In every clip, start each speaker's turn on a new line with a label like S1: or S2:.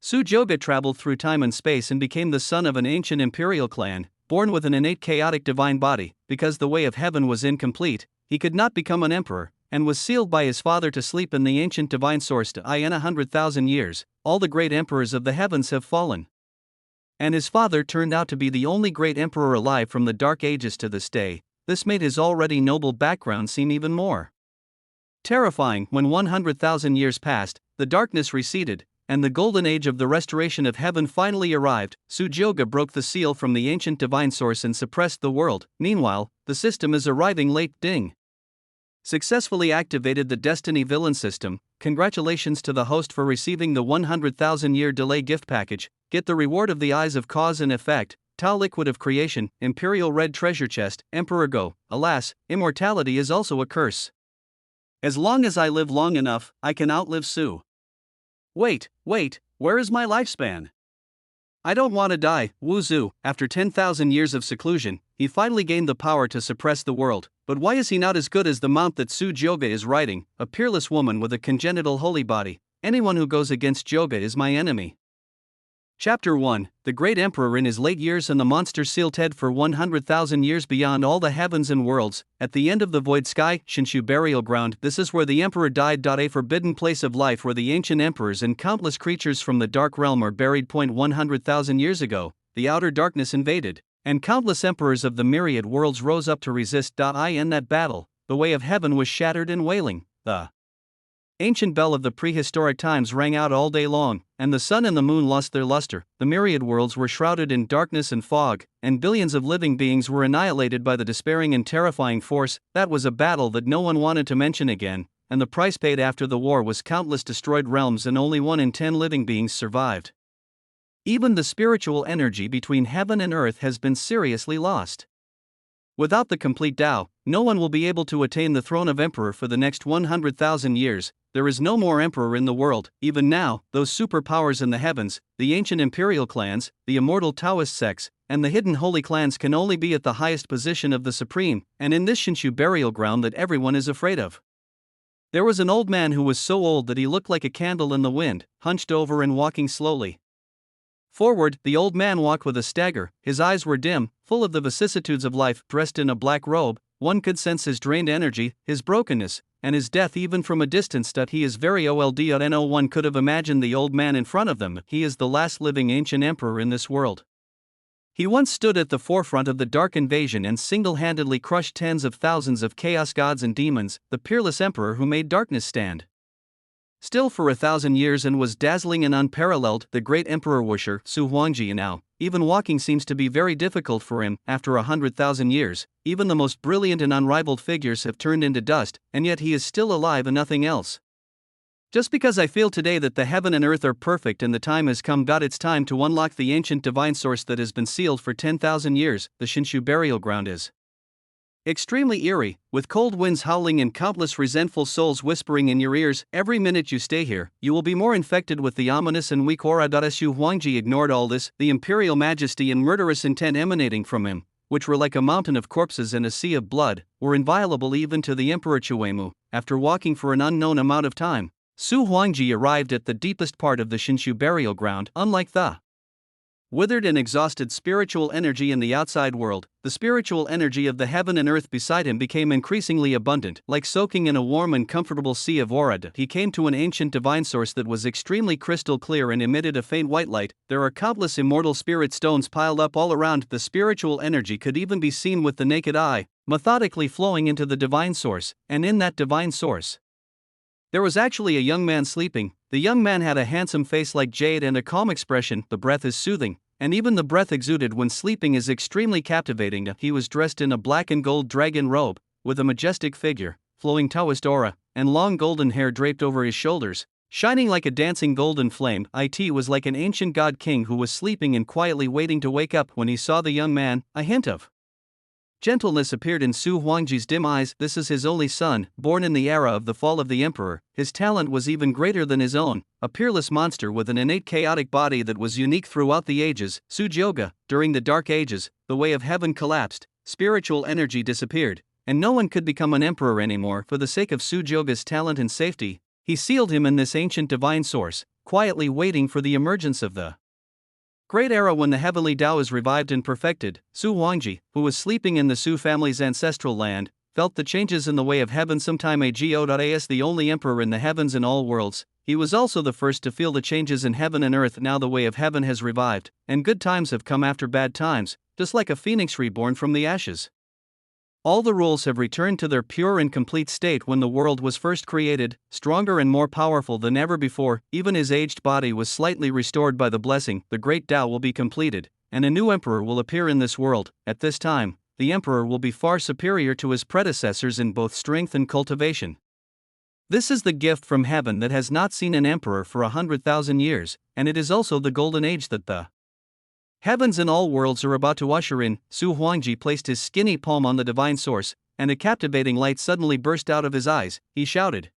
S1: Sujoga traveled through time and space and became the son of an ancient imperial clan, born with an innate chaotic divine body. Because the way of heaven was incomplete, he could not become an emperor, and was sealed by his father to sleep in the ancient divine source to 100,000 years. All the great emperors of the heavens have fallen. And his father turned out to be the only great emperor alive from the Dark Ages to this day. This made his already noble background seem even more terrifying. When 100,000 years passed, the darkness receded, and the golden age of the restoration of heaven finally arrived. Sujoga broke the seal from the ancient divine source and suppressed the world. Meanwhile, the system is arriving late. Ding! Successfully activated the Destiny Villain system. Congratulations to the host for receiving the 100,000-year delay gift package. Get the reward of the Eyes of Cause and Effect, Tau Liquid of Creation, Imperial Red Treasure Chest, Emperor Go. Alas, immortality is also a curse. As long as I live long enough, I can outlive Su. Wait, where is my lifespan? I don't want to die. Wu Zu. After 10,000 years of seclusion, he finally gained the power to suppress the world. But why is he not as good as the mount that Sujoga is riding, a peerless woman with a congenital holy body? Anyone who goes against Joga is my enemy. Chapter 1. The Great Emperor in his late years and the monster sealed head for 100,000 years beyond all the heavens and worlds, at the end of the void sky, Shinshu Burial Ground. This is where the emperor died. A forbidden place of life where the ancient emperors and countless creatures from the dark realm are buried. 100,000 years ago, the outer darkness invaded, and countless emperors of the myriad worlds rose up to resist. In that battle, the way of heaven was shattered and wailing. The ancient bell of the prehistoric times rang out all day long, and the sun and the moon lost their luster. The myriad worlds were shrouded in darkness and fog, and billions of living beings were annihilated by the despairing and terrifying force. That was a battle that no one wanted to mention again, and the price paid after the war was countless destroyed realms, and only 1 in 10 living beings survived. Even the spiritual energy between heaven and earth has been seriously lost. Without the complete Tao, no one will be able to attain the throne of emperor for the next 100,000 years. There is no more emperor in the world. Even now, those superpowers in the heavens, the ancient imperial clans, the immortal Taoist sects, and the hidden holy clans can only be at the highest position of the supreme, and in this Shinshu burial ground that everyone is afraid of. There was an old man who was so old that he looked like a candle in the wind, hunched over and walking slowly forward. The old man walked with a stagger, his eyes were dim, full of the vicissitudes of life. Dressed in a black robe, one could sense his drained energy, his brokenness, and his death even from a distance. He is very old. No one could have imagined the old man in front of them. He is the last living ancient emperor in this world. He once stood at the forefront of the dark invasion and single-handedly crushed tens of thousands of chaos gods and demons, the peerless emperor who made darkness stand still for 1,000 years and was dazzling and unparalleled. The great emperor Wusher, Su Huangji. Now, even walking seems to be very difficult for him. After 100,000 years, even the most brilliant and unrivaled figures have turned into dust, and yet he is still alive and nothing else. Just because I feel today that the heaven and earth are perfect and the time has come, it's time to unlock the ancient divine source that has been sealed for 10,000 years. The Shinshu burial ground is extremely eerie, with cold winds howling and countless resentful souls whispering in your ears. Every minute you stay here, you will be more infected with the ominous and weak aura. Su Huangji ignored all this, the imperial majesty and murderous intent emanating from him, which were like a mountain of corpses and a sea of blood, were inviolable even to the Emperor Chuemu. After walking for an unknown amount of time, Su Huangji arrived at the deepest part of the Shinshu burial ground. Unlike the withered and exhausted spiritual energy in the outside world, the spiritual energy of the heaven and earth beside him became increasingly abundant. Like soaking in a warm and comfortable sea of aura, he came to an ancient divine source that was extremely crystal clear and emitted a faint white light. There are countless immortal spirit stones piled up all around. The spiritual energy could even be seen with the naked eye, methodically flowing into the divine source, and in that divine source there was actually a young man sleeping. The young man had a handsome face like jade and a calm expression. The breath is soothing, and even the breath exuded when sleeping is extremely captivating. He was dressed in a black and gold dragon robe, with a majestic figure, flowing Taoist aura, and long golden hair draped over his shoulders, shining like a dancing golden flame. It was like an ancient god king who was sleeping and quietly waiting to wake up. When he saw the young man, a hint of gentleness appeared in Su Huangji's dim eyes. This is his only son, born in the era of the fall of the emperor. His talent was even greater than his own, a peerless monster with an innate chaotic body that was unique throughout the ages. Sujoga. During the Dark Ages, the way of heaven collapsed, spiritual energy disappeared, and no one could become an emperor anymore. For the sake of Sujoga's talent and safety, he sealed him in this ancient divine source, quietly waiting for the emergence of the great era when the heavenly Tao is revived and perfected. Su Huangji, who was sleeping in the Su family's ancestral land, felt the changes in the way of heaven sometime ago. As the only emperor in the heavens and all worlds, he was also the first to feel the changes in heaven and earth. Now the way of heaven has revived, and good times have come after bad times, just like a phoenix reborn from the ashes. All the rules have returned to their pure and complete state when the world was first created, stronger and more powerful than ever before. Even his aged body was slightly restored by the blessing. The great Tao will be completed, and a new emperor will appear in this world. At this time, the emperor will be far superior to his predecessors in both strength and cultivation. This is the gift from heaven that has not seen an emperor for 100,000 years, and it is also the golden age that the heavens and all worlds are about to usher in. Su Huangji placed his skinny palm on the divine source, and a captivating light suddenly burst out of his eyes. He shouted,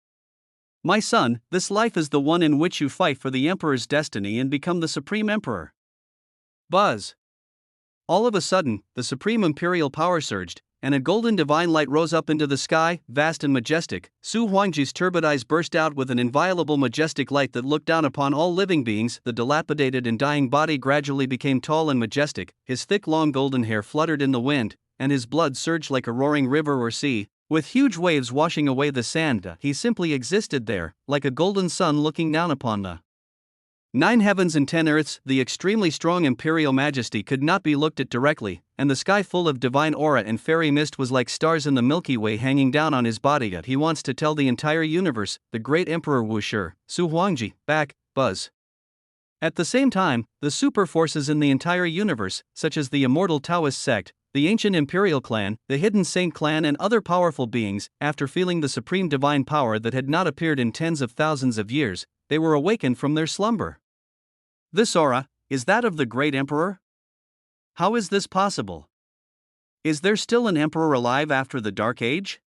S1: "My son, this life is the one in which you fight for the emperor's destiny and become the supreme emperor." Buzz! All of a sudden, the supreme imperial power surged, and a golden divine light rose up into the sky, vast and majestic. Su Huangji's turbid eyes burst out with an inviolable majestic light that looked down upon all living beings. The dilapidated and dying body gradually became tall and majestic, his thick long golden hair fluttered in the wind, and his blood surged like a roaring river or sea, with huge waves washing away the sand. He simply existed there, like a golden sun looking down upon the 9 heavens and 10 earths. The extremely strong imperial majesty could not be looked at directly, and the sky full of divine aura and fairy mist was like stars in the Milky Way hanging down on his body. He wants to tell the entire universe, the great Emperor Wushi, Su Huangji, back, Buzz. At the same time, the super forces in the entire universe, such as the immortal Taoist sect, the ancient imperial clan, the hidden saint clan and other powerful beings, after feeling the supreme divine power that had not appeared in tens of thousands of years, they were awakened from their slumber. This aura, is that of the great emperor? How is this possible? Is there still an emperor alive after the Dark Age?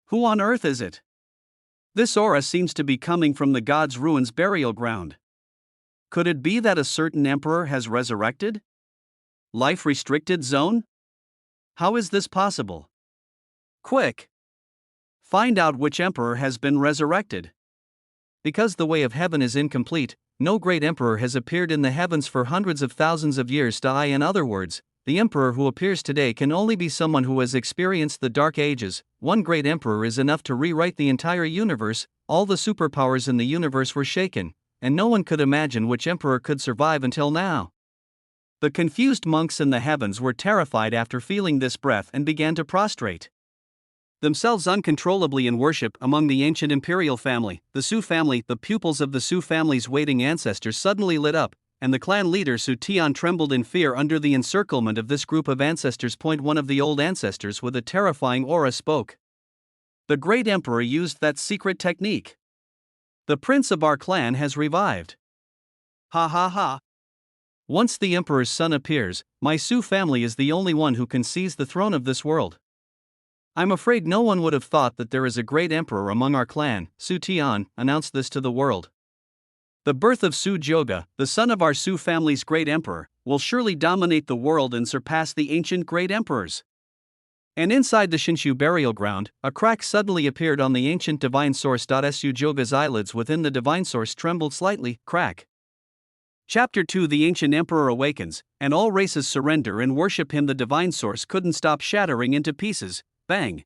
S1: Who on earth is it? This aura seems to be coming from the God's ruins burial ground. Could it be that a certain emperor has resurrected? Life restricted zone? How is this possible? Quick! Find out which emperor has been resurrected. Because the way of heaven is incomplete, no great emperor has appeared in the heavens for hundreds of thousands of years. In other words, the emperor who appears today can only be someone who has experienced the Dark Ages. One great emperor is enough to rewrite the entire universe. All the superpowers in the universe were shaken, and no one could imagine which emperor could survive until now. The confused monks in the heavens were terrified after feeling this breath and began to prostrate themselves uncontrollably in worship. Among the ancient imperial family, the Su family, the pupils of the Su family's waiting ancestors suddenly lit up, and the clan leader Su Tian trembled in fear under the encirclement of this group of ancestors. One of the old ancestors with a terrifying aura spoke. The great emperor used that secret technique. The prince of our clan has revived. Ha ha ha. Once the emperor's son appears, my Su family is the only one who can seize the throne of this world. I'm afraid no one would have thought that there is a great emperor among our clan. Su Tian announced this to the world. The birth of Su Jioge, the son of our Su family's great emperor, will surely dominate the world and surpass the ancient great emperors. And inside the Shinshu burial ground, a crack suddenly appeared on the ancient divine source. Su Jioge's eyelids within the divine source trembled slightly. Crack. Chapter 2. The ancient emperor awakens, and all races surrender and worship him. The divine source couldn't stop shattering into pieces. Bang!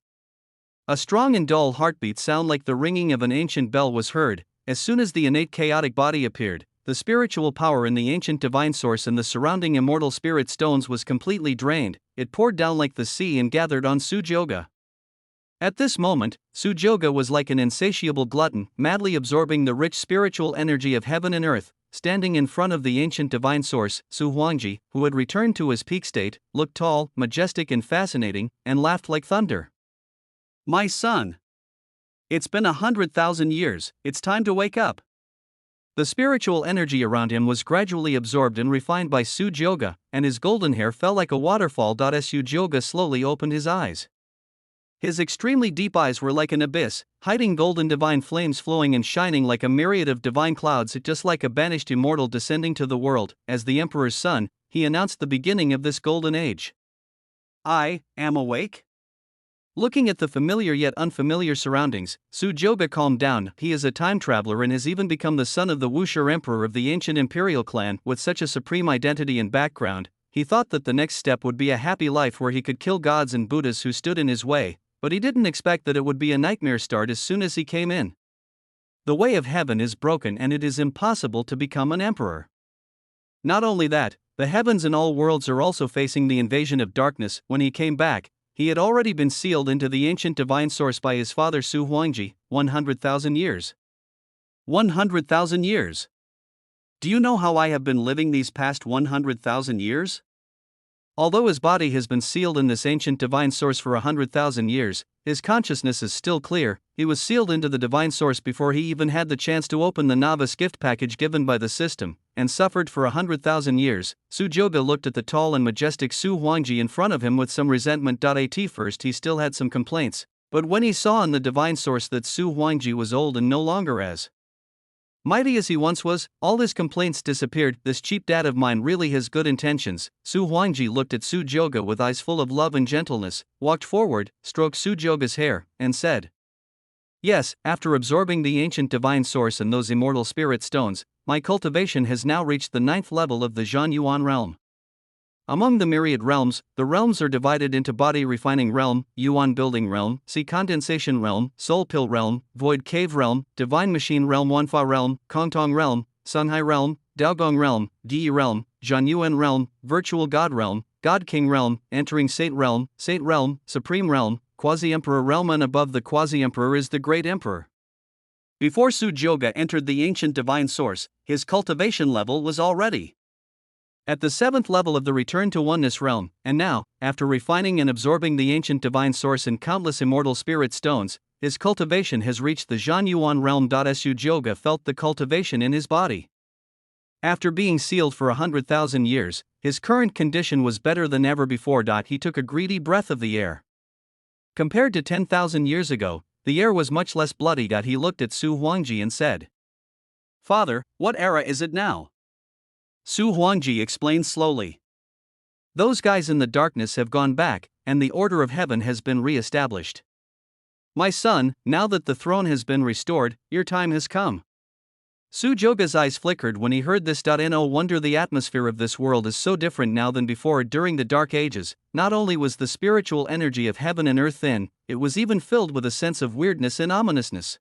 S1: A strong and dull heartbeat sound like the ringing of an ancient bell was heard. As soon as the innate chaotic body appeared, the spiritual power in the ancient divine source and the surrounding immortal spirit stones was completely drained. It poured down like the sea and gathered on Su Jioge. At this moment, Su Jioge was like an insatiable glutton, madly absorbing the rich spiritual energy of heaven and earth. Standing in front of the ancient divine source, Su Huangji, who had returned to his peak state, looked tall, majestic and fascinating, and laughed like thunder. My son! It's been 100,000 years, it's time to wake up. The spiritual energy around him was gradually absorbed and refined by Su Jioge, and his golden hair fell like a waterfall. Su Jioge slowly opened his eyes. His extremely deep eyes were like an abyss, hiding golden divine flames flowing and shining like a myriad of divine clouds, just like a banished immortal descending to the world. As the emperor's son, he announced the beginning of this golden age. I am awake? Looking at the familiar yet unfamiliar surroundings, Su Joga calmed down. He is a time traveler and has even become the son of the Wuxia emperor of the ancient imperial clan. With such a supreme identity and background, he thought that the next step would be a happy life where he could kill gods and Buddhas who stood in his way, but he didn't expect that it would be a nightmare start as soon as he came in. The way of heaven is broken and it is impossible to become an emperor. Not only that, the heavens and all worlds are also facing the invasion of darkness. When he came back, he had already been sealed into the ancient divine source by his father Su Huangji, 100,000 years. 100,000 years. Do you know how I have been living these past 100,000 years? Although his body has been sealed in this ancient divine source for 100,000 years, his consciousness is still clear. He was sealed into the divine source before he even had the chance to open the novice gift package given by the system, and suffered for 100,000 years. Su Joga looked at the tall and majestic Su Huangji in front of him with some resentment. At first he still had some complaints, but when he saw in the divine source that Su Huangji was old and no longer as mighty as he once was, all his complaints disappeared. This cheap dad of mine really has good intentions. Su Huangji looked at Su Joga with eyes full of love and gentleness, walked forward, stroked Su Joga's hair, and said, "Yes, after absorbing the ancient divine source and those immortal spirit stones, my cultivation has now reached the 9th level of the Zhan Yuan realm. Among the myriad realms, the realms are divided into Body Refining Realm, Yuan Building Realm, Sea Condensation Realm, Soul Pill Realm, Void Cave Realm, Divine Machine Realm, Wanfa Realm, Kongtong Realm, Sunhai Realm, Daogong Realm, Di Realm, Zhan Yuan Realm, Virtual God Realm, God King Realm, Entering Saint Realm, Supreme Realm, Quasi-Emperor Realm, and above the Quasi-Emperor is the Great Emperor." Before Su Joga entered the ancient divine source, his cultivation level was already at the 7th level of the Return to Oneness realm, and now, after refining and absorbing the ancient divine source and countless immortal spirit stones, his cultivation has reached the Zhan Yuan realm. Su Joga felt the cultivation in his body. After being sealed for 100,000 years, his current condition was better than ever before. He took a greedy breath of the air. Compared to 10,000 years ago, the air was much less bloody. He looked at Su Huangji and said, "Father, what era is it now?" Su Huangji explained slowly. "Those guys in the darkness have gone back, and the order of heaven has been re-established. My son, now that the throne has been restored, your time has come." Su Joga's eyes flickered when he heard this. No wonder the atmosphere of this world is so different now than before. During the Dark Ages, not only was the spiritual energy of heaven and earth thin, it was even filled with a sense of weirdness and ominousness.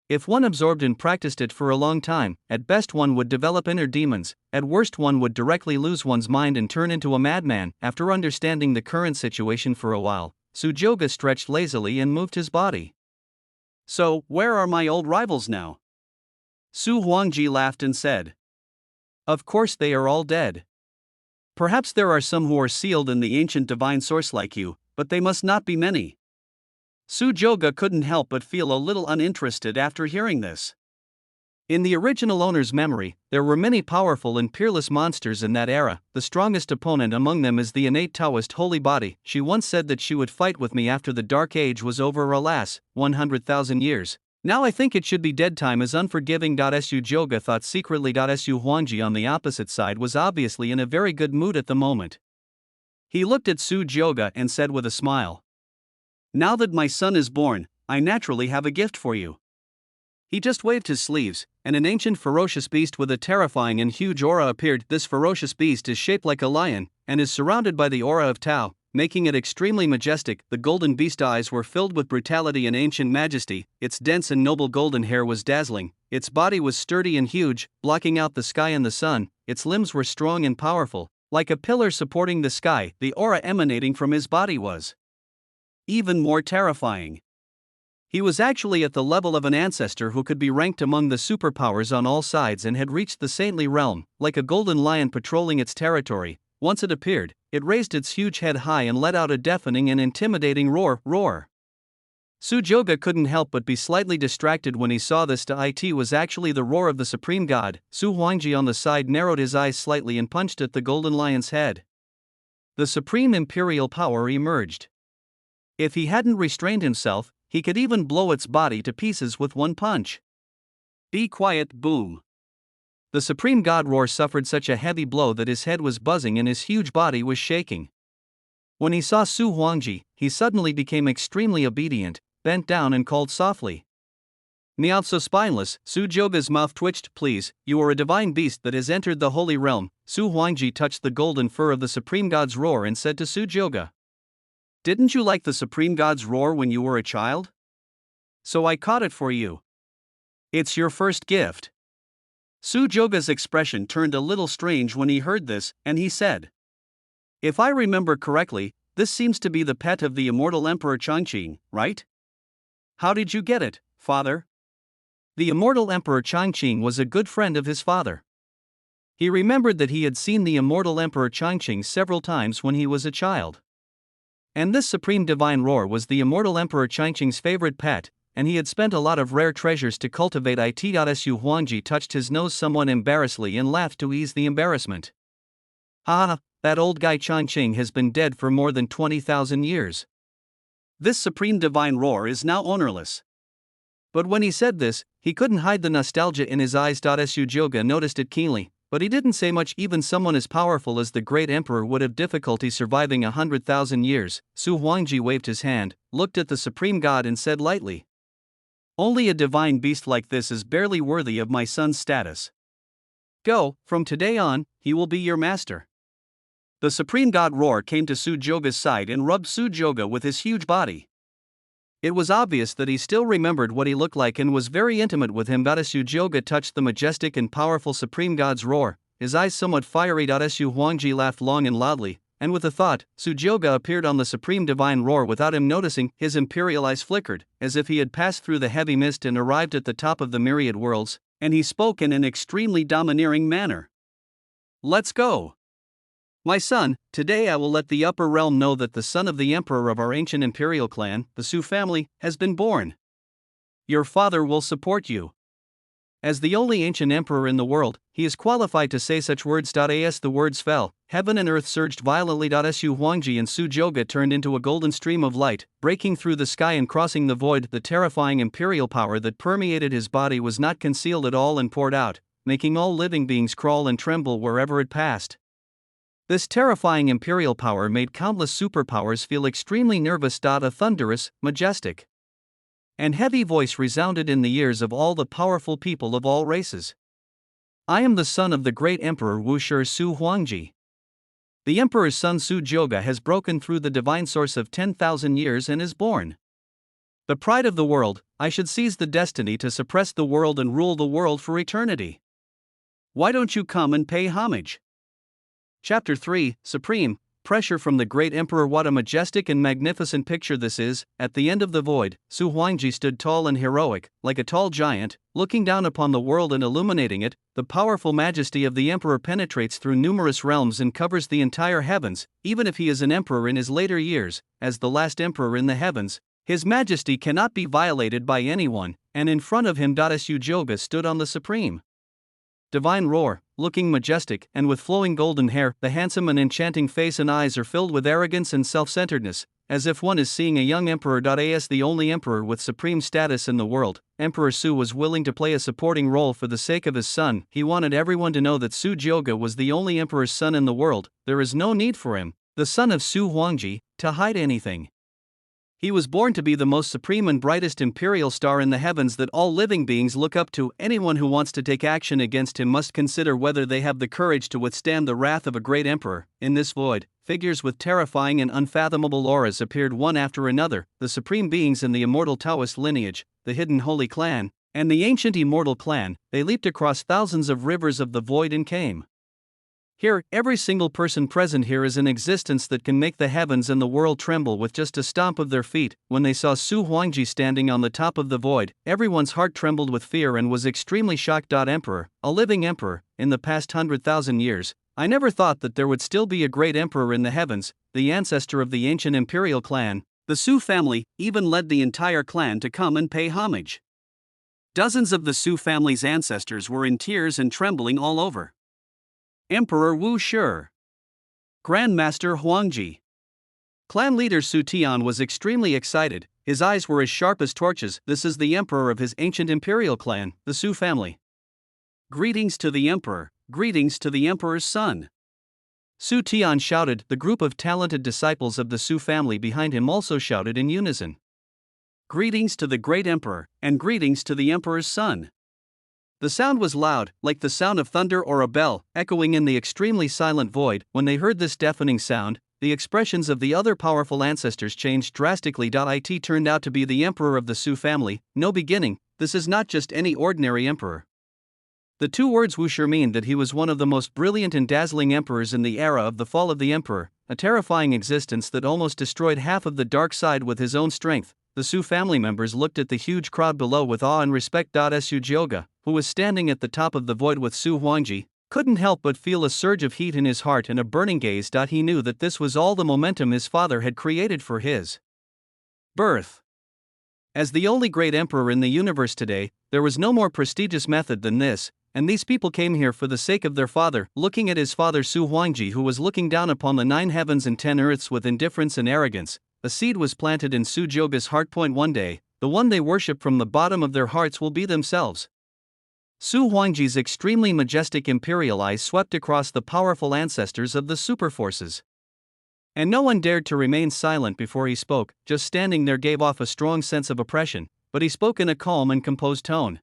S1: If one absorbed and practiced it for a long time, at best one would develop inner demons, at worst one would directly lose one's mind and turn into a madman. After understanding the current situation for a while, Su Joga stretched lazily and moved his body. "So, where are my old rivals now?" Su Huangji laughed and said, "Of course they are all dead. Perhaps there are some who are sealed in the ancient divine source like you, but they must not be many." Su Joga couldn't help but feel a little uninterested after hearing this. In the original owner's memory, there were many powerful and peerless monsters in that era. The strongest opponent among them is the innate Taoist holy body. She once said that she would fight with me after the Dark Age was over. Alas, 100,000 years. Now I think it should be dead. Time is unforgiving. Su Joga thought secretly. Su Huangji on the opposite side was obviously in a very good mood at the moment. He looked at Su Joga and said with a smile, "Now that my son is born, I naturally have a gift for you." He just waved his sleeves, and an ancient ferocious beast with a terrifying and huge aura appeared. This ferocious beast is shaped like a lion, and is surrounded by the aura of Tao, making it extremely majestic. The golden beast's eyes were filled with brutality and ancient majesty, its dense and noble golden hair was dazzling, its body was sturdy and huge, blocking out the sky and the sun, its limbs were strong and powerful, like a pillar supporting the sky. The aura emanating from his body was even more terrifying. He was actually at the level of an ancestor who could be ranked among the superpowers on all sides and had reached the saintly realm. Like a golden lion patrolling its territory, once it appeared, it raised its huge head high and let out a deafening and intimidating roar. Su Joga couldn't help but be slightly distracted when he saw this. It was actually the roar of the supreme god. Su Huangji on the side narrowed his eyes slightly and punched at the golden lion's head. The supreme imperial power emerged. If he hadn't restrained himself, he could even blow its body to pieces with one punch. "Be quiet!" Boom. The supreme god roar suffered such a heavy blow that his head was buzzing and his huge body was shaking. When he saw Su Huangji, he suddenly became extremely obedient, bent down and called softly. Meowth. So spineless, Su Joga's mouth twitched. Please, you are a divine beast that has entered the holy realm. Su Huangji touched the golden fur of the Supreme God's roar and said to Su Joga, didn't you like the Supreme God's roar when you were a child? So I caught it for you. It's your first gift. Su Joga's expression turned a little strange when he heard this, and he said, if I remember correctly, this seems to be the pet of the immortal Emperor Changqing, right? How did you get it, father? The immortal Emperor Changqing was a good friend of his father. He remembered that he had seen the immortal Emperor Changqing several times when he was a child. And this supreme divine roar was the immortal Emperor Changqing's favorite pet, and he had spent a lot of rare treasures to cultivate it. Su Huangji touched his nose somewhat embarrassedly and laughed to ease the embarrassment. Ha, that old guy Changqing has been dead for more than 20,000 years. This supreme divine roar is now ownerless. But when he said this, he couldn't hide the nostalgia in his eyes. Su Joga noticed it keenly, but he didn't say much. Even someone as powerful as the great emperor would have difficulty surviving 100,000 years. Su Huangji waved his hand, looked at the supreme god and said lightly, only a divine beast like this is barely worthy of my son's status. Go, from today on, he will be your master. The supreme god Roar came to Su Joga's side and rubbed Su Joga with his huge body. It was obvious that he still remembered what he looked like and was very intimate with him. Su Joga touched the majestic and powerful supreme god's roar, his eyes somewhat fiery. Su Huangji laughed long and loudly, and with a thought, Su Joga appeared on the supreme divine roar without him noticing. His imperial eyes flickered, as if he had passed through the heavy mist and arrived at the top of the myriad worlds, and he spoke in an extremely domineering manner. Let's go. My son, today I will let the upper realm know that the son of the emperor of our ancient imperial clan, the Su family, has been born. Your father will support you. As the only ancient emperor in the world, he is qualified to say such words. As the words fell, heaven and earth surged violently. Su Huangji and Su Joga turned into a golden stream of light, breaking through the sky and crossing the void. The terrifying imperial power that permeated his body was not concealed at all and poured out, making all living beings crawl and tremble wherever it passed. This terrifying imperial power made countless superpowers feel extremely nervous. A thunderous, majestic, and heavy voice resounded in the ears of all the powerful people of all races. I am the son of the great emperor Wushi Su Huangji. The emperor's son Su Joga has broken through the divine source of 10,000 years and is born. The pride of the world, I should seize the destiny to suppress the world and rule the world for eternity. Why don't you come and pay homage? Chapter 3, Supreme, Pressure from the Great Emperor. What a majestic and magnificent picture this is. At the end of the void, Su Huangji stood tall and heroic, like a tall giant, looking down upon the world and illuminating it. The powerful majesty of the emperor penetrates through numerous realms and covers the entire heavens. Even if he is an emperor in his later years, as the last emperor in the heavens, his majesty cannot be violated by anyone, and in front of him Su Joga stood on the supreme divine roar, looking majestic and with flowing golden hair. The handsome and enchanting face and eyes are filled with arrogance and self-centeredness, as if one is seeing a young emperor. As the only emperor with supreme status in the world, Emperor Su was willing to play a supporting role for the sake of his son. He wanted everyone to know that Su Joga was the only emperor's son in the world. There is no need for him, the son of Su Huangji, to hide anything. He was born to be the most supreme and brightest imperial star in the heavens that all living beings look up to. Anyone who wants to take action against him must consider whether they have the courage to withstand the wrath of a great emperor. In this void, figures with terrifying and unfathomable auras appeared one after another, the supreme beings in the immortal Taoist lineage, the hidden holy clan, and the ancient immortal clan. They leaped across thousands of rivers of the void and came. Here, every single person present here is an existence that can make the heavens and the world tremble with just a stomp of their feet. When they saw Su Huangji standing on the top of the void, everyone's heart trembled with fear and was extremely shocked. Emperor, a living emperor, in the past 100,000 years, I never thought that there would still be a great emperor in the heavens. The ancestor of the ancient imperial clan, the Su family, even led the entire clan to come and pay homage. Dozens of the Su family's ancestors were in tears and trembling all over. Emperor Wu Shi, Grandmaster Huangji. Clan leader Su Tian was extremely excited, his eyes were as sharp as torches. This is the emperor of his ancient imperial clan, the Su family. Greetings to the emperor, greetings to the emperor's son. Su Tian shouted. The group of talented disciples of the Su family behind him also shouted in unison. Greetings to the great emperor, and greetings to the emperor's son. The sound was loud, like the sound of thunder or a bell, echoing in the extremely silent void. When they heard this deafening sound, the expressions of the other powerful ancestors changed drastically. It turned out to be the emperor of the Su family. No beginning, this is not just any ordinary emperor. The two words Wushi mean that he was one of the most brilliant and dazzling emperors in the era of the fall of the emperor, a terrifying existence that almost destroyed half of the dark side with his own strength. The Su family members looked at the huge crowd below with awe and respect. Su Jioga, who was standing at the top of the void with Su Huangji, couldn't help but feel a surge of heat in his heart and a burning gaze. He knew that this was all the momentum his father had created for his birth. As the only great emperor in the universe today, there was no more prestigious method than this, and these people came here for the sake of their father. Looking at his father Su Huangji, who was looking down upon the 9 heavens and 10 earths with indifference and arrogance, a seed was planted in Su Jioga's heart. One day, the one they worship from the bottom of their hearts will be themselves. Su Huangji's extremely majestic imperial eyes swept across the powerful ancestors of the superforces. And no one dared to remain silent before he spoke. Just standing there gave off a strong sense of oppression, but he spoke in a calm and composed tone.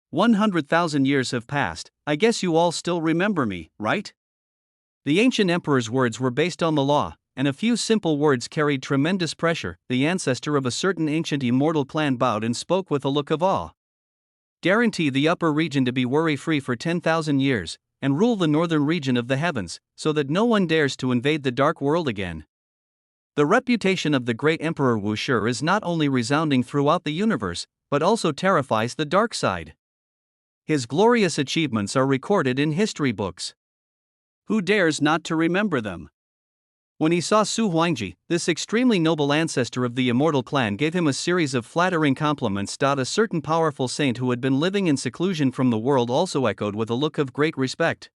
S1: 100,000 years have passed, I guess you all still remember me, right? The ancient emperor's words were based on the law, and a few simple words carried tremendous pressure. The ancestor of a certain ancient immortal clan bowed and spoke with a look of awe. Guarantee the upper region to be worry-free for 10,000 years, and rule the northern region of the heavens, so that no one dares to invade the dark world again. The reputation of the great Emperor Wushi is not only resounding throughout the universe, but also terrifies the dark side. His glorious achievements are recorded in history books. Who dares not to remember them? When he saw Su Huangji, this extremely noble ancestor of the immortal clan gave him a series of flattering compliments. A certain powerful saint who had been living in seclusion from the world also echoed with a look of great respect.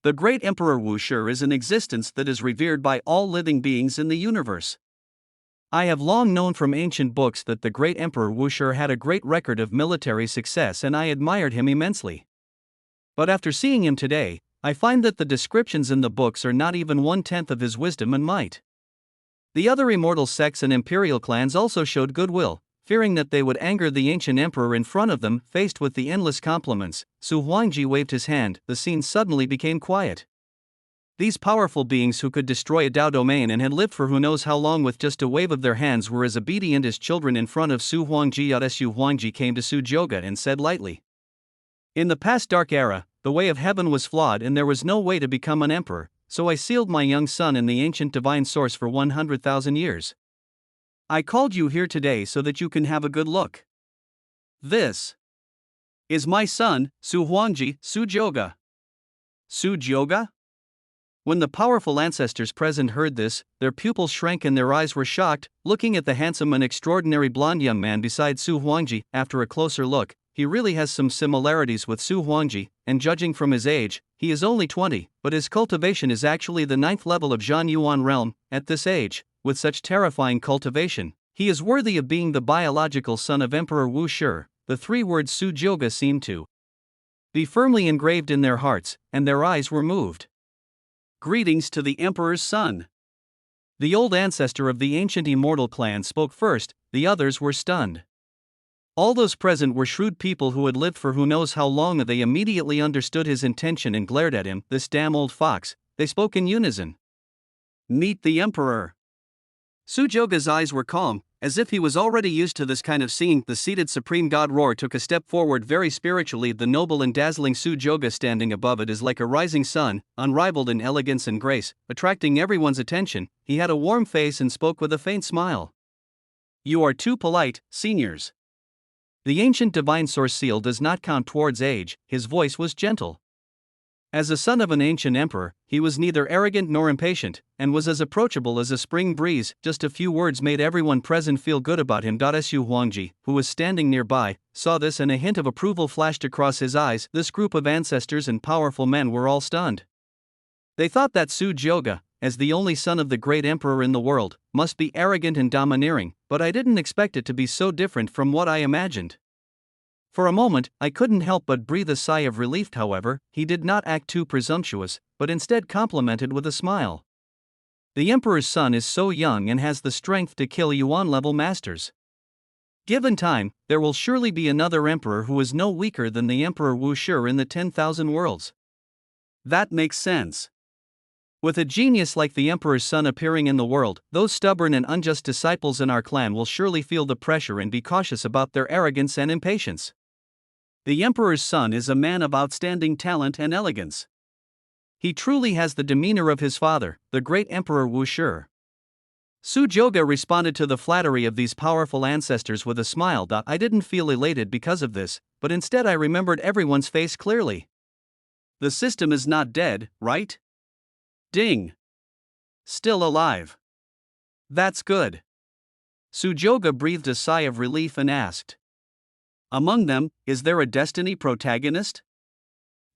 S1: The great Emperor Wushi is an existence that is revered by all living beings in the universe. I have long known from ancient books that the great Emperor Wushi had a great record of military success, and I admired him immensely. But after seeing him today, I find that the descriptions in the books are not even 1/10 of his wisdom and might. The other immortal sects and imperial clans also showed goodwill, fearing that they would anger the ancient emperor in front of them. Faced with the endless compliments, Su Huangji waved his hand. The scene suddenly became quiet. These powerful beings who could destroy a Dao domain and had lived for who knows how long with just a wave of their hands were as obedient as children in front of Su Huangji. Su Huangji came to Su Jioga and said lightly, "In the past dark era, the way of heaven was flawed and there was no way to become an emperor, so I sealed my young son in the ancient divine source for 100,000 years. I called you here today so that you can have a good look. This is my son, Su Huangji, Su Jioga." Su Jioga? When the powerful ancestors present heard this, their pupils shrank and their eyes were shocked. Looking at the handsome and extraordinary blonde young man beside Su Huangji, after a closer look, he really has some similarities with Su Huangji, and judging from his age, he is only 20, but his cultivation is actually the 9th level of Zhan Yuan realm. At this age, with such terrifying cultivation, he is worthy of being the biological son of Emperor Wushi. The 3 words Su Jioga seemed to be firmly engraved in their hearts, and their eyes were moved. Greetings to the emperor's son. The old ancestor of the ancient immortal clan spoke first. The others were stunned. All those present were shrewd people who had lived for who knows how long. They immediately understood his intention and glared at him. "This damn old fox," they spoke in unison. "Meet the emperor." Su Jioga's eyes were calm, as if he was already used to this kind of seeing. The seated supreme god Roar took a step forward very spiritually. The noble and dazzling Su Jioga standing above it is like a rising sun, unrivaled in elegance and grace, attracting everyone's attention. He had a warm face and spoke with a faint smile. "You are too polite, seniors. The ancient divine source seal does not count towards age." His voice was gentle. As a son of an ancient emperor, he was neither arrogant nor impatient, and was as approachable as a spring breeze. Just a few words made everyone present feel good about him. Su Huangji, who was standing nearby, saw this and a hint of approval flashed across his eyes. This group of ancestors and powerful men were all stunned. They thought that Su Jioga, as the only son of the great emperor in the world, must be arrogant and domineering, but I didn't expect it to be so different from what I imagined. For a moment, I couldn't help but breathe a sigh of relief. However, he did not act too presumptuous, but instead complimented with a smile. The Emperor's son is so young and has the strength to kill Yuan-level masters. Given time, there will surely be another emperor who is no weaker than the Emperor Wu Shi in the 10,000 worlds. That makes sense. With a genius like the Emperor's son appearing in the world, those stubborn and unjust disciples in our clan will surely feel the pressure and be cautious about their arrogance and impatience. The Emperor's son is a man of outstanding talent and elegance. He truly has the demeanor of his father, the great Emperor Wu Shi. Su Jioge responded to the flattery of these powerful ancestors with a smile. I didn't feel elated because of this, but instead I remembered everyone's face clearly. The system is not dead, right? Ding. Still alive. That's good. Su Jioge breathed a sigh of relief and asked. Among them, is there a destiny protagonist?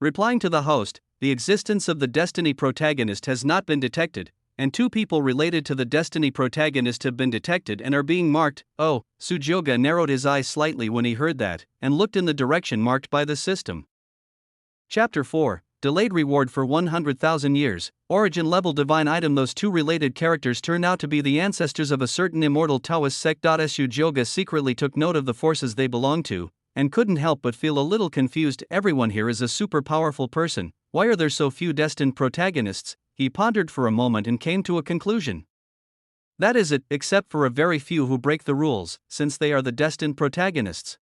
S1: Replying to the host, the existence of the destiny protagonist has not been detected, and 2 people related to the destiny protagonist have been detected and are being marked. Oh, Su Jioge narrowed his eyes slightly when he heard that, and looked in the direction marked by the system. Chapter 4, Delayed Reward for 100,000 Years, Origin Level Divine Item. Those 2 related characters turned out to be the ancestors of a certain immortal Taoist sect. Su Jioge secretly took note of the forces they belonged to, and couldn't help but feel a little confused. Everyone here is a super powerful person. Why are there so few destined protagonists? He pondered for a moment and came to a conclusion. That is it, except for a very few who break the rules, since they are the destined protagonists.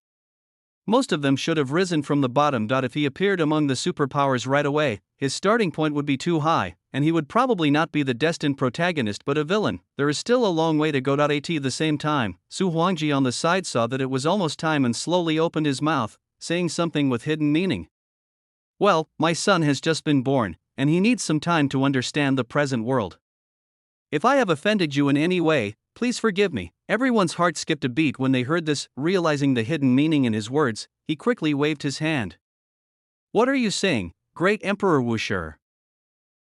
S1: Most of them should have risen from the bottom. If he appeared among the superpowers right away, his starting point would be too high, and he would probably not be the destined protagonist but a villain. There is still a long way to go. At the same time, Su Huangji on the side saw that it was almost time and slowly opened his mouth, saying something with hidden meaning. Well, my son has just been born, and he needs some time to understand the present world. If I have offended you in any way, please forgive me. Everyone's heart skipped a beat when they heard this. Realizing the hidden meaning in his words, he quickly waved his hand. What are you saying, great Emperor Wu Shi?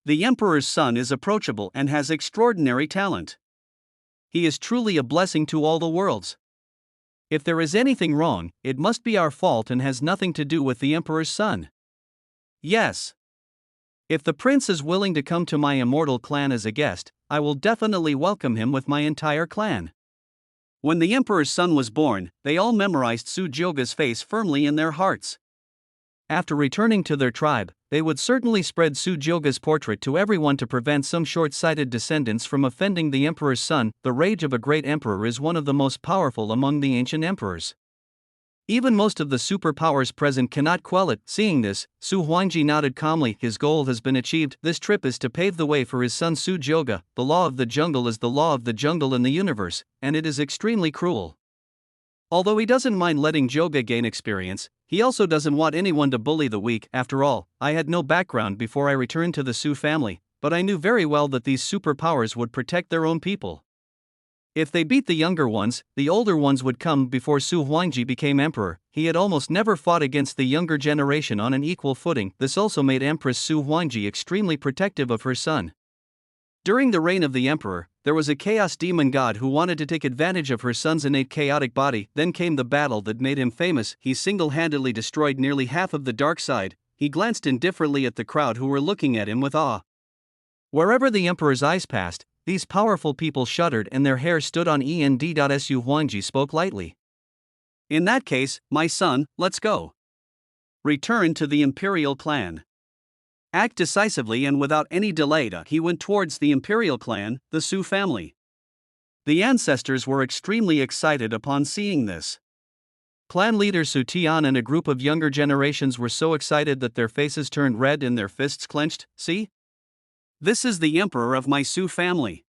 S1: The Emperor's son is approachable and has extraordinary talent. He is truly a blessing to all the worlds. If there is anything wrong, it must be our fault and has nothing to do with the Emperor's son. Yes. If the prince is willing to come to my immortal clan as a guest, I will definitely welcome him with my entire clan. When the Emperor's son was born, they all memorized Su Jioge's face firmly in their hearts. After returning to their tribe, they would certainly spread Su Jioge's portrait to everyone to prevent some short-sighted descendants from offending the Emperor's son. The rage of a great emperor is one of the most powerful among the ancient emperors. Even most of the superpowers present cannot quell it. Seeing this, Su Huangji nodded calmly. His goal has been achieved. This trip is to pave the way for his son Su Jioge. The law of the jungle is the law of the jungle in the universe, and it is extremely cruel. Although he doesn't mind letting Jioge gain experience, he also doesn't want anyone to bully the weak. After all, I had no background before I returned to the Su family, but I knew very well that these superpowers would protect their own people. If they beat the younger ones, the older ones would come. Before Su Huangji became emperor, he had almost never fought against the younger generation on an equal footing. This also made Empress Su Huangji extremely protective of her son. During the reign of the emperor, there was a chaos demon god who wanted to take advantage of her son's innate chaotic body. Then came the battle that made him famous. He single-handedly destroyed nearly half of the dark side. He glanced indifferently at the crowd who were looking at him with awe. Wherever the emperor's eyes passed, these powerful people shuddered and their hair stood on end. Su Huangji spoke lightly. In that case, my son, let's go. Return to the imperial clan. Act decisively and without any delay. He went towards the imperial clan, the Su family. The ancestors were extremely excited upon seeing this. Clan leader Su Tian and a group of younger generations were so excited that their faces turned red and their fists clenched. See? This is the emperor of my Su family.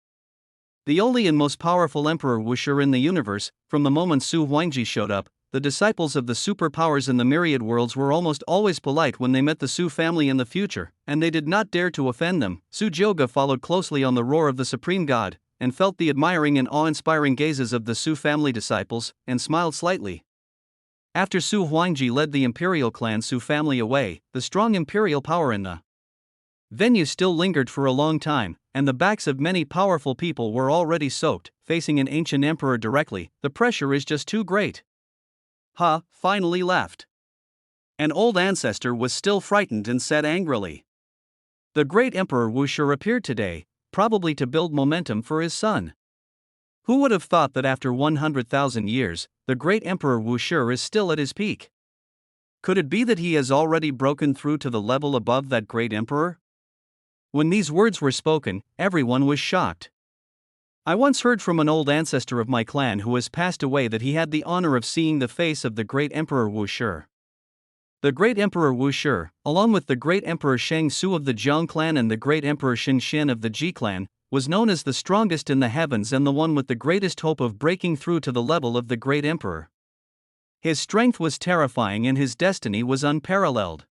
S1: The only and most powerful emperor Wu Shi in the universe. From the moment Su Huangji showed up, the disciples of the superpowers in the myriad worlds were almost always polite when they met the Su family in the future, and they did not dare to offend them. Su Jioge followed closely on the roar of the supreme god, and felt the admiring and awe-inspiring gazes of the Su family disciples, and smiled slightly. After Su Huangji led the imperial clan Su family away, the strong imperial power in the venue still lingered for a long time, and the backs of many powerful people were already soaked. Facing an ancient emperor directly, the pressure is just too great. Ha, finally left. An old ancestor was still frightened and said angrily. The great Emperor Wushi appeared today, probably to build momentum for his son. Who would have thought that after 100,000 years, the great Emperor Wushi is still at his peak? Could it be that he has already broken through to the level above that great emperor? When these words were spoken, everyone was shocked. I once heard from an old ancestor of my clan who has passed away that he had the honor of seeing the face of the great Emperor Wushi. The great Emperor Wushi, along with the great Emperor Shang Su of the Jiang clan and the great Emperor Xin Xian of the Ji clan, was known as the strongest in the heavens and the one with the greatest hope of breaking through to the level of the great emperor. His strength was terrifying and his destiny was unparalleled.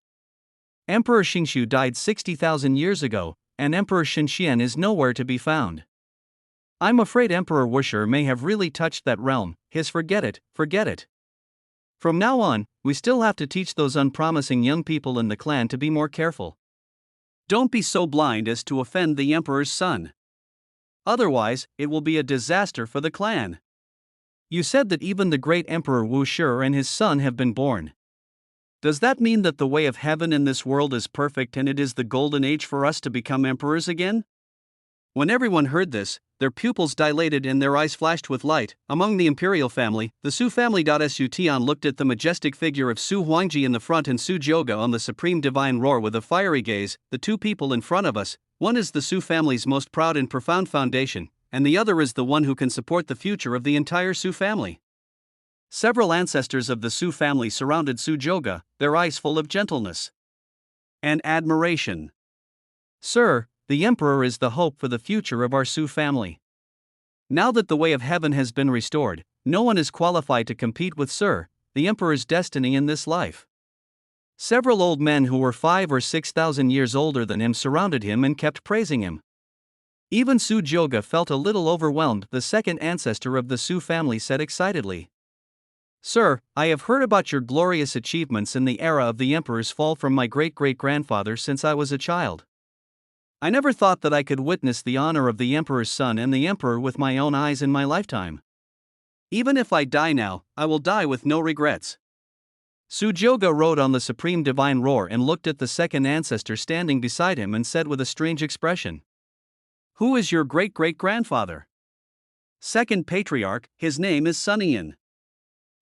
S1: Emperor Xingshu died 60,000 years ago, and Emperor Xinxian is nowhere to be found. I'm afraid Emperor Wushi may have really touched that realm. Forget it. From now on, we still have to teach those unpromising young people in the clan to be more careful. Don't be so blind as to offend the emperor's son. Otherwise, it will be a disaster for the clan. You said that even the great Emperor Wushi and his son have been born. Does that mean that the way of heaven in this world is perfect and it is the golden age for us to become emperors again? When everyone heard this, their pupils dilated and their eyes flashed with light. Among the imperial family, the Su family. Su Tian looked at the majestic figure of Su Huangji in the front and Su Jioge on the supreme divine roar with a fiery gaze. The two people in front of us, one is the Su family's most proud and profound foundation, and the other is the one who can support the future of the entire Su family. Several ancestors of the Su family surrounded Su Jioge, their eyes full of gentleness and admiration. Sir, the emperor is the hope for the future of our Su family. Now that the way of heaven has been restored, no one is qualified to compete with Sir, the emperor's destiny in this life. Several old men who were 5,000 or 6,000 years older than him surrounded him and kept praising him. Even Su Jioge felt a little overwhelmed. The second ancestor of the Su family said excitedly, Sir, I have heard about your glorious achievements in the era of the emperor's fall from my great-great-grandfather since I was a child. I never thought that I could witness the honor of the emperor's son and the emperor with my own eyes in my lifetime. Even if I die now, I will die with no regrets. Su Jioge rode on the supreme divine roar and looked at the second ancestor standing beside him and said with a strange expression, Who is your great-great-grandfather? Second patriarch, his name is Sunian.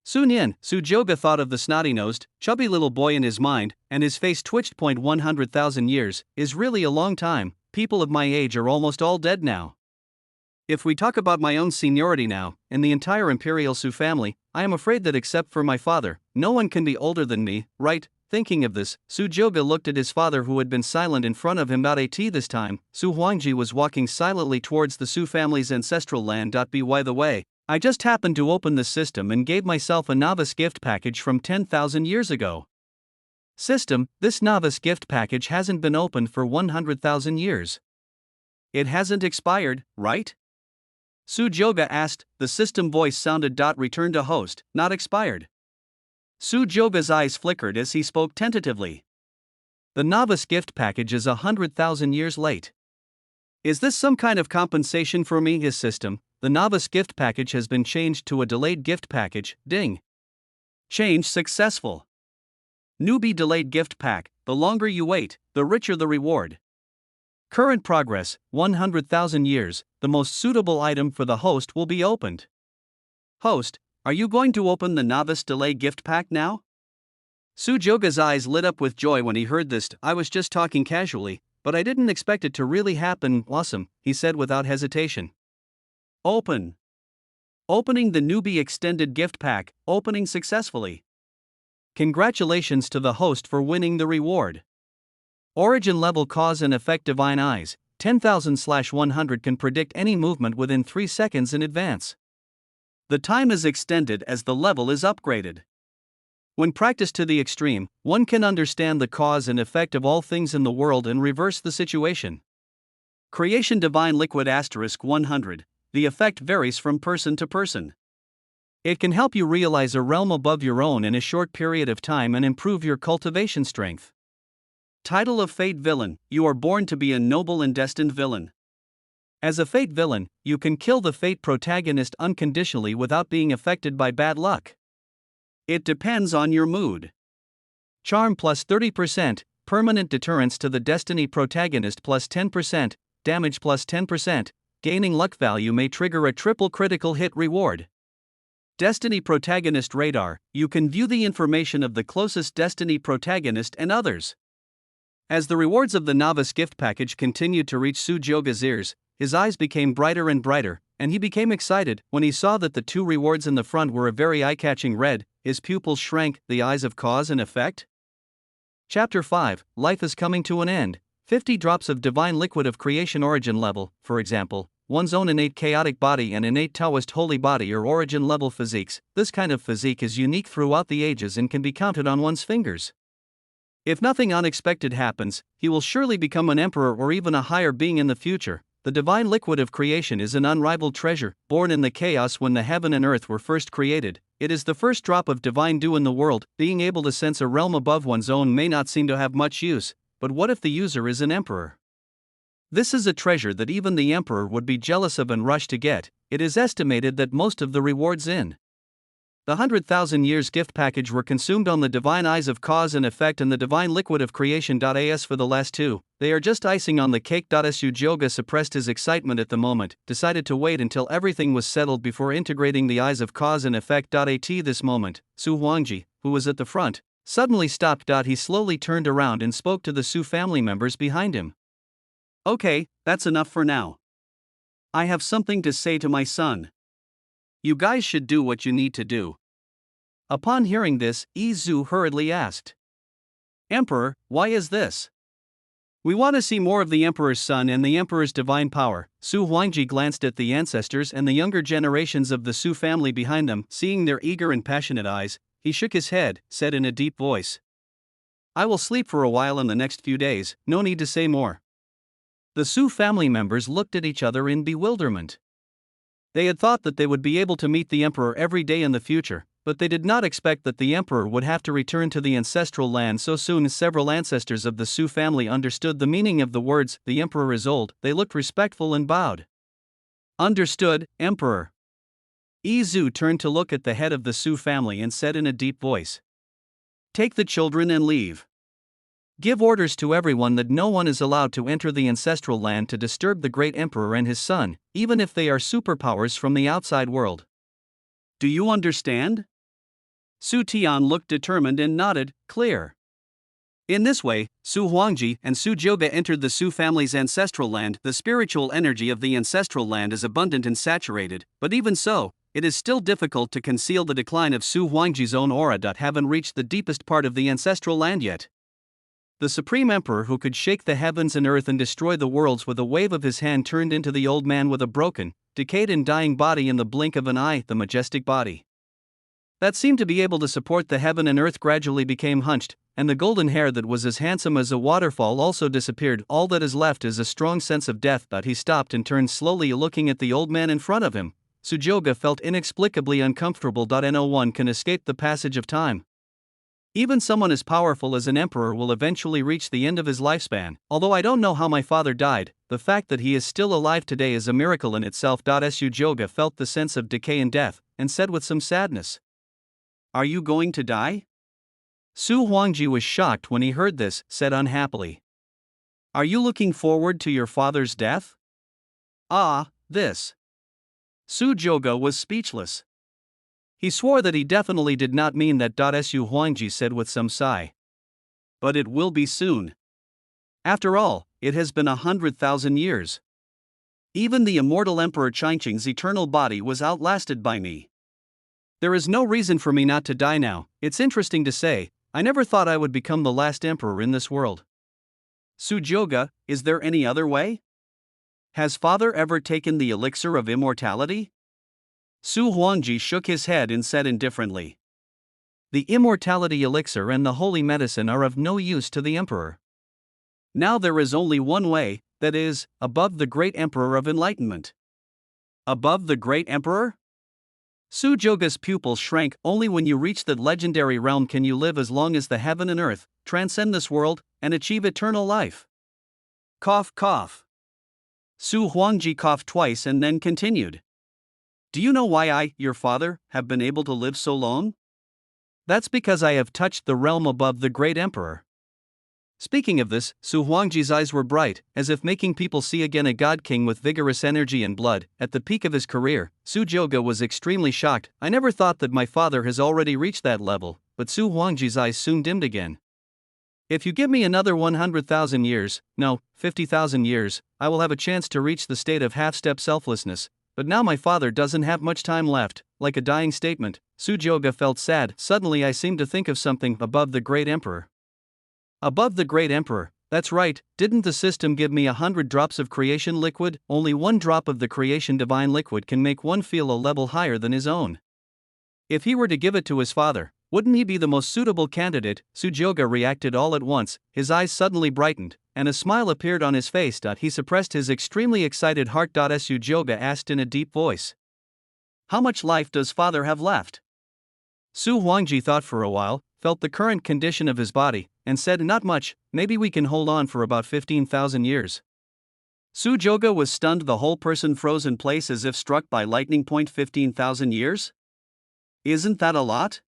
S1: Sunian, Su Jioge thought of the snotty-nosed, chubby little boy in his mind, and his face twitched. 100,000 years is really a long time. People of my age are almost all dead now. If we talk about my own seniority now, in the entire imperial Su family, I am afraid that except for my father, no one can be older than me, right? Thinking of this, Su Jioge looked at his father who had been silent in front of him. This time, Su Huangji was walking silently towards the Su family's ancestral land. By the way, I just happened to open the system and gave myself a novice gift package from 10,000 years ago. System, this novice gift package hasn't been opened for 100,000 years. It hasn't expired, right? Su Jioge asked. The system voice sounded. Return to host, not expired. Su Jioge's eyes flickered as he spoke tentatively. The novice gift package is 100,000 years late. Is this some kind of compensation for me? His system, the novice gift package has been changed to a delayed gift package. Ding. Change successful. Newbie delayed gift pack. The longer you wait, the richer the reward. Current progress, 100,000 years. The most suitable item for the host will be opened. Host, are you going to open the novice delay gift pack now? Su Jioge's eyes lit up with joy when he heard this. I was just talking casually, but I didn't expect it to really happen. Awesome, he said without hesitation. Open. Opening the newbie extended gift pack, opening successfully. Congratulations to the host for winning the reward. Origin level cause and effect divine eyes, 10,000/100 can predict any movement within 3 seconds in advance. The time is extended as the level is upgraded. When practiced to the extreme, one can understand the cause and effect of all things in the world and reverse the situation. Creation divine liquid *100. The effect varies from person to person. It can help you realize a realm above your own in a short period of time and improve your cultivation strength. Title of Fate Villain. You are born to be a noble and destined villain. As a fate villain, you can kill the fate protagonist unconditionally without being affected by bad luck. It depends on your mood. Charm plus 30%, permanent deterrence to the destiny protagonist plus 10%, damage plus 10%, gaining luck value may trigger a triple critical hit reward. Destiny protagonist radar, you can view the information of the closest destiny protagonist and others. As the rewards of the novice gift package continued to reach Sujyoga's ears, his eyes became brighter and brighter, and he became excited when he saw that the two rewards in the front were a very eye-catching red. His pupils shrank, the eyes of cause and effect. Chapter 5, Life is coming to an end. 50 drops of divine liquid of creation origin level, for example, one's own innate chaotic body and innate Taoist holy body or origin level physiques. This kind of physique is unique throughout the ages and can be counted on one's fingers. If nothing unexpected happens, he will surely become an emperor or even a higher being in the future. The divine liquid of creation is an unrivaled treasure, born in the chaos when the heaven and earth were first created. It is the first drop of divine dew in the world. Being able to sense a realm above one's own may not seem to have much use, but what if the user is an emperor? This is a treasure that even the emperor would be jealous of and rush to get. It is estimated that most of the rewards in the 100,000 years gift package were consumed on the divine eyes of cause and effect and the divine liquid of creation.as for the last two. They are just icing on the cake. Sujyoga suppressed his excitement at the moment, decided to wait until everything was settled before integrating the eyes of cause and effect. At this moment, Su Huangji, who was at the front, suddenly stopped. He slowly turned around and spoke to the Su family members behind him. Okay, that's enough for now. I have something to say to my son. You guys should do what you need to do. Upon hearing this, Zhu hurriedly asked, Emperor, why is this? We want to see more of the Emperor's son and the Emperor's divine power. Su Huangji glanced at the ancestors and the younger generations of the Su family behind them. Seeing their eager and passionate eyes, he shook his head, said in a deep voice, I will sleep for a while in the next few days, no need to say more. The Su family members looked at each other in bewilderment. They had thought that they would be able to meet the Emperor every day in the future, but they did not expect that the Emperor would have to return to the ancestral land so soon. Several ancestors of the Su family understood the meaning of the words, the Emperor is old. They looked respectful and bowed. Understood, Emperor. Zhu turned to look at the head of the Su family and said in a deep voice, Take the children and leave. Give orders to everyone that no one is allowed to enter the ancestral land to disturb the great emperor and his son, even if they are superpowers from the outside world. Do you understand? Su Tian looked determined and nodded, clear. In this way, Su Huangji and Sujyoga entered the Su family's ancestral land. The spiritual energy of the ancestral land is abundant and saturated, but even so, it is still difficult to conceal the decline of Su Huangji's own aura. Haven't reached the deepest part of the ancestral land yet. The Supreme Emperor who could shake the heavens and earth and destroy the worlds with a wave of his hand turned into the old man with a broken, decayed and dying body in the blink of an eye. The majestic body that seemed to be able to support the heaven and earth gradually became hunched, and the golden hair that was as handsome as a waterfall also disappeared. All that is left is a strong sense of death. He stopped and turned slowly, looking at the old man in front of him. Sujyoga felt inexplicably uncomfortable. No one can escape the passage of time. Even someone as powerful as an emperor will eventually reach the end of his lifespan. Although I don't know how my father died, the fact that he is still alive today is a miracle in itself. Sujyoga felt the sense of decay and death, and said with some sadness, Are you going to die? Su Huangji was shocked when he heard this, said unhappily, Are you looking forward to your father's death? This. Sujyoga was speechless. He swore that he definitely did not mean that. Su Huangji said with some sigh, But it will be soon. After all, it has been 100,000 years. Even the immortal Emperor Changqing's eternal body was outlasted by me. There is no reason for me not to die now. It's interesting to say, I never thought I would become the last emperor in this world. Sujyoga, is there any other way? Has father ever taken the elixir of immortality? Su Huangji shook his head and said indifferently, The immortality elixir and the holy medicine are of no use to the emperor. Now there is only one way, that is, above the great emperor of enlightenment. Above the great emperor? Sujyoga's pupils shrank. Only when you reach that legendary realm can you live as long as the heaven and earth, transcend this world, and achieve eternal life. Cough, cough. Su Huangji coughed twice and then continued. Do you know why I, your father, have been able to live so long? That's because I have touched the realm above the great emperor. Speaking of this, Su Huangji's eyes were bright, as if making people see again a god king with vigorous energy and blood. At the peak of his career, Su Joga was extremely shocked. I never thought that my father has already reached that level, but Su Huangji's eyes soon dimmed again. If you give me another 100,000 years, no, 50,000 years, I will have a chance to reach the state of half-step selflessness. But now my father doesn't have much time left. Like a dying statement, Su Joga felt sad. Suddenly I seemed to think of something above the great emperor. Above the great emperor, that's right, didn't the system give me 100 drops of creation liquid? Only one drop of the creation divine liquid can make one feel a level higher than his own. If he were to give it to his father, wouldn't he be the most suitable candidate? Su Joga reacted all at once, his eyes suddenly brightened, and a smile appeared on his face. He suppressed his extremely excited heart. Su Joga asked in a deep voice, "How much life does father have left?" Su Huangji thought for a while, felt the current condition of his body, and said, "Not much, maybe we can hold on for about 15,000 years. Su Joga was stunned, the whole person froze in place as if struck by lightning. 15,000 years? Isn't that a lot?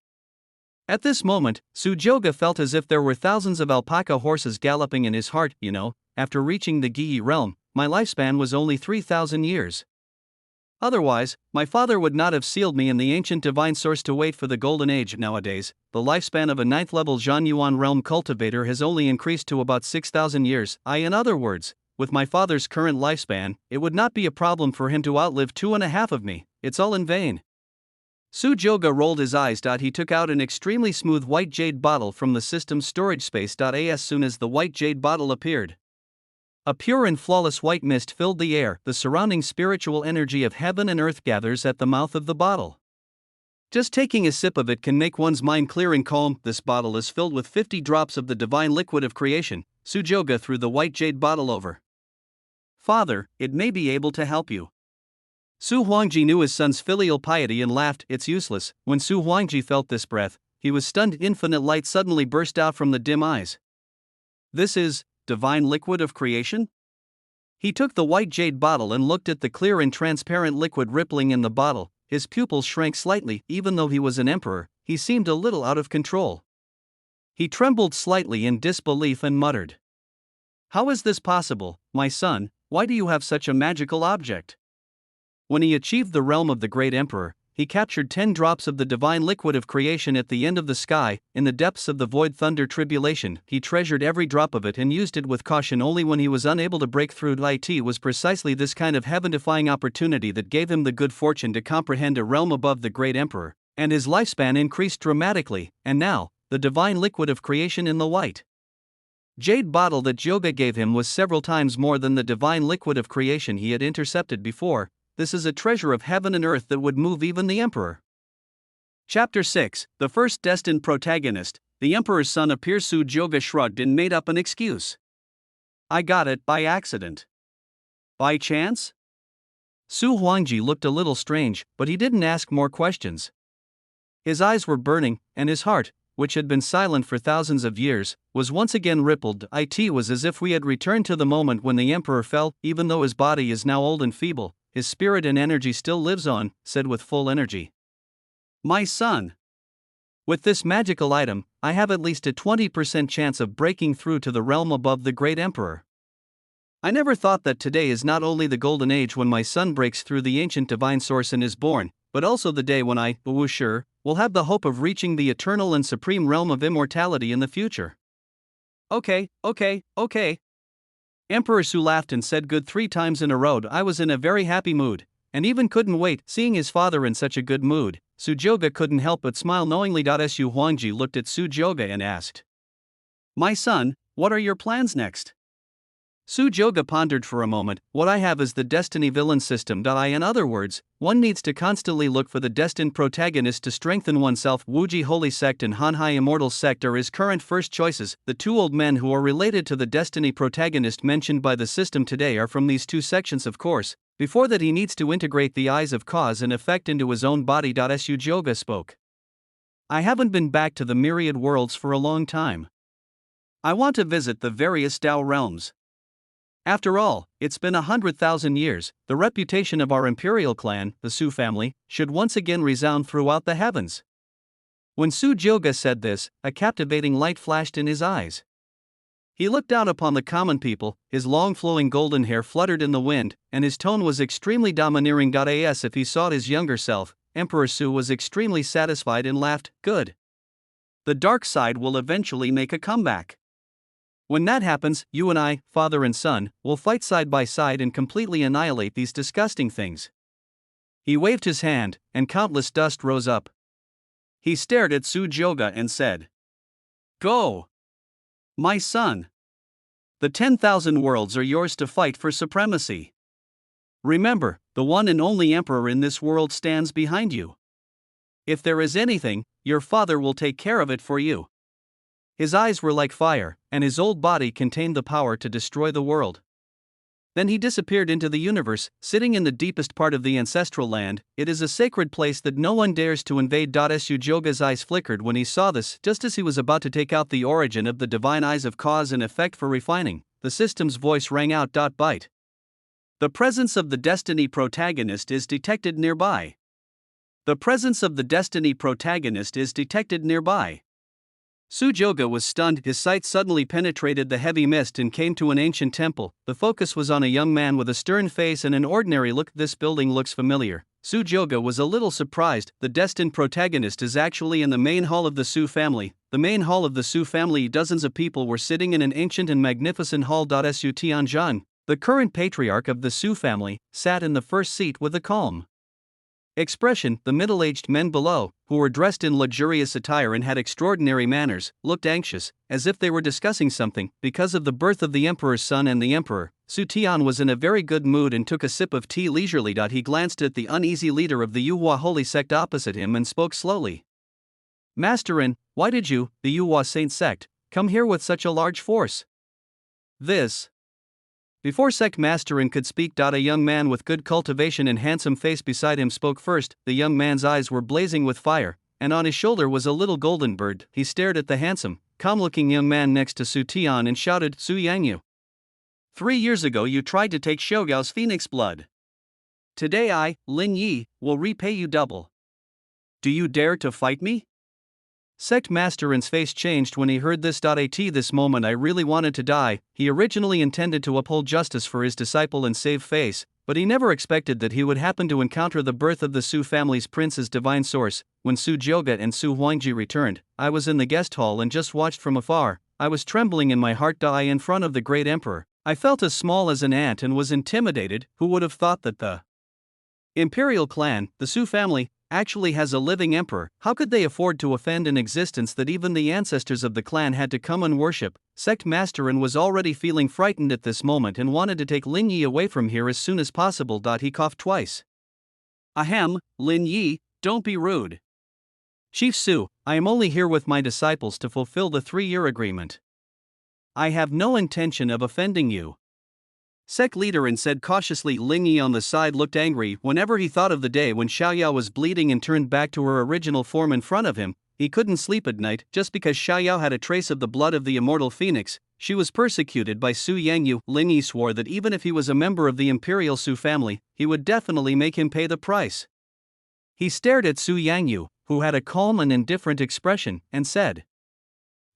S1: At this moment, Su Joga felt as if there were thousands of alpaca horses galloping in his heart. After reaching the Giyi realm, my lifespan was only 3,000 years. Otherwise, my father would not have sealed me in the ancient divine source to wait for the golden age. Nowadays, the lifespan of a 9th level Zhanyuan realm cultivator has only increased to about 6,000 years. In other words, with my father's current lifespan, it would not be a problem for him to outlive 2.5 of me. It's all in vain." Su Joga rolled his eyes. He took out an extremely smooth white jade bottle from the system's storage space. As soon as the white jade bottle appeared, a pure and flawless white mist filled the air. The surrounding spiritual energy of heaven and earth gathers at the mouth of the bottle. Just taking a sip of it can make one's mind clear and calm. This bottle is filled with 50 drops of the divine liquid of creation. Su Joga threw the white jade bottle over. "Father, it may be able to help you." Su Huangji knew his son's filial piety and laughed. "It's useless." When Su Huangji felt this breath, he was stunned. Infinite light suddenly burst out from the dim eyes. "This is divine liquid of creation?" He took the white jade bottle and looked at the clear and transparent liquid rippling in the bottle. His pupils shrank slightly. Even though he was an emperor, he seemed a little out of control. He trembled slightly in disbelief and muttered, "How is this possible, my son? Why do you have such a magical object?" When he achieved the realm of the great emperor, he captured 10 drops of the divine liquid of creation at the end of the sky, in the depths of the void thunder tribulation. He treasured every drop of it and used it with caution only when he was unable to break through. It was precisely this kind of heaven-defying opportunity that gave him the good fortune to comprehend a realm above the great emperor, and his lifespan increased dramatically. And now, the divine liquid of creation in the white jade bottle that Joga gave him was several times more than the divine liquid of creation he had intercepted before. This is a treasure of heaven and earth that would move even the emperor. Chapter 6, The First Destined Protagonist. The emperor's son appears. Su Joga shrugged and made up an excuse. "I got it by accident." "By chance?" Su Huangji looked a little strange, but he didn't ask more questions. His eyes were burning, and his heart, which had been silent for thousands of years, was once again rippled. It was as if we had returned to the moment when the emperor fell. Even though his body is now old and feeble, his spirit and energy still lives on, said with full energy. "My son, with this magical item, I have at least a 20% chance of breaking through to the realm above the great emperor. I never thought that today is not only the golden age when my son breaks through the ancient divine source and is born, but also the day when I, Wu Shi, will have the hope of reaching the eternal and supreme realm of immortality in the future." Okay. Emperor Su laughed and said good 3 times in a row. I was in a very happy mood, and even couldn't wait. Seeing his father in such a good mood, Su Joga couldn't help but smile knowingly. Su Huangji looked at Su Joga and asked, "My son, what are your plans next?" Su Joga pondered for a moment. "What I have is the destiny villain system. In other words, one needs to constantly look for the destined protagonist to strengthen oneself. Wuji Holy Sect and Hanhai Immortal Sect are his current first choices. The 2 old men who are related to the destiny protagonist mentioned by the system today are from these 2 sections, of course. Before that, he needs to integrate the eyes of cause and effect into his own body." Su Joga spoke. "I haven't been back to the myriad worlds for a long time. I want to visit the various Tao realms. After all, it's been 100,000 years. The reputation of our imperial clan, the Su family, should once again resound throughout the heavens." When Su Jioga said this, a captivating light flashed in his eyes. He looked down upon the common people, his long flowing golden hair fluttered in the wind, and his tone was extremely domineering. As if he sought his younger self, Emperor Su was extremely satisfied and laughed, "Good. The dark side will eventually make a comeback. When that happens, you and I, father and son, will fight side by side and completely annihilate these disgusting things." He waved his hand, and countless dust rose up. He stared at Su Jioga and said, "Go, my son. The 10,000 worlds are yours to fight for supremacy. Remember, the one and only emperor in this world stands behind you. If there is anything, your father will take care of it for you." His eyes were like fire, and his old body contained the power to destroy the world. Then he disappeared into the universe, sitting in the deepest part of the ancestral land. It is a sacred place that no one dares to invade. Su Jioga's eyes flickered when he saw this, just as he was about to take out the origin of the divine eyes of cause and effect for refining. The system's voice rang out. Byte. The presence of the Destiny protagonist is detected nearby. The presence of the Destiny protagonist is detected nearby. Su Jioga was stunned. His sight suddenly penetrated the heavy mist and came to an ancient temple. The focus was on a young man with a stern face and an ordinary look. "This building looks familiar." Su Jioga was a little surprised. The destined protagonist is actually in the main hall of the Su family. The main hall of the Su family. Dozens of people were sitting in an ancient and magnificent hall. Su Tianzhan, the current patriarch of the Su family, sat in the first seat with a calm expression. The middle-aged men below, who were dressed in luxurious attire and had extraordinary manners, looked anxious, as if they were discussing something. Because of the birth of the emperor's son and the emperor, Su Tian was in a very good mood and took a sip of tea leisurely. He glanced at the uneasy leader of the Yuhua holy sect opposite him and spoke slowly. "Masterin, why did you, the Yuhua saint sect, come here with such a large force?" This. Before Sect Masterin could speak, a young man with good cultivation and handsome face beside him spoke first. The young man's eyes were blazing with fire, and on his shoulder was a little golden bird. He stared at the handsome, calm-looking young man next to Su Tian and shouted, "Su Yangyu, 3 years ago you tried to take Shougao's phoenix blood. Today I, Lin Yi, will repay you double. Do you dare to fight me?" Sect Masterin's face changed when he heard this. At this moment I really wanted to die. He originally intended to uphold justice for his disciple and save face, but he never expected that he would happen to encounter the birth of the Su family's prince's divine source. When Su Jioga and Su Huangji returned, I was in the guest hall and just watched from afar. I was trembling in my heart. In front of the great emperor, I felt as small as an ant and was intimidated. Who would have thought that the imperial clan, the Su family, actually has a living emperor? How could they afford to offend an existence that even the ancestors of the clan had to come and worship? Sect Masterin was already feeling frightened at this moment and wanted to take Lin Yi away from here as soon as possible. He coughed twice. "Ahem, Lin Yi, don't be rude. Chief Su, I am only here with my disciples to fulfill the 3-year agreement. I have no intention of offending you." Sect Leaderin said cautiously. Ling Yi on the side looked angry. Whenever he thought of the day when Xiaoyao was bleeding and turned back to her original form in front of him, he couldn't sleep at night. Just because Xiaoyao had a trace of the blood of the immortal phoenix, she was persecuted by Su Yangyu. Ling Yi swore that even if he was a member of the imperial Su family, he would definitely make him pay the price. He stared at Su Yangyu, who had a calm and indifferent expression, and said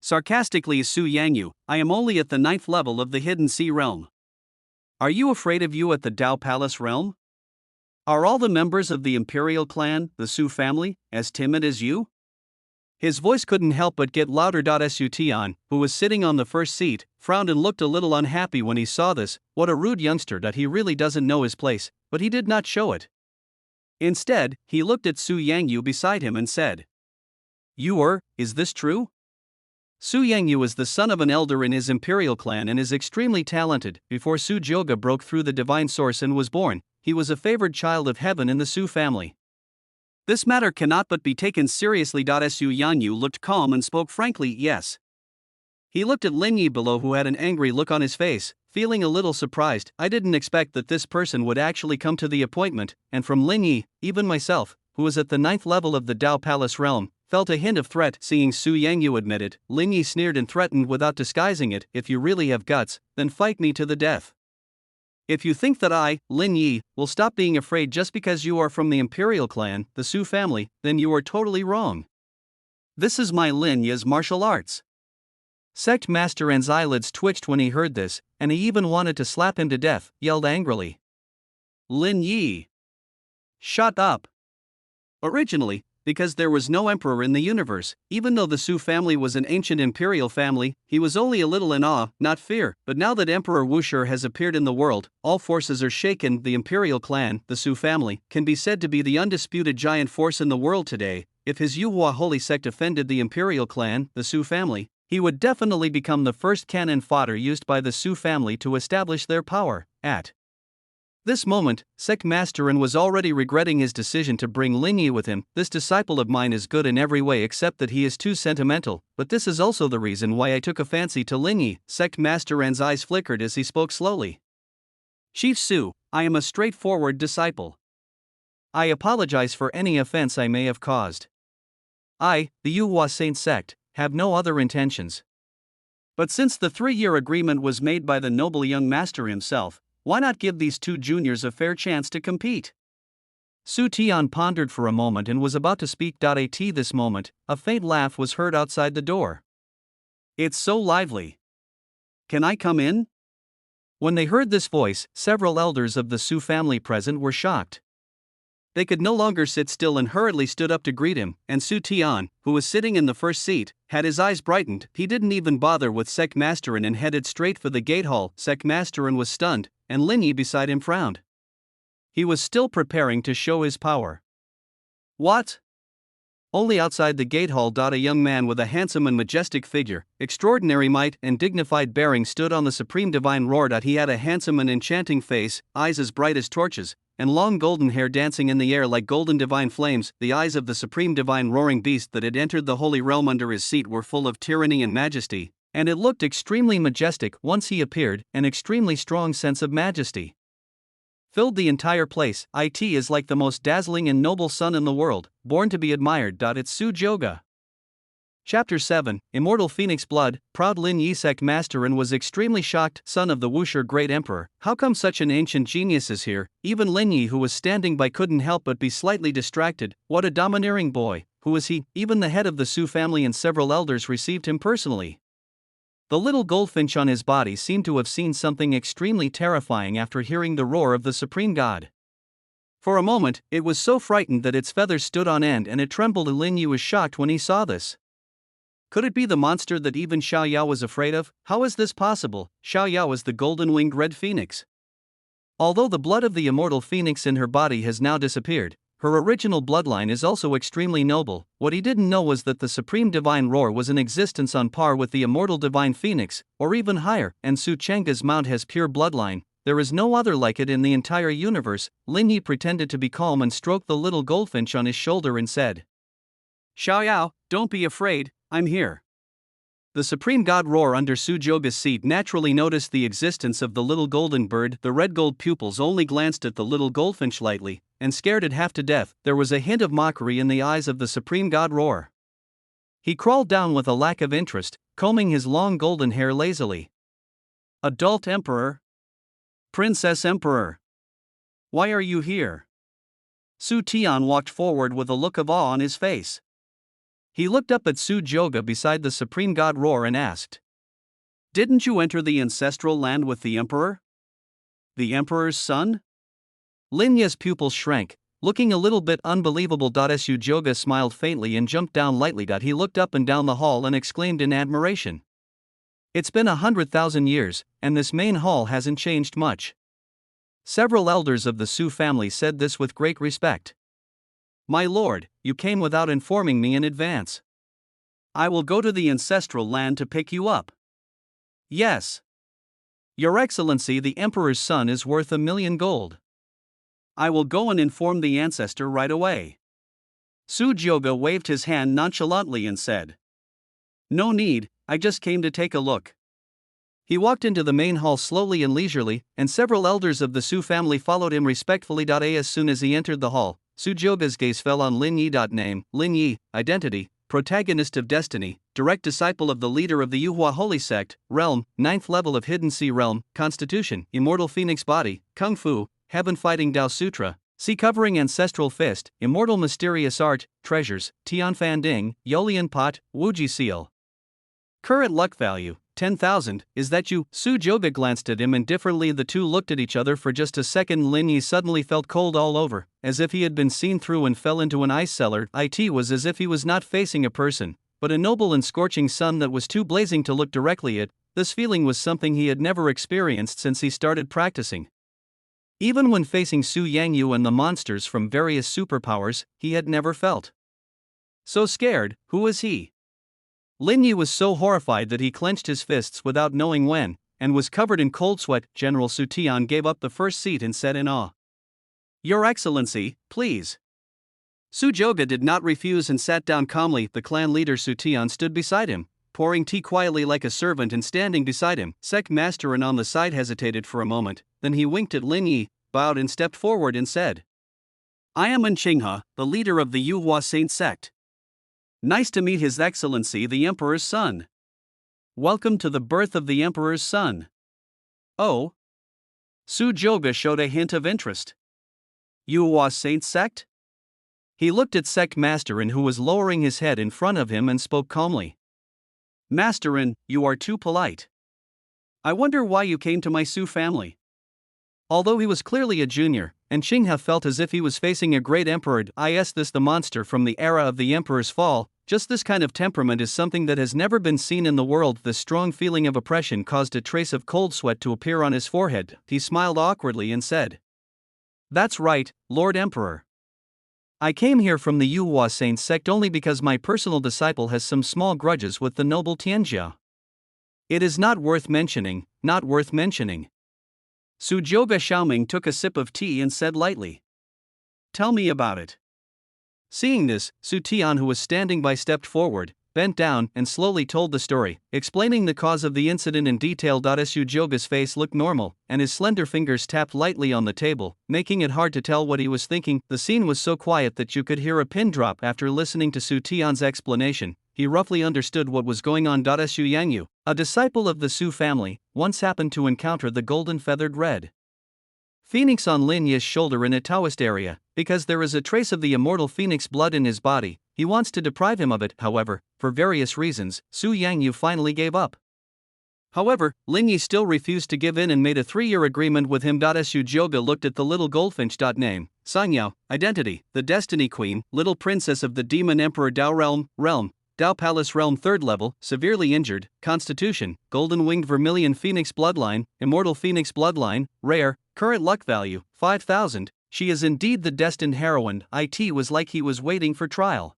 S1: sarcastically, "Su Yangyu, I am only at the 9th level of the Hidden Sea realm. Are you afraid of you at the Dao Palace realm? Are all the members of the imperial clan, the Su family, as timid as you?" His voice couldn't help but get louder. Su Tian, who was sitting on the first seat, frowned and looked a little unhappy when he saw this. What a rude youngster. He really doesn't know his place, but he did not show it. Instead, he looked at Su Yangyu beside him and said, "Is this true?" Su Yangyu is the son of an elder in his imperial clan and is extremely talented. Before Su Jioga broke through the divine source and was born, he was a favored child of heaven in the Su family. This matter cannot but be taken seriously. Su Yangyu looked calm and spoke frankly, "Yes." He looked at Lin Yi below, who had an angry look on his face, feeling a little surprised. I didn't expect that this person would actually come to the appointment, and from Lin Yi, even myself, who was at the 9th level of the Dao Palace realm, felt a hint of threat. Seeing Su Yangyu admit it, Lin Yi sneered and threatened without disguising it, "If you really have guts, then fight me to the death. If you think that I, Lin Yi, will stop being afraid just because you are from the imperial clan, the Su family, then you are totally wrong." This is my Lin Yi's martial arts. Sect Master N's eyelids twitched when he heard this, and he even wanted to slap him to death, yelled angrily. Lin Yi! Shut up! Originally, because there was no emperor in the universe, even though the Su family was an ancient imperial family, he was only a little in awe, not fear. But now that Emperor Wuxia has appeared in the world, all forces are shaken. The imperial clan, the Su family, can be said to be the undisputed giant force in the world today. If his Yuhua holy sect offended the imperial clan, the Su family, he would definitely become the first cannon fodder used by the Su family to establish their power. At this moment, Sect Master N was already regretting his decision to bring Lin Yi with him. This disciple of mine is good in every way except that he is too sentimental, but this is also the reason why I took a fancy to Lin Yi. Sect Master N's eyes flickered as he spoke slowly. Chief Su, I am a straightforward disciple. I apologize for any offense I may have caused. I, the Yuhua Saint sect, have no other intentions. But since the 3-year agreement was made by the noble young master himself, why not give these two juniors a fair chance to compete? Su Tian pondered for a moment and was about to speak. At this moment, a faint laugh was heard outside the door. It's so lively. Can I come in? When they heard this voice, several elders of the Su family present were shocked. They could no longer sit still and hurriedly stood up to greet him, and Su Tian, who was sitting in the first seat, had his eyes brightened. He didn't even bother with Sect Master N and headed straight for the gate hall. Sect Master N was stunned, and Lin Yi beside him frowned. He was still preparing to show his power. What? Only outside the gate hall. A young man with a handsome and majestic figure, extraordinary might and dignified bearing stood on the supreme divine roar. He had a handsome and enchanting face, eyes as bright as torches, and long golden hair dancing in the air like golden divine flames. The eyes of the supreme divine roaring beast that had entered the holy realm under his seat were full of tyranny and majesty, and it looked extremely majestic once he appeared. An extremely strong sense of majesty filled the entire place. It is like the most dazzling and noble sun in the world, born to be admired. It's Su Joga. Chapter 7, Immortal Phoenix Blood. Proud Lin Yi Sect Master N was extremely shocked. Son of the Wuxia Great Emperor, how come such an ancient genius is here? Even Lin Yi, who was standing by, couldn't help but be slightly distracted. What a domineering boy. Who is he? Even the head of the Su family and several elders received him personally. The little goldfinch on his body seemed to have seen something extremely terrifying after hearing the roar of the supreme god. For a moment, it was so frightened that its feathers stood on end and it trembled. Lin Yi was shocked when he saw this. Could it be the monster that even Xiao Yao was afraid of? How is this possible? Xiao Yao is the golden-winged red phoenix. Although the blood of the immortal phoenix in her body has now disappeared, her original bloodline is also extremely noble. What he didn't know was that the supreme divine roar was in existence on par with the immortal divine phoenix, or even higher, and Su Chenga's mount has pure bloodline. There is no other like it in the entire universe. Lin Yi pretended to be calm and stroked the little goldfinch on his shoulder and said, Xiao Yao, don't be afraid, I'm here. The supreme god roar under Su Joga's seat naturally noticed the existence of the little golden bird. The red gold pupils only glanced at the little goldfinch lightly, and scared it half to death. There was a hint of mockery in the eyes of the supreme god roar. He crawled down with a lack of interest, combing his long golden hair lazily. Adult Emperor? Princess Emperor? Why are you here? Su Tian walked forward with a look of awe on his face. He looked up at Su Joga beside the supreme god roar and asked, Didn't you enter the ancestral land with the emperor? The emperor's son? Lin Yi's pupils shrank, looking a little bit unbelievable. Su Joga smiled faintly and jumped down lightly. He looked up and down the hall and exclaimed in admiration. It's been 100,000 years, and this main hall hasn't changed much. Several elders of the Su family said this with great respect. My lord, you came without informing me in advance. I will go to the ancestral land to pick you up. Yes. Your Excellency, the Emperor's son is worth 1,000,000 gold. I will go and inform the ancestor right away. Su Joga waved his hand nonchalantly and said, No need, I just came to take a look. He walked into the main hall slowly and leisurely, and several elders of the Su family followed him respectfully. As soon as he entered the hall, Su Joga's gaze fell on Lin Yi. Name, Lin Yi, identity, protagonist of destiny, direct disciple of the leader of the Yuhua Holy Sect, realm, 9th level of Hidden Sea realm, constitution, immortal phoenix body, kung fu, heaven fighting Dao Sutra, See covering ancestral fist, immortal mysterious art, treasures, Tian Fan Ding, Yolian pot, Wuji seal. Current luck value, 10,000, is that you? Su Joga glanced at him indifferently. The two looked at each other for just a second. Lin Yi suddenly felt cold all over, as if he had been seen through and fell into an ice cellar. It was as if he was not facing a person, but a noble and scorching sun that was too blazing to look directly at. This feeling was something he had never experienced since he started practicing. Even when facing Su Yangyu and the monsters from various superpowers, he had never felt so scared. Who was he? Lin Yi was so horrified that he clenched his fists without knowing when, and was covered in cold sweat. General Su Tian gave up the first seat and said in awe, "Your Excellency, please." Su Joga did not refuse and sat down calmly. The clan leader Su Tian stood beside him, pouring tea quietly like a servant, and standing beside him, Sect Master and on the side hesitated for a moment, then he winked at Lin Yi, bowed and stepped forward and said, "I am Nqingha, the leader of the Yuhua Saint sect. Nice to meet His Excellency the Emperor's son. Welcome to the birth of the Emperor's son." Oh? Su Joga showed a hint of interest. Yuhua Saint sect? He looked at Sect Masterin, who was lowering his head in front of him, and spoke calmly. "Masterin, you are too polite. I wonder why you came to my Su family." Although he was clearly a junior, Nqingha felt as if he was facing a great emperor. Is this the monster from the era of the emperor's fall? Just this kind of temperament is something that has never been seen in the world. The strong feeling of oppression caused a trace of cold sweat to appear on his forehead. He smiled awkwardly and said, "That's right, Lord Emperor. I came here from the Yuhua Saint sect only because my personal disciple has some small grudges with the noble Tianjia. It is not worth mentioning, not worth mentioning." Su Joga Xiaoming took a sip of tea and said lightly, "Tell me about it." Seeing this, Su Tian, who was standing by, stepped forward, bent down, and slowly told the story, explaining the cause of the incident in detail. Su Joga's face looked normal, and his slender fingers tapped lightly on the table, making it hard to tell what he was thinking. The scene was so quiet that you could hear a pin drop. After listening to Su Tian's explanation, he roughly understood what was going on. Su Yangyu, a disciple of the Su family, once happened to encounter the golden feathered red phoenix on Lin Yi's shoulder in a Taoist area. Because there is a trace of the immortal phoenix blood in his body, he wants to deprive him of it. However, for various reasons, Su Yangyu finally gave up. However, Lin Yi still refused to give in and made a 3-year agreement with him. Su Joga looked at the little goldfinch. Name, Sangyao, identity, the Destiny Queen, little princess of the Demon Emperor. Dao realm, Dao Palace realm, 3rd level, severely injured, constitution, golden winged vermilion phoenix bloodline, immortal phoenix bloodline, rare, current luck value, 5,000. She is indeed the destined heroine. It was like he was waiting for trial.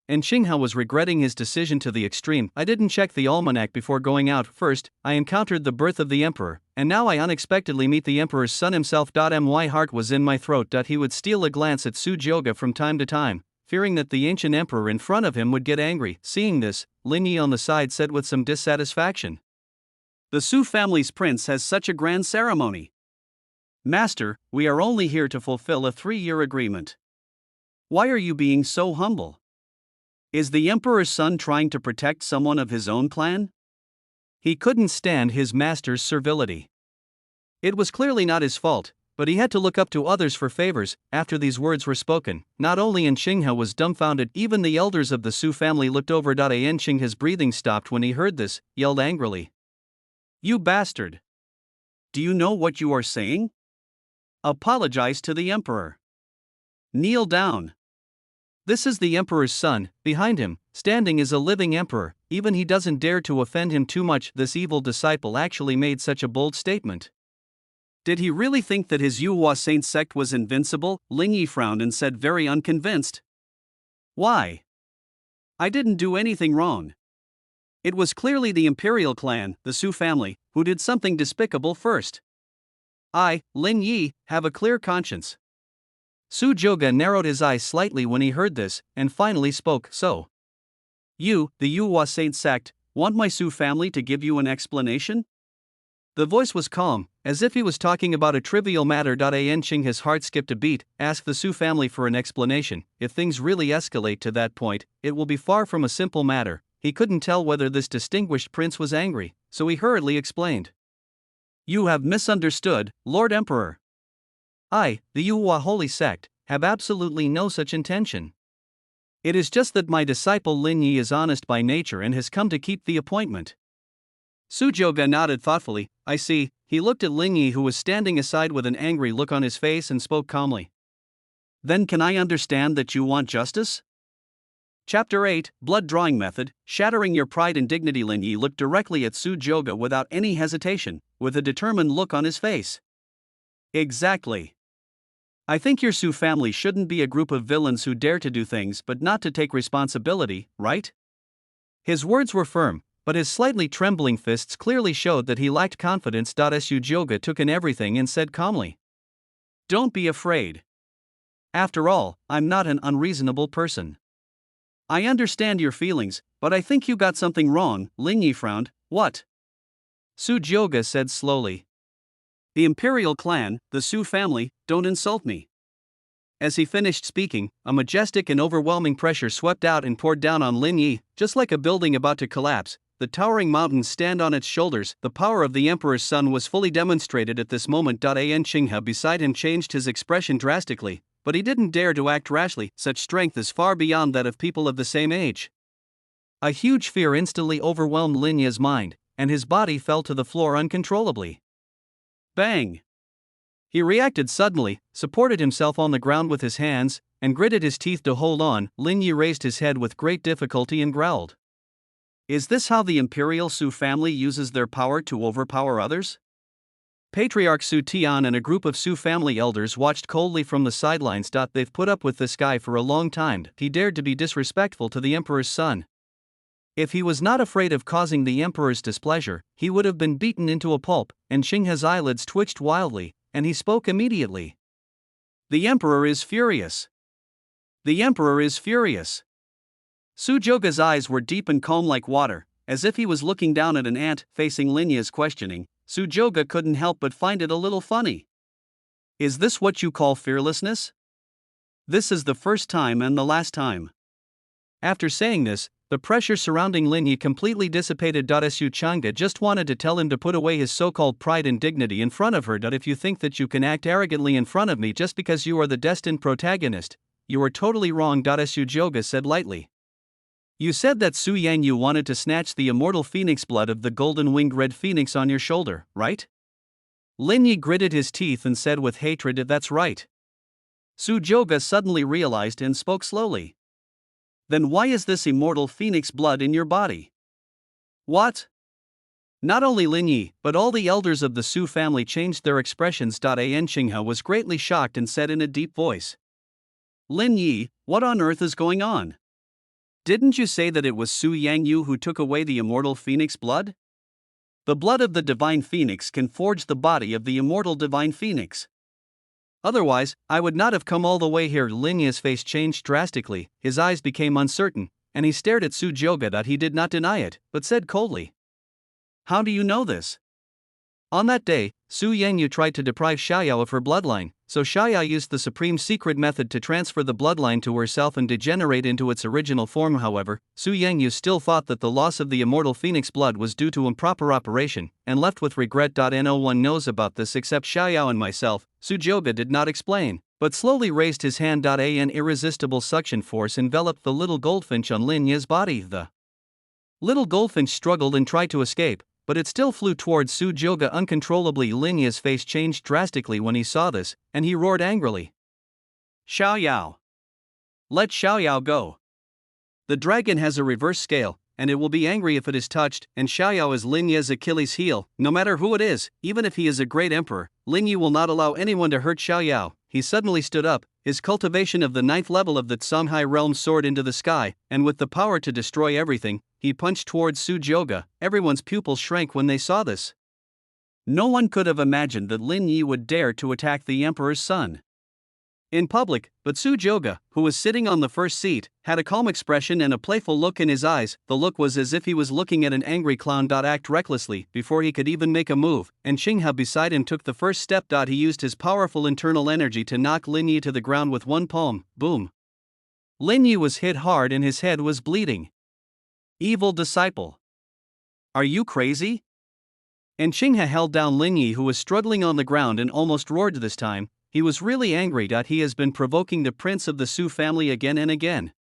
S1: Nqingha was regretting his decision to the extreme. I didn't check the almanac before going out. First, I encountered the birth of the emperor, and now I unexpectedly meet the emperor's son himself. My heart was in my throat. He would steal a glance at Su Joga from time to time, fearing that the ancient emperor in front of him would get angry. Seeing this, Lin Yi on the side said with some dissatisfaction, "The Su family's prince has such a grand ceremony. Master, we are only here to fulfill a 3-year agreement. Why are you being so humble? Is the emperor's son trying to protect someone of his own clan?" He couldn't stand his master's servility. It was clearly not his fault, but he had to look up to others for favors. After these words were spoken, not only Nqingha was dumbfounded, even the elders of the Su family looked over. Nqingha's breathing stopped when he heard this, yelled angrily, "You bastard! Do you know what you are saying? Apologize to the emperor. Kneel down. This is the emperor's son." Behind him, standing, is a living emperor. Even he doesn't dare to offend him too much. This evil disciple actually made such a bold statement. Did he really think that his Yuhua Saint sect was invincible? Lin Yi frowned and said, very unconvinced, "Why? I didn't do anything wrong. It was clearly the imperial clan, the Su family, who did something despicable first. I, Lin Yi, have a clear conscience." Su Joga narrowed his eyes slightly when he heard this, and finally spoke, "So, you, the Yuhua Saint sect, want my Su family to give you an explanation?" The voice was calm, as if he was talking about a trivial matter. Nqingha's heart skipped a beat. Ask the Su family for an explanation. If things really escalate to that point, it will be far from a simple matter. He couldn't tell whether this distinguished prince was angry, so he hurriedly explained. "You have misunderstood, Lord Emperor. I, the Yuhua holy sect, have absolutely no such intention. It is just that my disciple Lin Yi is honest by nature and has come to keep the appointment. Sujioga nodded thoughtfully. I see. He looked at Lin Yi, who was standing aside with an angry look on his face, and spoke calmly. Then can I understand that you want justice? Chapter 8, Blood Drawing Method. Shattering your pride and dignity. Lin Yi looked directly at Sujioga without any hesitation, with a determined look on his face. Exactly. I think your Su family shouldn't be a group of villains who dare to do things but not to take responsibility, right? His words were firm, but his slightly trembling fists clearly showed that he lacked confidence. Sujioga took in everything and said calmly, Don't be afraid. After all, I'm not an unreasonable person. I understand your feelings, but I think you got something wrong. Lin Yi frowned. What? Sujioga said slowly. The Imperial clan, the Su family, don't insult me. As he finished speaking, a majestic and overwhelming pressure swept out and poured down on Lin Yi, just like a building about to collapse. The towering mountains stand on its shoulders. The power of the Emperor's son was fully demonstrated at this moment. An Qinghe beside him changed his expression drastically, but he didn't dare to act rashly. Such strength is far beyond that of people of the same age. A huge fear instantly overwhelmed Lin Yi's mind, and his body fell to the floor uncontrollably. Bang! He reacted suddenly, supported himself on the ground with his hands, and gritted his teeth to hold on. Lin Yi raised his head with great difficulty and growled. Is this how the Imperial Su family uses their power to overpower others? Patriarch Su Tian and a group of Su family elders watched coldly from the sidelines. They've put up with this guy for a long time. He dared to be disrespectful to the Emperor's son. If he was not afraid of causing the Emperor's displeasure, he would have been beaten into a pulp. And Qinghe's eyelids twitched wildly, and he spoke immediately. The Emperor is furious. The Emperor is furious. Sujioga's eyes were deep and calm like water, as if he was looking down at an ant. Facing Lin Yi's questioning, Sujioga couldn't help but find it a little funny. Is this what you call fearlessness? This is the first time and the last time. After saying this, the pressure surrounding Lin Yi completely dissipated. Su Changde just wanted to tell him to put away his so-called pride and dignity in front of her. If you think that you can act arrogantly in front of me just because you are the destined protagonist, you are totally wrong. Sujioga said lightly. You said that Su Yangyu wanted to snatch the immortal phoenix blood of the golden-winged red phoenix on your shoulder, right? Lin Yi gritted his teeth and said with hatred, That's right. Sujioga suddenly realized and spoke slowly. Then why is this immortal phoenix blood in your body? What? Not only Lin Yi, but all the elders of the Su family changed their expressions. An Qinghe was greatly shocked and said in a deep voice. Lin Yi, what on earth is going on? Didn't you say that it was Su Yangyu who took away the immortal phoenix blood? The blood of the divine phoenix can forge the body of the immortal divine phoenix. Otherwise, I would not have come all the way here. Lin Yi's face changed drastically, his eyes became uncertain, and he stared at Sujioga. He did not deny it, but said coldly. How do you know this? On that day, Su Yangyu tried to deprive Xiaoyao of her bloodline, so Xiaoyao used the supreme secret method to transfer the bloodline to herself and degenerate into its original form. However, Su Yangyu still thought that the loss of the immortal phoenix blood was due to improper operation, and left with regret. No one knows about this except Xiaoyao and myself. Sujioga did not explain, but slowly raised his hand. An irresistible suction force enveloped the little goldfinch on Lin Yi's body. The little goldfinch struggled and tried to escape, but it still flew towards Sujioga uncontrollably. Lin Yi's face changed drastically when he saw this, and he roared angrily. Xiaoyao! Let Xiaoyao go! The dragon has a reverse scale, and it will be angry if it is touched, and Xiaoyao is Lin Yi's Achilles' heel. No matter who it is, even if he is a great emperor, Lin Yi will not allow anyone to hurt Xiaoyao. He suddenly stood up, his cultivation of the 9th level of the Songhai realm soared into the sky, and with the power to destroy everything, he punched towards Sujioga. Everyone's pupils shrank when they saw this. No one could have imagined that Lin Yi would dare to attack the emperor's son in public, but Sujioga, who was sitting on the first seat, had a calm expression and a playful look in his eyes. The look was as if he was looking at an angry clown. Act recklessly before he could even make a move, and Qinghe beside him took the first step. He used his powerful internal energy to knock Lin Yi to the ground with one palm. Boom! Lin Yi was hit hard and his head was bleeding. Evil disciple! Are you crazy? And Qinghe held down Lin Yi, who was struggling on the ground, and almost roared this time. He was really angry that he has been provoking the prince of the Su family again and again.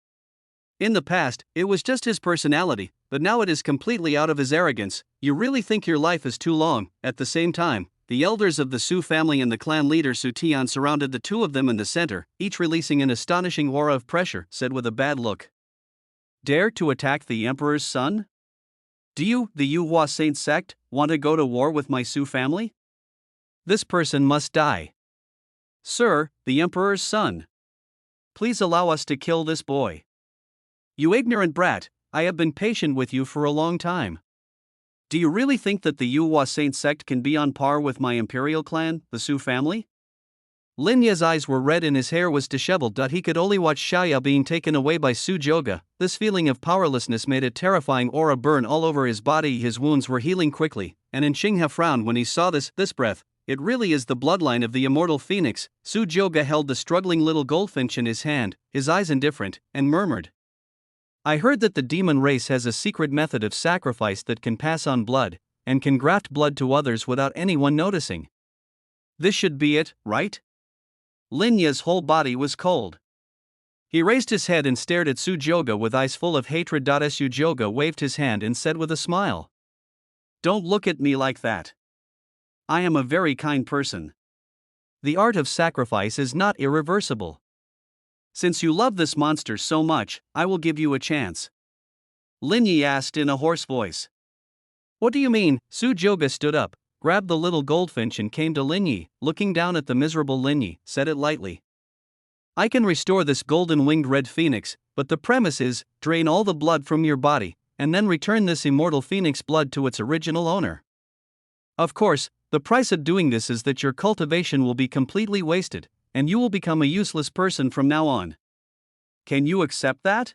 S1: In the past, it was just his personality, but now it is completely out of his arrogance. You really think your life is too long. At the same time, the elders of the Su family and the clan leader Su Tian surrounded the two of them in the center, each releasing an astonishing aura of pressure, said with a bad look. Dare to attack the emperor's son? Do you, the Yu Hua Saint sect, want to go to war with my Su family? This person must die. Sir, the emperor's son. Please allow us to kill this boy. You ignorant brat, I have been patient with you for a long time. Do you really think that the Yu Hua Saint sect can be on par with my imperial clan, the Su family? Lin Ye's eyes were red and his hair was disheveled. He could only watch Xiaoyao being taken away by Su Joga. This feeling of powerlessness made a terrifying aura burn all over his body. His wounds were healing quickly, and Xinghe frowned when he saw this breath. It really is the bloodline of the immortal phoenix. Su Joga held the struggling little goldfinch in his hand, his eyes indifferent, and murmured. I heard that the demon race has a secret method of sacrifice that can pass on blood, and can graft blood to others without anyone noticing. This should be it, right? Lin Ye's whole body was cold. He raised his head and stared at Su Joga with eyes full of hatred. Su Joga waved his hand and said with a smile. Don't look at me like that. I am a very kind person. The art of sacrifice is not irreversible. Since you love this monster so much, I will give you a chance. Lin Yi asked in a hoarse voice. What do you mean? Su Joga stood up, grabbed the little goldfinch and came to Lin Yi, looking down at the miserable Lin Yi, said it lightly. I can restore this golden-winged red phoenix, but the premise is, drain all the blood from your body, and then return this immortal phoenix blood to its original owner. Of course, the price of doing this is that your cultivation will be completely wasted, and you will become a useless person from now on. Can you accept that?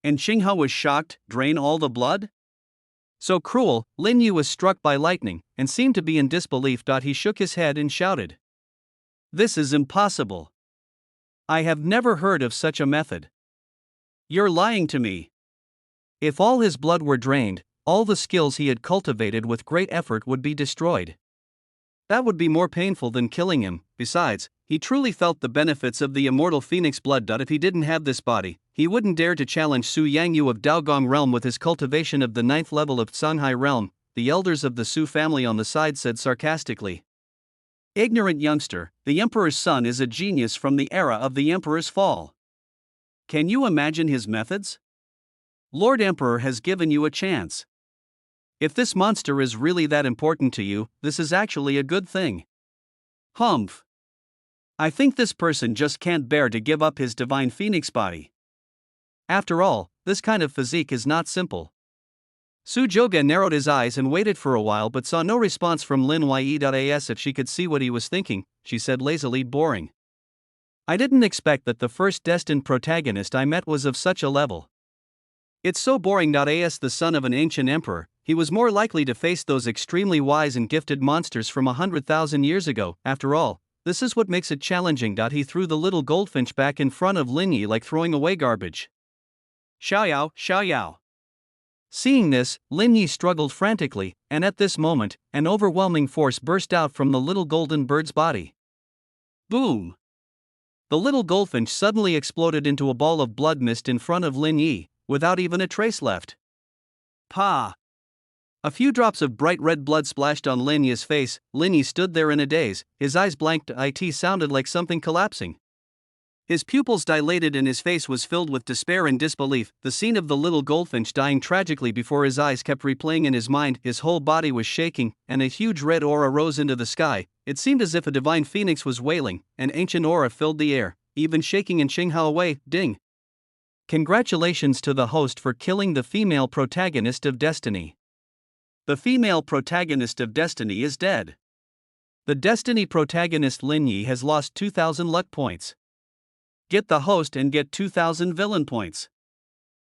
S1: And Xinghe was shocked. Drain all the blood? So cruel. Lin Yi was struck by lightning, and seemed to be in disbelief. He shook his head and shouted. This is impossible. I have never heard of such a method. You're lying to me. If all his blood were drained, all the skills he had cultivated with great effort would be destroyed. That would be more painful than killing him. Besides, he truly felt the benefits of the immortal phoenix blood. If he didn't have this body, he wouldn't dare to challenge Su Yangyu of Daogong realm with his cultivation of the 9th level of Songhai realm, the elders of the Su family on the side said sarcastically. Ignorant youngster, the emperor's son is a genius from the era of the emperor's fall. Can you imagine his methods? Lord Emperor has given you a chance. If this monster is really that important to you, this is actually a good thing. Humph. I think this person just can't bear to give up his divine phoenix body. After all, this kind of physique is not simple. Su Joga narrowed his eyes and waited for a while but saw no response from Lin Ye.As. If she could see what he was thinking, she said lazily. Boring. I didn't expect that the first destined protagonist I met was of such a level. It's so boring. As the son of an ancient emperor, he was more likely to face those extremely wise and gifted monsters from 100,000 years ago. After all, this is what makes it challenging. He threw the little goldfinch back in front of Lin Yi like throwing away garbage. Xiaoyao, Xiaoyao. Seeing this, Lin Yi struggled frantically, and at this moment, an overwhelming force burst out from the little golden bird's body. Boom! The little goldfinch suddenly exploded into a ball of blood mist in front of Lin Yi, without even a trace left. Pa! A few drops of bright red blood splashed on Lin Yi's face. Lin Yi stood there in a daze, his eyes blanked. It sounded like something collapsing. His pupils dilated and his face was filled with despair and disbelief. The scene of the little goldfinch dying tragically before his eyes kept replaying in his mind. His whole body was shaking, and a huge red aura rose into the sky. It seemed as if a divine phoenix was wailing. An ancient aura filled the air, even shaking and Xinghe away. Ding! Congratulations to the host for killing the female protagonist of Destiny. The female protagonist of Destiny is dead. The Destiny protagonist Lin Yi has lost 2,000 luck points. Get the host and get 2,000 villain points.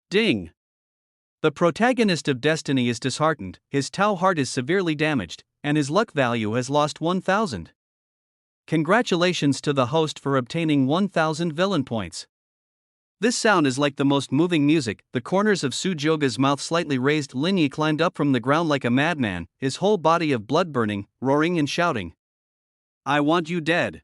S1: Ding! The protagonist of Destiny is disheartened, his Tao heart is severely damaged, and his luck value has lost 1,000. Congratulations to the host for obtaining 1,000 villain points. This sound is like the most moving music. The corners of Su Joga's mouth slightly raised. Lin Yi climbed up from the ground like a madman, his whole body of blood burning, roaring and shouting. I want you dead.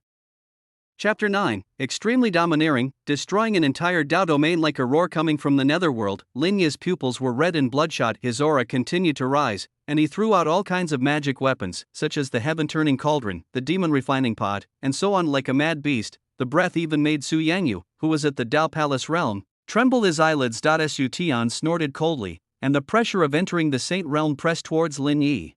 S1: Chapter 9. Extremely domineering, destroying an entire Dao domain like a roar coming from the netherworld. Lin Yi's pupils were red and bloodshot, his aura continued to rise, and he threw out all kinds of magic weapons, such as the heaven-turning cauldron, the demon refining pot, and so on like a mad beast. The breath even made Su Yangyu, who was at the Dao Palace realm, tremble his eyelids. Su Tian snorted coldly, and the pressure of entering the Saint realm pressed towards Lin Yi.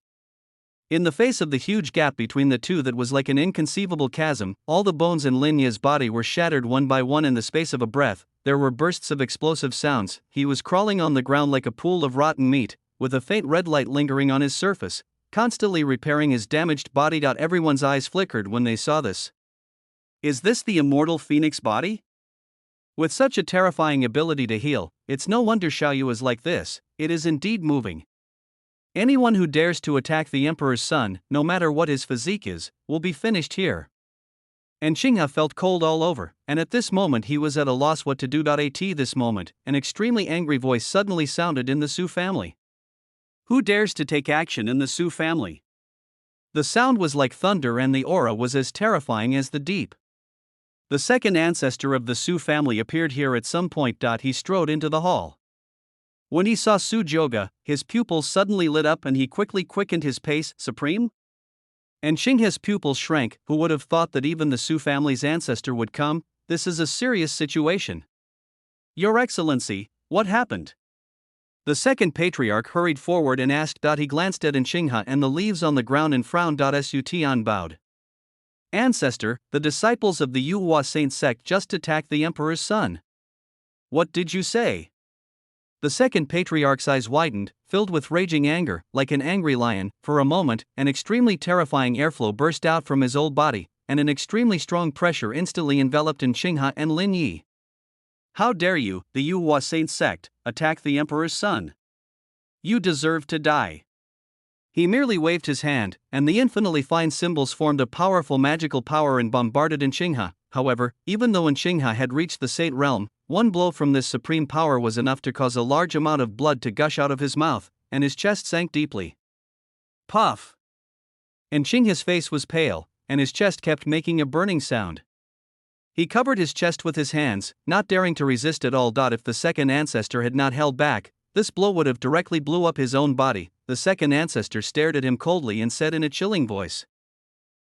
S1: In the face of the huge gap between the two that was like an inconceivable chasm, all the bones in Lin Yi's body were shattered one by one in the space of a breath. There were bursts of explosive sounds. He was crawling on the ground like a pool of rotten meat, with a faint red light lingering on his surface, constantly repairing his damaged body. Everyone's eyes flickered when they saw this. Is this the immortal phoenix body? With such a terrifying ability to heal, it's no wonder Xiaoyu is like this. It is indeed moving. Anyone who dares to attack the Emperor's son, no matter what his physique is, will be finished here. And Xinghe felt cold all over, and at this moment he was at a loss what to do. At this moment, an extremely angry voice suddenly sounded in the Su family. Who dares to take action in the Su family? The sound was like thunder and the aura was as terrifying as the deep. The second ancestor of the Su family appeared here at some point. He strode into the hall. When he saw Su Joga, his pupils suddenly lit up and he quickly quickened his pace. Supreme? And Xinghe's pupils shrank. Who would have thought that even the Su family's ancestor would come? This is a serious situation. Your Excellency, what happened? The second patriarch hurried forward and asked. He glanced at Xinghe and the leaves on the ground and frowned. Su Tian bowed. Ancestor, the disciples of the Yuhua Saint sect just attacked the Emperor's son. What did you say? The second patriarch's eyes widened, filled with raging anger, like an angry lion. For a moment, an extremely terrifying airflow burst out from his old body, and an extremely strong pressure instantly enveloped Xinghe and Lin Yi. How dare you, the Yuhua Saint sect, attack the Emperor's son? You deserve to die. He merely waved his hand, and the infinitely fine symbols formed a powerful magical power and bombarded Xinghe. However, even though Xinghe had reached the Saint realm, one blow from this supreme power was enough to cause a large amount of blood to gush out of his mouth, and his chest sank deeply. Puff! Xinghe's face was pale, and his chest kept making a burning sound. He covered his chest with his hands, not daring to resist at all. If the second ancestor had not held back, this blow would have directly blew up his own body. The second ancestor stared at him coldly and said in a chilling voice,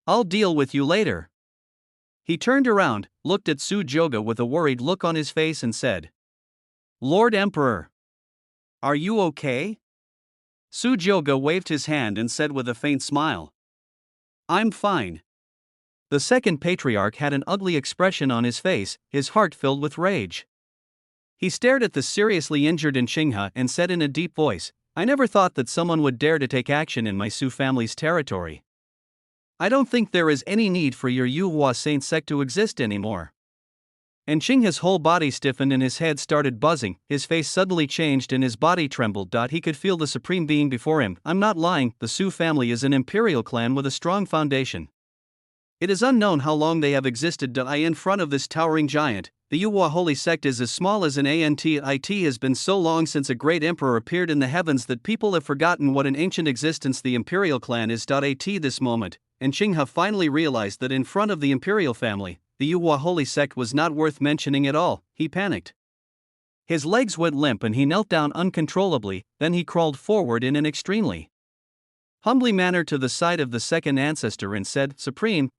S1: I'll deal with you later. He turned around, looked at Su Joga with a worried look on his face and said, Lord Emperor, are you okay? Su Joga waved his hand and said with a faint smile, I'm fine. The second patriarch had an ugly expression on his face, his heart filled with rage. He stared at the seriously injured Xinghe and said in a deep voice, I never thought that someone would dare to take action in my Su family's territory. I don't think there is any need for your Yuhua Saint sect to exist anymore. Xinghe's whole body stiffened and his head started buzzing, his face suddenly changed and his body trembled. He could feel the supreme being before him. I'm not lying, the Su family is an imperial clan with a strong foundation. It is unknown how long they have existed. In front of this towering giant, the Yuhua holy sect is as small as an ant. It has been so long since a great emperor appeared in the heavens that people have forgotten what an ancient existence the imperial clan is. At this moment, Xinghe finally realized that in front of the imperial family, the Yuhua holy sect was not worth mentioning at all. He panicked. His legs went limp and he knelt down uncontrollably, then he crawled forward in an extremely humbly manner to the side of the second ancestor and said, Supreme,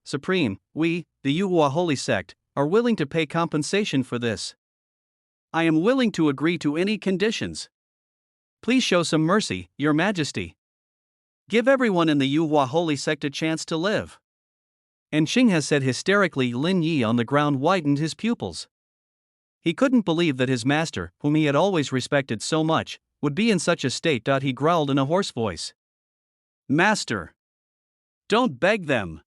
S1: we, the Yuhua holy sect, are willing to pay compensation for this. I am willing to agree to any conditions. Please show some mercy, Your Majesty. Give everyone in the Yuhua holy sect a chance to live. Xinghe said hysterically. Lin Yi on the ground widened his pupils. He couldn't believe that his master, whom he had always respected so much, would be in such a state. He growled in a hoarse voice. Master! Don't beg them!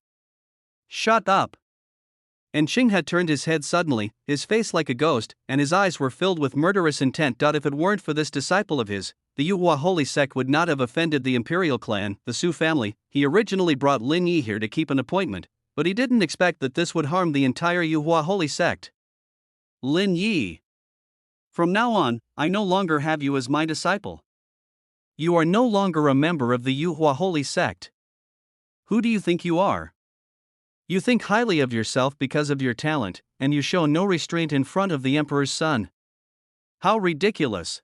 S1: Shut up! Xinghe turned his head suddenly, his face like a ghost, and his eyes were filled with murderous intent. If it weren't for this disciple of his, the Yuhua holy sect would not have offended the imperial clan, the Su family. He originally brought Lin Yi here to keep an appointment, but he didn't expect that this would harm the entire Yuhua holy sect. Lin Yi! From now on, I no longer have you as my disciple. You are no longer a member of the Yuhua holy sect. Who do you think you are? You think highly of yourself because of your talent, and you show no restraint in front of the emperor's son. How ridiculous!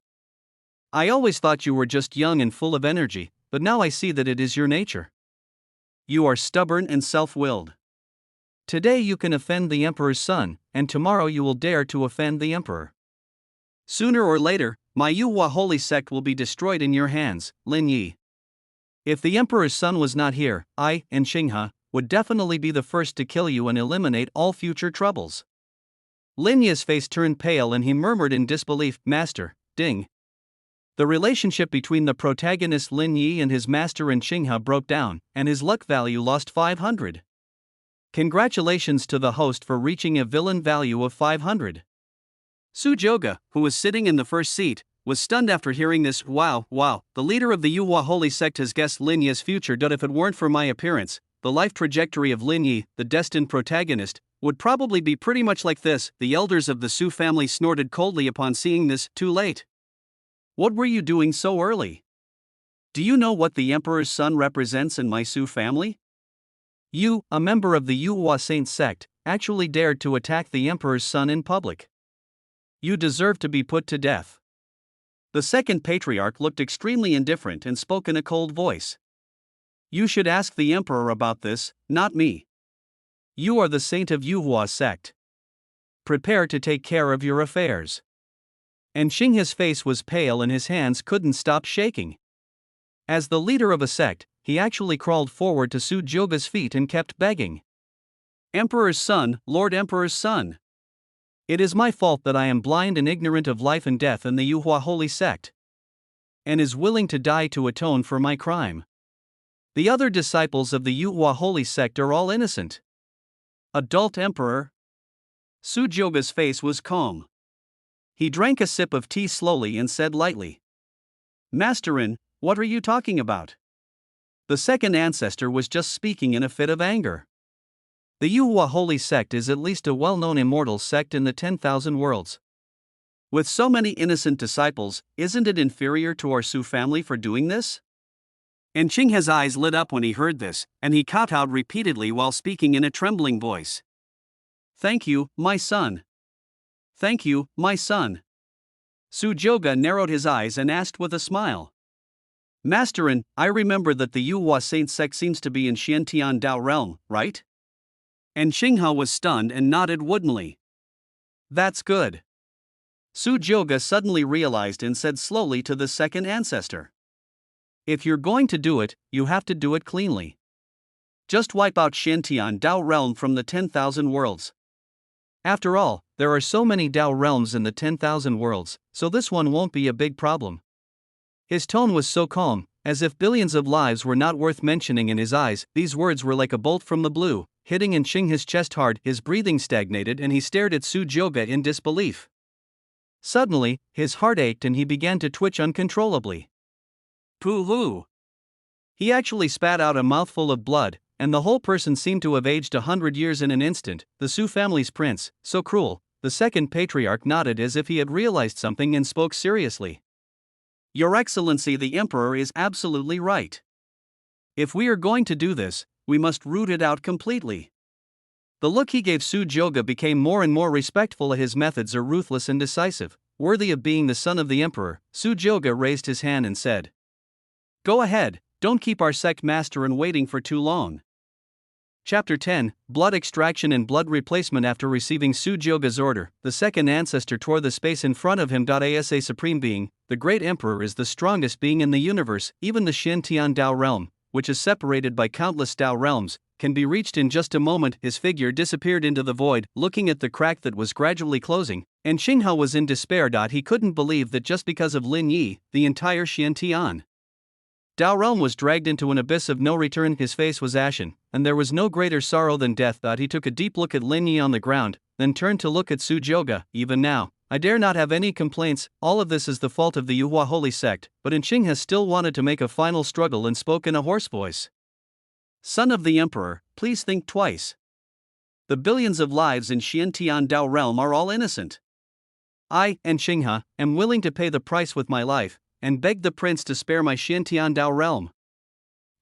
S1: I always thought you were just young and full of energy, but now I see that it is your nature. You are stubborn and self-willed. Today you can offend the emperor's son, and tomorrow you will dare to offend the emperor. Sooner or later, my Yuhua holy sect will be destroyed in your hands, Lin Yi. If the emperor's son was not here, I, and Xinghe, would definitely be the first to kill you and eliminate all future troubles. Lin Yi's face turned pale and he murmured in disbelief, Master, Ding. The relationship between the protagonist Lin Yi and his master and Xinghe broke down, and his luck value lost 500. Congratulations to the host for reaching a villain value of 500. Su Joga, who was sitting in the first seat, was stunned after hearing this. Wow, the leader of the Yuhua holy sect has guessed Lin Yi's future. If it weren't for my appearance, the life trajectory of Lin Yi, the destined protagonist, would probably be pretty much like this. The elders of the Su family snorted coldly upon seeing this. Too late. What were you doing so early? Do you know what the emperor's son represents in my Su family? You, a member of the Yuhua Saint sect, actually dared to attack the emperor's son in public. You deserve to be put to death. The second patriarch looked extremely indifferent and spoke in a cold voice. You should ask the emperor about this, not me. You are the saint of Yuhua sect. Prepare to take care of your affairs. And Xinghe's face was pale and his hands couldn't stop shaking. As the leader of a sect, he actually crawled forward to Su Joga's feet and kept begging. Emperor's son, Lord Emperor's son. It is my fault that I am blind and ignorant of life and death in the Yuhua holy sect. And is willing to die to atone for my crime. The other disciples of the Yuhua holy sect are all innocent. Adult Emperor. Su Joga's face was calm. He drank a sip of tea slowly and said lightly, Masterin, what are you talking about? The second ancestor was just speaking in a fit of anger. The Yuhua holy sect is at least a well-known immortal sect in the 10,000 worlds. With so many innocent disciples, isn't it inferior to our Su family for doing this? And Xinghe's eyes lit up when he heard this, and he kowtowed repeatedly while speaking in a trembling voice. Thank you, my son. Thank you, my son. Su Joga narrowed his eyes and asked with a smile. Masterin, I remember that the Yuhua Saint sect seems to be in Xiantian Dao realm, right? And Xinghe was stunned and nodded woodenly. That's good. Su Joga suddenly realized and said slowly to the second ancestor. If you're going to do it, you have to do it cleanly. Just wipe out Xiantian Dao realm from the 10,000 worlds. After all, there are so many Dao realms in the 10,000 worlds, so this one won't be a big problem. His tone was so calm, as if billions of lives were not worth mentioning in his eyes. These words were like a bolt from the blue, hitting in Xinghe's chest hard. His breathing stagnated and he stared at Su Joga in disbelief. Suddenly, his heart ached and he began to twitch uncontrollably. Pooh-hoo! He actually spat out a mouthful of blood, and the whole person seemed to have aged 100 years in an instant. The Su family's prince, so cruel. The second patriarch nodded as if he had realized something and spoke seriously. Your Excellency the Emperor is absolutely right. If we are going to do this, we must root it out completely. The look he gave Su Joga became more and more respectful. His methods are ruthless and decisive, worthy of being the son of the Emperor. Su Joga raised his hand and said, Go ahead, don't keep our sect masterin waiting for too long. Chapter 10, Blood Extraction and Blood Replacement. After receiving Su Joga's order, the second ancestor tore the space in front of him. As a supreme being, the great emperor is the strongest being in the universe. Even the Xiantian Dao realm, which is separated by countless Dao realms, can be reached in just a moment. His figure disappeared into the void, looking at the crack that was gradually closing, and Xinghe was in despair. He couldn't believe that just because of Lin Yi, the entire Xiantian Dao realm was dragged into an abyss of no return. His face was ashen, and there was no greater sorrow than death. He took a deep look at Lin Yi on the ground, then turned to look at Su Joga. Even now, I dare not have any complaints. All of this is the fault of the Yuhua holy sect. But Xinghe still wanted to make a final struggle and spoke in a hoarse voice. Son of the Emperor, please think twice. The billions of lives in Xiantian Dao realm are all innocent. I, and Xinghe, am willing to pay the price with my life, and beg the prince to spare my Xiantian Dao realm.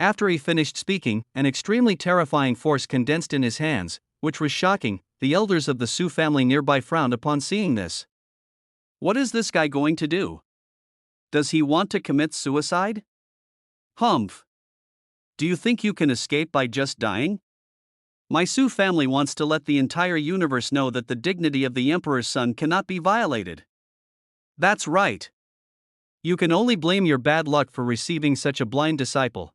S1: After he finished speaking, an extremely terrifying force condensed in his hands, which was shocking. The elders of the Su family nearby frowned upon seeing this. What is this guy going to do? Does he want to commit suicide? Humph. Do you think you can escape by just dying? My Su family wants to let the entire universe know that the dignity of the Emperor's son cannot be violated. That's right. You can only blame your bad luck for receiving such a blind disciple.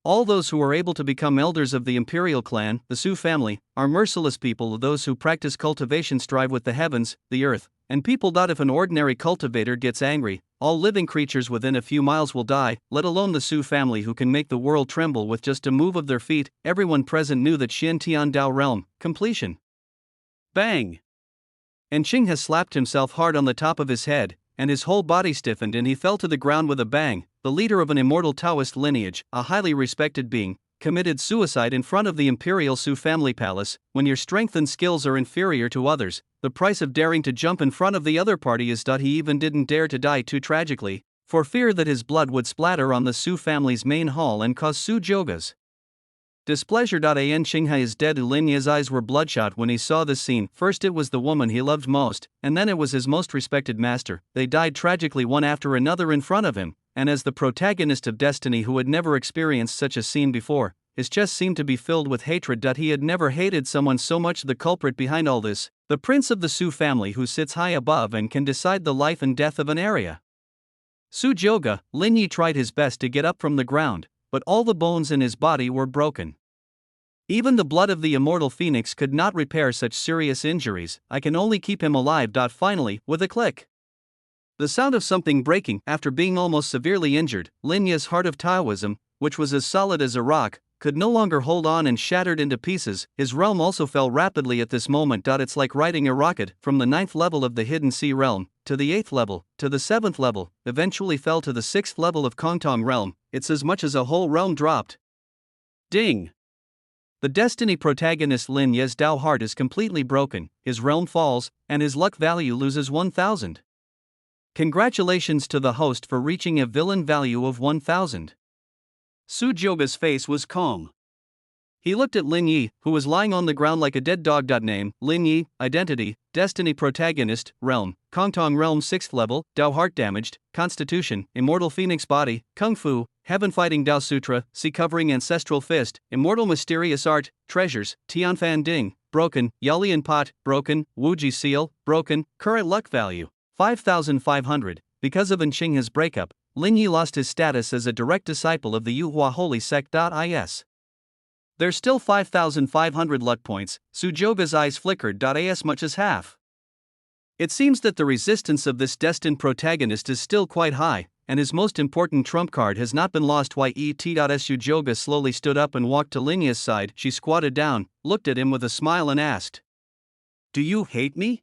S1: All those who are able to become elders of the imperial clan, the Su family, are merciless people. Those who practice cultivation strive with the heavens, the earth, and people. If an ordinary cultivator gets angry, all living creatures within a few miles will die, let alone the Su family who can make the world tremble with just a move of their feet. Everyone present knew that Xian Dao realm, completion. Bang! And Qing has slapped himself hard on the top of his head, and his whole body stiffened and he fell to the ground with a bang. The leader of an immortal Taoist lineage, a highly respected being, committed suicide in front of the imperial Su family palace. When your strength and skills are inferior to others, the price of daring to jump in front of the other party is that he even didn't dare to die too tragically, for fear that his blood would splatter on the Su family's main hall and cause Su Joga's displeasure. An Qinghe is dead. Lin Ye's eyes were bloodshot when he saw this scene. First it was the woman he loved most, and then it was his most respected master. They died tragically one after another in front of him, and as the protagonist of Destiny who had never experienced such a scene before, his chest seemed to be filled with hatred. He had never hated someone so much. The culprit behind all this, the prince of the Su family who sits high above and can decide the life and death of an area. Su Joga. Lin Yi tried his best to get up from the ground, but all the bones in his body were broken. Even the blood of the immortal phoenix could not repair such serious injuries. I can only keep him alive. Finally, with a click, the sound of something breaking. After being almost severely injured, Lin Ye's heart of Taoism, which was as solid as a rock, could no longer hold on and shattered into pieces. His realm also fell rapidly at this moment. It's like riding a rocket from the 9th level of the Hidden Sea realm to the 8th level, to the 7th level, eventually fell to the 6th level of Kongtong realm. It's as much as a whole realm dropped. Ding! The Destiny protagonist Lin Ye's Dao heart is completely broken, his realm falls, and his luck value loses 1,000. Congratulations to the host for reaching a villain value of 1,000. Su Joga's face was calm. He looked at Lin Yi, who was lying on the ground like a dead dog. Name, Lin Yi, identity, Destiny protagonist, realm, Kongtong realm 6th level, Dao heart damaged, constitution, immortal phoenix body, kung fu, heaven fighting Dao sutra, sea covering ancestral fist, immortal mysterious art, treasures, Tianfan Ding, broken, Yalian pot, broken, Wuji seal, broken, current luck value, 5,500. Because of An Qinghe's breakup, Lin Yi lost his status as a direct disciple of the Yuhua Holy Sect.is. There's still 5,500 luck points. Su Joga's eyes flickered. As much as half. It seems that the resistance of this destined protagonist is still quite high, and his most important trump card has not been lost. Su Joga slowly stood up and walked to Lin Ye's side. She squatted down, looked at him with a smile and asked, "Do you hate me?"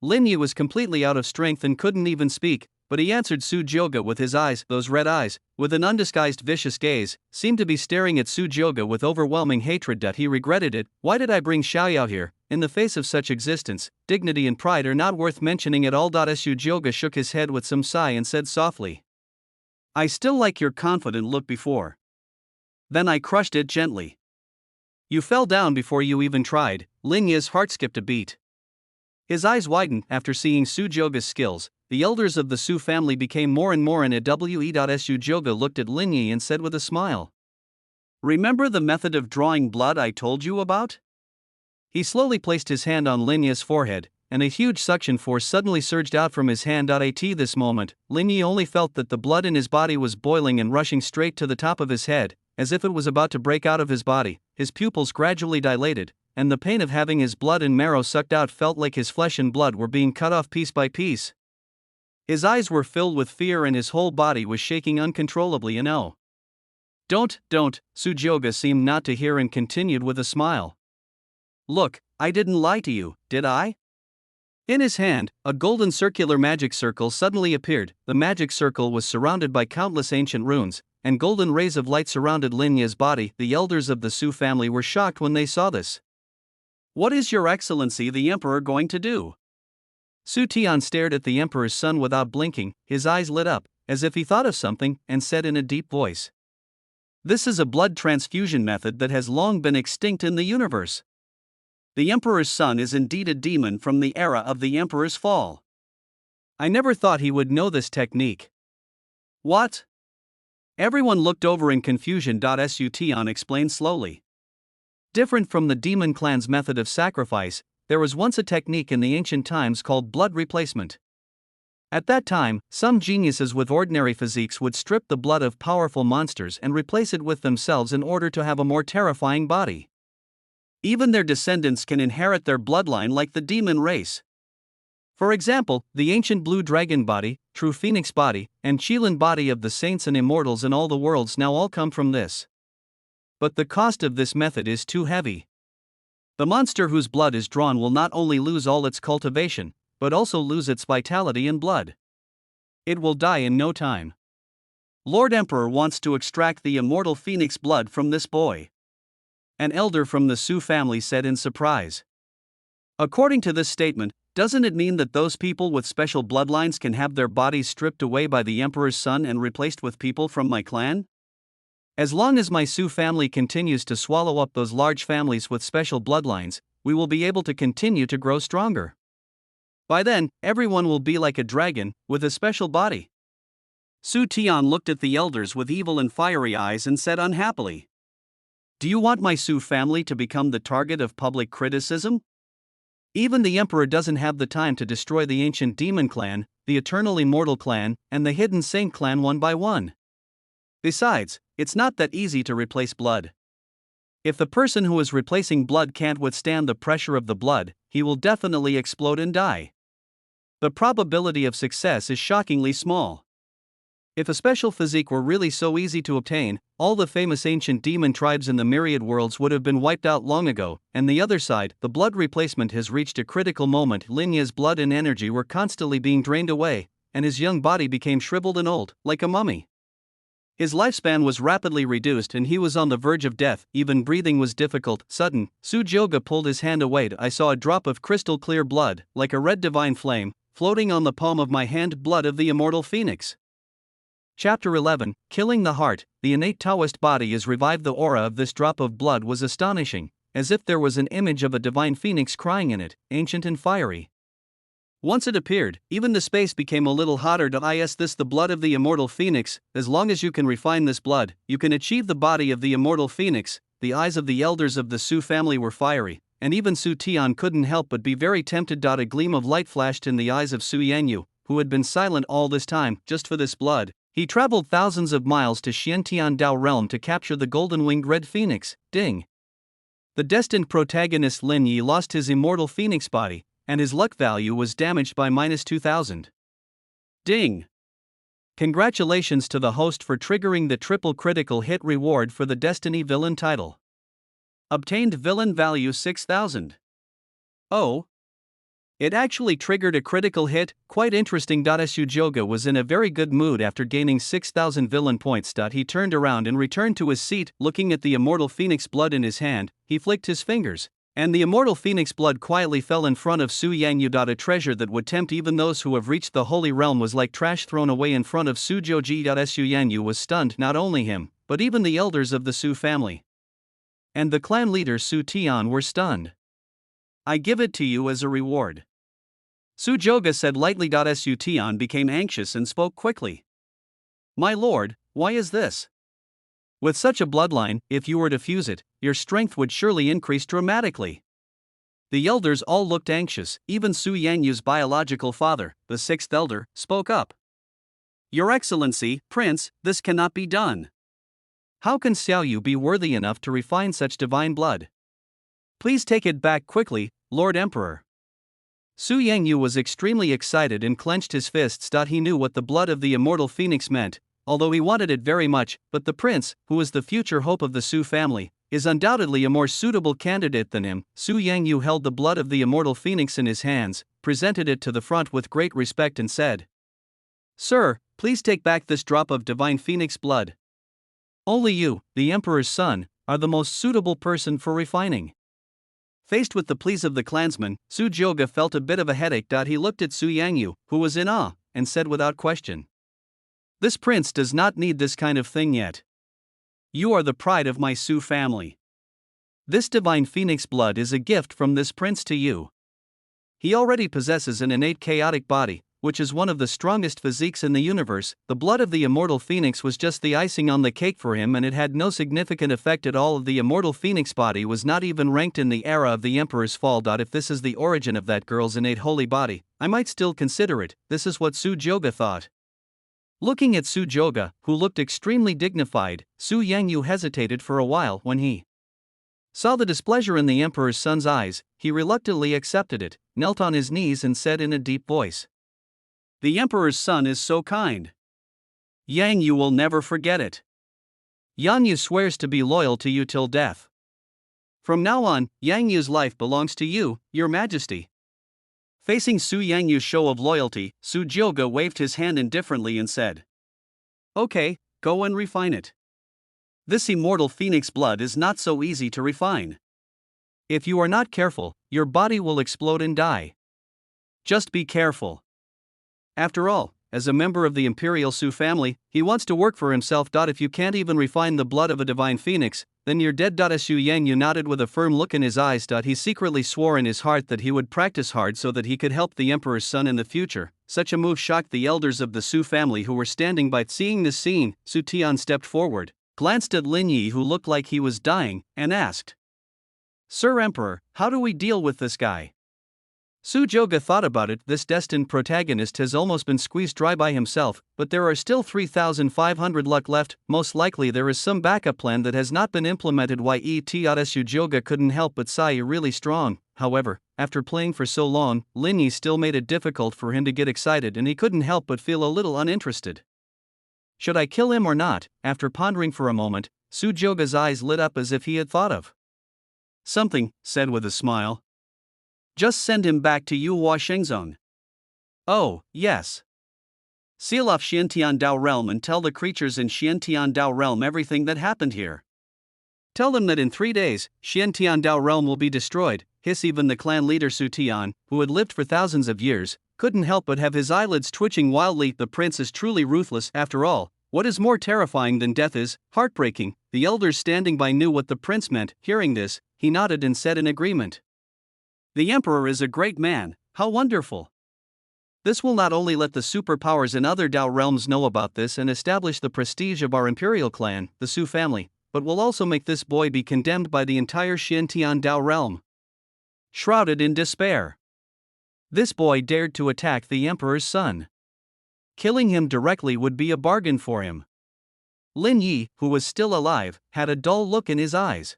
S1: Lin Yi was completely out of strength and couldn't even speak, but he answered Su Joga with his eyes. Those red eyes, with an undisguised vicious gaze, seemed to be staring at Su Joga with overwhelming hatred. He regretted it. Why did I bring Xiaoyao here? In the face of such existence, dignity and pride are not worth mentioning at all. Su Joga shook his head with some sigh and said softly, "I still like your confident look before. Then I crushed it gently. You fell down before you even tried." Lin Ye's heart skipped a beat. His eyes widened after seeing Su Joga's skills. The elders of the Su family became more and more inawe. Su Joga looked at Lin Yi and said with a smile, "Remember the method of drawing blood I told you about?" He slowly placed his hand on Lin Yi's forehead, and a huge suction force suddenly surged out from his hand. At this moment, Lin Yi only felt that the blood in his body was boiling and rushing straight to the top of his head, as if it was about to break out of his body. His pupils gradually dilated, and the pain of having his blood and marrow sucked out felt like his flesh and blood were being cut off piece by piece. His eyes were filled with fear and his whole body was shaking uncontrollably. Don't, Su Joga seemed not to hear and continued with a smile. "Look, I didn't lie to you, did I?" In his hand, a golden circular magic circle suddenly appeared. The magic circle was surrounded by countless ancient runes, and golden rays of light surrounded Lin Ye's body. The elders of the Su family were shocked when they saw this. "What is Your Excellency the Emperor going to do?" Su Tian stared at the Emperor's son without blinking. His eyes lit up, as if he thought of something, and said in a deep voice, This is a blood transfusion method that has long been extinct in the universe. The Emperor's son is indeed a demon from the era of the Emperor's fall. I never thought he would know this technique. What? Everyone looked over in confusion. Su Tian explained slowly. Different from the demon clan's method of sacrifice, there was once a technique in the ancient times called blood replacement. At that time, some geniuses with ordinary physiques would strip the blood of powerful monsters and replace it with themselves in order to have a more terrifying body. Even their descendants can inherit their bloodline like the demon race. For example, the ancient blue dragon body, true phoenix body, and Qilin body of the saints and immortals in all the worlds now all come from this. But the cost of this method is too heavy. The monster whose blood is drawn will not only lose all its cultivation, but also lose its vitality and blood. It will die in no time. Lord Emperor wants to extract the immortal phoenix blood from this boy. An elder from the Su family said in surprise. According to this statement, doesn't it mean that those people with special bloodlines can have their bodies stripped away by the Emperor's son and replaced with people from my clan? As long as my Su family continues to swallow up those large families with special bloodlines, we will be able to continue to grow stronger. By then, everyone will be like a dragon, with a special body. Su Tian looked at the elders with evil and fiery eyes and said unhappily, "Do you want my Su family to become the target of public criticism? Even the Emperor doesn't have the time to destroy the ancient demon clan, the eternal immortal clan, and the hidden saint clan one by one. Besides, it's not that easy to replace blood. If the person who is replacing blood can't withstand the pressure of the blood, he will definitely explode and die. The probability of success is shockingly small. If a special physique were really so easy to obtain, all the famous ancient demon tribes in the myriad worlds would have been wiped out long ago, and the other side, the blood replacement has reached a critical moment. Lin Ye's blood and energy were constantly being drained away, and his young body became shriveled and old, like a mummy. His lifespan was rapidly reduced and he was on the verge of death, even breathing was difficult. Sudden, Su Jioge pulled his hand away. I saw a drop of crystal clear blood, like a red divine flame, floating on the palm of my hand. Blood of the immortal phoenix. Chapter 11, Killing the Heart. The innate Taoist body is revived. The aura of this drop of blood was astonishing, as if there was an image of a divine phoenix crying in it, ancient and fiery. Once it appeared, even the space became a little hotter. Is this the blood of the immortal phoenix? As long as you can refine this blood, you can achieve the body of the immortal phoenix. The eyes of the elders of the Su family were fiery, and even Su Tian couldn't help but be very tempted. A gleam of light flashed in the eyes of Su Yanyu, who had been silent all this time. Just for this blood, he traveled thousands of miles to Xiantian Dao realm to capture the golden-winged red phoenix. Ding! The destined protagonist Lin Yi lost his immortal phoenix body, and his luck value was damaged by -2000. Ding! Congratulations to the host for triggering the triple critical hit reward for the Destiny villain title. Obtained villain value 6000. Oh! It actually triggered a critical hit, quite interesting. Su Jioge was in a very good mood after gaining 6000 villain points. He turned around and returned to his seat, looking at the immortal phoenix blood in his hand. He flicked his fingers, and the immortal phoenix blood quietly fell in front of Su Yanyu. A treasure that would tempt even those who have reached the holy realm was like trash thrown away in front of Su Jioge. Su Yanyu was stunned. Not only him, but even the elders of the Su family and the clan leader Su Tian were stunned. I give it to you as a reward. Su Jioge said lightly. Su Tian became anxious and spoke quickly. My lord, why is this? With such a bloodline, if you were to fuse it, your strength would surely increase dramatically. The elders all looked anxious. Even Su Yanyu's biological father, the sixth elder, spoke up. Your Excellency, Prince, this cannot be done. How can Xiaoyu be worthy enough to refine such divine blood? Please take it back quickly, Lord Emperor. Su Yanyu was extremely excited and clenched his fists. He knew what the blood of the immortal phoenix meant, although he wanted it very much, but the prince, who is the future hope of the Su family, is undoubtedly a more suitable candidate than him. Su Yanyu held the blood of the immortal phoenix in his hands, presented it to the front with great respect and said, Sir, please take back this drop of divine phoenix blood. Only you, the Emperor's son, are the most suitable person for refining. Faced with the pleas of the clansman, Su Jioge felt a bit of a headache. He looked at Su Yanyu, who was in awe, and said without question, This prince does not need this kind of thing yet. You are the pride of my Su family. This divine phoenix blood is a gift from this prince to you. He already possesses an innate chaotic body, which is one of the strongest physiques in the universe. The blood of the immortal phoenix was just the icing on the cake for him, and it had no significant effect at all. The immortal phoenix body was not even ranked in the era of the emperor's fall. If this is the origin of that girl's innate holy body, I might still consider it. This is what Su Joga thought. Looking at Su Joga, who looked extremely dignified, Su Yangyu hesitated for a while. When he saw the displeasure in the emperor's son's eyes, he reluctantly accepted it, knelt on his knees and said in a deep voice, "The emperor's son is so kind. Yangyu will never forget it. Yangyu swears to be loyal to you till death. From now on, Yangyu's life belongs to you, your majesty." Facing Su Yangyu's show of loyalty, Su Joga waved his hand indifferently and said, "Okay, go and refine it. This immortal phoenix blood is not so easy to refine. If you are not careful, your body will explode and die. Just be careful." After all, as a member of the Imperial Su family, he wants to work for himself. If you can't even refine the blood of a divine phoenix, then you're dead. Su Yangyu nodded with a firm look in his eyes. He secretly swore in his heart that he would practice hard so that he could help the emperor's son in the future. Such a move shocked the elders of the Su family who were standing by. Seeing this scene, Su Tian stepped forward, glanced at Lin Yi, who looked like he was dying, and asked, "Sir Emperor, how do we deal with this guy?" Su Joga thought about it. This destined protagonist has almost been squeezed dry by himself, but there are still 3,500 luck left. Most likely there is some backup plan that has not been implemented. Su Joga couldn't help but sigh. Really strong. However, after playing for so long, Lin Yi still made it difficult for him to get excited, and he couldn't help but feel a little uninterested. Should I kill him or not? After pondering for a moment, Su Joga's eyes lit up as if he had thought of something, said with a smile, "Just send him back to Yuhua Shengzong." "Oh, yes. Seal off Xiantian Dao realm and tell the creatures in Xiantian Dao realm everything that happened here. Tell them that in 3 days, Xiantian Dao realm will be destroyed." Even the clan leader Su Tian, who had lived for thousands of years, couldn't help but have his eyelids twitching wildly. The prince is truly ruthless. After all, what is more terrifying than death is heartbreaking. The elders standing by knew what the prince meant. Hearing this, he nodded and said in agreement, "The emperor is a great man. How wonderful. This will not only let the superpowers in other Dao realms know about this and establish the prestige of our imperial clan, the Su family, but will also make this boy be condemned by the entire Xiantian Dao realm." Shrouded in despair, this boy dared to attack the emperor's son. Killing him directly would be a bargain for him. Lin Yi, who was still alive, had a dull look in his eyes.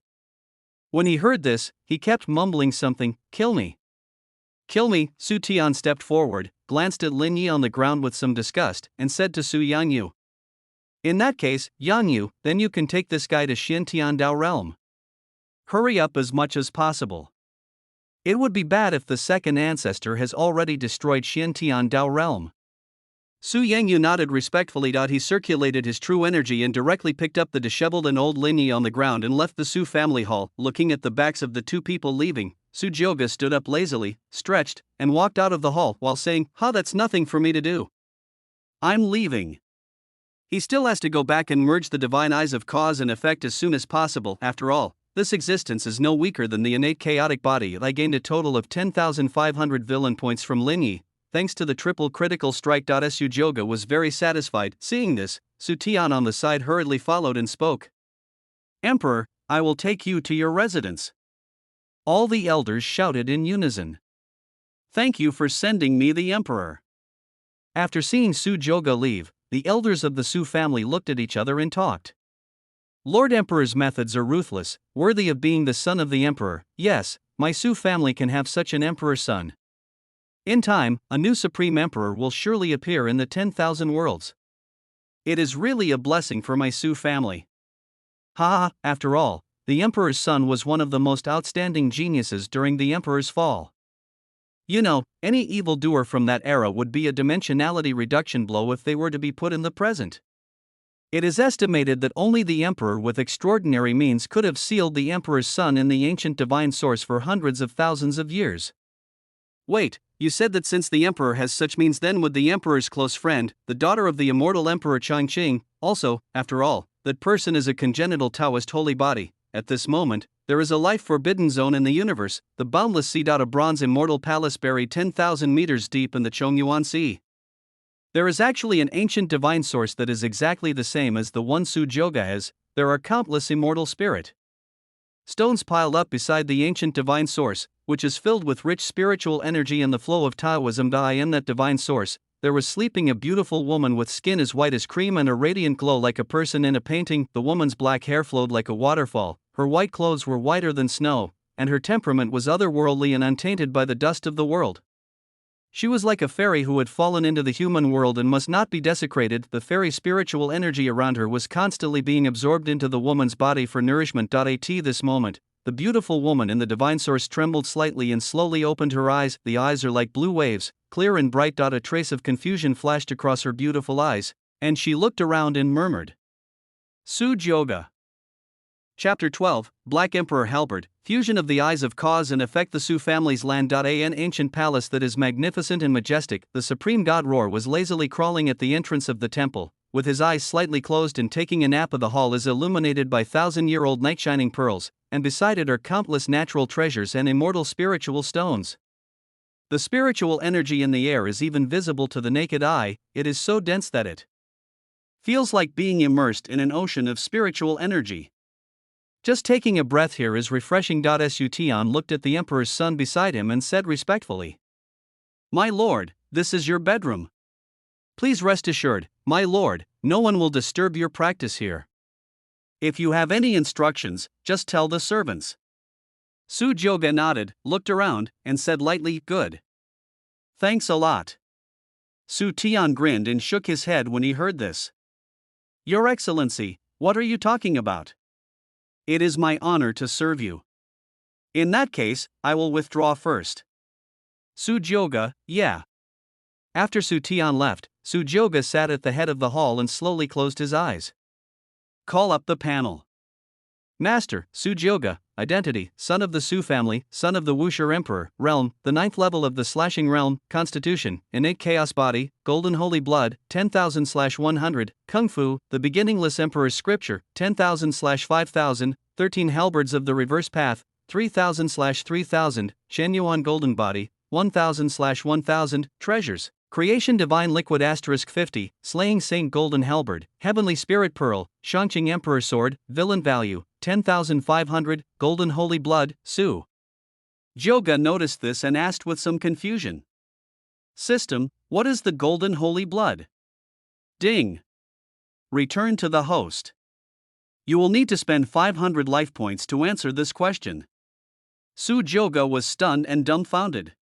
S1: When he heard this, he kept mumbling something, "Kill me. Kill me." Su Tian stepped forward, glanced at Lin Yi on the ground with some disgust, and said to Su Yangyu, "In that case, Yangyu, then you can take this guy to Xiantian Dao realm. Hurry up as much as possible. It would be bad if the second ancestor has already destroyed Xiantian Dao realm." Su Yangyu nodded respectfully. He circulated his true energy and directly picked up the disheveled and old Lin Yi on the ground and left the Su family hall. Looking at the backs of the two people leaving, Su Joga stood up lazily, stretched, and walked out of the hall while saying, That's nothing for me to do. I'm leaving." He still has to go back and merge the divine eyes of cause and effect as soon as possible. After all, this existence is no weaker than the innate chaotic body. I gained a total of 10,500 villain points from Lin Yi, thanks to the triple critical strike. Su Joga was very satisfied. Seeing this, Su Tian on the side hurriedly followed and spoke, "Emperor, I will take you to your residence." All the elders shouted in unison, "Thank you for sending me the emperor." After seeing Su Joga leave, the elders of the Su family looked at each other and talked. Lord Emperor's methods are ruthless, worthy of being the son of the emperor. Yes, my Su family can have such an emperor son. In time, a new supreme emperor will surely appear in the 10,000 worlds. It is really a blessing for my Su family. After all, the emperor's son was one of the most outstanding geniuses during the emperor's fall. Any evildoer from that era would be a dimensionality reduction blow if they were to be put in the present. It is estimated that only the emperor with extraordinary means could have sealed the emperor's son in the ancient divine source for hundreds of thousands of years. Wait, you said that since the emperor has such means, then would the emperor's close friend, the daughter of the immortal emperor Changqing, also, after all, that person is a congenital Taoist holy body. At this moment, there is a life forbidden zone in the universe, the boundless sea. A bronze immortal palace buried 10,000 meters deep in the Chongyuan Sea. There is actually an ancient divine source that is exactly the same as the one Su Joga has. There are countless immortal spirit stones piled up beside the ancient divine source, which is filled with rich spiritual energy and the flow of Taoism. In that divine source, there was sleeping a beautiful woman with skin as white as cream and a radiant glow like a person in a painting. The woman's black hair flowed like a waterfall, her white clothes were whiter than snow, and her temperament was otherworldly and untainted by the dust of the world. She was like a fairy who had fallen into the human world and must not be desecrated. The fairy spiritual energy around her was constantly being absorbed into the woman's body for nourishment. At this moment, the beautiful woman in the divine source trembled slightly and slowly opened her eyes. The eyes are like blue waves, clear and bright. A trace of confusion flashed across her beautiful eyes, and she looked around and murmured, Su Joga. Chapter 12, Black Emperor Halberd, Fusion of the Eyes of Cause and Effect. The Su family's land. An ancient palace that is magnificent and majestic. The supreme god Roar was lazily crawling at the entrance of the temple, with his eyes slightly closed and taking a nap. The hall is illuminated by 1,000-year-old night-shining pearls, and beside it are countless natural treasures and immortal spiritual stones. The spiritual energy in the air is even visible to the naked eye. It is so dense that it feels like being immersed in an ocean of spiritual energy. Just taking a breath here is refreshing. Su Tian looked at the emperor's son beside him and said respectfully, My lord, this is your bedroom. Please rest assured, my lord, no one will disturb your practice here. If you have any instructions, just tell the servants. Su Joga nodded, looked around, and said lightly, Good. Thanks a lot. Su Tian grinned and shook his head when he heard this. Your Excellency, what are you talking about? It is my honor to serve you. In that case, I will withdraw first. Su Joga, yeah. After Su Tian left, Su Joga sat at the head of the hall and slowly closed his eyes. Call up the panel. Master, Su Joga, identity, son of the Su family, son of the Wuxia Emperor, realm, the 9th level of the slashing realm, constitution, innate chaos body, golden holy blood, 10,000/100, kung fu, the beginningless emperor's scripture, 10,000/5000, 13 halberds of the reverse path, 3,000/3000, Shenyuan golden body, 1,000/1000, treasures. Creation Divine Liquid *50, Slaying Saint Golden Halberd, Heavenly Spirit Pearl, Shangqing Emperor Sword, Villain Value, 10,500, Golden Holy Blood, Su Joga noticed this and asked with some confusion. System, what is the Golden Holy Blood? Ding. Return to the host. You will need to spend 500 life points to answer this question. Su Joga was stunned and dumbfounded.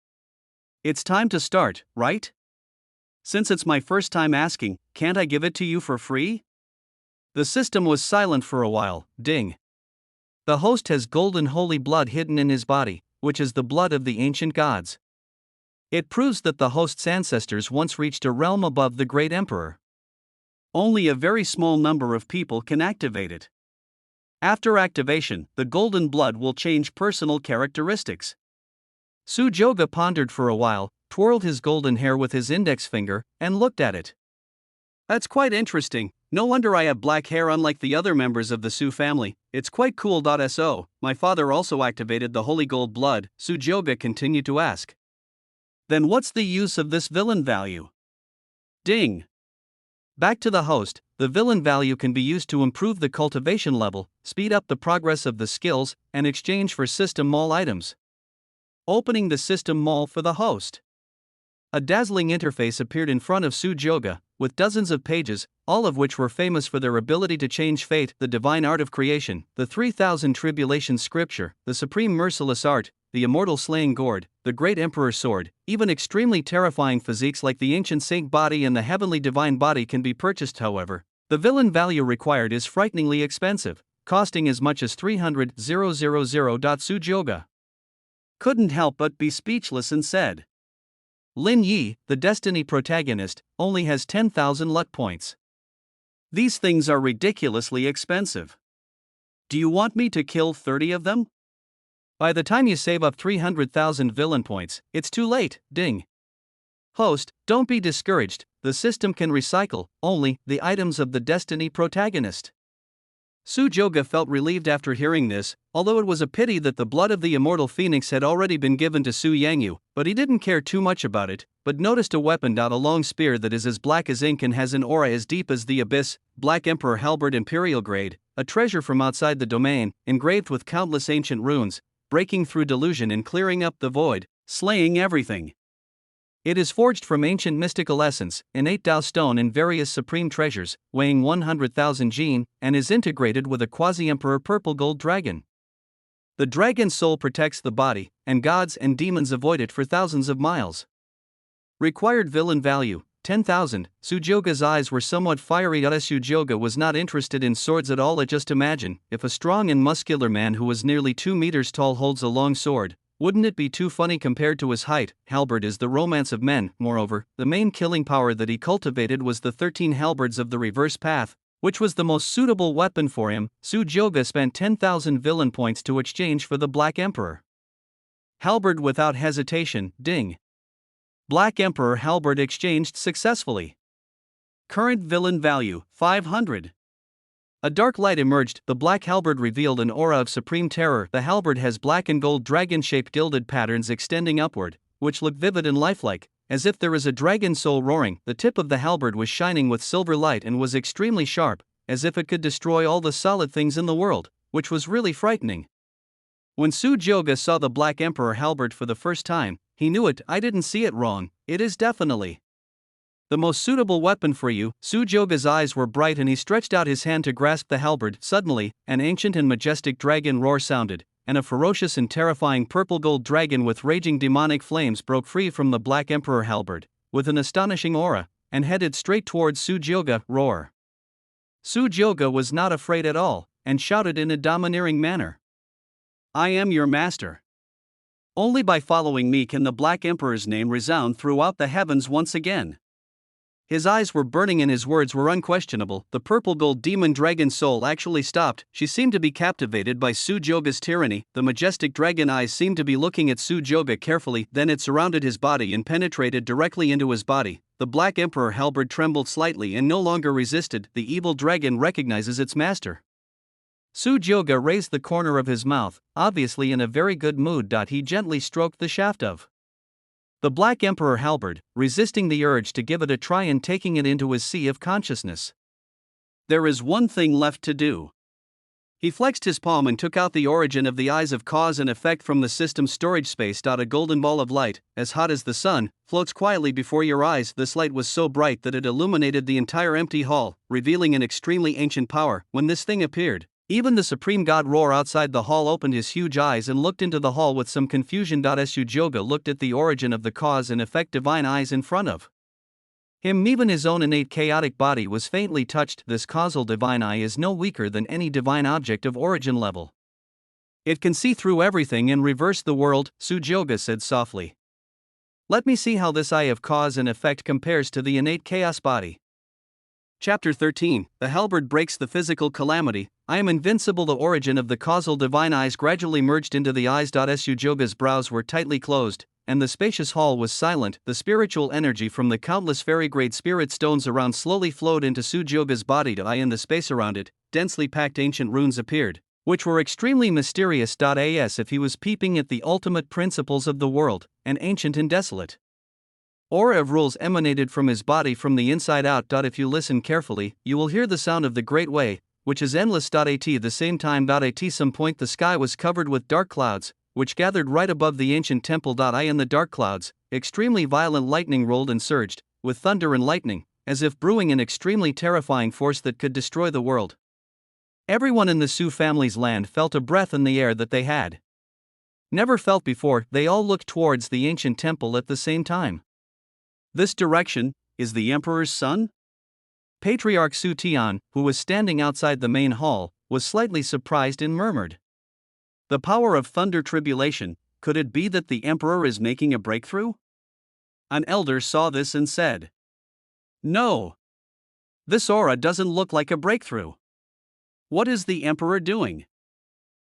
S1: It's time to start, right? Since it's my first time asking, can't I give it to you for free? The system was silent for a while. Ding. The host has golden holy blood hidden in his body, which is the blood of the ancient gods. It proves that the host's ancestors once reached a realm above the great emperor. Only a very small number of people can activate it. After activation, the golden blood will change personal characteristics. Su Joga pondered for a while, twirled his golden hair with his index finger, and looked at it. That's quite interesting. No wonder I have black hair unlike the other members of the Su family. It's quite cool. So, my father also activated the holy gold blood, Su Joga continued to ask. Then what's the use of this villain value? Ding. Back to the host, the villain value can be used to improve the cultivation level, speed up the progress of the skills, and exchange for system mall items. Opening the system mall for the host. A dazzling interface appeared in front of Su Joga, with dozens of pages, all of which were famous for their ability to change fate, the divine art of creation, the 3,000 tribulation scripture, the supreme merciless art, the immortal slaying gourd, the great emperor's sword, even extremely terrifying physiques like the ancient saint body and the heavenly divine body can be purchased. However, the villain value required is frighteningly expensive, costing as much as 300,000. Su Joga couldn't help but be speechless and said, Lin Yi, the Destiny protagonist, only has 10,000 luck points. These things are ridiculously expensive. Do you want me to kill 30 of them? By the time you save up 300,000 villain points, it's too late. Ding. Host, don't be discouraged, the system can recycle only the items of the Destiny protagonist. Su-joga felt relieved after hearing this, although it was a pity that the blood of the immortal phoenix had already been given to Su-yangyu, but he didn't care too much about it, but noticed a weapon. A long spear that is as black as ink and has an aura as deep as the abyss, Black Emperor Halberd Imperial Grade, a treasure from outside the domain, engraved with countless ancient runes, breaking through delusion and clearing up the void, slaying everything. It is forged from ancient mystical essence, innate Dao stone and various supreme treasures, weighing 100,000 jin, and is integrated with a quasi-emperor purple gold dragon. The dragon's soul protects the body, and gods and demons avoid it for thousands of miles. Required villain value, 10,000. Su-joga's eyes were somewhat fiery. Su-joga was not interested in swords at all. Just imagine, if a strong and muscular man who was nearly 2 meters tall holds a long sword. Wouldn't it be too funny compared to his height? Halberd is the romance of men. Moreover, the main killing power that he cultivated was the 13 halberds of the reverse path, which was the most suitable weapon for him. Su-joga spent 10,000 villain points to exchange for the Black Emperor Halberd without hesitation. Ding. Black Emperor Halberd exchanged successfully. Current villain value, 500. A dark light emerged. The black halberd revealed an aura of supreme terror. The halberd has black and gold dragon-shaped gilded patterns extending upward, which look vivid and lifelike, as if there is a dragon soul roaring. The tip of the halberd was shining with silver light and was extremely sharp, as if it could destroy all the solid things in the world, which was really frightening. When Su-joga saw the Black Emperor halberd for the first time, he knew it. I didn't see it wrong, it is definitely the most suitable weapon for you. Su-joga's eyes were bright and he stretched out his hand to grasp the halberd. Suddenly, an ancient and majestic dragon roar sounded, and a ferocious and terrifying purple gold dragon with raging demonic flames broke free from the Black Emperor halberd, with an astonishing aura, and headed straight towards Su-joga. Roar. Su-joga was not afraid at all, and shouted in a domineering manner, "I am your master. Only by following me can the Black Emperor's name resound throughout the heavens once again." His eyes were burning and his words were unquestionable. The purple gold demon dragon soul actually stopped. She seemed to be captivated by Su-joga's tyranny. The majestic dragon eyes seemed to be looking at Su-joga carefully, then it surrounded his body and penetrated directly into his body. The Black Emperor halberd trembled slightly and no longer resisted. The evil dragon recognizes its master. Su-joga raised the corner of his mouth, obviously in a very good mood. He gently stroked the shaft of the Black Emperor halberd, resisting the urge to give it a try and taking it into his sea of consciousness. There is one thing left to do. He flexed his palm and took out the origin of the eyes of cause and effect from the system storage space. A golden ball of light, as hot as the sun, floats quietly before your eyes. This light was so bright that it illuminated the entire empty hall, revealing an extremely ancient power. When this thing appeared, even the supreme god Roar outside the hall opened his huge eyes and looked into the hall with some confusion. Su-joga looked at the origin of the cause and effect divine eyes in front of him. Even his own innate chaotic body was faintly touched. This causal divine eye is no weaker than any divine object of origin level. It can see through everything and reverse the world, Su-joga said softly. Let me see how this eye of cause and effect compares to the innate chaos body. Chapter 13, The halberd breaks the physical calamity. I am invincible. The origin of the causal divine eyes gradually merged into the eyes. Su-joga's brows were tightly closed, and the spacious hall was silent. The spiritual energy from the countless fairy-grade spirit stones around slowly flowed into Su-joga's body. In the space around it, densely packed ancient runes appeared, which were extremely mysterious. As if he was peeping at the ultimate principles of the world, an ancient and desolate aura of rules emanated from his body from the inside out. If you listen carefully, you will hear the sound of the Great Way, which is endless. At the same time, at some point the sky was covered with dark clouds, which gathered right above the ancient temple. In the dark clouds, extremely violent lightning rolled and surged, with thunder and lightning, as if brewing an extremely terrifying force that could destroy the world. Everyone in the Su family's land felt a breath in the air that they had never felt before. They all looked towards the ancient temple at the same time. This direction is the Emperor's son? Patriarch Su Tian, who was standing outside the main hall, was slightly surprised and murmured, "The power of thunder tribulation, could it be that the Emperor is making a breakthrough?" An elder saw this and said, "No. This aura doesn't look like a breakthrough. What is the Emperor doing?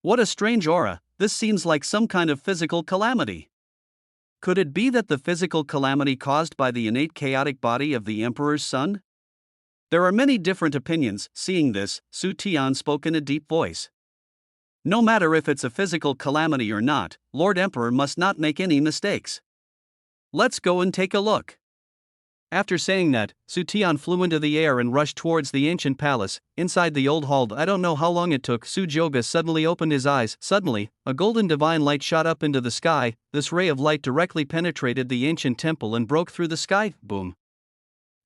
S1: What a strange aura, this seems like some kind of physical calamity. Could it be that the physical calamity caused by the innate chaotic body of the Emperor's son?" There are many different opinions. Seeing this, Su Tian spoke in a deep voice. No matter if it's a physical calamity or not, Lord Emperor must not make any mistakes. Let's go and take a look. After saying that, Su Tian flew into the air and rushed towards the ancient palace. Inside the old hall, I don't know how long it took, Su Jioge suddenly opened his eyes. Suddenly, a golden divine light shot up into the sky. This ray of light directly penetrated the ancient temple and broke through the sky. Boom.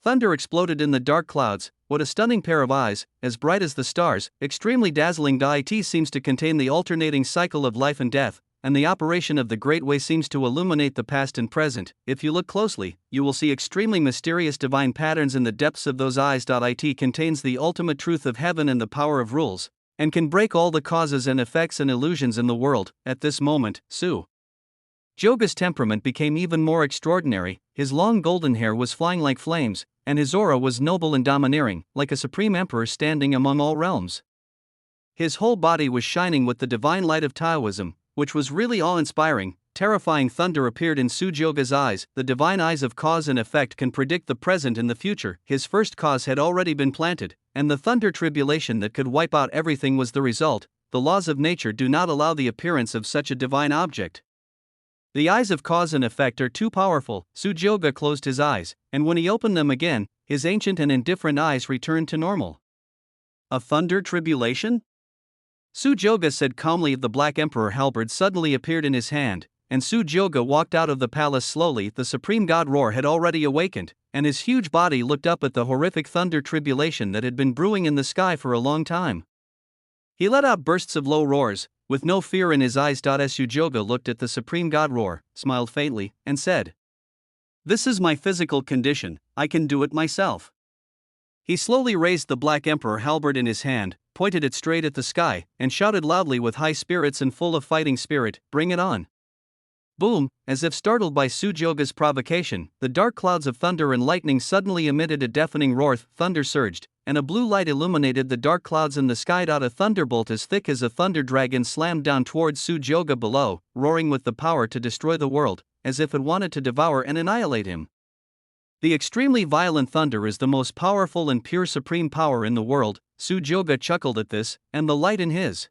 S1: Thunder exploded in the dark clouds. What a stunning pair of eyes, as bright as the stars, extremely dazzling. The it seems to contain the alternating cycle of life and death, and the operation of the Great Way seems to illuminate the past and present. If you look closely, you will see extremely mysterious divine patterns in the depths of those eyes. It contains the ultimate truth of heaven and the power of rules, and can break all the causes and effects and illusions in the world. At this moment, Su Jioge's temperament became even more extraordinary. His long golden hair was flying like flames, and his aura was noble and domineering, like a supreme emperor standing among all realms. His whole body was shining with the divine light of Taoism, which was really awe-inspiring. Terrifying thunder appeared in Su Jioge's eyes. The divine eyes of cause and effect can predict the present and the future. His first cause had already been planted, and the thunder tribulation that could wipe out everything was the result. The laws of nature do not allow the appearance of such a divine object. The eyes of cause and effect are too powerful. Su Jioge closed his eyes, and when he opened them again, his ancient and indifferent eyes returned to normal. A thunder tribulation? Su Jioge said calmly. The Black Emperor halberd suddenly appeared in his hand, and Su Jioge walked out of the palace slowly. The supreme god Roar had already awakened, and his huge body looked up at the horrific thunder tribulation that had been brewing in the sky for a long time. He let out bursts of low roars, with no fear in his eyes. Su Jioge looked at the supreme god Roar, smiled faintly, and said, "This is my physical condition, I can do it myself." He slowly raised the Black Emperor halberd in his hand, pointed it straight at the sky, and shouted loudly with high spirits and full of fighting spirit, "Bring it on!" Boom! As if startled by Su Jioge's provocation, the dark clouds of thunder and lightning suddenly emitted a deafening roar. Thunder surged, and a blue light illuminated the dark clouds in the sky. A thunderbolt as thick as a thunder dragon slammed down towards Su Jioge below, roaring with the power to destroy the world, as if it wanted to devour and annihilate him. The extremely violent thunder is the most powerful and pure supreme power in the world. Su Jioge chuckled at this, and the light in his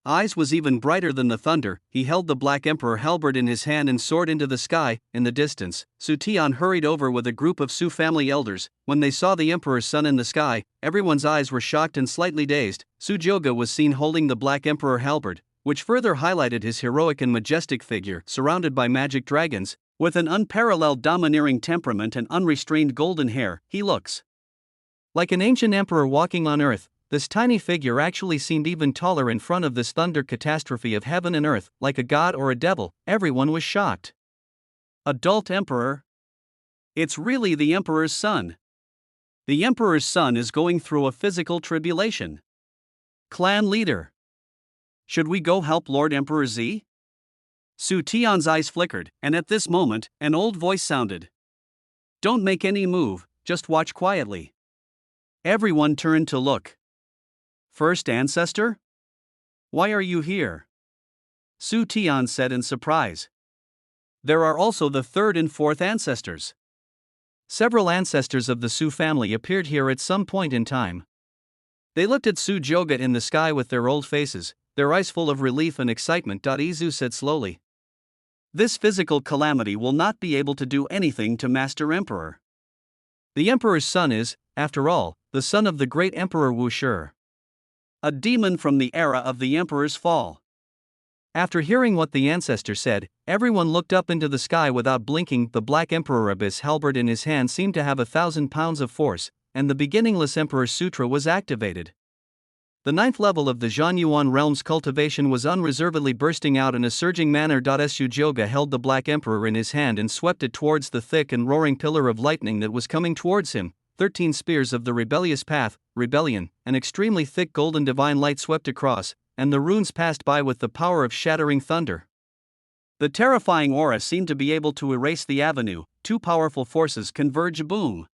S1: eyes was even brighter than the thunder. He held the Black Emperor halberd in his hand and soared into the sky. In the distance, Su Tian hurried over with a group of Su family elders. When they saw the Emperor's son in the sky, everyone's eyes were shocked and slightly dazed. Su Jioge was seen holding the Black Emperor halberd, which further highlighted his heroic and majestic figure, surrounded by magic dragons. With an unparalleled domineering temperament and unrestrained golden hair, he looks like an ancient emperor walking on earth. This tiny figure actually seemed even taller in front of this thunder catastrophe of heaven and earth, like a god or a devil. Everyone was shocked. Adult emperor? It's really the emperor's son. The emperor's son is going through a physical tribulation. Clan leader. Should we go help Lord Emperor Z? Su Tian's eyes flickered, and at this moment, an old voice sounded. Don't make any move, just watch quietly. Everyone turned to look. First ancestor? Why are you here? Su Tian said in surprise. There are also the third and fourth ancestors. Several ancestors of the Su family appeared here at some point in time. They looked at Su Jioge in the sky with their old faces, their eyes full of relief and excitement. Izu said slowly. This physical calamity will not be able to do anything to Master Emperor. The Emperor's son is, after all, the son of the great Emperor Wu Shi, a demon from the era of the Emperor's fall. After hearing what the ancestor said, everyone looked up into the sky without blinking. The Black Emperor Abyss halberd in his hand seemed to have 1,000 pounds of force, and the beginningless Emperor Sutra was activated. The 9th level of the Zhanyuan realm's cultivation was unreservedly bursting out in a surging manner. Su Jioge held the Black Emperor in his hand and swept it towards the thick and roaring pillar of lightning that was coming towards him. 13 spears of the rebellious path, rebellion, an extremely thick golden divine light swept across, and the runes passed by with the power of shattering thunder. The terrifying aura seemed to be able to erase the avenue. Two powerful forces converge. Boom!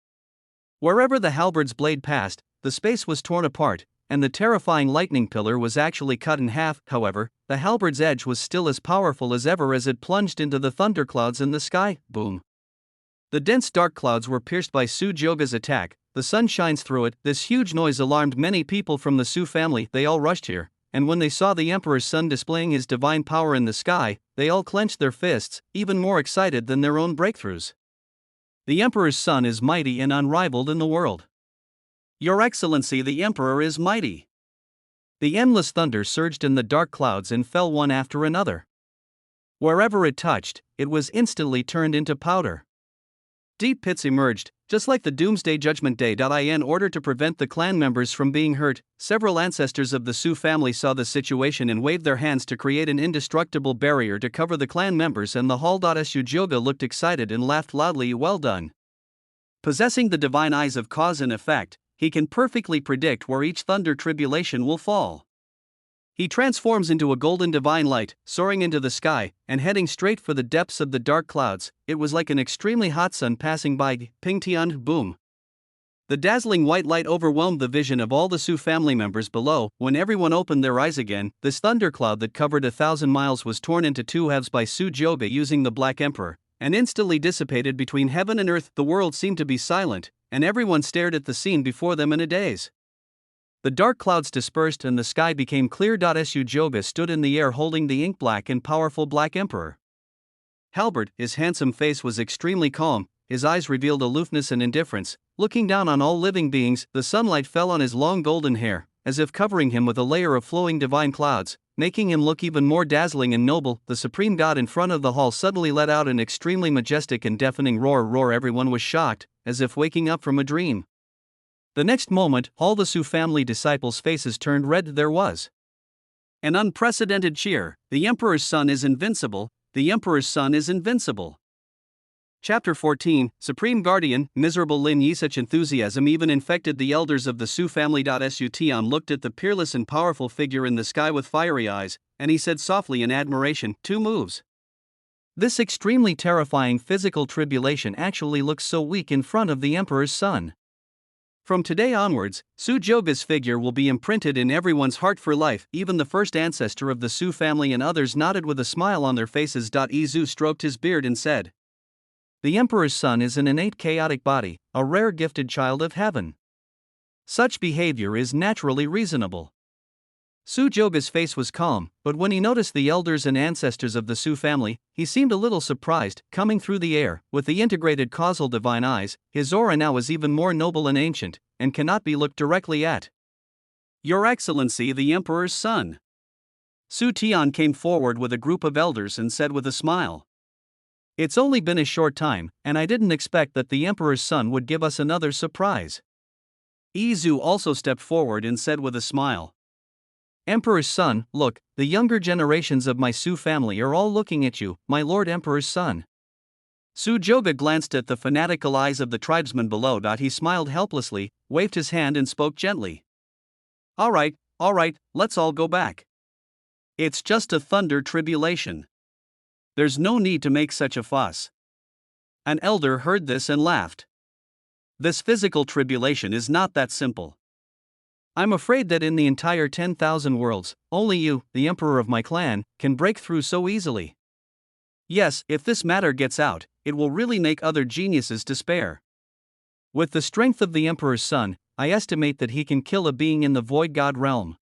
S1: Wherever the halberd's blade passed, the space was torn apart, and the terrifying lightning pillar was actually cut in half. However, the halberd's edge was still as powerful as ever as it plunged into the thunderclouds in the sky. Boom! The dense dark clouds were pierced by Su Jioge's attack. the sun shines through it. This huge noise alarmed many people from the Su family. They all rushed here, and when they saw the Emperor's son displaying his divine power in the sky, they all clenched their fists, even more excited than their own breakthroughs. The Emperor's son is mighty and unrivaled in the world. Your Excellency, the Emperor is mighty. The endless thunder surged in the dark clouds and fell one after another. Wherever it touched, it was instantly turned into powder. Deep pits emerged, just like the Doomsday Judgment Day. In order to prevent the clan members from being hurt, several ancestors of the Su family saw the situation and waved their hands to create an indestructible barrier to cover the clan members, and the Hall.Su Joga looked excited and laughed loudly. Well done. Possessing the divine eyes of cause and effect, he can perfectly predict where each thunder tribulation will fall. He transforms into a golden divine light, soaring into the sky, and heading straight for the depths of the dark clouds. It was like an extremely hot sun passing by. Ping tian, boom. The dazzling white light overwhelmed the vision of all the Su family members below. When everyone opened their eyes again, this thundercloud that covered 1,000 miles was torn into two halves by Su Joga using the Black Emperor, and instantly dissipated between heaven and earth. The world seemed to be silent, and everyone stared at the scene before them in a daze. The dark clouds dispersed and the sky became clear. Su Joga stood in the air holding the ink-black and powerful Black Emperor. Halberd, his handsome face was extremely calm, his eyes revealed aloofness and indifference. Looking down on all living beings, the sunlight fell on his long golden hair, as if covering him with a layer of flowing divine clouds, making him look even more dazzling and noble. The supreme god in front of the hall suddenly let out an extremely majestic and deafening roar. Everyone was shocked, as if waking up from a dream. The next moment, all the Su family disciples' faces turned red. There was an unprecedented cheer. The Emperor's son is invincible. The Emperor's son is invincible. Chapter 14, Supreme Guardian. Miserable Lin Yi. Such enthusiasm even infected the elders of the Su family. Su Tian looked at the peerless and powerful figure in the sky with fiery eyes, and he said softly in admiration, 2 moves. This extremely terrifying physical tribulation actually looks so weak in front of the Emperor's son. From today onwards, Su Joga's figure will be imprinted in everyone's heart for life. Even the first ancestor of the Su family and others nodded with a smile on their faces. Izu stroked his beard and said, "The Emperor's son is an innate chaotic body, a rare gifted child of heaven. Such behavior is naturally reasonable." Su Joga's face was calm, but when he noticed the elders and ancestors of the Su family, he seemed a little surprised. Coming through the air, with the integrated causal divine eyes, his aura now is even more noble and ancient, and cannot be looked directly at. Your Excellency, the Emperor's son. Su Tian came forward with a group of elders and said with a smile, "It's only been a short time, and I didn't expect that the Emperor's son would give us another surprise." Izu also stepped forward and said with a smile, "Emperor's son, look, the younger generations of my Su family are all looking at you, my Lord Emperor's son." Su Joga glanced at the fanatical eyes of the tribesmen below. He smiled helplessly, waved his hand and spoke gently. All right, let's all go back. It's just a thunder tribulation. There's no need to make such a fuss." An elder heard this and laughed. "This physical tribulation is not that simple. I'm afraid that in the entire 10,000 worlds, only you, the Emperor of my clan, can break through so easily. Yes, if this matter gets out, it will really make other geniuses despair. With the strength of the Emperor's son, I estimate that he can kill a being in the Void God realm."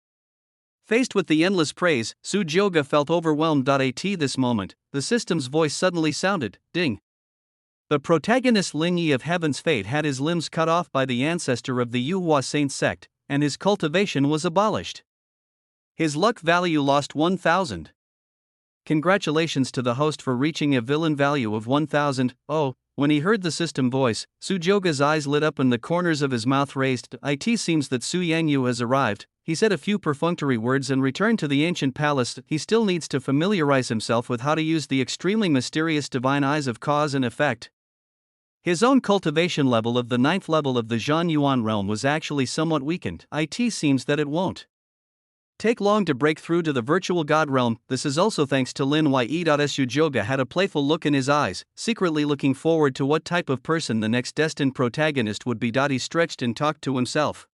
S1: Faced with the endless praise, Su Joga felt overwhelmed. At this moment, the system's voice suddenly sounded, ding. The protagonist Lin Yi of Heaven's Fate had his limbs cut off by the ancestor of the Yuhua Saint sect, and his cultivation was abolished. His luck value lost 1,000. Congratulations to the host for reaching a villain value of 1,000. Oh, when he heard the system voice, Su Joga's eyes lit up and the corners of his mouth raised. It seems that Su Yangyu has arrived. He said a few perfunctory words and returned to the ancient palace. He still needs to familiarize himself with how to use the extremely mysterious divine eyes of cause and effect. His own cultivation level of the 9th level of the Zhan Yuan realm was actually somewhat weakened. It seems that it won't take long to break through to the virtual god realm. This is also thanks to Lin Yi. Su Joga had a playful look in his eyes, secretly looking forward to what type of person the next destined protagonist would be. He stretched and talked to himself.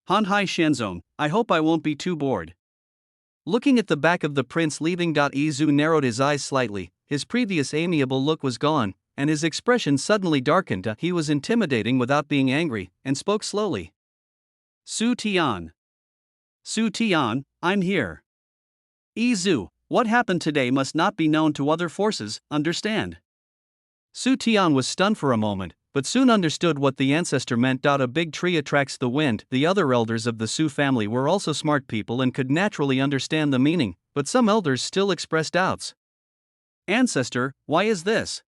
S1: Han Hai Shenzong, I hope I won't be too bored. Looking at the back of the prince leaving. Izu narrowed his eyes slightly, his previous amiable look was gone, and his expression suddenly darkened. He was intimidating without being angry, and spoke slowly. Su Tian. Su Tian, I'm here. Zhu, what happened today must not be known to other forces, understand? Su Tian was stunned for a moment, but soon understood what the ancestor meant. A big tree attracts the wind. The other elders of the Su family were also smart people and could naturally understand the meaning, but some elders still expressed doubts. Ancestor, why is this?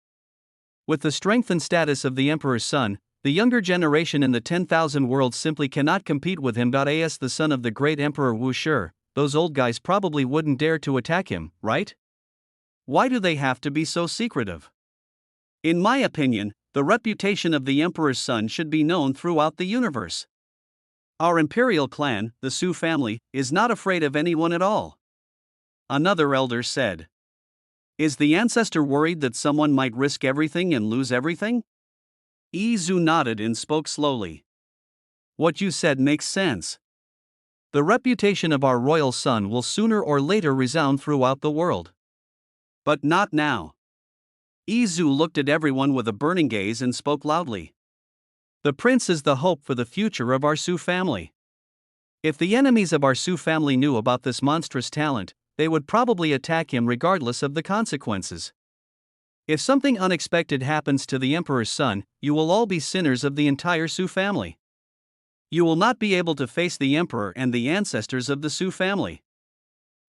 S1: With the strength and status of the emperor's son, the younger generation in the 10,000 worlds simply cannot compete with him. As the son of the great emperor Wu Shi, those old guys probably wouldn't dare to attack him, right? Why do they have to be so secretive? In my opinion, the reputation of the emperor's son should be known throughout the universe. Our imperial clan, the Su family, is not afraid of anyone at all. Another elder said. Is the ancestor worried that someone might risk everything and lose everything? Zhu nodded and spoke slowly. What you said makes sense. The reputation of our royal son will sooner or later resound throughout the world. But not now. Zhu looked at everyone with a burning gaze and spoke loudly. The prince is the hope for the future of our Su family. If the enemies of our Su family knew about this monstrous talent, they would probably attack him regardless of the consequences. If something unexpected happens to the emperor's son, you will all be sinners of the entire Su family. You will not be able to face the emperor and the ancestors of the Su family.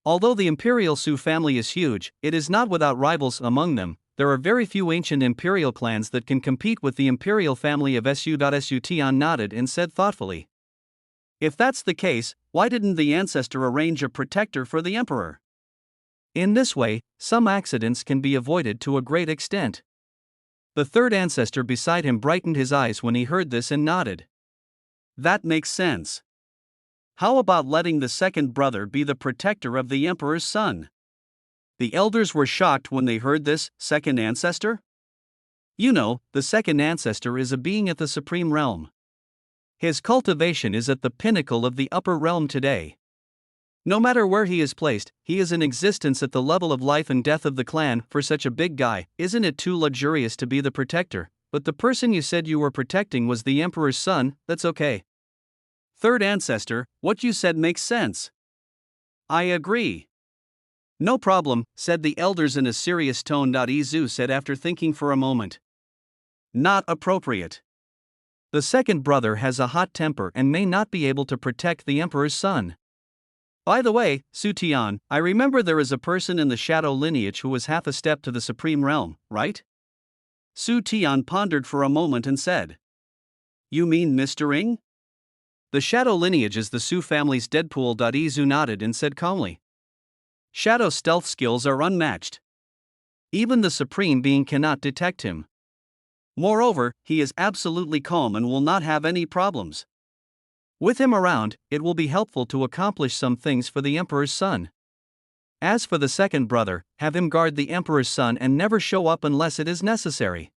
S1: Although the imperial Su family is huge, it is not without rivals among them. There are very few ancient imperial clans that can compete with the imperial family of Su. Su Tian nodded and said thoughtfully. If that's the case, why didn't the ancestor arrange a protector for the emperor? In this way, some accidents can be avoided to a great extent. The third ancestor beside him brightened his eyes when he heard this and nodded. That makes sense. How about letting the second brother be the protector of the emperor's son? The elders were shocked when they heard this. Second ancestor? You know, the second ancestor is a being at the supreme realm. His cultivation is at the pinnacle of the upper realm today. No matter where he is placed, he is in existence at the level of life and death of the clan. For such a big guy, isn't it too luxurious to be the protector? But the person you said you were protecting was the emperor's son. That's okay. Third ancestor, what you said makes sense. I agree. No problem, said the elders in a serious tone. Zhu said after thinking for a moment. Not appropriate. The second brother has a hot temper and may not be able to protect the emperor's son. By the way, Su Tian, I remember there is a person in the shadow lineage who was half a step to the supreme realm, right? Su Tian pondered for a moment and said. You mean Mr. Ing? The shadow lineage is the Su family's Deadpool. Zhu nodded and said calmly. Shadow stealth skills are unmatched. Even the supreme being cannot detect him. Moreover, he is absolutely calm and will not have any problems. With him around, it will be helpful to accomplish some things for the emperor's son. As for the second brother, have him guard the emperor's son and never show up unless it is necessary.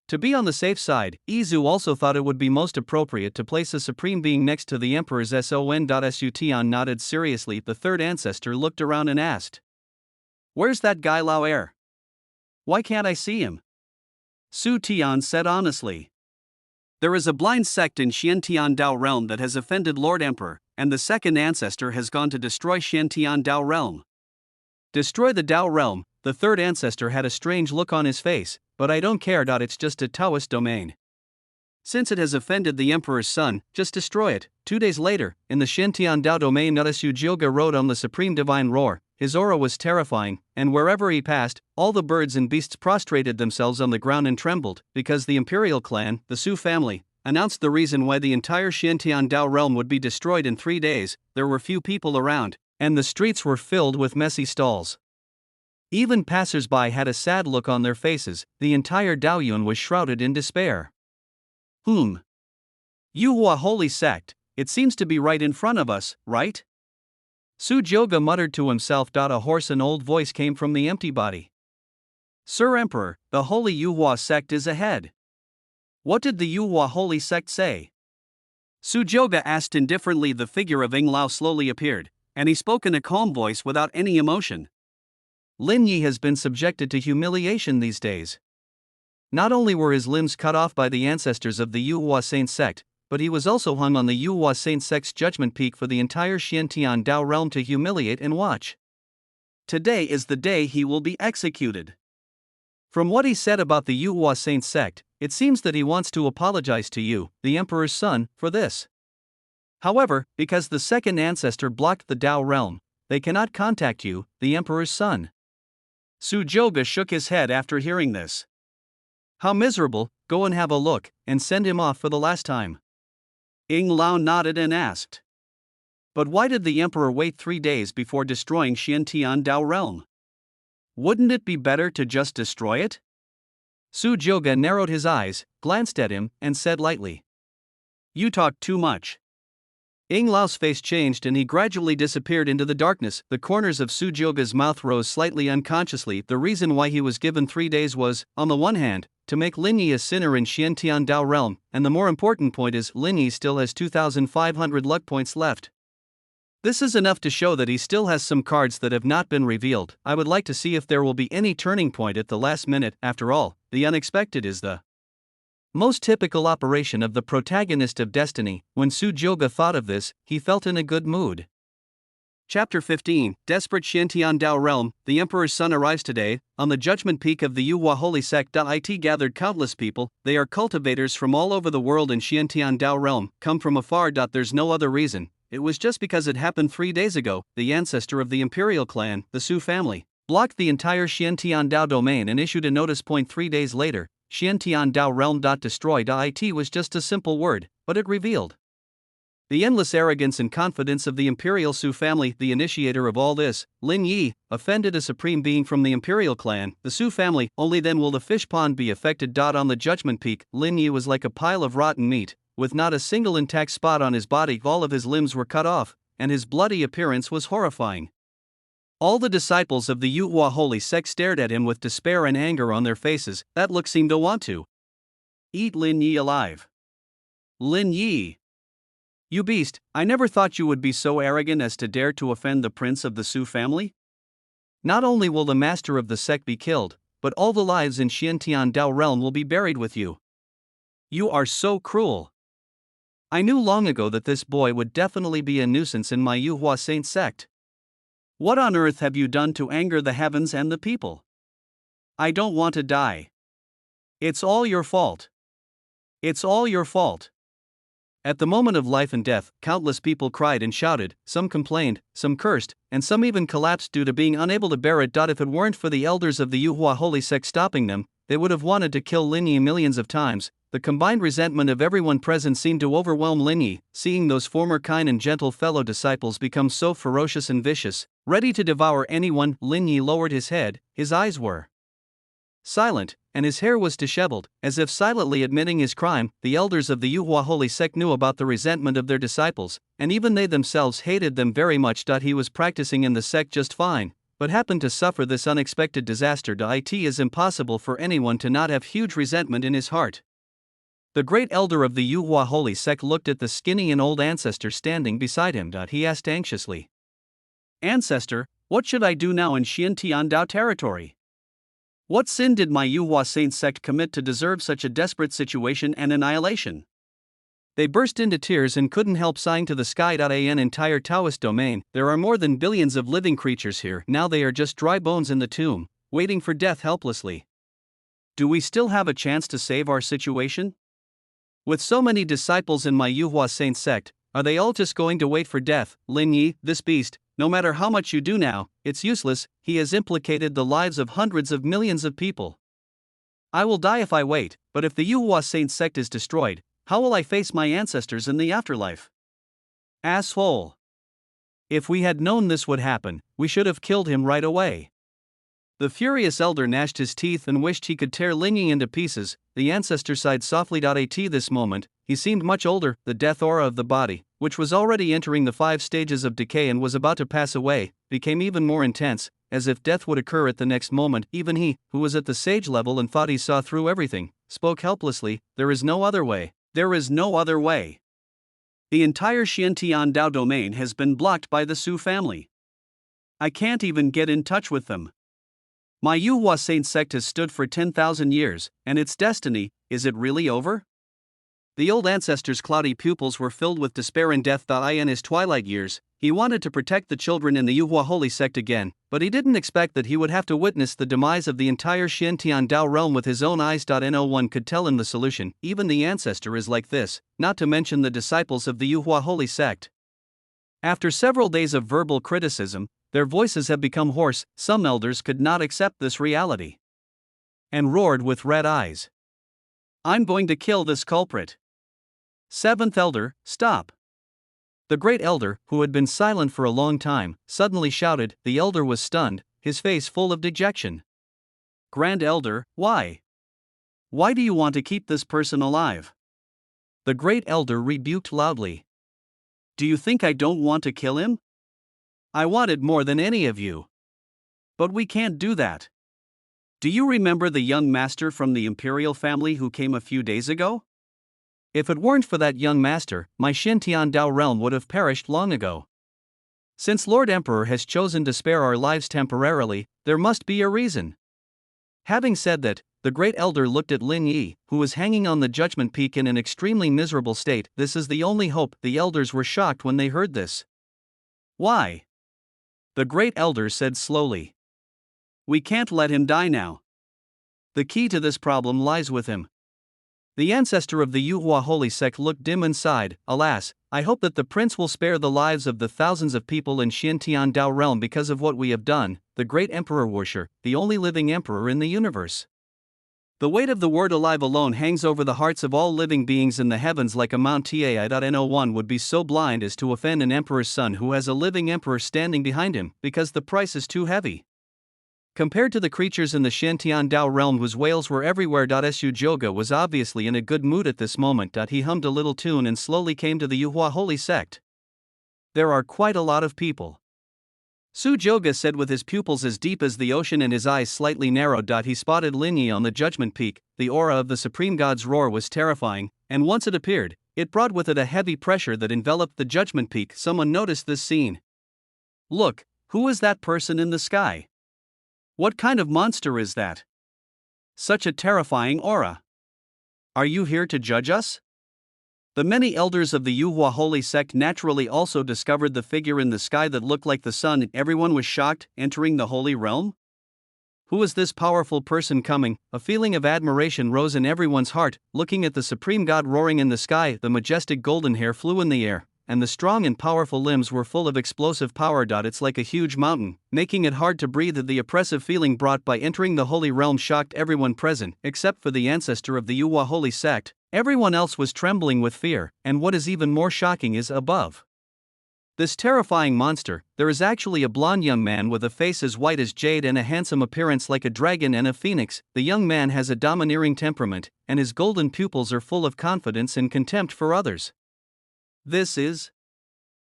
S1: To be on the safe side, Zhu also thought it would be most appropriate to place a supreme being next to the emperor's son. Su Tian nodded seriously. The third ancestor looked around and asked. Where's that guy Lao Er? Why can't I see him? Su Tian said honestly. There is a blind sect in Xiantian Dao realm that has offended Lord Emperor, and the second ancestor has gone to destroy Xiantian Dao realm. Destroy the Dao realm, the third ancestor had a strange look on his face, but I don't care. It's just a Taoist domain. Since it has offended the emperor's son, just destroy it. 2 days later, in the Xiantian Dao domain, Su Jioga rode on the supreme divine roar. His aura was terrifying, and wherever he passed, all the birds and beasts prostrated themselves on the ground and trembled, because the imperial clan, the Su family, announced the reason why the entire Xiantian Dao realm would be destroyed in 3 days. There were few people around, and the streets were filled with messy stalls. Even passers-by had a sad look on their faces. The entire Daoyuan was shrouded in despair. Yuhua holy sect, it seems to be right in front of us, right? Su Jioga muttered to himself. A hoarse and old voice came from the empty body. Sir Emperor, the holy Yuhua sect is ahead. What did the Yuhua holy sect say? Su Jioga asked indifferently. The figure of Ing Lao slowly appeared, and he spoke in a calm voice without any emotion. Lin Yi has been subjected to humiliation these days. Not only were his limbs cut off by the ancestors of the Yuhua Saint sect, but he was also hung on the Yuhua Saint sect's judgment peak for the entire Xiantian Dao realm to humiliate and watch. Today is the day he will be executed. From what he said about the Yuhua Saint sect, it seems that he wants to apologize to you, the Emperor's son, for this. However, because the second ancestor blocked the Dao realm, they cannot contact you, the Emperor's son. Su Zhouge shook his head after hearing this. How miserable, go and have a look, and send him off for the last time. Ying Lao nodded and asked. But why did the Emperor wait 3 days before destroying Xiantian Dao realm? Wouldn't it be better to just destroy it? Su Zhouge narrowed his eyes, glanced at him, and said lightly. You talk too much. Ying Lao's face changed and he gradually disappeared into the darkness. The corners of Su Zhouge's mouth rose slightly unconsciously. The reason why he was given 3 days was, on the one hand, to make Lin Yi a sinner in Xiantian Dao realm, and the more important point is Lin Yi still has 2,500 luck points left. This is enough to show that he still has some cards that have not been revealed. I would like to see if there will be any turning point at the last minute. After all, the unexpected is the most typical operation of the protagonist of Destiny. When Su Zhouge thought of this, he felt in a good mood. Chapter 15, Desperate Xiantian Dao Realm. The Emperor's son arrives today. On the judgment peak of the Yuhua Holy Sect. It gathered countless people. They are cultivators from all over the world in Xiantian Dao Realm, come from afar. There's no other reason. It was just because it happened 3 days ago. The ancestor of the imperial clan, the Su family, blocked the entire Xiantian Dao domain and issued a notice. 3 days later, Xiantian Dao realm. Destroyed. It was just a simple word, but it revealed the endless arrogance and confidence of the imperial Su family. The initiator of all this, Lin Yi, offended a supreme being from the imperial clan, the Su family. Only then will the fish pond be affected. On the judgment peak, Lin Yi was like a pile of rotten meat, with not a single intact spot on his body. All of his limbs were cut off, and his bloody appearance was horrifying. All the disciples of the Yuhua Holy Sect stared at him with despair and anger on their faces. That look seemed to want to eat Lin Yi alive. Lin Yi! You beast, I never thought you would be so arrogant as to dare to offend the prince of the Su family. Not only will the master of the sect be killed, but all the lives in Xiantian Dao realm will be buried with you. You are so cruel. I knew long ago that this boy would definitely be a nuisance in my Yuhua Saint sect. What on earth have you done to anger the heavens and the people? I don't want to die. It's all your fault. It's all your fault. At the moment of life and death, countless people cried and shouted, some complained, some cursed, and some even collapsed due to being unable to bear it. If it weren't for the elders of the Yuhua Holy Sect stopping them, they would have wanted to kill Lin Yi millions of times. The combined resentment of everyone present seemed to overwhelm Lin Yi, seeing those former kind and gentle fellow disciples become so ferocious and vicious, ready to devour anyone. Lin Yi lowered his head, his eyes were silent, and his hair was disheveled, as if silently admitting his crime. The elders of the Yuhua Holy Sect knew about the resentment of their disciples, and even they themselves hated them very much. He was practicing in the sect just fine, but happened to suffer this unexpected disaster. It is impossible for anyone to not have huge resentment in his heart. The great elder of the Yuhua Holy Sect looked at the skinny and old ancestor standing beside him. He asked anxiously, Ancestor, what should I do now in Xiantian Dao territory? What sin did my Yuhua Saint sect commit to deserve such a desperate situation and annihilation? They burst into tears and couldn't help sighing to the sky. An entire Taoist domain, there are more than billions of living creatures here. Now they are just dry bones in the tomb, waiting for death helplessly. Do we still have a chance to save our situation? With so many disciples in my Yuhua Saint sect, are they all just going to wait for death? Lin Yi, this beast, no matter how much you do now, it's useless. He has implicated the lives of hundreds of millions of people. I will die if I wait, but if the Yuhua Saint sect is destroyed, how will I face my ancestors in the afterlife? Asshole. If we had known this would happen, we should have killed him right away. The furious elder gnashed his teeth and wished he could tear Lin Yi into pieces. The ancestor sighed softly. At this moment, he seemed much older. The death aura of the body, which was already entering the 5 stages of decay and was about to pass away, became even more intense, as if death would occur at the next moment. Even he, who was at the sage level and thought he saw through everything, spoke helplessly, There is no other way. There is no other way. The entire Xiantian Dao domain has been blocked by the Su family. I can't even get in touch with them. My Yuhua Saint sect has stood for 10,000 years, and its destiny, is it really over? The old ancestor's cloudy pupils were filled with despair and death. In his twilight years, he wanted to protect the children in the Yuhua holy sect again, but he didn't expect that he would have to witness the demise of the entire Xiantian Dao realm with his own eyes. No one could tell him the solution. Even the ancestor is like this, not to mention the disciples of the Yuhua holy sect. After several days of verbal criticism, their voices have become hoarse. Some elders could not accept this reality and roared with red eyes, "I'm going to kill this culprit." Seventh elder, stop. The great elder, who had been silent for a long time, suddenly shouted. The elder was stunned, his face full of dejection. Grand elder, why? Why do you want to keep this person alive? The great elder rebuked loudly. Do you think I don't want to kill him? I want it more than any of you. But we can't do that. Do you remember the young master from the imperial family who came a few days ago? If it weren't for that young master, my Xintian Dao realm would have perished long ago. Since Lord Emperor has chosen to spare our lives temporarily, there must be a reason. Having said that, the great elder looked at Lin Yi, who was hanging on the judgment peak in an extremely miserable state. This is the only hope. The elders were shocked when they heard this. Why? The great elder said slowly. We can't let him die now. The key to this problem lies with him. The ancestor of the Yuhua holy sect looked dim and sighed. Alas, I hope that the prince will spare the lives of the thousands of people in Xiantian Dao realm because of what we have done. The great emperor Wuxia, the only living emperor in the universe. The weight of the word alive alone hangs over the hearts of all living beings in the heavens like a Mount Tai. No one would be so blind as to offend an emperor's son who has a living emperor standing behind him, because the price is too heavy. Compared to the creatures in the Xiantian Dao realm whose wails were everywhere. Su Joga was obviously in a good mood at this moment. He hummed a little tune and slowly came to the Yuhua holy sect. There are quite a lot of people. Su Joga said with his pupils as deep as the ocean and his eyes slightly narrowed. He spotted Lin Yi on the judgment peak. The aura of the supreme god's roar was terrifying, and once it appeared, it brought with it a heavy pressure that enveloped the judgment peak. Someone noticed this scene. Look, who is that person in the sky? What kind of monster is that? Such a terrifying aura. Are you here to judge us? The many elders of the Yuhua holy sect naturally also discovered the figure in the sky that looked like the sun. Everyone was shocked. Entering the holy realm? Who is this powerful person coming? A feeling of admiration rose in everyone's heart. Looking at the supreme god roaring in the sky, the majestic golden hair flew in the air, and the strong and powerful limbs were full of explosive power. It's like a huge mountain, making it hard to breathe. The oppressive feeling brought by entering the holy realm shocked everyone present, except for the ancestor of the Yuhua holy sect. Everyone else was trembling with fear, and what is even more shocking is above this terrifying monster, there is actually a blond young man with a face as white as jade and a handsome appearance like a dragon and a phoenix. The young man has a domineering temperament, and his golden pupils are full of confidence and contempt for others. This is...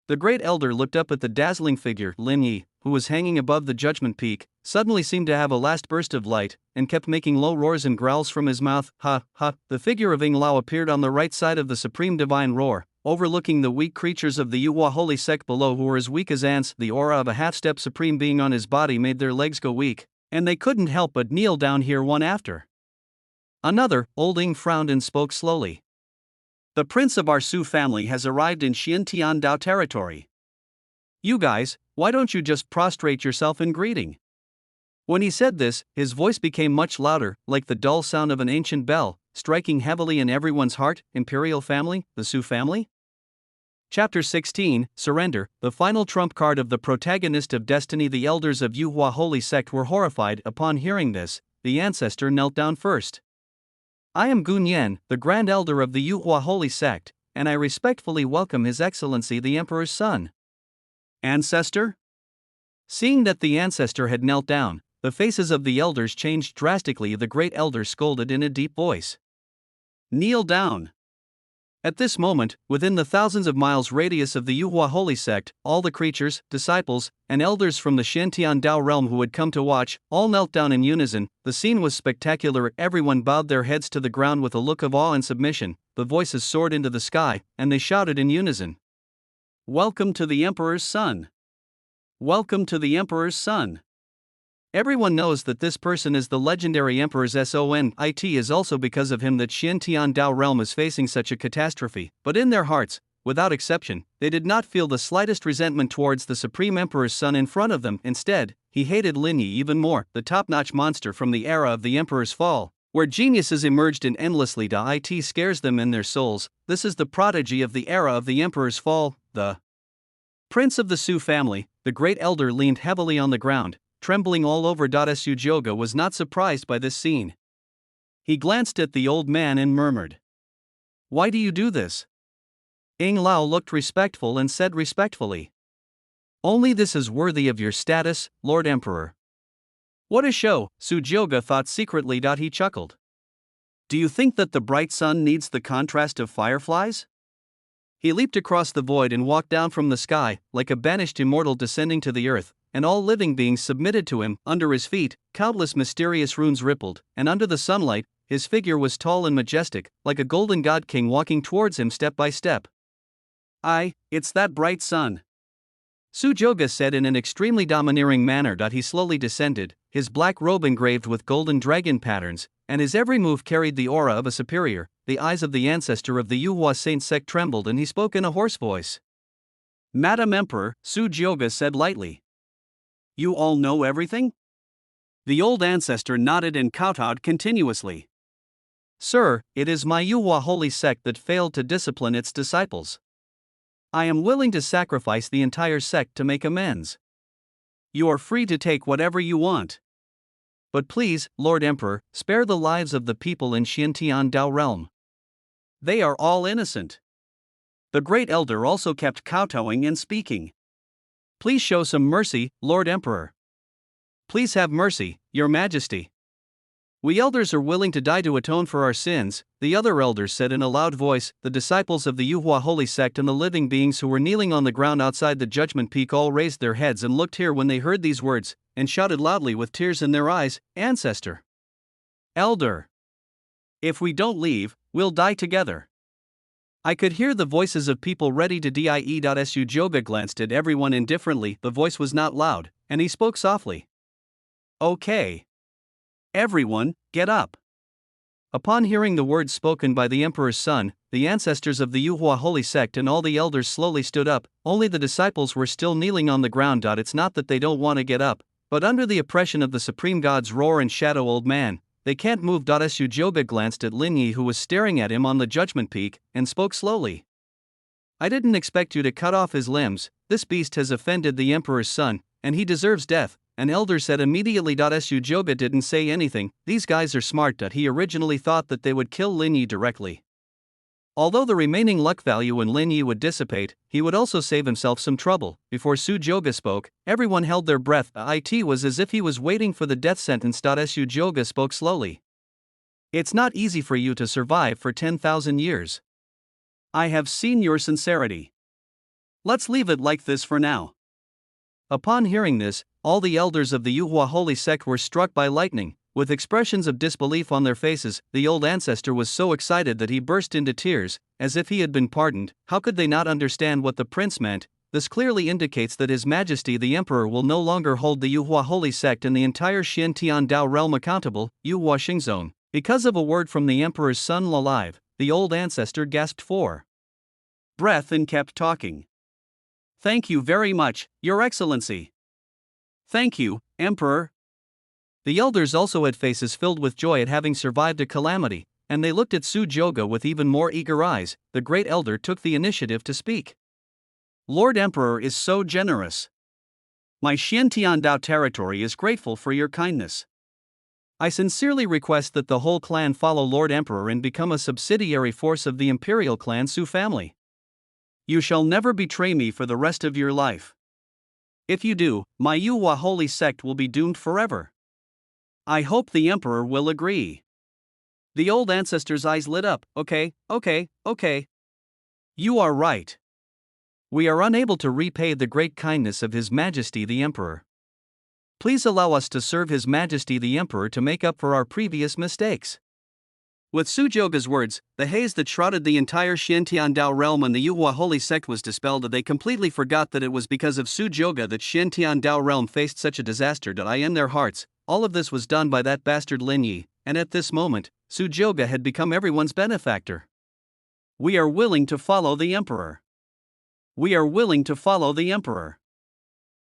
S1: The great elder looked up at the dazzling figure. Lin Yi, who was hanging above the judgment peak, suddenly seemed to have a last burst of light, and kept making low roars and growls from his mouth. Ha, ha. The figure of Ying Lao appeared on the right side of the supreme divine roar, overlooking the weak creatures of the Yuhua holy sect below who were as weak as ants. The aura of a half-step supreme being on his body made their legs go weak, and they couldn't help but kneel down here one after another. Old Ying frowned and spoke slowly. The prince of our Su family has arrived in Xiantian Dao territory. You guys, why don't you just prostrate yourself in greeting? When he said this, his voice became much louder, like the dull sound of an ancient bell, striking heavily in everyone's heart. Imperial family, the Su family? Chapter 16, Surrender. The final trump card of the protagonist of Destiny. The elders of Yuhua holy sect were horrified. Upon hearing this, the ancestor knelt down first. I am Gun Yan, the Grand Elder of the Yuhua holy sect, and I respectfully welcome His Excellency the Emperor's son. Ancestor? Seeing that the ancestor had knelt down, the faces of the elders changed drastically. The great elder scolded in a deep voice. Kneel down. At this moment, within the thousands of miles radius of the Yuhua holy sect, all the creatures, disciples, and elders from the Xiantian Dao realm who had come to watch, all knelt down in unison. The scene was spectacular. Everyone bowed their heads to the ground with a look of awe and submission. The voices soared into the sky, and they shouted in unison. Welcome to the Emperor's son. Welcome to the Emperor's son. Everyone knows that this person is the legendary Emperor's son. It is also because of him that Xiantian Dao realm is facing such a catastrophe, but in their hearts, without exception, they did not feel the slightest resentment towards the Supreme Emperor's son in front of them. Instead, he hated Lin Yi even more, the top-notch monster from the era of the Emperor's fall, where geniuses emerged in endlessly. It scares them in their souls. This is the prodigy of the era of the Emperor's fall, the Prince of the Su family. The great elder leaned heavily on the ground, trembling all over. Su Jioge was not surprised by this scene. He glanced at the old man and murmured, "Why do you do this?" Ying Lao looked respectful and said respectfully, "Only this is worthy of your status, Lord Emperor." What a show, Su Jioge thought secretly. He chuckled. Do you think that the bright sun needs the contrast of fireflies? He leaped across the void and walked down from the sky, like a banished immortal descending to the earth, and all living beings submitted to him. Under his feet, countless mysterious runes rippled, and under the sunlight, his figure was tall and majestic, like a golden god king walking towards him step by step. It's that bright sun," Su Jioge said in an extremely domineering manner. He slowly descended, his black robe engraved with golden dragon patterns, and his every move carried the aura of a superior. The eyes of the ancestor of the Yuhua Saint sect trembled and he spoke in a hoarse voice. "Madam Emperor," Su Jioge said lightly. "You all know everything?" The old ancestor nodded and kowtowed continuously. "Sir, it is my Yuhua holy sect that failed to discipline its disciples. I am willing to sacrifice the entire sect to make amends. You are free to take whatever you want. But please, Lord Emperor, spare the lives of the people in Xiantian Dao realm. They are all innocent." The great elder also kept kowtowing and speaking. "Please show some mercy, Lord Emperor. Please have mercy, Your Majesty. We elders are willing to die to atone for our sins," the other elders said in a loud voice. The disciples of the Yuhua holy sect and the living beings who were kneeling on the ground outside the judgment peak all raised their heads and looked here when they heard these words, and shouted loudly with tears in their eyes, "Ancestor! Elder! If we don't leave, we'll die together." I could hear the voices of people ready to die. Su Jioge glanced at everyone indifferently. The voice was not loud, and he spoke softly. "Okay. Everyone, get up." Upon hearing the words spoken by the Emperor's son, the ancestors of the Yuhua holy sect and all the elders slowly stood up. Only the disciples were still kneeling on the ground. It's not that they don't want to get up, but under the oppression of the supreme god's roar and shadow, old man, they can't move. Su Jioge glanced at Lin Yi, who was staring at him on the judgment peak, and spoke slowly. "I didn't expect you to cut off his limbs. This beast has offended the Emperor's son, and he deserves death," an elder said immediately. Su Jioge didn't say anything. These guys are smart. He originally thought that they would kill Lin Yi directly. Although the remaining luck value in Lin Yi would dissipate, he would also save himself some trouble. Before Su Jioge spoke, everyone held their breath. It was as if he was waiting for the death sentence. Su Jioge spoke slowly. "It's not easy for you to survive for 10,000 years. I have seen your sincerity. Let's leave it like this for now." Upon hearing this, all the elders of the Yuhua holy sect were struck by lightning. With expressions of disbelief on their faces, the old ancestor was so excited that he burst into tears, as if he had been pardoned. How could they not understand what the prince meant? This clearly indicates that His Majesty the Emperor will no longer hold the Yuhua holy sect and the entire Xiantian Dao realm accountable. Yuhua Xingzong. Because of a word from the Emperor's son alive, the old ancestor gasped for breath and kept talking. "Thank you very much, Your Excellency. Thank you, Emperor." The elders also had faces filled with joy at having survived a calamity, and they looked at Su Jioge with even more eager eyes. The great elder took the initiative to speak. "Lord Emperor is so generous. My Xiantian Dao territory is grateful for your kindness. I sincerely request that the whole clan follow Lord Emperor and become a subsidiary force of the imperial clan Su family. You shall never betray me for the rest of your life. If you do, my Yuhua holy sect will be doomed forever. I hope the Emperor will agree." The old ancestor's eyes lit up. Okay. You are right. We are unable to repay the great kindness of His Majesty the Emperor. Please allow us to serve His Majesty the Emperor to make up for our previous mistakes. With Sujyoga's words, the haze that shrouded the entire Xiantian Dao realm and the Yuhua holy sect was dispelled. They completely forgot that it was because of Sujyoga that Xiantian Dao realm faced such a disaster. In their hearts, all of this was done by that bastard Lin Yi, and at this moment, Sujyoga had become everyone's benefactor. We are willing to follow the emperor. We are willing to follow the emperor.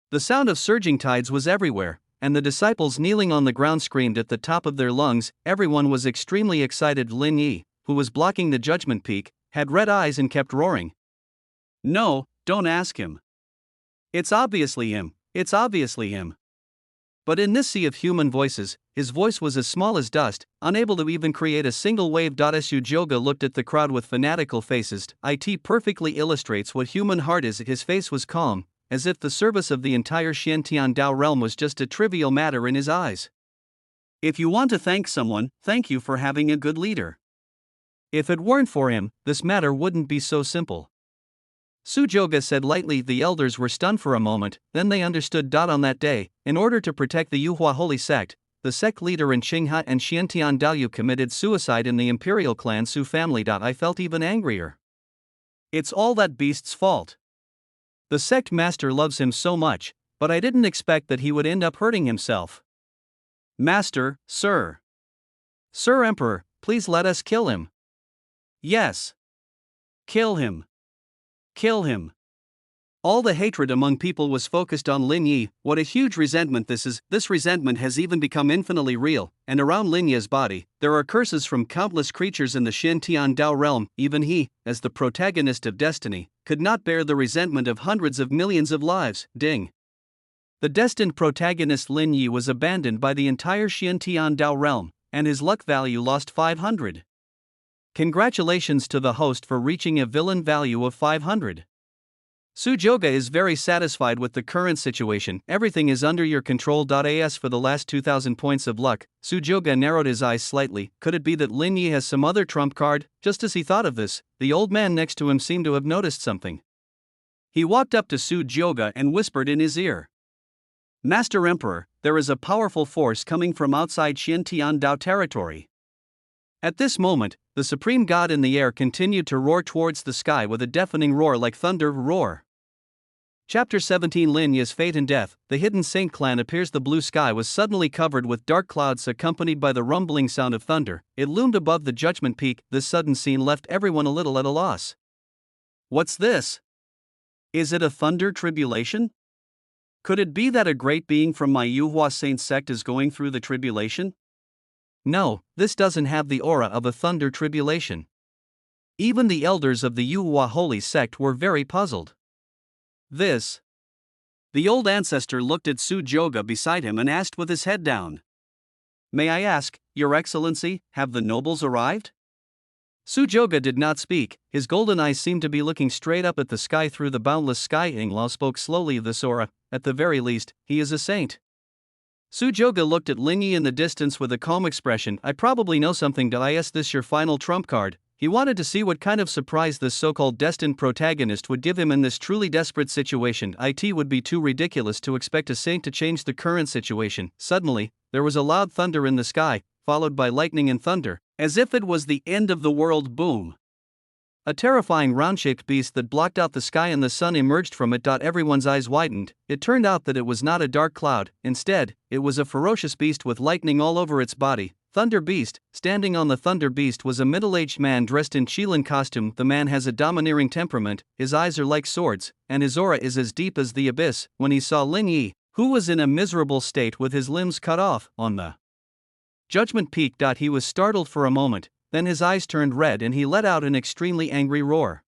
S1: The sound of surging tides was everywhere, and the disciples kneeling on the ground screamed at the top of their lungs. Everyone was extremely excited. Lin Yi, who was blocking the judgment peak, had red eyes and kept roaring. No, don't ask him. It's obviously him, it's obviously him. But in this sea of human voices, his voice was as small as dust, unable to even create a single wave. Sujyoga looked at the crowd with fanatical faces. It perfectly illustrates what human heart is. His face was calm, as if the service of the entire Xiantian Dao realm was just a trivial matter in his eyes. If you want to thank someone, thank you for having a good leader. If it weren't for him, this matter wouldn't be so simple. Sujyoga said lightly. The elders were stunned for a moment, then they understood. On that day, in order to protect the Yuhua holy sect, the sect leader in Qinghe and Xiantian Daoyu committed suicide in the imperial clan Su family. I felt even angrier. It's all that beast's fault. The sect master loves him so much, but I didn't expect that he would end up hurting himself. Master, sir. Sir Emperor, please let us kill him. Yes. Kill him. Kill him. All the hatred among people was focused on Lin Yi. What a huge resentment this is. This resentment has even become infinitely real, and around Lin Yi's body, there are curses from countless creatures in the Xiantian Dao realm. Even he, as the protagonist of destiny, could not bear the resentment of hundreds of millions of lives. Ding. The destined protagonist Lin Yi was abandoned by the entire Xiantian Dao realm, and his luck value lost 500. Congratulations to the host for reaching a villain value of 500. Sujyoga is very satisfied with the current situation. Everything is under your control. As for the last 2,000 points of luck, Sujyoga narrowed his eyes slightly. Could it be that Lin Yi has some other trump card? Just as he thought of this, the old man next to him seemed to have noticed something. He walked up to Sujyoga and whispered in his ear. Master Emperor, there is a powerful force coming from outside Xiantian Dao territory. At this moment, the supreme god in the air continued to roar towards the sky with a deafening roar like thunder. Roar. Chapter 17 Lin Yi's Fate and Death. The hidden Saint clan appears. The blue sky was suddenly covered with dark clouds accompanied by the rumbling sound of thunder. It loomed above the judgment peak. This sudden scene left everyone a little at a loss. What's this? Is it a thunder tribulation? Could it be that a great being from my Yuhua Saint sect is going through the tribulation? No, this doesn't have the aura of a thunder tribulation. Even the elders of the Yuhua holy sect were very puzzled. This. The old ancestor looked at Sujyoga beside him and asked with his head down. May I ask, Your Excellency, have the nobles arrived? Sujyoga did not speak. His golden eyes seemed to be looking straight up at the sky through the boundless sky. Inglau spoke slowly. This aura, at the very least, he is a saint. Sujyoga looked at Lin Yi in the distance with a calm expression. I probably know something. Is this your final trump card? He wanted to see what kind of surprise this so-called destined protagonist would give him in this truly desperate situation. It would be too ridiculous to expect a saint to change the current situation. Suddenly, there was a loud thunder in the sky, followed by lightning and thunder, as if it was the end of the world. Boom. A terrifying round-shaped beast that blocked out the sky and the sun emerged from it. Everyone's eyes widened. It turned out that it was not a dark cloud. Instead, it was a ferocious beast with lightning all over its body. Thunder Beast. Standing on the Thunder Beast was a middle-aged man dressed in Qilin costume. The man has a domineering temperament, his eyes are like swords, and his aura is as deep as the abyss. When he saw Lin Yi, who was in a miserable state with his limbs cut off, on the judgment peak, he was startled for a moment. Then his eyes turned red and he let out an extremely angry roar.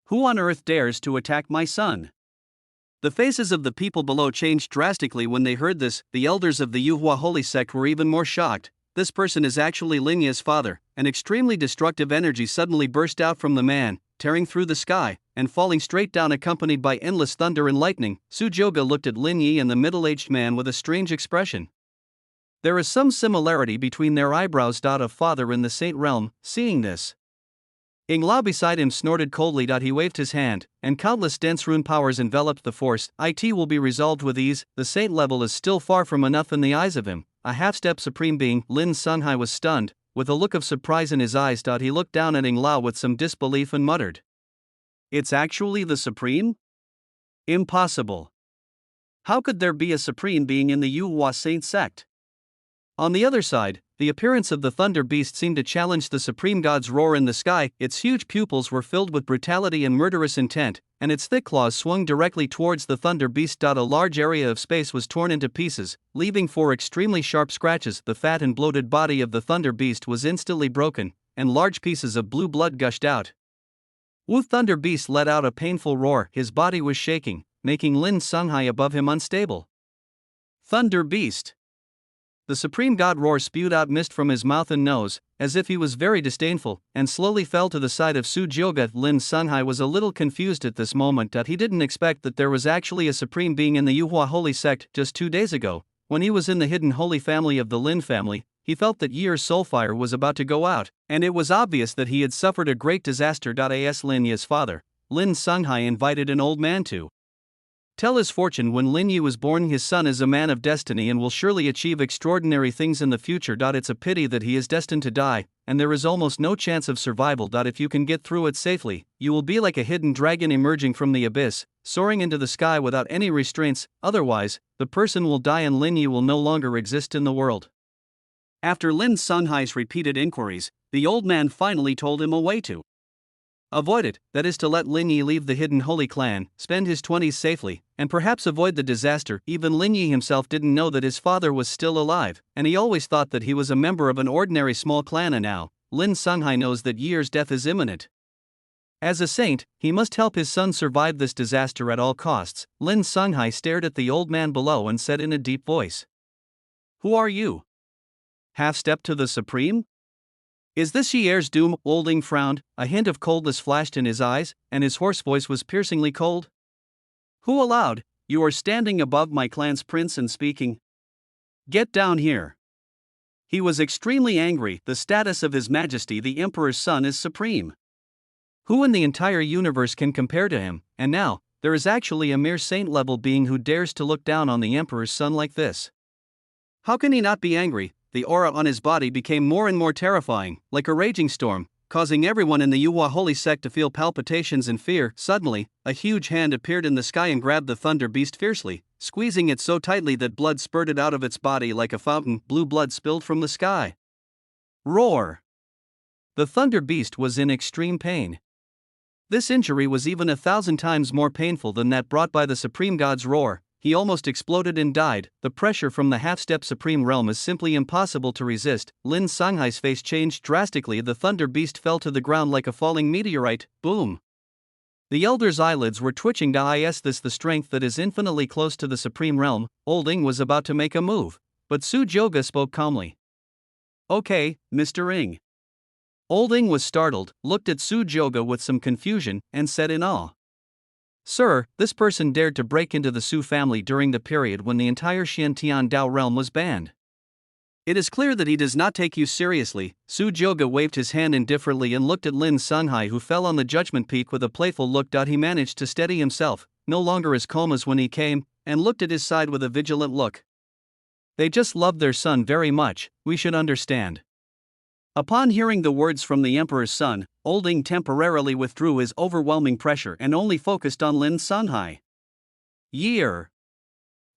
S1: Who on earth dares to attack my son? The faces of the people below changed drastically when they heard this. The elders of the Yuhua holy sect were even more shocked. This person is actually Lin Yi's father. An extremely destructive energy suddenly burst out from the man, tearing through the sky, and falling straight down accompanied by endless thunder and lightning. Sujyoga looked at Lin Yi and the middle-aged man with a strange expression. There is some similarity between their eyebrows. A father in the saint realm. Seeing this, Inglau beside him snorted coldly. He waved his hand, and countless dense rune powers enveloped the force. It will be resolved with ease. The saint level is still far from enough in the eyes of him. A half-step supreme being. Lin Sunhai was stunned. with a look of surprise in his eyes. He looked down at Ing Lao with some disbelief and muttered, "It's actually the Supreme? Impossible. How could there be a Supreme being in the Yu Hua Saint sect?" On the other side, the appearance of the Thunder Beast seemed to challenge the Supreme God's roar in the sky. Its huge pupils were filled with brutality and murderous intent, and its thick claws swung directly towards the Thunder Beast. A large area of space was torn into pieces, leaving 4 extremely sharp scratches. The fat and bloated body of the Thunder Beast was instantly broken, and large pieces of blue blood gushed out. Wu Thunder Beast let out a painful roar. His body was shaking, making Lin Songhai above him unstable. Thunder Beast! The Supreme God roar spewed out mist from his mouth and nose, as if he was very disdainful, and slowly fell to the side of Su Jioga. Lin Songhai was a little confused at this moment. He didn't expect that there was actually a Supreme Being in the Yu Hua Holy Sect. Just 2 days ago, when he was in the hidden holy family of the Lin family, he felt that Ye's soulfire was about to go out, and it was obvious that he had suffered a great disaster. As Lin Ye's father, Lin Songhai invited an old man to tell his fortune when Lin Yi was born. His son is a man of destiny and will surely achieve extraordinary things in the future. It's a pity that he is destined to die, and there is almost no chance of survival. If you can get through it safely, you will be like a hidden dragon emerging from the abyss, soaring into the sky without any restraints. Otherwise, the person will die and Lin Yi will no longer exist in the world. After Lin Songhai's repeated inquiries, the old man finally told him a way to avoid it, that is to let Lin Yi leave the hidden holy clan, spend his 20s safely, and perhaps avoid the disaster. Even Lin Yi himself didn't know that his father was still alive, and he always thought that he was a member of an ordinary small clan. And now, Lin Songhai knows that Ye's death is imminent. As a saint, he must help his son survive this disaster at all costs. Lin Songhai stared at the old man below and said in a deep voice, "Who are you? Half-step to the Supreme? Is this Ye's doom?" Olding frowned, a hint of coldness flashed in his eyes, and his hoarse voice was piercingly cold. "Who allowed? You are standing above my clan's prince and speaking. Get down here." He was extremely angry. The status of His Majesty the Emperor's son is supreme. Who in the entire universe can compare to him? And now, there is actually a mere saint-level being who dares to look down on the Emperor's son like this. How can he not be angry? The aura on his body became more and more terrifying, like a raging storm, causing everyone in the Yu Hua Holy Sect to feel palpitations and fear. Suddenly, a huge hand appeared in the sky and grabbed the Thunder Beast fiercely, squeezing it so tightly that blood spurted out of its body like a fountain. Blue blood spilled from the sky. Roar! The Thunder Beast was in extreme pain. This injury was even 1,000 times more painful than that brought by the Supreme God's roar. He almost exploded and died. The pressure from the half-step Supreme Realm is simply impossible to resist. Lin Songhai's face changed drastically. The Thunder Beast fell to the ground like a falling meteorite. Boom! The elder's eyelids were twitching. Is this the strength that is infinitely close to the Supreme Realm? Old Ing was about to make a move, but Su Jioga spoke calmly. "Okay, Mr. Ing." Old Ing was startled, looked at Su Jioga with some confusion, and said in awe, "Sir, this person dared to break into the Su family during the period when the entire Xiantian Dao realm was banned. It is clear that he does not take you seriously." Su Jioga waved his hand indifferently and looked at Lin Songhai, who fell on the judgment peak with a playful look. He managed to steady himself, no longer as calm as when he came, and looked at his side with a vigilant look. "They just love their son very much, we should understand." Upon hearing the words from the Emperor's son, Old Ing temporarily withdrew his overwhelming pressure and only focused on Lin Songhai. Year.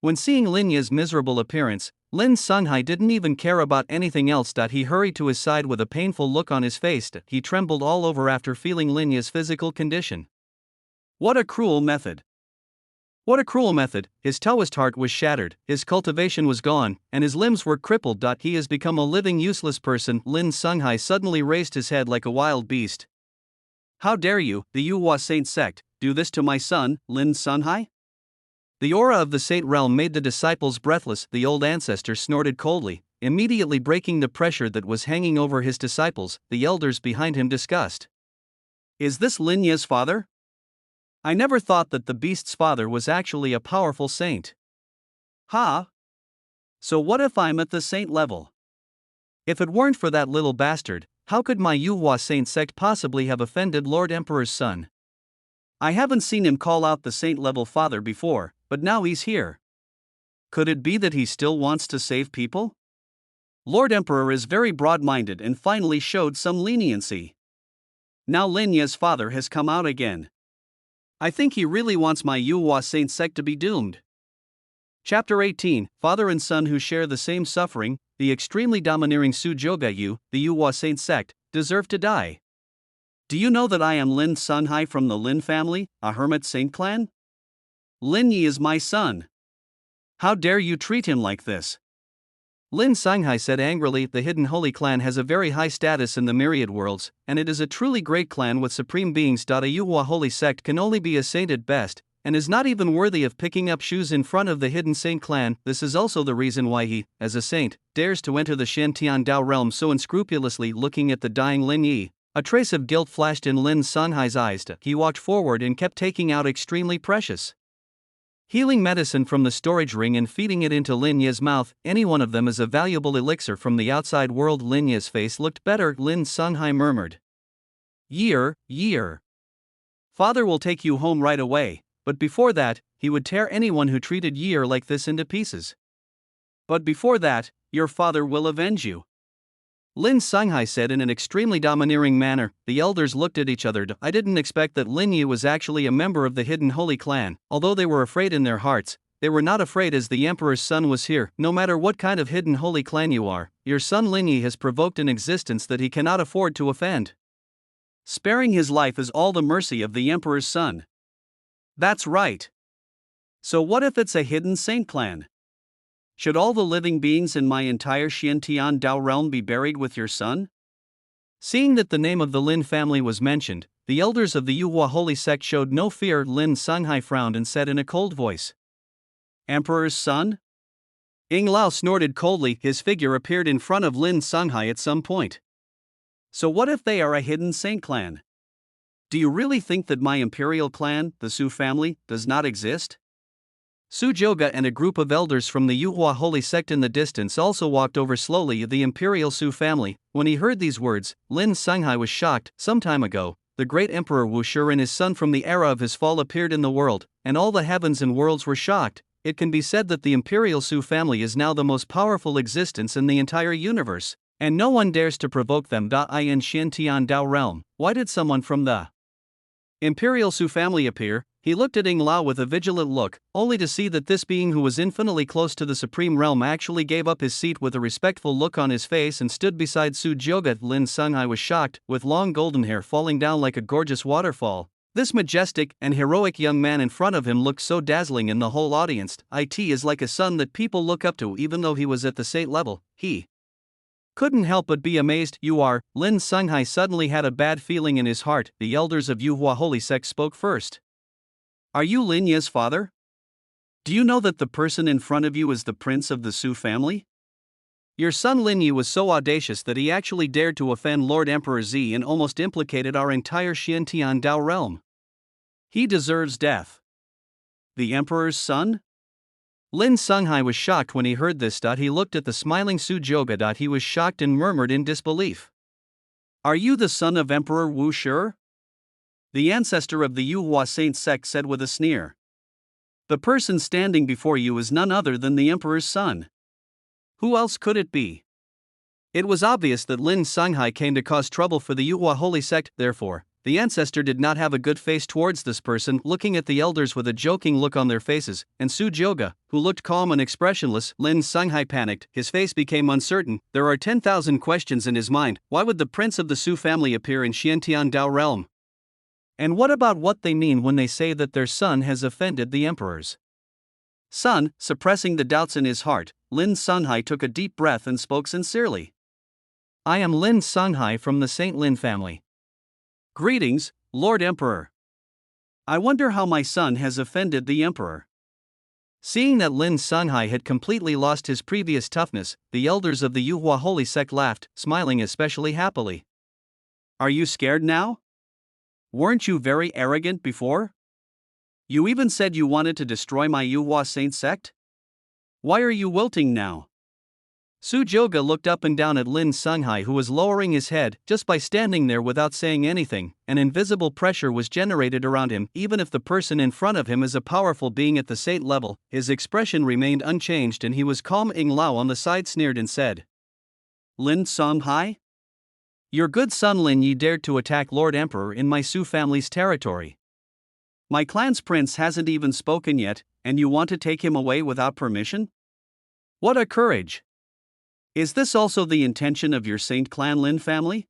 S1: When seeing Lin Ye's miserable appearance, Lin Songhai didn't even care about anything else. He hurried to his side with a painful look on his face. He trembled all over after feeling Lin Ye's physical condition. What a cruel method! What a cruel method! His Taoist heart was shattered, his cultivation was gone, and his limbs were crippled. He has become a living useless person. Lin Songhai suddenly raised his head like a wild beast. "How dare you, the Yu Hua Saint sect, do this to my son, Lin Songhai?" The aura of the Saint realm made the disciples breathless. The old ancestor snorted coldly, immediately breaking the pressure that was hanging over his disciples. The elders behind him discussed. "Is this Lin Ye's father? I never thought that the beast's father was actually a powerful saint." "Ha! So what if I'm at the saint level? If it weren't for that little bastard, how could my Yu Hua Saint sect possibly have offended Lord Emperor's son? I haven't seen him call out the saint level father before, but now he's here. Could it be that he still wants to save people?" Lord Emperor is very broad-minded and finally showed some leniency. Now Lin Ye's father has come out again. I think he really wants my Yuhua Saint sect to be doomed. Chapter 18, Father and son who share the same suffering, the extremely domineering Su Joga, the Yuhua Saint sect, deserve to die. Do you know that I am Lin Sunhai from the Lin family, a hermit saint clan? Lin Yi is my son. How dare you treat him like this? Lin Sanghai said angrily. The Hidden Holy Clan has a very high status in the myriad worlds, and it is a truly great clan with supreme beings. A Yuhua Holy Sect can only be a saint at best, and is not even worthy of picking up shoes in front of the Hidden Saint Clan. This is also the reason why he, as a saint, dares to enter the Shantian Dao realm so unscrupulously. Looking at the dying Lin Yi, a trace of guilt flashed in Lin Sanhai's eyes. He walked forward and kept taking out extremely precious healing medicine from the storage ring and feeding it into Lin Ye's mouth. Any one of them is a valuable elixir from the outside world. Lin Ye's face looked better. Lin Sanhai murmured, Year. Father will take you home right away, but before that, he would tear anyone who treated Year like this into pieces. But before that, your father will avenge you. Lin Sanghai said in an extremely domineering manner. The elders looked at each other. I didn't expect that Lin Yi was actually a member of the Hidden Holy Clan. Although they were afraid in their hearts, they were not afraid as the Emperor's son was here. No matter what kind of Hidden Holy Clan you are, your son Lin Yi has provoked an existence that he cannot afford to offend. Sparing his life is all the mercy of the Emperor's son. That's right. So what if it's a Hidden Saint Clan? Should all the living beings in my entire Xiantian Dao realm be buried with your son? Seeing that the name of the Lin family was mentioned, the elders of the Yuhua Holy Sect showed no fear. Lin Sanghai frowned and said in a cold voice, Emperor's son? Ying Lao snorted coldly. His figure appeared in front of Lin Sanghai at some point. So what if they are a Hidden Saint Clan? Do you really think that my imperial clan, the Su family, does not exist? Su Joga and a group of elders from the Yuhua Holy Sect in the distance also walked over slowly. The imperial Su family. When he heard these words, Lin Sanghai was shocked. Some time ago, the great Emperor Wu Shi and his son from the era of his fall appeared in the world, and all the heavens and worlds were shocked. It can be said that the imperial Su family is now the most powerful existence in the entire universe, and no one dares to provoke them. In Xiantian Dao realm, why did someone from the imperial Su family appear? He looked at Ying Lao with a vigilant look, only to see that this being who was infinitely close to the supreme realm actually gave up his seat with a respectful look on his face and stood beside Su Joga. Lin Sanghai was shocked, with long golden hair falling down like a gorgeous waterfall. This majestic and heroic young man in front of him looked so dazzling in the whole audience. It is like a son that people look up to. Even though he was at the saint level, he couldn't help but be amazed. You are. Lin Sanghai suddenly had a bad feeling in his heart. The elders of Yuhua Holy Sect spoke first. Are you Lin Ye's father? Do you know that the person in front of you is the prince of the Su family? Your son Lin Yi was so audacious that he actually dared to offend Lord Emperor Zi and almost implicated our entire Xiantian Dao realm. He deserves death. The Emperor's son? Lin Sanghai was shocked when he heard this. He looked at the smiling Su Joga. He was shocked and murmured in disbelief. Are you the son of Emperor Wu Shi? The ancestor of the Yuhua Saint sect said with a sneer. The person standing before you is none other than the Emperor's son. Who else could it be? It was obvious that Lin Sanghai came to cause trouble for the Yuhua Holy Sect. Therefore, the ancestor did not have a good face towards this person. Looking at the elders with a joking look on their faces, and Su Joga, who looked calm and expressionless, Lin Sanghai panicked. His face became uncertain. There are 10,000 questions in his mind. Why would the prince of the Su family appear in Xiantian Dao realm? And what about what they mean when they say that their son has offended the emperor's son? Suppressing the doubts in his heart, Lin Sanghai took a deep breath and spoke sincerely. I am Lin Sanghai from the Saint Lin family. Greetings, Lord Emperor. I wonder how my son has offended the emperor. Seeing that Lin Sanghai had completely lost his previous toughness, the elders of the Yuhua Holy Sect laughed, smiling especially happily. Are you scared now? Weren't you very arrogant before? You even said you wanted to destroy my Yuhua Saint sect? Why are you wilting now? Su Joga looked up and down at Lin Sanghai, who was lowering his head. Just by standing there without saying anything, an invisible pressure was generated around him. Even if the person in front of him is a powerful being at the saint level, his expression remained unchanged and he was calm. Ying Lao on the side sneered and said, Lin Songhai? Your good son Lin Yi dared to attack Lord Emperor in my Su family's territory. My clan's prince hasn't even spoken yet, and you want to take him away without permission? What a courage! Is this also the intention of your Saint Clan Lin family?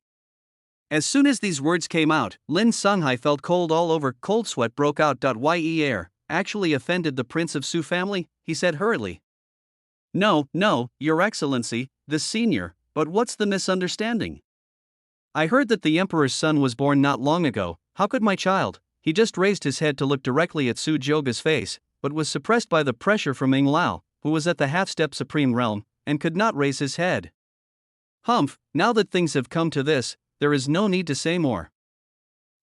S1: As soon as these words came out, Lin Songhai felt cold all over. Cold sweat broke out. Ye air actually offended the Prince of Su family, he said hurriedly. No, Your Excellency, the senior, but what's the misunderstanding? I heard that the Emperor's son was born not long ago. How could my child? He just raised his head to look directly at Su Jioga's face, but was suppressed by the pressure from Ying Lao, who was at the half-step supreme realm, and could not raise his head. Humph, now that things have come to this, there is no need to say more.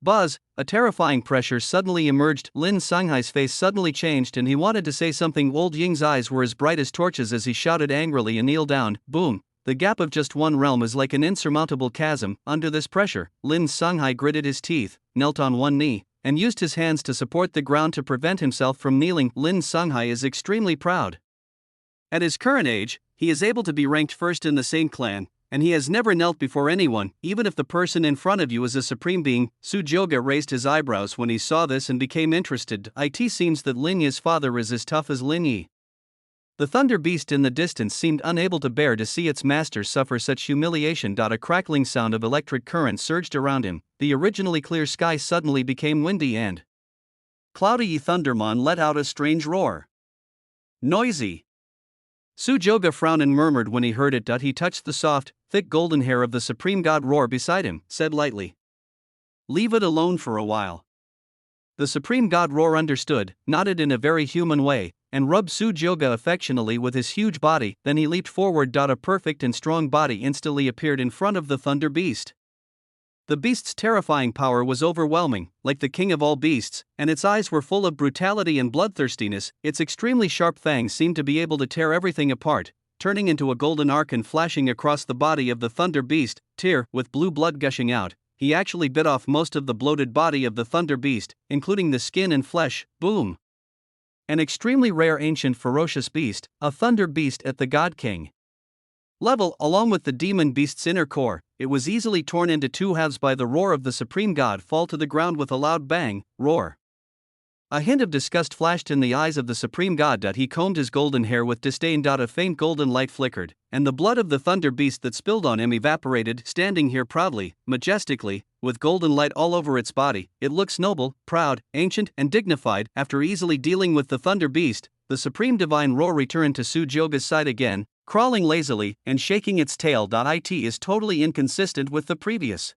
S1: Buzz, a terrifying pressure suddenly emerged. Lin Songhai's face suddenly changed and he wanted to say something. Old Ying's eyes were as bright as torches as he shouted angrily and kneeled down. Boom! The gap of just one realm is like an insurmountable chasm. Under this pressure, Lin Songhai gritted his teeth, knelt on one knee, and used his hands to support the ground to prevent himself from kneeling. Lin Songhai is extremely proud. At his current age, he is able to be ranked first in the Saint clan, and he has never knelt before anyone, even if the person in front of you is a supreme being. Su Jioga raised his eyebrows when he saw this and became interested. It seems that Lin Yi's father is as tough as Lin Yi. The thunder beast in the distance seemed unable to bear to see its master suffer such humiliation. A crackling sound of electric current surged around him. The originally clear sky suddenly became windy and cloudy. Thundermon let out a strange roar. Noisy. Su Jioga frowned and murmured when he heard it. He touched the soft, thick golden hair of the supreme god Roar beside him, said lightly, "Leave it alone for a while." The supreme god Roar understood, nodded in a very human way, and rubbed Su Jioga affectionately with his huge body. Then he leaped forward. A perfect and strong body instantly appeared in front of the thunder beast. The beast's terrifying power was overwhelming, like the king of all beasts, and its eyes were full of brutality and bloodthirstiness. Its extremely sharp fangs seemed to be able to tear everything apart, turning into a golden arc and flashing across the body of the thunder beast. With blue blood gushing out, he actually bit off most of the bloated body of the thunder beast, including the skin and flesh. Boom! An extremely rare ancient ferocious beast, a thunder beast at the God King level. Along with the demon beast's inner core, it was easily torn into two halves by the roar of the supreme god. Fall to the ground with a loud bang. Roar. A hint of disgust flashed in the eyes of the supreme god. He combed his golden hair with disdain. A faint golden light flickered, and the blood of the thunder beast that spilled on him evaporated. Standing here proudly, majestically, with golden light all over its body, it looks noble, proud, ancient, and dignified. After easily dealing with the thunder beast, the supreme divine Roar returned to Su Jioga's side again, crawling lazily and shaking its tail. It is totally inconsistent with the previous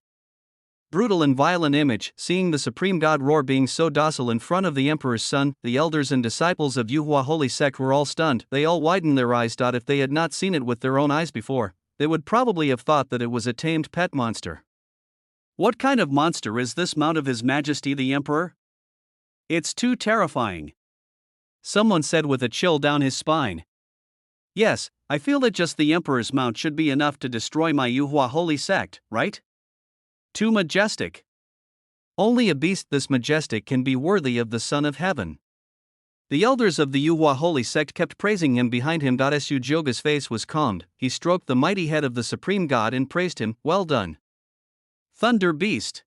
S1: brutal and violent image. Seeing the supreme god Roar being so docile in front of the emperor's son, the elders and disciples of Yuhua Holy Sect were all stunned. They all widened their eyes. If they had not seen it with their own eyes before, they would probably have thought that it was a tamed pet monster. What kind of monster is this mount of His Majesty the Emperor? It's too terrifying. Someone said with a chill down his spine. Yes, I feel that just the Emperor's mount should be enough to destroy my Yuhua Holy Sect, right? Too majestic. Only a beast this majestic can be worthy of the Son of Heaven. The elders of the Yuhua Holy Sect kept praising him behind him. Su Jioga's face was calmed. He stroked the mighty head of the supreme god and praised him. Well done, Thunder Beast.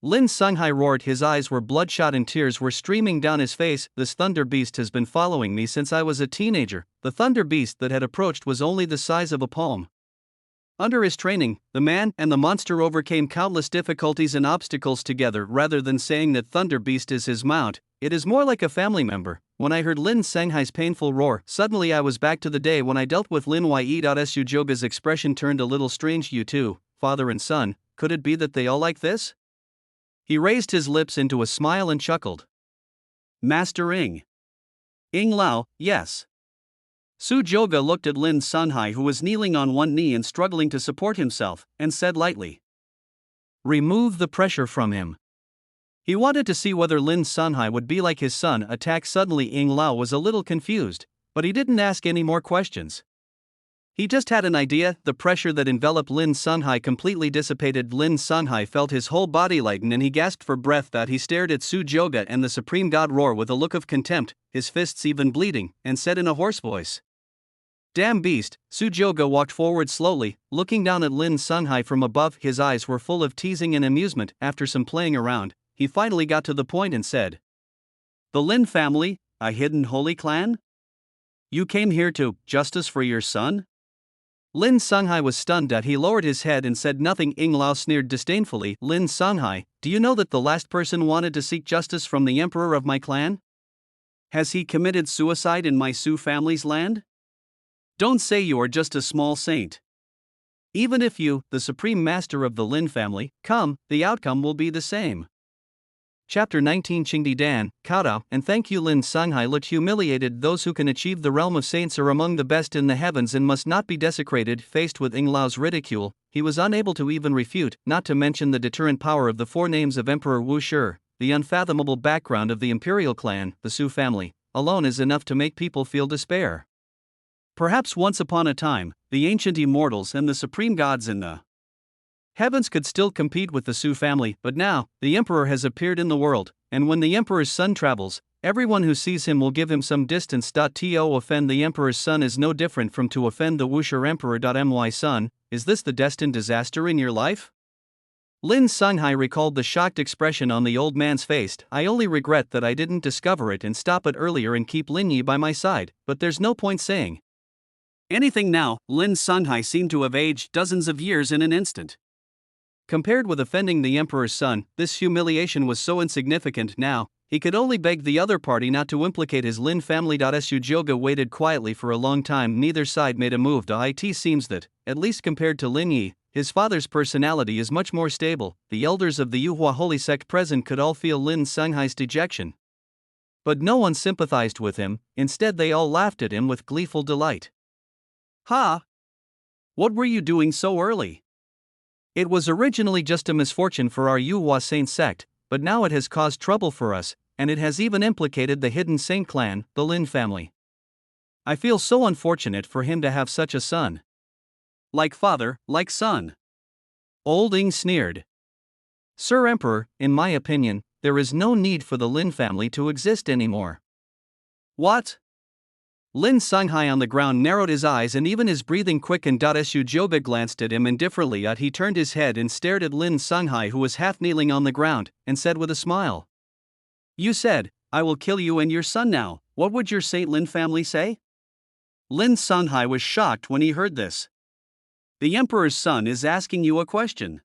S1: Lin Songhai roared. His eyes were bloodshot and tears were streaming down his face. This thunder beast has been following me since I was a teenager. The thunder beast that had approached was only the size of a palm. Under his training, the man and the monster overcame countless difficulties and obstacles together. Rather than saying that Thunder Beast is his mount, it is more like a family member. When I heard Lin Songhai's painful roar, suddenly I was back to the day when I dealt with Lin Ye. Su Jioga's expression turned a little strange. You two, father and son, could it be that they all like this? He raised his lips into a smile and chuckled. Master Ying Lao, yes. Su Jioga looked at Lin Songhai, who was kneeling on one knee and struggling to support himself, and said lightly, "Remove the pressure from him." He wanted to see whether Lin Songhai would be like his son. Attack. Suddenly Ying Lao was a little confused, but he didn't ask any more questions. He just had an idea. The pressure that enveloped Lin Songhai completely dissipated. Lin Songhai felt his whole body lighten and he gasped for breath. He stared at Su Jioga and the supreme god Roar with a look of contempt, his fists even bleeding, and said in a hoarse voice, Damn beast, Sujoga walked forward slowly, looking down at Lin Sunghai from above. His eyes were full of teasing and amusement. After some playing around, he finally got to the point and said, "The Lin family, a hidden holy clan? You came here to justice for your son?" Lin Sunghai was stunned that he lowered his head and said nothing. Ying Lao sneered disdainfully. "Lin Sunghai, do you know that the last person wanted to seek justice from the emperor of my clan? Has he committed suicide in my Su family's land? Don't say you are just a small saint. Even if you, the supreme master of the Lin family, come, the outcome will be the same." Chapter 19 Qingdi Dan, Kaodao, and thank you. Lin Sunghai looked humiliated. Those who can achieve the realm of saints are among the best in the heavens and must not be desecrated. Faced with Ying Lao's ridicule, he was unable to even refute, not to mention the deterrent power of the four names of Emperor Wu Shi. The unfathomable background of the imperial clan, the Su family, alone is enough to make people feel despair. Perhaps once upon a time, the ancient immortals and the supreme gods in the heavens could still compete with the Su family, but now, the emperor has appeared in the world, and when the emperor's son travels, everyone who sees him will give him some distance. To offend the emperor's son is no different from to offend the Wuxia emperor. My son, is this the destined disaster in your life? Lin Sunghai recalled the shocked expression on the old man's face. I only regret that I didn't discover it and stop it earlier and keep Lin Yi by my side, but there's no point saying anything now. Lin Sunghai seemed to have aged dozens of years in an instant. Compared with offending the emperor's son, this humiliation was so insignificant. Now, he could only beg the other party not to implicate his Lin family. Sujoga waited quietly for a long time. Neither side made a move. It seems that, at least compared to Lin Yi, his father's personality is much more stable. The elders of the Yuhua holy sect present could all feel Lin Sunghai's dejection. But no one sympathized with him. Instead, they all laughed at him with gleeful delight. "Ha! What were you doing so early? It was originally just a misfortune for our Yuhua Saint sect, but now it has caused trouble for us, and it has even implicated the hidden Saint clan, the Lin family. I feel so unfortunate for him to have such a son. Like father, like son." Old Ying sneered. "Sir Emperor, in my opinion, there is no need for the Lin family to exist anymore." "What?" Lin Sunghai on the ground narrowed his eyes and even his breathing quickened. Sujoga glanced at him indifferently. He turned his head and stared at Lin Sunghai, who was half kneeling on the ground, and said with a smile, "You said, I will kill you and your son now. What would your Saint Lin family say?" Lin Sunghai was shocked when he heard this. "The emperor's son is asking you a question."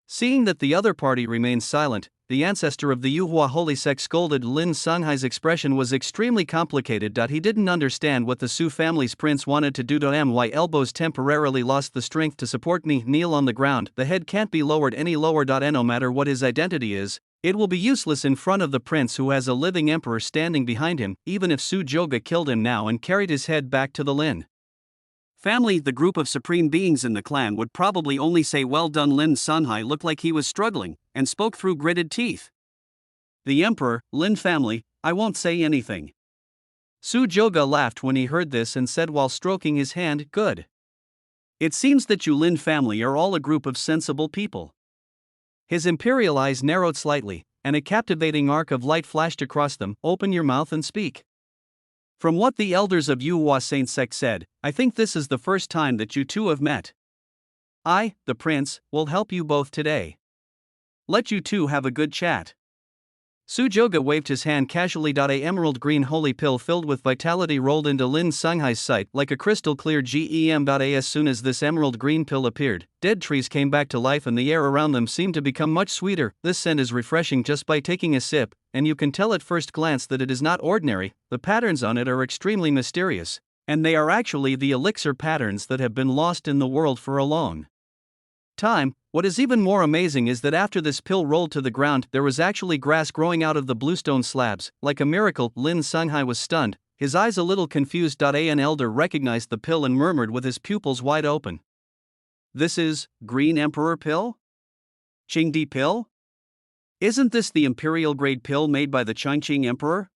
S1: Seeing that the other party remained silent, the ancestor of the Yuhua holy sect scolded. Lin Sunghai's expression was extremely complicated. He didn't understand what the Su family's prince wanted to do. My elbows temporarily lost the strength to support me. Kneel on the ground. The head can't be lowered any lower. No matter what his identity is, it will be useless in front of the prince who has a living emperor standing behind him. Even if Sujoga killed him now and carried his head back to the Lin family, the group of supreme beings in the clan would probably only say well done. Lin Sunghai looked like he was struggling, and spoke through gritted teeth. "The emperor, Lin family, I won't say anything." Sujoga laughed when he heard this and said while stroking his hand, "Good. It seems that you Lin family are all a group of sensible people." His imperial eyes narrowed slightly, and a captivating arc of light flashed across them. "Open your mouth and speak. From what the elders of Yuhua Saint sect said, I think this is the first time that you two have met. I, the prince, will help you both today. Let you two have a good chat." Sujoga waved his hand casually. A emerald green holy pill filled with vitality rolled into Lin Sunghai's sight like a crystal clear gem. As soon as this emerald green pill appeared, dead trees came back to life and the air around them seemed to become much sweeter. This scent is refreshing just by taking a sip, and you can tell at first glance that it is not ordinary. The patterns on it are extremely mysterious, and they are actually the elixir patterns that have been lost in the world for a long time. What is even more amazing is that after this pill rolled to the ground, there was actually grass growing out of the bluestone slabs, like a miracle. Lin Sunghai was stunned, his eyes a little confused. An elder recognized the pill and murmured with his pupils wide open, "This is Green Emperor pill? Qingdi pill? Isn't this the imperial grade pill made by the Changqing Emperor?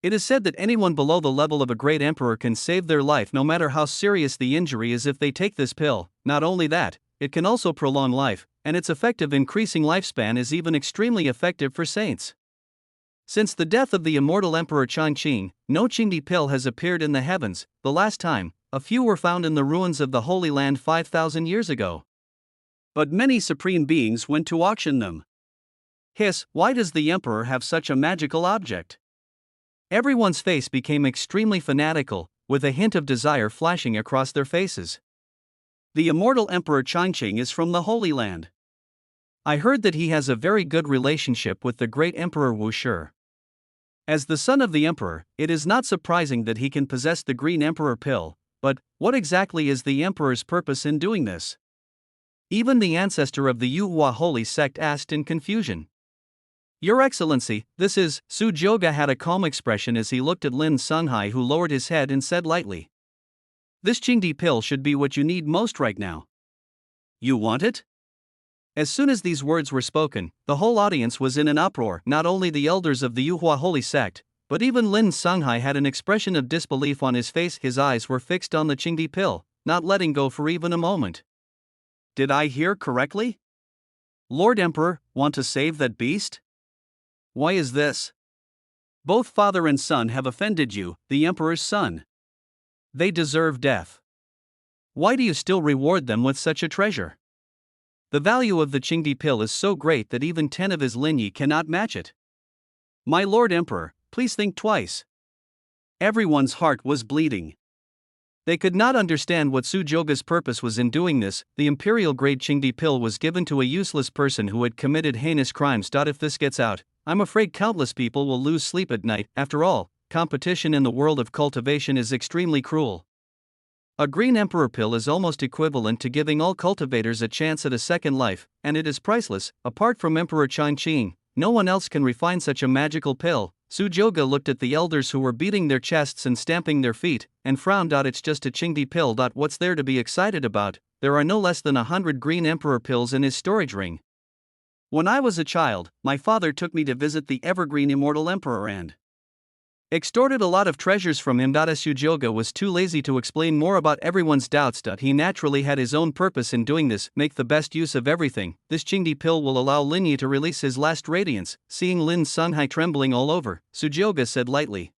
S1: It is said that anyone below the level of a great emperor can save their life no matter how serious the injury is if they take this pill. Not only that, it can also prolong life, and its effective increasing lifespan is even extremely effective for saints." Since the death of the immortal Emperor Changqing, no Qingdi pill has appeared in the heavens. The last time, a few were found in the ruins of the Holy Land 5,000 years ago. But many supreme beings went to auction them. Hiss, why does the Emperor have such a magical object? Everyone's face became extremely fanatical, with a hint of desire flashing across their faces. The immortal Emperor Changqing is from the Holy Land. I heard that he has a very good relationship with the great Emperor Wu Shi. As the son of the Emperor, it is not surprising that he can possess the Green Emperor pill, but what exactly is the Emperor's purpose in doing this? Even the ancestor of the Yuhua holy sect asked in confusion. Your Excellency, this is. Su Jioge had a calm expression as he looked at Lin Sunhai, who lowered his head and said lightly. This Qingdi pill should be what you need most right now. You want it? As soon as these words were spoken, the whole audience was in an uproar. Not only the elders of the Yuhua holy sect, but even Lin Sunhai had an expression of disbelief on his face. His eyes were fixed on the Qingdi pill, not letting go for even a moment. Did I hear correctly? Lord Emperor, want to save that beast? Why is this? Both father and son have offended you, the Emperor's son. They deserve death. Why do you still reward them with such a treasure? The value of the Qingdi pill is so great that even 10 of his lineage cannot match it. My Lord Emperor, please think twice. Everyone's heart was bleeding. They could not understand what Su Jioge's purpose was in doing this. The imperial-grade Qingdi pill was given to a useless person who had committed heinous crimes. If this gets out, I'm afraid countless people will lose sleep at night. After all, competition in the world of cultivation is extremely cruel. A Green Emperor pill is almost equivalent to giving all cultivators a chance at a second life, and it is priceless. Apart from Emperor Changqing, no one else can refine such a magical pill. Su Jioge looked at the elders who were beating their chests and stamping their feet, and frowned. It's just a Qingdi pill. What's there to be excited about? There are no less than 100 Green Emperor pills in his storage ring. When I was a child, my father took me to visit the evergreen immortal Emperor and extorted a lot of treasures from him. Su Jioge was too lazy to explain more about everyone's doubts. He naturally had his own purpose in doing this. Make the best use of everything. This Qingdi pill will allow Lin Yi to release his last radiance. Seeing Lin Sunhai trembling all over, Su Jioge said lightly.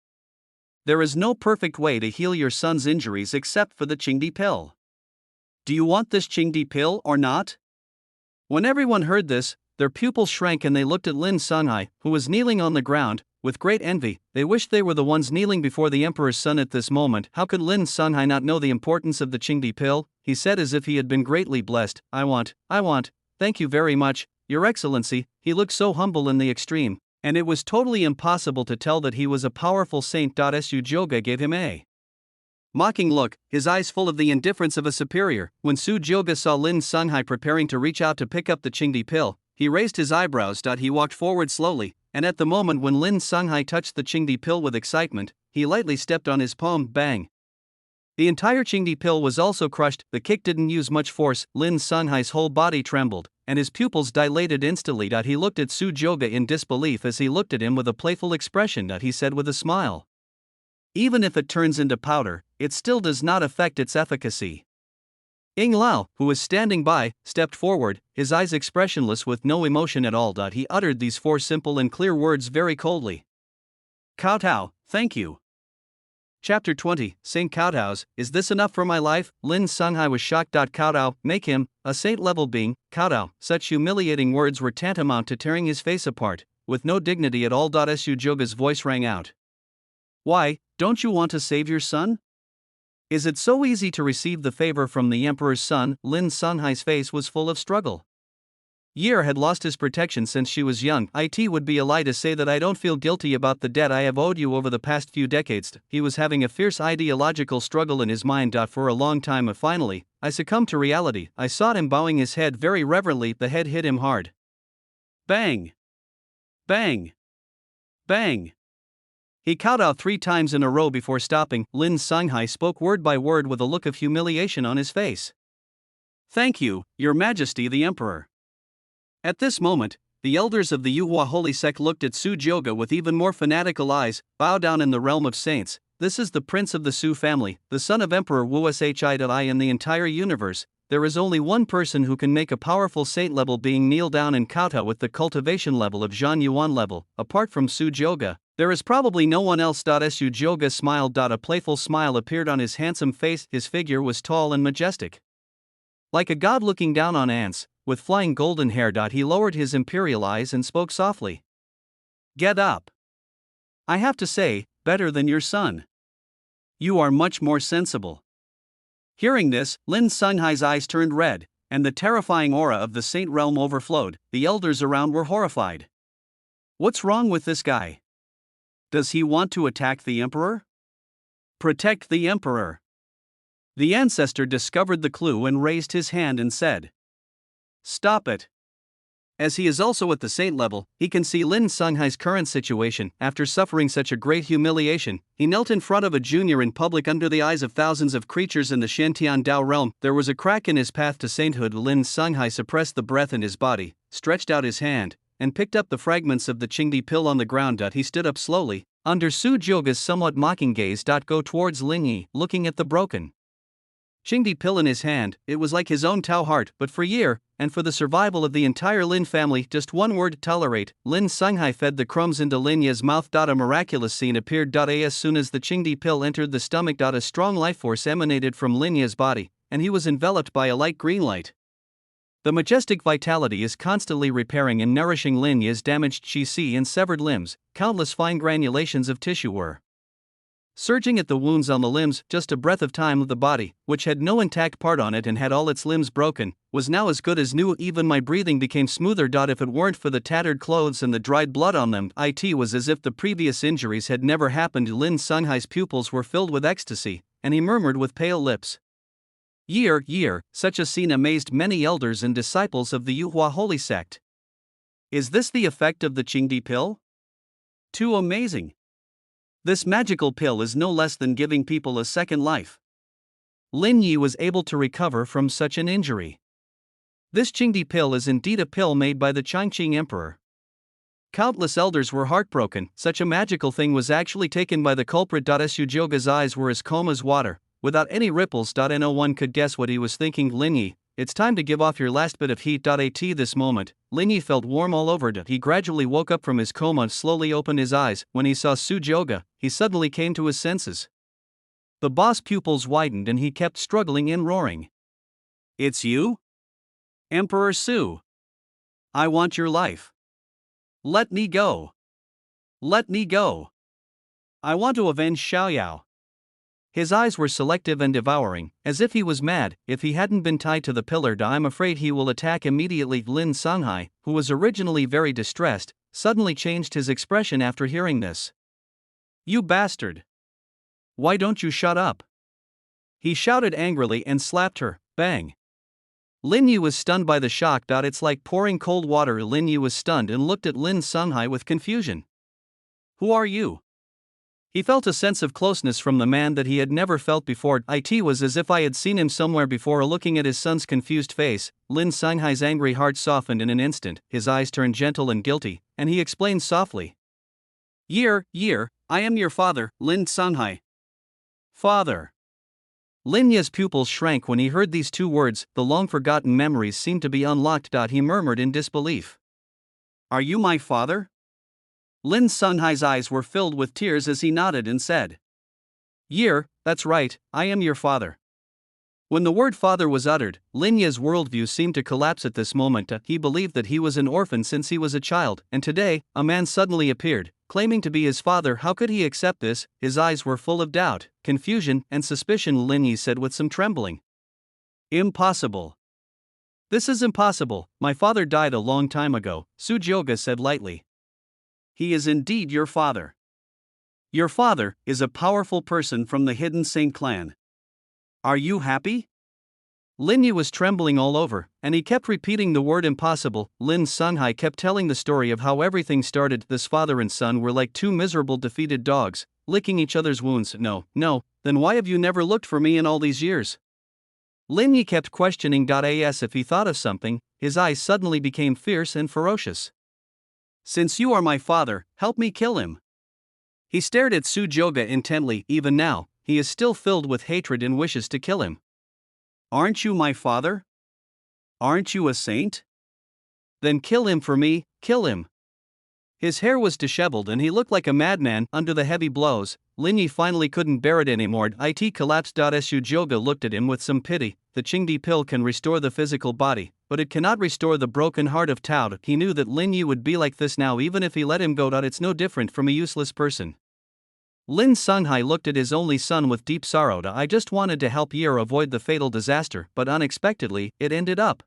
S1: There is no perfect way to heal your son's injuries except for the Qingdi pill. Do you want this Qingdi pill or not? When everyone heard this, their pupils shrank and they looked at Lin Sunhai, who was kneeling on the ground. With great envy, they wished they were the ones kneeling before the Emperor's son at this moment. How could Lin Sunhai not know the importance of the Qingdi pill? He said as if he had been greatly blessed. I want, thank you very much, Your Excellency. He looked so humble in the extreme, and it was totally impossible to tell that he was a powerful saint. Su Jioge gave him a mocking look, his eyes full of the indifference of a superior. When Su Jioge saw Lin Sunhai preparing to reach out to pick up the Qingdi pill, he raised his eyebrows. He walked forward slowly, and at the moment when Lin Sunhai touched the Qingdi pill with excitement, he lightly stepped on his palm. Bang! The entire Qingdi pill was also crushed. The kick didn't use much force. Lin Sunhai's whole body trembled, and his pupils dilated instantly. He looked at Su Jioge in disbelief. As he looked at him with a playful expression, he said with a smile, even if it turns into powder, it still does not affect its efficacy. Ying Lao, who was standing by, stepped forward, his eyes expressionless with no emotion at all. He uttered these 4 simple and clear words very coldly. Kowtow, thank you. Chapter 20, Saint Kowtows, is this enough for my life? Lin Sunhai was shocked. Kowtow, make him a saint-level being. Kowtow, such humiliating words were tantamount to tearing his face apart, with no dignity at all. Su Jioge's voice rang out. Why, don't you want to save your son? Is it so easy to receive the favor from the Emperor's son? Lin Sunhai's face was full of struggle. Yer had lost his protection since she was young. It would be a lie to say that I don't feel guilty about the debt I have owed you over the past few decades. He was having a fierce ideological struggle in his mind. For a long time, finally, I succumbed to reality. I saw him bowing his head very reverently. The head hit him hard. Bang! Bang! Bang! He kowtowed 3 times in a row before stopping. Lin Sunhai spoke word by word with a look of humiliation on his face. Thank you, Your Majesty the Emperor. At this moment, the elders of the Yuhua holy sect looked at Su Jioge with even more fanatical eyes. Bow down in the realm of saints. This is the prince of the Su family, the son of Emperor Wu Shi in the entire universe. there is only one person who can make a powerful saint-level being kneel down and kowtow with the cultivation level of Zhan Yuan level. Apart from Su Jioge, there is probably no one else. Su Jioge smiled. A playful smile appeared on his handsome face. His figure was tall and majestic, like a god looking down on ants, with flying golden hair. He lowered his imperial eyes and spoke softly. Get up. I have to say, better than your son. You are much more sensible. Hearing this, Lin Sunhai's eyes turned red, and the terrifying aura of the saint realm overflowed. The elders around were horrified. What's wrong with this guy? Does he want to attack the emperor? Protect the emperor. The ancestor discovered the clue and raised his hand and said, Stop it. As he is also at the saint level, he can see Lin Sunhai's current situation. After suffering such a great humiliation, he knelt in front of a junior in public under the eyes of thousands of creatures in the Shantian Dao realm. There was a crack in his path to sainthood. Lin Sunhai suppressed the breath in his body, stretched out his hand, and picked up the fragments of the Qingdi pill on the ground. He stood up slowly, under Su Jioge's somewhat mocking gaze. Go towards Lin Yi, looking at the broken Qingdi pill in his hand. It was like his own Tao heart, but for year, and for the survival of the entire Lin family. Just one word: tolerate. Lin Sunhai fed the crumbs into Lin Yi's mouth. A miraculous scene appeared. As soon as the Qingdi pill entered the stomach, a strong life force emanated from Lin Yi's body, and he was enveloped by a light green light. The majestic vitality is constantly repairing and nourishing Lin Yi's damaged qi and severed limbs. Countless fine granulations of tissue were surging at the wounds on the limbs. Just a breath of time. The body, which had no intact part on it and had all its limbs broken, was now as good as new. Even my breathing became smoother. If it weren't for the tattered clothes and the dried blood on them, it was as if the previous injuries had never happened. Lin Sunhai's pupils were filled with ecstasy, and he murmured with pale lips, Year, such a scene amazed many elders and disciples of the Yuhua holy sect. Is this the effect of the Qingdi pill? Too amazing. This magical pill is no less than giving people a second life. Lin Yi was able to recover from such an injury. This Qingdi pill is indeed a pill made by the Changqing emperor. Countless elders were heartbroken. Such a magical thing was actually taken by the culprit. Su Jioge's eyes were as calm as water, without any ripples. No one could guess what he was thinking. Lin Yi, it's time to give off your last bit of heat. At this moment, Lin Yi felt warm all over. He gradually woke up from his coma, slowly opened his eyes. When he saw Su Jioge, he suddenly came to his senses. The boss pupils widened and he kept struggling in, roaring, It's you? Emperor Su. I want your life. Let me go. Let me go. I want to avenge Xiaoyao. His eyes were selective and devouring, as if he was mad. If he hadn't been tied to the pillar, I'm afraid he will attack immediately. Lin Sunhai, who was originally very distressed, suddenly changed his expression after hearing this. You bastard! Why don't you shut up? He shouted angrily and slapped her. Bang! Lin Yi was stunned by the shock. It's like pouring cold water. Lin Yi was stunned and looked at Lin Sunhai with confusion. Who are you? He felt a sense of closeness from the man that he had never felt before. It was as if I had seen him somewhere before. Looking at his son's confused face, Lin Sunhai's angry heart softened in an instant. His eyes turned gentle and guilty, and he explained softly. Year, I am your father, Lin Sunhai. Father. Lin Yi's pupils shrank when he heard these two words. The long-forgotten memories seemed to be unlocked. He murmured in disbelief. Are you my father? Lin Sunhai's eyes were filled with tears as he nodded and said, Year, that's right, I am your father. When the word father was uttered, Lin Yi's worldview seemed to collapse at this moment. He believed that he was an orphan since he was a child, and today, a man suddenly appeared, claiming to be his father. How could he accept this? His eyes were full of doubt, confusion, and suspicion. Lin Yi said with some trembling. Impossible. This is impossible. My father died a long time ago, Su Jioge said lightly. He is indeed your father. Your father is a powerful person from the Hidden Saint clan. Are you happy? Lin Yi was trembling all over, and he kept repeating the word impossible. Lin Sunhai kept telling the story of how everything started. This father and son were like two miserable defeated dogs, licking each other's wounds. No, then why have you never looked for me in all these years? Lin Yi kept questioning. As if he thought of something, his eyes suddenly became fierce and ferocious. Since you are my father, help me kill him. He stared at Su Jioge intently. Even now, he is still filled with hatred and wishes to kill him. Aren't you my father? Aren't you a saint? Then kill him for me, kill him. His hair was disheveled and he looked like a madman under the heavy blows. Lin Yi finally couldn't bear it anymore. It collapsed. Su Jioge looked at him with some pity. The Qingdi pill can restore the physical body, but it cannot restore the broken heart of Tao. He knew that Lin Yi would be like this now even if he let him go. It's no different from a useless person. Lin Songhai looked at his only son with deep sorrow. I just wanted to help Ye avoid the fatal disaster, but unexpectedly, it ended up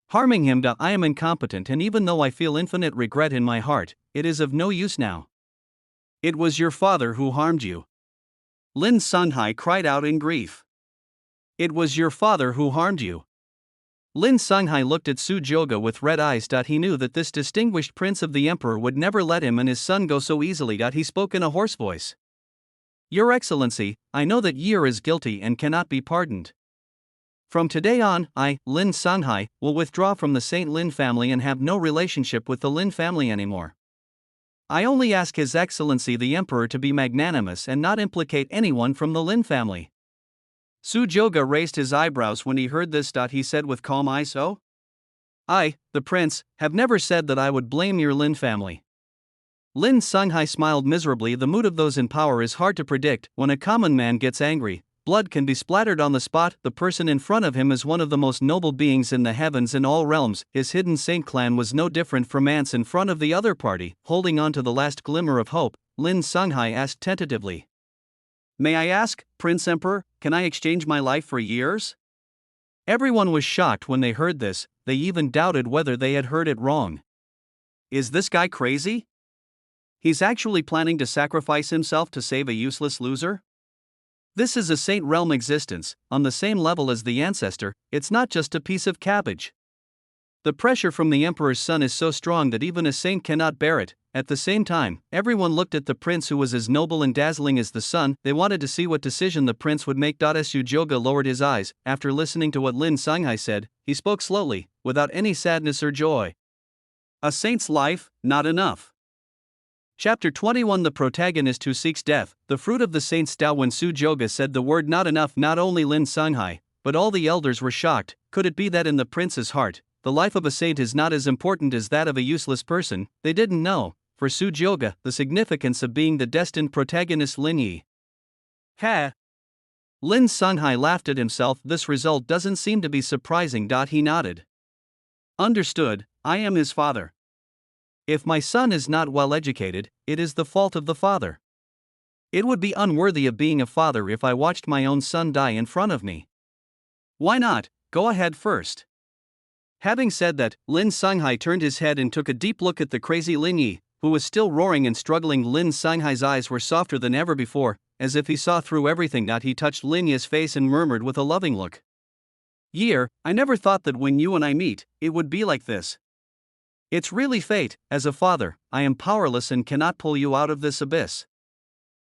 S1: harming him. I am incompetent, and even though I feel infinite regret in my heart, it is of no use now. It was your father who harmed you. Lin Songhai cried out in grief. It was your father who harmed you. Lin Songhai looked at Su Jioge with red eyes. He knew that this distinguished prince of the emperor would never let him and his son go so easily. He spoke in a hoarse voice. Your Excellency, I know that Ye is guilty and cannot be pardoned. From today on, I, Lin Songhai, will withdraw from the Saint Lin family and have no relationship with the Lin family anymore. I only ask His Excellency the Emperor to be magnanimous and not implicate anyone from the Lin family. Su Jioge raised his eyebrows when he heard this. He said with calm eyes, "Oh? I, the prince, have never said that I would blame your Lin family." Lin Songhai smiled miserably. The mood of those in power is hard to predict. When a common man gets angry, blood can be splattered on the spot. The person in front of him is one of the most noble beings in the heavens and all realms. His hidden saint clan was no different from ants in front of the other party. Holding on to the last glimmer of hope, Lin Songhai asked tentatively, "May I ask, Prince Emperor, can I exchange my life for years?" Everyone was shocked when they heard this. They even doubted whether they had heard it wrong. Is this guy crazy? He's actually planning to sacrifice himself to save a useless loser? This is a saint realm existence, on the same level as the ancestor. It's not just a piece of cabbage. The pressure from the emperor's son is so strong that even a saint cannot bear it. At the same time, everyone looked at the prince who was as noble and dazzling as the sun. They wanted to see what decision the prince would make. Su Jioge lowered his eyes. After listening to what Lin Songhai said, he spoke slowly, without any sadness or joy. A saint's life, not enough. Chapter 21. The protagonist who seeks death, the fruit of the saint's Tao. When Su Jioge said the word not enough, not only Lin Songhai, but all the elders were shocked. Could it be that in the prince's heart, the life of a saint is not as important as that of a useless person? They didn't know, for Su Jioge, the significance of being the destined protagonist Lin Yi. Ha! Lin Songhai laughed at himself. This result doesn't seem to be surprising. He nodded. Understood, I am his father. If my son is not well educated, it is the fault of the father. It would be unworthy of being a father if I watched my own son die in front of me. Why not? Go ahead first. Having said that, Lin Songhai turned his head and took a deep look at the crazy Lin Yi, who was still roaring and struggling. Lin Songhai's eyes were softer than ever before, as if he saw through everything. He touched Lin Yi's face and murmured with a loving look. Ye, I never thought that when you and I meet, it would be like this. It's really fate. As a father, I am powerless and cannot pull you out of this abyss.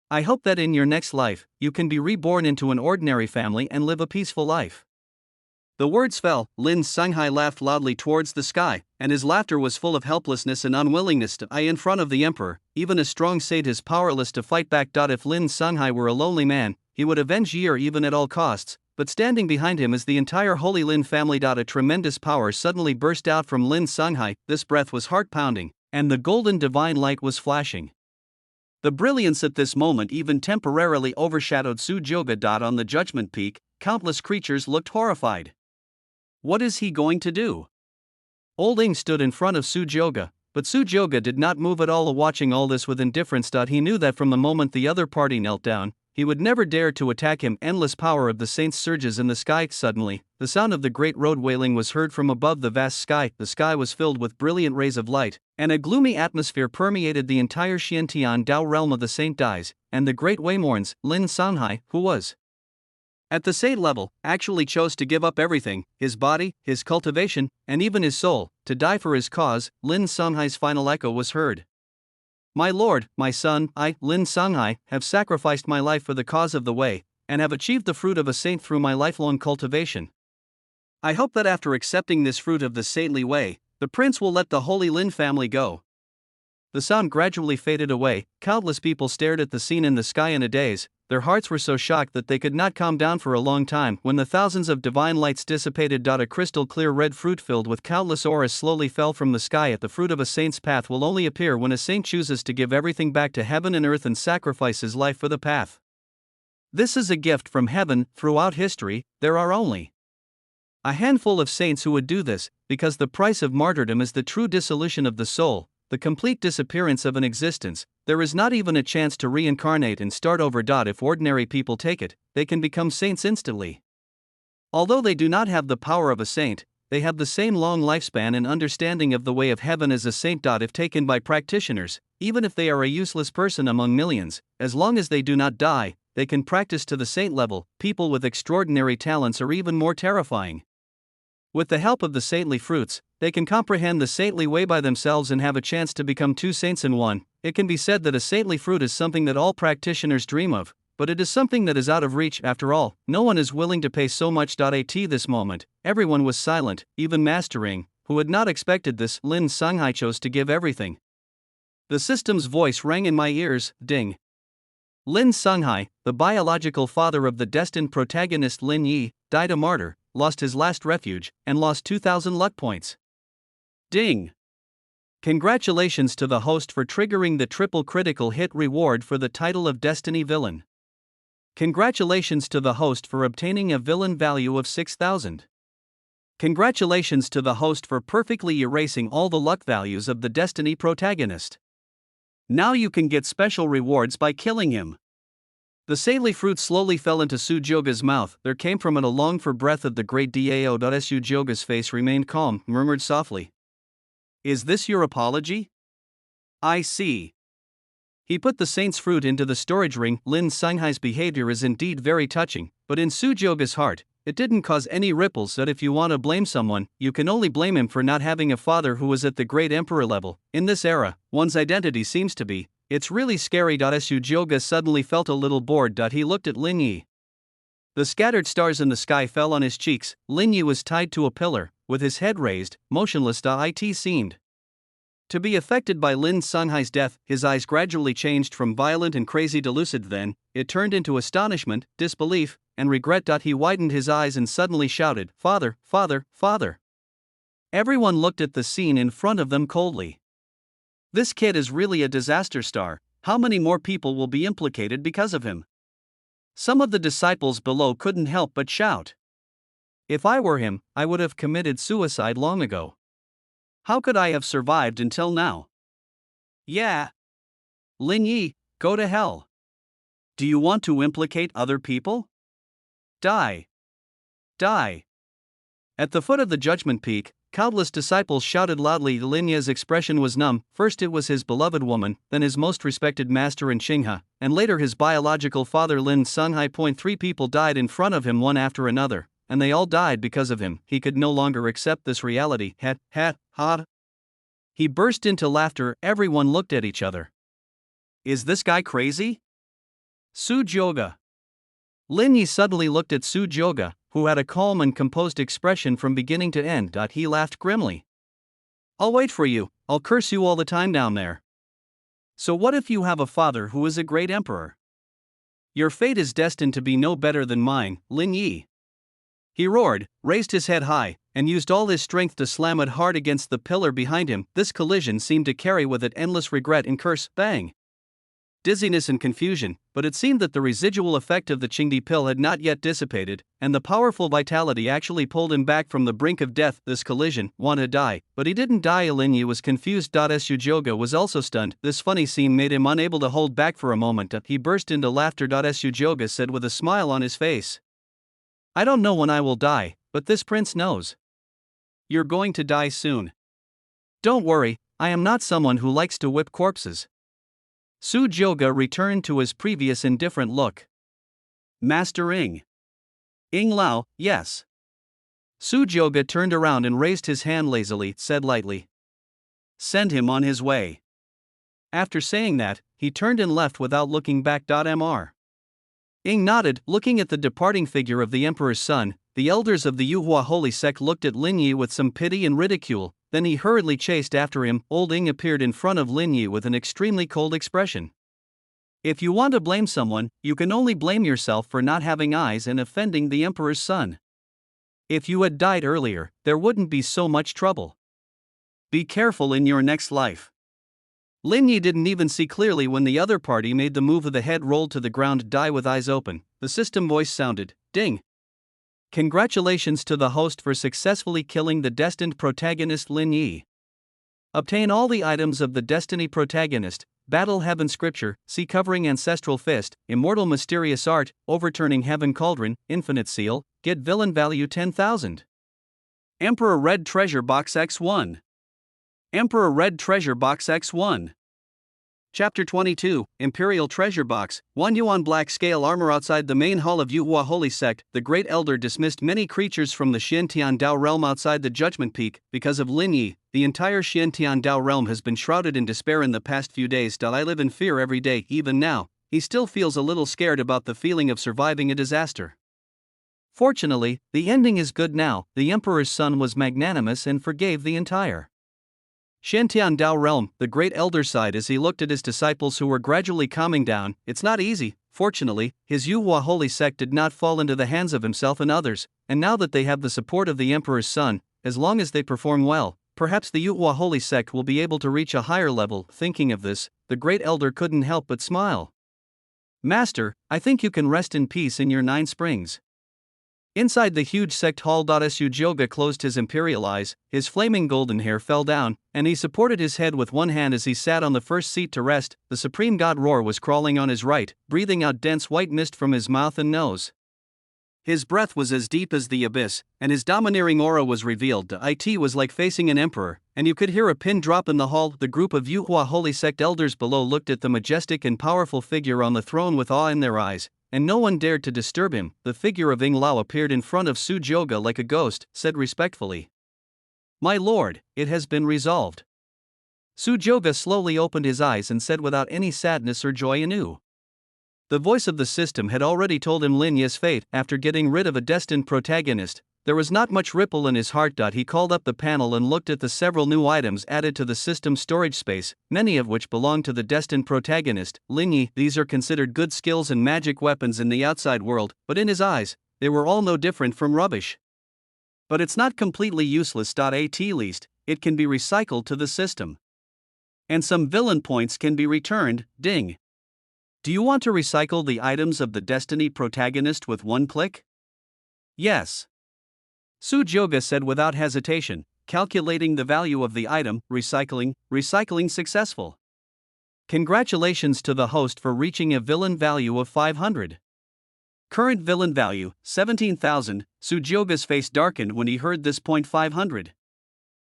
S1: I hope that in your next life, you can be reborn into an ordinary family and live a peaceful life. The words fell. Lin Songhai laughed loudly towards the sky, and his laughter was full of helplessness and unwillingness to die in front of the emperor. Even a strong saint is powerless to fight back. If Lin Songhai were a lonely man, he would avenge Ye even at all costs. But standing behind him is the entire Holy Lin family. A tremendous power suddenly burst out from Lin Songhai. This breath was heart-pounding, and the golden divine light was flashing. The brilliance at this moment even temporarily overshadowed Su Jioge. On the judgment peak, countless creatures looked horrified. What is he going to do? Old Ing stood in front of Su Jioge, but Su Jioge did not move at all, watching all this with indifference. He knew that from the moment the other party knelt down, he would never dare to attack him. Endless power of the saints surges in the sky. Suddenly, the sound of the great road wailing was heard from above the vast sky. The sky was filled with brilliant rays of light, and a gloomy atmosphere permeated the entire Xiantian Dao realm of the Saint Dais, and the great Waymorns. Lin Songhai, who was at the saint level, actually chose to give up everything, his body, his cultivation, and even his soul, to die for his cause. Lin Songhai's final echo was heard. My lord, my son, I, Lin Songhai, have sacrificed my life for the cause of the way, and have achieved the fruit of a saint through my lifelong cultivation. I hope that after accepting this fruit of the saintly way, the prince will let the Holy Lin family go. The sound gradually faded away. Countless people stared at the scene in the sky in a daze. their hearts were so shocked that they could not calm down for a long time. When the thousands of divine lights dissipated, a crystal clear red fruit filled with countless auras slowly fell from the sky. The fruit of a saint's path will only appear when a saint chooses to give everything back to heaven and earth and sacrifice his life for the path. This is a gift from heaven. Throughout history, there are only a handful of saints who would do this, because the price of martyrdom is the true dissolution of the soul, the complete disappearance of an existence. There is not even a chance to reincarnate and start over. If ordinary people take it, they can become saints instantly. Although they do not have the power of a saint, they have the same long lifespan and understanding of the way of heaven as a saint. If taken by practitioners, even if they are a useless person among millions, as long as they do not die, they can practice to the saint level. People with extraordinary talents are even more terrifying. With the help of the saintly fruits, they can comprehend the saintly way by themselves and have a chance to become two saints in one. It can be said that a saintly fruit is something that all practitioners dream of, but it is something that is out of reach. After all, no one is willing to pay so much. At this moment, everyone was silent, even Master Ing, who had not expected this. Lin Songhai chose to give everything. The system's voice rang in my ears. Ding. Lin Songhai, the biological father of the destined protagonist Lin Yi, died a martyr, lost his last refuge, and lost 2,000 luck points. Ding! Congratulations to the host for triggering the triple critical hit reward for the title of Destiny Villain. Congratulations to the host for obtaining a villain value of 6,000. Congratulations to the host for perfectly erasing all the luck values of the Destiny protagonist. Now you can get special rewards by killing him. The saintly fruit slowly fell into Sujyoga's mouth. There came from it a long for breath of the great Dao. Sujyoga's face remained calm, murmured softly. Is this your apology? I see. He put the saint's fruit into the storage ring. Lin Songhai's behavior is indeed very touching, but in Sujyoga's heart, it didn't cause any ripples. That if you want to blame someone, you can only blame him for not having a father who was at the great emperor level. In this era, one's identity seems to be, it's really scary. Sujyoga suddenly felt a little bored. He looked at Lin Yi. The scattered stars in the sky fell on his cheeks. Lin Yi was tied to a pillar, with his head raised, motionless. It seemed to be affected by Lin Songhai's death. His eyes gradually changed from violent and crazy to lucid. Then, it turned into astonishment, disbelief, and regret. He widened his eyes and suddenly shouted, "Father, father, father!" Everyone looked at the scene in front of them coldly. This kid is really a disaster star. How many more people will be implicated because of him? Some of the disciples below couldn't help but shout. If I were him, I would have committed suicide long ago. How could I have survived until now? Yeah. Lin Yi, go to hell. Do you want to implicate other people? Die. Die. At the foot of the judgment peak, countless disciples shouted loudly. Lin Yi's expression was numb. First it was his beloved woman, then his most respected master in Qinghe, and later his biological father Lin Songhai. 3 people died in front of him one after another, and they all died because of him. He could no longer accept this reality. Ha. He burst into laughter. Everyone looked at each other. Is this guy crazy? Sujyoga. Lin Yi suddenly looked at Sujyoga, who had a calm and composed expression from beginning to end. He laughed grimly. I'll wait for you, I'll curse you all the time down there. So what if you have a father who is a great emperor? Your fate is destined to be no better than mine, Lin Yi. He roared, raised his head high, and used all his strength to slam it hard against the pillar behind him. This collision seemed to carry with it endless regret and curse. Bang! Dizziness and confusion, but it seemed that the residual effect of the Qingdi pill had not yet dissipated, and the powerful vitality actually pulled him back from the brink of death. This collision, wanted to die, but he didn't die. Lin Yi was confused. Sujyoga was also stunned. This funny scene made him unable to hold back for a moment. He burst into laughter. Sujyoga said with a smile on his face. I don't know when I will die, but this prince knows. You're going to die soon. Don't worry, I am not someone who likes to whip corpses. Sujyoga returned to his previous indifferent look. Master Ing. Ing Lao, yes. Sujyoga turned around and raised his hand lazily, said lightly. Send him on his way. After saying that, he turned and left without looking back. Mr. Ing nodded, looking at the departing figure of the emperor's son. The elders of the Yuhua holy sect looked at Lin Yi with some pity and ridicule, then he hurriedly chased after him. Old Ing appeared in front of Lin Yi with an extremely cold expression. If you want to blame someone, you can only blame yourself for not having eyes and offending the emperor's son. If you had died earlier, there wouldn't be so much trouble. Be careful in your next life. Lin Yi didn't even see clearly when the other party made the move of the head rolled to the ground, die with eyes open. The system voice sounded, ding. Congratulations to the host for successfully killing the destined protagonist Lin Yi. Obtain all the items of the Destiny protagonist: Battle Heaven Scripture, Sea Covering Ancestral Fist, Immortal Mysterious Art, Overturning Heaven Cauldron, Infinite Seal, Get Villain Value 10,000. Emperor Red Treasure Box X1. Emperor Red Treasure Box X1. Chapter 22, Imperial Treasure Box. 1 Yuan Black Scale Armor. Outside the main hall of Yuhua Holy Sect, the Great Elder dismissed many creatures from the Xiantian Dao realm outside the Judgment Peak. Because of Lin Yi, the entire Xiantian Dao realm has been shrouded in despair in the past few days. I live in fear every day. Even now, he still feels a little scared about the feeling of surviving a disaster. Fortunately, the ending is good now. The Emperor's son was magnanimous and forgave the entire Xiantian Dao realm. The Great Elder sighed as he looked at his disciples who were gradually calming down. It's not easy. Fortunately, his Yuhua Holy Sect did not fall into the hands of himself and others, and now that they have the support of the Emperor's son, as long as they perform well, perhaps the Yuhua Holy Sect will be able to reach a higher level. Thinking of this, the Great Elder couldn't help but smile. Master, I think you can rest in peace in your 9 springs. Inside the huge sect hall. Su Jioge closed his imperial eyes, his flaming golden hair fell down, and he supported his head with one hand as he sat on the first seat to rest. The Supreme God Roar was crawling on his right, breathing out dense white mist from his mouth and nose. His breath was as deep as the abyss, and his domineering aura was revealed. It was like facing an emperor, and you could hear a pin drop in the hall. The group of Yuhua Holy Sect elders below looked at the majestic and powerful figure on the throne with awe in their eyes, and no one dared to disturb him. The figure of Ying Lao appeared in front of Su Jioge like a ghost, said respectfully, "My lord, it has been resolved." Su Jioge slowly opened his eyes and said without any sadness or joy anew. The voice of the system had already told him Lin Yi's fate. After getting rid of a destined protagonist, there was not much ripple in his heart. He called up the panel and looked at the several new items added to the system's storage space, many of which belonged to the destined protagonist, Lin Yi. These are considered good skills and magic weapons in the outside world, but in his eyes, they were all no different from rubbish. But it's not completely useless. At least, it can be recycled to the system. And some villain points can be returned. Ding. Do you want to recycle the items of the Destiny protagonist with one click? Yes. Su Jioge said without hesitation, calculating the value of the item. Recycling successful. Congratulations to the host for reaching a villain value of 500. Current villain value, 17,000. Su Jioge's face darkened when he heard this. 500.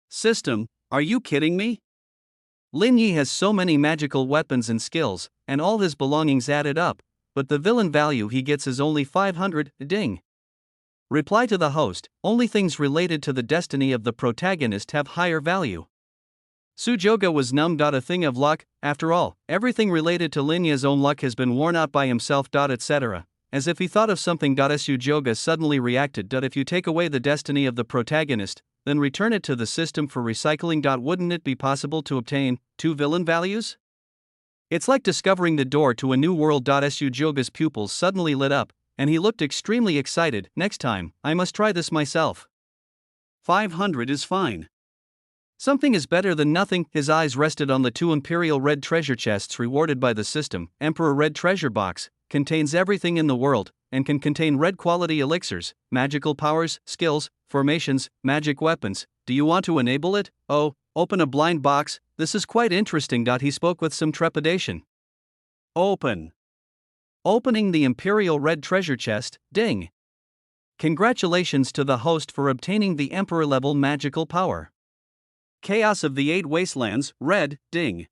S1: System, are you kidding me? Lin Yi has so many magical weapons and skills, and all his belongings added up, but the villain value he gets is only 500. Ding. Reply to the host, only things related to the destiny of the protagonist have higher value. Su Jioge was numbed. A thing of luck, after all, everything related to Lin Yi's own luck has been worn out by himself. Etc. As if he thought of something. Su Jioge suddenly reacted. If you take away the destiny of the protagonist, then return it to the system for recycling. Wouldn't it be possible to obtain 2 villain values? It's like discovering the door to a new world. Su Jioge's pupils suddenly lit up, and he looked extremely excited. Next time, I must try this myself. 500 is fine. Something is better than nothing. His eyes rested on the 2 Imperial Red Treasure chests rewarded by the system. Emperor Red Treasure Box contains everything in the world, and can contain red quality elixirs, magical powers, skills, formations, magic weapons. Do you want to enable it? Oh, open a blind box. This is quite interesting. He spoke with some trepidation. Open. Opening the Imperial Red Treasure chest. Ding. Congratulations to the host for obtaining the Emperor level magical power. Chaos of the 8 Wastelands. Red. Ding.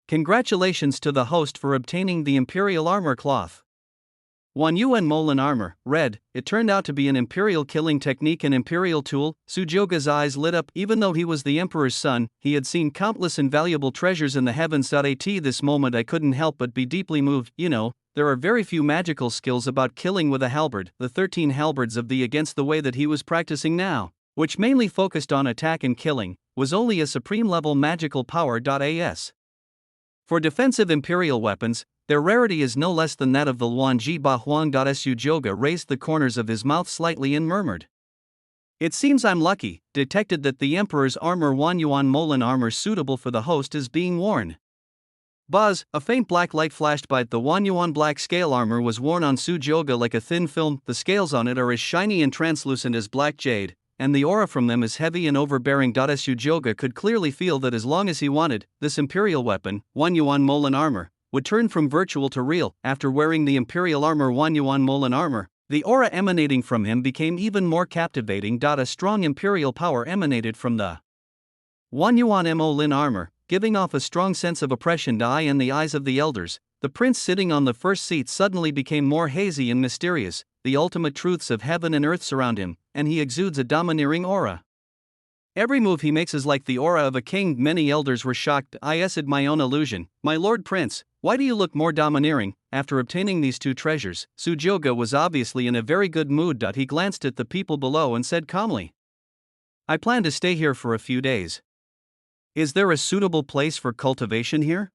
S1: Congratulations to the host for obtaining the Imperial Armor Cloth. 1 Yuan Molan Armor. Red. It turned out to be an Imperial killing technique and Imperial tool. Su Jioge's eyes lit up. Even though he was the Emperor's son, he had seen countless invaluable treasures in the heavens. At this moment I couldn't help but be deeply moved. There are very few magical skills about killing with a halberd. The 13 halberds of the against the way that he was practicing now, which mainly focused on attack and killing, was only a supreme level magical power. For defensive Imperial weapons, Their rarity is no less than that of the Luanji Ba Huang. Su Joga raised the corners of his mouth slightly and murmured. It seems I'm lucky, detected that the Emperor's armor Wanyuan Molan armor suitable for the host is being worn. Buzz, a faint black light flashed by. The Wanyuan black scale armor was worn on Su Joga like a thin film. The scales on it are as shiny and translucent as black jade, and the aura from them is heavy and overbearing. Su Joga could clearly feel that as long as he wanted, this imperial weapon, Wanyuan Molan armor, would turn from virtual to real. After wearing the imperial armor Wanyuan Molan armor, the aura emanating from him became even more captivating. A strong imperial power emanated from the Wanyuan Mo Lin armor, giving off a strong sense of oppression in the eyes of the elders. The prince sitting on the first seat suddenly became more hazy and mysterious. The ultimate truths of heaven and earth surround him, and he exudes a domineering aura. Every move he makes is like the aura of a king. Many elders were shocked. I said my own illusion. My lord prince, why do you look more domineering? After obtaining these two treasures, Su Joga was obviously in a very good mood. He glanced at the people below and said calmly, I plan to stay here for a few days. Is there a suitable place for cultivation here?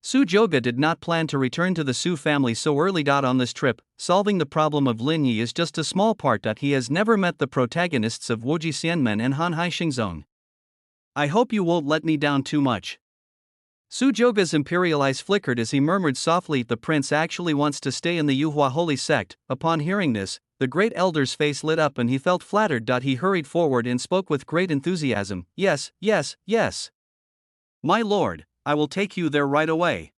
S1: Su Joga did not plan to return to the Su family so early. On this trip, solving the problem of Lin Yi is just a small part. He has never met the protagonists of Wuji Xianmen and Han Hai Xingzong. I hope you won't let me down too much. Su Joga's imperial eyes flickered as he murmured softly, the prince actually wants to stay in the Yuhua holy sect. Upon hearing this, the great elder's face lit up and he felt flattered. He hurried forward and spoke with great enthusiasm. Yes, yes, yes. My lord, I will take you there right away.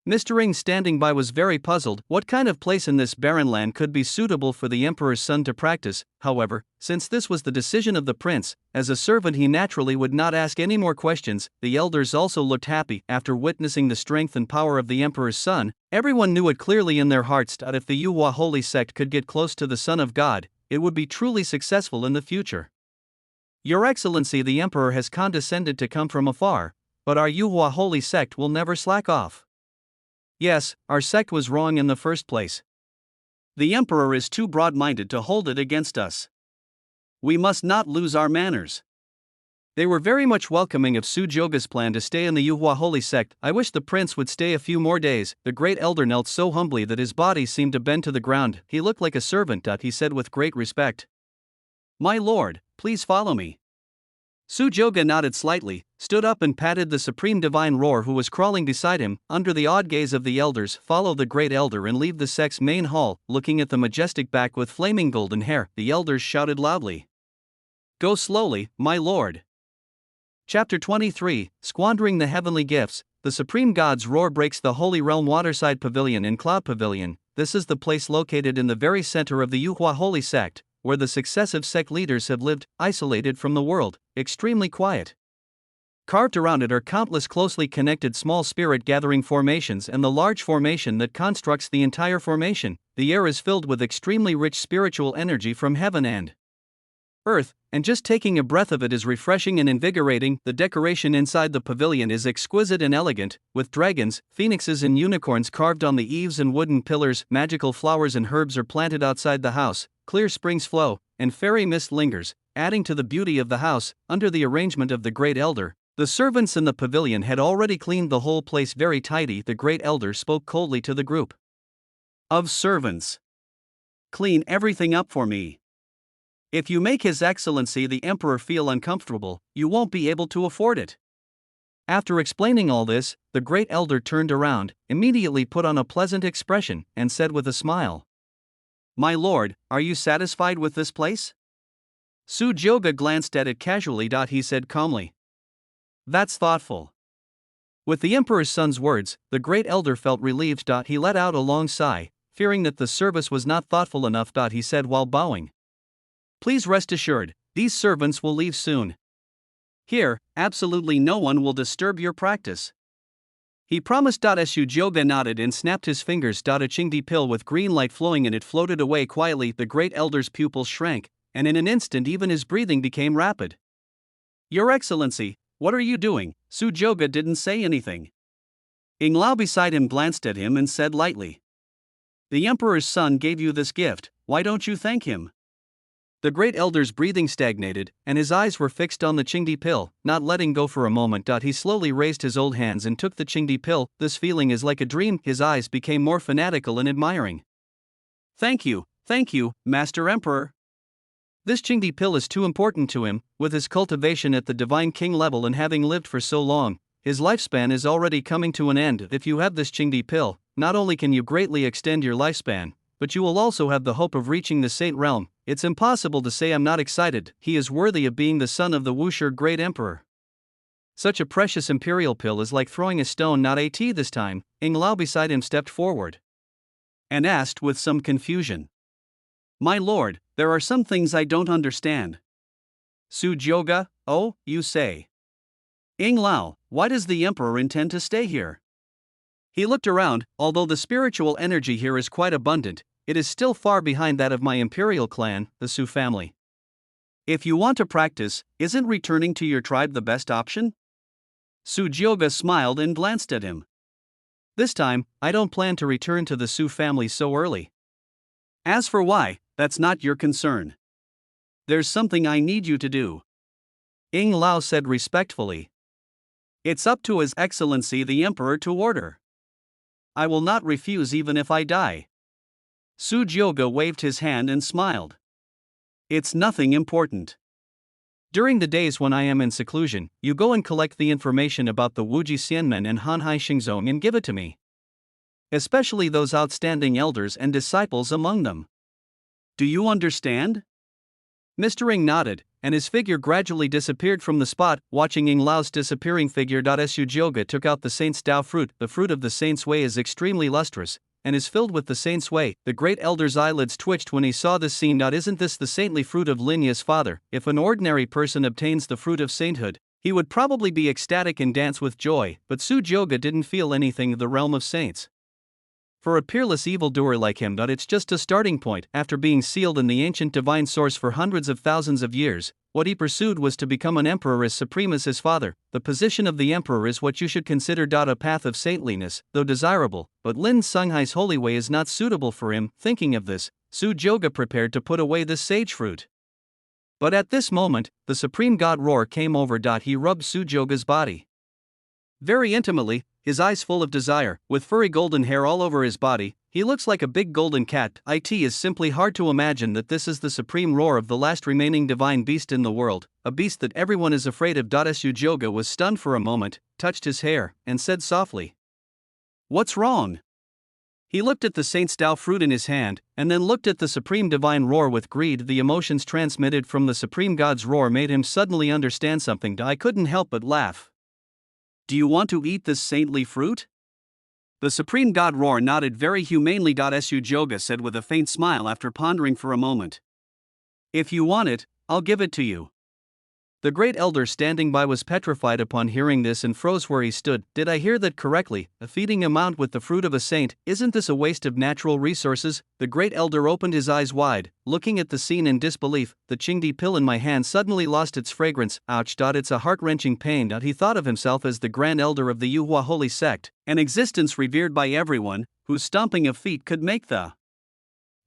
S1: Mr. Ring standing by was very puzzled. What kind of place in this barren land could be suitable for the emperor's son to practice? However, since this was the decision of the prince, as a servant he naturally would not ask any more questions. The elders also looked happy. After witnessing the strength and power of the emperor's son, everyone knew it clearly in their hearts that if the Yuhua holy sect could get close to the Son of God, it would be truly successful in the future. Your Excellency, the emperor has condescended to come from afar, but our Yuhua holy sect will never slack off. Yes, our sect was wrong in the first place. The emperor is too broad-minded to hold it against us. We must not lose our manners. They were very much welcoming of Su Joga's plan to stay in the Yuhua holy sect. I wish the prince would stay a few more days. The great elder knelt so humbly that his body seemed to bend to the ground. He looked like a servant. He said with great respect, My lord, please follow me. Su Joga nodded slightly, stood up and patted the supreme divine roar who was crawling beside him. Under the odd gaze of the elders, follow the great elder and leave the sect's main hall. Looking at the majestic back with flaming golden hair, the elders shouted loudly, Go slowly, my lord. Chapter 23, Squandering the Heavenly Gifts. The supreme god's roar breaks the holy realm. Waterside Pavilion and Cloud Pavilion. This is the place located in the very center of the Yuhua holy sect, where the successive sect leaders have lived, isolated from the world, extremely quiet. Carved around it are countless closely connected small spirit-gathering formations and the large formation that constructs the entire formation. The air is filled with extremely rich spiritual energy from heaven and earth, and just taking a breath of it is refreshing and invigorating. The decoration inside the pavilion is exquisite and elegant, with dragons, phoenixes and unicorns carved on the eaves and wooden pillars. Magical flowers and herbs are planted outside the house, clear springs flow, and fairy mist lingers, adding to the beauty of the house. Under the arrangement of the great elder, the servants in the pavilion had already cleaned the whole place very tidy. The great elder spoke coldly to the group of servants. Clean everything up for me. If you make His Excellency the Emperor feel uncomfortable, you won't be able to afford it. After explaining all this, the great elder turned around, immediately put on a pleasant expression, and said with a smile, My lord, are you satisfied with this place? Su Joga glanced at it casually. He said calmly, That's thoughtful. With the emperor's son's words, the great elder felt relieved. He let out a long sigh, fearing that the service was not thoughtful enough. He said while bowing, Please rest assured, these servants will leave soon. Here, absolutely no one will disturb your practice. He promised. Su Joga nodded and snapped his fingers. A Qingdi pill with green light flowing in it floated away quietly. The great elder's pupils shrank, and in an instant even his breathing became rapid. Your Excellency, what are you doing? Su Joga didn't say anything. Ying Lao beside him glanced at him and said lightly, The emperor's son gave you this gift, why don't you thank him? The great elder's breathing stagnated, and his eyes were fixed on the Chingdi pill, not letting go for a moment. He slowly raised his old hands and took the Chingdi pill. This feeling is like a dream. His eyes became more fanatical and admiring. Thank you, Master Emperor. This Chingdi pill is too important to him. With his cultivation at the Divine King level and having lived for so long, his lifespan is already coming to an end. If you have this Chingdi pill, not only can you greatly extend your lifespan, but you will also have the hope of reaching the Saint Realm. It's impossible to say I'm not excited. He is worthy of being the son of the Wuxia Great Emperor. Such a precious imperial pill is like throwing a stone. Not at this time. Ying Lao beside him stepped forward and asked with some confusion. My lord, there are some things I don't understand. Su Jioge, oh, you say. Ying Lao, why does the emperor intend to stay here? He looked around. Although the spiritual energy here is quite abundant, it is still far behind that of my imperial clan, the Su family. If you want to practice, isn't returning to your tribe the best option? Su Jioge smiled and glanced at him. This time, I don't plan to return to the Su family so early. As for why, that's not your concern. There's something I need you to do. Ying Lao said respectfully. It's up to His Excellency the Emperor to order. I will not refuse even if I die. Su Jioge waved his hand and smiled. It's nothing important. During the days when I am in seclusion, you go and collect the information about the Wuji Xianmen and Hanhai Xingzong and give it to me. Especially those outstanding elders and disciples among them. Do you understand? Mr. Ying nodded, and his figure gradually disappeared from the spot. Watching Ying Lao's disappearing figure, Su Jioge took out the Saint's Dao fruit. The fruit of the Saint's Way is extremely lustrous, and is filled with the Saint's Way. The great elder's eyelids twitched when he saw this scene. Isn't this the saintly fruit of Lin Ye's father? If an ordinary person obtains the fruit of sainthood, he would probably be ecstatic and dance with joy, but Su Jioge didn't feel anything of the realm of saints. For a peerless evildoer like him, it's just a starting point. After being sealed in the ancient divine source for hundreds of thousands of years, what he pursued was to become an emperor as supreme as his father. The position of the emperor is what you should consider. A path of saintliness, though desirable, but Lin Songhai's holy way is not suitable for him. Thinking of this, Su Jioge prepared to put away this sage fruit. But at this moment, the supreme god roar came over. He rubbed Su Jioge's body very intimately, his eyes full of desire. With furry golden hair all over his body, he looks like a big golden cat. It is simply hard to imagine that this is the supreme roar of the last remaining divine beast in the world, a beast that everyone is afraid of. Su Jioge was stunned for a moment, touched his hair, and said softly, "What's wrong?" He looked at the Saint's Dao fruit in his hand, and then looked at the supreme divine roar with greed. The emotions transmitted from the supreme god's roar made him suddenly understand something. I couldn't help but laugh. Do you want to eat this saintly fruit? The supreme god roar nodded very humanely. Su Jioge said with a faint smile after pondering for a moment. If you want it, I'll give it to you. The great elder standing by was petrified upon hearing this and froze where he stood. Did I hear that correctly? Feeding a mount with the fruit of a saint, isn't this a waste of natural resources? The great elder opened his eyes wide, looking at the scene in disbelief. The Chingdi pill in my hand suddenly lost its fragrance. Ouch! It's a heart-wrenching pain. He thought of himself as the grand elder of the Yuhua holy sect, an existence revered by everyone, whose stomping of feet could make the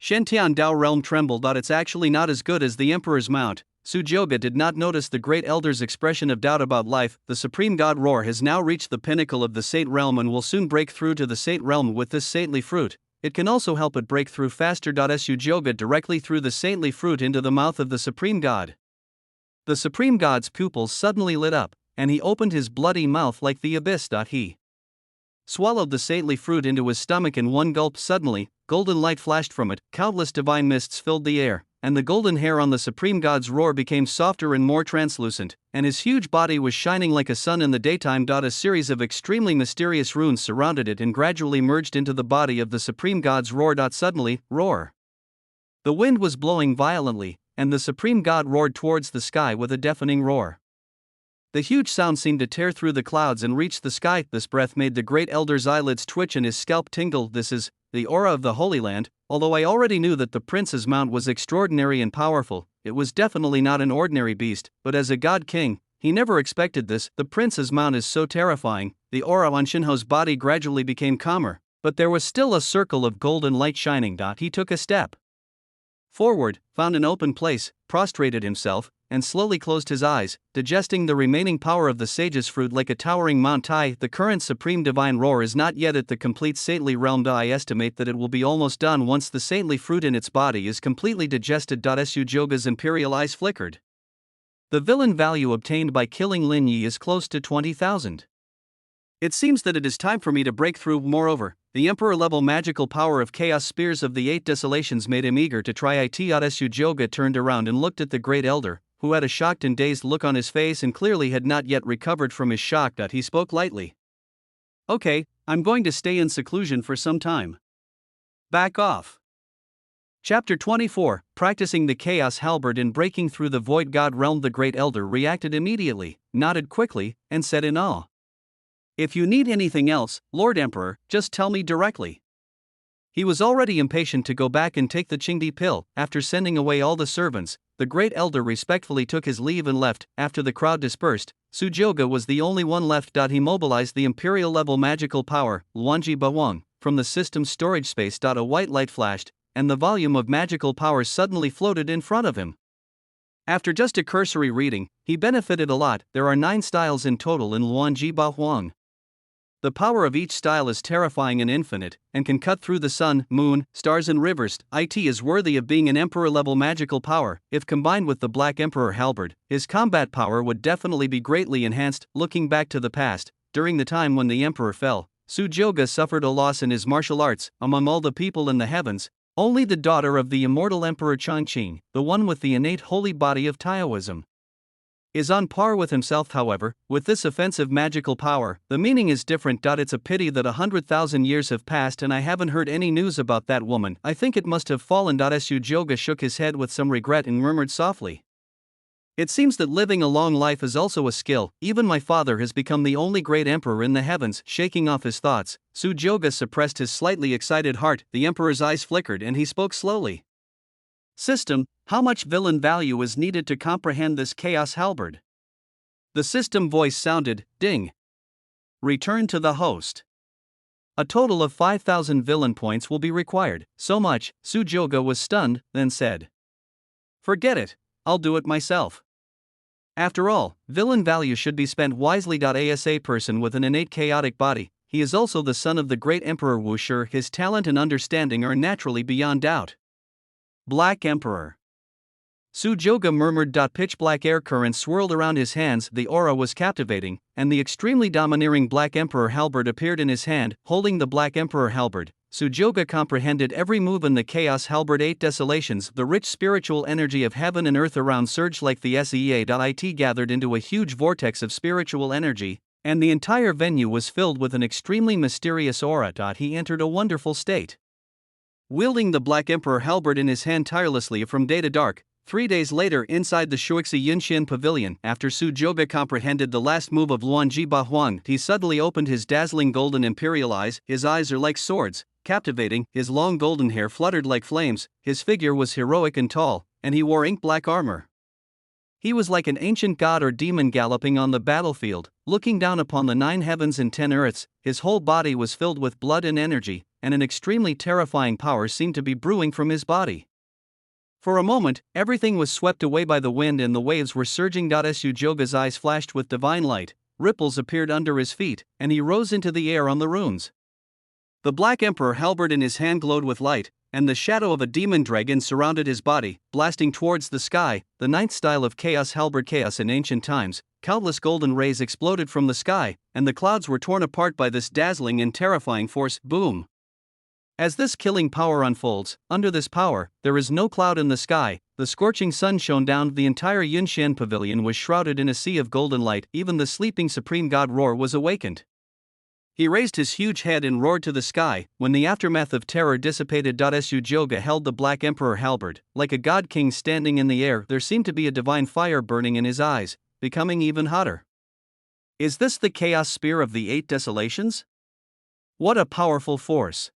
S1: Shentian Dao realm tremble. It's actually not as good as the emperor's mount. Su Jioge did not notice the great elder's expression of doubt about life. The supreme god roar has now reached the pinnacle of the saint realm and will soon break through to the saint realm with this saintly fruit. It can also help it break through faster. Su Jioge directly threw the saintly fruit into the mouth of the supreme god. The supreme god's pupils suddenly lit up, and he opened his bloody mouth like the abyss. He swallowed the saintly fruit into his stomach in one gulp. Suddenly, golden light flashed from it, countless divine mists filled the air, and the golden hair on the supreme god's roar became softer and more translucent, and his huge body was shining like a sun in the daytime. A series of extremely mysterious runes surrounded it and gradually merged into the body of the supreme god's roar. Suddenly, roar! The wind was blowing violently, and the supreme god roared towards the sky with a deafening roar. The huge sound seemed to tear through the clouds and reach the sky. This breath made the great elder's eyelids twitch and his scalp tingle. This is the aura of the Holy Land. Although I already knew that the prince's mount was extraordinary and powerful, it was definitely not an ordinary beast, but as a god king, he never expected this. The prince's mount is so terrifying. The aura on Shinho's body gradually became calmer, but there was still a circle of golden light shining. He took a step forward, found an open place, prostrated himself, and slowly closed his eyes, digesting the remaining power of the sage's fruit like a towering Mount Tai. The current supreme divine roar is not yet at the complete saintly realm. I estimate that it will be almost done once the saintly fruit in its body is completely digested. Sujoga's imperial eyes flickered. The villain value obtained by killing Lin Yi is close to 20,000. It seems that it is time for me to break through. Moreover, the emperor-level magical power of chaos spears of the 8 desolations made him eager to try it. Sujoga turned around and looked at the great elder, who had a shocked and dazed look on his face and clearly had not yet recovered from his shock. He spoke lightly. Okay, I'm going to stay in seclusion for some time. Back off. Chapter 24, Practicing the Chaos Halberd in Breaking Through the Void God Realm. The great elder reacted immediately, nodded quickly, and said in awe, "If you need anything else, Lord Emperor, just tell me directly." He was already impatient to go back and take the Qingdi pill. After sending away all the servants, the great elder respectfully took his leave and left. After the crowd dispersed, Sujoga was the only one left. He mobilized the imperial level magical power, Luanji Bawang, from the system's storage space. A white light flashed, and the volume of magical powers suddenly floated in front of him. After just a cursory reading, he benefited a lot. There are 9 styles in total in Luanji Bawang. The power of each style is terrifying and infinite, and can cut through the sun, moon, stars and rivers. It is worthy of being an emperor-level magical power. If combined with the Black Emperor Halberd, his combat power would definitely be greatly enhanced. Looking back to the past, during the time when the emperor fell, Sujoga suffered a loss in his martial arts. Among all the people in the heavens, only the daughter of the immortal Emperor Changqing, the one with the innate holy body of Taoism, is on par with himself. However, with this offensive magical power, the meaning is different. It's a pity that 100,000 years have passed and I haven't heard any news about that woman. I think it must have fallen. Sujoga shook his head with some regret and murmured softly, "It seems that living a long life is also a skill. Even my father has become the only great emperor in the heavens." Shaking off his thoughts, Sujoga suppressed his slightly excited heart. The emperor's eyes flickered and he spoke slowly. "System, how much villain value is needed to comprehend this chaos halberd?" The system voice sounded, "Ding. Return to the host. A total of 5,000 villain points will be required." "So much?" Sujoga was stunned, then said, "Forget it, I'll do it myself." After all, villain value should be spent wisely. As a person with an innate chaotic body, he is also the son of the great Emperor Wushi. His talent and understanding are naturally beyond doubt. Black Emperor. Sujoga murmured. Pitch black air currents swirled around his hands. The aura was captivating, and the extremely domineering Black Emperor halberd appeared in his hand. Holding the Black Emperor halberd, Sujoga comprehended every move in the Chaos Halberd 8 Desolations. The rich spiritual energy of heaven and earth around surged like the SEA.it gathered into a huge vortex of spiritual energy, and the entire venue was filled with an extremely mysterious aura. He entered a wonderful state, wielding the Black Emperor halberd in his hand tirelessly from day to dark. 3 days later, inside the Shuixi Yunxian Pavilion, after Sujoga comprehended the last move of Luanji Bahuang, he suddenly opened his dazzling golden imperial eyes. His eyes are like swords, captivating. His long golden hair fluttered like flames. His figure was heroic and tall, and he wore ink-black armor. He was like an ancient god or demon galloping on the battlefield, looking down upon the 9 heavens and 10 earths. His whole body was filled with blood and energy, and an extremely terrifying power seemed to be brewing from his body. For a moment, everything was swept away by the wind and the waves were surging. Sujoga's eyes flashed with divine light, ripples appeared under his feet, and he rose into the air on the runes. The Black Emperor halberd in his hand glowed with light, and the shadow of a demon dragon surrounded his body, blasting towards the sky. The 9th style of Chaos Halberd. Chaos. In ancient times, countless golden rays exploded from the sky, and the clouds were torn apart by this dazzling and terrifying force. Boom! As this killing power unfolds, under this power, there is no cloud in the sky. The scorching sun shone down. The entire Yunxian Pavilion was shrouded in a sea of golden light. Even the sleeping supreme god Roar was awakened. He raised his huge head and roared to the sky. When the aftermath of terror dissipated, Sujoga held the Black Emperor halberd. Like a god king standing in the air, there seemed to be a divine fire burning in his eyes, becoming even hotter. Is this the chaos spear of the 8 desolations? What a powerful force!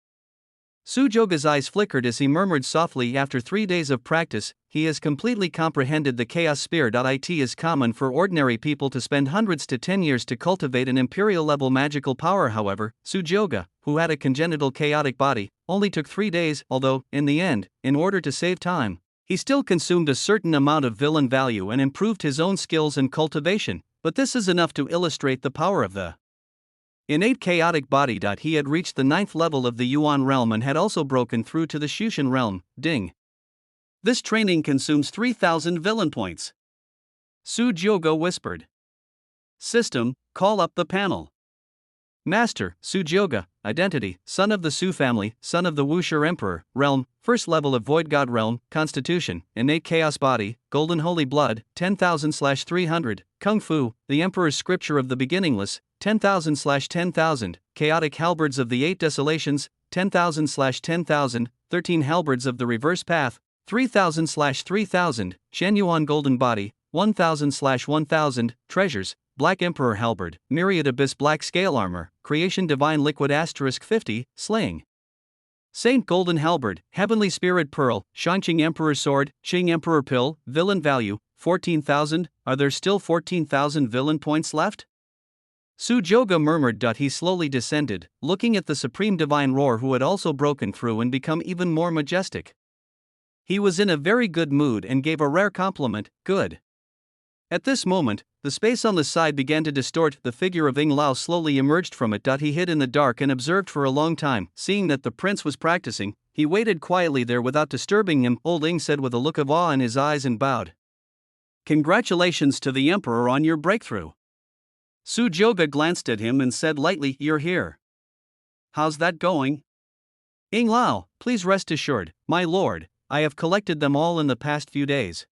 S1: Sujoga's eyes flickered as he murmured softly. After 3 days of practice, he has completely comprehended the chaos spear. It is common for ordinary people to spend hundreds to 10 years to cultivate an imperial-level magical power. However, Sujoga, who had a congenital chaotic body, only took 3 days, although, in the end, in order to save time, He still consumed a certain amount of villain value and improved his own skills and cultivation, but this is enough to illustrate the power of the innate chaotic body. He had reached the 9th level of the Yuan realm and had also broken through to the Shushan realm. Ding. This training consumes 3,000 villain points. Su Jioge whispered. System, call up the panel. Master, Su Jioge, identity, son of the Su family, son of the Wuxia Emperor, realm, 1st level of Void God realm, constitution, innate chaos body, golden holy blood, 10,000/300, kung fu, the Emperor's scripture of the beginningless, 10,000/10,000, chaotic halberds of the 8 desolations, 10,000/10,000, 13 halberds of the reverse path, 3,000/3,000, Shenyuan golden body, 1,000/1,000, treasures, Black Emperor halberd, myriad abyss black scale armor, creation divine liquid *50, slaying. Saint golden halberd, heavenly spirit pearl, Shanqing Emperor sword, Qing Emperor pill, villain value, 14,000, are there still 14,000 villain points left? Su Jioge murmured. He slowly descended, looking at the supreme divine roar who had also broken through and become even more majestic. He was in a very good mood and gave a rare compliment, good. At this moment, the space on the side began to distort. The figure of Ying Lao slowly emerged from it. He hid in the dark and observed for a long time. Seeing that the prince was practicing, he waited quietly there without disturbing him. Old Ying said with a look of awe in his eyes and bowed. Congratulations to the emperor on your breakthrough. Su Jioge glanced at him and said lightly, you're here. How's that going? Ying Lao, please rest assured, my lord, I have collected them all in the past few days.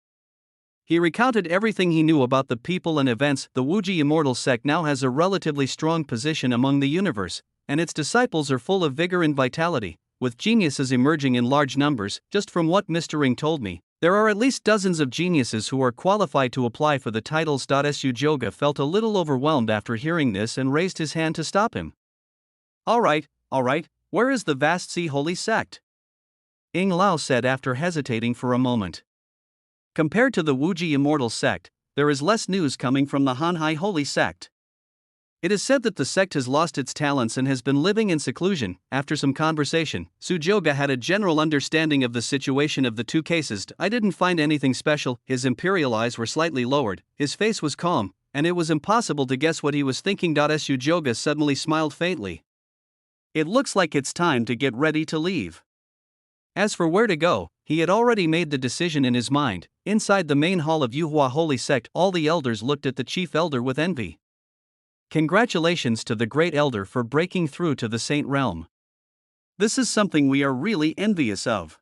S1: He recounted everything he knew about the people and events. The Wuji Immortal sect now has a relatively strong position among the universe, and its disciples are full of vigor and vitality, with geniuses emerging in large numbers. Just from what Mr. Ring told me, there are at least dozens of geniuses who are qualified to apply for the titles. Su Jioge felt a little overwhelmed after hearing this and raised his hand to stop him. All right, where is the vast Sea Holy Sect? Ying Lao said after hesitating for a moment. Compared to the Wuji Immortal sect, there is less news coming from the Hanhai Holy sect. It is said that the sect has lost its talents and has been living in seclusion. After some conversation, Su Jioge had a general understanding of the situation of the two cases. I didn't find anything special. His imperial eyes were slightly lowered, his face was calm, and it was impossible to guess what he was thinking. Su Jioge suddenly smiled faintly. It looks like it's time to get ready to leave. As for where to go, he had already made the decision in his mind. Inside the main hall of Yuhua Holy Sect, all the elders looked at the chief elder with envy. Congratulations to the great elder for breaking through to the Saint realm. This is something we are really envious of.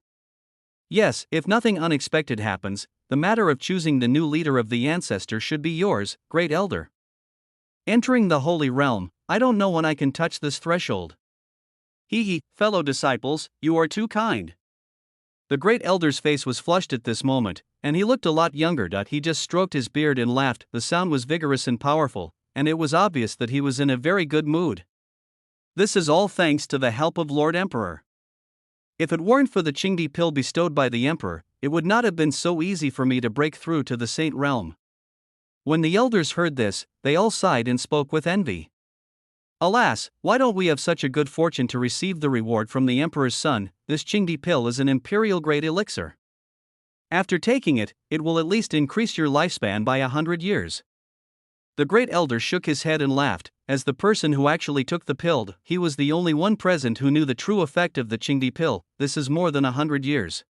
S1: Yes, if nothing unexpected happens, the matter of choosing the new leader of the ancestor should be yours, great elder. Entering the holy realm, I don't know when I can touch this threshold. Fellow disciples, you are too kind. The great elder's face was flushed at this moment, and he looked a lot younger. He just stroked his beard and laughed. The sound was vigorous and powerful, and it was obvious that he was in a very good mood. This is all thanks to the help of Lord Emperor. If it weren't for the Qingdi pill bestowed by the Emperor, it would not have been so easy for me to break through to the Saint realm. When the elders heard this, they all sighed and spoke with envy. Alas, why don't we have such a good fortune to receive the reward from the Emperor's son? This Qingdi pill is an imperial-grade elixir. After taking it, it will at least increase your lifespan by 100 years. The great elder shook his head and laughed. As the person who actually took the pill, he was the only one present who knew the true effect of the Qingdi pill. This is more than 100 years.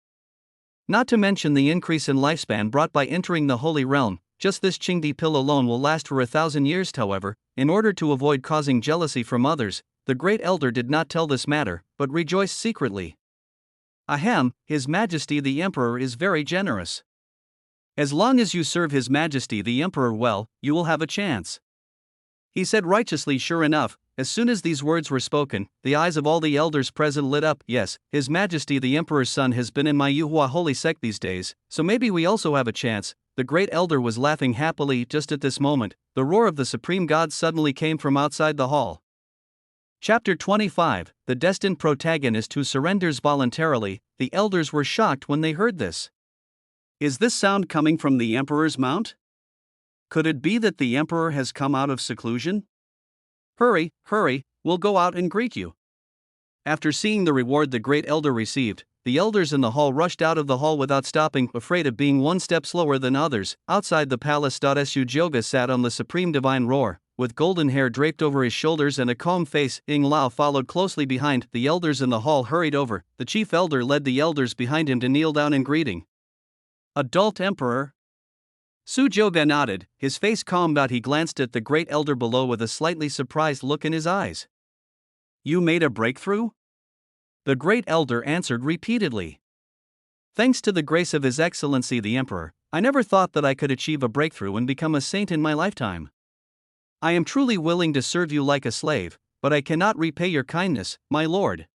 S1: Not to mention the increase in lifespan brought by entering the holy realm. Just this Qingdi pill alone will last for 1,000 years. However, in order to avoid causing jealousy from others, the great elder did not tell this matter, but rejoiced secretly. Ahem, His Majesty the Emperor is very generous. As long as you serve His Majesty the Emperor well, you will have a chance. He said righteously. Sure enough, as soon as these words were spoken, the eyes of all the elders present lit up. Yes, His Majesty the Emperor's son has been in my Yuhua Holy Sect these days, so maybe we also have a chance. The great elder was laughing happily. Just at this moment, the roar of the supreme god suddenly came from outside the hall. Chapter 25, The Destined Protagonist Who Surrenders Voluntarily. The elders were shocked when they heard this. Is this sound coming from the Emperor's mount? Could it be that the Emperor has come out of seclusion? Hurry, we'll go out and greet you. After seeing the reward the great elder received, the elders in the hall rushed out of the hall without stopping, afraid of being one step slower than others. Outside the palace, Su Jyoga sat on the supreme divine roar, with golden hair draped over his shoulders and a calm face. Ying Lao followed closely behind. The elders in the hall hurried over. The chief elder led the elders behind him to kneel down in greeting. Adult Emperor. Su Jyoga nodded, his face calm. He glanced at the great elder below with a slightly surprised look in his eyes. You made a breakthrough? The great elder answered repeatedly. Thanks to the grace of His Excellency the Emperor, I never thought that I could achieve a breakthrough and become a saint in my lifetime. I am truly willing to serve you like a slave, but I cannot repay your kindness, my lord.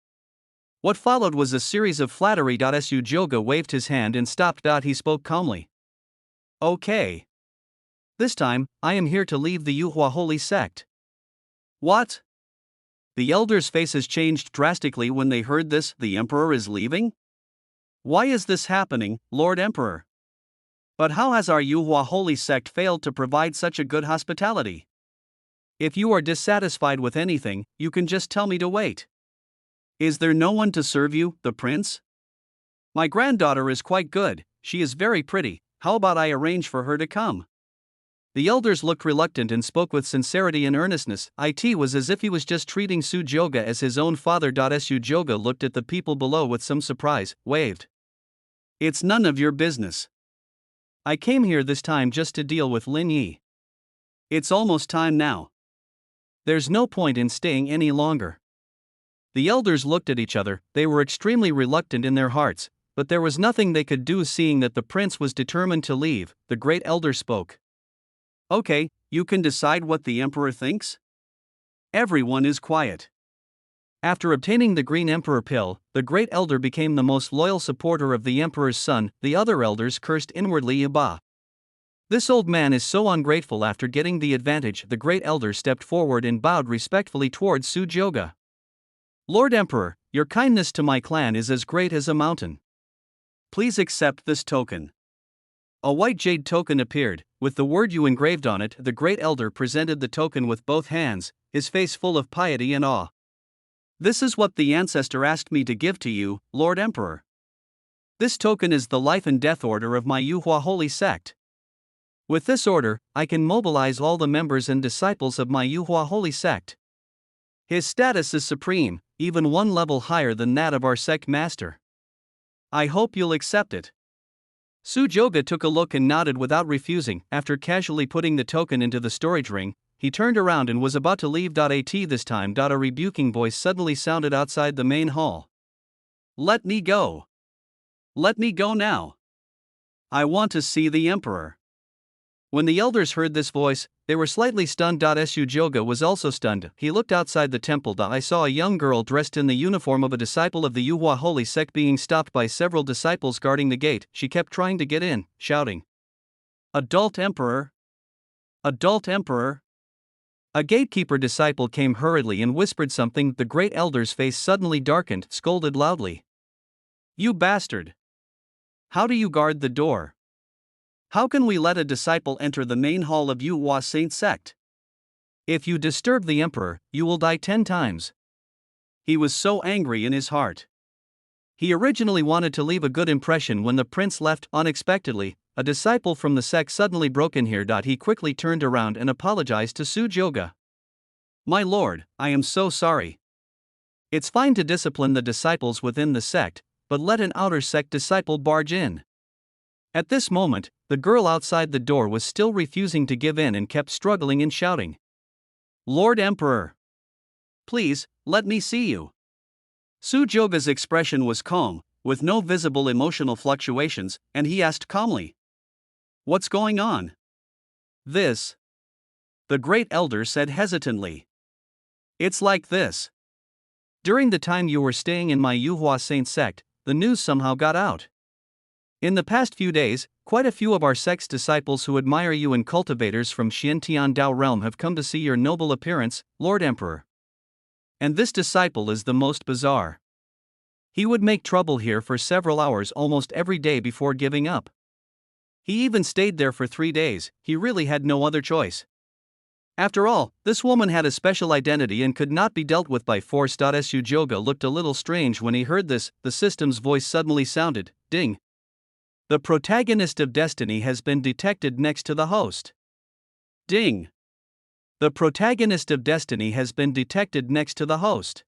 S1: What followed was a series of flattery. Su Jyoga waved his hand and stopped. He spoke calmly. Okay. This time, I am here to leave the Yuhua holy sect. What? The elders' faces changed drastically when they heard this. The emperor is leaving? Why is this happening, Lord Emperor? But how has our Yuhua holy sect failed to provide such a good hospitality? If you are dissatisfied with anything, you can just tell me to wait. Is there no one to serve you, the prince? My granddaughter is quite good, she is very pretty, how about I arrange for her to come? The elders looked reluctant and spoke with sincerity and earnestness. It was as if he was just treating Su Jyoga as his own father. Su Jyoga looked at the people below with some surprise, waved. It's none of your business. I came here this time just to deal with Lin Yi. It's almost time now. There's no point in staying any longer. The elders looked at each other. They were extremely reluctant in their hearts, but there was nothing they could do. Seeing that the prince was determined to leave, the great elder spoke. Okay, you can decide what the emperor thinks? Everyone is quiet. After obtaining the Green Emperor pill, the great elder became the most loyal supporter of the emperor's son. The other elders cursed inwardly. Yaba. This old man is so ungrateful. After getting the advantage, the great elder stepped forward and bowed respectfully towards Su Jyoga. Lord Emperor, your kindness to my clan is as great as a mountain. Please accept this token. A white jade token appeared, with the word "you" engraved on it. The great elder presented the token with both hands, his face full of piety and awe. This is what the ancestor asked me to give to you, Lord Emperor. This token is the life and death order of my Yuhua holy sect. With this order, I can mobilize all the members and disciples of my Yuhua holy sect. His status is supreme, even one level higher than that of our sect master. I hope you'll accept it. Su Jyoga took a look and nodded without refusing. After casually putting the token into the storage ring, he turned around and was about to leave. This time, a rebuking voice suddenly sounded outside the main hall. Let me go. Let me go now. I want to see the emperor. When the elders heard this voice, they were slightly stunned. Su Jyoga was also stunned. He looked outside the temple. I saw a young girl dressed in the uniform of a disciple of the Yuhua holy sect being stopped by several disciples guarding the gate. She kept trying to get in, shouting, Adult Emperor! Adult Emperor! A gatekeeper disciple came hurriedly and whispered something. The great elder's face suddenly darkened, scolded loudly. You bastard! How do you guard the door? How can we let a disciple enter the main hall of Yuhua Saint sect? If you disturb the emperor, you will die 10 times. He was so angry in his heart. He originally wanted to leave a good impression. When the prince left, unexpectedly, a disciple from the sect suddenly broke in here. He quickly turned around and apologized to Su Jyoga. My lord, I am so sorry. It's fine to discipline the disciples within the sect, but let an outer sect disciple barge in. At this moment, the girl outside the door was still refusing to give in and kept struggling and shouting. Lord Emperor! Please, let me see you. Su Jyoga's expression was calm, with no visible emotional fluctuations, and he asked calmly. What's going on? This. The great elder said hesitantly. It's like this. During the time you were staying in my Yuhua Saint sect, the news somehow got out. In the past few days, quite a few of our sect's disciples who admire you and cultivators from Xiantian Dao realm have come to see your noble appearance, Lord Emperor. And this disciple is the most bizarre. He would make trouble here for several hours almost every day before giving up. He even stayed there for 3 days. He really had no other choice. After all, this woman had a special identity and could not be dealt with by force. Su Joga looked a little strange when he heard this. The system's voice suddenly sounded, ding. The protagonist of Destiny has been detected next to the host. Ding. The protagonist of Destiny has been detected next to the host.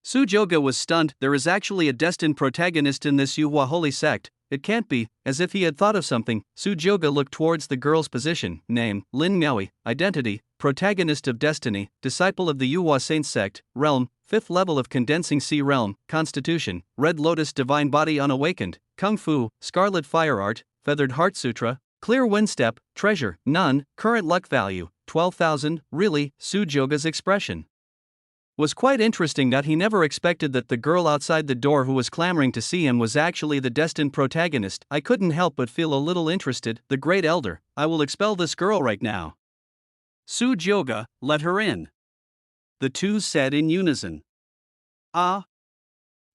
S1: Su Joga was stunned. There is actually a destined protagonist in this Yuhua holy sect. It can't be. As if he had thought of something, Su Joga looked towards the girl's position. Name, Lin Miaoi. Identity, protagonist of Destiny, disciple of the Yuhua Saint sect. Realm, 5th level of Condensing Sea Realm. Constitution, Red Lotus Divine Body Unawakened. Kung Fu, Scarlet Fire Art, Feathered Heart Sutra. Clear Wind Step, Treasure, none. Current luck value, 12,000. Really, Su Joga's expression was quite interesting. That he never expected that the girl outside the door who was clamoring to see him was actually the destined protagonist. I couldn't help but feel a little interested. The Great Elder, I will expel this girl right now. Su Joga, let her in. The two said in unison. Ah.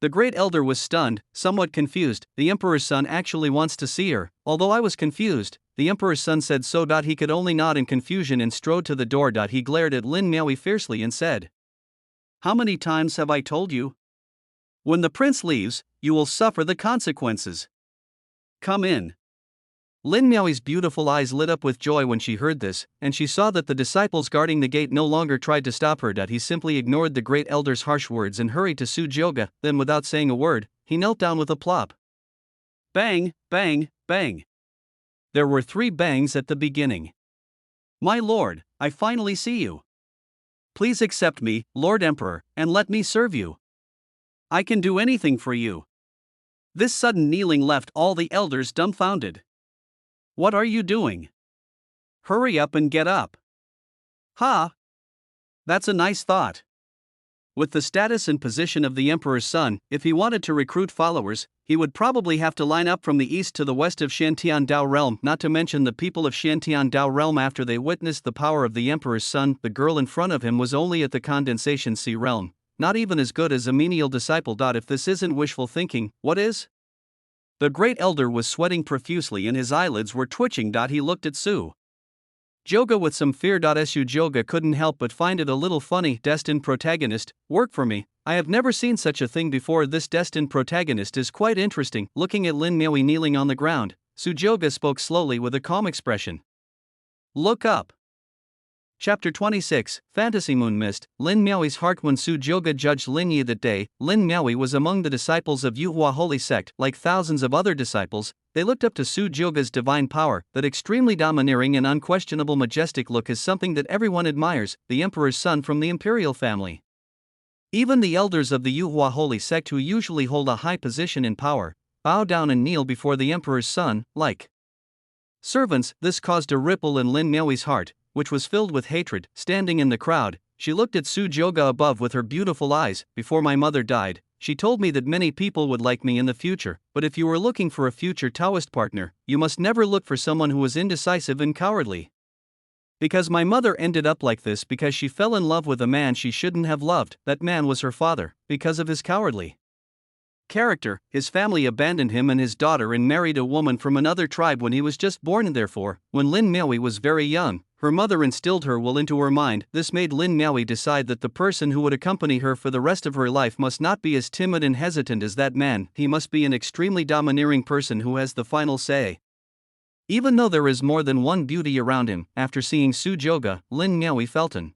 S1: The Great Elder was stunned, somewhat confused. The Emperor's son actually wants to see her. Although I was confused, the Emperor's son said so. He could only nod in confusion and strode to the door. He glared at Lin Miaoi fiercely and said, "How many times have I told you? When the prince leaves, you will suffer the consequences. Come in." Lin Miaoi's beautiful eyes lit up with joy when she heard this, and she saw that the disciples guarding the gate no longer tried to stop her. He simply ignored the Great Elder's harsh words and hurried to Su Joga. Then, without saying a word, he knelt down with a plop. Bang, bang, bang. There were 3 bangs at the beginning. "My lord, I finally see you. Please accept me, Lord Emperor, and let me serve you. I can do anything for you." This sudden kneeling left all the elders dumbfounded. "What are you doing? Hurry up and get up." "Ha! That's a nice thought." With the status and position of the Emperor's son, if he wanted to recruit followers, he would probably have to line up from the east to the west of Shantian Dao Realm. Not to mention the people of Shantian Dao Realm, after they witnessed the power of the Emperor's son. The girl in front of him was only at the Condensation Sea Realm, not even as good as a menial disciple. If this isn't wishful thinking, what is? The Great Elder was sweating profusely and his eyelids were twitching. He looked at Su Joga with some fear. Su Joga couldn't help but find it a little funny. Destined protagonist, work for me. I have never seen such a thing before. This destined protagonist is quite interesting. Looking at Lin Miaoi kneeling on the ground, Su Joga spoke slowly with a calm expression. Look up. Chapter 26, Fantasy Moon Mist. Lin Miaoi's heart. When Su Joga judged Lin Yi that day, Lin Miaoi was among the disciples of Yuhua Holy Sect. Like thousands of other disciples, they looked up to Su Joga's divine power. That extremely domineering and unquestionable majestic look is something that everyone admires. The Emperor's son from the imperial family. Even the elders of the Yuhua Holy Sect, who usually hold a high position in power, bow down and kneel before the Emperor's son, like servants. This caused a ripple in Lin Miaoi's heart, which was filled with hatred. Standing in the crowd, she looked at Su Joga above with her beautiful eyes. Before my mother died, she told me that many people would like me in the future, but if you were looking for a future Taoist partner, you must never look for someone who was indecisive and cowardly. Because my mother ended up like this because she fell in love with a man she shouldn't have loved. That man was her father. Because of his cowardly character, his family abandoned him and his daughter and married a woman from another tribe when he was just born. And therefore, when Lin Miaoi was very young, her mother instilled her will into her mind. This made Lin Miaoi decide that the person who would accompany her for the rest of her life must not be as timid and hesitant as that man. He must be an extremely domineering person who has the final say. Even though there is more than one beauty around him, after seeing Su Joga, Lin Miaoi felt an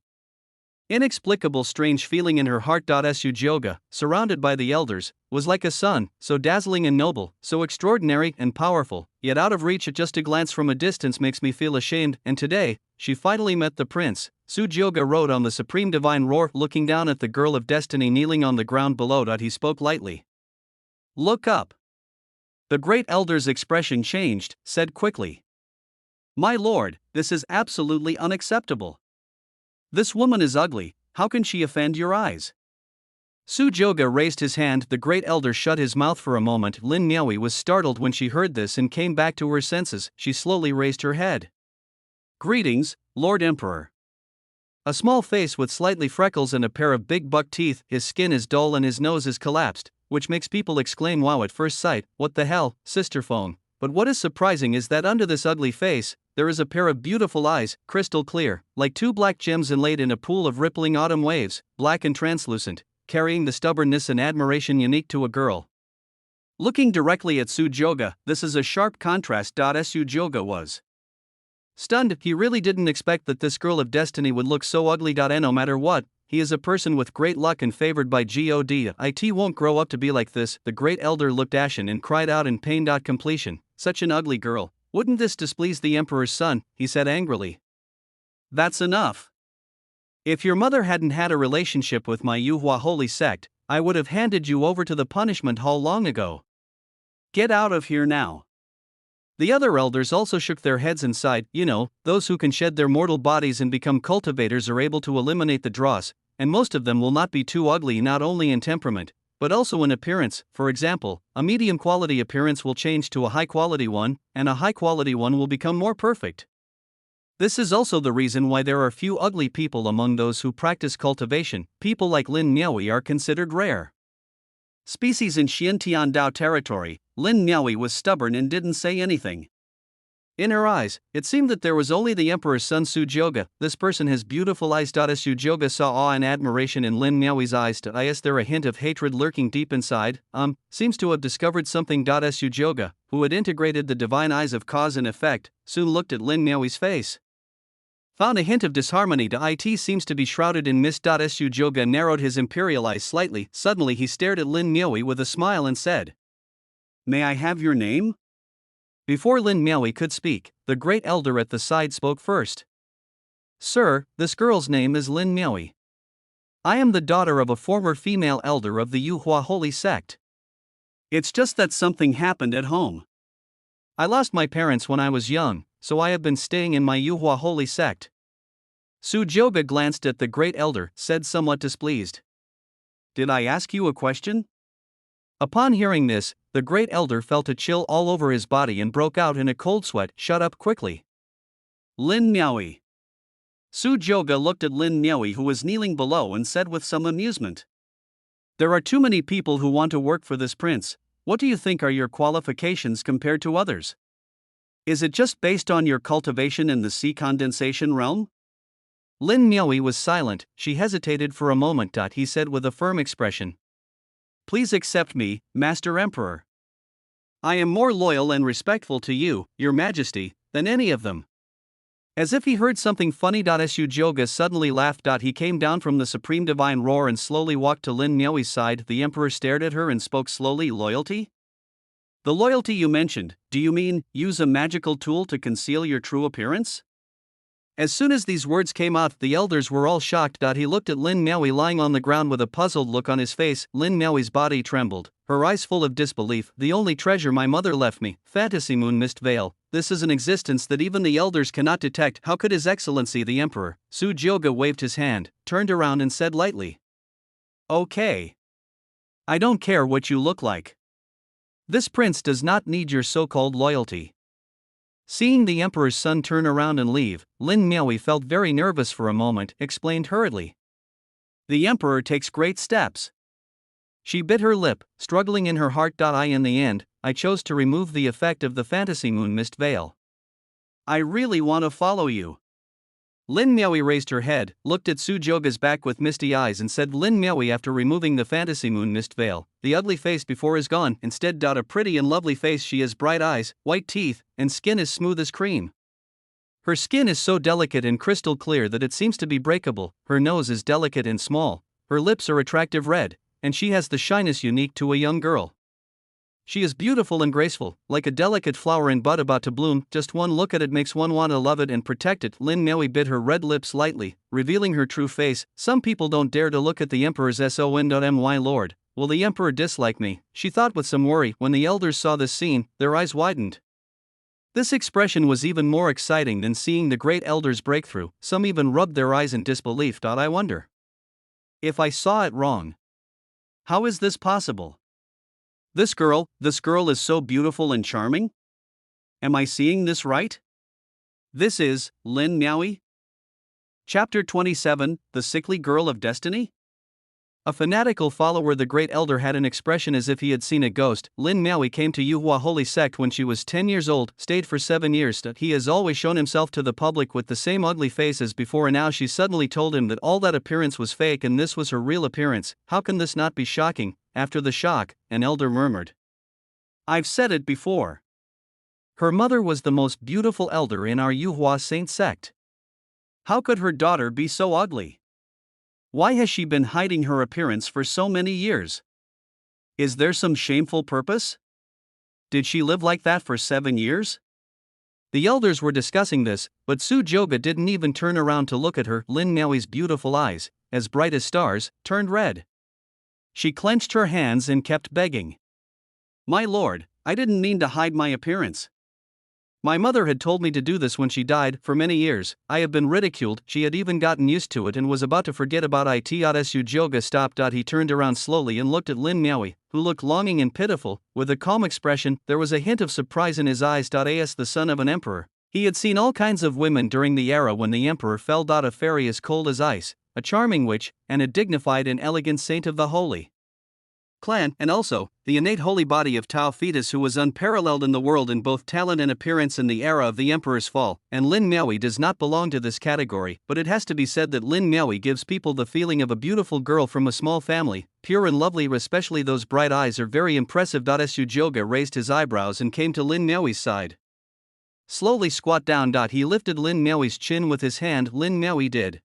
S1: inexplicable strange feeling in her heart. Su Joga, surrounded by the elders, was like a sun, so dazzling and noble, so extraordinary and powerful, yet out of reach at just a glance from a distance makes me feel ashamed. And today, she finally met the prince. Su Joga rode on the supreme divine roar, looking down at the girl of destiny kneeling on the ground below. He spoke lightly. Look up. The Great Elder's expression changed, said quickly. My lord, this is absolutely unacceptable. This woman is ugly, how can she offend your eyes? Su Joga raised his hand. The Great Elder shut his mouth for a moment. Lin Miaoi was startled when she heard this and came back to her senses. She slowly raised her head. Greetings, Lord Emperor. A small face with slightly freckles and a pair of big buck teeth. His skin is dull and his nose is collapsed, which makes people exclaim wow at first sight. What the hell, sister phone? But what is surprising is that under this ugly face, there is a pair of beautiful eyes, crystal clear, like two black gems inlaid in a pool of rippling autumn waves, black and translucent, carrying the stubbornness and admiration unique to a girl. Looking directly at Sujyoga, this is a sharp contrast. Sujyoga was stunned. He really didn't expect that this girl of destiny would look so ugly. And no matter what, he is a person with great luck and favored by God. It won't grow up to be like this. The great elder looked ashen and cried out in pain. Completion, such an ugly girl. Wouldn't this displease the emperor's son? He said angrily. That's enough. If your mother hadn't had a relationship with my Yuhua holy sect, I would have handed you over to the punishment hall long ago. Get out of here now. The other elders also shook their heads and sighed. Those who can shed their mortal bodies and become cultivators are able to eliminate the dross, and most of them will not be too ugly, not only in temperament, but also in appearance. For example, a medium quality appearance will change to a high quality one, and a high quality one will become more perfect. This is also the reason why there are few ugly people among those who practice cultivation. People like Lin Miaoyi are considered rare species in Xiantian Dao territory. Lin Miaoyi was stubborn and didn't say anything. In her eyes, it seemed that there was only the emperor's son Sujyoga. This person has beautiful eyes. Sujyoga saw awe and admiration in Lin Miaoyi's eyes. Is there a hint of hatred lurking deep inside? Seems to have discovered something. Sujyoga, who had integrated the divine eyes of cause and effect, soon looked at Lin Miaoyi's face. Found a hint of disharmony. It seems to be shrouded in mist. Sujyoga narrowed his imperial eyes slightly. Suddenly he stared at Lin Miaoyi with a smile and said, "May I have your name?" Before Lin Miaoyi could speak, the great elder at the side spoke first. "Sir, this girl's name is Lin Miaoyi. I am the daughter of a former female elder of the Yuhua holy sect. It's just that something happened at home. I lost my parents when I was young, so I have been staying in my Yuhua holy sect." Sujyoga glanced at the great elder, said somewhat displeased, "Did I ask you a question?" Upon hearing this, the great elder felt a chill all over his body and broke out in a cold sweat. "Shut up quickly." Lin Miaoyi. Sujyoga looked at Lin Miaoyi, who was kneeling below, and said with some amusement, "There are too many people who want to work for this prince. What do you think are your qualifications compared to others? Is it just based on your cultivation in the sea condensation realm?" Lin Miaoyi was silent. She hesitated for a moment. He said with a firm expression, "Please accept me, Master Emperor. I am more loyal and respectful to you, Your Majesty, than any of them." As if he heard something funny. Sujyoga suddenly laughed. He came down from the supreme divine roar and slowly walked to Lin Miaoyi's side. The emperor stared at her and spoke slowly. "Loyalty? The loyalty you mentioned, do you mean use a magical tool to conceal your true appearance?" As soon as these words came out, the elders were all shocked. He looked at Lin Miaoyi lying on the ground with a puzzled look on his face. Lin Miaoyi's body trembled, her eyes full of disbelief. "The only treasure my mother left me, Fantasy Moon Mist Veil. This is an existence that even the elders cannot detect. How could His Excellency the Emperor?" Sujyoga waved his hand, turned around and said lightly, "Okay. I don't care what you look like. This prince does not need your so-called loyalty." Seeing the emperor's son turn around and leave, Lin Miaoyi felt very nervous for a moment, explained hurriedly, "The emperor takes great steps." She bit her lip, struggling in her heart. In the end, I chose to remove the effect of the Fantasy Moon Mist Veil. I really want to follow you. Lin Miaoyi raised her head, looked at Sujyoga's back with misty eyes and said, "Lin Miaoyi, after removing the Fantasy Moon Mist Veil, the ugly face before is gone. Instead, a pretty and lovely face. She has bright eyes, white teeth, and skin as smooth as cream. Her skin is so delicate and crystal clear that it seems to be breakable. Her nose is delicate and small, her lips are attractive red, and she has the shyness unique to a young girl. She is beautiful and graceful, like a delicate flower in bud about to bloom. Just one look at it makes one want to love it and protect it." Lin Miaoyi bit her red lips lightly, revealing her true face. "Some people don't dare to look at the emperor's son. My lord, will the emperor dislike me?" she thought with some worry. When the elders saw this scene, their eyes widened. This expression was even more exciting than seeing the great elders break through. Some even rubbed their eyes in disbelief. "I wonder if I saw it wrong. How is this possible? This girl is so beautiful and charming? Am I seeing this right? This is Lin Miaoyi?" Chapter 27, The Sickly Girl of Destiny? A fanatical follower, the great elder had an expression as if he had seen a ghost. Lin Maui came to Yuhua Holy Sect when she was 10 years old, stayed for 7 years. He has always shown himself to the public with the same ugly face as before, and now she suddenly told him that all that appearance was fake and this was her real appearance. How can this not be shocking? After the shock, an elder murmured, "I've said it before. Her mother was the most beautiful elder in our Yuhua Saint sect. How could her daughter be so ugly? Why has she been hiding her appearance for so many years? Is there some shameful purpose? Did she live like that for 7 years?" The elders were discussing this, but Su Joga didn't even turn around to look at her. Lin Maui's beautiful eyes, as bright as stars, turned red. She clenched her hands and kept begging, "My lord, I didn't mean to hide my appearance. My mother had told me to do this when she died. For many years, I have been ridiculed." She had even gotten used to it and was about to forget about it. Su Joga stopped. He turned around slowly and looked at Lin Maui, who looked longing and pitiful. With a calm expression, there was a hint of surprise in his eyes. As the son of an emperor, he had seen all kinds of women during the era when the emperor fell. A fairy as cold as ice, a charming witch, and a dignified and elegant saint of the holy clan, and also the innate holy body of Tao Fetus, who was unparalleled in the world in both talent and appearance in the era of the emperor's fall. And Lin Maui does not belong to this category, but it has to be said that Lin Maui gives people the feeling of a beautiful girl from a small family, pure and lovely. Especially those bright eyes are very impressive. Su Joga raised his eyebrows and came to Lin Maui's side. Slowly squat down. He lifted Lin Maui's chin with his hand. Lin Maui did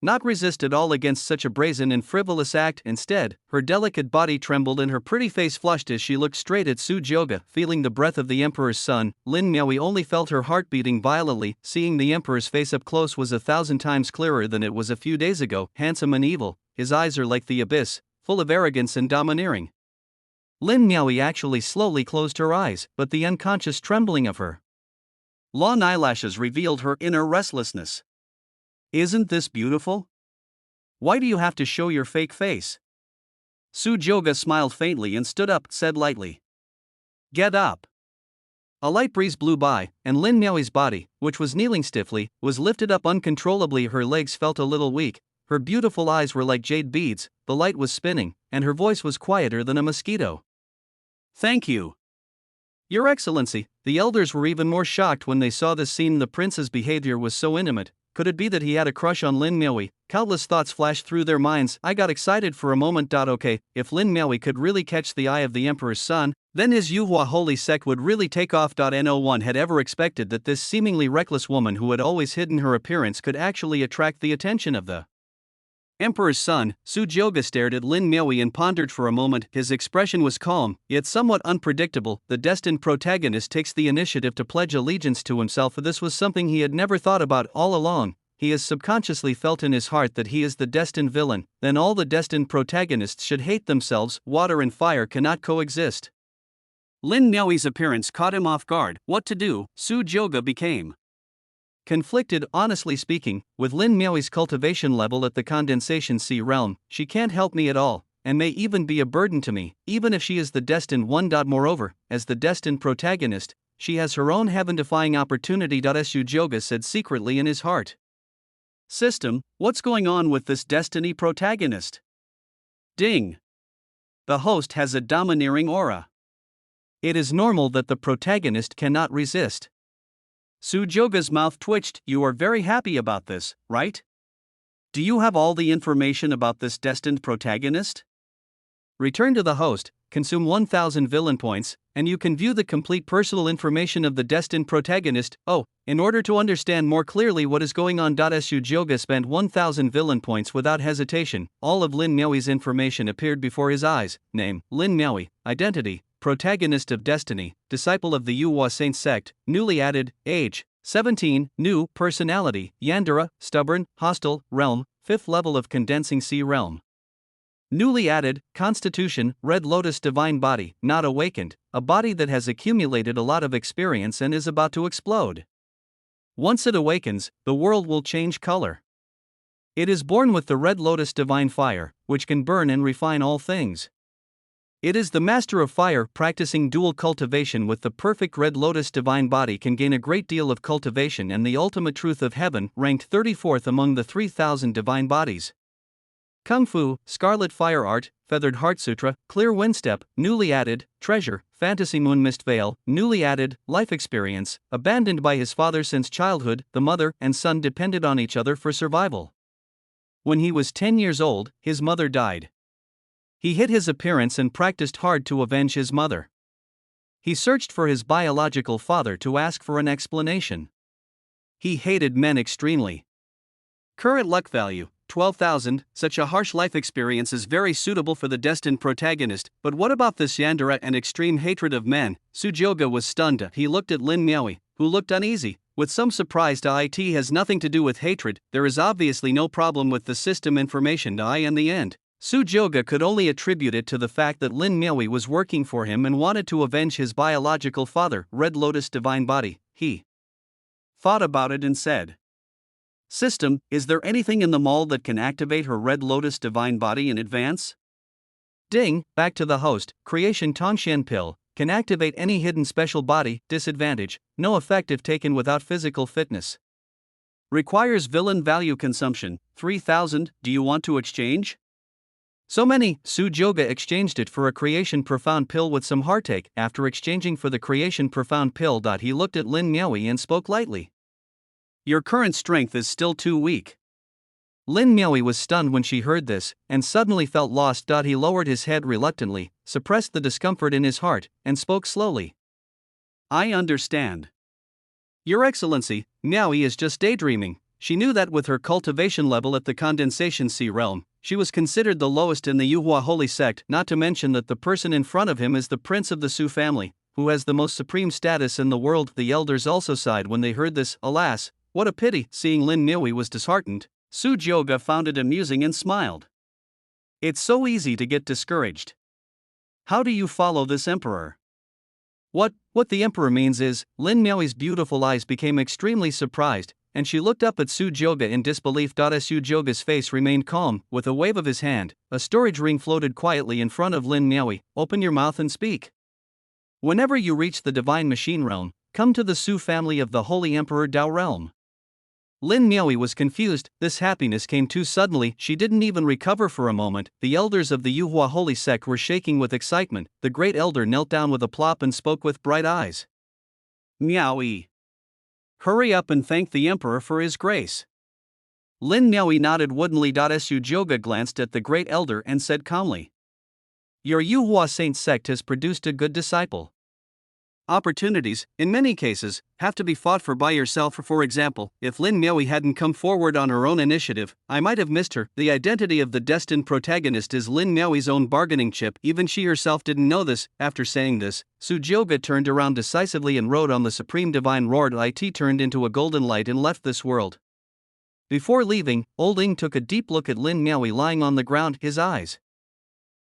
S1: not resist at all against such a brazen and frivolous act. Instead, her delicate body trembled and her pretty face flushed as she looked straight at Su Joga. Feeling the breath of the emperor's son, Lin Maui only felt her heart beating violently. Seeing the emperor's face up close was 1,000 times clearer than it was a few days ago. Handsome and evil, his eyes are like the abyss, full of arrogance and domineering. Lin Maui actually slowly closed her eyes, but the unconscious trembling of her long eyelashes revealed her inner restlessness. "Isn't this beautiful? Why do you have to show your fake face?" Su Joga smiled faintly and stood up, said lightly, "Get up." A light breeze blew by, and Lin Maui's body, which was kneeling stiffly, was lifted up uncontrollably. Her legs felt a little weak, her beautiful eyes were like jade beads, the light was spinning, and her voice was quieter than a mosquito. "Thank you, Your Excellency." The elders were even more shocked when they saw this scene. The prince's behavior was so intimate. Could it be that he had a crush on Lin Maui? Countless thoughts flashed through their minds. I got excited for a moment. Okay, if Lin Maui could really catch the eye of the emperor's son, then his Yuhua Holy Sect would really take off. No one had ever expected that this seemingly reckless woman who had always hidden her appearance could actually attract the attention of the emperor's son. Su Joga stared at Lin Maui and pondered for a moment. His expression was calm, yet somewhat unpredictable. The destined protagonist takes the initiative to pledge allegiance to himself. This was something he had never thought about. All along, he has subconsciously felt in his heart that he is the destined villain. Then all the destined protagonists should hate themselves. Water and fire cannot coexist. Lin Maui's appearance caught him off guard. What to do? Su Joga became conflicted. Honestly speaking, with Lin Maui's cultivation level at the condensation sea realm, she can't help me at all, and may even be a burden to me, even if she is the destined one. Moreover, as the destined protagonist, she has her own heaven-defying opportunity. Su Joga said secretly in his heart. "System, what's going on with this destiny protagonist?" Ding. The host has a domineering aura. It is normal that the protagonist cannot resist. Su Joga's mouth twitched. "You are very happy about this, right? Do you have all the information about this destined protagonist? Return to the host, consume 1,000 villain points, and you can view the complete personal information of the destined protagonist. Oh, in order to understand more clearly what is going on. Su Joga spent 1,000 villain points without hesitation. All of Lin Maui's information appeared before his eyes. Name, Lin Maui. Identity, protagonist of destiny, disciple of the Yuhua Saint sect, newly added, age, 17, new, personality, Yandere, stubborn, hostile, realm, 5th level of condensing sea realm. Newly added, constitution, Red Lotus divine body, not awakened, a body that has accumulated a lot of experience and is about to explode. Once it awakens, the world will change color. It is born with the Red Lotus divine fire, which can burn and refine all things. It is the master of fire. Practicing dual cultivation with the perfect Red Lotus divine body can gain a great deal of cultivation and the ultimate truth of heaven, ranked 34th among the 3,000 divine bodies. Kung Fu, Scarlet Fire Art, Feathered Heart Sutra, Clear Windstep, newly added, Treasure, Fantasy Moon Mist Veil, newly added, Life Experience, abandoned by his father since childhood, the mother and son depended on each other for survival. When he was 10 years old, his mother died. He hid his appearance and practiced hard to avenge his mother. He searched for his biological father to ask for an explanation. He hated men extremely. Current luck value, 12,000. Such a harsh life experience is very suitable for the destined protagonist, but what about this Yandere and extreme hatred of men? Sujioga was stunned. He looked at Lin Miaoyi, who looked uneasy, with some surprise. It has nothing to do with hatred, there is obviously no problem with the system information. In the end, Sujioga could only attribute it to the fact that Lin Miaoyi was working for him and wanted to avenge his biological father, Red Lotus Divine Body. He thought about it and said, "System, is there anything in the mall that can activate her Red Lotus Divine Body in advance?" Ding, back to the host, Creation Tongxian Pill, can activate any hidden special body, disadvantage, no effect if taken without physical fitness. Requires villain value consumption, 3,000, do you want to exchange? So many, Sujioga exchanged it for a Creation Profound Pill with some heartache. After exchanging for the Creation Profound Pill, he looked at Lin Miaoyi and spoke lightly. Your current strength is still too weak. Lin Miaoyi was stunned when she heard this, and suddenly felt lost. He lowered his head reluctantly, suppressed the discomfort in his heart, and spoke slowly. I understand. Your Excellency, Miaoyi is just daydreaming. She knew that with her cultivation level at the Condensation Sea realm, she was considered the lowest in the Yuhua Holy Sect, not to mention that the person in front of him is the prince of the Su family, who has the most supreme status in the world. The elders also sighed when they heard this. Alas, what a pity. Seeing Lin Miaoyi was disheartened, Sujioga found it amusing and smiled. It's so easy to get discouraged. How do you follow this emperor? What the emperor means is, Lin Miaoyi's beautiful eyes became extremely surprised, and she looked up at Sujioga in disbelief. Sujioga's face remained calm. With a wave of his hand, a storage ring floated quietly in front of Lin Miaoyi. Open your mouth and speak. Whenever you reach the Divine Machine realm, come to the Su family of the Holy Emperor Dao realm. Lin Miaoyi was confused. This happiness came too suddenly. She didn't even recover for a moment. The elders of the Yuhua Holy Sect were shaking with excitement. The great elder knelt down with a plop and spoke with bright eyes. Miaoyi, hurry up and thank the emperor for his grace. Lin Miaoyi nodded woodenly. Sujioga glanced at the great elder and said calmly, your Yuhua Saint sect has produced a good disciple. Opportunities, in many cases, have to be fought for by yourself. For example, if Lin Miaoyi hadn't come forward on her own initiative, I might have missed her. The identity of the destined protagonist is Lin Miaoyi's own bargaining chip. Even she herself didn't know this. After saying this, Sujioga turned around decisively and rode on the supreme divine roar. It turned into a golden light and left this world. Before leaving, Old Ing took a deep look at Lin Miaoyi lying on the ground. His eyes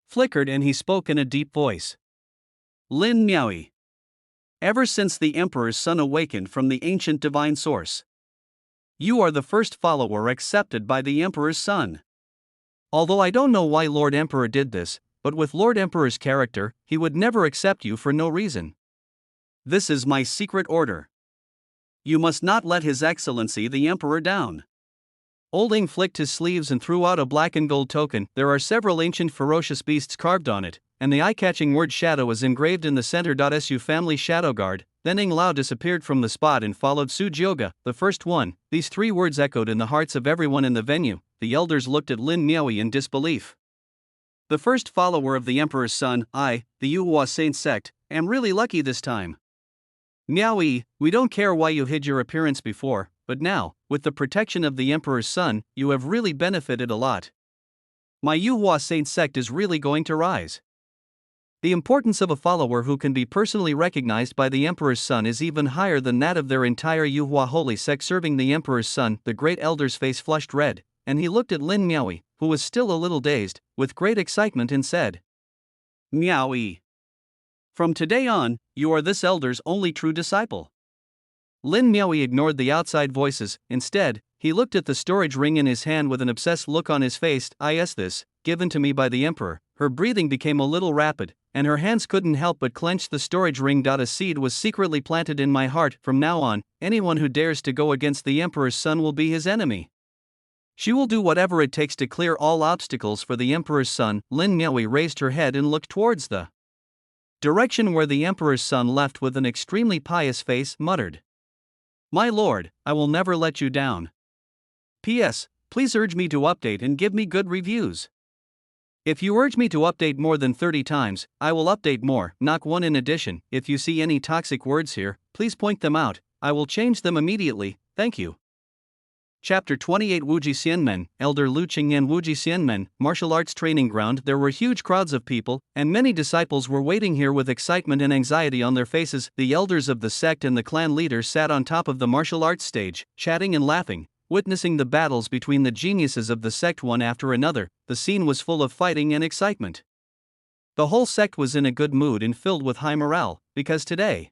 S1: flickered and he spoke in a deep voice. Lin Miaoyi, ever since the Emperor's son awakened from the ancient divine source, you are the first follower accepted by the Emperor's son. Although I don't know why Lord Emperor did this, but with Lord Emperor's character, he would never accept you for no reason. This is my secret order. You must not let His Excellency the Emperor down. Old Ing flicked his sleeves and threw out a black and gold token. There are several ancient ferocious beasts carved on it, and the eye-catching word shadow is engraved in the center. Su family shadow guard. Then Ing Lao disappeared from the spot and followed Sujioga, the first one. These three words echoed in the hearts of everyone in the venue. The elders looked at Lin Miaoyi in disbelief. The first follower of the Emperor's son, I, the Yuhua Saint sect, am really lucky this time. Miaoyi, we don't care why you hid your appearance before, but now, with the protection of the Emperor's son, you have really benefited a lot. My Yuhua Saint sect is really going to rise. The importance of a follower who can be personally recognized by the Emperor's son is even higher than that of their entire Yuhua Holy Sect serving the Emperor's son. The great elder's face flushed red, and he looked at Lin Miaoyi, who was still a little dazed, with great excitement and said, Miaoyi, from today on, you are this elder's only true disciple. Lin Miaoyi ignored the outside voices. Instead, he looked at the storage ring in his hand with an obsessed look on his face. This, given to me by the Emperor. Her breathing became a little rapid, and her hands couldn't help but clench the storage ring. A seed was secretly planted in my heart. From now on, anyone who dares to go against the Emperor's son will be his enemy. She will do whatever it takes to clear all obstacles for the emperor's son. Lin Miaowei raised her head and looked towards the direction where the emperor's son left with an extremely pious face, muttered, "My lord, I will never let you down. P.S. Please urge me to update and give me good reviews. If you urge me to update more than 30 times, I will update more." Knock 1. In addition, if you see any toxic words here, please point them out. I will change them immediately, thank you. Chapter 28. Wuji Xianmen, Elder Lu Qingyan. Wuji Xianmen, martial arts training ground. There were huge crowds of people, and many disciples were waiting here with excitement and anxiety on their faces. The elders of the sect and the clan leaders sat on top of the martial arts stage, chatting and laughing, witnessing the battles between the geniuses of the sect one after another. The scene was full of fighting and excitement. The whole sect was in a good mood and filled with high morale, because today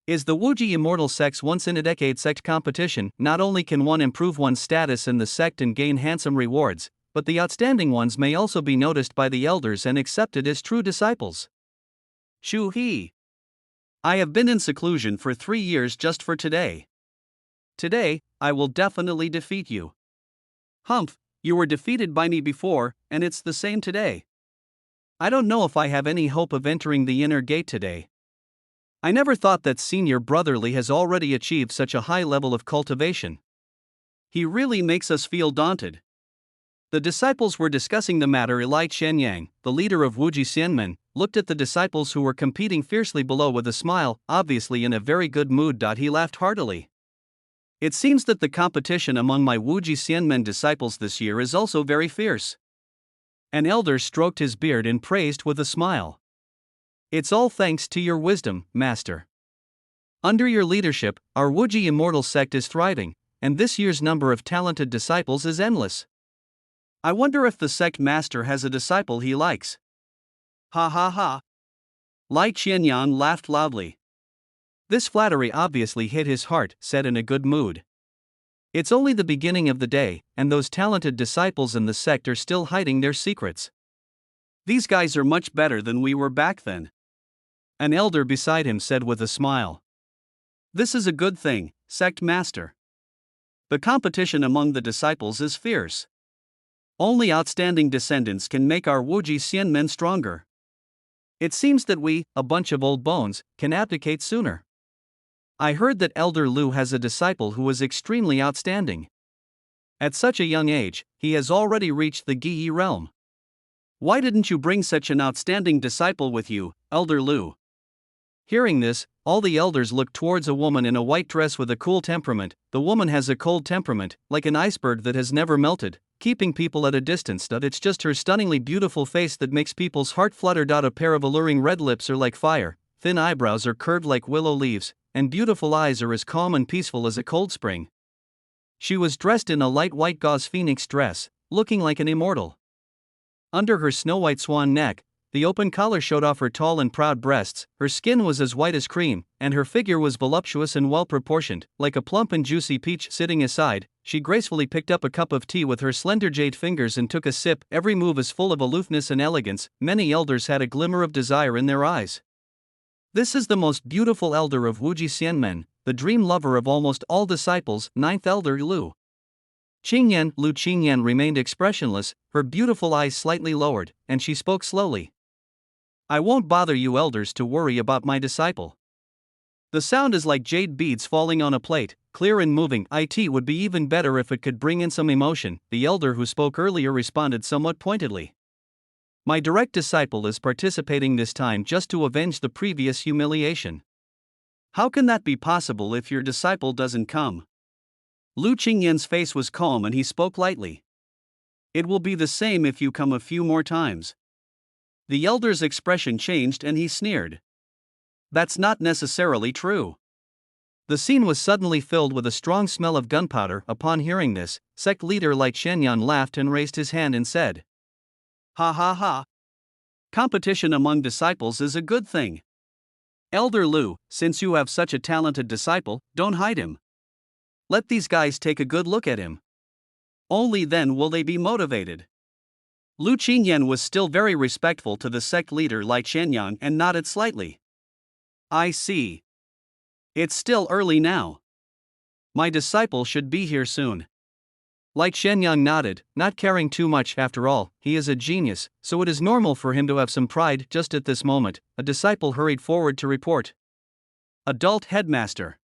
S1: is the Wuji Immortal Sect's once-in-a-decade sect competition. Not only can one improve one's status in the sect and gain handsome rewards, but the outstanding ones may also be noticed by the elders and accepted as true disciples. Shu He. I have been in seclusion for 3 years just for today. Today, I will definitely defeat you. Humph, you were defeated by me before, and it's the same today. I don't know if I have any hope of entering the inner gate today. I never thought that Senior Brotherly has already achieved such a high level of cultivation. He really makes us feel daunted. The disciples were discussing the matter. Lai Qianyang, the leader of Wuji Xianmen, looked at the disciples who were competing fiercely below with a smile, obviously in a very good mood. He laughed heartily. It seems that the competition among my Wuji Xianmen disciples this year is also very fierce. An elder stroked his beard and praised with a smile. It's all thanks to your wisdom, Master. Under your leadership, our Wuji Immortal Sect is thriving, and this year's number of talented disciples is endless. I wonder if the sect master has a disciple he likes. Ha ha ha. Lai Qianyang laughed loudly. This flattery obviously hit his heart, said in a good mood. It's only the beginning of the day, and those talented disciples in the sect are still hiding their secrets. These guys are much better than we were back then. An elder beside him said with a smile. This is a good thing, sect master. The competition among the disciples is fierce. Only outstanding descendants can make our Wuji Xianmen stronger. It seems that we, a bunch of old bones, can abdicate sooner. I heard that Elder Lu has a disciple who is extremely outstanding. At such a young age, he has already reached the Giyi realm. Why didn't you bring such an outstanding disciple with you, Elder Lu? Hearing this, all the elders looked towards a woman in a white dress with a cool temperament. The woman has a cold temperament, like an iceberg that has never melted, keeping people at a distance. It's just her stunningly beautiful face that makes people's heart flutter. A pair of alluring red lips are like fire, thin eyebrows are curved like willow leaves, and beautiful eyes are as calm and peaceful as a cold spring. She was dressed in a light white gauze phoenix dress, looking like an immortal. Under her snow-white swan neck, the open collar showed off her tall and proud breasts. Her skin was as white as cream, and her figure was voluptuous and well-proportioned, like a plump and juicy peach. Sitting aside, she gracefully picked up a cup of tea with her slender jade fingers and took a sip. Every move is full of aloofness and elegance. Many elders had a glimmer of desire in their eyes. This is the most beautiful elder of Wuji Xianmen, the dream lover of almost all disciples. 9th Elder Lu Qingyan remained expressionless, her beautiful eyes slightly lowered, and she spoke slowly. I won't bother you elders to worry about my disciple. The sound is like jade beads falling on a plate, clear and moving. It would be even better if it could bring in some emotion. The elder who spoke earlier responded somewhat pointedly. My direct disciple is participating this time just to avenge the previous humiliation. How can that be possible if your disciple doesn't come? Lu Qingyan's face was calm and he spoke lightly. It will be the same if you come a few more times. The elder's expression changed and he sneered. That's not necessarily true. The scene was suddenly filled with a strong smell of gunpowder. Upon hearing this, sect leader Lai Qianyan laughed and raised his hand and said, Ha ha ha. Competition among disciples is a good thing. Elder Lu, since you have such a talented disciple, don't hide him. Let these guys take a good look at him. Only then will they be motivated. Lu Qingyan was still very respectful to the sect leader Lai Qianyang and nodded slightly. I see. It's still early now. My disciple should be here soon. Lai Qianyang nodded, not caring too much. After all, he is a genius, so it is normal for him to have some pride. Just at this moment, a disciple hurried forward to report. Adult headmaster.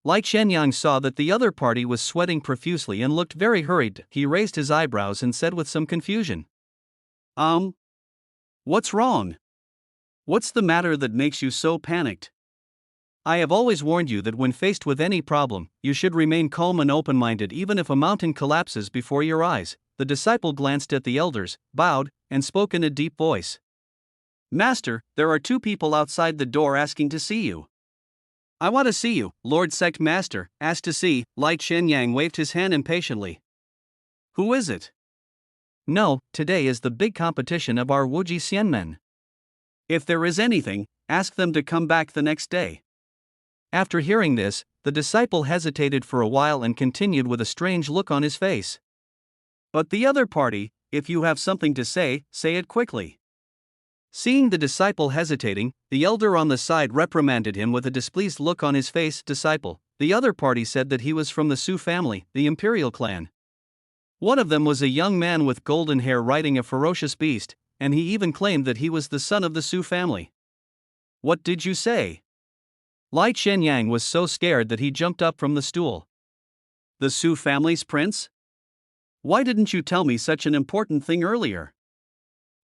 S1: Lai Qianyang saw that the other party was sweating profusely and looked very hurried. He raised his eyebrows and said with some confusion, What's wrong? What's the matter that makes you so panicked? I have always warned you that when faced with any problem, you should remain calm and open-minded even if a mountain collapses before your eyes. The disciple glanced at the elders, bowed, and spoke in a deep voice. Master, there are 2 people outside the door asking to see you. I want to see you, Lord Sect Master, asked to see. Lai Qianyang waved his hand impatiently. Who is it? No, today is the big competition of our Wuji Xianmen. If there is anything, ask them to come back the next day. After hearing this, the disciple hesitated for a while and continued with a strange look on his face. But the other party, if you have something to say it quickly. Seeing the disciple hesitating, the elder on the side reprimanded him with a displeased look on his face. Disciple, the other party said that he was from the Su family, the imperial clan. One of them was a young man with golden hair riding a ferocious beast, and he even claimed that he was the son of the Su family. What did you say? Lai Qianyang was so scared that he jumped up from the stool. The Su family's prince? Why didn't you tell me such an important thing earlier?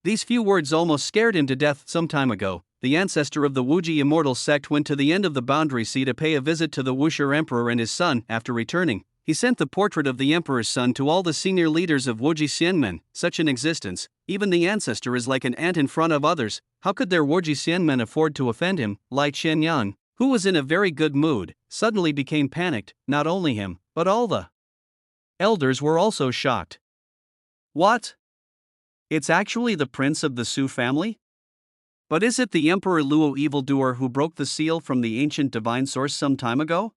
S1: These few words almost scared him to death. Some time ago, the ancestor of the Wuji immortal sect went to the end of the boundary sea to pay a visit to the Wuxia emperor and his son. After returning, he sent the portrait of the emperor's son to all the senior leaders of Wuji Xianmen. Such an existence, even the ancestor is like an ant in front of others. How could their Wuji Xianmen afford to offend him? Lai Qianyang, who was in a very good mood, suddenly became panicked. Not only him, but all the elders were also shocked. What? It's actually the prince of the Su family? But is it the Emperor Luo evildoer who broke the seal from the ancient divine source some time ago?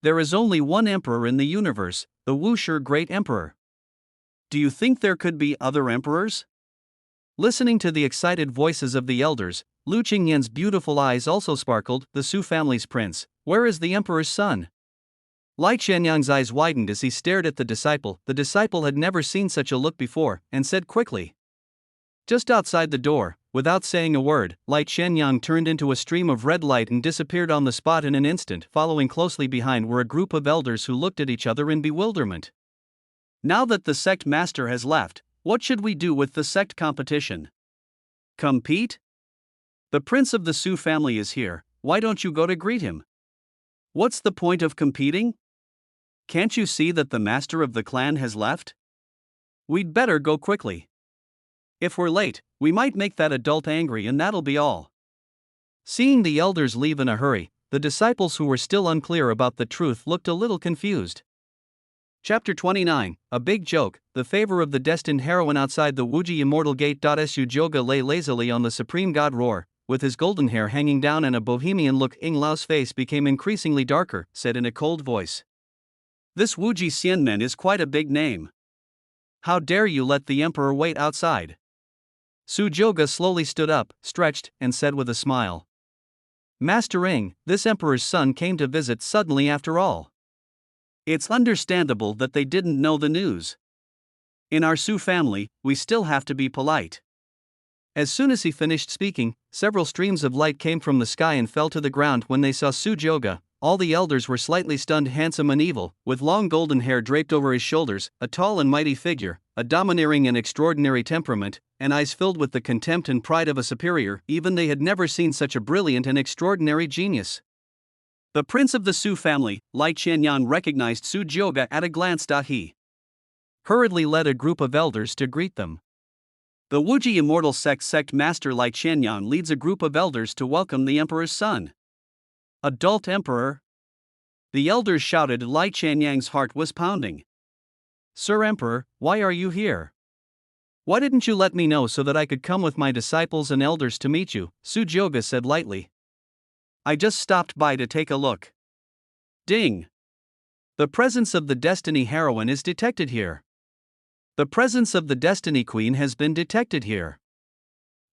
S1: There is only one emperor in the universe, the Wuxia Great Emperor. Do you think there could be other emperors? Listening to the excited voices of the elders, Lu Qingyan's beautiful eyes also sparkled. The Su family's prince, where is the emperor's son? Lai Qianyang's eyes widened as he stared at the disciple. The disciple had never seen such a look before, and said quickly. Just outside the door, without saying a word, Lai Qianyang turned into a stream of red light and disappeared on the spot in an instant. Following closely behind were a group of elders who looked at each other in bewilderment. Now that the sect master has left, what should we do with the sect competition? Compete? The prince of the Su family is here, why don't you go to greet him? What's the point of competing? Can't you see that the master of the clan has left? We'd better go quickly. If we're late, we might make that adult angry and that'll be all. Seeing the elders leave in a hurry, the disciples who were still unclear about the truth looked a little confused. Chapter 29, A Big Joke. The favor of the destined heroine outside the Wuji Immortal Gate. Su Joga lay lazily on the supreme god Roar, with his golden hair hanging down and a bohemian look. Ying Lao's face became increasingly darker, said in a cold voice. This Wuji Xianmen is quite a big name. How dare you let the emperor wait outside? Su Joga slowly stood up, stretched, and said with a smile. Master Ying, this emperor's son came to visit suddenly after all. It's understandable that they didn't know the news. In our Su family, we still have to be polite. As soon as he finished speaking, several streams of light came from the sky and fell to the ground. When they saw Su Joga, all the elders were slightly stunned. Handsome and evil, with long golden hair draped over his shoulders, a tall and mighty figure, a domineering and extraordinary temperament, and eyes filled with the contempt and pride of a superior. Even they had never seen such a brilliant and extraordinary genius. The prince of the Su family, Lai Qianyang, recognized Su Joga at a glance. He hurriedly led a group of elders to greet them. The Wuji Immortal Sect Master Lai Qianyang leads a group of elders to welcome the emperor's son. Adult emperor? The elders shouted. Lai Qianyang's heart was pounding. Sir Emperor, why are you here? Why didn't you let me know so that I could come with my disciples and elders to meet you? Su Joga said lightly. I just stopped by to take a look. Ding! The presence of the Destiny heroine is detected here. The presence of the Destiny Queen has been detected here.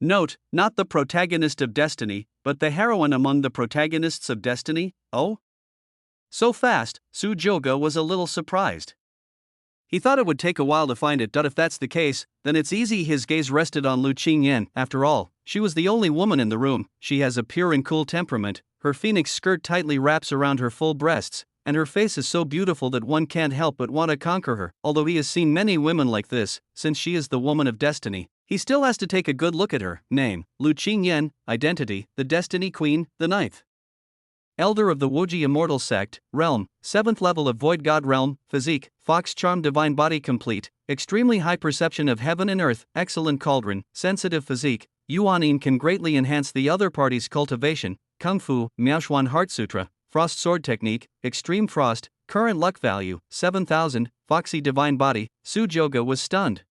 S1: Note, not the protagonist of Destiny, but the heroine among the protagonists of Destiny. Oh? So fast, Su Joga was a little surprised. He thought it would take a while to find it. If that's the case, then it's easy. His gaze rested on Lu Qingyan. After all, she was the only woman in the room. She has a pure and cool temperament, her phoenix skirt tightly wraps around her full breasts, and her face is so beautiful that one can't help but want to conquer her. Although he has seen many women like this, since she is the woman of destiny, he still has to take a good look at her. Name: Lu Qingyan. Identity: the Destiny Queen, the ninth Elder of the Wuji Immortal Sect. Realm: 7th level of Void God Realm. Physique: Fox Charm, Divine Body complete, extremely high perception of heaven and earth, excellent cauldron, sensitive physique. Yuanin can greatly enhance the other party's cultivation. Kung Fu, Miaoshuan Heart Sutra, Frost Sword Technique, Extreme Frost, current luck value, 7,000, Foxy Divine Body. Sujoga was stunned.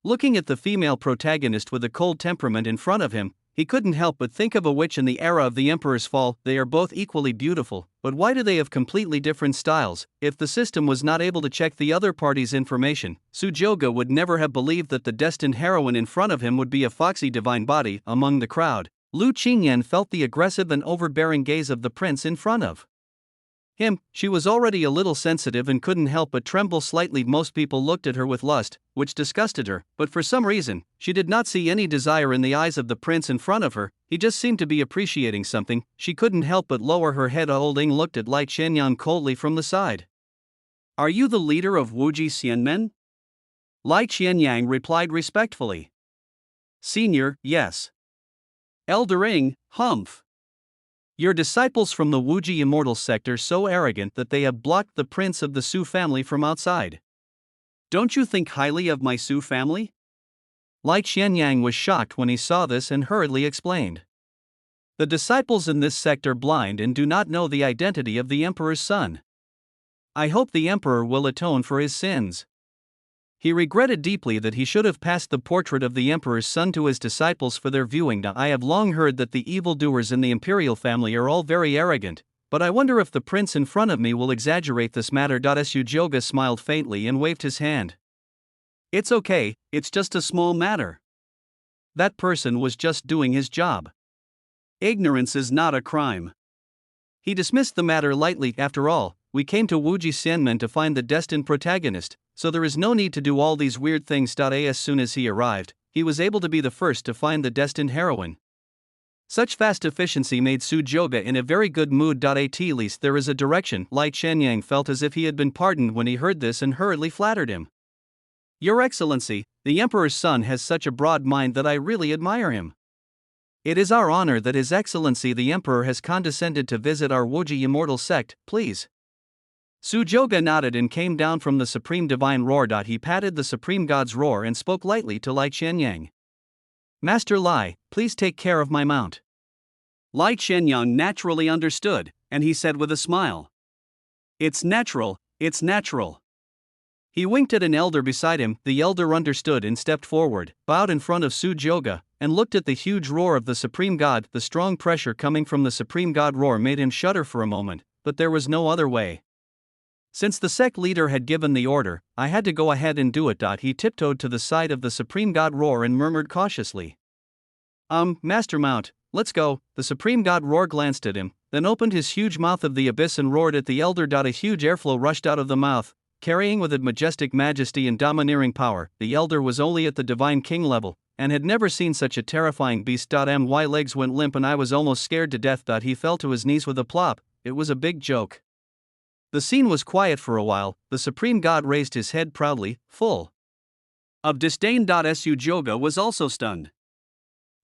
S1: Looking at the female protagonist with a cold temperament in front of him, he couldn't help but think of a witch in the era of the Emperor's Fall. They are both equally beautiful, but why do they have completely different styles? If the system was not able to check the other party's information, Sujoga would never have believed that the destined heroine in front of him would be a foxy divine body. Among the crowd, Lu Qingyan felt the aggressive and overbearing gaze of the prince in front of him. She was already a little sensitive and couldn't help but tremble slightly. Most people looked at her with lust, which disgusted her, but for some reason, she did not see any desire in the eyes of the prince in front of her. He just seemed to be appreciating something. She couldn't help but lower her head. Old Ing looked at Lai Qianyang coldly from the side. "Are you the leader of Wuji Xianmen?" Lai Qianyang replied respectfully. "Senior, yes." "Elder Ing, humph. Your disciples from the Wuji Immortal Sector so arrogant that they have blocked the prince of the Su family from outside. Don't you think highly of my Su family?" Lai Qianyang was shocked when he saw this and hurriedly explained. "The disciples in this sect are blind and do not know the identity of the Emperor's son. I hope the Emperor will atone for his sins." He regretted deeply that he should have passed the portrait of the Emperor's son to his disciples for their viewing. Now, I have long heard that the evildoers in the imperial family are all very arrogant, but I wonder if the prince in front of me will exaggerate this matter. Sujoga smiled faintly and waved his hand. "It's okay, it's just a small matter. That person was just doing his job. Ignorance is not a crime." He dismissed the matter lightly. After all, we came to Wuji Xianmen to find the destined protagonist, so there is no need to do all these weird things. As soon as he arrived, he was able to be the first to find the destined heroine. Such fast efficiency made Sujoga in a very good mood. At least there is a direction. Lai Qianyang felt as if he had been pardoned when he heard this and hurriedly flattered him. "Your Excellency, the Emperor's son has such a broad mind that I really admire him. It is our honor that His Excellency the Emperor has condescended to visit our Wuji Immortal Sect. Please." Sujoga nodded and came down from the Supreme Divine Roar. He patted the Supreme God's roar and spoke lightly to Lai Qianyang. "Master Lai, please take care of my mount." Lai Qianyang naturally understood, and he said with a smile, "It's natural, it's natural." He winked at an elder beside him. The elder understood and stepped forward, bowed in front of Sujoga, and looked at the huge roar of the Supreme God. The strong pressure coming from the Supreme God roar made him shudder for a moment, but there was no other way. Since the sect leader had given the order, I had to go ahead and do it. He tiptoed to the side of the Supreme God roar and murmured cautiously, Master Mount, let's go." The Supreme God roar glanced at him, then opened his huge mouth of the abyss and roared at the elder. A huge airflow rushed out of the mouth, carrying with it majestic majesty and domineering power. The elder was only at the Divine King level, and had never seen such a terrifying beast. My legs went limp and I was almost scared to death. He fell to his knees with a plop. It was a big joke. The scene was quiet for a while. The Supreme God raised his head proudly, full of disdain. Sujoga was also stunned.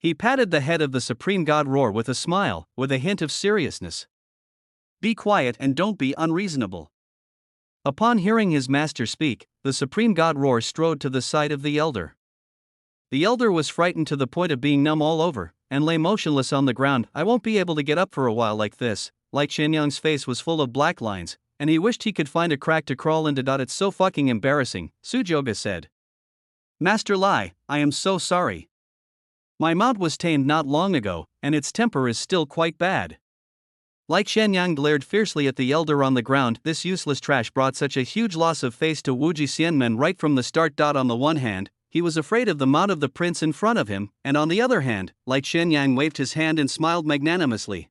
S1: He patted the head of the Supreme God roar with a smile, with a hint of seriousness. "Be quiet and don't be unreasonable." Upon hearing his master speak, the Supreme God roar strode to the side of the elder. The elder was frightened to the point of being numb all over, and lay motionless on the ground. "I won't be able to get up for a while like this." Lai Qianyang's face was full of black lines, and he wished he could find a crack to crawl into. "It's so fucking embarrassing," Sujoga said. "Master Lai, I am so sorry. My mount was tamed not long ago, and its temper is still quite bad." Lai Qianyang glared fiercely at the elder on the ground. This useless trash brought such a huge loss of face to Wuji Xianmen right from the start. On the one hand, he was afraid of the mount of the prince in front of him, and on the other hand, Lai Qianyang waved his hand and smiled magnanimously.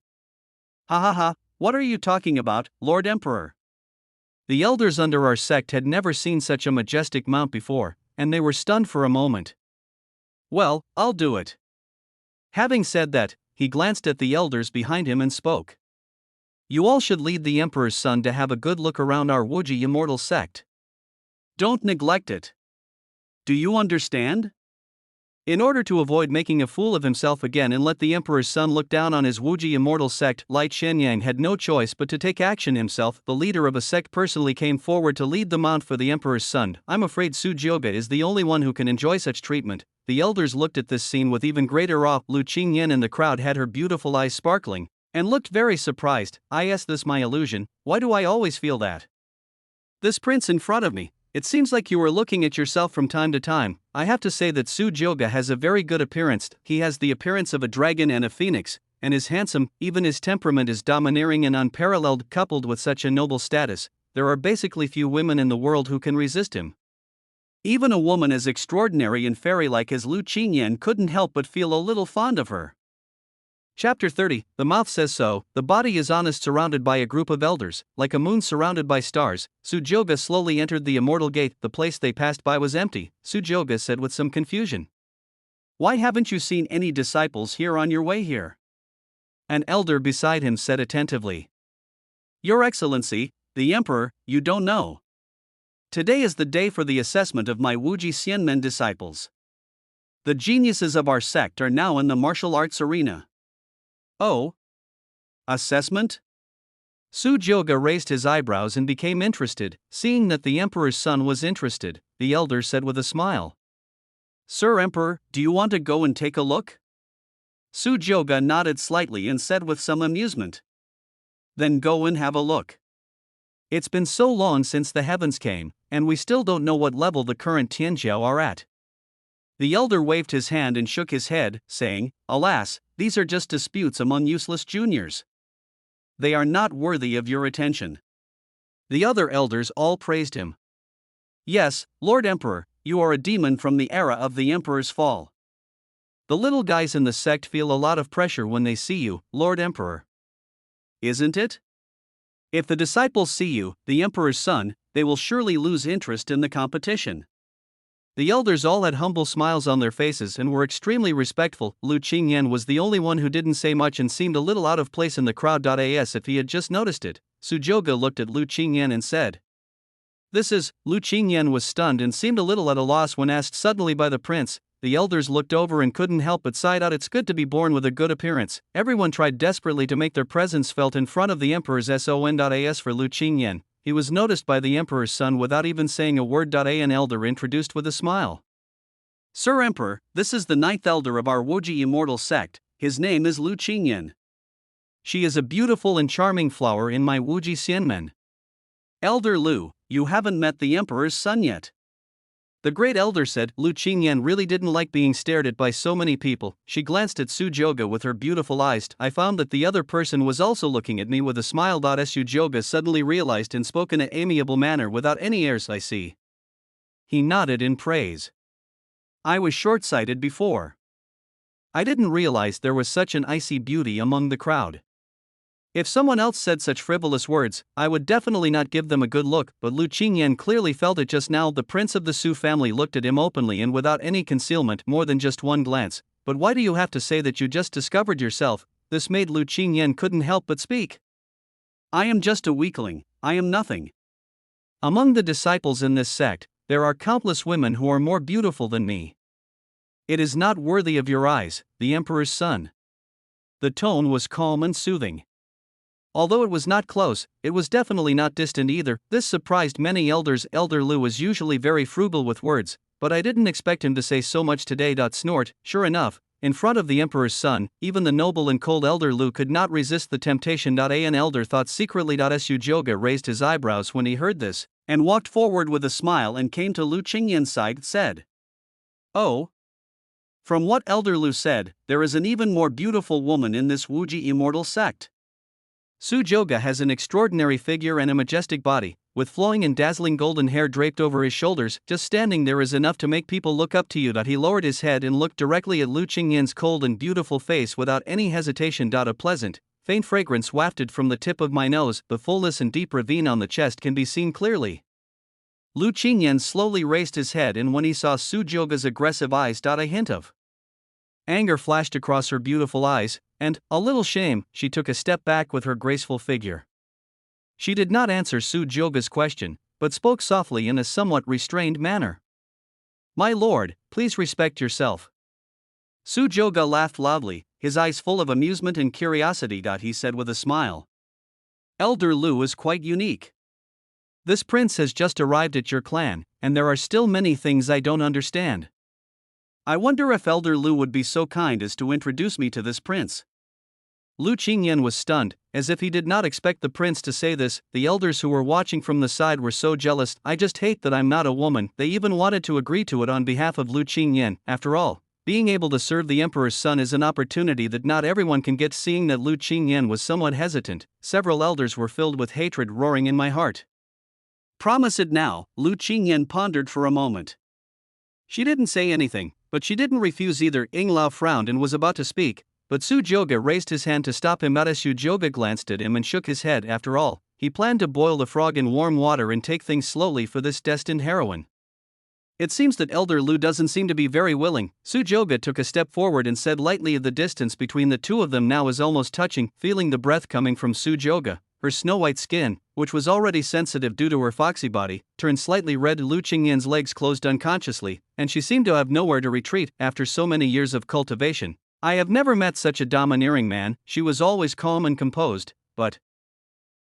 S1: "Ha ha ha, what are you talking about, Lord Emperor? The elders under our sect had never seen such a majestic mount before, and they were stunned for a moment. "Well, I'll do it." Having said that, he glanced at the elders behind him and spoke. "You all should lead the Emperor's son to have a good look around our Wuji immortal sect. Don't neglect it. Do you understand?" In order to avoid making a fool of himself again and let the Emperor's son look down on his Wuji immortal sect, Li Qianyang had no choice but to take action himself. The leader of a sect personally came forward to lead the mount for the Emperor's son. "I'm afraid Su Jioge is the only one who can enjoy such treatment." The elders looked at this scene with even greater awe. Lu Qingyan in the crowd had her beautiful eyes sparkling, and looked very surprised. "Is this my illusion? Why do I always feel that? This prince in front of me, it seems like you are looking at yourself from time to time." I have to say that Su Jioge has a very good appearance. He has the appearance of a dragon and a phoenix, and is handsome. Even his temperament is domineering and unparalleled. Coupled with such a noble status, there are basically few women in the world who can resist him. Even a woman as extraordinary and fairy-like as Lu Qingyan couldn't help but feel a little fond of her. Chapter 30, The Mouth Says So. The body is honest, surrounded by a group of elders, like a moon surrounded by stars. Su Jioge slowly entered the immortal gate. The place they passed by was empty. Su Jioge said with some confusion, "Why haven't you seen any disciples here on your way here?" An elder beside him said attentively, "Your Excellency, the Emperor, you don't know. Today is the day for the assessment of my Wuji Xianmen disciples. The geniuses of our sect are now in the martial arts arena." "Oh? Assessment?" Su Jioge raised his eyebrows and became interested. Seeing that the Emperor's son was interested, the elder said with a smile, "Sir Emperor, do you want to go and take a look?" Su Jioge nodded slightly and said with some amusement, "Then go and have a look. It's been so long since the heavens came, and we still don't know what level the current Tianjiao are at." The elder waved his hand and shook his head, saying, "Alas, these are just disputes among useless juniors. They are not worthy of your attention." The other elders all praised him. "Yes, Lord Emperor, you are a demon from the era of the Emperor's fall. The little guys in the sect feel a lot of pressure when they see you, Lord Emperor. Isn't it? If the disciples see you, the Emperor's son, they will surely lose interest in the competition." The elders all had humble smiles on their faces and were extremely respectful. Lu Qingyan was the only one who didn't say much and seemed a little out of place in the crowd. As if he had just noticed it, Su Jioge looked at Lu Qingyan and said, "This is." Lu Qingyan was stunned and seemed a little at a loss when asked suddenly by the prince. The elders looked over and couldn't help but sigh out. It's good to be born with a good appearance. Everyone tried desperately to make their presence felt in front of the Emperor's son. As for Lu Qingyan, he was noticed by the Emperor's son without even saying a word. An elder introduced with a smile, "Sir Emperor, this is the 9th elder of our Wuji immortal sect. His name is Lu Qingyan. She is a beautiful and charming flower in my Wuji Xianmen." "Elder Lu, you haven't met the Emperor's son yet." The great elder said. Lu Qingyan really didn't like being stared at by so many people. She glanced at Su Jioge with her beautiful eyes. "I found that the other person was also looking at me with a smile." Su Jioge suddenly realized and spoke in an amiable manner without any airs. "I see." He nodded in praise. "I was short-sighted before. I didn't realize there was such an icy beauty among the crowd. If someone else said such frivolous words, I would definitely not give them a good look." But Lu Qingyan clearly felt it just now. The prince of the Su family looked at him openly and without any concealment, more than just one glance. "But why do you have to say that you just discovered yourself?" This made Lu Qingyan couldn't help but speak. "I am just a weakling, I am nothing. Among the disciples in this sect, there are countless women who are more beautiful than me. It is not worthy of your eyes, the Emperor's son." The tone was calm and soothing. Although it was not close, it was definitely not distant either. This surprised many elders. Elder Lu is usually very frugal with words, but I didn't expect him to say so much today. Snort. Sure enough, in front of the Emperor's son, even the noble and cold Elder Lu could not resist the temptation. An elder thought secretly. Su Jioge raised his eyebrows when he heard this, and walked forward with a smile and came to Lu Qingyan's side. Said, "Oh? From what Elder Lu said, there is an even more beautiful woman in this Wuji immortal sect. Su Jioge has an extraordinary figure and a majestic body, with flowing and dazzling golden hair draped over his shoulders. Just standing there is enough to make people look up to you." He lowered his head and looked directly at Lu Qingyan's cold and beautiful face without any hesitation. A pleasant, faint fragrance wafted from the tip of my nose, the fullness and deep ravine on the chest can be seen clearly. Lu Qingyan slowly raised his head, and when he saw Su Jioge's aggressive eyes, a hint of anger flashed across her beautiful eyes, and, a little shame, she took a step back with her graceful figure. She did not answer Su Jioge's question, but spoke softly in a somewhat restrained manner. "My lord, please respect yourself." Su Jioge laughed loudly, his eyes full of amusement and curiosity. He said with a smile, "Elder Lu is quite unique. This prince has just arrived at your clan, and there are still many things I don't understand. I wonder if Elder Lu would be so kind as to introduce me to this prince." Lu Qingyan was stunned, as if he did not expect the prince to say this. The elders who were watching from the side were so jealous. "I just hate that I'm not a woman." They even wanted to agree to it on behalf of Lu Qingyan. After all, being able to serve the emperor's son is an opportunity that not everyone can get. Seeing that Lu Qingyan was somewhat hesitant, several elders were filled with hatred roaring in my heart. "Promise it now." Lu Qingyan pondered for a moment. She didn't say anything, but she didn't refuse either. Ying Lao frowned and was about to speak, but Su Jioge raised his hand to stop him. Su Jioge glanced at him and shook his head. After all, he planned to boil the frog in warm water and take things slowly for this destined heroine. "It seems that Elder Lu doesn't seem to be very willing." Su Jioge took a step forward and said lightly. The distance between the two of them now is almost touching. Feeling the breath coming from Su Jioge, her snow-white skin, which was already sensitive due to her foxy body, turned slightly red. Lu Qingyan's legs closed unconsciously, and she seemed to have nowhere to retreat after so many years of cultivation. "I have never met such a domineering man." She was always calm and composed, but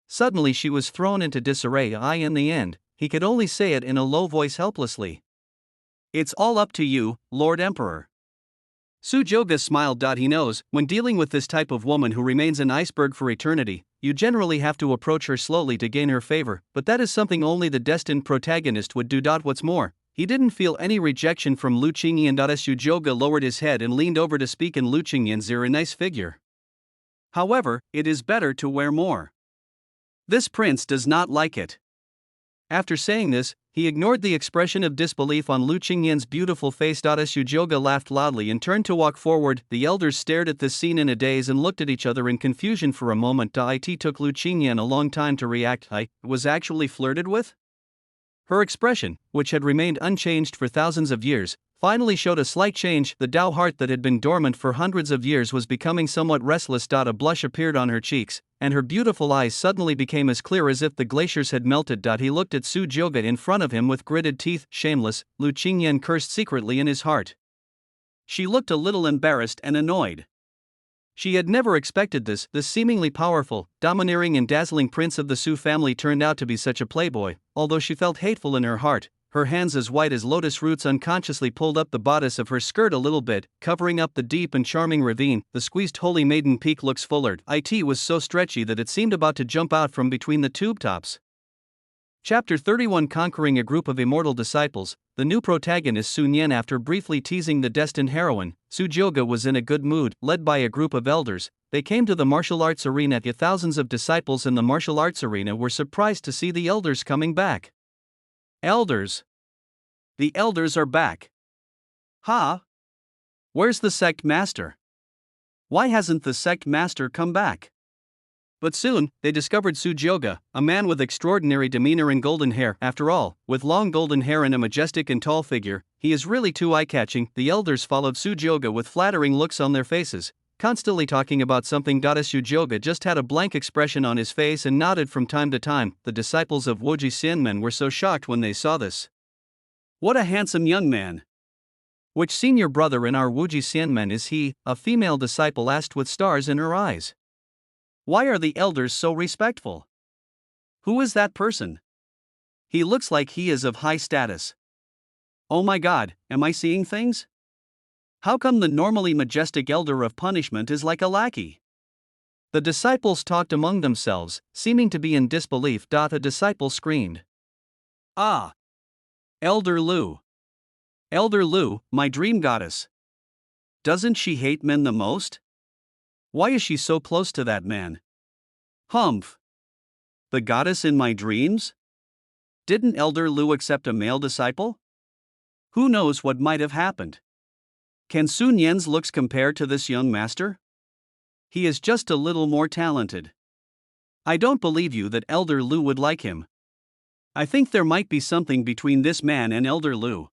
S1: suddenly she was thrown into disarray. In the end, he could only say it in a low voice helplessly. "It's all up to you, Lord Emperor." Su Jioge smiled. He knows, when dealing with this type of woman who remains an iceberg for eternity, you generally have to approach her slowly to gain her favor, but that is something only the destined protagonist would do. What's more, he didn't feel any rejection from Lu Qingyan. Su Jioge lowered his head and leaned over to speak in Lu Qingyan's ear. "A nice figure. However, it is better to wear more. This prince does not like it." After saying this, he ignored the expression of disbelief on Lu Qingyan's beautiful face. Su Jioge laughed loudly and turned to walk forward. The elders stared at this scene in a daze and looked at each other in confusion for a moment. It took Lu Qingyan a long time to react. I was actually flirted with? Her expression, which had remained unchanged for thousands of years, finally showed a slight change. The Dao heart that had been dormant for hundreds of years was becoming somewhat restless. A blush appeared on her cheeks, and her beautiful eyes suddenly became as clear as if the glaciers had melted. He looked at Su Jioge in front of him with gritted teeth. Shameless, Lu Qingyan cursed secretly in his heart. She looked a little embarrassed and annoyed. She had never expected this. This seemingly powerful, domineering and dazzling prince of the Su family turned out to be such a playboy. Although she felt hateful in her heart, her hands as white as lotus roots unconsciously pulled up the bodice of her skirt a little bit, covering up the deep and charming ravine. The squeezed holy maiden peak looks fuller. It was so stretchy that it seemed about to jump out from between the tube tops. Chapter 31. Conquering a group of immortal disciples. The new protagonist Sun Yan. After briefly teasing the destined heroine, Su Jioge was in a good mood. Led by a group of elders, they came to the martial arts arena. Thousands of disciples in the martial arts arena were surprised to see the elders coming back. Elders. The elders are back. Ha! Where's the sect master? Why hasn't the sect master come back? But soon, they discovered Su Jioge, a man with extraordinary demeanor and golden hair. After all, with long golden hair and a majestic and tall figure, he is really too eye-catching. The elders followed Su Jioge with flattering looks on their faces, constantly talking about something. Su Jioge just had a blank expression on his face and nodded from time to time. The disciples of Wuji Xianmen were so shocked when they saw this. "What a handsome young man! Which senior brother in our Wuji Xianmen is he?" a female disciple asked with stars in her eyes. "Why are the elders so respectful? Who is that person? He looks like he is of high status. Oh my God, am I seeing things? How come the normally majestic elder of punishment is like a lackey?" The disciples talked among themselves, seeming to be in disbelief. A disciple screamed, "Ah! Elder Lu! Elder Lu, my dream goddess! Doesn't she hate men the most? Why is she so close to that man? Humph! The goddess in my dreams? Didn't Elder Lu accept a male disciple? Who knows what might have happened? Can Sun Yan's looks compare to this young master? He is just a little more talented. I don't believe you that Elder Lu would like him. I think there might be something between this man and Elder Lu.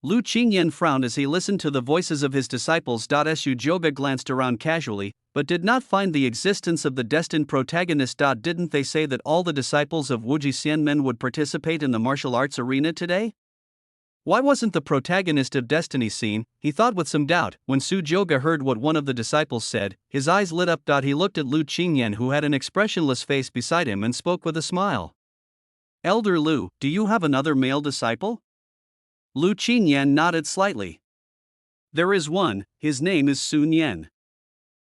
S1: Lu Qingyan frowned as he listened to the voices of his disciples. Su Joga glanced around casually, but did not find the existence of the destined protagonist. Didn't they say that all the disciples of Wuji Xianmen would participate in the martial arts arena today? Why wasn't the protagonist of Destiny seen? He thought with some doubt. When Su Joga heard what one of the disciples said, his eyes lit up. He looked at Lu Qingyan, who had an expressionless face beside him, and spoke with a smile. Elder Lu, do you have another male disciple? Lu Qingyan nodded slightly. There is one, his name is Sun Yan.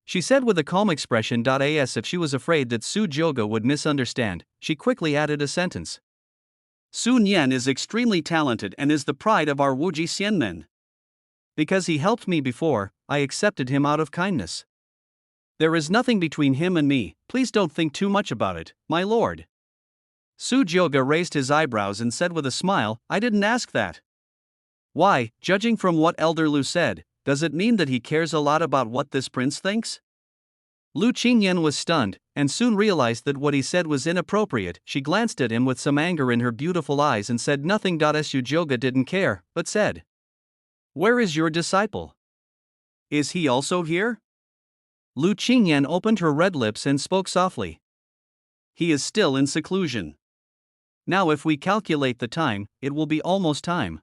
S1: She said with a calm expression. As if she was afraid that Su Joga would misunderstand, she quickly added a sentence. Sun Yan is extremely talented and is the pride of our Wuji Xianmen. Because he helped me before, I accepted him out of kindness. There is nothing between him and me, please don't think too much about it, my lord. Su Joga raised his eyebrows and said with a smile, I didn't ask that. Why, judging from what Elder Lu said, does it mean that he cares a lot about what this prince thinks? Lu Qingyan was stunned, and soon realized that what he said was inappropriate. She glanced at him with some anger in her beautiful eyes and said nothing. Su Joga didn't care, but said, Where is your disciple? Is he also here? Lu Qingyan opened her red lips and spoke softly. He is still in seclusion. Now if we calculate the time, it will be almost time.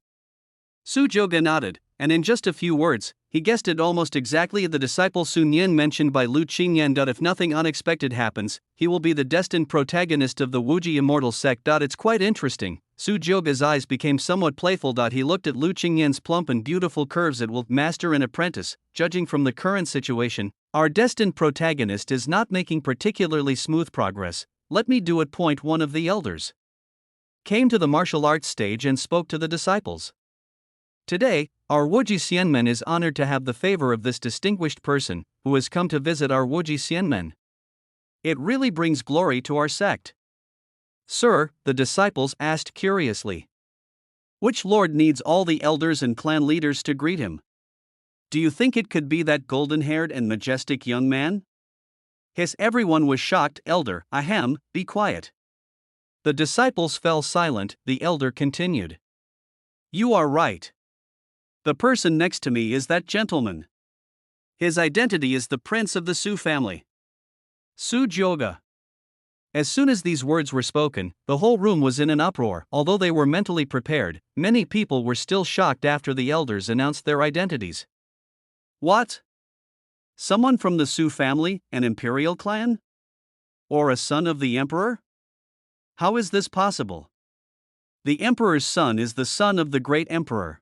S1: Su Joga nodded, and in just a few words, he guessed it almost exactly. The disciple Sun Yan mentioned by Lu Qingyan. If nothing unexpected happens, he will be the destined protagonist of the Wuji immortal sect. It's quite interesting. Su Joga's eyes became somewhat playful. He looked at Lu Qingyan's plump and beautiful curves. It will master and apprentice. Judging from the current situation, our destined protagonist is not making particularly smooth progress. Let me do it. One of the elders came to the martial arts stage and spoke to the disciples. Today, our Wuji Xianmen is honored to have the favor of this distinguished person, who has come to visit our Wuji Xianmen. It really brings glory to our sect. Sir, the disciples asked curiously. Which lord needs all the elders and clan leaders to greet him? Do you think it could be that golden-haired and majestic young man? Everyone was shocked. Elder, ahem, be quiet. The disciples fell silent. The elder continued. You are right. The person next to me is that gentleman. His identity is the prince of the Su family. Su Joga. As soon as these words were spoken, the whole room was in an uproar. Although they were mentally prepared, many people were still shocked after the elders announced their identities. What? Someone from the Su family, an imperial clan? Or a son of the emperor? How is this possible? The emperor's son is the son of the great emperor.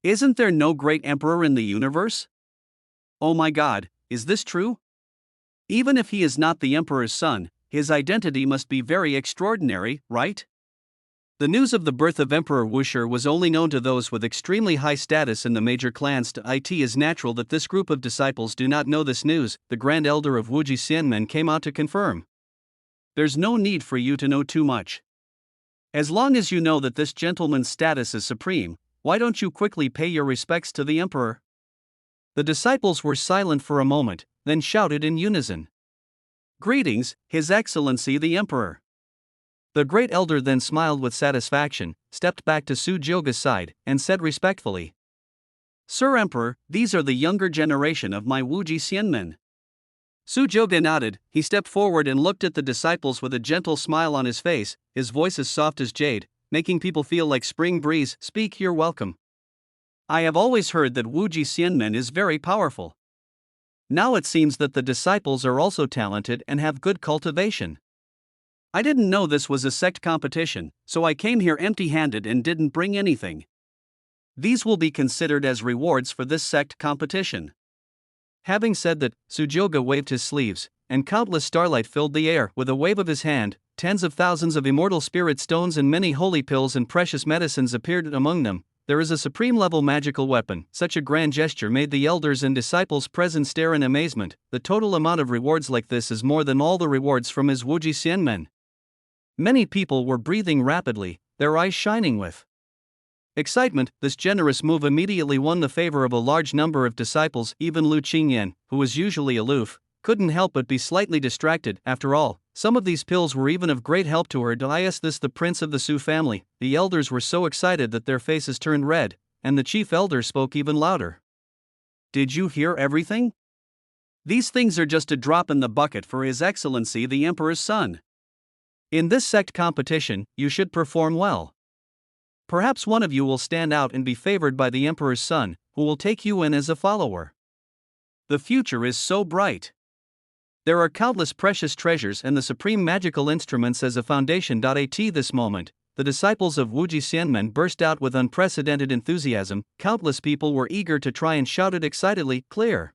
S1: Isn't there no great emperor in the universe? Oh my God, is this true? Even if he is not the emperor's son, his identity must be very extraordinary, right? The news of the birth of Emperor Wushi was only known to those with extremely high status in the major clans. It is natural that this group of disciples do not know this news. The Grand Elder of Wuji Xianmen came out to confirm. There's no need for you to know too much. As long as you know that this gentleman's status is supreme, why don't you quickly pay your respects to the emperor? The disciples were silent for a moment, then shouted in unison. Greetings, His Excellency the Emperor. The great elder then smiled with satisfaction, stepped back to Su Joga's side, and said respectfully, Sir Emperor, these are the younger generation of my Wuji Xianmen. Su Joga nodded. He stepped forward and looked at the disciples with a gentle smile on his face, his voice as soft as jade, making people feel like spring breeze. Speak, you're welcome. I have always heard that Wuji Xianmen is very powerful. Now it seems that the disciples are also talented and have good cultivation. I didn't know this was a sect competition, so I came here empty-handed and didn't bring anything. These will be considered as rewards for this sect competition. Having said that, Su Joga waved his sleeves, and countless starlight filled the air. With a wave of his hand, tens of thousands of immortal spirit stones and many holy pills and precious medicines appeared among them. There is a supreme-level magical weapon. Such a grand gesture made the elders and disciples present stare in amazement. The total amount of rewards like this is more than all the rewards from his Wuji Xianmen. Many people were breathing rapidly, their eyes shining with Excitement, this generous move immediately won the favor of a large number of disciples. Even Lu Qingyan, who was usually aloof, couldn't help but be slightly distracted. After all, some of these pills were even of great help to her. This the prince of the Su family. The elders were so excited that their faces turned red, and the chief elder spoke even louder. Did you hear everything? These things are just a drop in the bucket for His Excellency the Emperor's son. In this sect competition, you should perform well. Perhaps one of you will stand out and be favored by the Emperor's son, who will take you in as a follower. The future is so bright. There are countless precious treasures and the supreme magical instruments as a foundation. At this moment, the disciples of Wuji Xianmen burst out with unprecedented enthusiasm. Countless people were eager to try and shouted excitedly, "Clear!"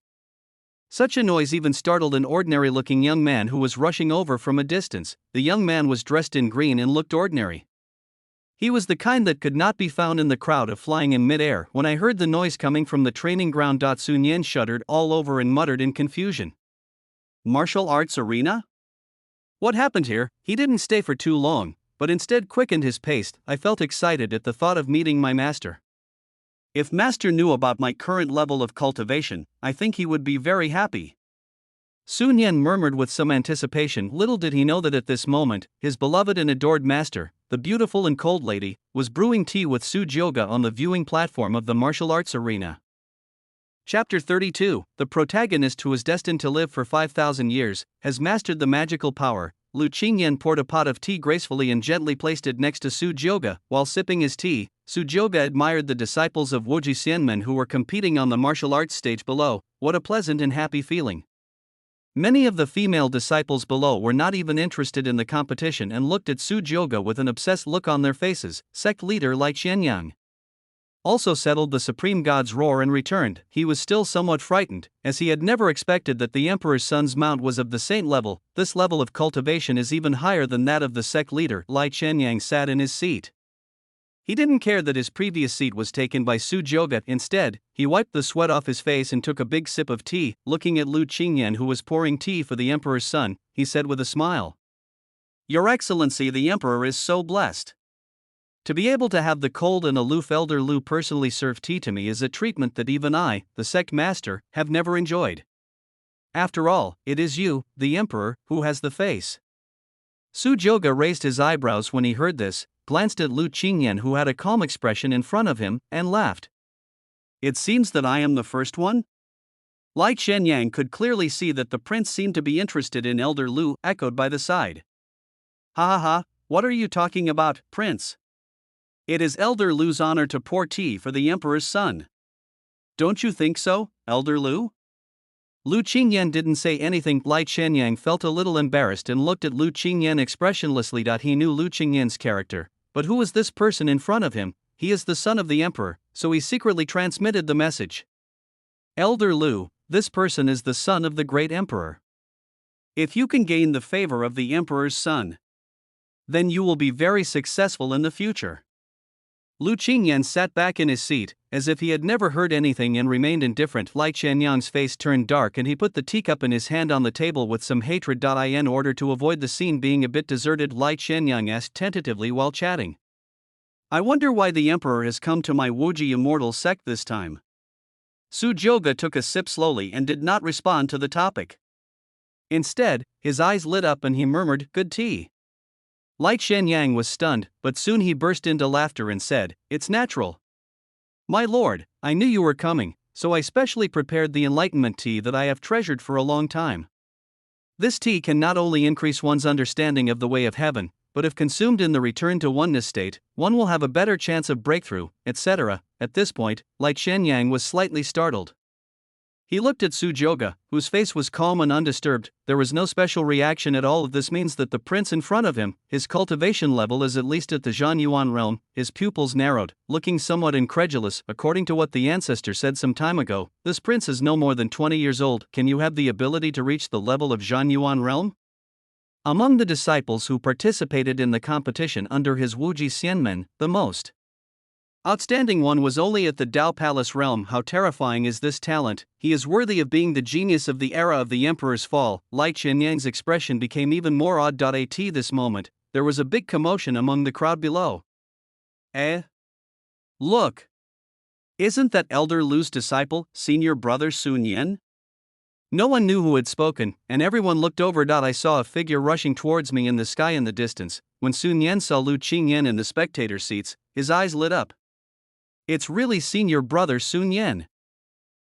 S1: Such a noise even startled an ordinary-looking young man who was rushing over from a distance. The young man was dressed in green and looked ordinary. He was the kind that could not be found in the crowd of flying in mid-air. When I heard the noise coming from the training ground, Sun Yan shuddered all over and muttered in confusion. Martial arts arena? What happened here? He didn't stay for too long, but instead quickened his pace. I felt excited at the thought of meeting my master. If master knew about my current level of cultivation, I think he would be very happy. Sun Yan murmured with some anticipation. Little did he know that at this moment, his beloved and adored master, the beautiful and cold lady, was brewing tea with Su Jioge on the viewing platform of the martial arts arena. Chapter 32. The protagonist, who is destined to live for 5,000 years, has mastered the magical power. Lu Qingyan poured a pot of tea gracefully and gently placed it next to Su Jioge. While sipping his tea, Su Jioge admired the disciples of Wuji Xianmen who were competing on the martial arts stage below. What a pleasant and happy feeling. Many of the female disciples below were not even interested in the competition and looked at Su Jioge with an obsessed look on their faces. Sect leader Lai Qianyang also settled the supreme god's roar and returned. He was still somewhat frightened, as he had never expected that the emperor's son's mount was of the saint level. This level of cultivation is even higher than that of the sect leader. Lai Qianyang sat in his seat. He didn't care that his previous seat was taken by Su Jioge. Instead, he wiped the sweat off his face and took a big sip of tea. Looking at Lu Qingyan, who was pouring tea for the emperor's son, he said with a smile, "Your Excellency the Emperor is so blessed. To be able to have the cold and aloof Elder Lu personally serve tea to me is a treatment that even I, the sect master, have never enjoyed. After all, it is you, the Emperor, who has the face." Su Jioge raised his eyebrows when he heard this, glanced at Lu Qingyan, who had a calm expression in front of him, and laughed. "It seems that I am the first one?" Lai Qianyang could clearly see that the prince seemed to be interested in Elder Lu, echoed by the side. "Ha ha ha, what are you talking about, Prince? It is Elder Lu's honor to pour tea for the emperor's son. Don't you think so, Elder Lu?" Lu Qingyan didn't say anything. Lai Qianyang felt a little embarrassed and looked at Lu Qingyan expressionlessly. He knew Lu Qingyan's character, but who was this person in front of him? He is the son of the emperor, so he secretly transmitted the message. "Elder Lu, this person is the son of the great emperor. If you can gain the favor of the emperor's son, then you will be very successful in the future." Lu Qingyan sat back in his seat, as if he had never heard anything, and remained indifferent. Lai Qianyang's face turned dark and he put the teacup in his hand on the table with some hatred. In order to avoid the scene being a bit deserted, Lai Qianyang asked tentatively while chatting, "I wonder why the emperor has come to my Wuji immortal sect this time." Su Jioge took a sip slowly and did not respond to the topic. Instead, his eyes lit up and he murmured, "Good tea." Lai Qianyang was stunned, but soon he burst into laughter and said, "It's natural. My lord, I knew you were coming, so I specially prepared the enlightenment tea that I have treasured for a long time. This tea can not only increase one's understanding of the way of heaven, but if consumed in the return to oneness state, one will have a better chance of breakthrough, etc." At this point, Lai Qianyang was slightly startled. He looked at Su Jioge, whose face was calm and undisturbed. There was no special reaction at all. This means that the prince in front of him, his cultivation level is at least at the Zhanyuan realm. His pupils narrowed, looking somewhat incredulous. According to what the ancestor said some time ago, this prince is no more than 20 years old. Can you have the ability to reach the level of Zhanyuan realm? Among the disciples who participated in the competition under his Wuji Xianmen, the most outstanding one was only at the Dao Palace realm. How terrifying is this talent! He is worthy of being the genius of the era of the emperor's fall. Lai Qianyang's expression became even more odd. At this moment, there was a big commotion among the crowd below. "Eh? Look! Isn't that Elder Lu's disciple, senior brother Sun Yan? No one knew who had spoken, and everyone looked over. I saw a figure rushing towards me in the sky in the distance. When Sun Yan saw Lu Qingyan in the spectator seats, his eyes lit up. It's really senior brother Sun Yan.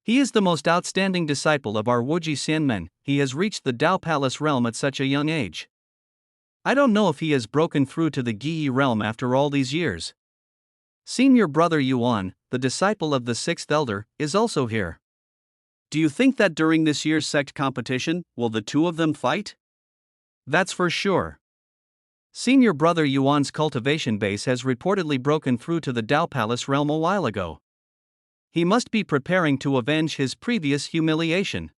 S1: He is the most outstanding disciple of our Wuji Xianmen. He has reached the Dao Palace realm at such a young age. I don't know if he has broken through to the Giyi realm after all these years. Senior brother Yuan, the disciple of the sixth elder, is also here. Do you think that during this year's sect competition, will the two of them fight? That's for sure. Senior brother Yuan's cultivation base has reportedly broken through to the Dao Palace realm a while ago. He must be preparing to avenge his previous humiliation.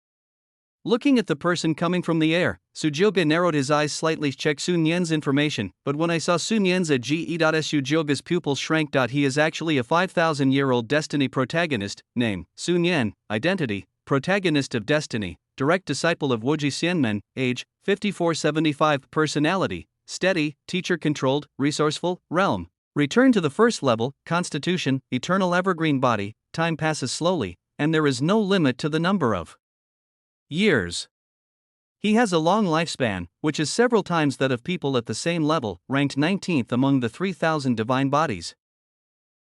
S1: Looking at the person coming from the air, Sujioga narrowed his eyes slightly, checked Sun Yan's information, but when I saw Sun Yan's at Sujioga's pupils shrank. He is actually a 5,000-year-old Destiny protagonist. Name, Sun Yan. Identity, protagonist of Destiny, direct disciple of Wuji Xianmen. Age, 54-75. Personality, steady, teacher-controlled, resourceful. Realm, return to the first level. Constitution, eternal evergreen body. Time passes slowly, and there is no limit to the number of years. He has a long lifespan, which is several times that of people at the same level, ranked 19th among the 3,000 divine bodies.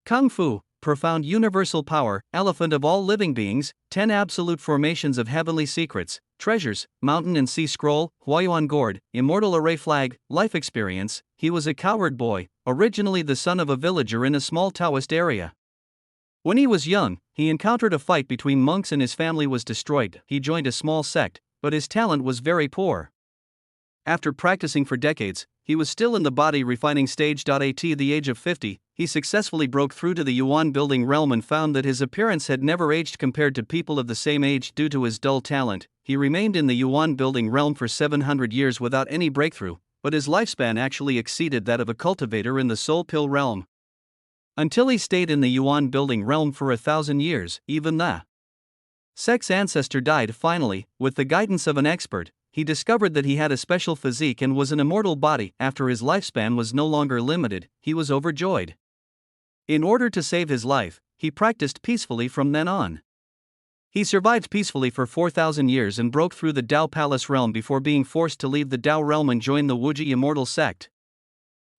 S1: Kung Fu, profound universal power, elephant of all living beings, 10 absolute formations of heavenly secrets, treasures, mountain and sea scroll, Huayuan gourd, immortal array flag, life experience. He was a coward boy, originally the son of a villager in a small Taoist area. When he was young, he encountered a fight between monks and his family was destroyed. He joined a small sect, but his talent was very poor. After practicing for decades, he was still in the body refining stage. At the age of 50, he successfully broke through to the Yuan building realm and found that his appearance had never aged compared to people of the same age due to his dull talent. He remained in the Yuan building realm for 700 years without any breakthrough, but his lifespan actually exceeded that of a cultivator in the Soul Pill realm. Until he stayed in the Yuan building realm for 1,000 years, even the sect's ancestor died. Finally, with the guidance of an expert, he discovered that he had a special physique and was an immortal body. After his lifespan was no longer limited, he was overjoyed. In order to save his life, he practiced peacefully from then on. He survived peacefully for 4,000 years and broke through the Dao Palace realm before being forced to leave the Dao realm and join the Wuji Immortal sect.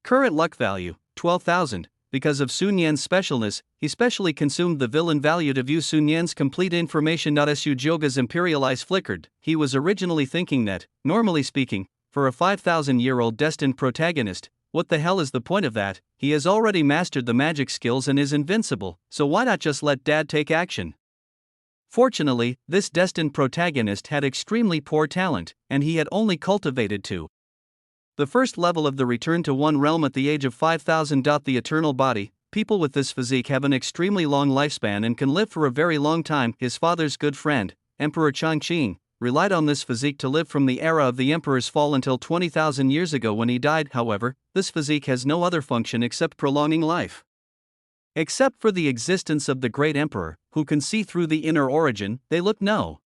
S1: Current luck value, 12,000. Because of Sun Yan's specialness, he specially consumed the villain value to view Sun Yan's complete information. Sujioga's imperial eyes flickered. He was originally thinking that, normally speaking, for a 5,000-year-old destined protagonist, what the hell is the point of that? He has already mastered the magic skills and is invincible, so why not just let Dad take action? Fortunately, this destined protagonist had extremely poor talent, and he had only cultivated the first level of the Return to One realm at the age of 5,000. The eternal body, people with this physique have an extremely long lifespan and can live for a very long time. His father's good friend, Emperor Changqing, relied on this physique to live from the era of the emperor's fall until 20,000 years ago when he died. However, this physique has no other function except prolonging life. Except for the existence of the great emperor, who can see through the inner origin, they look no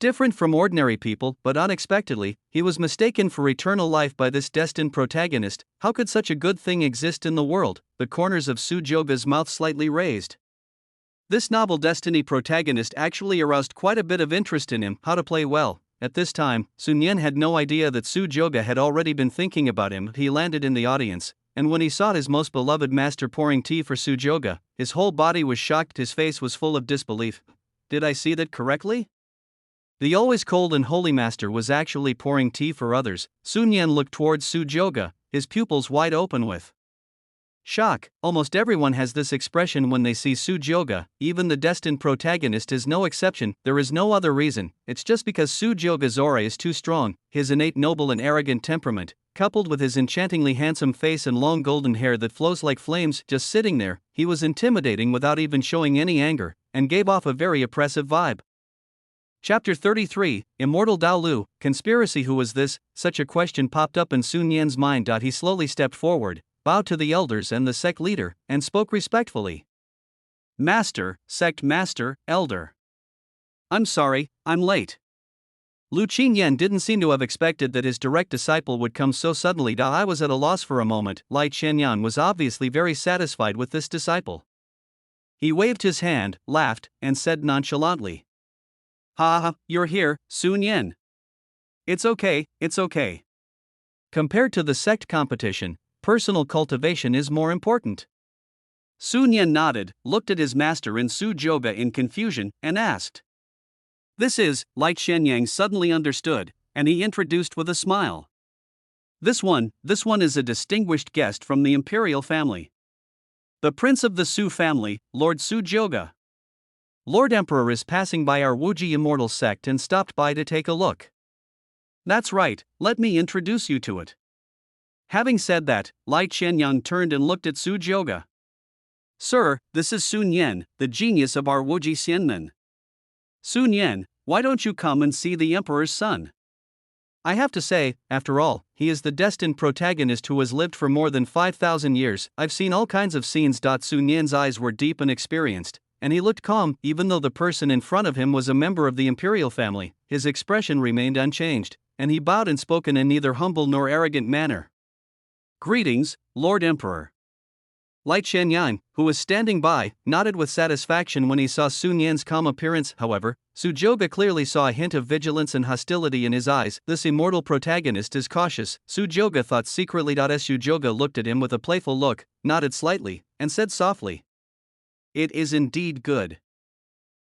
S1: different from ordinary people, but unexpectedly, he was mistaken for eternal life by this destined protagonist. How could such a good thing exist in the world? The corners of Sujioga's mouth slightly raised. This novel Destiny protagonist actually aroused quite a bit of interest in him. How to play well. At this time, Sun Yan had no idea that Sujioga had already been thinking about him. He landed in the audience, and when he saw his most beloved master pouring tea for Sujioga, his whole body was shocked. His face was full of disbelief. Did I see that correctly? The always cold and holy master was actually pouring tea for others. Sun Yan looked towards Sujioga, his pupils wide open with shock. Almost everyone has this expression when they see Sujioga, even the destined protagonist is no exception. There is no other reason, it's just because Sujioga's aura is too strong. His innate noble and arrogant temperament, coupled with his enchantingly handsome face and long golden hair that flows like flames. Just sitting there, he was intimidating without even showing any anger, and gave off a very oppressive vibe. Chapter 33, Immortal Dao Lu, Conspiracy. Who was this? Such a question popped up in Sun Yan's mind. He slowly stepped forward, bowed to the elders and the sect leader, and spoke respectfully. Master, sect master, elder. I'm sorry, I'm late. Lu Qingyan didn't seem to have expected that his direct disciple would come so suddenly. I was at a loss for a moment. Lai Chenyan was obviously very satisfied with this disciple. He waved his hand, laughed, and said nonchalantly, "Ha ha, you're here, Sun Yan. It's okay, it's okay. Compared to the sect competition, personal cultivation is more important." Sun Yan nodded, looked at his master in Su Joga in confusion, and asked. Lai Qianyang suddenly understood, and he introduced with a smile. This one is a distinguished guest from the imperial family. The prince of the Su family, Lord Su Joga. Lord Emperor is passing by our Wuji Immortal sect and stopped by to take a look. That's right, let me introduce you to it. Having said that, Lai Qianyang turned and looked at Su Joga. Sir, this is Sun Yan, the genius of our Wuji Xianmen. Sun Yan, why don't you come and see the emperor's son? I have to say, after all, he is the destined protagonist who has lived for more than 5,000 years. I've seen all kinds of scenes. Sun Yan's eyes were deep and experienced, and he looked calm, even though the person in front of him was a member of the imperial family. His expression remained unchanged, and he bowed and spoke in a neither humble nor arrogant manner. Greetings, Lord Emperor. Lai Qianyang, who was standing by, nodded with satisfaction when he saw Sun Yan's calm appearance. However, Su Joga clearly saw a hint of vigilance and hostility in his eyes. This immortal protagonist is cautious, Su Joga thought secretly. Su Joga looked at him with a playful look, nodded slightly, and said softly, "It is indeed good.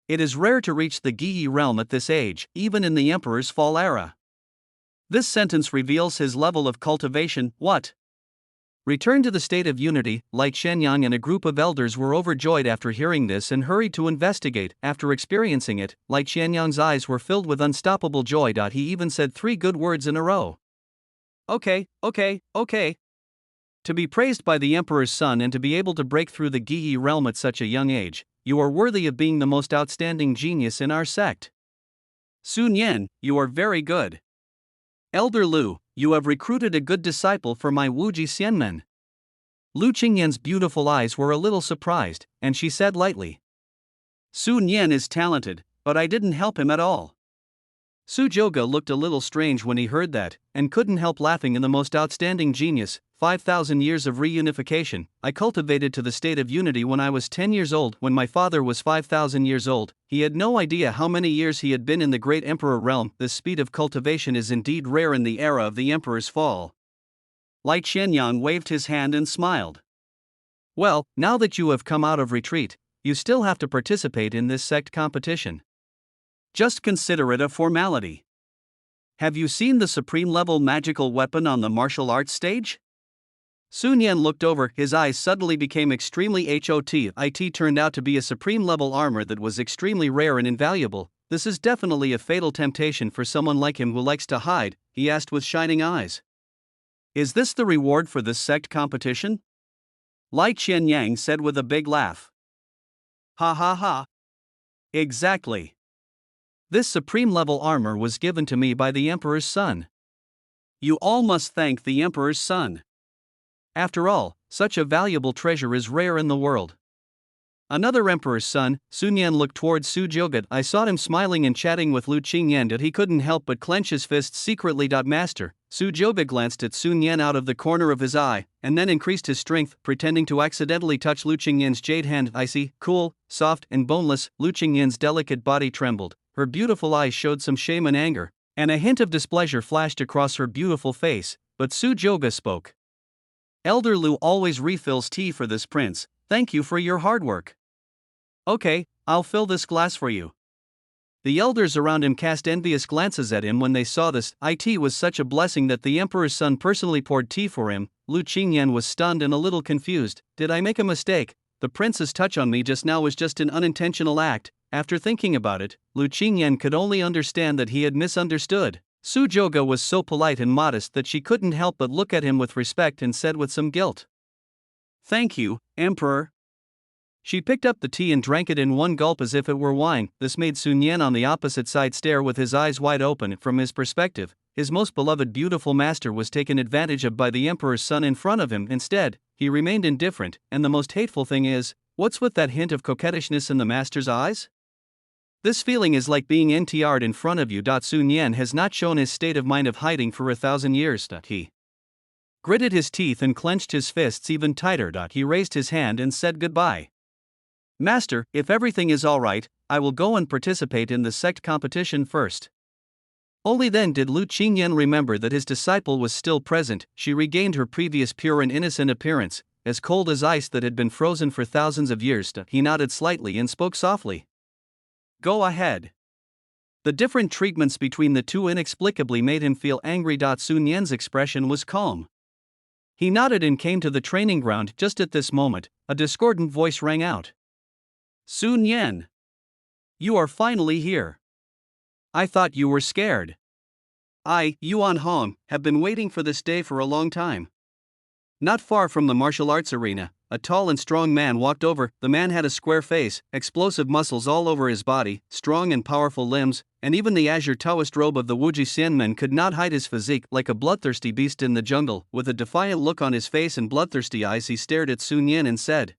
S1: It is rare to reach the Giyi realm at this age, even in the Emperor's fall era." This sentence reveals his level of cultivation. What? Return to the state of unity. Lai Qianyang and a group of elders were overjoyed after hearing this and hurried to investigate. After experiencing it, Lai Qianyang's eyes were filled with unstoppable joy. He even said 3 good words in a row. Okay. To be praised by the Emperor's son and to be able to break through the Giyi realm at such a young age, you are worthy of being the most outstanding genius in our sect. Sun Yan, you are very good. Elder Lu, you have recruited a good disciple for my Wuji Xianmen. Lu Qingyan's beautiful eyes were a little surprised, and she said lightly, Sun Yan is talented, but I didn't help him at all. Su Joga looked a little strange when he heard that, and couldn't help laughing. In the most outstanding genius, 5,000 years of reunification, I cultivated to the state of unity when I was 10 years old. When my father was 5,000 years old, he had no idea how many years he had been in the great emperor realm. This speed of cultivation is indeed rare in the era of the emperor's fall. Lai Qianyang waved his hand and smiled. Well, now that you have come out of retreat, you still have to participate in this sect competition. Just consider it a formality. Have you seen the supreme level magical weapon on the martial arts stage? Sun Yan looked over, his eyes suddenly became extremely hot. It turned out to be a supreme level armor that was extremely rare and invaluable. This is definitely a fatal temptation for someone like him who likes to hide, he asked with shining eyes. Is this the reward for this sect competition? Lai Qianyang said with a big laugh. Ha ha ha. Exactly. This supreme level armor was given to me by the Emperor's son. You all must thank the Emperor's son. After all, such a valuable treasure is rare in the world. Another Emperor's son, Sun Yan looked towards Su Joga. I saw him smiling and chatting with Lu Qingyan, that he couldn't help but clench his fists secretly. Master, Su Joga glanced at Sun Yan out of the corner of his eye, and then increased his strength, pretending to accidentally touch Lu Qingyan's jade hand. Icy, cool, soft, and boneless, Lu Qingyan's delicate body trembled. Her beautiful eyes showed some shame and anger, and a hint of displeasure flashed across her beautiful face, but Su Joga spoke. Elder Lu always refills tea for this prince, thank you for your hard work. Okay, I'll fill this glass for you. The elders around him cast envious glances at him when they saw this. It was such a blessing that the Emperor's son personally poured tea for him. Lu Qingyan was stunned and a little confused. Did I make a mistake? The prince's touch on me just now was just an unintentional act. After thinking about it, Lu Qingyan could only understand that he had misunderstood. Su Joga was so polite and modest that she couldn't help but look at him with respect and said with some guilt, Thank you, Emperor. She picked up the tea and drank it in one gulp as if it were wine. This made Sun Yan on the opposite side stare with his eyes wide open. From his perspective, his most beloved beautiful master was taken advantage of by the Emperor's son in front of him. Instead, he remained indifferent, and the most hateful thing is, what's with that hint of coquettishness in the master's eyes? This feeling is like being NTR'd in front of you. Sun Yan has not shown his state of mind of hiding for 1,000 years. He gritted his teeth and clenched his fists even tighter. He raised his hand and said goodbye. Master, if everything is all right, I will go and participate in the sect competition first. Only then did Lu Qingyan remember that his disciple was still present. She regained her previous pure and innocent appearance, as cold as ice that had been frozen for thousands of years. He nodded slightly and spoke softly. Go ahead. The different treatments between the two inexplicably made him feel angry. Sun Yan's expression was calm. He nodded and came to the training ground. Just at this moment, a discordant voice rang out. Sun Yan! You are finally here. I thought you were scared. I, Yuan Hong, have been waiting for this day for a long time. Not far from the martial arts arena, a tall and strong man walked over. The man had a square face, explosive muscles all over his body, strong and powerful limbs, and even the azure Taoist robe of the Wuji Xianmen could not hide his physique. Like a bloodthirsty beast in the jungle, with a defiant look on his face and bloodthirsty eyes, he stared at Sun Yan and said,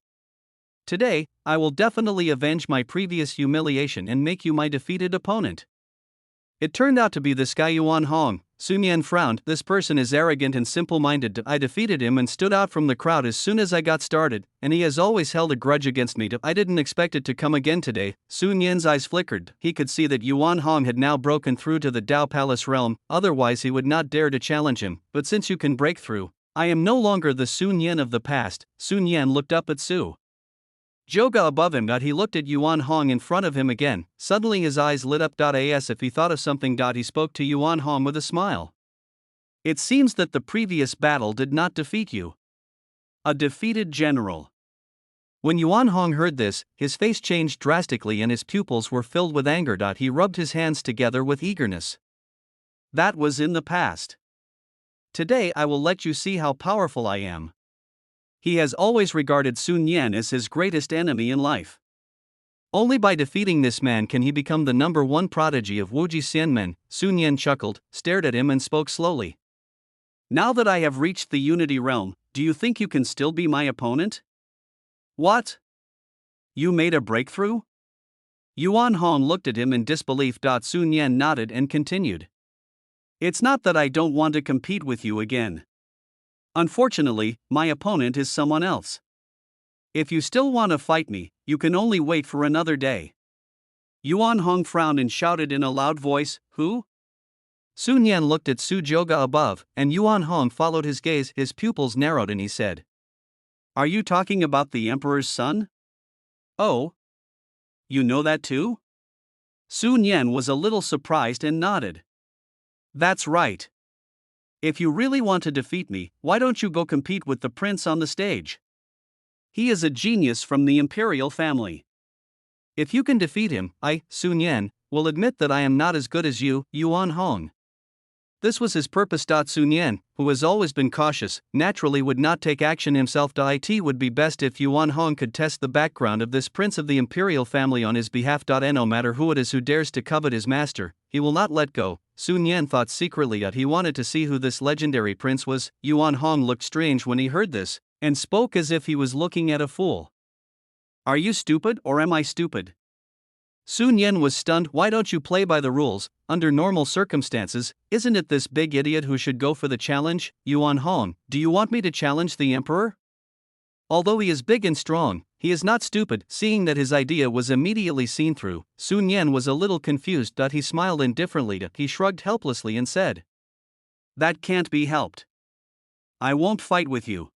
S1: Today, I will definitely avenge my previous humiliation and make you my defeated opponent. It turned out to be this guy Yuan Hong. Sun Yan frowned. This person is arrogant and simple-minded. I defeated him and stood out from the crowd as soon as I got started, and he has always held a grudge against me. I didn't expect it to come again today. Sun Yan's eyes flickered. He could see that Yuan Hong had now broken through to the Dao Palace realm, otherwise he would not dare to challenge him. But since you can break through, I am no longer the Sun Yan of the past. Sun Yan looked up at Su Joga above him. He looked at Yuan Hong in front of him again. Suddenly his eyes lit up. As if he thought of something. He spoke to Yuan Hong with a smile. It seems that the previous battle did not defeat you. A defeated general. When Yuan Hong heard this, his face changed drastically and his pupils were filled with anger. He rubbed his hands together with eagerness. That was in the past. Today I will let you see how powerful I am. He has always regarded Sun Yan as his greatest enemy in life. Only by defeating this man can he become the number one prodigy of Wuji Xianmen. Sun Yan chuckled, stared at him and spoke slowly. Now that I have reached the Unity Realm, do you think you can still be my opponent? What? You made a breakthrough? Yuan Hong looked at him in disbelief. Sun Yan nodded and continued. It's not that I don't want to compete with you again. Unfortunately, my opponent is someone else. If you still want to fight me, you can only wait for another day. Yuan Hong frowned and shouted in a loud voice, Who? Sun Yan looked at Su Joga above, and Yuan Hong followed his gaze. His pupils narrowed and he said, Are you talking about the Emperor's son? Oh. You know that too? Sun Yan was a little surprised and nodded. That's right. If you really want to defeat me, why don't you go compete with the prince on the stage? He is a genius from the imperial family. If you can defeat him, I, Sun Yan, will admit that I am not as good as you, Yuan Hong. This was his purpose. Sun Yan, who has always been cautious, naturally would not take action himself. It would be best if Yuan Hong could test the background of this prince of the imperial family on his behalf. No matter who it is who dares to covet his master, he will not let go. Sun Yan thought secretly that he wanted to see who this legendary prince was. Yuan Hong looked strange when he heard this, and spoke as if he was looking at a fool. Are you stupid or am I stupid? Sun Yan was stunned. Why don't you play by the rules? Under normal circumstances, isn't it this big idiot who should go for the challenge? Yuan Hong, do you want me to challenge the emperor? Although he is big and strong, he is not stupid. Seeing that his idea was immediately seen through, Sun Yan was a little confused. He smiled indifferently. He shrugged helplessly and said, That can't be helped. I won't fight with you.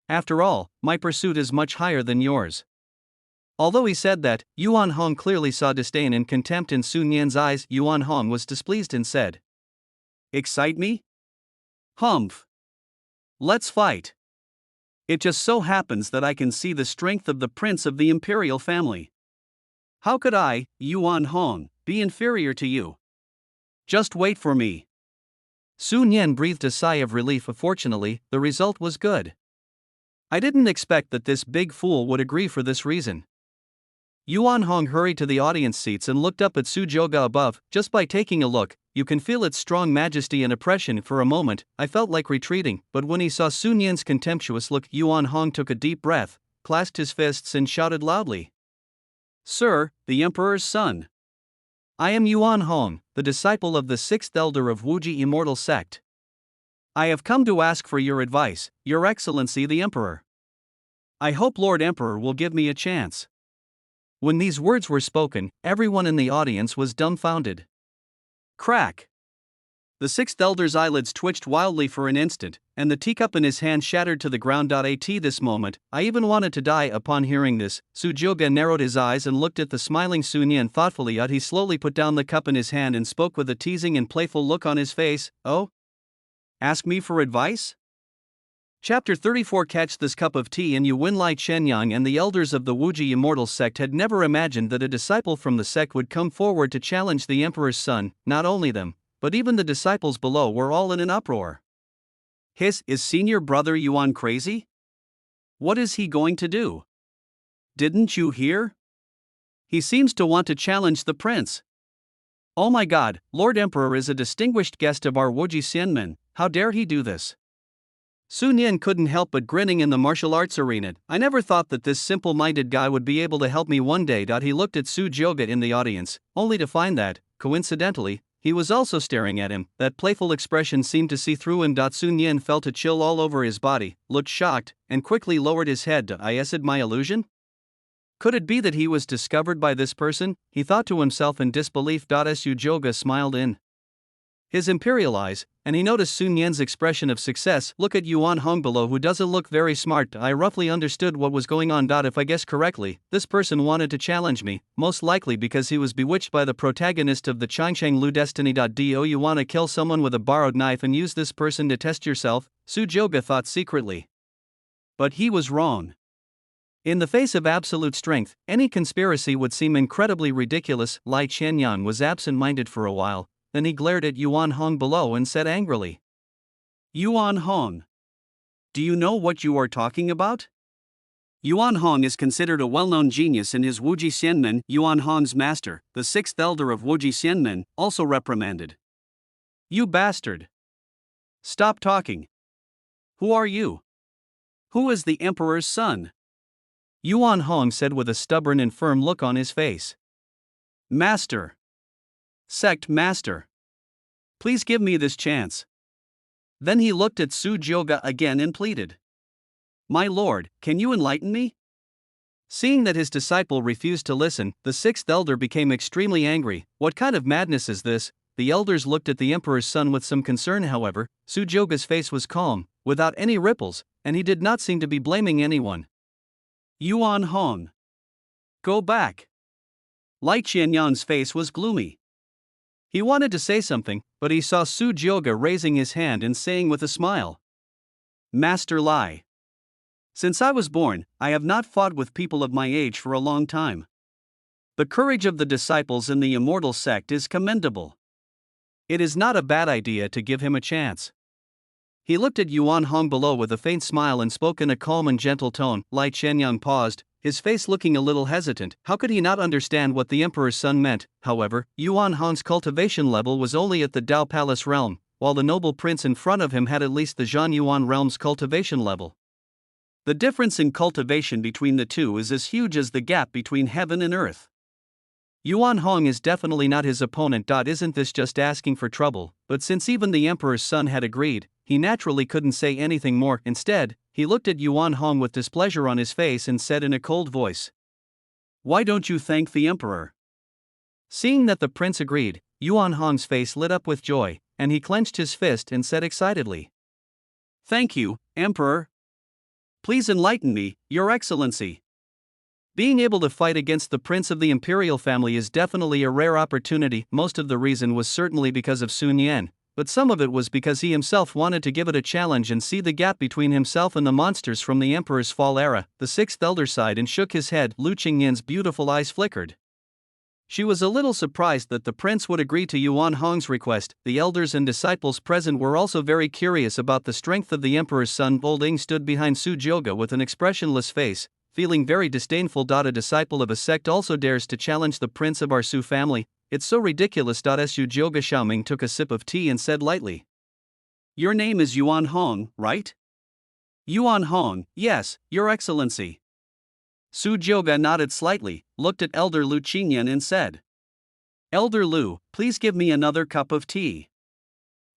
S1: After all, my pursuit is much higher than yours. Although he said that, Yuan Hong clearly saw disdain and contempt in Sun Yan's eyes. Yuan Hong was displeased and said, Excite me? Humph. Let's fight. It just so happens that I can see the strength of the prince of the imperial family. How could I, Yuan Hong, be inferior to you? Just wait for me. Sun Yan breathed a sigh of relief. Fortunately, the result was good. I didn't expect that this big fool would agree for this reason. Yuan Hong hurried to the audience seats and looked up at Su Joga above. Just by taking a look, you can feel its strong majesty and oppression. For a moment, I felt like retreating, but when he saw Sun Yan's contemptuous look, Yuan Hong took a deep breath, clasped his fists and shouted loudly. Sir, the emperor's son. I am Yuan Hong, the disciple of the sixth elder of Wuji Immortal Sect. I have come to ask for your advice, Your Excellency the Emperor. I hope Lord Emperor will give me a chance. When these words were spoken, everyone in the audience was dumbfounded. Crack! The sixth elder's eyelids twitched wildly for an instant, and the teacup in his hand shattered to the ground. At this moment, I even wanted to die. Upon hearing this, Sujyoga narrowed his eyes and looked at the smiling Sun Yan thoughtfully. He slowly put down the cup in his hand and spoke with a teasing and playful look on his face. Oh? Ask me for advice? Chapter 34. Catch this cup of tea and you win. Lai Chenyang and the elders of the Wuji immortal sect had never imagined that a disciple from the sect would come forward to challenge the emperor's son. Not only them, but even the disciples below were all in an uproar. Is senior brother Yuan crazy? What is he going to do? Didn't you hear? He seems to want to challenge the prince. Oh my god, Lord Emperor is a distinguished guest of our Wuji Xianmen, how dare he do this? Sun Yan couldn't help but grinning in the martial arts arena. I never thought that this simple-minded guy would be able to help me one day. He looked at Sujyoga in the audience, only to find that, coincidentally, he was also staring at him. That playful expression seemed to see through him. Sun Yan felt a chill all over his body, looked shocked, and quickly lowered his head. Is it my illusion? Could it be that he was discovered by this person? He thought to himself in disbelief. Sujyoga smiled in his imperial eyes, and he noticed Sun Yan's expression of success. Look at Yuan Hong below, who doesn't look very smart. I roughly understood what was going on. If I guess correctly, this person wanted to challenge me, most likely because he was bewitched by the protagonist of the Changsheng Lu Destiny. Do you want to kill someone with a borrowed knife and use this person to test yourself? Sujyoga thought secretly. But he was wrong. In the face of absolute strength, any conspiracy would seem incredibly ridiculous. Lai Chenyang was absent-minded for a while. Then he glared at Yuan Hong below and said angrily, Yuan Hong, do you know what you are talking about? Yuan Hong is considered a well-known genius in his Wuji Xianmen. Yuan Hong's master, the sixth elder of Wuji Xianmen, also reprimanded. You bastard! Stop talking. Who are you? Who is the emperor's son? Yuan Hong said with a stubborn and firm look on his face. Master. Sect master. Please give me this chance. Then he looked at Sujyoga again and pleaded. My lord, can you enlighten me? Seeing that his disciple refused to listen, the sixth elder became extremely angry. What kind of madness is this? The elders looked at the emperor's son with some concern. However, Sujyoga's face was calm, without any ripples, and he did not seem to be blaming anyone. Yuan Hong. Go back. Lai Chenyang's face was gloomy. He wanted to say something, but he saw Sujyoga raising his hand and saying with a smile, Master Lai. Since I was born, I have not fought with people of my age for a long time. The courage of the disciples in the immortal sect is commendable. It is not a bad idea to give him a chance. He looked at Yuan Hong below with a faint smile and spoke in a calm and gentle tone. Lai Chenyang paused, his face looking a little hesitant. How could he not understand what the emperor's son meant? However, Yuan Hong's cultivation level was only at the Dao Palace realm, while the noble prince in front of him had at least the Zhan Yuan realm's cultivation level. The difference in cultivation between the two is as huge as the gap between heaven and earth. Yuan Hong is definitely not his opponent. Isn't this just asking for trouble? But since even the emperor's son had agreed, he naturally couldn't say anything more. Instead, he looked at Yuan Hong with displeasure on his face and said in a cold voice, Why don't you thank the emperor? Seeing that the prince agreed, Yuan Hong's face lit up with joy, and he clenched his fist and said excitedly, Thank you, Emperor. Please enlighten me, Your Excellency. Being able to fight against the prince of the imperial family is definitely a rare opportunity. Most of the reason was certainly because of Sun Yan, but some of it was because he himself wanted to give it a challenge and see the gap between himself and the monsters from the Emperor's Fall era. The sixth elder sighed and shook his head. Lu Qingyan's beautiful eyes flickered. She was a little surprised that the prince would agree to Yuan Hong's request. The elders and disciples present were also very curious about the strength of the emperor's son. Old Ing stood behind Sujyoga with an expressionless face, feeling very disdainful. A disciple of a sect also dares to challenge the prince of our Su family. It's so ridiculous. Sujyoga Xiaoming took a sip of tea and said lightly, Your name is Yuan Hong, right? Yuan Hong, yes, Your Excellency. Sujyoga nodded slightly, looked at Elder Lu Qingyan and said, Elder Lu, please give me another cup of tea.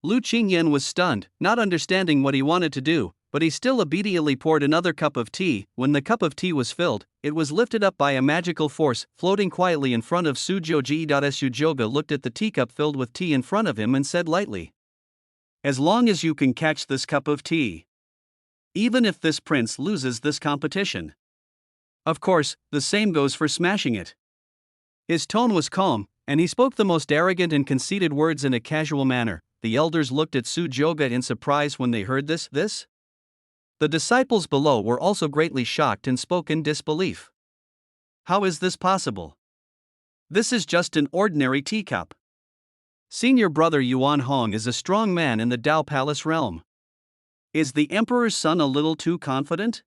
S1: Lu Qingyan was stunned, not understanding what he wanted to do, but he still obediently poured another cup of tea. When the cup of tea was filled, it was lifted up by a magical force, floating quietly in front of Sujoji. Sujoga looked at the teacup filled with tea in front of him and said lightly, "As long as you can catch this cup of tea. Even if this prince loses this competition. Of course, the same goes for smashing it." His tone was calm, and he spoke the most arrogant and conceited words in a casual manner. The elders looked at Sujoga in surprise when they heard this. The disciples below were also greatly shocked and spoke in disbelief. How is this possible? This is just an ordinary teacup. Senior brother Yuan Hong is a strong man in the Dao Palace realm. Is the emperor's son a little too confident?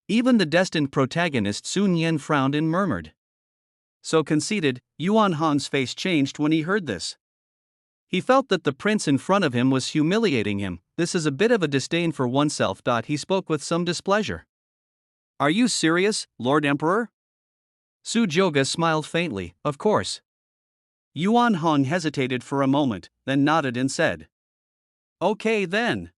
S1: Even the destined protagonist Sun Yen frowned and murmured. So conceited, Yuan Hong's face changed when he heard this. He felt that the prince in front of him was humiliating him. This is a bit of a disdain for oneself. He spoke with some displeasure. Are you serious, Lord Emperor? Sujoga smiled faintly. Of course. Yuan Hong hesitated for a moment, then nodded and said, Okay then.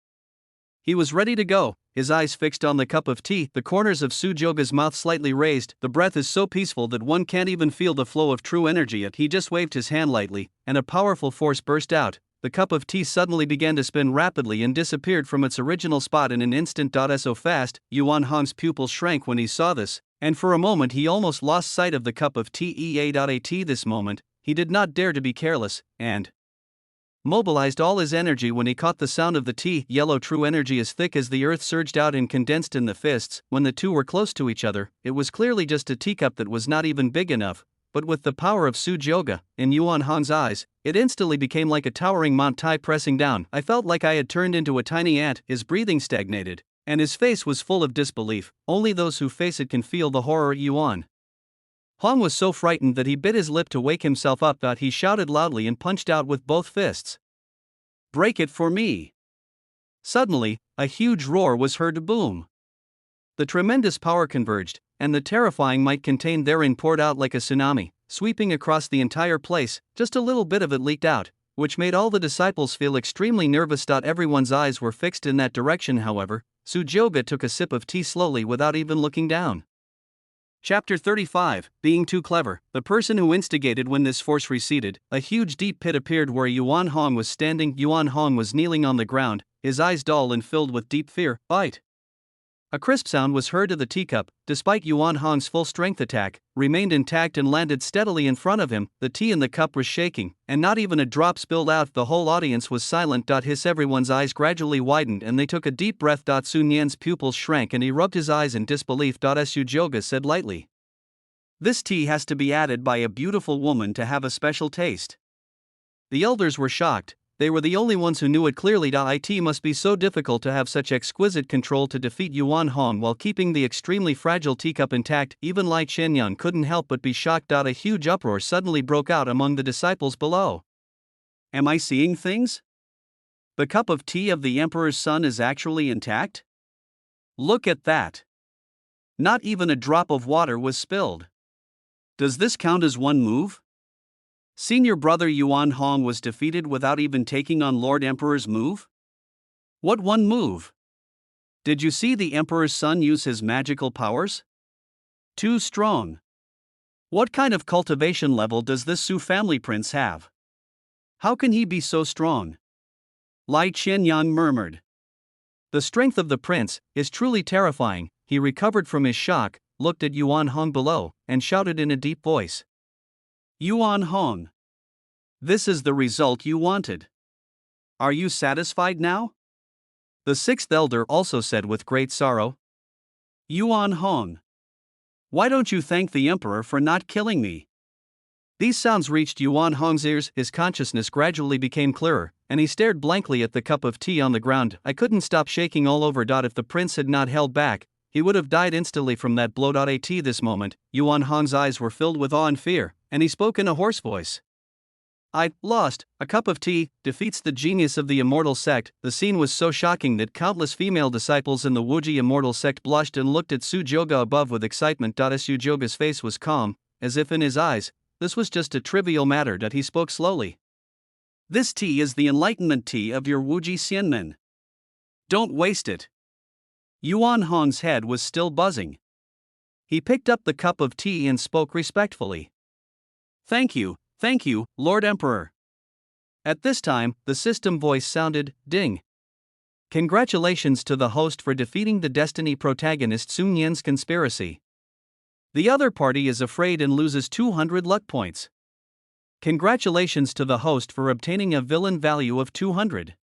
S1: He was ready to go, his eyes fixed on the cup of tea, the corners of Sujoga's mouth slightly raised. The breath is so peaceful that one can't even feel the flow of true energy. He just waved his hand lightly, and a powerful force burst out. The cup of tea suddenly began to spin rapidly and disappeared from its original spot in an instant. So fast, Yuan Hong's pupils shrank when he saw this, and for a moment he almost lost sight of the cup of tea. At this moment, he did not dare to be careless, and mobilized all his energy when he caught the sound of the tea. Yellow true energy as thick as the earth surged out and condensed in the fists. When the two were close to each other, it was clearly just a teacup that was not even big enough, but with the power of Sujoga, in Yuan Hong's eyes, it instantly became like a towering Mount Tai pressing down. I felt like I had turned into a tiny ant. His breathing stagnated, and his face was full of disbelief. Only those who face it can feel the horror. Yuan Hong was so frightened that he bit his lip to wake himself up. He shouted loudly and punched out with both fists. Break it for me. Suddenly, a huge roar was heard to boom. The tremendous power converged, and the terrifying might contained therein poured out like a tsunami, sweeping across the entire place. Just a little bit of it leaked out, which made all the disciples feel extremely nervous. Everyone's eyes were fixed in that direction. However, Sujoga took a sip of tea slowly without even looking down. Chapter 35, Being Too Clever. The person who instigated. When this force receded, a huge deep pit appeared where Yuan Hong was standing. Yuan Hong was kneeling on the ground, his eyes dull and filled with deep fear. Bite! A crisp sound was heard. The teacup, despite Yuan Hong's full strength attack, remained intact and landed steadily in front of him. The tea in the cup was shaking, and not even a drop spilled out. The whole audience was silent. Everyone's eyes gradually widened and they took a deep breath. Sun Yan's pupils shrank and he rubbed his eyes in disbelief. Sujoga said lightly, This tea has to be added by a beautiful woman to have a special taste. The elders were shocked. They were the only ones who knew it clearly. It must be so difficult to have such exquisite control to defeat Yuan Hong while keeping the extremely fragile teacup intact. Even Lai Qianyang couldn't help but be shocked. A huge uproar suddenly broke out among the disciples below. Am I seeing things? The cup of tea of the emperor's son is actually intact? Look at that. Not even a drop of water was spilled. Does this count as one move? Senior brother Yuan Hong was defeated without even taking on Lord Emperor's move? What one move? Did you see the Emperor's son use his magical powers? Too strong. What kind of cultivation level does this Su family prince have? How can he be so strong? Lai Qianyang murmured. The strength of the prince is truly terrifying. He recovered from his shock, looked at Yuan Hong below, and shouted in a deep voice. Yuan Hong. This is the result you wanted. Are you satisfied now? The sixth elder also said with great sorrow. Yuan Hong. Why don't you thank the emperor for not killing me? These sounds reached Yuan Hong's ears. His consciousness gradually became clearer, and he stared blankly at the cup of tea on the ground. I couldn't stop shaking all over. If the prince had not held back, he would have died instantly from that blow. At this moment, Yuan Hong's eyes were filled with awe and fear, and he spoke in a hoarse voice. I lost. A cup of tea defeats the genius of the immortal sect. The scene was so shocking that countless female disciples in the Wuji immortal sect blushed and looked at Sujoga above with excitement. Sujoga's face was calm, as if in his eyes, this was just a trivial matter. He spoke slowly. This tea is the enlightenment tea of your Wuji Xianmen. Don't waste it. Yuan Hong's head was still buzzing. He picked up the cup of tea and spoke respectfully. Thank you, Lord Emperor. At this time, the system voice sounded, ding. Congratulations to the host for defeating the Destiny protagonist Sun Yan's conspiracy. The other party is afraid and loses 200 luck points. Congratulations to the host for obtaining a villain value of 200.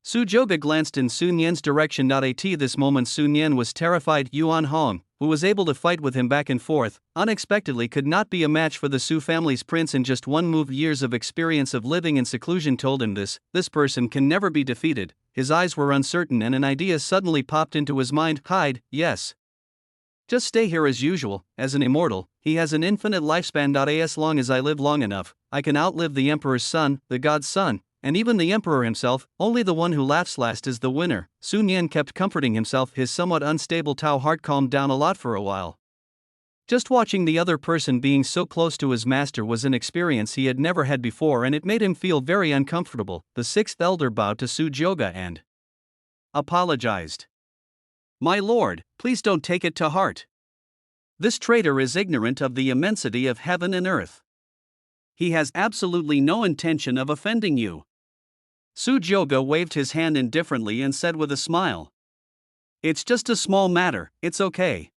S1: Sujoga glanced in Sun Yan's direction. At this moment Sun Yan was terrified. Yuan Hong, who was able to fight with him back and forth, unexpectedly could not be a match for the Su family's prince in just one move. Years of experience of living in seclusion told him this person can never be defeated. His eyes were uncertain and an idea suddenly popped into his mind. Hide, yes. Just stay here as usual, as an immortal, he has an infinite lifespan. As long as I live long enough, I can outlive the Emperor's son, the God's son, and even the Emperor himself. Only the one who laughs last is the winner. Sun Yan kept comforting himself. His somewhat unstable Tao heart calmed down a lot for a while. Just watching the other person being so close to his master was an experience he had never had before, and it made him feel very uncomfortable. The sixth elder bowed to Sujoga and apologized. My lord, please don't take it to heart. This traitor is ignorant of the immensity of heaven and earth. He has absolutely no intention of offending you. Sujoga waved his hand indifferently and said with a smile, it's just a small matter, it's okay.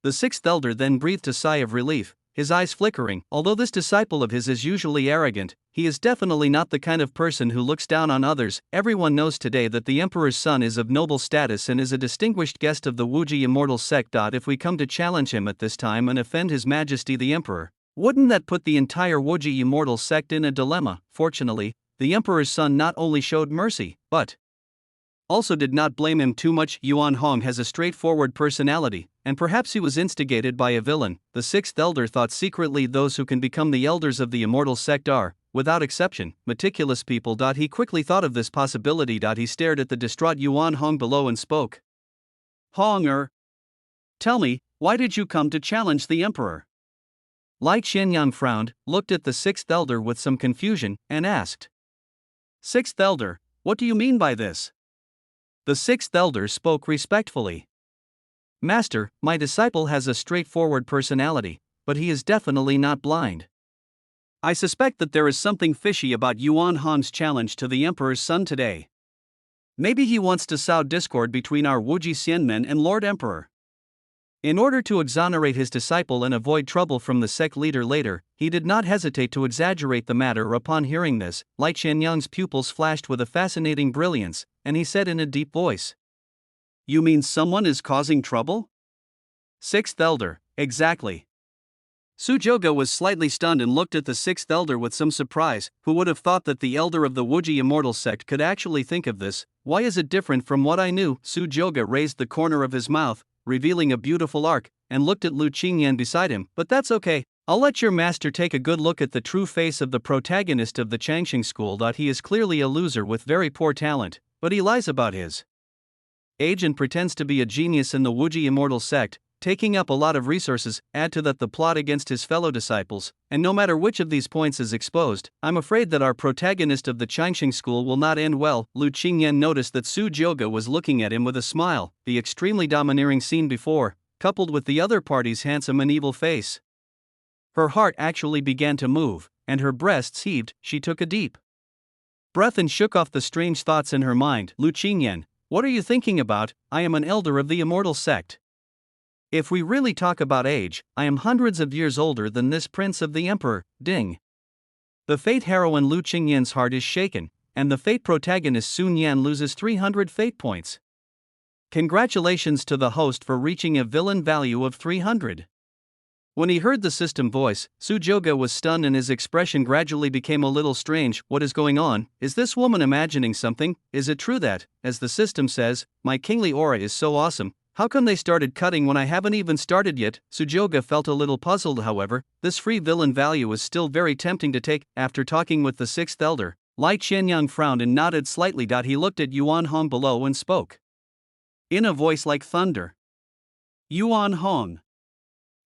S1: The sixth elder then breathed a sigh of relief, his eyes flickering. Although this disciple of his is usually arrogant, he is definitely not the kind of person who looks down on others. Everyone knows today that the Emperor's son is of noble status and is a distinguished guest of the Wuji Immortal Sect. If we come to challenge him at this time and offend His Majesty the Emperor, wouldn't that put the entire Wuji Immortal Sect in a dilemma? Fortunately, the Emperor's son not only showed mercy, but also did not blame him too much. Yuan Hong has a straightforward personality, and perhaps he was instigated by a villain. The sixth elder thought secretly those who can become the elders of the Immortal Sect are, without exception, meticulous people. He quickly thought of this possibility. He stared at the distraught Yuan Hong below and spoke. Hong tell me, why did you come to challenge the Emperor? Lai Qianyang frowned, looked at the sixth elder with some confusion, and asked. Sixth elder, what do you mean by this? The sixth elder spoke respectfully. Master, my disciple has a straightforward personality, but he is definitely not blind. I suspect that there is something fishy about Yuan Hong's challenge to the Emperor's son today. Maybe he wants to sow discord between our Wuji Xianmen and Lord Emperor. In order to exonerate his disciple and avoid trouble from the sect leader later, he did not hesitate to exaggerate the matter. Upon hearing this, Lai Qianyang's pupils flashed with a fascinating brilliance, and he said in a deep voice. You mean someone is causing trouble? Sixth elder, exactly. Sujoga was slightly stunned and looked at the sixth elder with some surprise. Who would have thought that the elder of the Wuji Immortal Sect could actually think of this? Why is it different from what I knew? Sujoga raised the corner of his mouth, revealing a beautiful arc, and looked at Lu Qingyan beside him. But that's okay. I'll let your master take a good look at the true face of the protagonist of the Changxing school. He is clearly a loser with very poor talent, but he lies about his age and pretends to be a genius in the Wuji Immortal Sect, taking up a lot of resources. Add to that the plot against his fellow disciples, and no matter which of these points is exposed, I'm afraid that our protagonist of the Changxing school will not end well. Lu Qingyan noticed that Sujoga was looking at him with a smile. The extremely domineering scene before, coupled with the other party's handsome and evil face. Her heart actually began to move, and her breasts heaved. She took a deep breath and shook off the strange thoughts in her mind. Lu Qingyan, what are you thinking about? I am an elder of the Immortal Sect. If we really talk about age, I am hundreds of years older than this prince of the Emperor. Ding. The fate heroine Lu Qingyan's heart is shaken, and the fate protagonist Sun Yan loses 300 fate points. Congratulations to the host for reaching a villain value of 300. When he heard the system voice, Sujoga was stunned and his expression gradually became a little strange. What is going on? Is this woman imagining something? Is it true that, as the system says, my kingly aura is so awesome? How come they started cutting when I haven't even started yet? Sujoga felt a little puzzled. However, this free villain value is still very tempting to take. After talking with the sixth elder, Lai Qianyang frowned and nodded slightly. He looked at Yuan Hong below and spoke in a voice like thunder. Yuan Hong,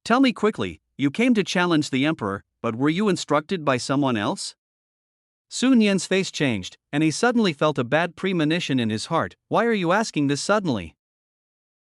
S1: tell me quickly, you came to challenge the Emperor, but were you instructed by someone else? Sun Yan's face changed, and he suddenly felt a bad premonition in his heart. Why are you asking this suddenly?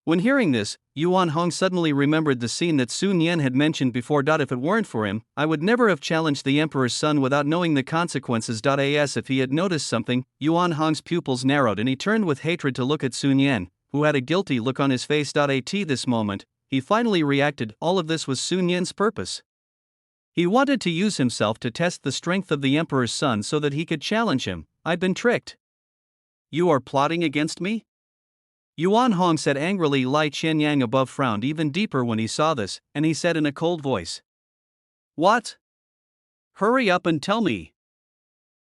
S1: When hearing this, Yuan Hong suddenly remembered the scene that Sun Yan had mentioned before. If it weren't for him, I would never have challenged the Emperor's son without knowing the consequences. As if he had noticed something, Yuan Hong's pupils narrowed and he turned with hatred to look at Sun Yan, who had a guilty look on his face. At this moment, he finally reacted. All of this was Sun Yan's purpose. He wanted to use himself to test the strength of the Emperor's son so that he could challenge him. I'd been tricked. You are plotting against me? Yuan Hong said angrily. Lai Qianyang above frowned even deeper when he saw this, and he said in a cold voice, "What? Hurry up and tell me."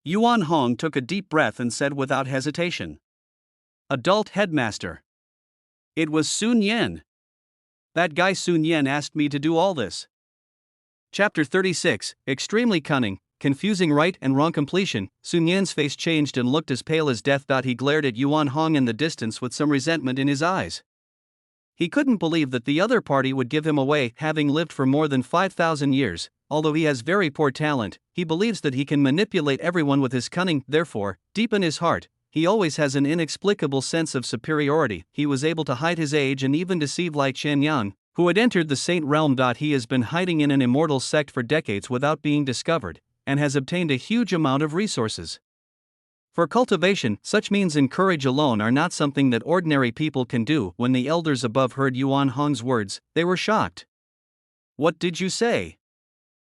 S1: Yuan Hong took a deep breath and said without hesitation, "Adult headmaster. It was Sun Yan. That guy Sun Yan asked me to do all this." Chapter 36, Extremely Cunning, Confusing Right and Wrong Completion. Sun Yan's face changed and looked as pale as death. He glared at Yuan Hong in the distance with some resentment in his eyes. He couldn't believe that the other party would give him away. Having lived for more than 5,000 years, although he has very poor talent, he believes that he can manipulate everyone with his cunning. Therefore, deep in his heart, he always has an inexplicable sense of superiority. He was able to hide his age and even deceive Lai Qianyang, who had entered the Saint Realm. He has been hiding in an immortal sect for decades without being discovered, and has obtained a huge amount of resources. For cultivation, such means and courage alone are not something that ordinary people can do. When the elders above heard Yuan Hong's words, they were shocked. What did you say?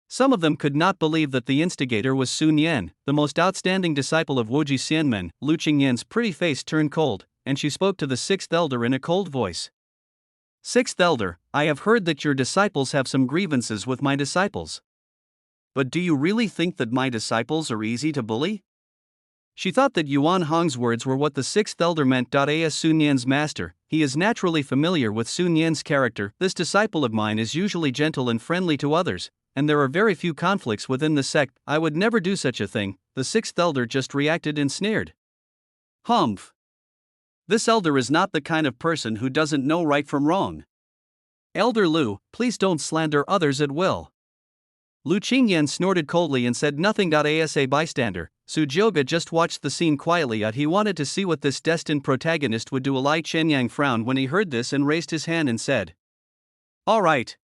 S1: Some of them could not believe that the instigator was Sun Yan, the most outstanding disciple of Wuji Xianmen. Lu Qingyan's pretty face turned cold, and she spoke to the sixth elder in a cold voice. Sixth elder, I have heard that your disciples have some grievances with my disciples. But do you really think that my disciples are easy to bully? She thought that Yuan Hong's words were what the sixth elder meant. As Sun Yan's master, he is naturally familiar with Sun Yan's character. This disciple of mine is usually gentle and friendly to others, and there are very few conflicts within the sect. I would never do such a thing. The sixth elder just reacted and sneered. Humph. This elder is not the kind of person who doesn't know right from wrong. Elder Lu, please don't slander others at will. Lu Qingyan snorted coldly and said nothing. As a bystander, Su Jioge just watched the scene quietly. He wanted to see what this destined protagonist would do. Lai Qianyang frowned when he heard this and raised his hand and said, "All right.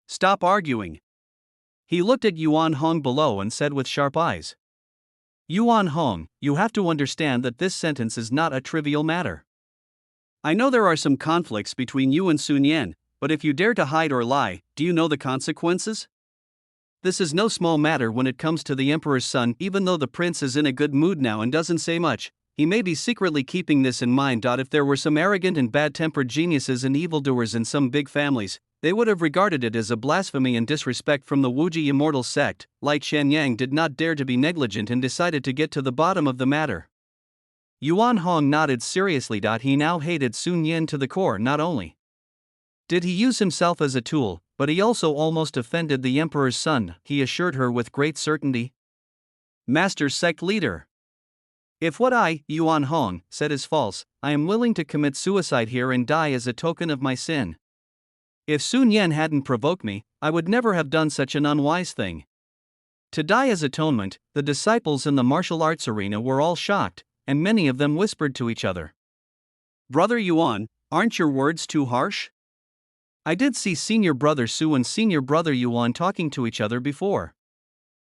S1: Stop arguing." He looked at Yuan Hong below and said with sharp eyes, "Yuan Hong, you have to understand that this sentence is not a trivial matter. I know there are some conflicts between you and Sun Yan, but if you dare to hide or lie, do you know the consequences? This is no small matter when it comes to the Emperor's son. Even though the prince is in a good mood now and doesn't say much, he may be secretly keeping this in mind. If there were some arrogant and bad-tempered geniuses and evildoers in some big families, they would have regarded it as a blasphemy and disrespect from the Wuji immortal sect. Lai Qianyang did not dare to be negligent and decided to get to the bottom of the matter. Yuan Hong nodded seriously. He now hated Sun Yan to the core. Not only did he use himself as a tool, but he also almost offended the Emperor's son, he assured her with great certainty. Master sect leader. If what I, Yuan Hong, said is false, I am willing to commit suicide here and die as a token of my sin. If Sun Yan hadn't provoked me, I would never have done such an unwise thing. To die as atonement, the disciples in the martial arts arena were all shocked, and many of them whispered to each other. Brother Yuan, aren't your words too harsh? I did see senior brother Su and senior brother Yuan talking to each other before.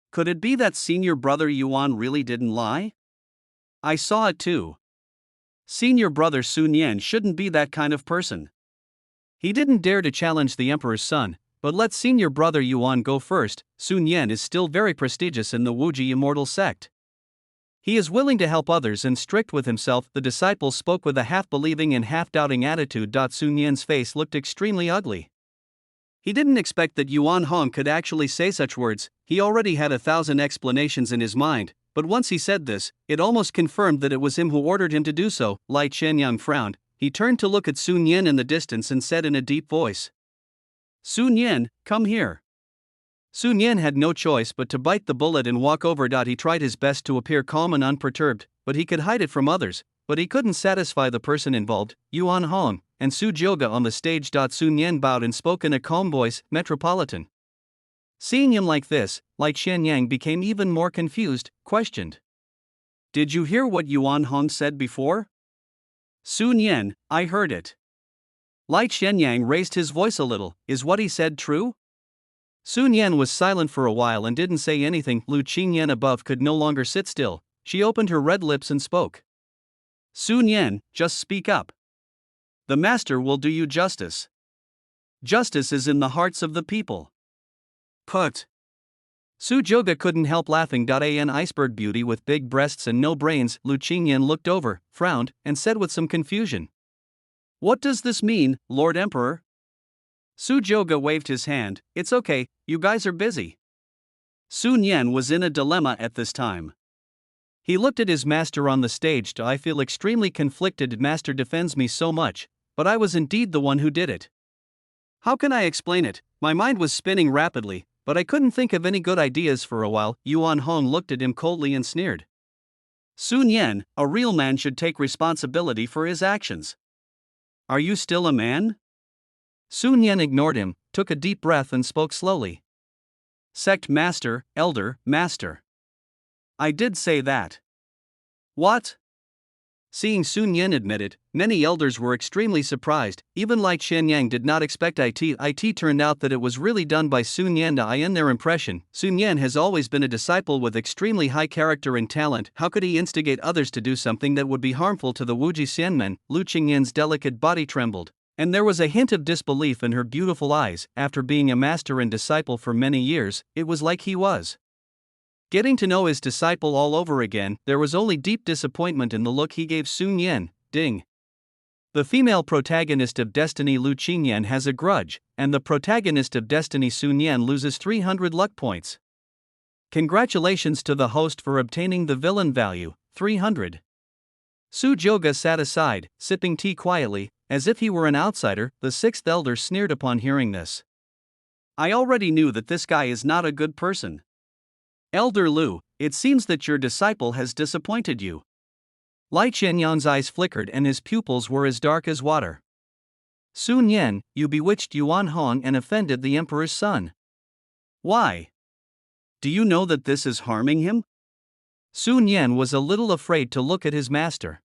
S1: Could it be that senior brother Yuan really didn't lie? I saw it too. Senior brother Sun Yan shouldn't be that kind of person. He didn't dare to challenge the Emperor's son, but let senior brother Yuan go first. Sun Yan is still very prestigious in the Wuji immortal sect. He is willing to help others and strict with himself. The disciple spoke with a half-believing and half-doubting attitude. Sun Yan's face looked extremely ugly. He didn't expect that Yuan Hong could actually say such words. He already had 1,000 explanations in his mind, but once he said this, it almost confirmed that it was him who ordered him to do so. Lai Qianyang frowned. He turned to look at Sun Yan in the distance and said in a deep voice, Sun Yan, come here. Sun Yan had no choice but to bite the bullet and walk over. He tried his best to appear calm and unperturbed, but he could hide it from others, but he couldn't satisfy the person involved, Yuan Hong, and Su Jioge on the stage. Sun Yan bowed and spoke in a calm voice, Metropolitan. Seeing him like this, Lai Qianyang became even more confused, questioned. Did you hear what Yuan Hong said before? Sun Yan, I heard it. Lai Qianyang raised his voice a little. Is what he said true? Sun Yan was silent for a while and didn't say anything. Lu Qingyan above could no longer sit still. She opened her red lips and spoke. Sun Yan, just speak up. The master will do you justice. Justice is in the hearts of the people. Put. Su Joga couldn't help laughing. An iceberg beauty with big breasts and no brains. Lu Qingyan looked over, frowned, and said with some confusion. What does this mean, Lord Emperor? Su Joga waved his hand. It's okay, you guys are busy. Sun Yan was in a dilemma at this time. He looked at his master on the stage. I feel extremely conflicted. Master defends me so much, but I was indeed the one who did it. How can I explain it? My mind was spinning rapidly, but I couldn't think of any good ideas for a while. Yuan Hong looked at him coldly and sneered. Sun Yan, a real man should take responsibility for his actions. Are you still a man? Sun Yan ignored him, took a deep breath and spoke slowly. Sect master, elder, master. I did say that. What? Seeing Sun Yan admit it, many elders were extremely surprised. Even Lai Qianyang did not expect it. It turned out that it was really done by Sun Yan. In their impression, Sun Yan has always been a disciple with extremely high character and talent. How could he instigate others to do something that would be harmful to the Wuji Xianmen? Lu Qingyan's delicate body trembled, and there was a hint of disbelief in her beautiful eyes. After being a master and disciple for many years, it was like he was getting to know his disciple all over again. There was only deep disappointment in the look he gave Sun Yan. Ding. The female protagonist of Destiny Lu Qingyan has a grudge, and the protagonist of Destiny Sun Yan loses 300 luck points. Congratulations to the host for obtaining the villain value, 300. Su Joga sat aside, sipping tea quietly, as if he were an outsider. The sixth elder sneered upon hearing this. I already knew that this guy is not a good person. Elder Lu, it seems that your disciple has disappointed you. Lai Qianyang's eyes flickered and his pupils were as dark as water. Sun Yan, you bewitched Yuan Hong and offended the emperor's son. Why? Do you know that this is harming him? Sun Yan was a little afraid to look at his master.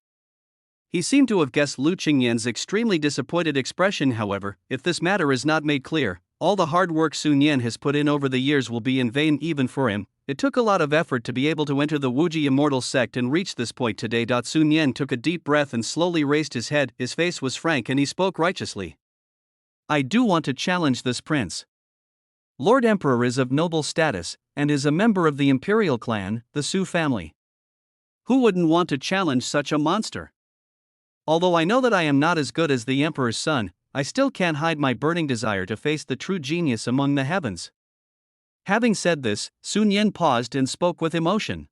S1: He seemed to have guessed Lu Qingyan's extremely disappointed expression. However, if this matter is not made clear, all the hard work Sun Yan has put in over the years will be in vain even for him. It took a lot of effort to be able to enter the Wuji Immortal sect and reach this point today. Sun Yan took a deep breath and slowly raised his head. His face was frank and he spoke righteously. I do want to challenge this prince. Lord Emperor is of noble status, and is a member of the imperial clan, the Su family. Who wouldn't want to challenge such a monster? Although I know that I am not as good as the emperor's son, I still can't hide my burning desire to face the true genius among the heavens. Having said this, Sun Yan paused and spoke with emotion.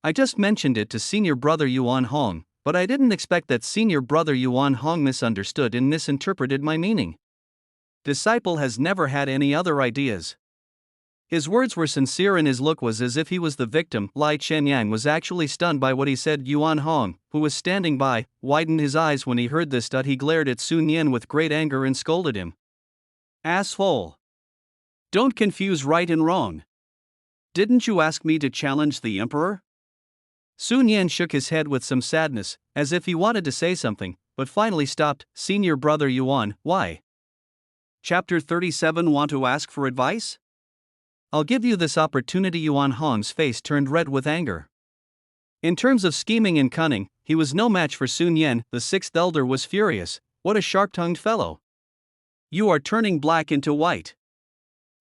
S1: I just mentioned it to senior brother Yuan Hong, but I didn't expect that senior brother Yuan Hong misunderstood and misinterpreted my meaning. Disciple has never had any other ideas. His words were sincere and his look was as if he was the victim. Lai Qianyang was actually stunned by what he said. Yuan Hong, who was standing by, widened his eyes when he heard this. He glared at Sun Yan with great anger and scolded him. Asshole! Don't confuse right and wrong. Didn't you ask me to challenge the emperor? Sun Yan shook his head with some sadness, as if he wanted to say something, but finally stopped. Senior brother Yuan, why? Chapter 37. Want to ask for advice? I'll give you this opportunity. Yuan Hong's face turned red with anger. In terms of scheming and cunning, he was no match for Sun Yan. The sixth elder was furious. What a sharp-tongued fellow. You are turning black into white.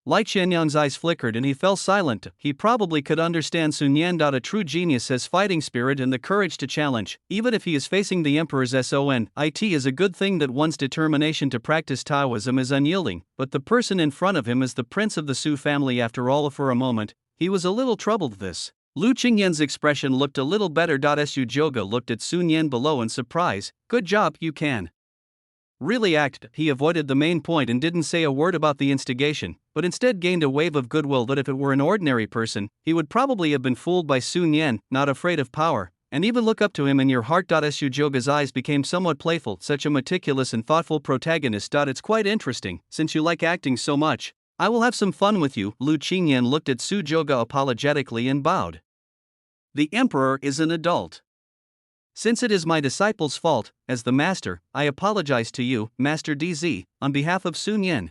S1: Lai Qianyang's eyes flickered and he fell silent. He probably could understand Sun Yan. A true genius has fighting spirit and the courage to challenge, even if he is facing the emperor's son. It is a good thing that one's determination to practice Taoism is unyielding, but the person in front of him is the prince of the Su family. After all, for a moment, he was a little troubled. This Lu Qingyan's expression looked a little better. Su Joga looked at Sun Yan below in surprise. Good job, you can really act. He avoided the main point and didn't say a word about the instigation, but instead gained a wave of goodwill that if it were an ordinary person, he would probably have been fooled by Sun Yan, not afraid of power, and even look up to him in your heart. Su Joga's eyes became somewhat playful. Such a meticulous and thoughtful protagonist. It's quite interesting. Since you like acting so much, I will have some fun with you. Lu Qingyan looked at Su Joga apologetically and bowed. The emperor is an adult. Since it is my disciple's fault, as the master, I apologize to you, Master DZ, on behalf of Sun Yan.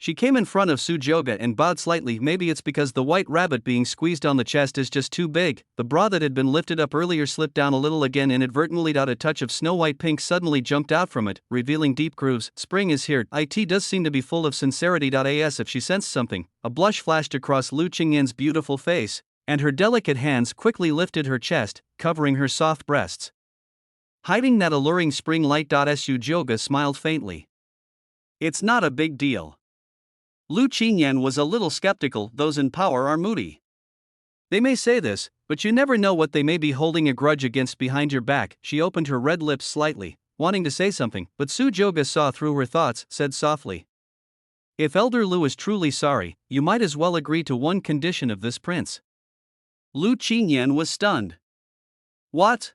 S1: She came in front of Sujoga and bowed slightly. Maybe it's because the white rabbit being squeezed on the chest is just too big. The bra that had been lifted up earlier slipped down a little again inadvertently. A touch of snow white pink suddenly jumped out from it, revealing deep grooves. Spring is here. It does seem to be full of sincerity. As if she sensed something, a blush flashed across Lu Qingyan's beautiful face, and her delicate hands quickly lifted her chest, covering her soft breasts, hiding that alluring spring light. Sujoga smiled faintly. It's not a big deal. Lu Qingyan was a little skeptical. Those in power are moody. They may say this, but you never know what they may be holding a grudge against behind your back. She opened her red lips slightly, wanting to say something, but Sujoga saw through her thoughts, said softly, "If Elder Lu is truly sorry, you might as well agree to one condition of this prince." Lu Qingyan was stunned. What?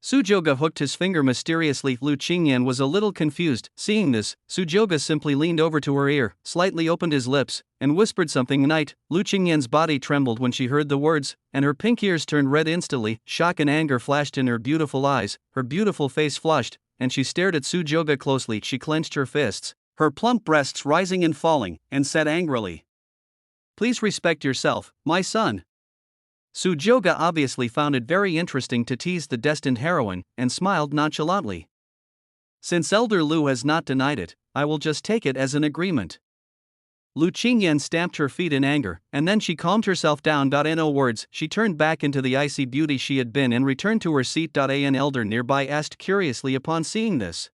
S1: Sujoga hooked his finger mysteriously. Lu Qingyan was a little confused. Seeing this, Sujoga simply leaned over to her ear, slightly opened his lips, and whispered something. Night. Lu Qingyan's body trembled when she heard the words, and her pink ears turned red instantly. Shock and anger flashed in her beautiful eyes, her beautiful face flushed, and she stared at Sujoga closely. She clenched her fists, her plump breasts rising and falling, and said angrily, "Please respect yourself, my son." Sujoga obviously found it very interesting to tease the destined heroine, and smiled nonchalantly. "Since Elder Lu has not denied it, I will just take it as an agreement." Lu Qingyan stamped her feet in anger, and then she calmed herself down. In no words, she turned back into the icy beauty she had been and returned to her seat. An elder nearby asked curiously upon seeing this,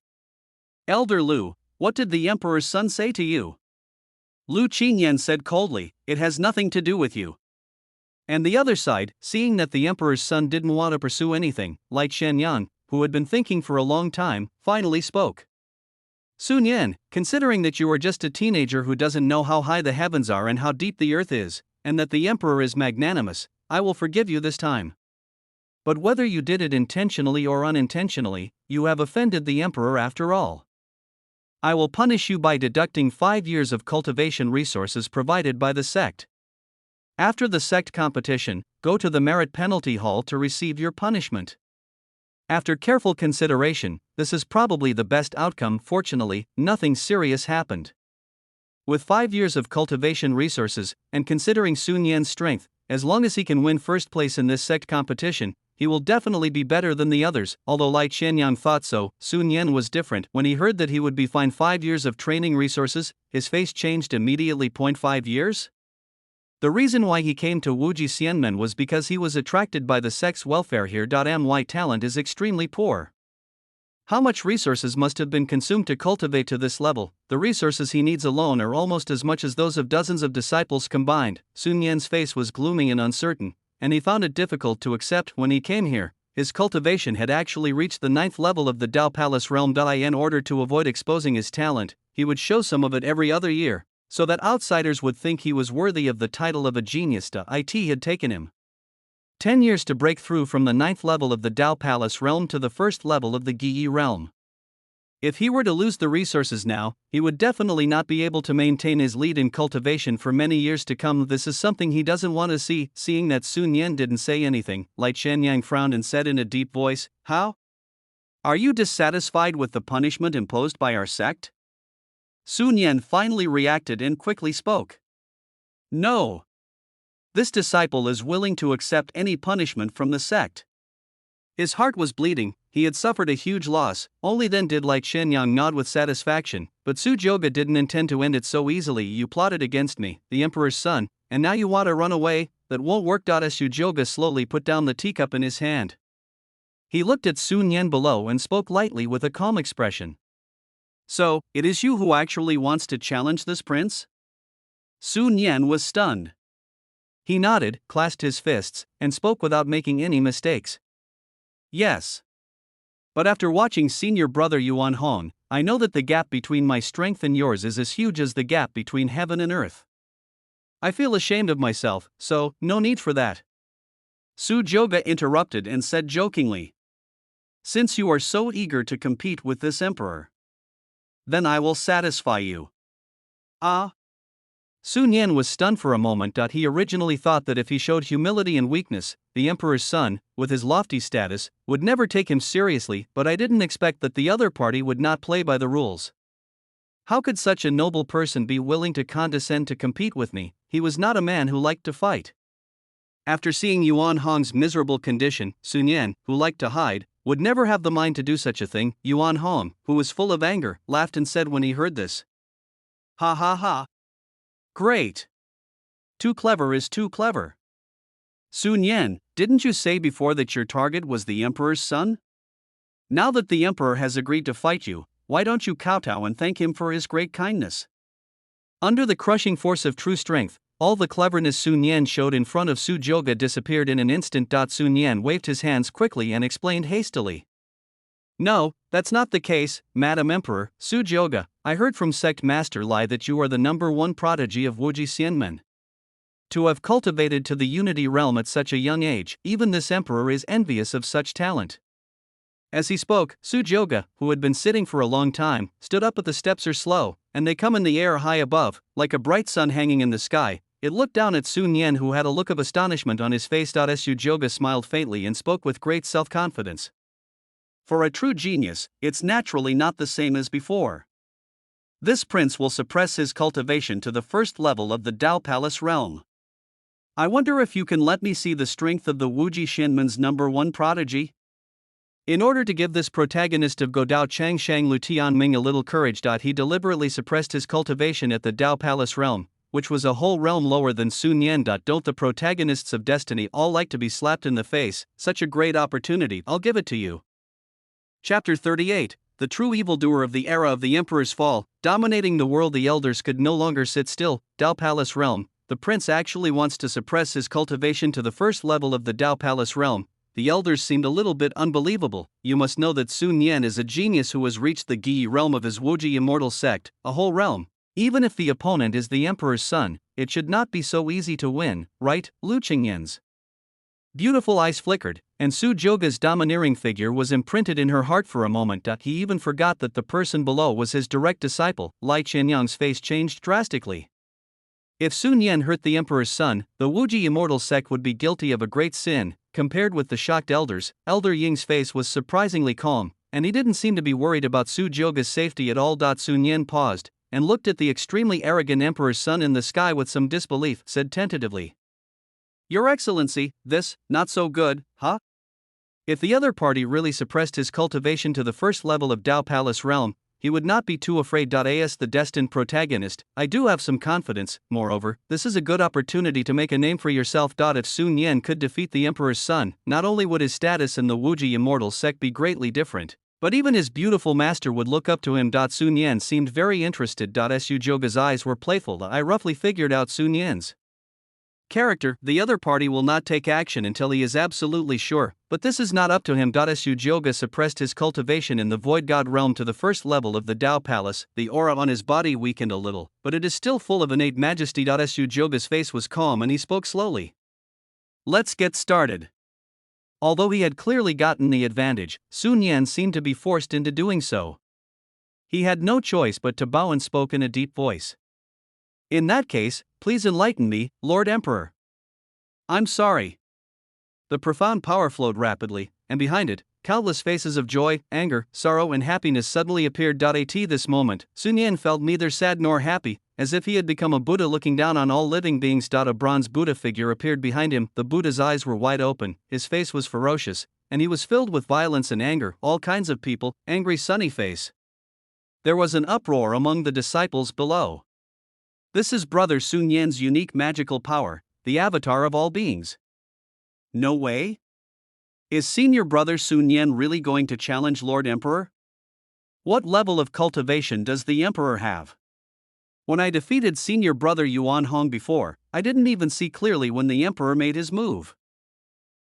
S1: "Elder Lu, what did the Emperor's son say to you?" Lu Qingyan said coldly, "It has nothing to do with you." And the other side, seeing that the Emperor's son didn't want to pursue anything, Lai Shenyan, who had been thinking for a long time, finally spoke. "Sun Yan, considering that you are just a teenager who doesn't know how high the heavens are and how deep the earth is, and that the Emperor is magnanimous, I will forgive you this time. But whether you did it intentionally or unintentionally, you have offended the Emperor after all. I will punish you by deducting 5 years of cultivation resources provided by the sect. After the sect competition, go to the merit penalty hall to receive your punishment. After careful consideration, this is probably the best outcome. Fortunately, nothing serious happened. With 5 years of cultivation resources, and considering Sun Yan's strength, as long as he can win first place in this sect competition, he will definitely be better than the others." Although Lai Qianyang thought so, Sun Yan was different. When he heard that he would be fined 5 years of training resources, his face changed immediately. 5 years? The reason why he came to Wuji Xianmen was because he was attracted by the sect's welfare here. My talent is extremely poor. How much resources must have been consumed to cultivate to this level? The resources he needs alone are almost as much as those of dozens of disciples combined. Sun Yan's face was gloomy and uncertain, and he found it difficult to accept. When he came here, his cultivation had actually reached the 9th level of the Dao Palace realm. In order to avoid exposing his talent, he would show some of it every other year, so that outsiders would think he was worthy of the title of a genius. It had taken him 10 years to break through from the 9th level of the Dao Palace realm to the 1st level of the Giyi realm. If he were to lose the resources now, he would definitely not be able to maintain his lead in cultivation for many years to come. This is something he doesn't want to see. Seeing that Sun Yan didn't say anything, Lai Shenyan frowned and said in a deep voice, "How? Are you dissatisfied with the punishment imposed by our sect?" Sun Yan finally reacted and quickly spoke. "No. This disciple is willing to accept any punishment from the sect." His heart was bleeding, he had suffered a huge loss. Only then did Lai Qianyang nod with satisfaction, but Sujoga didn't intend to end it so easily. "You plotted against me, the Emperor's son, and now you want to run away? That won't work." As Sujoga slowly put down the teacup in his hand, he looked at Sun Yan below and spoke lightly with a calm expression. "So, it is you who actually wants to challenge this prince?" Sun Yan was stunned. He nodded, clasped his fists, and spoke without making any mistakes. "Yes. But after watching senior brother Yuan Hong, I know that the gap between my strength and yours is as huge as the gap between heaven and earth. I feel ashamed of myself, so, no need for that." Sujoga interrupted and said jokingly, "Since you are so eager to compete with this emperor, then I will satisfy you." "Ah? Sun Yan was stunned for a moment. He originally thought that if he showed humility and weakness, the emperor's son, with his lofty status, would never take him seriously, but I didn't expect that the other party would not play by the rules. How could such a noble person be willing to condescend to compete with me? He was not a man who liked to fight. After seeing Yuan Hong's miserable condition, Sun Yan, who liked to hide, would never have the mind to do such a thing. Yuan Hong, who was full of anger, laughed and said when he heard this, "Ha ha ha. Great. Too clever is too clever. Sun Yan, didn't you say before that your target was the emperor's son? Now that the emperor has agreed to fight you, why don't you kowtow and thank him for his great kindness?" Under the crushing force of true strength, all the cleverness Sun Yan showed in front of Su Jioge disappeared in an instant. Sun Yan waved his hands quickly and explained hastily, "No, that's not the case, Madam Emperor. Su Jioge, I heard from Sect Master Lai that you are the #1 prodigy of Wuji Xianmen. To have cultivated to the unity realm at such a young age, even this emperor is envious of such talent." As he spoke, Su Jioge, who had been sitting for a long time, stood up. But the steps are slow, and they come in the air high above, like a bright sun hanging in the sky. It looked down at Sun Yan, who had a look of astonishment on his face. Su Jioge smiled faintly and spoke with great self-confidence. "For a true genius, it's naturally not the same as before. This prince will suppress his cultivation to the first level of the Dao Palace realm. I wonder if you can let me see the strength of the Wuji Xianmen's #1 prodigy?" In order to give this protagonist of Godao Changshang Lu Tianming a little courage, he deliberately suppressed his cultivation at the Dao Palace realm, which was a whole realm lower than Sun Yan. Don't the protagonists of Destiny all like to be slapped in the face? Such a great opportunity, I'll give it to you. Chapter 38, the true evildoer of the era of the Emperor's fall, dominating the world. The elders could no longer sit still. Dao Palace realm, the prince actually wants to suppress his cultivation to the first level of the Dao Palace realm. The elders seemed a little bit unbelievable. You must know that Sun Yan is a genius who has reached the Gi realm of his Wuji immortal sect, a whole realm. Even if the opponent is the emperor's son, it should not be so easy to win, right, Lu Qingyan's beautiful eyes flickered, and Su Jioge's domineering figure was imprinted in her heart for a moment. He even forgot that the person below was his direct disciple. Lai Qianyang's face changed drastically. If Sun Yan hurt the emperor's son, the Wuji immortal sect would be guilty of a great sin. Compared with the shocked elders, Elder Ying's face was surprisingly calm, and he didn't seem to be worried about Su Jioge's safety at all. Sun Yan paused, and looked at the extremely arrogant emperor's son in the sky with some disbelief, said tentatively, "Your Excellency, this, not so good, huh? If the other party really suppressed his cultivation to the first level of Dao Palace realm, he would not be too afraid. As the destined protagonist, I do have some confidence. Moreover, this is a good opportunity to make a name for yourself. If Sun Yan could defeat the emperor's son, not only would his status in the Wuji immortal sect be greatly different, but even his beautiful master would look up to him. Sun Yan seemed very interested. Su Jioge's eyes were playful. I roughly figured out Sun Yan's character. The other party will not take action until he is absolutely sure, but this is not up to him. Su Jioge suppressed his cultivation in the Void God realm to the first level of the Dao Palace. The aura on his body weakened a little, but it is still full of innate majesty. Su Jioge's face was calm and he spoke slowly. "Let's get started." Although he had clearly gotten the advantage, Sun Yan seemed to be forced into doing so. He had no choice but to bow and spoke in a deep voice. "In that case, please enlighten me, Lord Emperor." "I'm sorry." The profound power flowed rapidly, and behind it, countless faces of joy, anger, sorrow, and happiness suddenly appeared. At this moment, Sun Yan felt neither sad nor happy, as if he had become a Buddha looking down on all living beings. A bronze Buddha figure appeared behind him. The Buddha's eyes were wide open, his face was ferocious, and he was filled with violence and anger. All kinds of people, angry sunny face. There was an uproar among the disciples below. "This is Brother Sun Yan's unique magical power, the avatar of all beings. No way? Is Senior Brother Sun Yan really going to challenge Lord Emperor? What level of cultivation does the Emperor have? When I defeated Senior Brother Yuan Hong before, I didn't even see clearly when the Emperor made his move.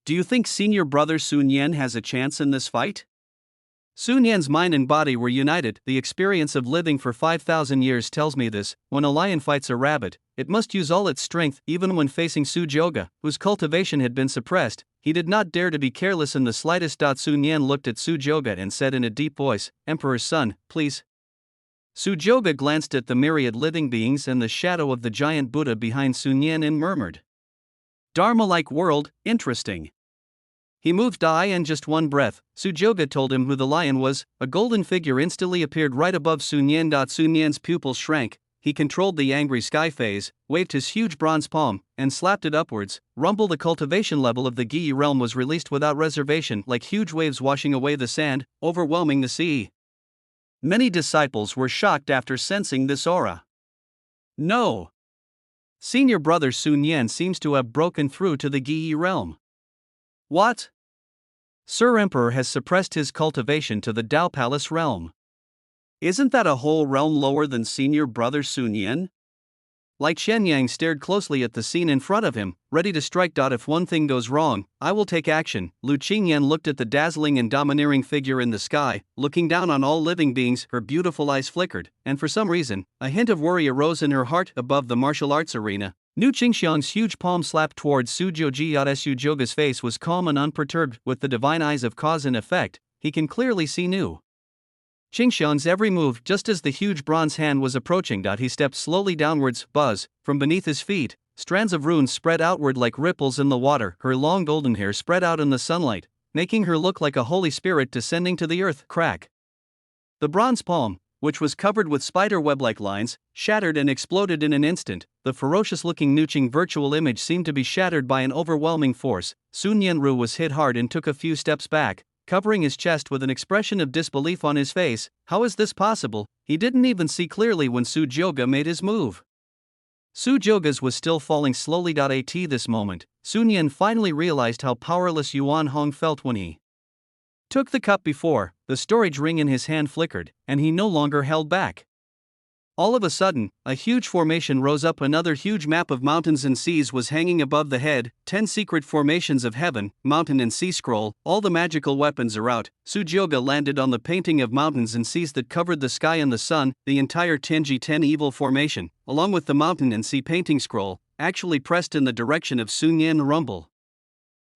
S1: Do you think Senior Brother Sun Yan has a chance in this fight?" Sun Yan's mind and body were united. The experience of living for 5,000 years tells me this. When a lion fights a rabbit, it must use all its strength. Even when facing Su Jioge, whose cultivation had been suppressed, he did not dare to be careless in the slightest. Sun Yan looked at Su Jioge and said in a deep voice, "Emperor's son, please Sujoga glanced at the myriad living beings and the shadow of the giant Buddha behind Sun Yan and murmured, "Dharma-like world, interesting." He moved eye and just one breath, Sujoga told him who the lion was. A golden figure instantly appeared right above Sun Yan. Sun Yan's pupils shrank. He controlled the angry sky phase, waved his huge bronze palm, and slapped it upwards. Rumble. The cultivation level of the Giyi realm was released without reservation, like huge waves washing away the sand, overwhelming the sea. Many disciples were shocked after sensing this aura. No! Senior brother Sun Yan seems to have broken through to the Giyi realm. What? Sir Emperor has suppressed his cultivation to the Dao Palace realm. Isn't that a whole realm lower than senior brother Sun Yan? Lai Shenyang stared closely at the scene in front of him, ready to strike. If one thing goes wrong, I will take action. Lu Qingyan looked at the dazzling and domineering figure in the sky, looking down on all living beings. Her beautiful eyes flickered, and for some reason, a hint of worry arose in her heart. Above the martial arts arena, Nu Qingxiang's huge palm slapped towards Sujoji. Sujoga's face was calm and unperturbed. With the divine eyes of cause and effect, he can clearly see Nu Qingxiang's every move. Just as the huge bronze hand was approaching, he stepped slowly downwards. Buzz, from beneath his feet, strands of runes spread outward like ripples in the water. Her long golden hair spread out in the sunlight, making her look like a holy spirit descending to the earth. Crack. The bronze palm, which was covered with spider web-like lines, shattered and exploded in an instant. The ferocious-looking Nu Qing virtual image seemed to be shattered by an overwhelming force. Sun Yanru was hit hard and took a few steps back, covering his chest with an expression of disbelief on his face. How is this possible? He didn't even see clearly when Sujoga made his move. Sujoga's was still falling slowly. At this moment, Sun Yan finally realized how powerless Yuan Hong felt when he took the cup. Before, the storage ring in his hand flickered, and he no longer held back. All of a sudden, a huge formation rose up. Another huge map of mountains and seas was hanging above the head. 10 secret formations of heaven, mountain and sea scroll. All the magical weapons are out. Sujoga landed on the painting of mountains and seas that covered the sky and the sun. The entire Tenji 10 evil formation, along with the mountain and sea painting scroll, actually pressed in the direction of Sun Yan. Rumble.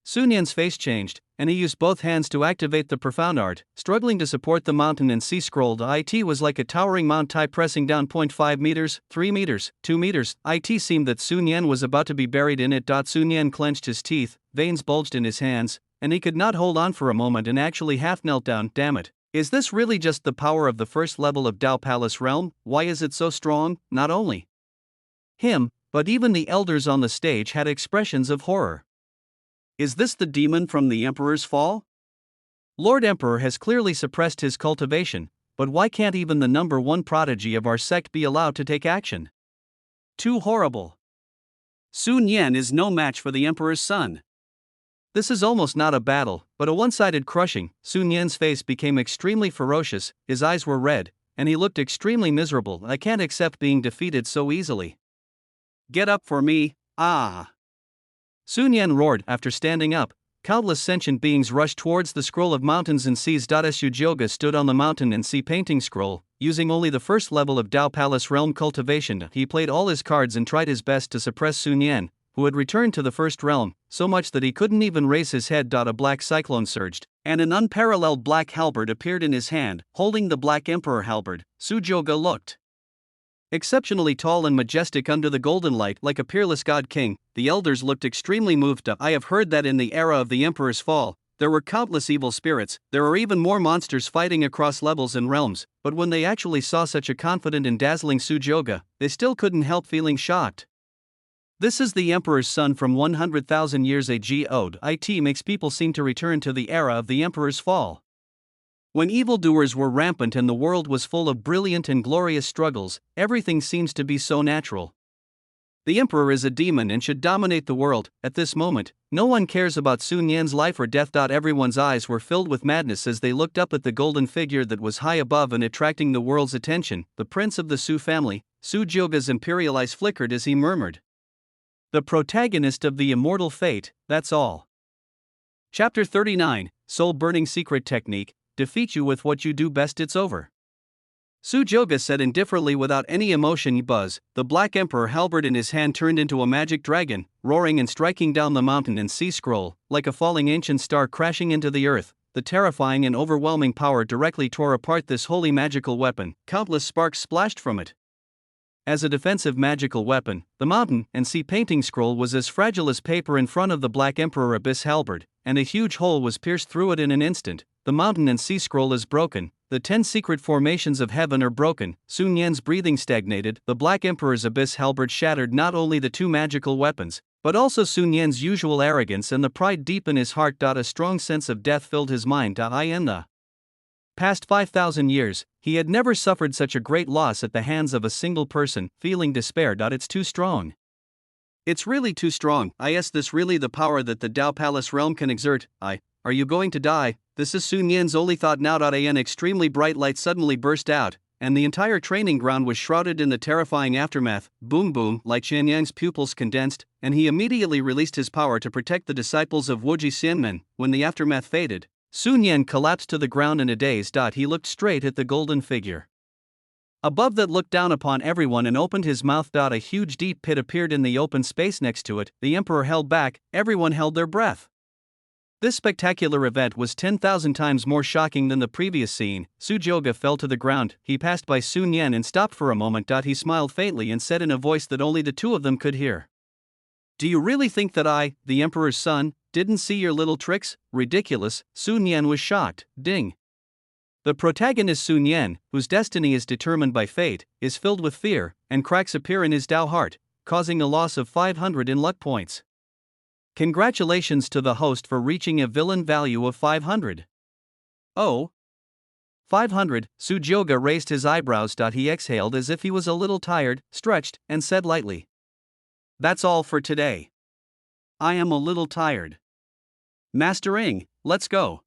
S1: Sun Yan's face changed, and he used both hands to activate the profound art, struggling to support the mountain and sea scroll. It was like a towering Mount Tai pressing down. 0.5 meters, 3 meters, 2 meters. It seemed that Sun Yan was about to be buried in it. Sun Yan clenched his teeth, veins bulged in his hands, and he could not hold on for a moment and actually half knelt down. Damn it. Is this really just the power of the first level of Dao Palace realm? Why is it so strong? Not only him, but even the elders on the stage had expressions of horror. Is this the demon from the Emperor's fall? Lord Emperor has clearly suppressed his cultivation, but why can't even the number one prodigy of our sect be allowed to take action? Too horrible. Sun Yan is no match for the Emperor's son. This is almost not a battle, but a one-sided crushing. Sun Yan's face became extremely ferocious, his eyes were red, and he looked extremely miserable. I can't accept being defeated so easily. Get up for me, ah! Sun Yan roared. After standing up, countless sentient beings rushed towards the scroll of mountains and seas. Sujoga stood on the mountain and sea painting scroll, using only the first level of Dao Palace realm cultivation. He played all his cards and tried his best to suppress Sun Yan, who had returned to the first realm, so much that he couldn't even raise his head. A black cyclone surged, and an unparalleled black halberd appeared in his hand. Holding the Black Emperor halberd, Sujoga looked exceptionally tall and majestic under the golden light, like a peerless god king. The elders looked extremely moved. I have heard that in the era of the Emperor's fall, there were countless evil spirits. There are even more monsters fighting across levels and realms, but when they actually saw such a confident and dazzling Sujoga, they still couldn't help feeling shocked. This is the Emperor's son from 100,000 years ago. It makes people seem to return to the era of the Emperor's fall, when evildoers were rampant and the world was full of brilliant and glorious struggles. Everything seems to be so natural. The Emperor is a demon and should dominate the world. At this moment, no one cares about Sun Yan's life or death. Everyone's eyes were filled with madness as they looked up at the golden figure that was high above and attracting the world's attention. The prince of the Su family. Sujoga's imperial eyes flickered as he murmured, "The protagonist of the immortal fate, that's all." Chapter 39, Soul-Burning Secret Technique. Defeat you with what you do best, it's over. Sujoga said indifferently without any emotion. Buzz, the Black Emperor halberd in his hand turned into a magic dragon, roaring and striking down the mountain and sea scroll, like a falling ancient star crashing into the earth. the terrifying and overwhelming power directly tore apart this wholly magical weapon. Countless sparks splashed from it. As a defensive magical weapon, the mountain and sea painting scroll was as fragile as paper in front of the Black Emperor Abyss halberd, and a huge hole was pierced through it in an instant. The mountain and sea scroll is broken, the 10 secret formations of heaven are broken, Sun Yan's breathing stagnated, the Black Emperor's Abyss halberd shattered not only the two magical weapons, but also Sun Yan's usual arrogance and the pride deep in his heart. A strong sense of death filled his mind. In the past 5,000 years, he had never suffered such a great loss at the hands of a single person, feeling despair. It's too strong. It's really too strong. Is this really the power that the Dao Palace realm can exert? Are you going to die? This is Sun Yan's only thought now. An extremely bright light suddenly burst out, and the entire training ground was shrouded in the terrifying aftermath. Boom boom, Lai Qianyang's pupils condensed, and he immediately released his power to protect the disciples of Wuji Xianmen. When the aftermath faded, Sun Yan collapsed to the ground in a daze. He looked straight at the golden figure above that looked down upon everyone and opened his mouth. A huge deep pit appeared in the open space next to it. The emperor held back, everyone held their breath. This spectacular event was 10,000 times more shocking than the previous scene. Su Jioge fell to the ground. He passed by Sun Yan and stopped for a moment. He smiled faintly and said in a voice that only the two of them could hear, "Do you really think that I, the emperor's son, didn't see your little tricks? Ridiculous." Sun Yan was shocked. Ding. The protagonist Sun Yan, whose destiny is determined by fate, is filled with fear, and cracks appear in his Dao heart, causing a loss of 500 in luck points. Congratulations to the host for reaching a villain value of 500. Oh. 500, Su Jioge raised his eyebrows. He exhaled as if he was a little tired, stretched, and said lightly, "That's all for today. I am a little tired. Master Ing, let's go."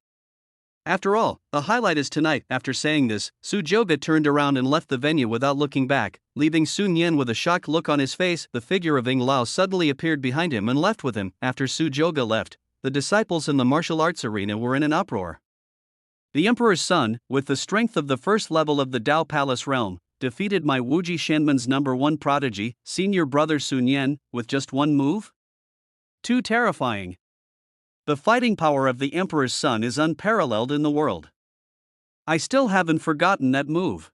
S1: After all, the highlight is tonight. After saying this, Su Jioge turned around and left the venue without looking back, leaving Sun Yan with a shocked look on his face. The figure of Ing Lao suddenly appeared behind him and left with him. After Su Jioge left, the disciples in the martial arts arena were in an uproar. The emperor's son, with the strength of the first level of the Dao Palace realm, defeated my Wuji Xianmen's #1 prodigy, senior brother Sun Yan, with just one move? Too terrifying. The fighting power of the emperor's son is unparalleled in the world. I still haven't forgotten that move.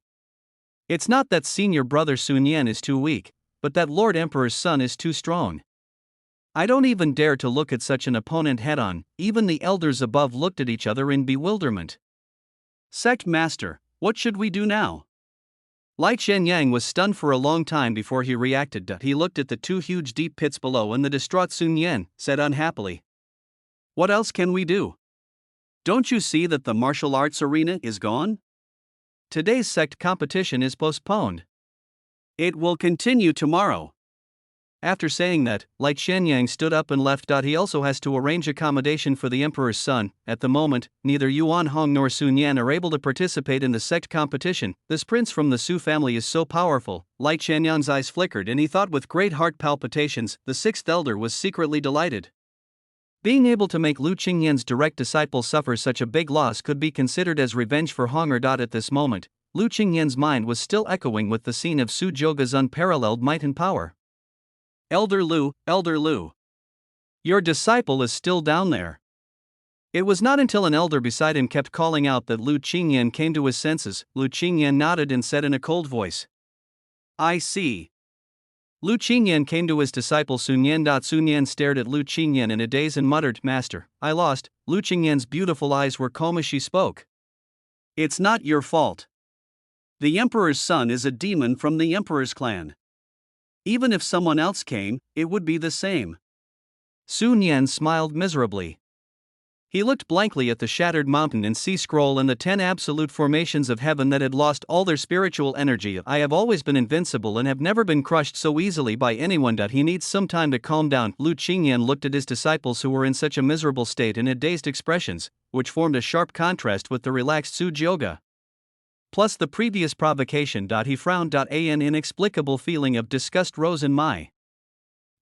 S1: It's not that senior brother Sun Yan is too weak, but that Lord Emperor's son is too strong. I don't even dare to look at such an opponent head-on. Even the elders above looked at each other in bewilderment. Sect Master, what should we do now? Lai Qianyang was stunned for a long time before he reacted. He looked at the two huge deep pits below and the distraught Sun Yan said unhappily, "What else can we do? Don't you see that the martial arts arena is gone? Today's sect competition is postponed. It will continue tomorrow." After saying that, Lai Qianyang stood up and left. He also has to arrange accommodation for the emperor's son. At the moment, neither Yuan Hong nor Sun Yan are able to participate in the sect competition. This prince from the Su family is so powerful. Lai Qianyang's eyes flickered and he thought with great heart palpitations. The sixth elder was secretly delighted. Being able to make Lu Qingyan's direct disciple suffer such a big loss could be considered as revenge for Honger. At this moment, Lu Qingyan's mind was still echoing with the scene of Su Jioge's unparalleled might and power. Elder Lu, your disciple is still down there." It was not until an elder beside him kept calling out that Lu Qingyan came to his senses. Lu Qingyan nodded and said in a cold voice, "I see." Lu Qingyan came to his disciple Sun Yan. Sun Yan stared at Lu Qingyan in a daze and muttered, "Master, I lost." Lu Qingyan's beautiful eyes were calm as she spoke. "It's not your fault. The emperor's son is a demon from the emperor's clan. Even if someone else came, it would be the same." Sun Yan smiled miserably. He looked blankly at the shattered mountain and sea scroll and the 10 absolute formations of heaven that had lost all their spiritual energy. "I have always been invincible and have never been crushed so easily by anyone." He needs some time to calm down. Lu Qingyan looked at his disciples who were in such a miserable state and had dazed expressions, which formed a sharp contrast with the relaxed Su Jioge. Plus the previous provocation. He frowned. An inexplicable feeling of disgust rose in my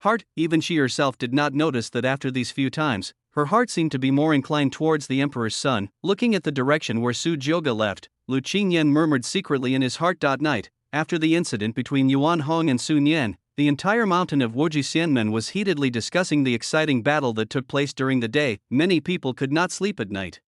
S1: heart. Even she herself did not notice that after these few times, her heart seemed to be more inclined towards the emperor's son. Looking at the direction where Su Jioge left, Lu Qingyan murmured secretly in his heart. Night, after the incident between Yuan Hong and Sun Yan, the entire mountain of Wuji Xianmen was heatedly discussing the exciting battle that took place during the day. Many people could not sleep at night.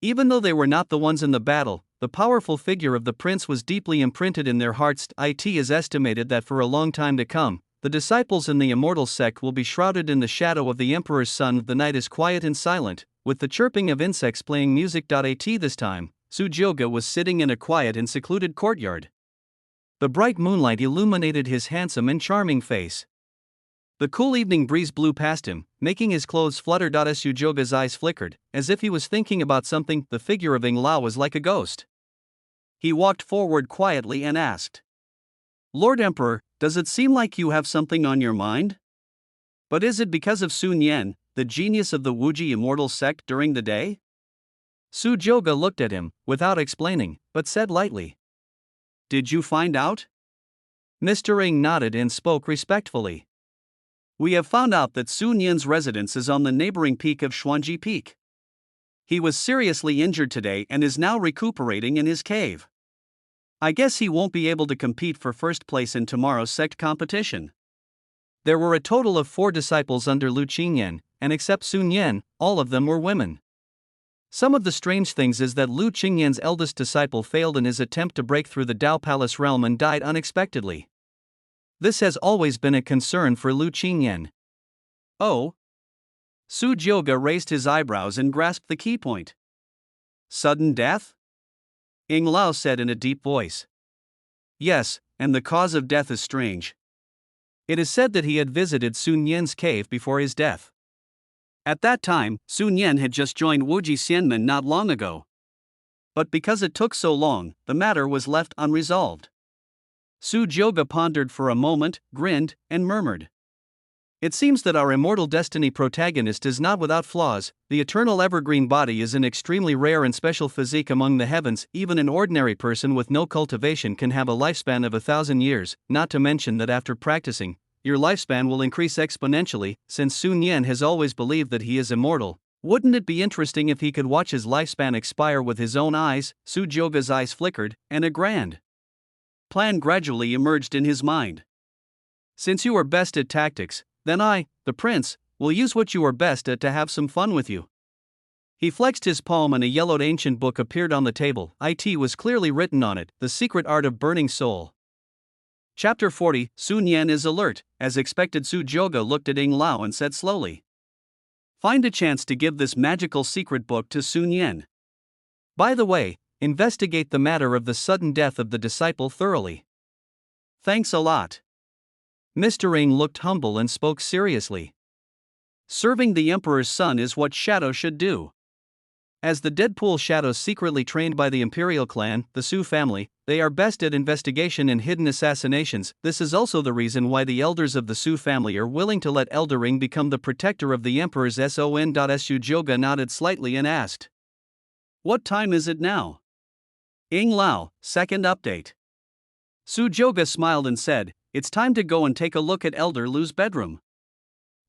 S1: Even though they were not the ones in the battle, the powerful figure of the prince was deeply imprinted in their hearts. It is estimated that for a long time to come, the disciples in the immortal sect will be shrouded in the shadow of the emperor's sun. The night is quiet and silent, with the chirping of insects playing music. This time, Sujyoga was sitting in a quiet and secluded courtyard. The bright moonlight illuminated his handsome and charming face. The cool evening breeze blew past him, making his clothes flutter. Sujyoga's eyes flickered, as if he was thinking about something. The figure of Ying Lao was like a ghost. He walked forward quietly and asked, "Lord Emperor, does it seem like you have something on your mind? But is it because of Sun Yan, the genius of the Wuji immortal sect during the day?" Sujyoga looked at him, without explaining, but said lightly, "Did you find out?" Mr. Ng nodded and spoke respectfully. "We have found out that Sun Yan's residence is on the neighboring peak of Xuanji Peak. He was seriously injured today and is now recuperating in his cave. I guess he won't be able to compete for first place in tomorrow's sect competition." There were a total of 4 disciples under Lu Qingyan, and except Sun Yan, all of them were women. Some of the strange things is that Lu Qingyan's eldest disciple failed in his attempt to break through the Dao Palace realm and died unexpectedly. This has always been a concern for Lu Qingyan. "Oh?" Sujyoga raised his eyebrows and grasped the key point. "Sudden death?" Ying Lao said in a deep voice. "Yes, and the cause of death is strange. It is said that he had visited Sun Yan's cave before his death. At that time, Sun Yan had just joined Wuji Xianmen not long ago. But because it took so long, the matter was left unresolved." Sujyoga pondered for a moment, grinned, and murmured, "It seems that our Immortal Destiny protagonist is not without flaws. The eternal evergreen body is an extremely rare and special physique among the heavens. Even an ordinary person with no cultivation can have a lifespan of 1,000 years, not to mention that after practicing, your lifespan will increase exponentially. Since Sun Yan has always believed that he is immortal, wouldn't it be interesting if he could watch his lifespan expire with his own eyes?" Sujyoga's eyes flickered, and a grand plan gradually emerged in his mind. "Since you are best at tactics, then I, the prince, will use what you are best at to have some fun with you." He flexed his palm and a yellowed ancient book appeared on the table. It was clearly written on it, "The Secret Art of Burning Soul." Chapter 40, Sun Yan is alert. As expected, Sujyoga looked at Ying Lao and said slowly, "Find a chance to give this magical secret book to Sun Yan. By the way, investigate the matter of the sudden death of the disciple thoroughly." "Thanks a lot." Mr. Ng looked humble and spoke seriously. "Serving the emperor's son is what Shadow should do." As the Deadpool shadows secretly trained by the imperial clan, the Su family, they are best at investigation and hidden assassinations. This is also the reason why the elders of the Su family are willing to let Elder Ring become the protector of the emperor's son. Sujyoga nodded slightly and asked, "What time is it now?" Ying Lao, second update. Sujyoga smiled and said, "It's time to go and take a look at Elder Lu's bedroom."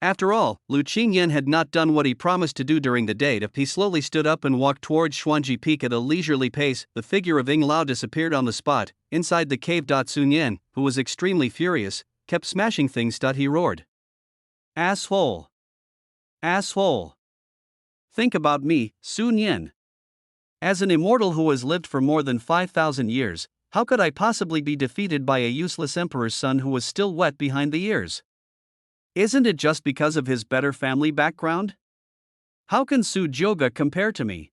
S1: After all, Lu Qingyan had not done what he promised to do during the day. He slowly stood up and walked towards Xuanji Peak at a leisurely pace. The figure of Ying Lao disappeared on the spot. Inside the cave. Sun Yan, who was extremely furious, kept smashing things. He roared, "Asshole! Asshole! Think about me, Sun Yan. As an immortal who has lived for more than 5,000 years, how could I possibly be defeated by a useless emperor's son who was still wet behind the ears? Isn't it just because of his better family background? How can Sujyoga compare to me?"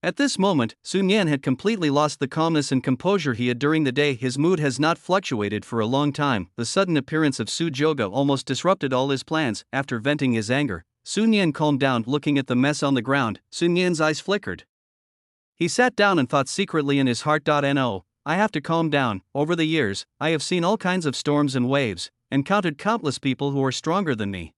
S1: At this moment, Sun Yan had completely lost the calmness and composure he had during the day. His mood has not fluctuated for a long time. The sudden appearance of Sujyoga almost disrupted all his plans. After venting his anger, Sun Yan calmed down. Looking at the mess on the ground, Sun Yan's eyes flickered. He sat down and thought secretly in his heart. No, I have to calm down. Over the years, I have seen all kinds of storms and waves, encountered countless people who are stronger than me.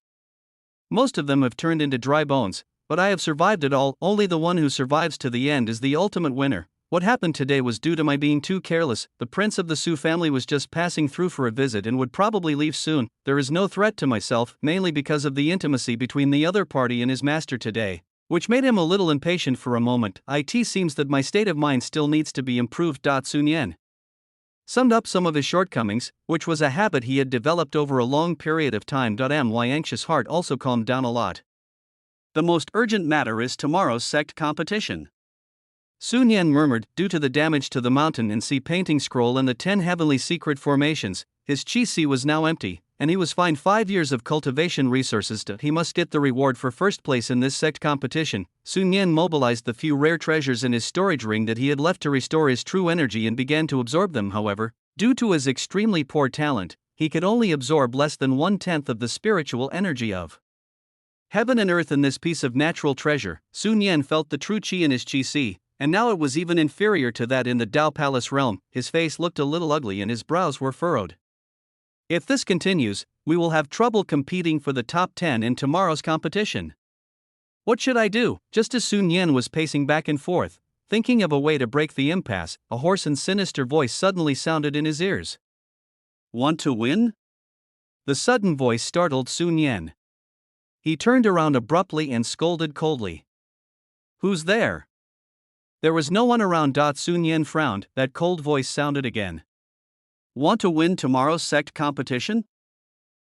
S1: Most of them have turned into dry bones, but I have survived it all. Only the one who survives to the end is the ultimate winner. What happened today was due to my being too careless. The prince of the Su family was just passing through for a visit and would probably leave soon. There is no threat to myself, mainly because of the intimacy between the other party and his master today, which made him a little impatient for a moment. It seems that my state of mind still needs to be improved. Sun Yan summed up some of his shortcomings, which was a habit he had developed over a long period of time. My anxious heart also calmed down a lot. The most urgent matter is tomorrow's sect competition. Sun Yan murmured, due to the damage to the mountain and sea painting scroll and the 10 heavenly secret formations, his chi si was now empty, and he was fined 5 years of cultivation resources. He must get the reward for first place in this sect competition. Sun Yan mobilized the few rare treasures in his storage ring that he had left to restore his true energy and began to absorb them. However, due to his extremely poor talent, he could only absorb less than 1/10 of the spiritual energy of heaven and earth in this piece of natural treasure. Sun Yan felt the true chi in his chi si, and now it was even inferior to that in the Dao Palace realm. His face looked a little ugly and his brows were furrowed. If this continues, we will have trouble competing for the top 10 in tomorrow's competition. What should I do? Just as Sun Yan was pacing back and forth, thinking of a way to break the impasse, a hoarse and sinister voice suddenly sounded in his ears. Want to win? The sudden voice startled Sun Yan. He turned around abruptly and scolded coldly. Who's there? There was no one around. Sun Yan frowned. That cold voice sounded again. Want to win tomorrow's sect competition?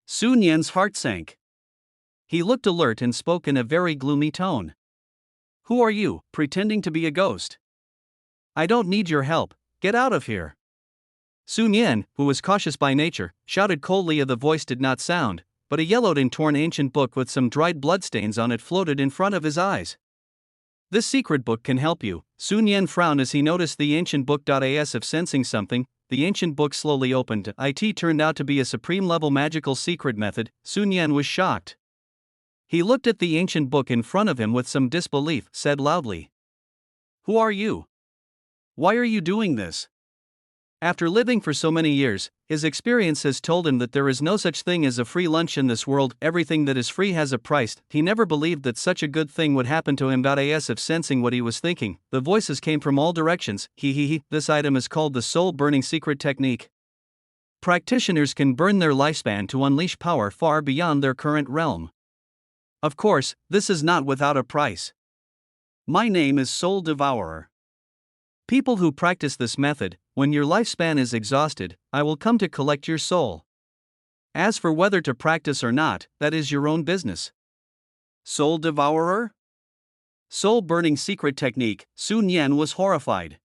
S1: Sun Yan's heart sank. He looked alert and spoke in a very gloomy tone. Who are you, pretending to be a ghost? I don't need your help, get out of here. Sun Yan, who was cautious by nature, shouted coldly. The voice did not sound, but a yellowed and torn ancient book with some dried bloodstains on it floated in front of his eyes. This secret book can help you. Sun Yan frowned as he noticed the ancient book. As if sensing something, the ancient book slowly opened. It turned out to be a supreme level magical secret method. Sun Yan was shocked. He looked at the ancient book in front of him with some disbelief, said loudly. Who are you? Why are you doing this? After living for so many years, his experience has told him that there is no such thing as a free lunch in this world. Everything that is free has a price. He never believed that such a good thing would happen to him. As if sensing what he was thinking, the voices came from all directions. This item is called the soul burning secret technique. Practitioners can burn their lifespan to unleash power far beyond their current realm. Of course, this is not without a price. My name is Soul Devourer. People who practice this method, when your lifespan is exhausted, I will come to collect your soul. As for whether to practice or not, that is your own business. Soul Devourer? Soul burning secret technique. Sun Yan was horrified.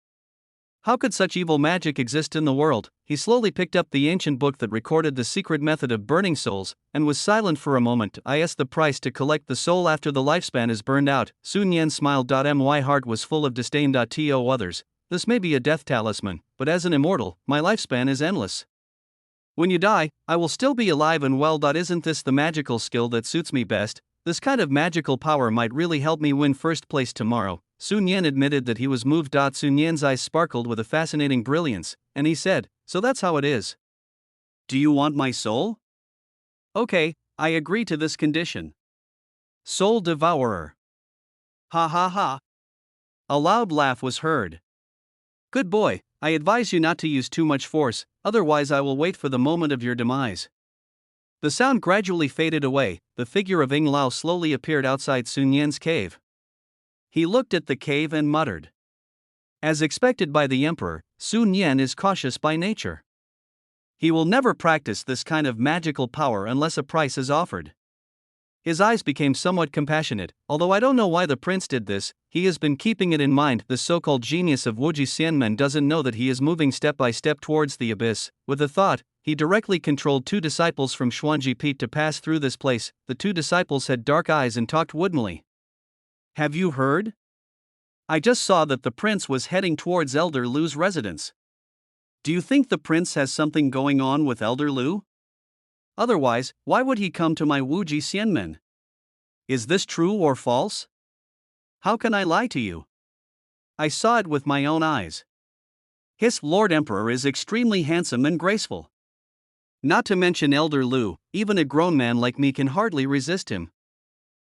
S1: How could such evil magic exist in the world? He slowly picked up the ancient book that recorded the secret method of burning souls, and was silent for a moment. I asked the price to collect the soul after the lifespan is burned out. Sun Yan smiled. My heart was full of disdain. To others, this may be a death talisman, but as an immortal, my lifespan is endless. When you die, I will still be alive and well. Isn't this the magical skill that suits me best? This kind of magical power might really help me win first place tomorrow. Sun Yan admitted that he was moved. Sun Yan's eyes sparkled with a fascinating brilliance, and he said, so that's how it is. Do you want my soul? Okay, I agree to this condition. Soul Devourer. Ha ha ha. A loud laugh was heard. Good boy, I advise you not to use too much force, otherwise I will wait for the moment of your demise. The sound gradually faded away. The figure of Ying Lao slowly appeared outside Sun Yan's cave. He looked at the cave and muttered. As expected by the emperor, Sun Yan is cautious by nature. He will never practice this kind of magical power unless a price is offered. His eyes became somewhat compassionate. Although I don't know why the prince did this, he has been keeping it in mind. The so-called genius of Wuji Xianmen doesn't know that he is moving step by step towards the abyss. With a thought, he directly controlled 2 disciples from Xuanji Peat to pass through this place. The 2 disciples had dark eyes and talked woodenly. Have you heard? I just saw that the prince was heading towards Elder Lu's residence. Do you think the prince has something going on with Elder Lu? Otherwise, why would he come to my Wuji Xianmen? Is this true or false? How can I lie to you? I saw it with my own eyes. His Lord Emperor is extremely handsome and graceful. Not to mention Elder Lu, even a grown man like me can hardly resist him.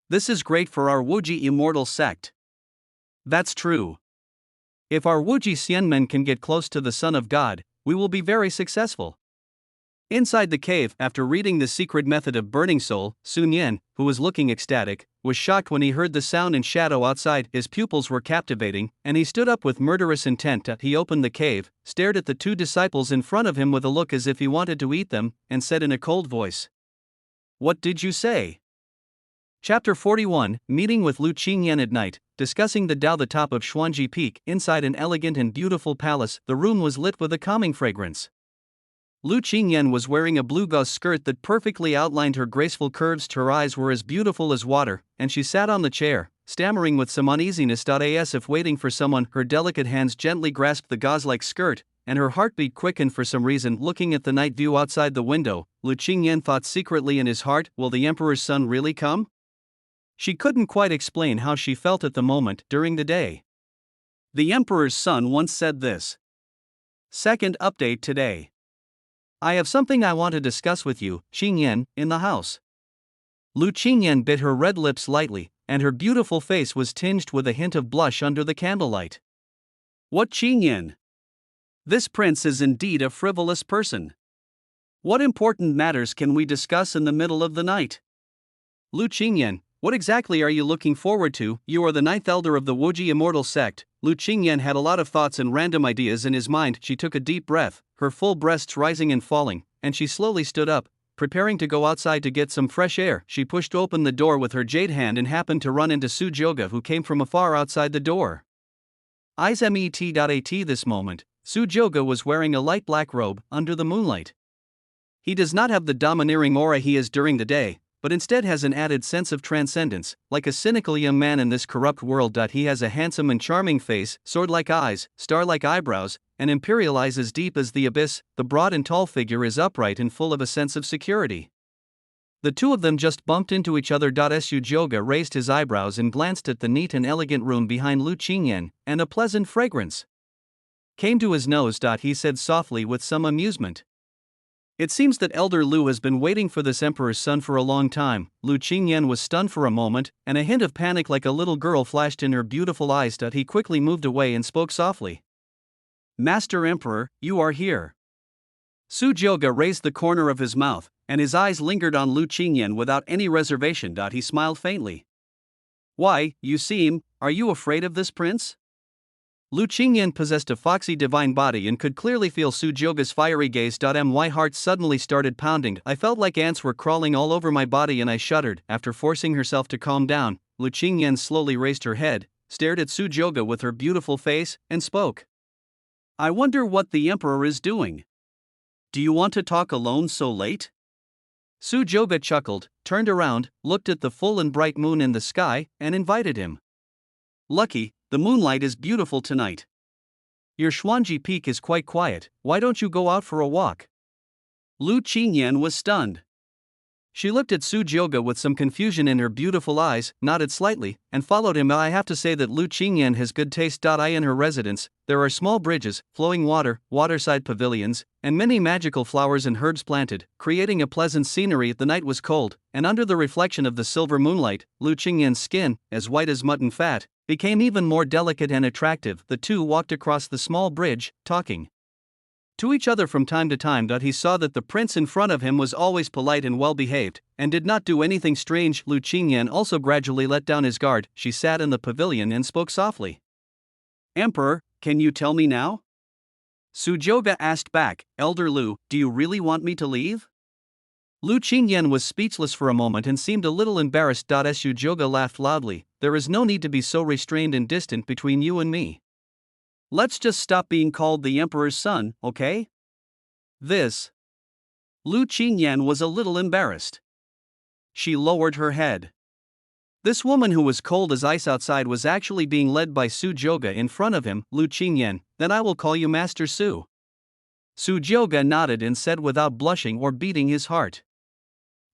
S1: This is great for our Wuji immortal sect. That's true. If our Wuji Xianmen can get close to the Son of God, we will be very successful. Inside the cave, after reading the secret method of burning soul, Sun Yan, who was looking ecstatic, was shocked when he heard the sound and shadow outside. His pupils were captivating, and he stood up with murderous intent. He opened the cave, stared at the 2 disciples in front of him with a look as if he wanted to eat them, and said in a cold voice, "What did you say?" Chapter 41, Meeting with Lu Qingyan at night, discussing the Dao the top of Xuanji Peak. Inside an elegant and beautiful palace, the room was lit with a calming fragrance. Lu Qingyan was wearing a blue gauze skirt that perfectly outlined her graceful curves. Her eyes were as beautiful as water, and she sat on the chair, stammering with some uneasiness. As if waiting for someone. Her delicate hands gently grasped the gauze-like skirt, and her heartbeat quickened for some reason. Looking at the night view outside the window, Lu Qingyan thought secretly in his heart, will the emperor's son really come? She couldn't quite explain how she felt at the moment. During the day, the emperor's son once said this. Second update today. I have something I want to discuss with you, Qingyan, in the house. Lu Qingyan bit her red lips lightly, and her beautiful face was tinged with a hint of blush under the candlelight. What, Qingyan? This prince is indeed a frivolous person. What important matters can we discuss in the middle of the night? Lu Qingyan, what exactly are you looking forward to? You are the ninth elder of the Wuji immortal sect. Lu Qingyan had a lot of thoughts and random ideas in his mind. She took a deep breath, her full breasts rising and falling, and she slowly stood up, preparing to go outside to get some fresh air. She pushed open the door with her jade hand and happened to run into Su Joga, who came from afar outside the door. Eyes met.at this moment, Su Joga was wearing a light black robe under the moonlight. He does not have the domineering aura he has during the day, but instead has an added sense of transcendence, like a cynical young man in this corrupt world. He has a handsome and charming face, sword-like eyes, star-like eyebrows, and imperial eyes as deep as the abyss. The broad and tall figure is upright and full of a sense of security. The two of them just bumped into each other. Su Joga raised his eyebrows and glanced at the neat and elegant room behind Lu Qingyan, and a pleasant fragrance came to his nose. He said softly with some amusement. It seems that Elder Lu has been waiting for this emperor's son for a long time. Lu Qingyan was stunned for a moment, and a hint of panic like a little girl flashed in her beautiful eyes. He quickly moved away and spoke softly. Master Emperor, you are here. Su Joga raised the corner of his mouth, and his eyes lingered on Lu Qingyan without any reservation. He smiled faintly. Why, are you afraid of this prince? Lu Qingyan possessed a foxy divine body and could clearly feel Su Joga's fiery gaze. My heart suddenly started pounding. I felt like ants were crawling all over my body and I shuddered. After forcing herself to calm down, Lu Qingyan slowly raised her head, stared at Su Joga with her beautiful face, and spoke. I wonder what the emperor is doing. Do you want to talk alone so late? Su Joga chuckled, turned around, looked at the full and bright moon in the sky, and invited him. Lucky, the moonlight is beautiful tonight. Your Xuanji Peak is quite quiet, why don't you go out for a walk? Lu Qingyan was stunned. She looked at Su Joga with some confusion in her beautiful eyes, nodded slightly, and followed him. I have to say that Lu Qingyan has good taste. In her residence, there are small bridges, flowing water, waterside pavilions, and many magical flowers and herbs planted, creating a pleasant scenery. The night was cold, and under the reflection of the silver moonlight, Lu Qingyan's skin, as white as mutton fat, became even more delicate and attractive. The two walked across the small bridge, talking to each other from time to time. He saw that the prince in front of him was always polite and well-behaved, and did not do anything strange. Lu Qingyan also gradually let down his guard. She sat in the pavilion and spoke softly. Emperor, can you tell me now? Su Joga asked back, Elder Lu, do you really want me to leave? Lu Qingyan was speechless for a moment and seemed a little embarrassed. Su Joga laughed loudly. There is no need to be so restrained and distant between you and me. Let's just stop being called the emperor's son, okay? Lu Qingyan was a little embarrassed. She lowered her head. This woman who was cold as ice outside was actually being led by Su Joga in front of him. Lu Qingyan, then I will call you Master Su. Su Joga nodded and said without blushing or beating his heart.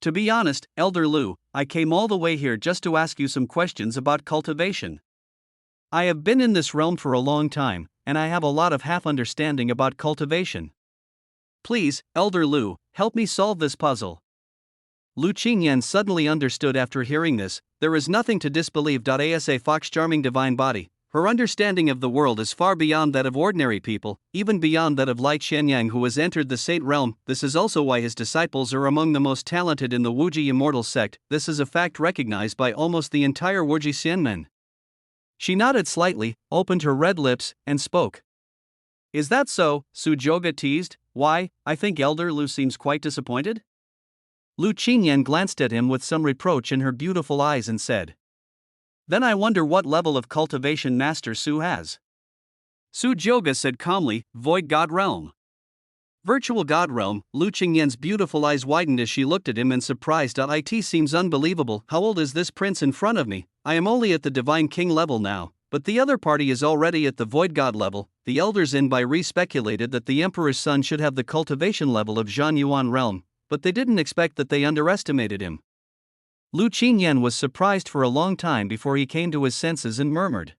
S1: To be honest, Elder Lu, I came all the way here just to ask you some questions about cultivation. I have been in this realm for a long time, and I have a lot of half-understanding about cultivation. Please, Elder Lu, help me solve this puzzle. Lu Qingyan suddenly understood after hearing this. There is nothing to disbelieve. As a fox charming divine body, her understanding of the world is far beyond that of ordinary people, even beyond that of Lai Qianyang, who has entered the Saint realm. This is also why his disciples are among the most talented in the Wuji immortal sect. This is a fact recognized by almost the entire Wuji Xianmen. She nodded slightly, opened her red lips, and spoke. Is that so? Su Joga teased. Why, I think Elder Lu seems quite disappointed. Lu Qingyan glanced at him with some reproach in her beautiful eyes and said, "Then I wonder what level of cultivation Master Su has." Su Joga said calmly, "Void God Realm." Virtual God Realm. Lu Qingyan's beautiful eyes widened as she looked at him in surprise. It seems unbelievable. How old is this prince in front of me? I am only at the Divine King level now, but the other party is already at the Void God level. The elders in Bai Ri speculated that the Emperor's son should have the cultivation level of Zhan Yuan realm, but they didn't expect that. They underestimated him. Lu Qingyan was surprised for a long time before he came to his senses and murmured,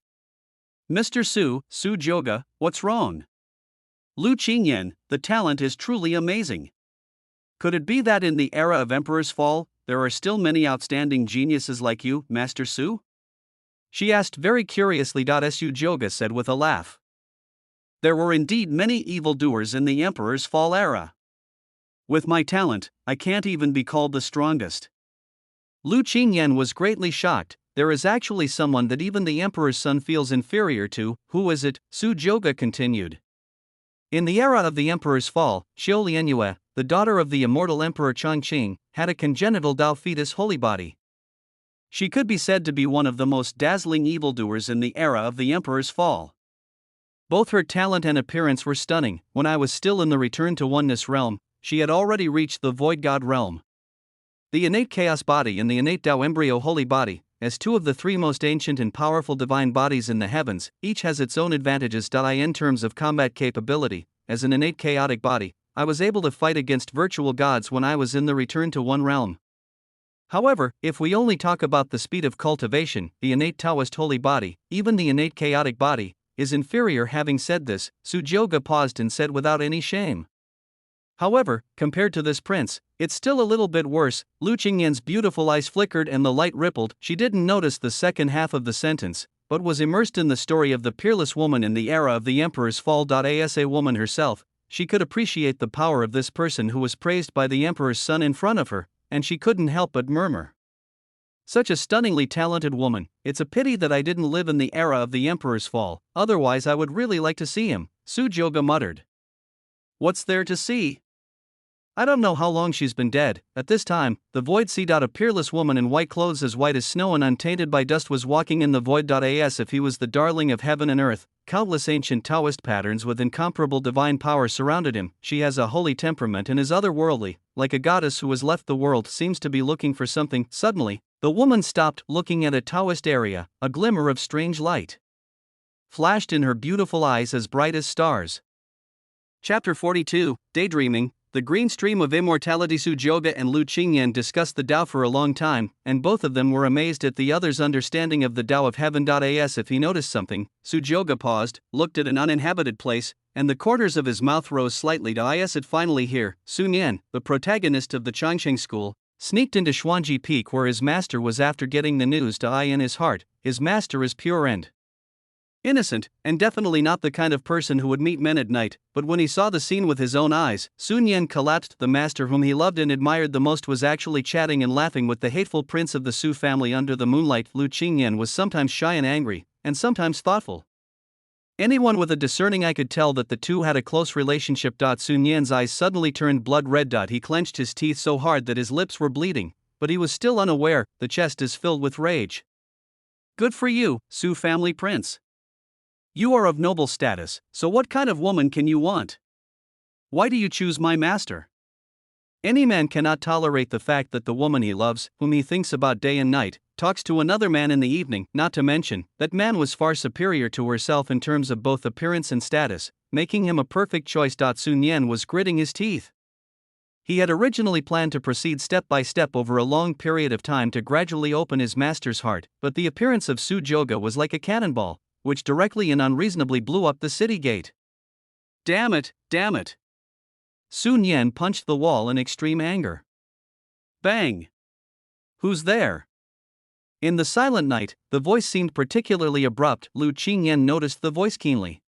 S1: "Mr. Su, Su Joga, what's wrong?" "Lu Qingyan, the talent is truly amazing. Could it be that in the era of Emperor's fall, there are still many outstanding geniuses like you, Master Su?" she asked very curiously. Su Joga said with a laugh, "There were indeed many evildoers in the Emperor's fall era. With my talent, I can't even be called the strongest." Lu Qingyan was greatly shocked. There is actually someone that even the Emperor's son feels inferior to. Who is it? Su Joga continued. In the era of the Emperor's fall, Xiao Lianyue, the daughter of the immortal Emperor Chongqing, had a congenital Dao fetus holy body. She could be said to be one of the most dazzling evildoers in the era of the Emperor's fall. Both her talent and appearance were stunning. When I was still in the Return to Oneness realm, she had already reached the Void God realm. The innate chaos body and the innate Dao embryo holy body, as two of the three most ancient and powerful divine bodies in the heavens, each has its own advantages. In terms of combat capability, as an innate chaotic body, I was able to fight against virtual gods when I was in the Return to One realm. However, if we only talk about the speed of cultivation, the innate Taoist holy body, even the innate chaotic body, is inferior. Having said this, Su Joga paused and said without any shame, "However, compared to this prince, it's still a little bit worse." Lu Qingyan's beautiful eyes flickered and the light rippled. She didn't notice the second half of the sentence, but was immersed in the story of the peerless woman in the era of the Emperor's fall. As a woman herself, she could appreciate the power of this person who was praised by the Emperor's son in front of her, and she couldn't help but murmur, "Such a stunningly talented woman. It's a pity that I didn't live in the era of the Emperor's fall, otherwise I would really like to see him," Su Joga muttered. "What's there to see? I don't know how long she's been dead." At this time, the void sea. A peerless woman in white clothes as white as snow and untainted by dust was walking in the void. As if he was the darling of heaven and earth, countless ancient Taoist patterns with incomparable divine power surrounded him. She has a holy temperament and is otherworldly, like a goddess who has left the world, seems to be looking for something. Suddenly, the woman stopped, looking at a Taoist area. A glimmer of strange light flashed in her beautiful eyes as bright as stars. Chapter 42, Daydreaming. The green stream of immortality. Su Joga and Lu Qingyan discussed the Tao for a long time, and both of them were amazed at the other's understanding of the Tao of heaven. If he noticed something, Su Joga paused, looked at an uninhabited place, and the corners of his mouth rose slightly. It finally here, Sun Yan, the protagonist of the Changsheng school, sneaked into Xuanji Peak where his master was after getting the news. In his heart, his master is pure and innocent, and definitely not the kind of person who would meet men at night. But when he saw the scene with his own eyes, Sun Yan collapsed. The master whom he loved and admired the most was actually chatting and laughing with the hateful prince of the Su family under the moonlight. Lu Qingyan was sometimes shy and angry, and sometimes thoughtful. Anyone with a discerning eye could tell that the two had a close relationship. Sun Yan's eyes suddenly turned blood red. He clenched his teeth so hard that his lips were bleeding, but he was still unaware. The chest is filled with rage. "Good for you, Su family prince. You are of noble status, so what kind of woman can you want? Why do you choose my master?" Any man cannot tolerate the fact that the woman he loves, whom he thinks about day and night, talks to another man in the evening, not to mention that man was far superior to herself in terms of both appearance and status, making him a perfect choice. Sun Yan was gritting his teeth. He had originally planned to proceed step by step over a long period of time to gradually open his master's heart, but the appearance of Su Joga was like a cannonball, which directly and unreasonably blew up the city gate. Damn it, damn it. Sun Yan punched the wall in extreme anger. Bang! Who's there? In the silent night, the voice seemed particularly abrupt. Lu Qingyan noticed the voice keenly.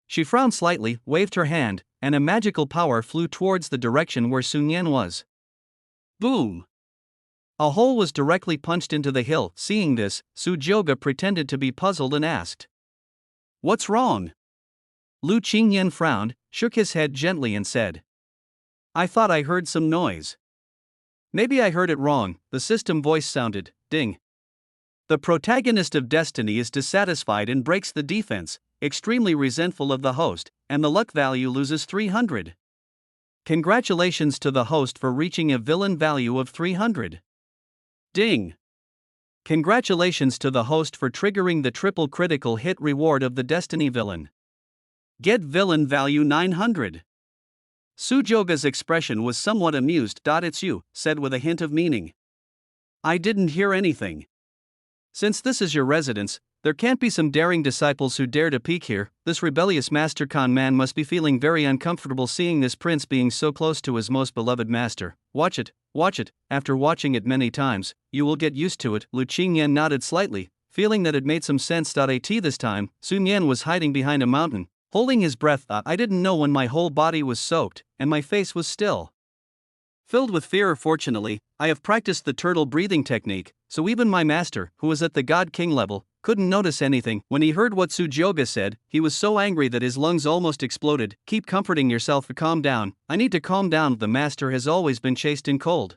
S1: She frowned slightly, waved her hand, and a magical power flew towards the direction where Sun Yan was. Boom! A hole was directly punched into the hill. Seeing this, Su Joga pretended to be puzzled and asked, "What's wrong?" Lu Qingyan frowned, shook his head gently and said, "I thought I heard some noise." Maybe I heard it wrong, the system voice sounded. Ding. The protagonist of Destiny is dissatisfied and breaks the defense, extremely resentful of the host, and the luck value loses 300. Congratulations to the host for reaching a villain value of 300. Ding. Congratulations to the host for triggering the triple critical hit reward of the Destiny villain. Get villain value 900. Sujoga's expression was somewhat amused. It's you, said with a hint of meaning. I didn't hear anything. Since this is your residence, there can't be some daring disciples who dare to peek here. This rebellious Master Khan man must be feeling very uncomfortable seeing this prince being so close to his most beloved master. Watch it. After watching it many times, you will get used to it. Lu Qingyan nodded slightly, feeling that it made some sense. At this time, Sun Yan was hiding behind a mountain, holding his breath. I didn't know when my whole body was soaked, and my face was still filled with fear. Fortunately, I have practiced the turtle breathing technique, so even my master, who was at the God King level, couldn't notice anything. When he heard what Sujoga said, he was so angry that his lungs almost exploded. Keep comforting yourself. Calm down. I need to calm down. The master has always been chaste and cold.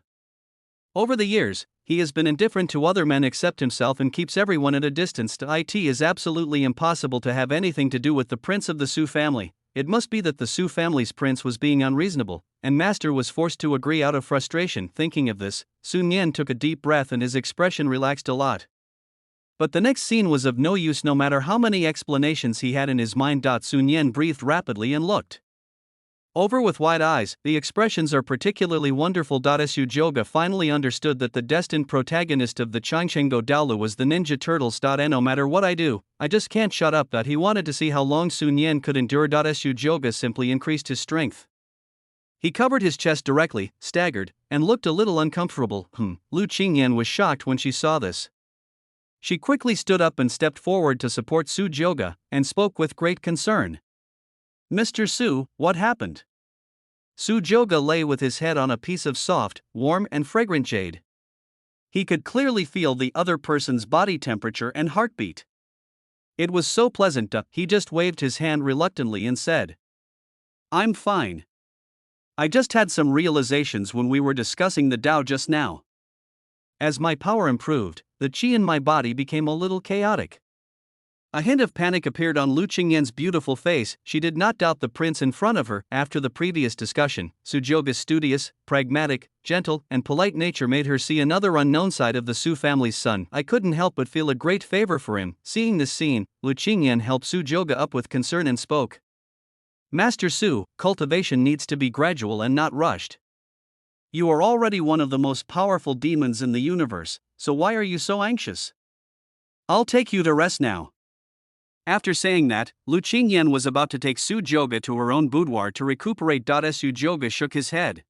S1: Over the years, he has been indifferent to other men except himself and keeps everyone at a distance. It is absolutely impossible to have anything to do with the prince of the Su family. It must be that the Su family's prince was being unreasonable, and master was forced to agree out of frustration. Thinking of this, Sun Yan took a deep breath and his expression relaxed a lot. But the next scene was of no use no matter how many explanations he had in his mind. Sun Yan breathed rapidly and looked over with wide eyes. The expressions are particularly wonderful. Sujoga finally understood that the destined protagonist of the Changchengo Daolu was the Ninja Turtles. And no matter what I do, I just can't shut up. He wanted to see how long Sun Yan could endure. Sujoga simply increased his strength. He covered his chest directly, staggered, and looked a little uncomfortable. Lu Qingyan was shocked when she saw this. She quickly stood up and stepped forward to support Sujoga, and spoke with great concern. Mr. Su, what happened? Sujoga lay with his head on a piece of soft, warm and fragrant jade. He could clearly feel the other person's body temperature and heartbeat. It was so pleasant. He just waved his hand reluctantly and said, I'm fine. I just had some realizations when we were discussing the Tao just now. As my power improved, the qi in my body became a little chaotic. A hint of panic appeared on Lu Qingyan's beautiful face. She did not doubt the prince in front of her. After the previous discussion, Sujoga's studious, pragmatic, gentle, and polite nature made her see another unknown side of the Su family's son. I couldn't help but feel a great favor for him. Seeing this scene, Lu Qingyan helped Sujoga up with concern and spoke. Master Su, cultivation needs to be gradual and not rushed. You are already one of the most powerful demons in the universe, so why are you so anxious? I'll take you to rest now. After saying that, Lu Qingyan was about to take Sujoga to her own boudoir to recuperate. Sujoga shook his head.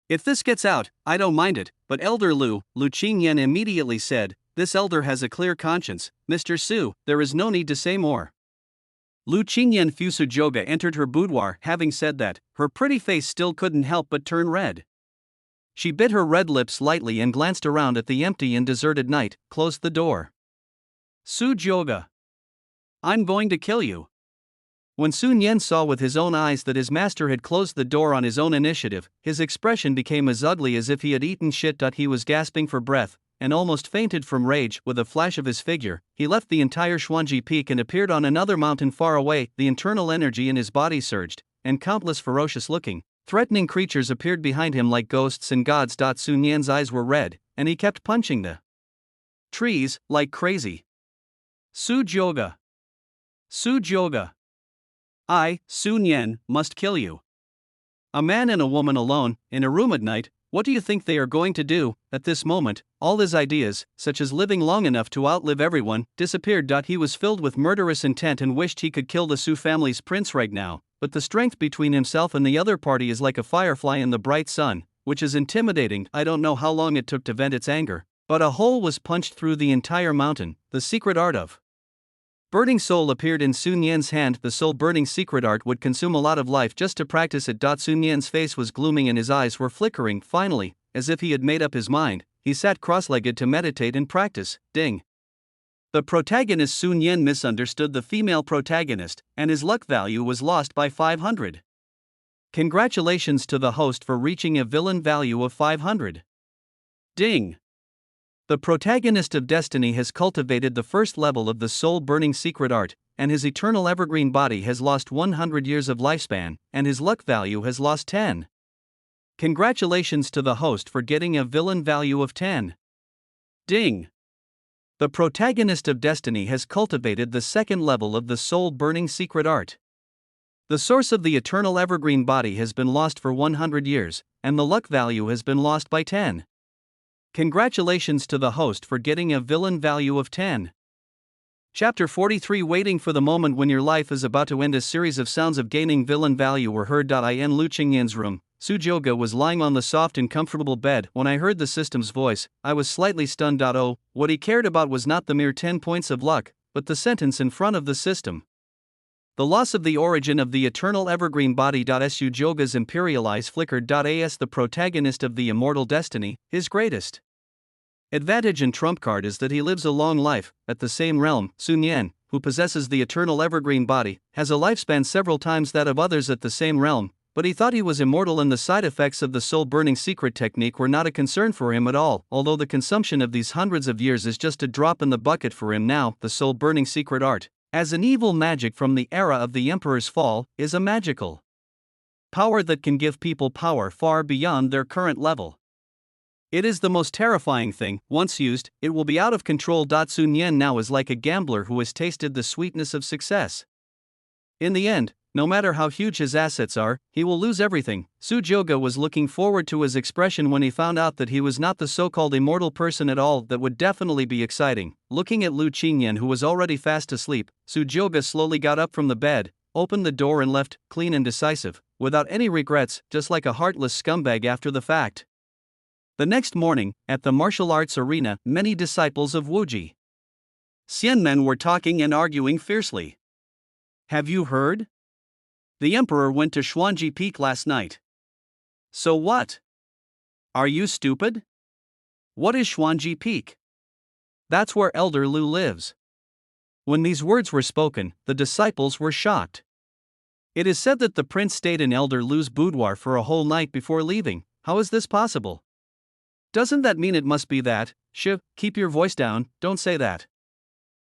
S1: If this gets out, I don't mind it, but Elder Lu Qingyan immediately said, this elder has a clear conscience. Mr. Su, there is no need to say more. Lu Qingyan Sujoga entered her boudoir. Having said that, her pretty face still couldn't help but turn red. She bit her red lips lightly and glanced around at the empty and deserted night, closed the door. Sujoga. I'm going to kill you. When Sun Yan saw with his own eyes that his master had closed the door on his own initiative, his expression became as ugly as if he had eaten shit. He was gasping for breath, and almost fainted from rage. With a flash of his figure, he left the entire Xuanji Peak and appeared on another mountain far away. The internal energy in his body surged, and countless ferocious-looking, threatening creatures appeared behind him like ghosts and gods. Sun Yan's eyes were red, and he kept punching the trees like crazy. Sujoga. I, Sun Yan, must kill you. A man and a woman alone, in a room at night, what do you think they are going to do? At this moment, all his ideas, such as living long enough to outlive everyone, disappeared. He was filled with murderous intent and wished he could kill the Su family's prince right now, but the strength between himself and the other party is like a firefly in the bright sun, which is intimidating. I don't know how long it took to vent its anger, but a hole was punched through the entire mountain. The secret art of burning soul appeared in Sun Yan's hand. The soul burning secret art would consume a lot of life just to practice it. Sun Yan's face was glooming and his eyes were flickering. Finally, as if he had made up his mind, he sat cross-legged to meditate and practice. Ding. The protagonist Sun Yan misunderstood the female protagonist, and his luck value was lost by 500. Congratulations to the host for reaching a villain value of 500. Ding! The protagonist of Destiny has cultivated the first level of the soul-burning secret art, and his eternal evergreen body has lost 100 years of lifespan, and his luck value has lost 10. Congratulations to the host for getting a villain value of 10. Ding! The protagonist of Destiny has cultivated the second level of the soul-burning secret art. The source of the eternal evergreen body has been lost for 100 years, and the luck value has been lost by 10. Congratulations to the host for getting a villain value of 10. Chapter 43 Waiting for the moment when your life is about to end. A series of sounds of gaining villain value were heard. In Lu Qingyan's room, Sujioga was lying on the soft and comfortable bed. When I heard the system's voice, I was slightly stunned. Oh, what he cared about was not the mere 10 points of luck, but the sentence in front of the system. The loss of the origin of the eternal evergreen body. Sujioga's imperial eyes flickered. As the protagonist of the immortal Destiny, his greatest advantage and trump card is that he lives a long life. At the same realm, Sun Yan, who possesses the eternal evergreen body, has a lifespan several times that of others at the same realm, but he thought he was immortal and the side effects of the soul-burning secret technique were not a concern for him at all, although the consumption of these hundreds of years is just a drop in the bucket for him now. The soul-burning secret art, as an evil magic from the era of the Emperor's fall, is a magical power that can give people power far beyond their current level. It is the most terrifying thing. Once used, it will be out of control. Sun Yan now is like a gambler who has tasted the sweetness of success. In the end, no matter how huge his assets are, he will lose everything. Sujioga was looking forward to his expression when he found out that he was not the so-called immortal person at all. That would definitely be exciting. Looking at Lu Qingyan, who was already fast asleep, Sujioga slowly got up from the bed, opened the door and left, clean and decisive, without any regrets, just like a heartless scumbag after the fact. The next morning, at the martial arts arena, many disciples of Wuji Xianmen were talking and arguing fiercely. Have you heard? The emperor went to Xuanji Peak last night. So what? Are you stupid? What is Xuanji Peak? That's where Elder Lu lives. When these words were spoken, the disciples were shocked. It is said that the prince stayed in Elder Lu's boudoir for a whole night before leaving. How is this possible? Doesn't that mean it must be that? Keep your voice down, don't say that.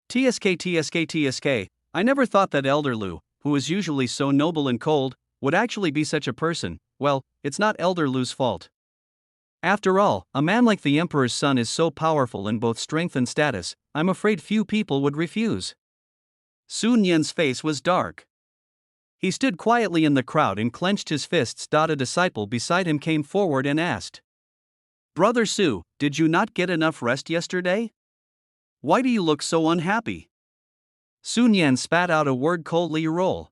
S1: TSK. I never thought that Elder Lu, who is usually so noble and cold, would actually be such a person. Well, it's not Elder Lu's fault. After all, a man like the Emperor's son is so powerful in both strength and status, I'm afraid few people would refuse. Sun Yan's face was dark. He stood quietly in the crowd and clenched his fists. A disciple beside him came forward and asked, Brother Su, did you not get enough rest yesterday? Why do you look so unhappy? Sun Yan spat out a word coldly. Roll.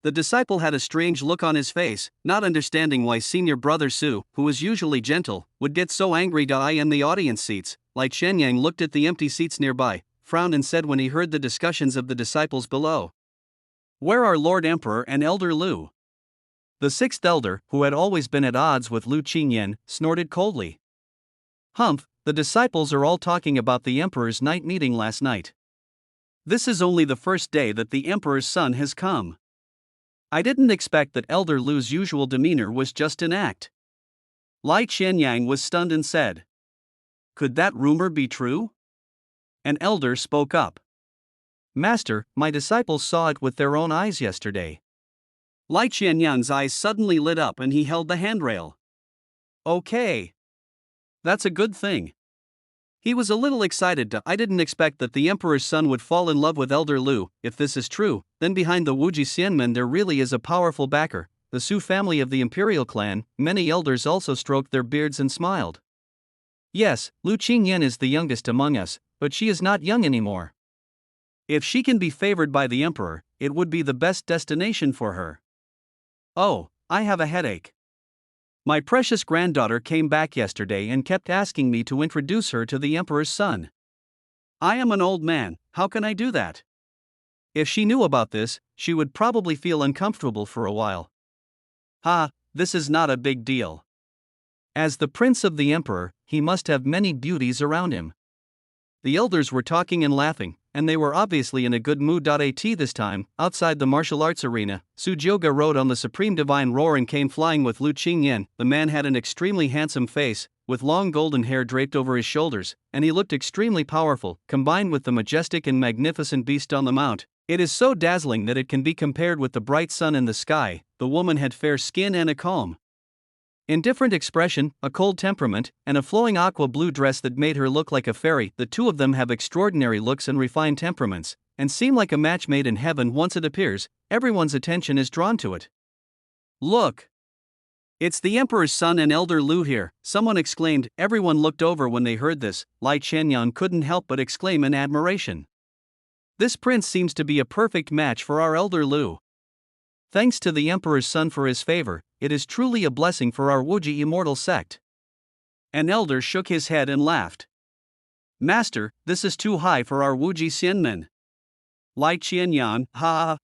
S1: The disciple had a strange look on his face, not understanding why senior brother Su, who was usually gentle, would get so angry. I in the audience seats, Lai Chenyang looked at the empty seats nearby, frowned and said when he heard the discussions of the disciples below, Where are Lord Emperor and Elder Lu? The sixth elder, who had always been at odds with Lu Qingyan, snorted coldly. Humph, the disciples are all talking about the Emperor's night meeting last night. This is only the first day that the Emperor's son has come. I didn't expect that Elder Lu's usual demeanor was just an act. Lai Chenyang was stunned and said, Could that rumor be true? An elder spoke up. Master, my disciples saw it with their own eyes yesterday. Lai Chenyang's eyes suddenly lit up and he held the handrail. Okay. That's a good thing. He was a little excited. I didn't expect that the Emperor's son would fall in love with Elder Lu. If this is true, then behind the Wuji Xianmen there really is a powerful backer, the Su family of the imperial clan. Many elders also stroked their beards and smiled. Yes, Lu Qingyan is the youngest among us, but she is not young anymore. If she can be favored by the Emperor, it would be the best destination for her. Oh, I have a headache. My precious granddaughter came back yesterday and kept asking me to introduce her to the Emperor's son. I am an old man, how can I do that? If she knew about this, she would probably feel uncomfortable for a while. This is not a big deal. As the prince of the Emperor, he must have many beauties around him. The elders were talking and laughing, and they were obviously in a good mood. This time, outside the martial arts arena, Su Jioge rode on the supreme divine roar and came flying with Lu Qingyan. The man had an extremely handsome face, with long golden hair draped over his shoulders, and he looked extremely powerful, combined with the majestic and magnificent beast on the mount. It is so dazzling that it can be compared with the bright sun in the sky. The woman had fair skin and a calm, indifferent expression, a cold temperament, and a flowing aqua blue dress that made her look like a fairy. The two of them have extraordinary looks and refined temperaments, and seem like a match made in heaven. Once it appears, everyone's attention is drawn to it. Look! It's the Emperor's son and elder Lu here, someone exclaimed. Everyone looked over when they heard this. Lai Qianyan couldn't help but exclaim in admiration. This prince seems to be a perfect match for our elder Lu. Thanks to the Emperor's son for his favor, it is truly a blessing for our Wuji immortal sect. An elder shook his head and laughed. Master, this is too high for our Wuji Xianmen. Lai Qianyan, ha!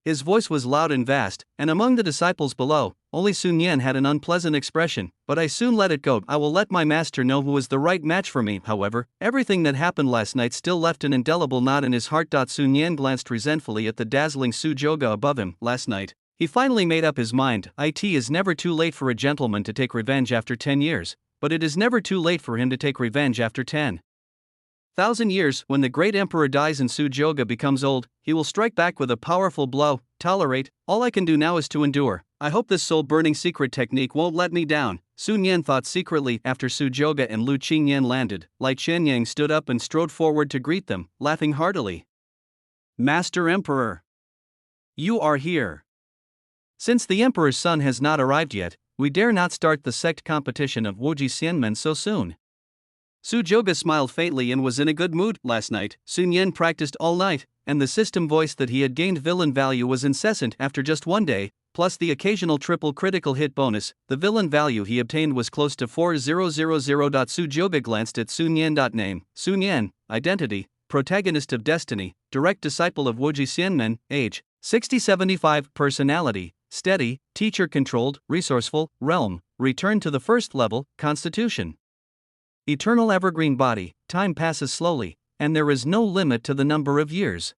S1: His voice was loud and vast, and among the disciples below, only Sun Yan had an unpleasant expression, but I soon let it go. I will let my master know who is the right match for me. However, everything that happened last night still left an indelible knot in his heart. Sun Yan glanced resentfully at the dazzling Su Jioge above him. Last night, he finally made up his mind. It is never too late for a gentleman to take revenge after 10 years, but it is never too late for him to take revenge after 10,000 years. When the great emperor dies and Su Jioge becomes old, he will strike back with a powerful blow. Tolerate, all I can do now is to endure. I hope this soul-burning secret technique won't let me down, Sun Yan thought secretly. After Su Jioge and Lu Qingyan landed, Lai Qianyang stood up and strode forward to greet them, laughing heartily. Master Emperor! You are here! Since the Emperor's son has not arrived yet, we dare not start the sect competition of Wuji Xianmen so soon. Su Jioge smiled faintly and was in a good mood. Last night, Sun Yan practiced all night, and the system voice that he had gained villain value was incessant. After just one day, plus the occasional triple critical hit bonus, the villain value he obtained was close to 4000. Su Jioge glanced at Sun Yan. Name: Sun Yan, identity, protagonist of Destiny, direct disciple of Wuji Xianmen, age, 60-75, personality, steady, teacher-controlled, resourceful, realm, return to the first level, constitution. Eternal evergreen body, time passes slowly, and there is no limit to the number of years.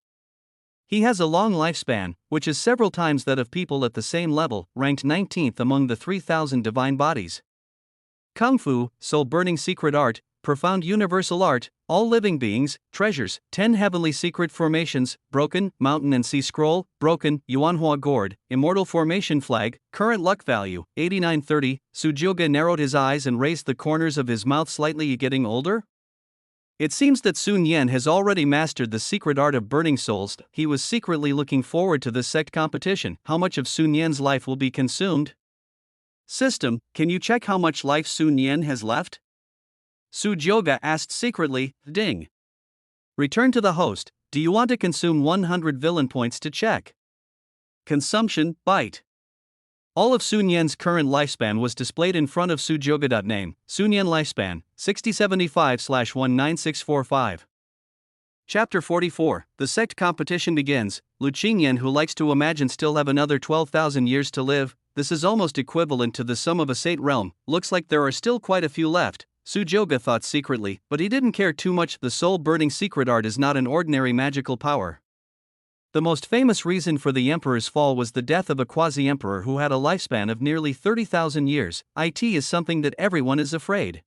S1: He has a long lifespan, which is several times that of people at the same level, ranked 19th among the 3,000 divine bodies. Kung Fu, soul-burning secret art, profound universal art, all living beings, treasures, 10 heavenly secret formations, broken, mountain and sea scroll, broken, Yuanhua gourd, immortal formation flag, current luck value, 8930. Su Jioge narrowed his eyes and raised the corners of his mouth slightly. Getting older? It seems that Sun Yan has already mastered the secret art of burning souls. He was secretly looking forward to this sect competition. How much of Sun Yan's life will be consumed? System, can you check how much life Sun Yan has left? Su Jioge asked secretly. Ding. Return to the host. Do you want to consume 100 villain points to check? Consumption, byte. All of Sun Yan's current lifespan was displayed in front of Su Jioge. Name: Sun Yan lifespan, 6075/19645. Chapter 44, the sect competition begins. Lu Qingyan, who likes to imagine still have another 12,000 years to live, this is almost equivalent to the sum of a Sate realm, looks like there are still quite a few left. Su Jioge thought secretly, but he didn't care too much. The soul-burning secret art is not an ordinary magical power. The most famous reason for the emperor's fall was the death of a quasi-emperor who had a lifespan of nearly 30,000 years. It is something that everyone is afraid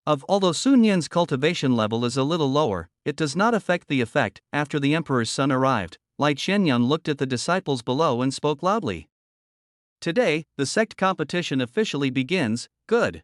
S1: of. Although Sun Yan's cultivation level is a little lower, it does not affect the effect. After the emperor's son arrived, Lai Qianyan looked at the disciples below and spoke loudly. Today, the sect competition officially begins. Good.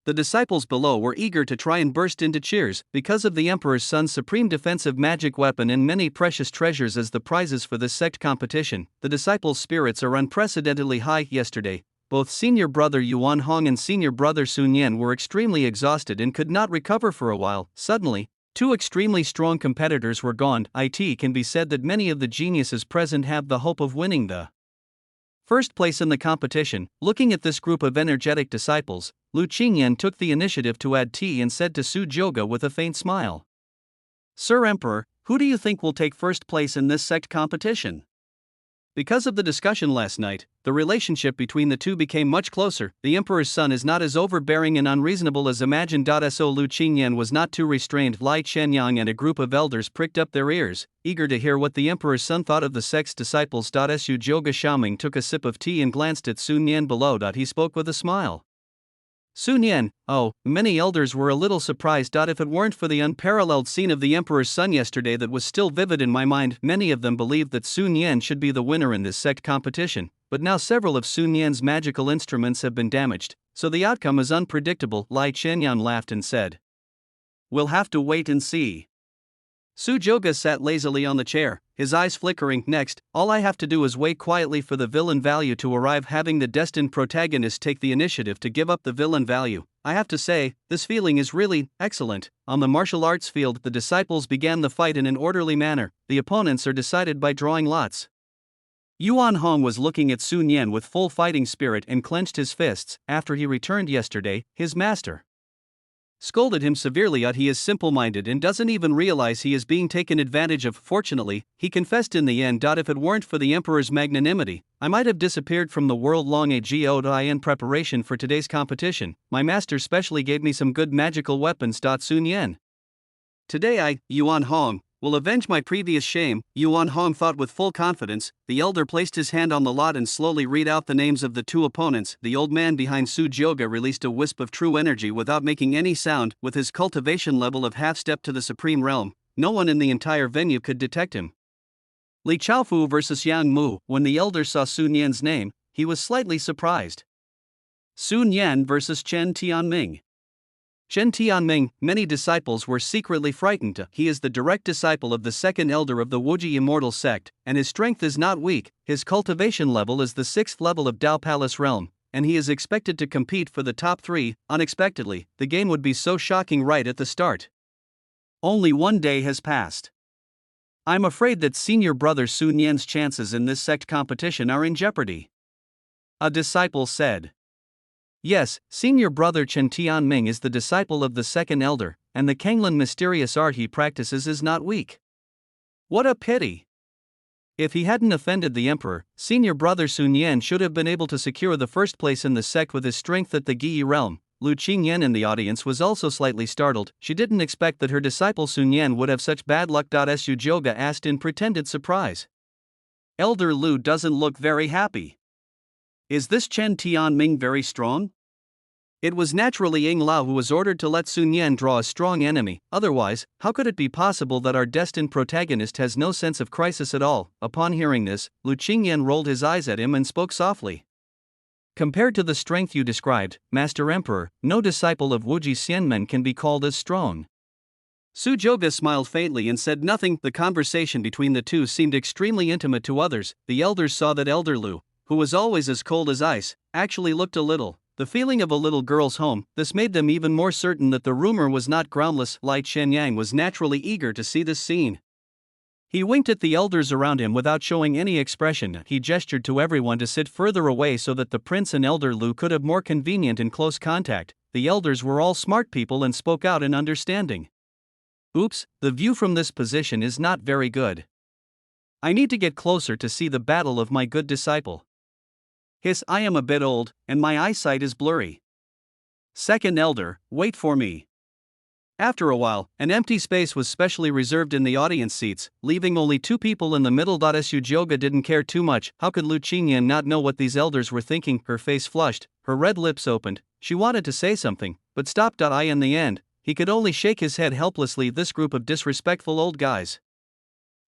S1: The disciples below were eager to try and burst into cheers because of the Emperor's son's supreme defensive magic weapon and many precious treasures as the prizes for this sect competition. The disciples' spirits are unprecedentedly high. Yesterday, both senior brother Yuan Hong and senior brother Sun Yan were extremely exhausted and could not recover for a while. Suddenly, two extremely strong competitors were gone. It can be said that many of the geniuses present have the hope of winning the first place in the competition. Looking at this group of energetic disciples, Lu Qingyan took the initiative to add tea and said to Su Jioge with a faint smile, Sir Emperor, who do you think will take first place in this sect competition? Because of the discussion last night, the relationship between the two became much closer. The Emperor's son is not as overbearing and unreasonable as imagined. So Lu Qingyan was not too restrained. Lai Chenyang and a group of elders pricked up their ears, eager to hear what the Emperor's son thought of the sect's disciples. Su Zhuge Xiaoming took a sip of tea and glanced at Sun Yan below. He spoke with a smile. Sun Yan, oh, many elders were a little surprised. If it weren't for the unparalleled scene of the Emperor's son yesterday that was still vivid in my mind, many of them believed that Sun Yan should be the winner in this sect competition, but now several of Sun Yan's magical instruments have been damaged, so the outcome is unpredictable. Lai Chenyan laughed and said, "We'll have to wait and see." Su Zhuge sat lazily on the chair, his eyes flickering. Next, all I have to do is wait quietly for the villain value to arrive, having the destined protagonist take the initiative to give up the villain value. I have to say, this feeling is really excellent. On the martial arts field, the disciples began the fight in an orderly manner. The opponents are decided by drawing lots. Yuan Hong was looking at Sun Yan with full fighting spirit and clenched his fists. After he returned yesterday, his master scolded him severely. He is simple-minded and doesn't even realize he is being taken advantage of. Fortunately, he confessed in the end. If it weren't for the Emperor's magnanimity, I might have disappeared from the world long ago. In preparation for today's competition, my master specially gave me some good magical weapons. Sun Yan. Today Yuan Hong, will avenge my previous shame, Yuan Hong thought with full confidence. The elder placed his hand on the lot and slowly read out the names of the two opponents. The old man behind Su Zhuge released a wisp of true energy without making any sound. With his cultivation level of half-step to the supreme realm, no one in the entire venue could detect him. Li Chaofu versus Yang Mu. When the elder saw Sun Yan's name, he was slightly surprised. Sun Yan versus Chen Tianming. Chen Tianming, many disciples were secretly frightened. He is the direct disciple of the second elder of the Wuji Immortal sect, and his strength is not weak. His cultivation level is the 6th level of Dao Palace realm, and he is expected to compete for the top 3. Unexpectedly, the game would be so shocking right at the start. Only one day has passed. I'm afraid that senior brother Sun Yan's chances in this sect competition are in jeopardy. A disciple said. Yes, senior brother Chen Tianming is the disciple of the second elder, and the Kanglan mysterious art he practices is not weak. What a pity! If he hadn't offended the emperor, senior brother Sun Yan should have been able to secure the first place in the sect with his strength at the Giyi realm. Lu Qingyan in the audience was also slightly startled. She didn't expect that her disciple Sun Yan would have such bad luck. Su Zhuge asked in pretended surprise. Elder Lu doesn't look very happy. Is this Chen Tianming very strong? It was naturally Ying Lao who was ordered to let Sun Yan draw a strong enemy. Otherwise, how could it be possible that our destined protagonist has no sense of crisis at all? Upon hearing this, Lu Qingyan rolled his eyes at him and spoke softly. Compared to the strength you described, Master Emperor, no disciple of Wuji Xianmen can be called as strong. Su Zhuge smiled faintly and said nothing. The conversation between the two seemed extremely intimate to others. The elders saw that Elder Lu, who was always as cold as ice, actually looked a little. The feeling of a little girl's home. This made them even more certain that the rumor was not groundless. Lai Chenyang was naturally eager to see this scene. He winked at the elders around him without showing any expression. He gestured to everyone to sit further away so that the prince and Elder Lu could have more convenient and close contact. The elders were all smart people and spoke out in understanding. Oops, the view from this position is not very good. I need to get closer to see the battle of my good disciple. I am a bit old, and my eyesight is blurry. Second elder, wait for me. After a while, an empty space was specially reserved in the audience seats, leaving only 2 people in the middle. Su Zhuge didn't care too much. How could Lu Qingyan not know what these elders were thinking? Her face flushed, her red lips opened. She wanted to say something, but stopped. In the end, he could only shake his head helplessly. This group of disrespectful old guys.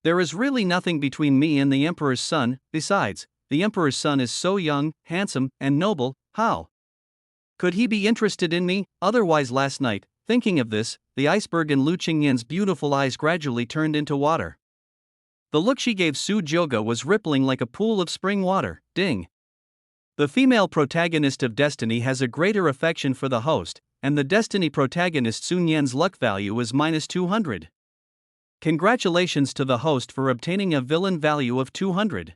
S1: There is really nothing between me and the Emperor's son. Besides, the Emperor's son is so young, handsome, and noble. How could he be interested in me? Otherwise, last night, thinking of this, the iceberg in Lu Qingyan's beautiful eyes gradually turned into water. The look she gave Su Zhuge was rippling like a pool of spring water. Ding! The female protagonist of Destiny has a greater affection for the host, and the Destiny protagonist Sun Yan's luck value is -200. Congratulations to the host for obtaining a villain value of 200.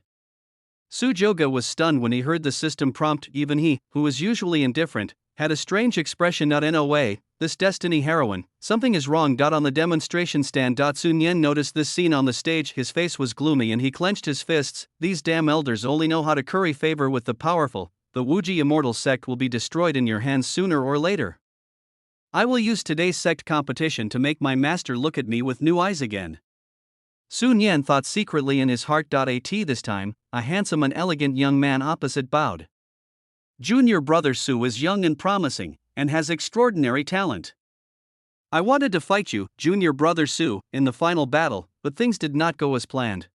S1: Su Zhuge was stunned when he heard the system prompt. Even he, who is usually indifferent, had a strange expression. In a way, this Destiny heroine, something is wrong. On the demonstration stand. Sun Yan noticed this scene on the stage. His face was gloomy and he clenched his fists. These damn elders only know how to curry favor with the powerful. The Wuji Immortal sect will be destroyed in your hands sooner or later. I will use today's sect competition to make my master look at me with new eyes again. Sun Yan thought secretly in his heart. At this time, a handsome and elegant young man opposite bowed. Junior brother Su is young and promising, and has extraordinary talent. I wanted to fight you, junior brother Su, in the final battle, but things did not go as planned.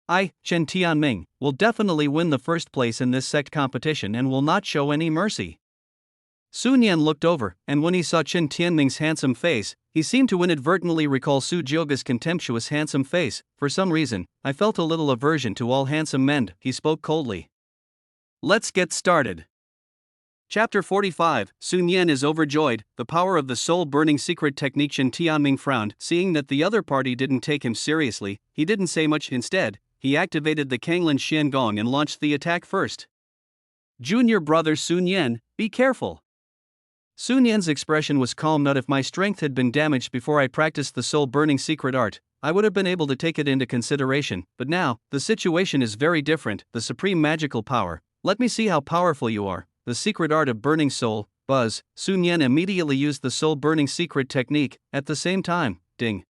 S1: I, Chen Tianming, will definitely win the first place in this sect competition and will not show any mercy. Sun Yan looked over, and when he saw Chen Tianming's handsome face, he seemed to inadvertently recall Su Jioga's contemptuous handsome face. For some reason, I felt a little aversion to all handsome men. He spoke coldly. Let's get started. Chapter 45, Sun Yan is overjoyed, the power of the soul-burning secret technique. Chen Tianming frowned, seeing that the other party didn't take him seriously. He didn't say much. Instead, he activated the Kanglin Xiangong and launched the attack first. Junior brother Sun Yan, be careful. Sun Yan's expression was calm. Not if my strength had been damaged before I practiced the soul-burning secret art, I would have been able to take it into consideration, but now, the situation is very different. The supreme magical power. Let me see how powerful you are. The secret art of burning soul, buzz. Sun Yan immediately used the soul-burning secret technique. At the same time, ding.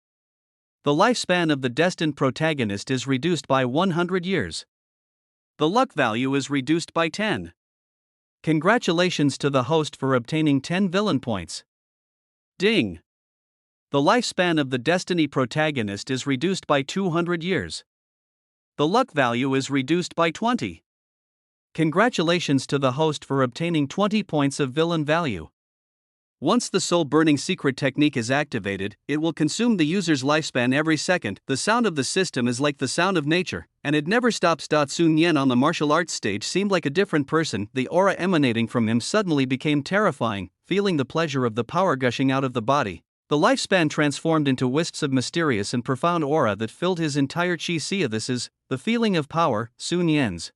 S1: The lifespan of the destined protagonist is reduced by 100 years. The luck value is reduced by 10. Congratulations to the host for obtaining 10 villain points. Ding. The lifespan of the destiny protagonist is reduced by 200 years. The luck value is reduced by 20. Congratulations to the host for obtaining 20 points of villain value. Once the soul-burning secret technique is activated, it will consume the user's lifespan every second. The sound of the system is like the sound of nature, and it never stops. Sun Yan on the martial arts stage seemed like a different person. The aura emanating from him suddenly became terrifying. Feeling the pleasure of the power gushing out of the body, the lifespan transformed into wisps of mysterious and profound aura that filled his entire chi. This is the feeling of power. Sun Yan's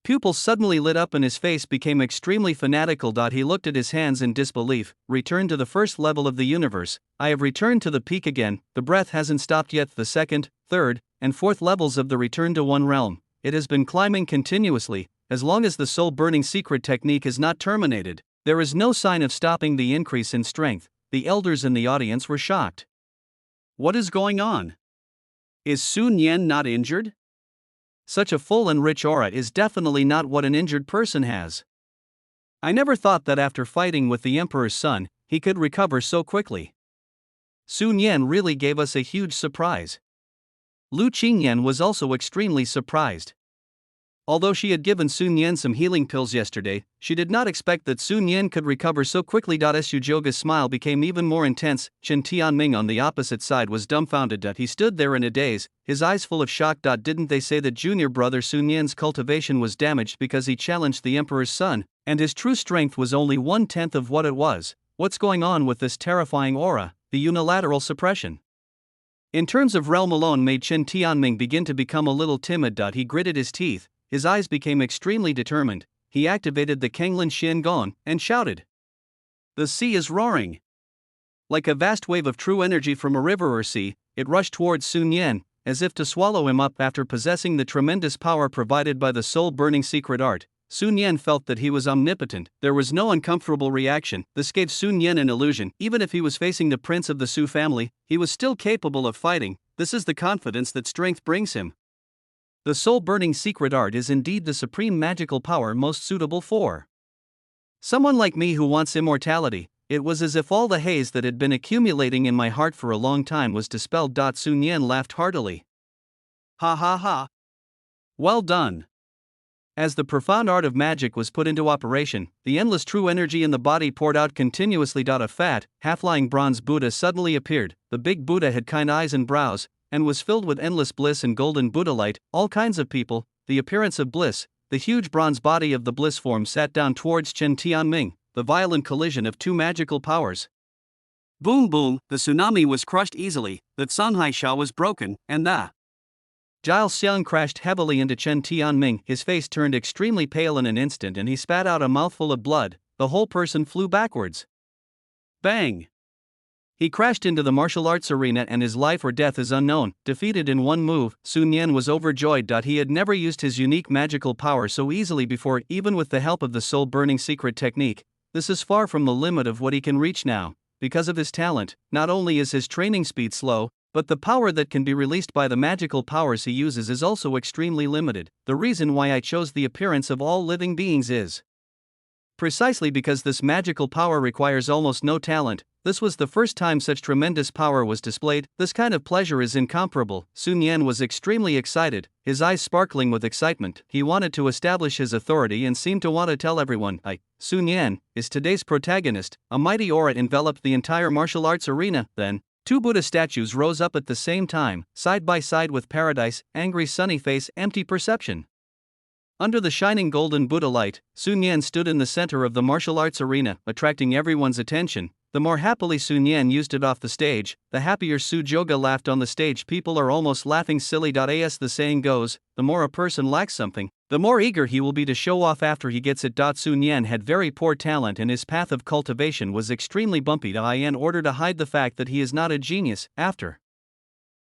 S1: pupils suddenly lit up and his face became extremely fanatical. He looked at his hands in disbelief. Return to the first level of the universe. I have returned to the peak again. The breath hasn't stopped yet. The second, third, and fourth levels of the return to one realm. It has been climbing continuously. As long as the soul-burning secret technique is not terminated, there is no sign of stopping the increase in strength. The elders in the audience were shocked. What is going on? Is Sun Yan not injured? Such a full and rich aura is definitely not what an injured person has. I never thought that after fighting with the Emperor's son, he could recover so quickly. Sun Yan really gave us a huge surprise. Lu Qingyan was also extremely surprised. Although she had given Sun Yan some healing pills yesterday, she did not expect that Sun Yan could recover so quickly. Su Jioga's smile became even more intense. Chen Tianming on the opposite side was dumbfounded. He stood there in a daze, his eyes full of shock. Didn't they say that junior brother Sun Yan's cultivation was damaged because he challenged the Emperor's son, and his true strength was only 1/10 of what it was? What's going on with this terrifying aura, the unilateral suppression? In terms of realm alone made Chen Tianming begin to become a little timid. He gritted his teeth. His eyes became extremely determined. He activated the Kanglin Xiangong and shouted. The sea is roaring. Like a vast wave of true energy from a river or sea, it rushed towards Sun Yan, as if to swallow him up. After possessing the tremendous power provided by the soul-burning secret art, Sun Yan felt that he was omnipotent. There was no uncomfortable reaction. This gave Sun Yan an illusion. Even if he was facing the prince of the Su family, he was still capable of fighting. This is the confidence that strength brings him. The soul-burning secret art is indeed the supreme magical power most suitable for someone like me who wants immortality. It was as if all the haze that had been accumulating in my heart for a long time was dispelled. Sun Yan laughed heartily. Ha ha ha. Well done. As the profound art of magic was put into operation, the endless true energy in the body poured out continuously. A fat, half-lying bronze Buddha suddenly appeared. The big Buddha had kind eyes and brows, and was filled with endless bliss and golden Buddha light. All kinds of people, the appearance of bliss. The huge bronze body of the bliss form sat down towards Chen Tianming, the violent collision of two magical powers. Boom boom, the tsunami was crushed easily, the Sanhai Sha was broken, and the Jiao Xiang crashed heavily into Chen Tianming. His face turned extremely pale in an instant and he spat out a mouthful of blood. The whole person flew backwards. Bang! He crashed into the martial arts arena and his life or death is unknown. Defeated in one move, Sun Yan was overjoyed. He had never used his unique magical power so easily before, even with the help of the soul-burning secret technique. This is far from the limit of what he can reach now. Because of his talent, not only is his training speed slow, but the power that can be released by the magical powers he uses is also extremely limited. The reason why I chose the appearance of all living beings is precisely because this magical power requires almost no talent. This was the first time such tremendous power was displayed. This kind of pleasure is incomparable. Sun Yan was extremely excited, his eyes sparkling with excitement. He wanted to establish his authority and seemed to want to tell everyone, Sun Yan is today's protagonist. A mighty aura enveloped the entire martial arts arena. Then, two Buddha statues rose up at the same time, side by side with paradise, angry sunny face, empty perception. Under the shining golden Buddha light, Sun Yan stood in the center of the martial arts arena, attracting everyone's attention. The more happily Sun Yan used it off the stage, the happier Su Joga laughed on the stage. People are almost laughing silly. As the saying goes, the more a person lacks something, the more eager he will be to show off after he gets it. Sun Yan had very poor talent and his path of cultivation was extremely bumpy. In order to hide the fact that he is not a genius, after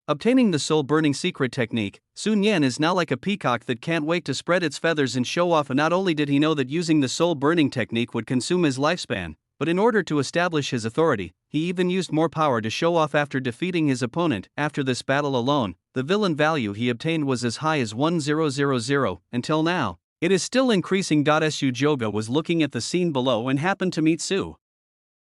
S1: obtaining the soul-burning secret technique, Sun Yan is now like a peacock that can't wait to spread its feathers and show off. And not only did he know that using the soul-burning technique would consume his lifespan, but in order to establish his authority, he even used more power to show off after defeating his opponent. After this battle alone, the villain value he obtained was as high as 1000. Until now, it is still increasing. Su Joga was looking at the scene below and happened to meet Su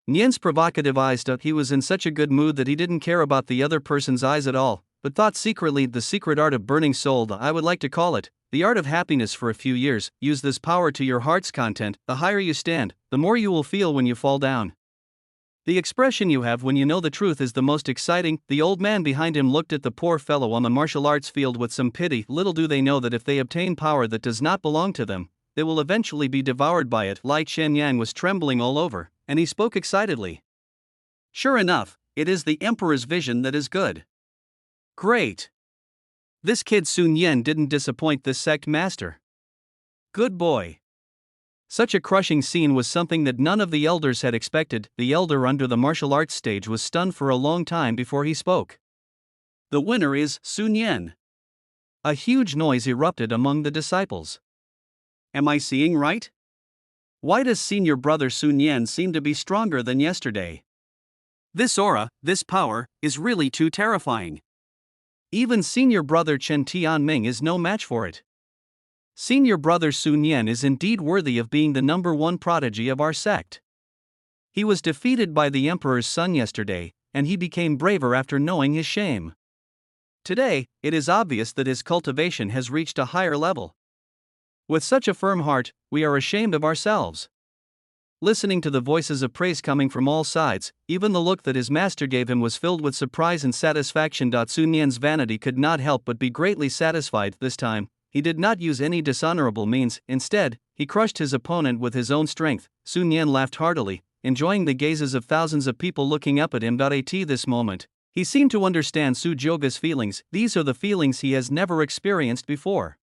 S1: Yan's provocative eyes. He was in such a good mood that he didn't care about the other person's eyes at all, but thought secretly the secret art of burning soul, I would like to call it, the art of happiness for a few years. Use this power to your heart's content. The higher you stand, the more you will feel when you fall down. The expression you have when you know the truth is the most exciting. The old man behind him looked at the poor fellow on the martial arts field with some pity. Little do they know that if they obtain power that does not belong to them, they will eventually be devoured by it. Lai Chen Yang was trembling all over, and he spoke excitedly. Sure enough, it is the Emperor's vision that is good. Great. This kid Sun Yan didn't disappoint this sect master. Good boy. Such a crushing scene was something that none of the elders had expected. The elder under the martial arts stage was stunned for a long time before he spoke. The winner is Sun Yan. A huge noise erupted among the disciples. Am I seeing right? Why does senior brother Sun Yan seem to be stronger than yesterday? This aura, this power, is really too terrifying. Even senior brother Chen Tianming is no match for it. Senior brother Sun Yan is indeed worthy of being the #1 prodigy of our sect. He was defeated by the Emperor's son yesterday, and he became braver after knowing his shame. Today, it is obvious that his cultivation has reached a higher level. With such a firm heart, we are ashamed of ourselves. Listening to the voices of praise coming from all sides, even the look that his master gave him was filled with surprise and satisfaction. Sun Yan's vanity could not help but be greatly satisfied. This time, he did not use any dishonorable means. Instead, he crushed his opponent with his own strength. Sun Yan laughed heartily, enjoying the gazes of thousands of people looking up at him. At this moment, he seemed to understand Su Joga's feelings. These are the feelings he has never experienced before.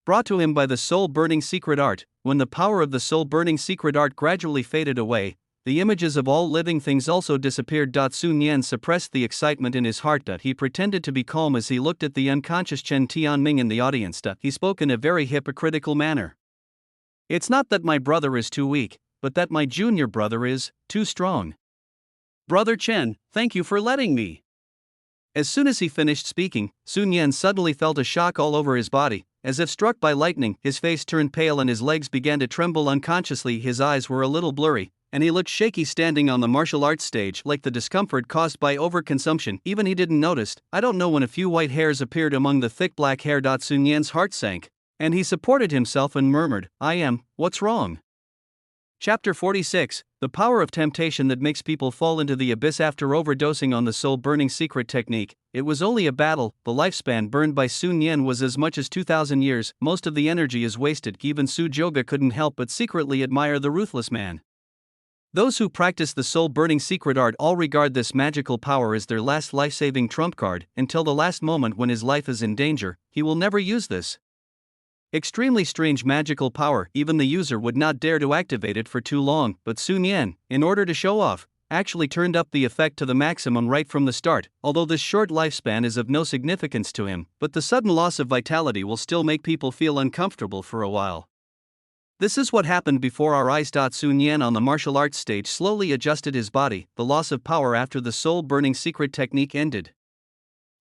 S1: Brought to him by the soul-burning secret art, when the power of the soul-burning secret art gradually faded away, the images of all living things also disappeared. Sun Yan suppressed the excitement in his heart. He pretended to be calm as he looked at the unconscious Chen Tianming in the audience. He spoke in a very hypocritical manner. It's not that my brother is too weak, but that my junior brother is too strong. Brother Chen, thank you for letting me. As soon as he finished speaking, Sun Yan suddenly felt a shock all over his body. As if struck by lightning, his face turned pale and his legs began to tremble unconsciously. His eyes were a little blurry, and he looked shaky standing on the martial arts stage like the discomfort caused by overconsumption. Even he didn't notice. I don't know when a few white hairs appeared among the thick black hair. Sun Yan's heart sank, and he supported himself and murmured, what's wrong? Chapter 46, The Power of Temptation That Makes People Fall into the Abyss. After overdosing on the soul-burning secret technique, it was only a battle. The lifespan burned by Sun Yan was as much as 2,000 years. Most of the energy is wasted. Even Su Joga couldn't help but secretly admire the ruthless man. Those who practice the soul-burning secret art all regard this magical power as their last life-saving trump card. Until the last moment when his life is in danger, he will never use this extremely strange magical power. Even the user would not dare to activate it for too long. But Sun Yan, in order to show off, actually turned up the effect to the maximum right from the start, although this short lifespan is of no significance to him, but the sudden loss of vitality will still make people feel uncomfortable for a while. This is what happened before our eyes. Sun Yan on the martial arts stage slowly adjusted his body. The loss of power after the soul-burning secret technique ended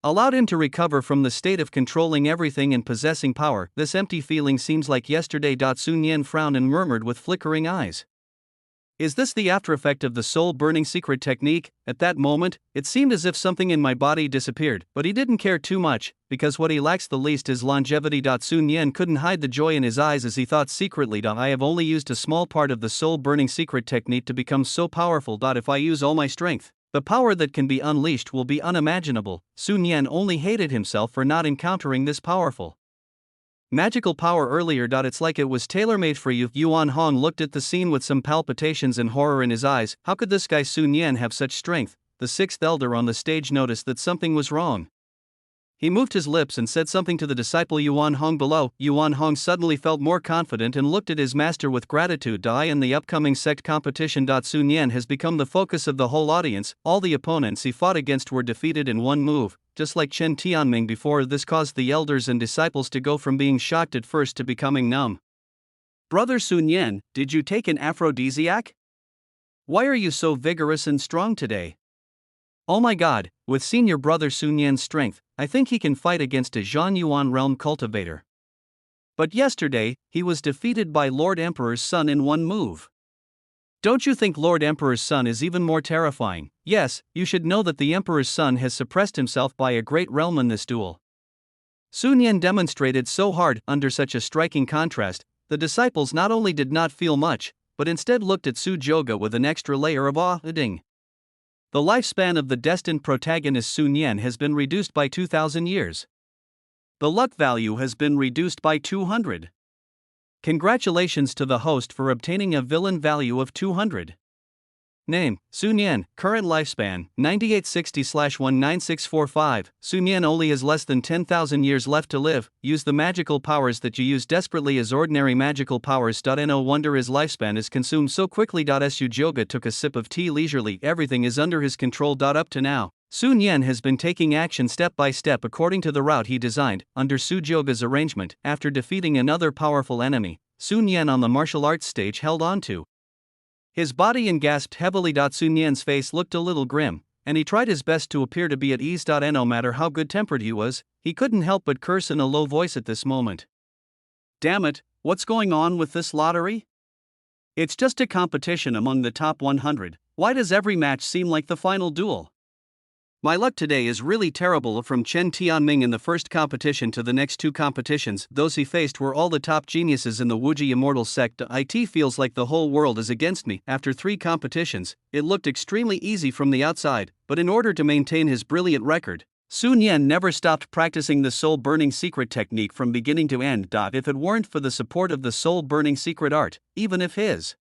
S1: allowed him to recover from the state of controlling everything and possessing power. This empty feeling seems like yesterday. Sun Yan frowned and murmured with flickering eyes. Is this the aftereffect of the soul-burning secret technique? At that moment, it seemed as if something in my body disappeared, but he didn't care too much, because what he lacks the least is longevity. Sun Yan couldn't hide the joy in his eyes as he thought secretly, I have only used a small part of the soul-burning secret technique to become so powerful. If I use all my strength, the power that can be unleashed will be unimaginable. Sun Yan only hated himself for not encountering this powerful magical power earlier. It's like it was tailor-made for you. Yuan Hong looked at the scene with some palpitations and horror in his eyes. How could this guy Sun Yan have such strength? The sixth elder on the stage noticed that something was wrong. He moved his lips and said something to the disciple Yuan Hong below. Yuan Hong suddenly felt more confident and looked at his master with gratitude. In the upcoming sect competition, Sun Yan has become the focus of the whole audience. All the opponents he fought against were defeated in one move, just like Chen Tianming before. This caused the elders and disciples to go from being shocked at first to becoming numb. Brother Sun Yan, did you take an aphrodisiac? Why are you so vigorous and strong today? Oh my god, with senior brother Sun Yan's strength, I think he can fight against a Zhan Yuan realm cultivator. But yesterday, he was defeated by Lord Emperor's son in one move. Don't you think Lord Emperor's son is even more terrifying? Yes, you should know that the Emperor's son has suppressed himself by a great realm in this duel. Sun Yan demonstrated so hard. Under such a striking contrast, the disciples not only did not feel much, but instead looked at Su Joga with an extra layer of awe. The lifespan of the destined protagonist Sun Yan has been reduced by 2,000 years. The luck value has been reduced by 200. Congratulations to the host for obtaining a villain value of 200. Name, Sun Yan, current lifespan, 9860/19645. Sun Yan only has less than 10,000 years left to live. Use the magical powers that you use desperately as ordinary magical powers. No wonder his lifespan is consumed so quickly. Su Joga took a sip of tea leisurely. Everything is under his control. Up to now, Sun Yan has been taking action step by step according to the route he designed. Under Su Joga's arrangement, after defeating another powerful enemy, Sun Yan on the martial arts stage held on to his body and gasped heavily. Sun Yan's face looked a little grim, and he tried his best to appear to be at ease. No matter how good-tempered he was, he couldn't help but curse in a low voice at this moment. Damn it, what's going on with this lottery? It's just a competition among the top 100. Why does every match seem like the final duel? My luck today is really terrible. From Chen Tianming in the first competition to the next two competitions, those he faced were all the top geniuses in the Wuji Immortal sect. It feels like the whole world is against me. After 3 competitions, it looked extremely easy from the outside, but in order to maintain his brilliant record, Sun Yan never stopped practicing the soul-burning secret technique from beginning to end. If it weren't for the support of the soul-burning secret art, even if his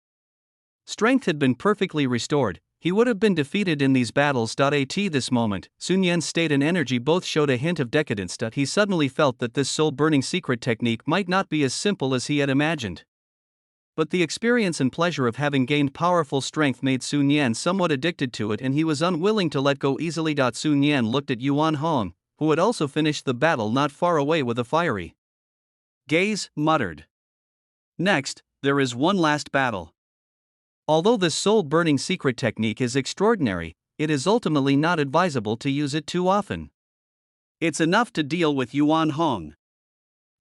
S1: strength had been perfectly restored, he would have been defeated in these battles. At this moment, Sun Yan's state and energy both showed a hint of decadence. He suddenly felt that this soul-burning secret technique might not be as simple as he had imagined. But the experience and pleasure of having gained powerful strength made Sun Yan somewhat addicted to it, and he was unwilling to let go easily. Sun Yan looked at Yuan Hong, who had also finished the battle not far away, with a fiery gaze, muttered. Next, there is one last battle. Although this soul-burning secret technique is extraordinary, it is ultimately not advisable to use it too often. It's enough to deal with Yuan Hong.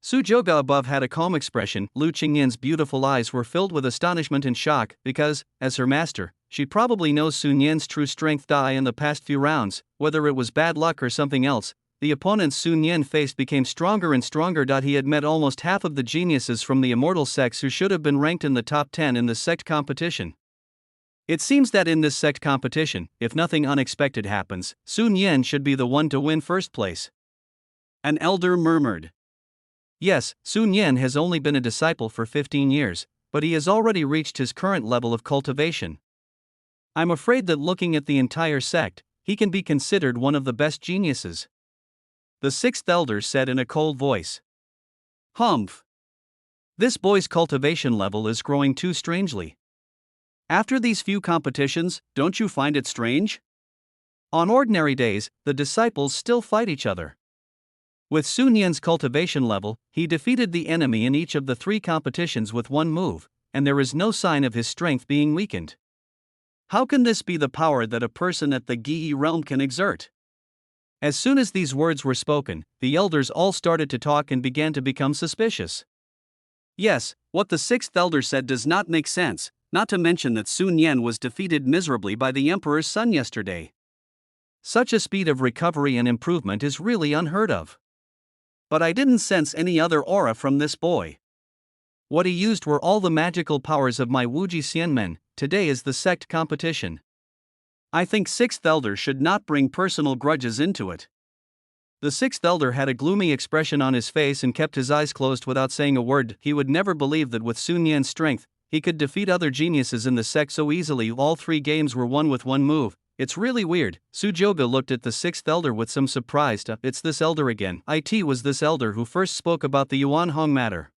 S1: Su Joga above had a calm expression. Lu Qingyan's beautiful eyes were filled with astonishment and shock, because, as her master, she probably knows Sun Yan's true strength. In the past few rounds, whether it was bad luck or something else, the opponents Sun Yan faced became stronger and stronger. He had met almost half of the geniuses from the immortal sects who should have been ranked in the top 10 in the sect competition. It seems that in this sect competition, if nothing unexpected happens, Sun Yan should be the one to win first place. An elder murmured. Yes, Sun Yan has only been a disciple for 15 years, but he has already reached his current level of cultivation. I'm afraid that looking at the entire sect, he can be considered one of the best geniuses. The sixth elder said in a cold voice. Humph. This boy's cultivation level is growing too strangely. After these few competitions, don't you find it strange? On ordinary days, the disciples still fight each other. With Sun Yan's cultivation level, he defeated the enemy in each of the 3 competitions with one move, and there is no sign of his strength being weakened. How can this be the power that a person at the Gi realm can exert? As soon as these words were spoken, the elders all started to talk and began to become suspicious. Yes, what the 6th elder said does not make sense, not to mention that Sun Yan was defeated miserably by the emperor's son yesterday. Such a speed of recovery and improvement is really unheard of. But I didn't sense any other aura from this boy. What he used were all the magical powers of my Wuji Xianmen. Today is the sect competition. I think 6th elder should not bring personal grudges into it. The 6th elder had a gloomy expression on his face and kept his eyes closed without saying a word. He would never believe that with Sun Yan's strength, he could defeat other geniuses in the sect so easily. All 3 games were won with one move. It's really weird. Sujoga looked at the 6th elder with some surprise. It's this elder again. It was this elder who first spoke about the Yuan Hong matter.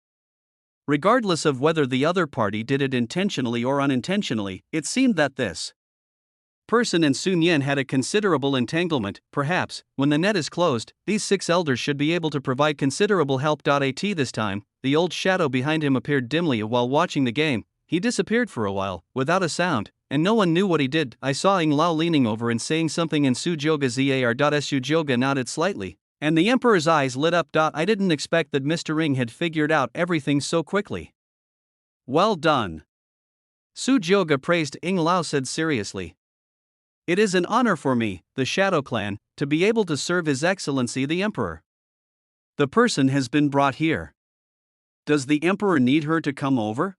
S1: Regardless of whether the other party did it intentionally or unintentionally, it seemed that this person and Sun Yan had a considerable entanglement. Perhaps, when the net is closed, these 6 elders should be able to provide considerable help. This time, the old shadow behind him appeared dimly while watching the game. He disappeared for a while, without a sound, and no one knew what he did. I saw Ying Lao leaning over and saying something in Sujoga's ear. Sujoga nodded slightly, and the emperor's eyes lit up. I didn't expect that Mr. Ring had figured out everything so quickly. Well done. Sujoga praised. Ying Lao said seriously. It is an honor for me, the Shadow Clan, to be able to serve His Excellency the Emperor. The person has been brought here. Does the Emperor need her to come over?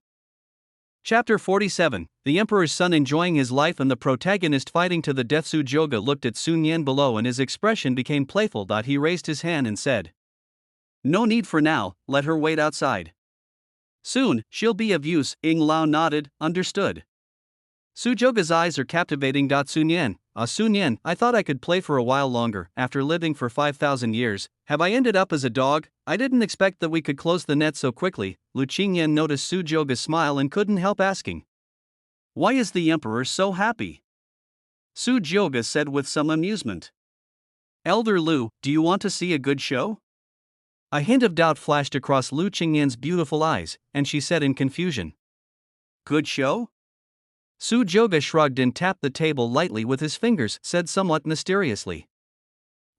S1: Chapter 47, the Emperor's son enjoying his life and the protagonist fighting to the death. Sujoga looked at Sun Yan below and his expression became playful. He raised his hand and said, "No need for now, let her wait outside. Soon, she'll be of use." Ying Lao nodded, understood. Sujoga's eyes are captivating. Sun Yan, Sun Yan, I thought I could play for a while longer. After living for 5,000 years, have I ended up as a dog? I didn't expect that we could close the net so quickly. Lu Qingyan noticed Sujoga's smile and couldn't help asking, "Why is the emperor so happy?" Sujoga said with some amusement, "Elder Lu, do you want to see a good show?" A hint of doubt flashed across Lu Qingyan's beautiful eyes, and she said in confusion, "Good show?" Sujoga shrugged and tapped the table lightly with his fingers, said somewhat mysteriously,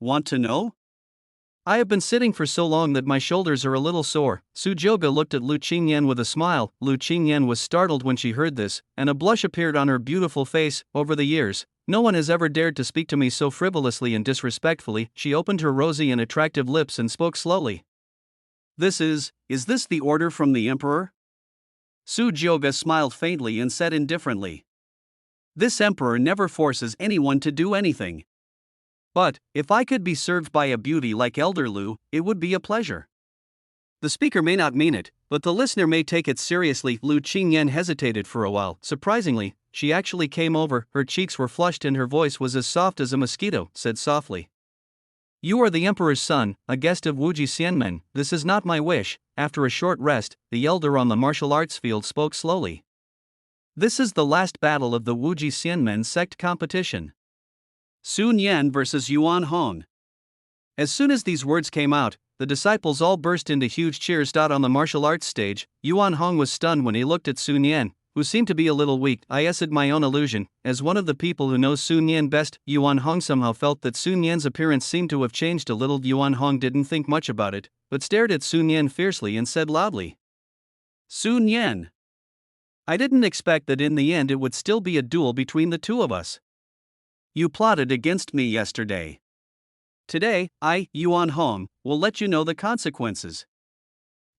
S1: "Want to know? I have been sitting for so long that my shoulders are a little sore." Sujoga looked at Lu Qingyan with a smile. Lu Qingyan was startled when she heard this, and a blush appeared on her beautiful face. Over the years, no one has ever dared to speak to me so frivolously and disrespectfully. She opened her rosy and attractive lips and spoke slowly. Is this the order from the emperor?" Sujoga smiled faintly and said indifferently, "This emperor never forces anyone to do anything. But, if I could be served by a beauty like Elder Lu, it would be a pleasure." The speaker may not mean it, but the listener may take it seriously. Lu Qingyan hesitated for a while. Surprisingly, she actually came over, her cheeks were flushed and her voice was as soft as a mosquito, said softly, "You are the emperor's son, a guest of Wuji Xianmen. This is not my wish." After a short rest, the elder on the martial arts field spoke slowly. "This is the last battle of the Wuji Xianmen sect competition. Sun Yan versus Yuan Hong." As soon as these words came out, the disciples all burst into huge cheers. On the martial arts stage, Yuan Hong was stunned when he looked at Sun Yan, who seemed to be a little weak. I said my own illusion. As one of the people who knows Sun Yan best, Yuan Hong somehow felt that Sun Yan's appearance seemed to have changed a little. Yuan Hong didn't think much about it, but stared at Sun Yan fiercely and said loudly, "Sun Yan, I didn't expect that in the end it would still be a duel between the two of us. You plotted against me yesterday. Today, I, Yuan Hong, will let you know the consequences."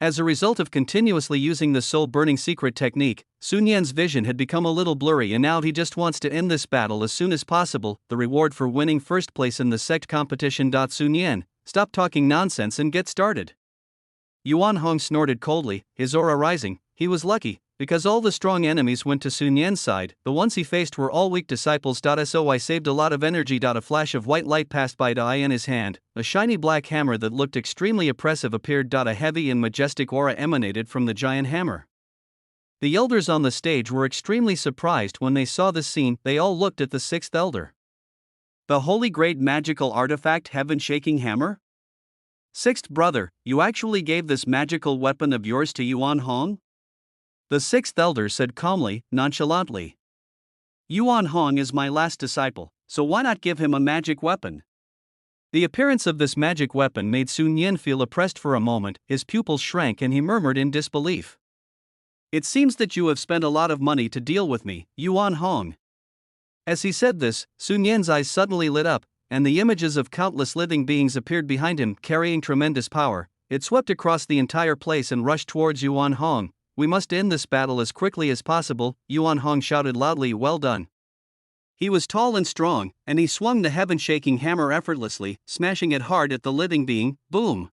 S1: As a result of continuously using the soul-burning secret technique, Sun Yan's vision had become a little blurry and now he just wants to end this battle as soon as possible. The reward for winning first place in the sect competition. Sun Yan, stop talking nonsense and get started. Yuan Hong snorted coldly, his aura rising. He was lucky, because all the strong enemies went to Sun Yan's side. The ones he faced were all weak disciples. So I saved a lot of energy. A flash of white light passed by in his hand. A shiny black hammer that looked extremely oppressive appeared. A heavy and majestic aura emanated from the giant hammer. The elders on the stage were extremely surprised when they saw this scene. They all looked at the sixth elder. The holy great magical artifact heaven-shaking hammer? Sixth brother, you actually gave this magical weapon of yours to Yuan Hong? The sixth elder said calmly, nonchalantly. Yuan Hong is my last disciple, so why not give him a magic weapon? The appearance of this magic weapon made Sun Yan feel oppressed for a moment. His pupils shrank and he murmured in disbelief. It seems that you have spent a lot of money to deal with me, Yuan Hong. As he said this, Sun Yan's eyes suddenly lit up, and the images of countless living beings appeared behind him, carrying tremendous power. It swept across the entire place and rushed towards Yuan Hong. We must end this battle as quickly as possible, Yuan Hong shouted loudly. Well done. He was tall and strong, and he swung the heaven-shaking hammer effortlessly, smashing it hard at the living being. Boom!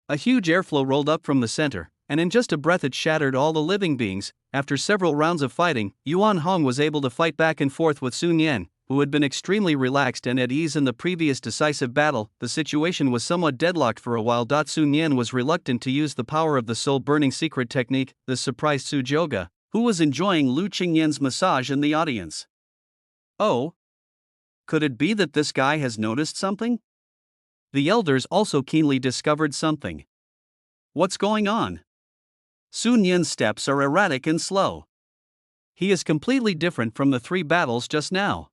S1: A huge airflow rolled up from the center, and in just a breath it shattered all the living beings. After several rounds of fighting, Yuan Hong was able to fight back and forth with Sun Yan, who had been extremely relaxed and at ease in the previous decisive battle. The situation was somewhat deadlocked for a while. Sun Yan was reluctant to use the power of the soul-burning secret technique. This surprised Su Joga, who was enjoying Lu Qingyan's massage in the audience. Oh? Could it be that this guy has noticed something? The elders also keenly discovered something. What's going on? Sun Yan's steps are erratic and slow. He is completely different from the three battles just now.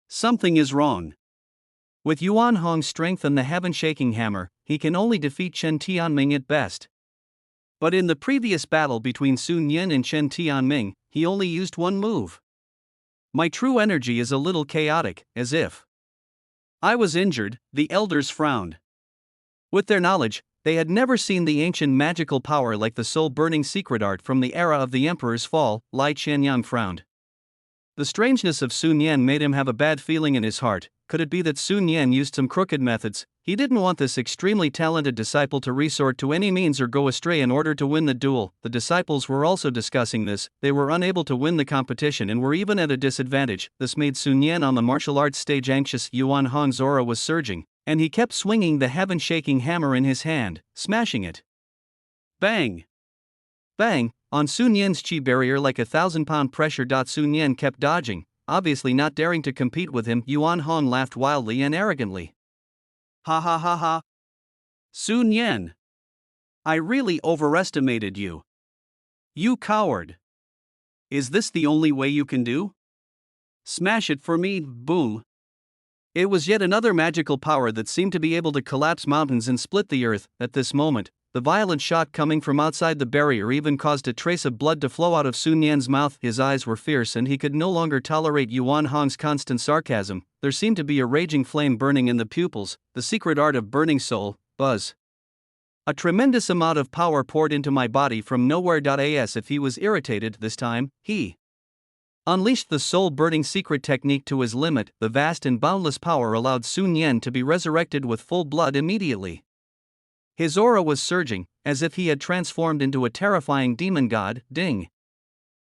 S1: Something is wrong. With Yuan Hong's strength and the heaven-shaking hammer, he can only defeat Chen Tianming at best. But in the previous battle between Sun Yan and Chen Tianming, he only used one move. My true energy is a little chaotic, as if I was injured. The elders frowned. With their knowledge, they had never seen the ancient magical power like the soul-burning secret art from the era of the Emperor's fall. Lai Qianyang frowned. The strangeness of Sun Yan made him have a bad feeling in his heart. Could it be that Sun Yan used some crooked methods? He didn't want this extremely talented disciple to resort to any means or go astray in order to win the duel. The disciples were also discussing this. They were unable to win the competition and were even at a disadvantage. This made Sun Yan on the martial arts stage anxious. Yuan Hong's aura was surging, and he kept swinging the heaven-shaking hammer in his hand, smashing it. Bang! Bang! On Sun Yan's chi barrier like a 1,000-pound pressure. Sun Yan kept dodging, obviously not daring to compete with him. Yuan Hong laughed wildly and arrogantly. Ha ha ha ha! Sun Yan! I really overestimated you. You coward! Is this the only way you can do? Smash it for me, boom! It was yet another magical power that seemed to be able to collapse mountains and split the earth. At this moment, the violent shot coming from outside the barrier even caused a trace of blood to flow out of Sun Yan's mouth. His eyes were fierce and he could no longer tolerate Yuan Hong's constant sarcasm. There seemed to be a raging flame burning in the pupils, the secret art of burning soul. Buzz. A tremendous amount of power poured into my body from nowhere. As if he was irritated this time, he unleashed the soul-burning secret technique to his limit. The vast and boundless power allowed Sun Yan to be resurrected with full blood immediately. His aura was surging, as if he had transformed into a terrifying demon god. Ding!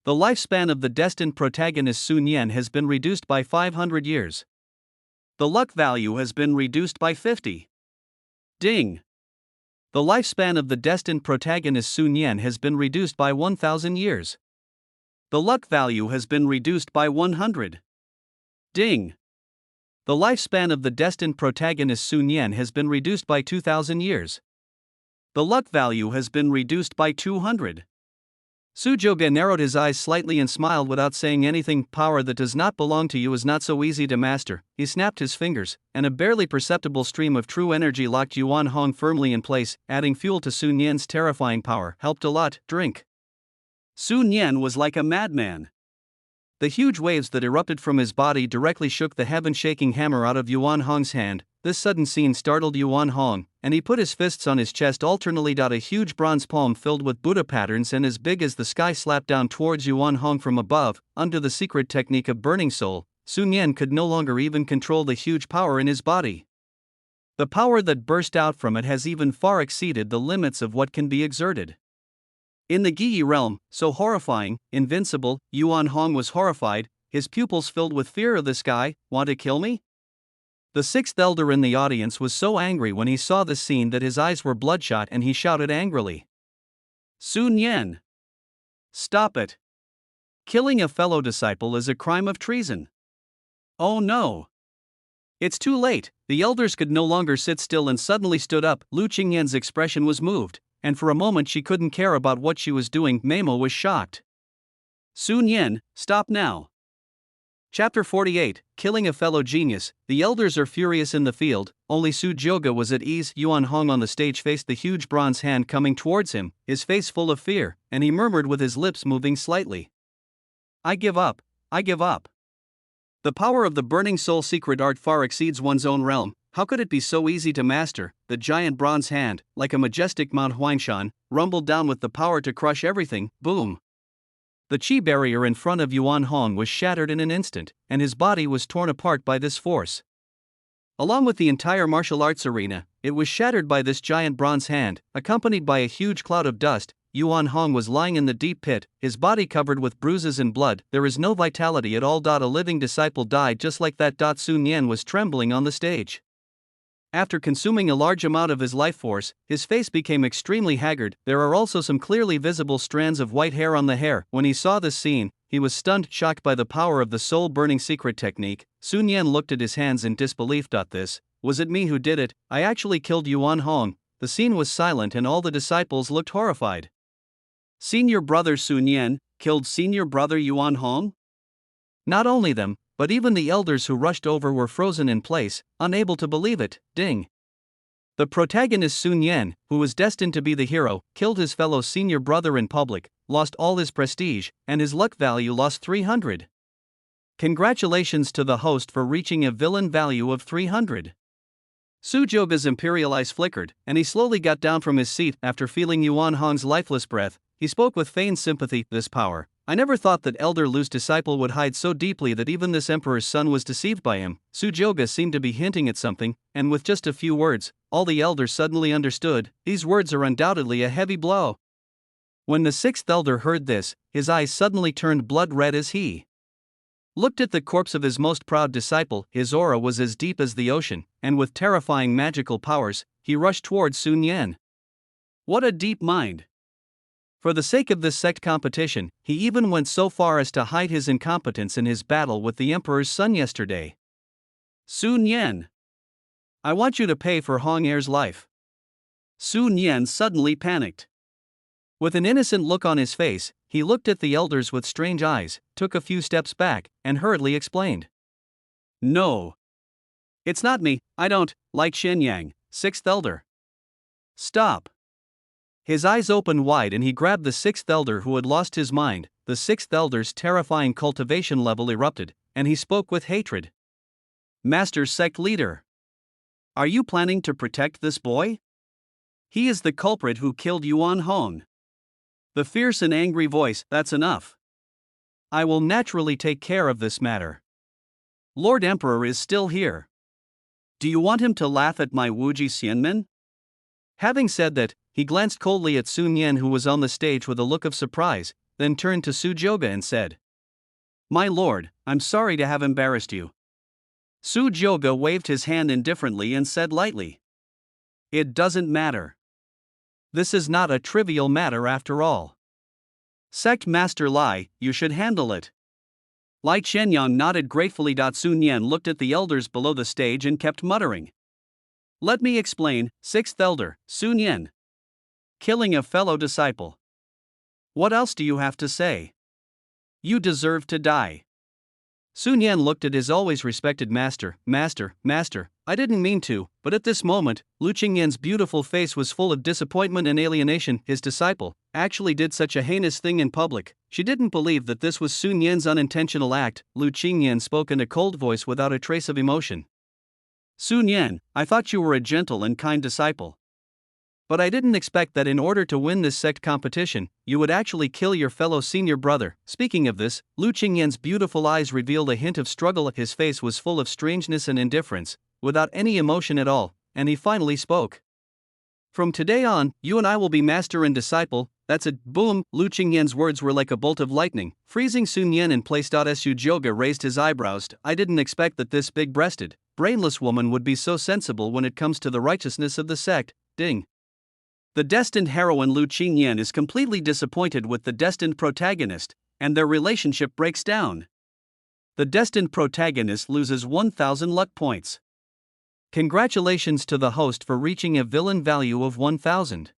S1: The lifespan of the destined protagonist Sun Yan has been reduced by 500 years. The luck value has been reduced by 50. Ding! The lifespan of the destined protagonist Sun Yan has been reduced by 1,000 years. The luck value has been reduced by 100. Ding! The lifespan of the destined protagonist Sun Yan has been reduced by 2,000 years. The luck value has been reduced by 200. Su Joga narrowed his eyes slightly and smiled without saying anything. Power that does not belong to you is not so easy to master. He snapped his fingers, and a barely perceptible stream of true energy locked Yuan Hong firmly in place, adding fuel to Sun Yan's terrifying power. Helped a lot. Drink. Sun Yan was like a madman. The huge waves that erupted from his body directly shook the heaven-shaking hammer out of Yuan Hong's hand. This sudden scene startled Yuan Hong, and he put his fists on his chest alternately. A huge bronze palm filled with Buddha patterns and as big as the sky slapped down towards Yuan Hong from above. Under the secret technique of burning soul, Sun Yan could no longer even control the huge power in his body. The power that burst out from it has even far exceeded the limits of what can be exerted. In the Giyi realm, so horrifying, invincible, Yuan Hong was horrified, his pupils filled with fear of this guy. Want to kill me? The sixth elder in the audience was so angry when he saw this scene that his eyes were bloodshot and he shouted angrily. Sun Yan! Stop it. Killing a fellow disciple is a crime of treason. Oh no. It's too late. The elders could no longer sit still and suddenly stood up. Lu Qingyan's expression was moved, and for a moment she couldn't care about what she was doing. Memo was shocked. Sun Yan, stop now. Chapter 48, Killing a Fellow Genius. The elders are furious in the field, only Su Jioge was at ease. Yuan Hong on the stage faced the huge bronze hand coming towards him, his face full of fear, and he murmured with his lips moving slightly. I give up, I give up. The power of the burning soul secret art far exceeds one's own realm. How could it be so easy to master? The giant bronze hand, like a majestic Mount Huangshan, rumbled down with the power to crush everything. Boom! The chi barrier in front of Yuan Hong was shattered in an instant, and his body was torn apart by this force. Along with the entire martial arts arena, it was shattered by this giant bronze hand, accompanied by a huge cloud of dust. Yuan Hong was lying in the deep pit, his body covered with bruises and blood. There is no vitality at all. A living disciple died just like that. Sun Yan was trembling on the stage. After consuming a large amount of his life force, his face became extremely haggard. There are also some clearly visible strands of white hair on the hair. When he saw this scene, he was stunned, shocked by the power of the soul-burning secret technique. Sun Yan looked at his hands in disbelief. This, was it me who did it? I actually killed Yuan Hong. The scene was silent and all the disciples looked horrified. Senior brother Sun Yan killed senior brother Yuan Hong? Not only them, but even the elders who rushed over were frozen in place, unable to believe it. Ding! The protagonist Sun Yan, who was destined to be the hero, killed his fellow senior brother in public, lost all his prestige, and his luck value lost 300. Congratulations to the host for reaching a villain value of 300. Su Jioge's imperial eyes flickered, and he slowly got down from his seat. After feeling Yuan Hong's lifeless breath, he spoke with feigned sympathy. This power. I never thought that Elder Lu's disciple would hide so deeply that even this emperor's son was deceived by him. Su Jioge seemed to be hinting at something, and with just a few words, all the elders suddenly understood. These words are undoubtedly a heavy blow. When the sixth elder heard this, his eyes suddenly turned blood red as he looked at the corpse of his most proud disciple. His aura was as deep as the ocean, and with terrifying magical powers, he rushed towards Sun Yan. What a deep mind! For the sake of this sect competition, he even went so far as to hide his incompetence in his battle with the emperor's son yesterday. Sun Yan, I want you to pay for Hong Er's life. Sun Yan suddenly panicked. With an innocent look on his face, he looked at the elders with strange eyes, took a few steps back, and hurriedly explained. No. It's not me, I don't, like Shenyang, sixth elder. Stop. His eyes opened wide and he grabbed the sixth elder who had lost his mind. The sixth elder's terrifying cultivation level erupted, and he spoke with hatred. Master sect leader. Are you planning to protect this boy? He is the culprit who killed Yuan Hong. The fierce and angry voice, that's enough. I will naturally take care of this matter. Lord Emperor is still here. Do you want him to laugh at my Wuji Xianmen? Having said that, he glanced coldly at Sun Yan, who was on the stage with a look of surprise, then turned to Su Jioge and said, My lord, I'm sorry to have embarrassed you. Su Jioge waved his hand indifferently and said lightly, It doesn't matter. This is not a trivial matter after all. Sect Master Lai, you should handle it. Lai Chenyang nodded gratefully. Sun Yan looked at the elders below the stage and kept muttering. Let me explain, sixth elder, Sun Yan. Killing a fellow disciple. What else do you have to say? You deserve to die. Sun Yan looked at his always respected master. Master, I didn't mean to, but at this moment, Lu Qingyan's beautiful face was full of disappointment and alienation. His disciple actually did such a heinous thing in public. She didn't believe that this was Sun Yan's unintentional act. Lu Qingyan spoke in a cold voice without a trace of emotion. Sun Yan, I thought you were a gentle and kind disciple. But I didn't expect that in order to win this sect competition, you would actually kill your fellow senior brother. Speaking of this, Lu Qingyan's beautiful eyes revealed a hint of struggle. His face was full of strangeness and indifference, without any emotion at all, and he finally spoke. From today on, you and I will be master and disciple. That's it. Boom! Lu Qingyan's words were like a bolt of lightning, freezing Sun Yan in place. Su Jioge raised his eyebrows. I didn't expect that this big-breasted, brainless woman would be so sensible when it comes to the righteousness of the sect. Ding. The destined heroine Lu Qingyan is completely disappointed with the destined protagonist, and their relationship breaks down. The destined protagonist loses 1,000 luck points. Congratulations to the host for reaching a villain value of 1,000.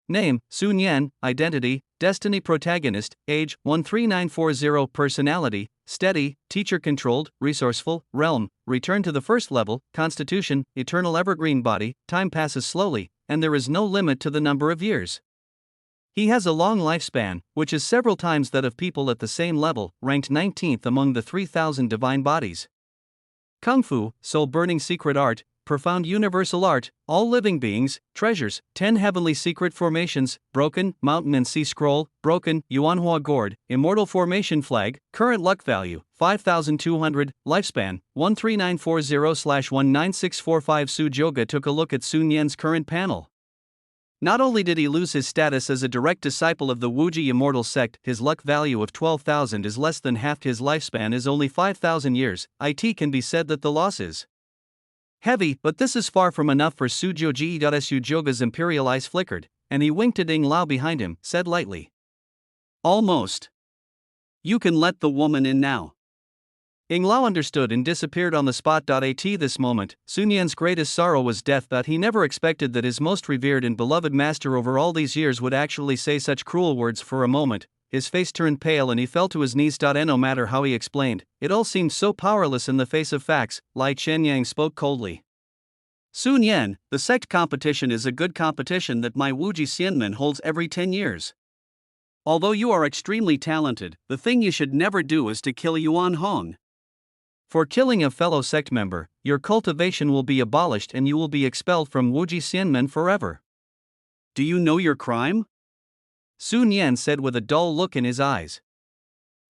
S1: Name, Sun Yan. Identity, Destiny protagonist. Age, 13940. Personality, steady, teacher-controlled, resourceful. Realm, return to the first level. Constitution, eternal evergreen body. Time passes slowly, and there is no limit to the number of years. He has a long lifespan, which is several times that of people at the same level, ranked 19th among the 3,000 divine bodies. Kung Fu, soul-burning secret art, profound universal art, all living beings, treasures, 10 heavenly secret formations, broken, mountain and sea scroll, broken, Yuanhua gourd, immortal formation flag, current luck value, 5,200, lifespan, 13940/19645. Su Joga took a look at Sun Yan's current panel. Not only did he lose his status as a direct disciple of the Wuji immortal sect, his luck value of 12,000 is less than half, his lifespan is only 5,000 years. It can be said that the loss is heavy, but this is far from enough for Su Joji. Su Joga's imperial eyes flickered, and he winked at Ying Lao behind him, said lightly, "Almost. You can let the woman in now." Ying Lao understood and disappeared on the spot. At this moment, Sun Yan's greatest sorrow was death, that he never expected that his most revered and beloved master over all these years would actually say such cruel words. For a moment, his face turned pale and he fell to his knees. No matter how he explained, it all seemed so powerless in the face of facts. Lai Chenyang spoke coldly. "Sun Yan, the sect competition is a good competition that my Wuji Xianmen holds every 10 years. Although you are extremely talented, the thing you should never do is to kill Yuan Hong. For killing a fellow sect member, your cultivation will be abolished and you will be expelled from Wuji Xianmen forever. Do you know your crime?" Sun Yan said with a dull look in his eyes.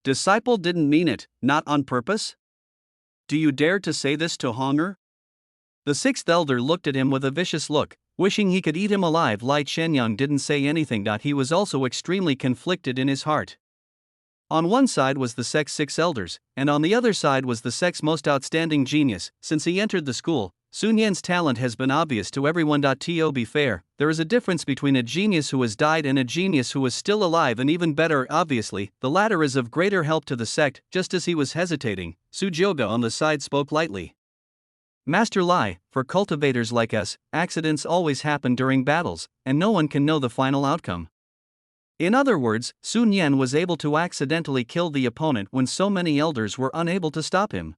S1: "Disciple didn't mean it, not on purpose? Do you dare to say this to Honger?" The sixth elder looked at him with a vicious look, wishing he could eat him alive. Lai Chenyang didn't say anything. He was also extremely conflicted in his heart. On one side was the sect's 6 elders, and on the other side was the sect's most outstanding genius. Since he entered the school, Sun Yan's talent has been obvious to everyone. To be fair, there is a difference between a genius who has died and a genius who is still alive, and even better, obviously, the latter is of greater help to the sect. Just as he was hesitating, Su Joga on the side spoke lightly. "Master Lai, for cultivators like us, accidents always happen during battles, and no one can know the final outcome." In other words, Sun Yan was able to accidentally kill the opponent when so many elders were unable to stop him.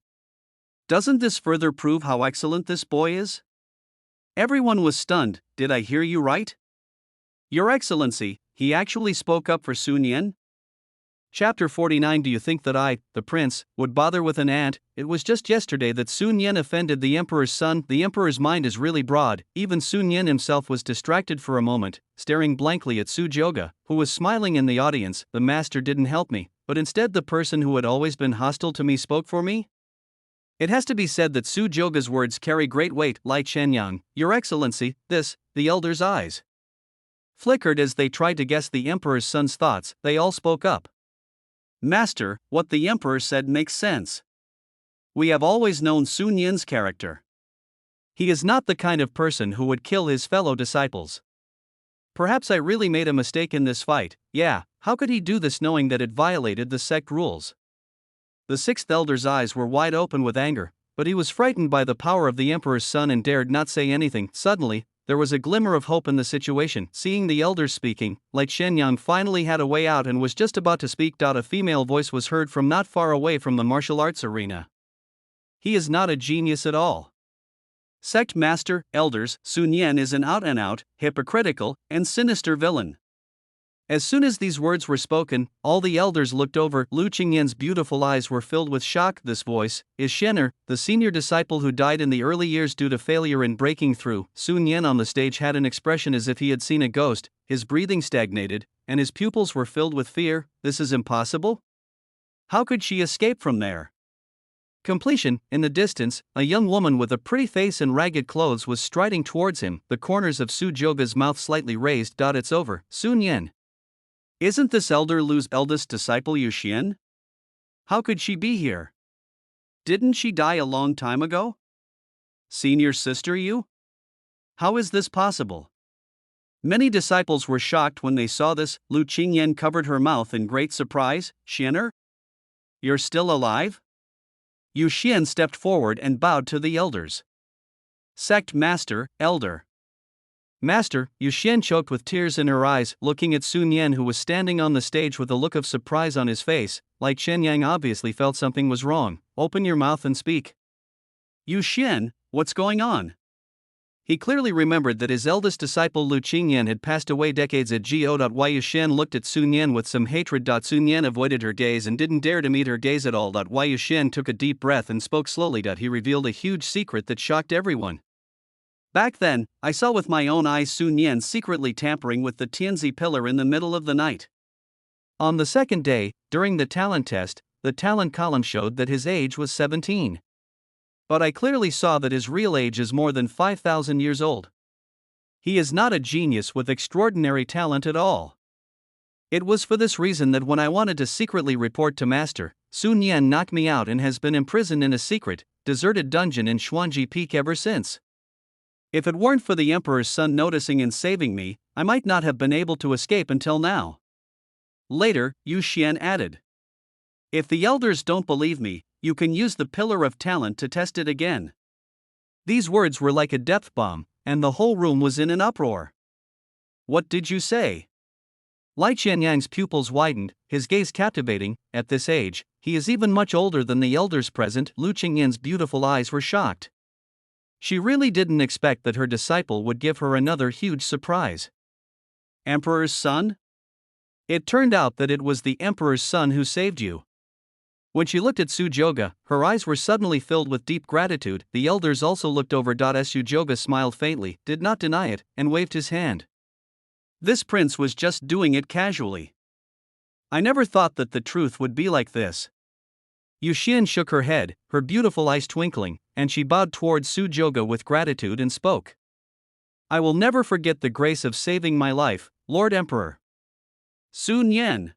S1: Doesn't this further prove how excellent this boy is? Everyone was stunned. "Did I hear you right? Your Excellency," he actually spoke up for Sun Yan. Chapter 49. Do you think that I, the prince, would bother with an ant? It was just yesterday that Sun Yan offended the emperor's son. The emperor's mind is really broad. Even Sun Yan himself was distracted for a moment, staring blankly at Su Joga, who was smiling in the audience. The master didn't help me, but instead the person who had always been hostile to me spoke for me? It has to be said that Su Joga's words carry great weight. Lai Chenyang, Your Excellency, this, the elders' eyes flickered as they tried to guess the emperor's son's thoughts. They all spoke up. "Master, what the emperor said makes sense. We have always known Sun Yan's character. He is not the kind of person who would kill his fellow disciples. Perhaps I really made a mistake in this fight. Yeah, how could he do this knowing that it violated the sect rules?" The sixth elder's eyes were wide open with anger, but he was frightened by the power of the emperor's son and dared not say anything. Suddenly, there was a glimmer of hope in the situation. Seeing the elders speaking, Lai Chenyang finally had a way out and was just about to speak. A female voice was heard from not far away from the martial arts arena. "He is not a genius at all. Sect master, elders, Sun Yan is an out-and-out, hypocritical, and sinister villain." As soon as these words were spoken, all the elders looked over. Lu Qingyan's beautiful eyes were filled with shock. "This voice is Shener, the senior disciple who died in the early years due to failure in breaking through." Sun Yan on the stage had an expression as if he had seen a ghost. His breathing stagnated, and his pupils were filled with fear. "This is impossible? How could she escape from there?" Completion. In the distance, a young woman with a pretty face and ragged clothes was striding towards him, the corners of Su Joga's mouth slightly raised. "It's over, Sun Yan. Isn't this elder Lu's eldest disciple Yu Xian? How could she be here? Didn't she die a long time ago? Senior sister Yu? How is this possible?" Many disciples were shocked when they saw this. Lu Qingyan covered her mouth in great surprise. Xianer? You're still alive? Yu Xian stepped forward and bowed to the elders. Sect Master, Elder. Master, Yu Xian choked with tears in her eyes, looking at Sun Yan, who was standing on the stage with a look of surprise on his face. Like Shenyang obviously felt something was wrong. Open your mouth and speak. Yu Xian, what's going on? He clearly remembered that his eldest disciple Lu Qingyan had passed away decades ago. Yu Xian looked at Sun Yan with some hatred. Sun Yan avoided her gaze and didn't dare to meet her gaze at all. Yu Xian took a deep breath and spoke slowly. He revealed a huge secret that shocked everyone. Back then, I saw with my own eyes Sun Yan secretly tampering with the Tianzi pillar in the middle of the night. On the second day, during the talent test, the talent column showed that his age was 17. But I clearly saw that his real age is more than 5,000 years old. He is not a genius with extraordinary talent at all. It was for this reason that when I wanted to secretly report to Master, Sun Yan knocked me out and has been imprisoned in a secret, deserted dungeon in Xuanji Peak ever since. If it weren't for the Emperor's son noticing and saving me, I might not have been able to escape until now. Later, Yu Xian added. If the elders don't believe me, you can use the Pillar of Talent to test it again. These words were like a depth bomb, and the whole room was in an uproar. What did you say? Lai Qianyang's pupils widened, his gaze captivating. At this age, he is even much older than the elders present. Lu Qingyan's beautiful eyes were shocked. She really didn't expect that her disciple would give her another huge surprise. Emperor's son? It turned out that it was the Emperor's son who saved you. When she looked at Su Joga, her eyes were suddenly filled with deep gratitude. The elders also looked over. Su Joga smiled faintly, did not deny it, and waved his hand. This prince was just doing it casually. I never thought that the truth would be like this. Yu Xian shook her head, her beautiful eyes twinkling, and she bowed towards Su Joga with gratitude and spoke. I will never forget the grace of saving my life, Lord Emperor. Sun Yan.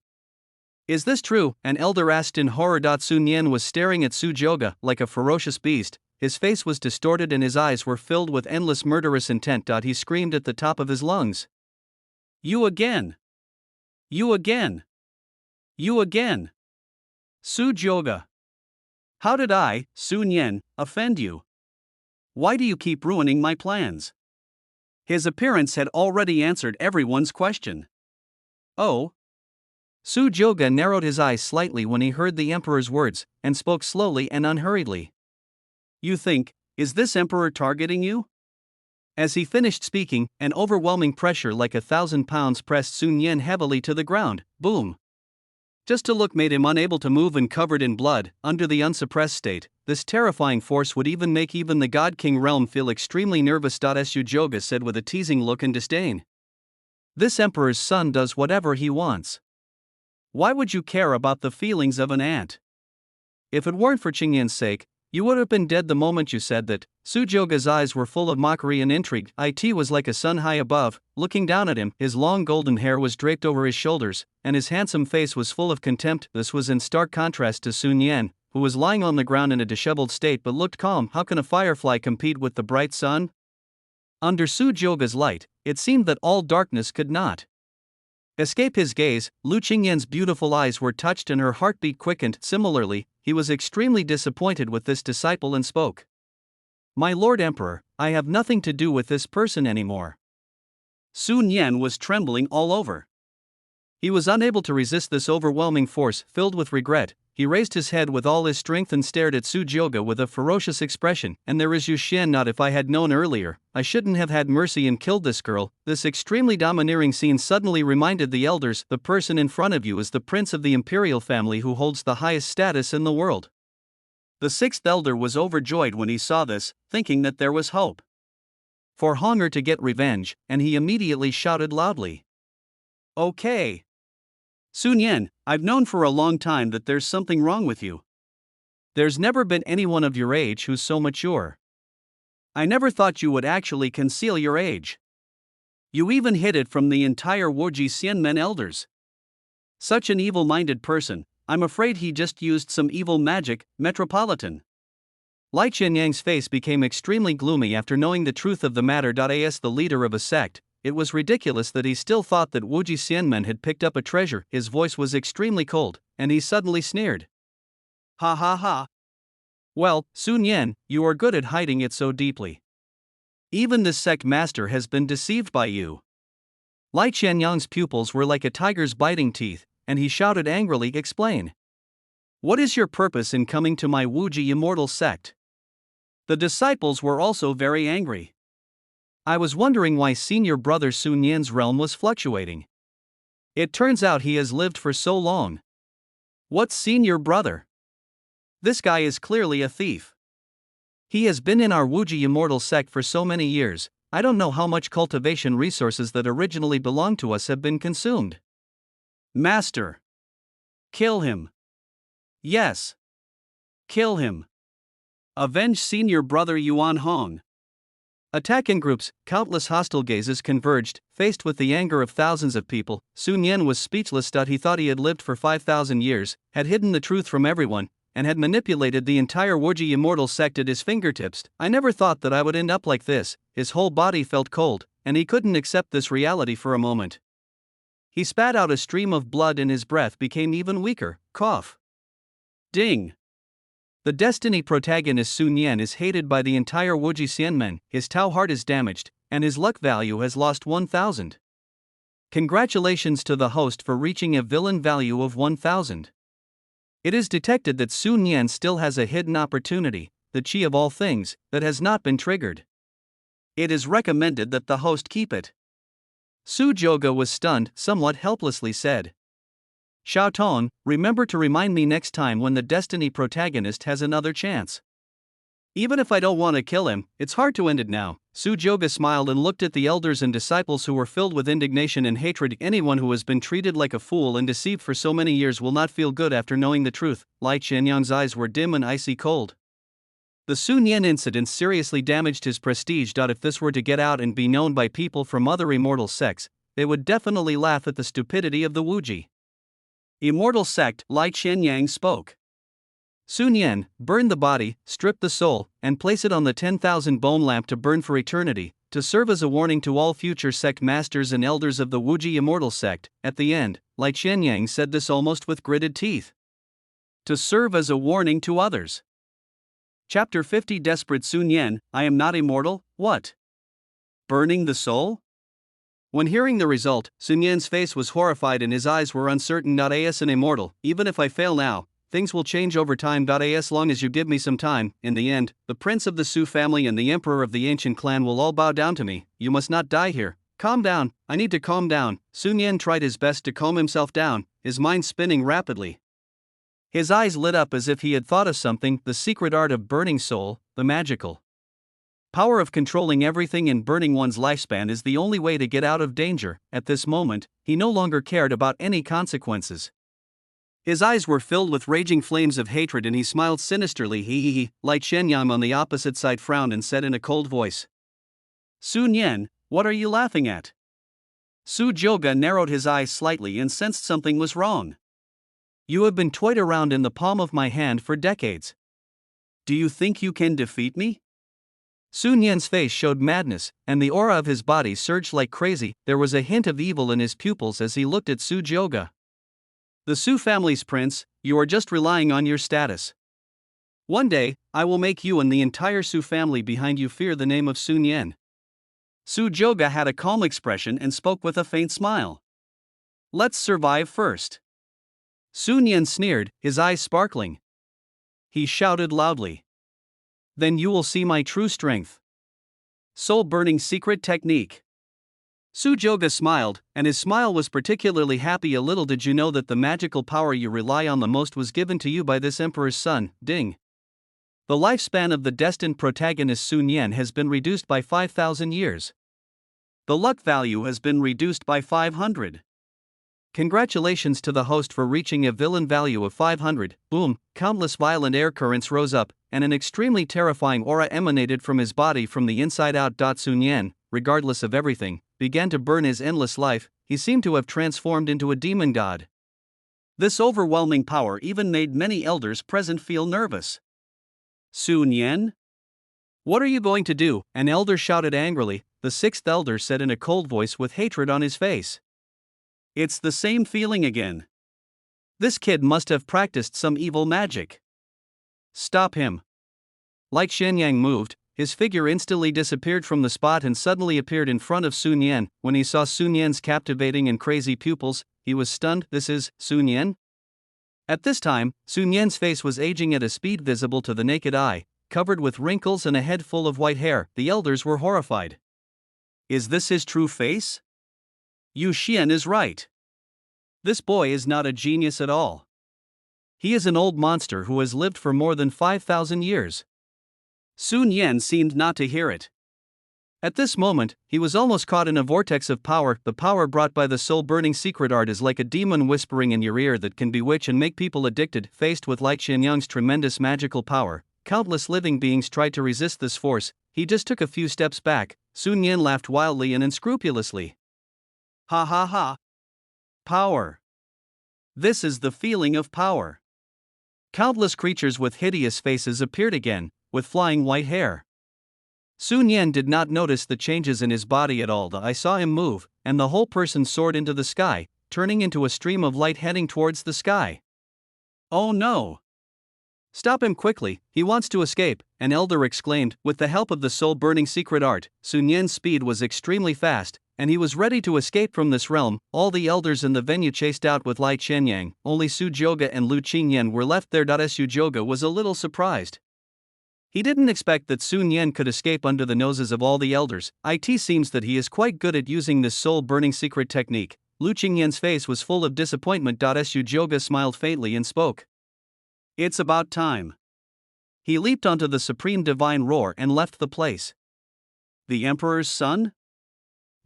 S1: Is this true? An elder asked in horror. Sun Yan was staring at Su Joga like a ferocious beast. His face was distorted and his eyes were filled with endless murderous intent. He screamed at the top of his lungs. You again! You again! You again! Su Joga! How did I, Sun Yan, offend you? Why do you keep ruining my plans? His appearance had already answered everyone's question. Oh? Su Joga narrowed his eyes slightly when he heard the emperor's words, and spoke slowly and unhurriedly. You think, is this emperor targeting you? As he finished speaking, an overwhelming pressure like 1,000 pounds pressed Sun Yan heavily to the ground. Boom! Just to look made him unable to move and covered in blood. Under the unsuppressed state, this terrifying force would even make even the God King realm feel extremely nervous. Su Joga said with a teasing look and disdain. This emperor's son does whatever he wants. Why would you care about the feelings of an ant? If it weren't for Qingyan's sake, you would have been dead the moment you said that. Su Joga's eyes were full of mockery and intrigue. It was like a sun high above, looking down at him. His long golden hair was draped over his shoulders, and his handsome face was full of contempt. This was in stark contrast to Sun Yan, who was lying on the ground in a disheveled state but looked calm. How can a firefly compete with the bright sun? Under Su Joga's light, it seemed that all darkness could not escape his gaze. Lu Qingyan's beautiful eyes were touched and her heartbeat quickened. Similarly, he was extremely disappointed with this disciple and spoke. My Lord Emperor, I have nothing to do with this person anymore. Sun Yan was trembling all over. He was unable to resist this overwhelming force. Filled with regret, he raised his head with all his strength and stared at Su Joga with a ferocious expression. And there is Yu Xian. Not if I had known earlier, I shouldn't have had mercy and killed this girl. This extremely domineering scene suddenly reminded the elders, the person in front of you is the prince of the imperial family who holds the highest status in the world. The sixth elder was overjoyed when he saw this, thinking that there was hope for Honger to get revenge, and he immediately shouted loudly. Okay. Sun Yan, I've known for a long time that there's something wrong with you. There's never been anyone of your age who's so mature. I never thought you would actually conceal your age. You even hid it from the entire Wuji Xianmen elders. Such an evil-minded person, I'm afraid he just used some evil magic, Metropolitan. Lai Qianyang's face became extremely gloomy after knowing the truth of the matter. As the leader of a sect, it was ridiculous that he still thought that Wuji Xianmen had picked up a treasure. His voice was extremely cold, and he suddenly sneered. Ha ha ha. Well, Sun Yan, you are good at hiding it so deeply. Even this sect master has been deceived by you. Lai Qianyang's pupils were like a tiger's biting teeth, and he shouted angrily, explain. What is your purpose in coming to my Wuji immortal sect? The disciples were also very angry. I was wondering why senior brother Sun Yan's realm was fluctuating. It turns out he has lived for so long. What's senior brother? This guy is clearly a thief. He has been in our Wuji immortal sect for so many years, I don't know how much cultivation resources that originally belonged to us have been consumed. Master. Kill him. Yes. Kill him. Avenge senior brother Yuan Hong. Attack in groups, countless hostile gazes converged, faced with the anger of thousands of people. Sun Yan was speechless. He thought he had lived for 5,000 years, had hidden the truth from everyone, and had manipulated the entire Wuji immortal sect at his fingertips. I never thought that I would end up like this. His whole body felt cold, and he couldn't accept this reality for a moment. He spat out a stream of blood and his breath became even weaker. Cough. Ding. The Destiny protagonist Sun Yan is hated by the entire Wuji Xianmen, his Tao heart is damaged, and his luck value has lost 1,000. Congratulations to the host for reaching a villain value of 1,000. It is detected that Sun Yan still has a hidden opportunity, the chi of all things, that has not been triggered. It is recommended that the host keep it. Su Joga was stunned, somewhat helplessly said. Xiao Tong, remember to remind me next time when the Destiny protagonist has another chance. Even if I don't want to kill him, it's hard to end it now. Su Joga smiled and looked at the elders and disciples who were filled with indignation and hatred. Anyone who has been treated like a fool and deceived for so many years will not feel good after knowing the truth. Lai Qianyang's eyes were dim and icy cold. The Sun Yan incident seriously damaged his prestige. If this were to get out and be known by people from other immortal sects, they would definitely laugh at the stupidity of the Wuji immortal sect. Lai Qianyang spoke. Sun Yan, burn the body, strip the soul, and place it on the 10,000 bone lamp to burn for eternity, to serve as a warning to all future sect masters and elders of the Wuji immortal sect. At the end, Lai Qianyang said this almost with gritted teeth. To serve as a warning to others. Chapter 50. Desperate Sun Yan, I am not immortal, what? Burning the soul? When hearing the result, Sun Yan's face was horrified and his eyes were uncertain. As an immortal, even if I fail now, things will change over time. As long as you give me some time, in the end, the prince of the Su family and the emperor of the ancient clan will all bow down to me. You must not die here. Calm down, I need to calm down. Sun Yan tried his best to calm himself down, his mind spinning rapidly. His eyes lit up as if he had thought of something. The secret art of burning soul, the magical power of controlling everything and burning one's lifespan is the only way to get out of danger. At this moment, he no longer cared about any consequences. His eyes were filled with raging flames of hatred and he smiled sinisterly. He. Lai Qianyang on the opposite side frowned and said in a cold voice. Sun Yan, what are you laughing at? Su Joga narrowed his eyes slightly and sensed something was wrong. You have been toyed around in the palm of my hand for decades. Do you think you can defeat me? Sun Yan's face showed madness, and the aura of his body surged like crazy. There was a hint of evil in his pupils as he looked at Su Joga. The Su family's prince, you are just relying on your status. One day, I will make you and the entire Su family behind you fear the name of Sun Yan. Su Joga had a calm expression and spoke with a faint smile. Let's survive first. Sun Yan sneered, his eyes sparkling. He shouted loudly. Then you will see my true strength. Soul-burning secret technique. Su Joga smiled, and his smile was particularly happy. A little did you know that the magical power you rely on the most was given to you by this emperor's son, Ding. The lifespan of the destined protagonist Sun Yan has been reduced by 5,000 years. The luck value has been reduced by 500. Congratulations to the host for reaching a villain value of 500. Boom, countless violent air currents rose up, and an extremely terrifying aura emanated from his body from the inside out. Sun Yan, regardless of everything, began to burn his endless life. He seemed to have transformed into a demon god. This overwhelming power even made many elders present feel nervous. Sun Yan? What are you going to do? An elder shouted angrily. the sixth elder said in a cold voice with hatred on his face. It's the same feeling again. This kid must have practiced some evil magic. Stop him. Like Xianyang moved, his figure instantly disappeared from the spot and suddenly appeared in front of Sun Yan. When he saw Sun Yan's captivating and crazy pupils, he was stunned. This is Sun Yan? At this time, Sun Yan's face was aging at a speed visible to the naked eye, covered with wrinkles and a head full of white hair. The elders were horrified. Is this his true face? Yu Xian is right. This boy is not a genius at all. He is an old monster who has lived for more than 5,000 years. Sun Yan seemed not to hear it. At this moment, he was almost caught in a vortex of power. The power brought by the soul-burning secret art is like a demon whispering in your ear that can bewitch and make people addicted. Faced with Light Xianyang's tremendous magical power, countless living beings tried to resist this force. He just took a few steps back. Sun Yan laughed wildly and unscrupulously. Ha ha ha. Power. This is the feeling of power. Countless creatures with hideous faces appeared again, with flying white hair. Sun Yan did not notice the changes in his body at all. I saw him move, and the whole person soared into the sky, turning into a stream of light heading towards the sky. Oh no! Stop him quickly, he wants to escape, an elder exclaimed. With the help of the soul-burning secret art, Sun Yan's speed was extremely fast, and he was ready to escape from this realm. All the elders in the venue chased out with Light Xianyang. Only Su Joga and Lu Qingyan were left there. Su Joga was a little surprised. He didn't expect that Sun Yan could escape under the noses of all the elders. It seems that he is quite good at using this soul-burning secret technique. Lu Qingyan's face was full of disappointment. Su Joga smiled faintly and spoke. It's about time. He leaped onto the supreme divine roar and left the place. The Emperor's son?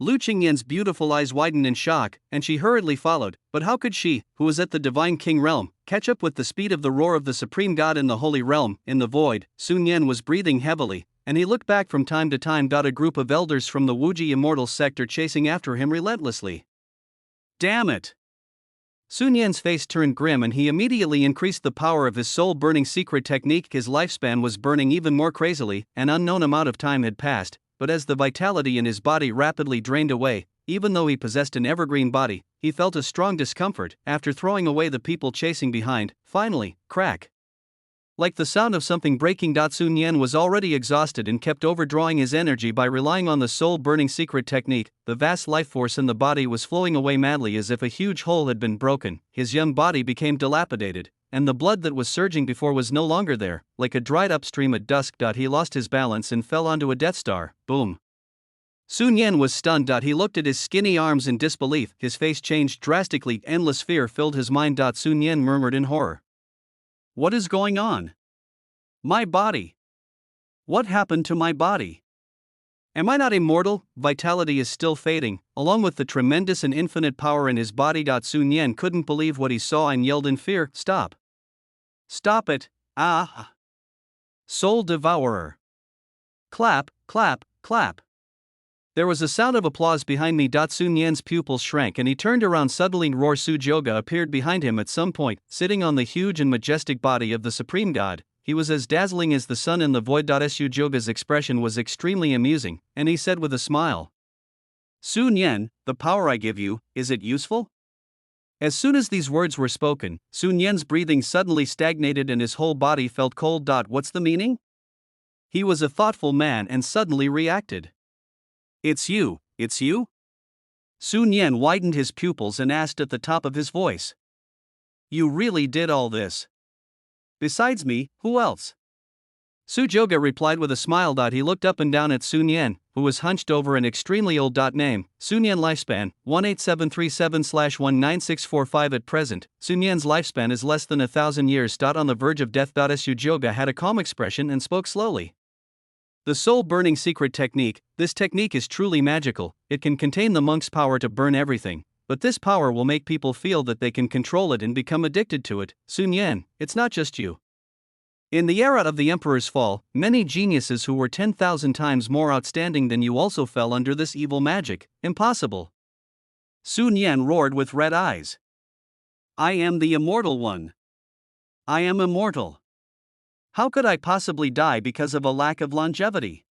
S1: Lu Qingyan's beautiful eyes widened in shock, and she hurriedly followed. But how could she, who was at the Divine King realm, catch up with the speed of the roar of the Supreme God in the Holy Realm? In the void, Sun Yan was breathing heavily, and he looked back from time to time. A group of elders from the Wuji Immortal sector chasing after him relentlessly. Damn it! Sun Yan's face turned grim and he immediately increased the power of his soul-burning secret technique. His lifespan was burning even more crazily. An unknown amount of time had passed, but as the vitality in his body rapidly drained away, even though he possessed an evergreen body, he felt a strong discomfort. After throwing away the people chasing behind, finally, crack. Like the sound of something breaking. Sun Yan was already exhausted and kept overdrawing his energy by relying on the soul-burning secret technique. The vast life force in the body was flowing away madly as if a huge hole had been broken. His young body became dilapidated, and the blood that was surging before was no longer there. Like a dried up stream at dusk. He lost his balance and fell onto a Death Star. Boom. Sun Yan was stunned. He looked at his skinny arms in disbelief. His face changed drastically. Endless fear filled his mind. Sun Yan murmured in horror. What is going on? My body. What happened to my body? Am I not immortal? Vitality is still fading, along with the tremendous and infinite power in his body. Sun Yan couldn't believe what he saw and yelled in fear. Stop. Stop it. Ah. Soul Devourer. Clap, clap, clap. There was a sound of applause behind me. Sun Yan's pupils shrank and he turned around suddenly. Roar Su Joga appeared behind him at some point, sitting on the huge and majestic body of the Supreme God. He was as dazzling as the sun in the void. Su Joga's expression was extremely amusing, and he said with a smile, Sun Yan, the power I give you, is it useful? As soon as these words were spoken, Sun Yan's breathing suddenly stagnated and his whole body felt cold. What's the meaning? He was a thoughtful man and suddenly reacted. It's you, it's you? Sun Yan widened his pupils and asked at the top of his voice. You really did all this? Besides me, who else? Su Joga replied with a smile. He looked up and down at Sun Yan, who was hunched over an extremely old. Name, Sun Yan lifespan, 18737/19645 at present. Sun Yan's lifespan is less than 1,000 years. On the verge of death. Su Joga had a calm expression and spoke slowly. The soul-burning secret technique, this technique is truly magical. It can contain the monk's power to burn everything, but this power will make people feel that they can control it and become addicted to it. Sun Yan, it's not just you. In the era of the Emperor's fall, many geniuses who were 10,000 times more outstanding than you also fell under this evil magic. Impossible. Sun Yan roared with red eyes. I am the immortal one. I am immortal. How could I possibly die because of a lack of longevity?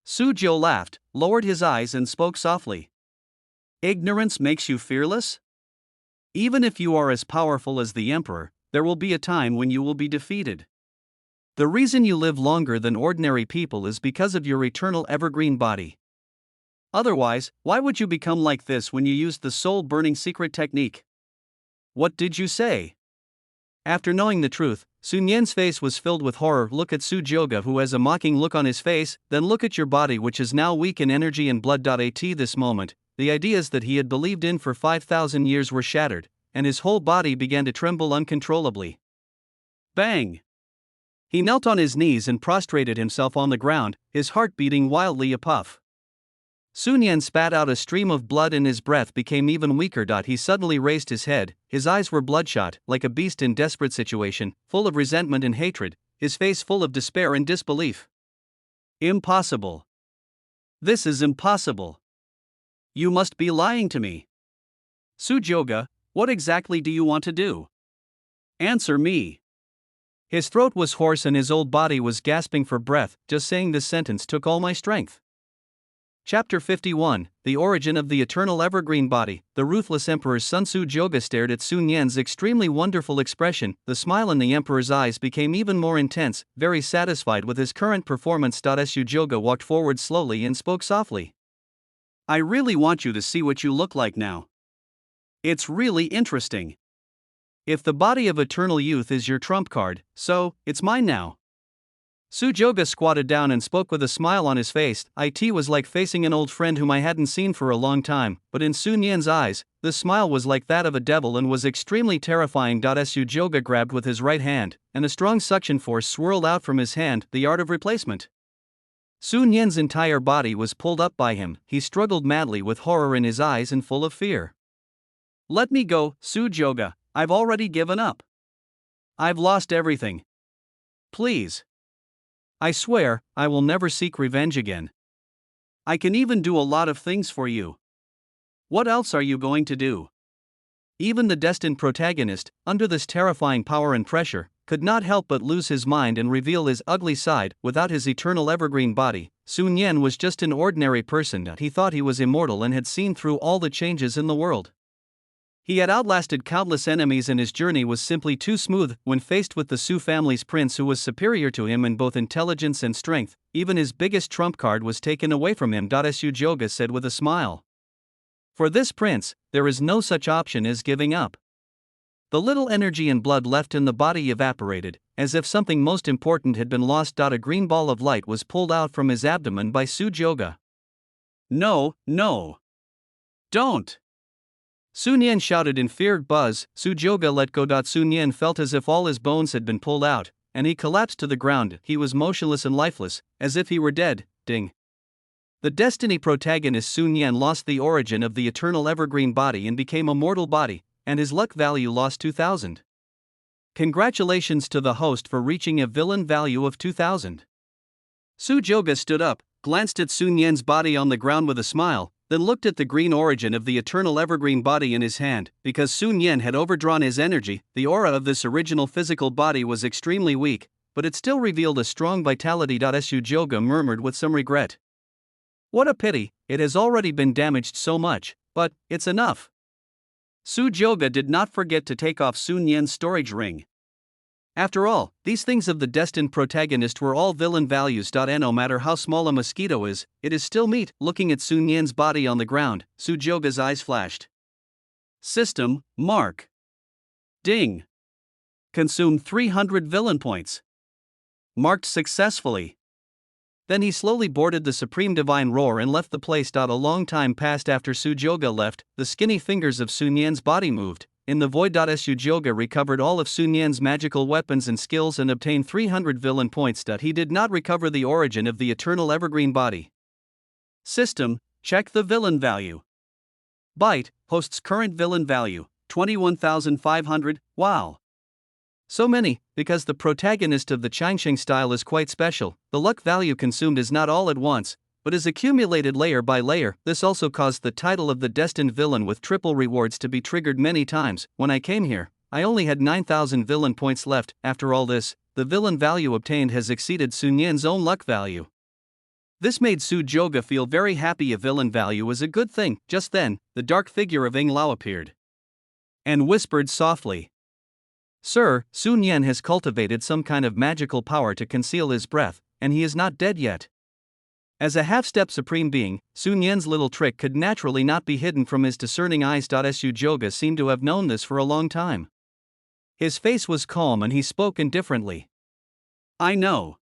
S1: Su Jiu laughed, lowered his eyes and spoke softly. Ignorance makes you fearless? Even if you are as powerful as the emperor, there will be a time when you will be defeated. The reason you live longer than ordinary people is because of your eternal evergreen body. Otherwise, why would you become like this when you used the soul-burning secret technique? What did you say? After knowing the truth, Sun Yan's face was filled with horror. Look at Su Jioge, who has a mocking look on his face, then look at your body, which is now weak in energy and blood. At this moment, the ideas that he had believed in for 5,000 years were shattered, and his whole body began to tremble uncontrollably. Bang! He knelt on his knees and prostrated himself on the ground, his heart beating wildly. A puff. Sun Yan spat out a stream of blood and his breath became even weaker. He suddenly raised his head, his eyes were bloodshot, like a beast in desperate situation, full of resentment and hatred, his face full of despair and disbelief. Impossible. This is impossible. You must be lying to me. Su Jioge, what exactly do you want to do? Answer me. His throat was hoarse and his old body was gasping for breath. Just saying this sentence took all my strength. Chapter 51, The Origin of the Eternal Evergreen Body. The ruthless emperor's son Su Jioge stared at Sun Yan's extremely wonderful expression. The smile in the emperor's eyes became even more intense, very satisfied with his current performance. Su Jioge walked forward slowly and spoke softly. I really want you to see what you look like now. It's really interesting. If the body of eternal youth is your trump card, so, it's mine now. Su Jioge squatted down and spoke with a smile on his face. It was like facing an old friend whom I hadn't seen for a long time, but in Sun Yan's eyes, the smile was like that of a devil and was extremely terrifying. Su Jioge grabbed with his right hand, and a strong suction force swirled out from his hand, the art of replacement. Sun Yan's entire body was pulled up by him. He struggled madly with horror in his eyes and full of fear. Let me go, Su Jioge, I've already given up. I've lost everything. Please. I swear, I will never seek revenge again. I can even do a lot of things for you. What else are you going to do? Even the destined protagonist, under this terrifying power and pressure, could not help but lose his mind and reveal his ugly side. Without his eternal evergreen body, Sun Yan was just an ordinary person. He thought he was immortal and had seen through all the changes in the world. He had outlasted countless enemies and his journey was simply too smooth. When faced with the Su family's prince who was superior to him in both intelligence and strength, even his biggest trump card was taken away from him. Su Jioge said with a smile. For this prince, there is no such option as giving up. The little energy and blood left in the body evaporated, as if something most important had been lost. A green ball of light was pulled out from his abdomen by Su Jioge. No, no. Don't! Sun Yan shouted in feared. Su Jioge let go. Sun Yan felt as if all his bones had been pulled out, and he collapsed to the ground. He was motionless and lifeless, as if he were dead. Ding. The Destiny protagonist Sun Yan lost the origin of the eternal evergreen body and became a mortal body, and his luck value lost 2,000. Congratulations to the host for reaching a villain value of 2,000. Su Jioge stood up, glanced at Sun Yan's body on the ground with a smile, then looked at the green origin of the eternal evergreen body in his hand. Because Sun Yan had overdrawn his energy, the aura of this original physical body was extremely weak, but it still revealed a strong vitality. Su Jioge murmured with some regret. What a pity, it has already been damaged so much, but it's enough. Su Jioge did not forget to take off Sun Yan's storage ring. After all, these things of the destined protagonist were all villain values. No matter how small a mosquito is, it is still meat. Looking at Sun Yan's body on the ground, Su Jioge's eyes flashed. System, mark. Ding. Consume 300 villain points. Marked successfully. Then he slowly boarded the Supreme Divine Roar and left the place. A long time passed after Su Jioge left, the skinny fingers of Sun Yan's body moved. In the void. Su Jioge recovered all of Sun Yan's magical weapons and skills and obtained 300 villain points. He did not recover the origin of the eternal evergreen body. System, check the villain value. Byte, hosts current villain value, 21,500, wow. So many, because the protagonist of the Changsheng style is quite special. The luck value consumed is not all at once, but is accumulated layer by layer. This also caused the title of the destined villain with triple rewards to be triggered many times. When I came here, I only had 9,000 villain points left. After all this, the villain value obtained has exceeded Sun Yan's own luck value. This made Su Joga feel very happy. A villain value was a good thing. Just then, the dark figure of Ing Lao appeared and whispered softly, "Sir, Sun Yan has cultivated some kind of magical power to conceal his breath, and he is not dead yet." As a half-step supreme being, Sun Yan's little trick could naturally not be hidden from his discerning eyes. Su Joga seemed to have known this for a long time. His face was calm and he spoke indifferently. "I know.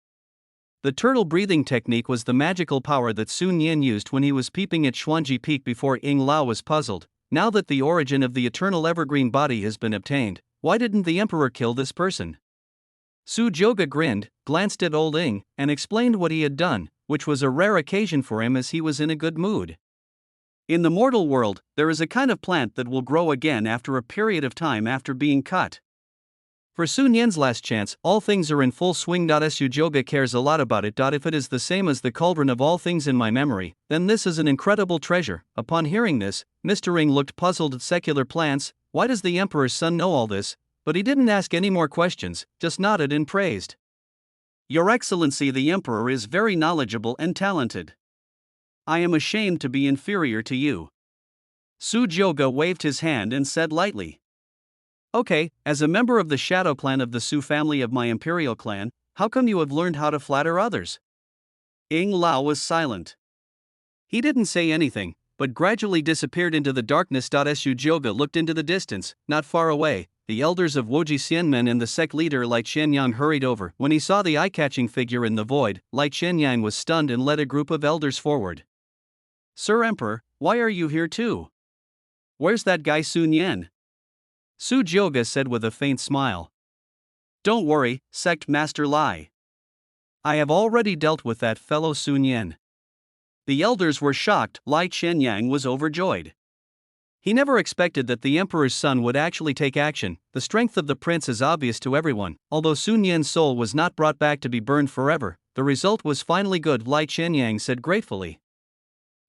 S1: The turtle breathing technique was the magical power that Sun Yan used when he was peeping at Xuanji Peak before Ing Lao was puzzled. Now that the origin of the eternal evergreen body has been obtained, why didn't the emperor kill this person?" Su Joga grinned, glanced at old Ing, and explained what he had done, which was a rare occasion for him as he was in a good mood. In the mortal world, there is a kind of plant that will grow again after a period of time after being cut. For Sun Yan's last chance, all things are in full swing. Su Joga cares a lot about it. If it is the same as the cauldron of all things in my memory, then this is an incredible treasure. Upon hearing this, Mr. Ing looked puzzled at secular plants. Why does the emperor's son know all this? But he didn't ask any more questions, just nodded and praised. "Your Excellency, the emperor is very knowledgeable and talented. I am ashamed to be inferior to you." Su Joga waved his hand and said lightly, "Okay, as a member of the shadow clan of the Su family of my imperial clan, how come you have learned how to flatter others?" Ing Lao was silent. He didn't say anything, but gradually disappeared into the darkness. Su Joga looked into the distance. Not far away, the elders of Woji Xianmen and the sect leader Lai Qianyang hurried over. When he saw the eye-catching figure in the void, Lai Qianyang was stunned and led a group of elders forward. "Sir Emperor, why are you here too? Where's that guy Sun Yan?" Su Joga said with a faint smile. "Don't worry, Sect Master Lai. I have already dealt with that fellow Sun Yan." The elders were shocked. Lai Qianyang was overjoyed. He never expected that the emperor's son would actually take action. The strength of the prince is obvious to everyone. Although Sun Yan's soul was not brought back to be burned forever, the result was finally good. Lai Qianyang said gratefully,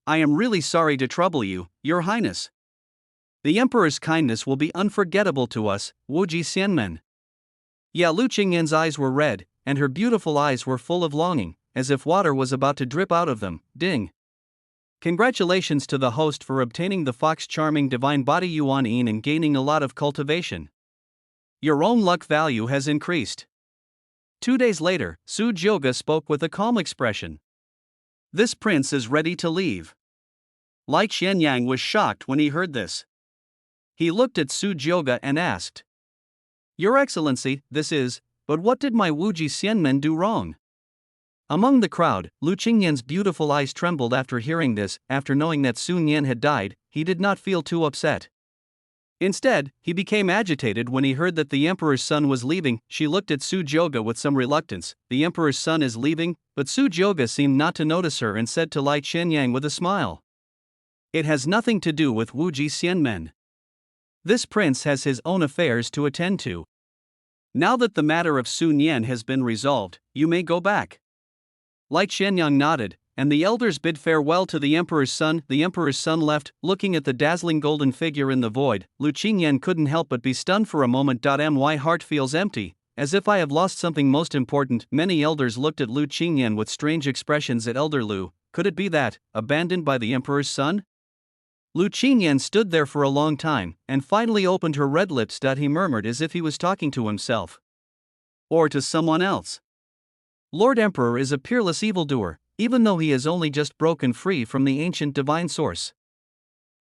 S1: "I am really sorry to trouble you, Your Highness. The emperor's kindness will be unforgettable to us, Woji Xianmen." Yeah, Lu Qingyan's eyes were red, and her beautiful eyes were full of longing, as if water was about to drip out of them. Ding. Congratulations to the host for obtaining the Fox Charming Divine Body Yuan Yin and gaining a lot of cultivation. Your own luck value has increased. 2 days later, Su Joga spoke with a calm expression. "This prince is ready to leave." Lai Qianyang was shocked when he heard this. He looked at Su Joga and asked, "Your Excellency, but what did my Woji Xianmen do wrong?" Among the crowd, Lu Qingyan's beautiful eyes trembled after hearing this. After knowing that Sun Yan had died, he did not feel too upset. Instead, he became agitated when he heard that the emperor's son was leaving. She looked at Su Joga with some reluctance. The emperor's son is leaving, but Su Joga seemed not to notice her and said to Lai Qianyang with a smile, "It has nothing to do with Woji Xianmen. This prince has his own affairs to attend to. Now that the matter of Sun Yan has been resolved, you may go back." Lai Qianyang nodded, and the elders bid farewell to the emperor's son. The emperor's son left, looking at the dazzling golden figure in the void. Lu Qingyan couldn't help but be stunned for a moment. My heart feels empty, as if I have lost something most important. Many elders looked at Lu Qingyan with strange expressions. At Elder Lu, could it be that, abandoned by the emperor's son? Lu Qingyan stood there for a long time, and finally opened her red lips. He murmured as if he was talking to himself. Or to someone else. Lord Emperor is a peerless evildoer, even though he has only just broken free from the ancient divine source.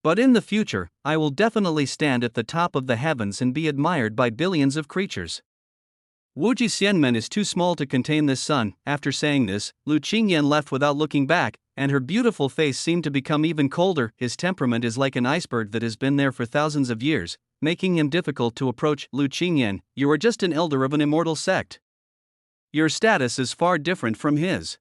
S1: But in the future, I will definitely stand at the top of the heavens and be admired by billions of creatures. Woji Xianmen is too small to contain this sun. After saying this, Lu Qingyan left without looking back, and her beautiful face seemed to become even colder. His temperament is like an iceberg that has been there for thousands of years, making him difficult to approach. Lu Qingyan, you are just an elder of an immortal sect. Your status is far different from his.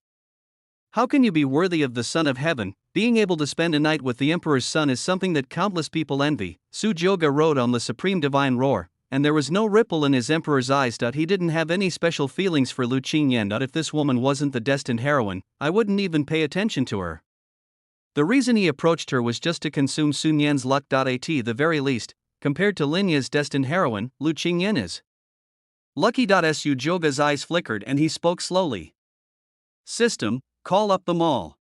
S1: How can you be worthy of the Son of Heaven? Being able to spend a night with the Emperor's son is something that countless people envy. Su Joga rode on the supreme divine roar, and there was no ripple in his emperor's eyes. He didn't have any special feelings for Lu Qingyan. If this woman wasn't the destined heroine, I wouldn't even pay attention to her. The reason he approached her was just to consume Sun Yan's luck. At the very least, compared to Linya's destined heroine, Lu Qingyan is lucky. Su Joga's eyes flickered and he spoke slowly. System, Call up the mall.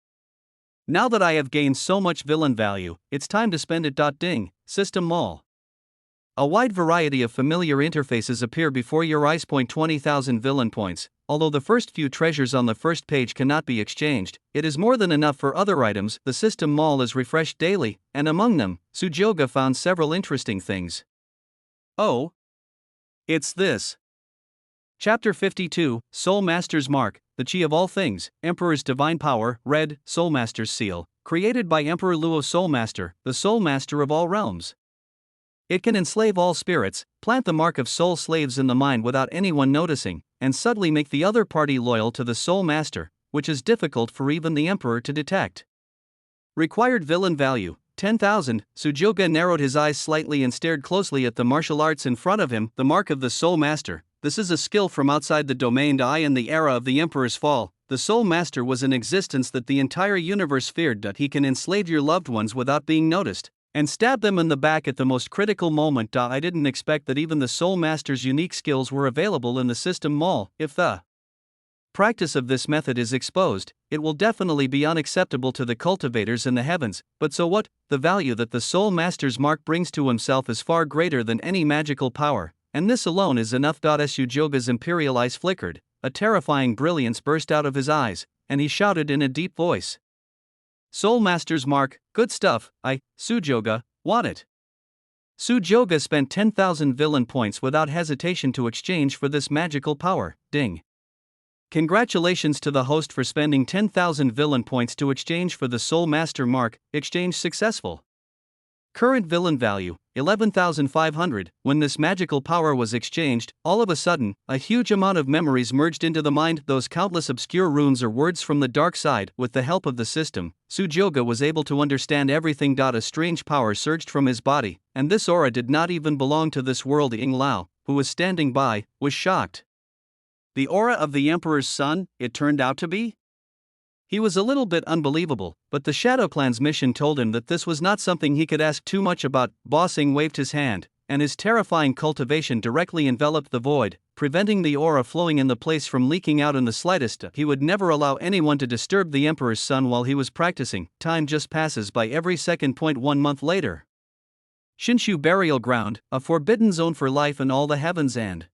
S1: Now that I have gained so much villain value, it's time to spend it. Ding, System Mall. A wide variety of familiar interfaces appear before your eyes. 20,000 villain points. Although the first few treasures on the first page cannot be exchanged, it is more than enough for other items. The System Mall is refreshed daily, and among them, Sujouga found several interesting things. Oh, it's this. Chapter 52, Soul Master's Mark, the Chi of all things, Emperor's Divine Power, Red, Soul Master's Seal, created by Emperor Luo Soul Master, the Soul Master of all realms. It can enslave all spirits, plant the mark of soul slaves in the mind without anyone noticing, and subtly make the other party loyal to the Soul Master, which is difficult for even the Emperor to detect. Required villain value, 10,000. Sujouga narrowed his eyes slightly and stared closely at the martial arts in front of him, the mark of the Soul Master. This is a skill from outside the domain I. In the era of the Emperor's fall, the Soul Master was an existence that the entire universe feared. He can enslave your loved ones without being noticed, and stab them in the back at the most critical moment. I didn't expect that even the Soul Master's unique skills were available in the System Mall. If the practice of this method is exposed, it will definitely be unacceptable to the cultivators in the heavens, but so what? The value that the Soul Master's mark brings to himself is far greater than any magical power, and this alone is enough. Sujouga's imperial eyes flickered, a terrifying brilliance burst out of his eyes, and he shouted in a deep voice. Soul Master's mark, good stuff, Sujouga, want it. Sujouga spent 10,000 villain points without hesitation to exchange for this magical power. Ding. Congratulations to the host for spending 10,000 villain points to exchange for the Soul Master mark. Exchange successful. Current villain value, 11,500. When this magical power was exchanged, all of a sudden, a huge amount of memories merged into the mind. Those countless obscure runes or words from the dark side. With the help of the system, Sujouga was able to understand everything. A strange power surged from his body, and this aura did not even belong to this world. Ying Lao, who was standing by, was shocked. The aura of the Emperor's son, it turned out to be? He was a little bit unbelievable, but the Shadow Clan's mission told him that this was not something he could ask too much about. Bossing waved his hand, and his terrifying cultivation directly enveloped the void, preventing the aura flowing in the place from leaking out in the slightest. He would never allow anyone to disturb the Emperor's son while he was practicing. Time just passes by every second. 1 month later. Shinshu Burial Ground, a forbidden zone for life in all the heavens and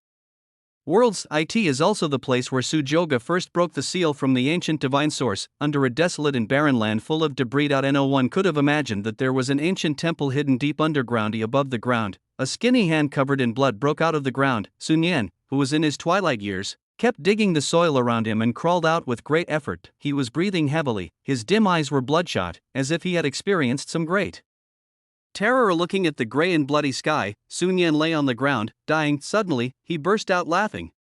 S1: worlds. It is also the place where Sujouga first broke the seal from the ancient divine source, under a desolate and barren land full of debris. No one could have imagined that there was an ancient temple hidden deep underground. Above the ground, a skinny hand covered in blood broke out of the ground. Sun Yan, who was in his twilight years, kept digging the soil around him and crawled out with great effort. He was breathing heavily, his dim eyes were bloodshot, as if he had experienced some great terror. Looking at the gray and bloody sky, Sun Yan lay on the ground, dying. Suddenly, he burst out laughing.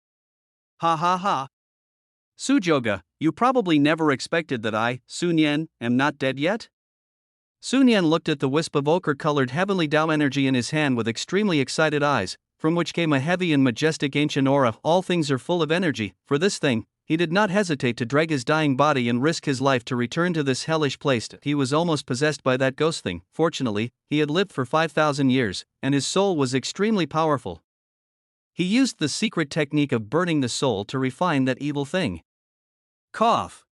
S1: Ha ha ha. Sujouga, you probably never expected that I, Sun Yan, am not dead yet? Sun Yan looked at the wisp of ochre-colored heavenly Tao energy in his hand with extremely excited eyes, from which came a heavy and majestic ancient aura. All things are full of energy. For this thing, he did not hesitate to drag his dying body and risk his life to return to this hellish place. He was almost possessed by that ghost thing. Fortunately, he had lived for 5,000 years, and his soul was extremely powerful. He used the secret technique of burning the soul to refine that evil thing. Cough.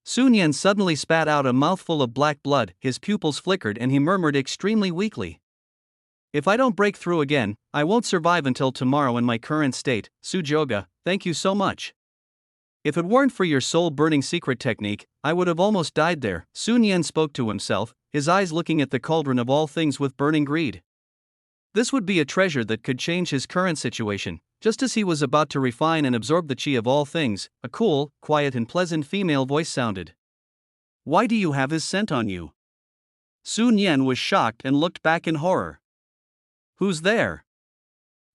S1: Sun Yan suddenly spat out a mouthful of black blood, his pupils flickered and he murmured extremely weakly. If I don't break through again, I won't survive until tomorrow in my current state. Sujouga, thank you so much. If it weren't for your soul-burning secret technique, I would have almost died there. Sun Yan spoke to himself, his eyes looking at the cauldron of all things with burning greed. This would be a treasure that could change his current situation. Just as he was about to refine and absorb the chi of all things, a cool, quiet and pleasant female voice sounded. Why do you have his scent on you? Sun Yan was shocked and looked back in horror. Who's there?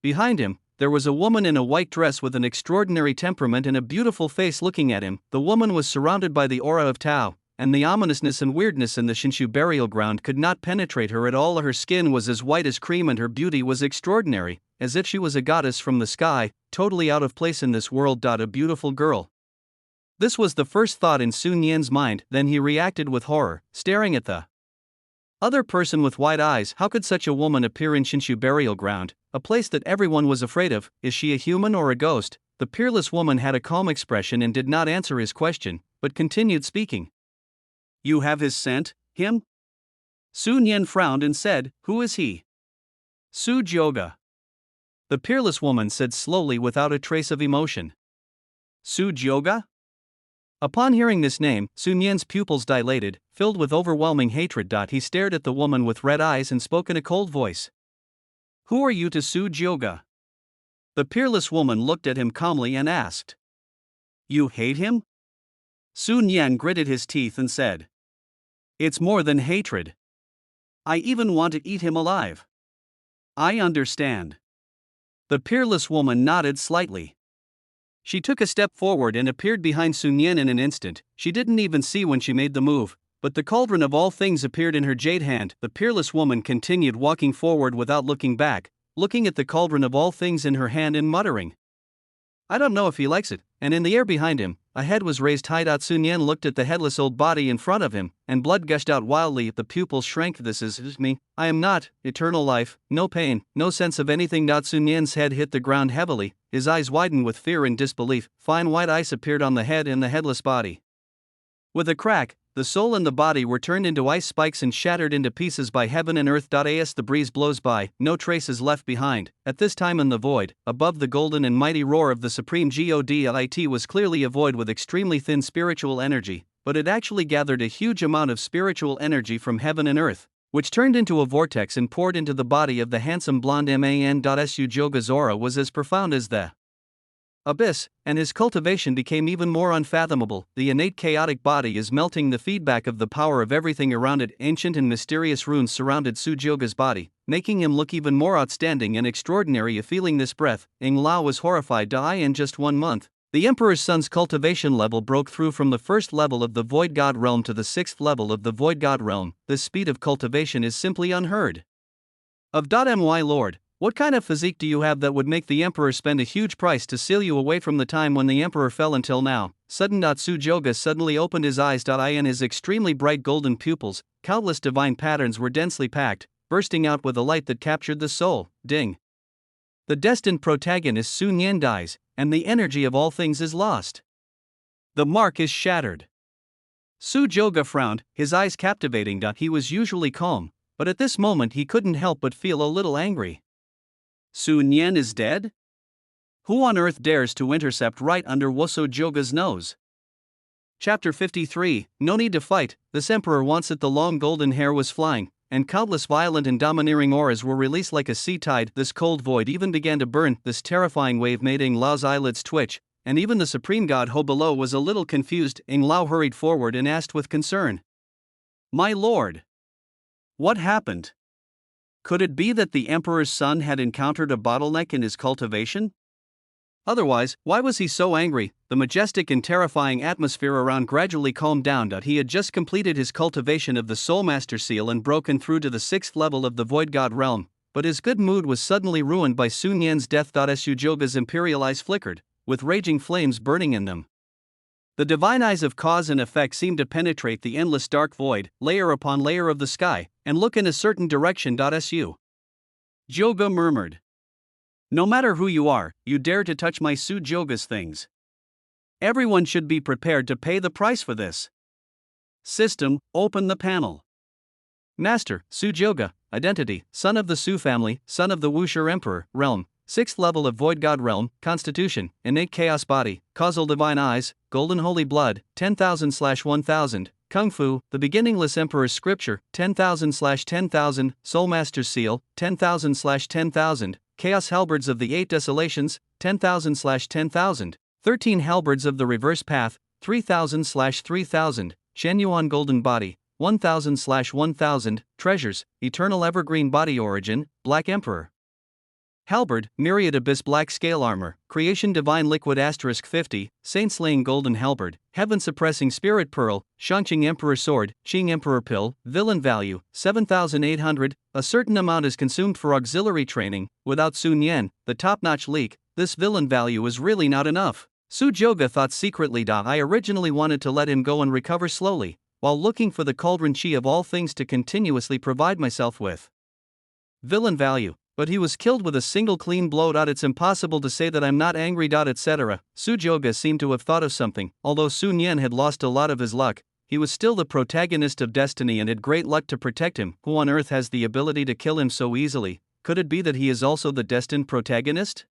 S1: Behind him, there was a woman in a white dress with an extraordinary temperament and a beautiful face looking at him. The woman was surrounded by the aura of Tao, and the ominousness and weirdness in the Shinshu burial ground could not penetrate her at all. Her skin was as white as cream and her beauty was extraordinary, as if she was a goddess from the sky, totally out of place in this world. A beautiful girl. This was the first thought in Sun Yan's mind. Then he reacted with horror, staring at the other person with wide eyes. How could such a woman appear in Shinshu burial ground, a place that everyone was afraid of? Is she a human or a ghost? The peerless woman had a calm expression and did not answer his question, but continued speaking. You have his scent, him? Su Nian frowned and said, Who is he? Su Jioge. The peerless woman said slowly without a trace of emotion. Su Jioge? Upon hearing this name, Su Nian's pupils dilated, filled with overwhelming hatred. He stared at the woman with red eyes and spoke in a cold voice. Who are you to Su Jioge? The peerless woman looked at him calmly and asked. You hate him? Su Nian gritted his teeth and said. It's more than hatred. I even want to eat him alive. I understand. The peerless woman nodded slightly. She took a step forward and appeared behind Su Nian in an instant. She didn't even see when she made the move, but the cauldron of all things appeared in her jade hand. The peerless woman continued walking forward without looking back, looking at the cauldron of all things in her hand and muttering. I don't know if he likes it, and in the air behind him, a head was raised high. Su Nian looked at the headless old body in front of him, and blood gushed out wildly. The pupils shrank. This is me. I am not. Eternal life, no pain, no sense of anything. Su Nian's head hit the ground heavily, his eyes widened with fear and disbelief. Fine white ice appeared on the head and the headless body. With a crack, the soul and the body were turned into ice spikes and shattered into pieces by heaven and earth. As the breeze blows by, no traces left behind. At this time in the void, above the golden and mighty roar of the supreme Godlit was clearly a void with extremely thin spiritual energy, but it actually gathered a huge amount of spiritual energy from heaven and earth, which turned into a vortex and poured into the body of the handsome blonde man. Su Jioge's aura was as profound as the abyss, and his cultivation became even more unfathomable. The innate chaotic body is melting the feedback of the power of everything around it. Ancient and mysterious runes surrounded Su Jioge's body, making him look even more outstanding and extraordinary. Feeling this breath, Ing Lao was horrified. In just 1 month, the Emperor's son's cultivation level broke through from the first level of the Void God Realm to the 6th level of the Void God Realm. This speed of cultivation is simply unheard of. My lord, what kind of physique do you have that would make the Emperor spend a huge price to seal you away from the time when the Emperor fell until now? Su Jioge suddenly opened his eyes. In his extremely bright golden pupils, countless divine patterns were densely packed, bursting out with a light that captured the soul. Ding! The destined protagonist Su Nian dies, and the energy of all things is lost. The mark is shattered. Su Jioge frowned, his eyes captivating. He was usually calm, but at this moment he couldn't help but feel a little angry. Su Nian is dead? Who on earth dares to intercept right under Su Jioge's nose? Chapter 53, No need to fight. This emperor wants it. The long golden hair was flying, and countless violent and domineering auras were released like a sea tide. This cold void even began to burn. This terrifying wave made Ing Lao's eyelids twitch, and even the supreme god Ho below was a little confused. Ing Lao hurried forward and asked with concern. My lord, what happened? Could it be that the Emperor's son had encountered a bottleneck in his cultivation? Otherwise, why was he so angry? The majestic and terrifying atmosphere around gradually calmed down. He had just completed his cultivation of the Soul Master Seal and broken through to the 6th level of the Void God Realm, but his good mood was suddenly ruined by Su Nian's death. Su Jioge's imperial eyes flickered, with raging flames burning in them. The divine eyes of cause and effect seemed to penetrate the endless dark void, layer upon layer of the sky, and look in a certain direction. Su Jioge murmured. No matter who you are, you dare to touch my Su Jioge's things. Everyone should be prepared to pay the price for this. System, open the panel. Master, Su Jioge, identity, son of the Su family, son of the Wuxia Emperor, realm, 6th level of Void God Realm, constitution, innate chaos body, causal divine eyes, golden holy blood, 10,000/1000, Kung Fu, the beginningless Emperor's scripture, 10,000/10,000, Soul Master's seal, 10,000/10,000, Chaos halberds of the 8 desolations, 10,000/10,000, 13 halberds of the reverse path, 3,000/3000, Shenyuan golden body, 1,000/1000, treasures, eternal evergreen body origin, Black Emperor. Halberd, myriad abyss black scale armor, creation divine liquid *50, saint slaying golden halberd, heaven suppressing spirit pearl, Shangqing emperor sword, Qing emperor pill, villain value, 7,800, a certain amount is consumed for auxiliary training. Without Su Nian, the top-notch leak, this villain value is really not enough. Su Jioge thought secretly. I originally wanted to let him go and recover slowly, while looking for the cauldron chi of all things to continuously provide myself with. Villain value, But he was killed with a single clean blow. It's impossible to say that I'm not angry. Etc. Sujyoga seemed to have thought of something. Although Sun Yen had lost a lot of his luck, he was still the protagonist of destiny and had great luck to protect him. Who on earth has the ability to kill him so easily? Could it be that he is also the destined protagonist?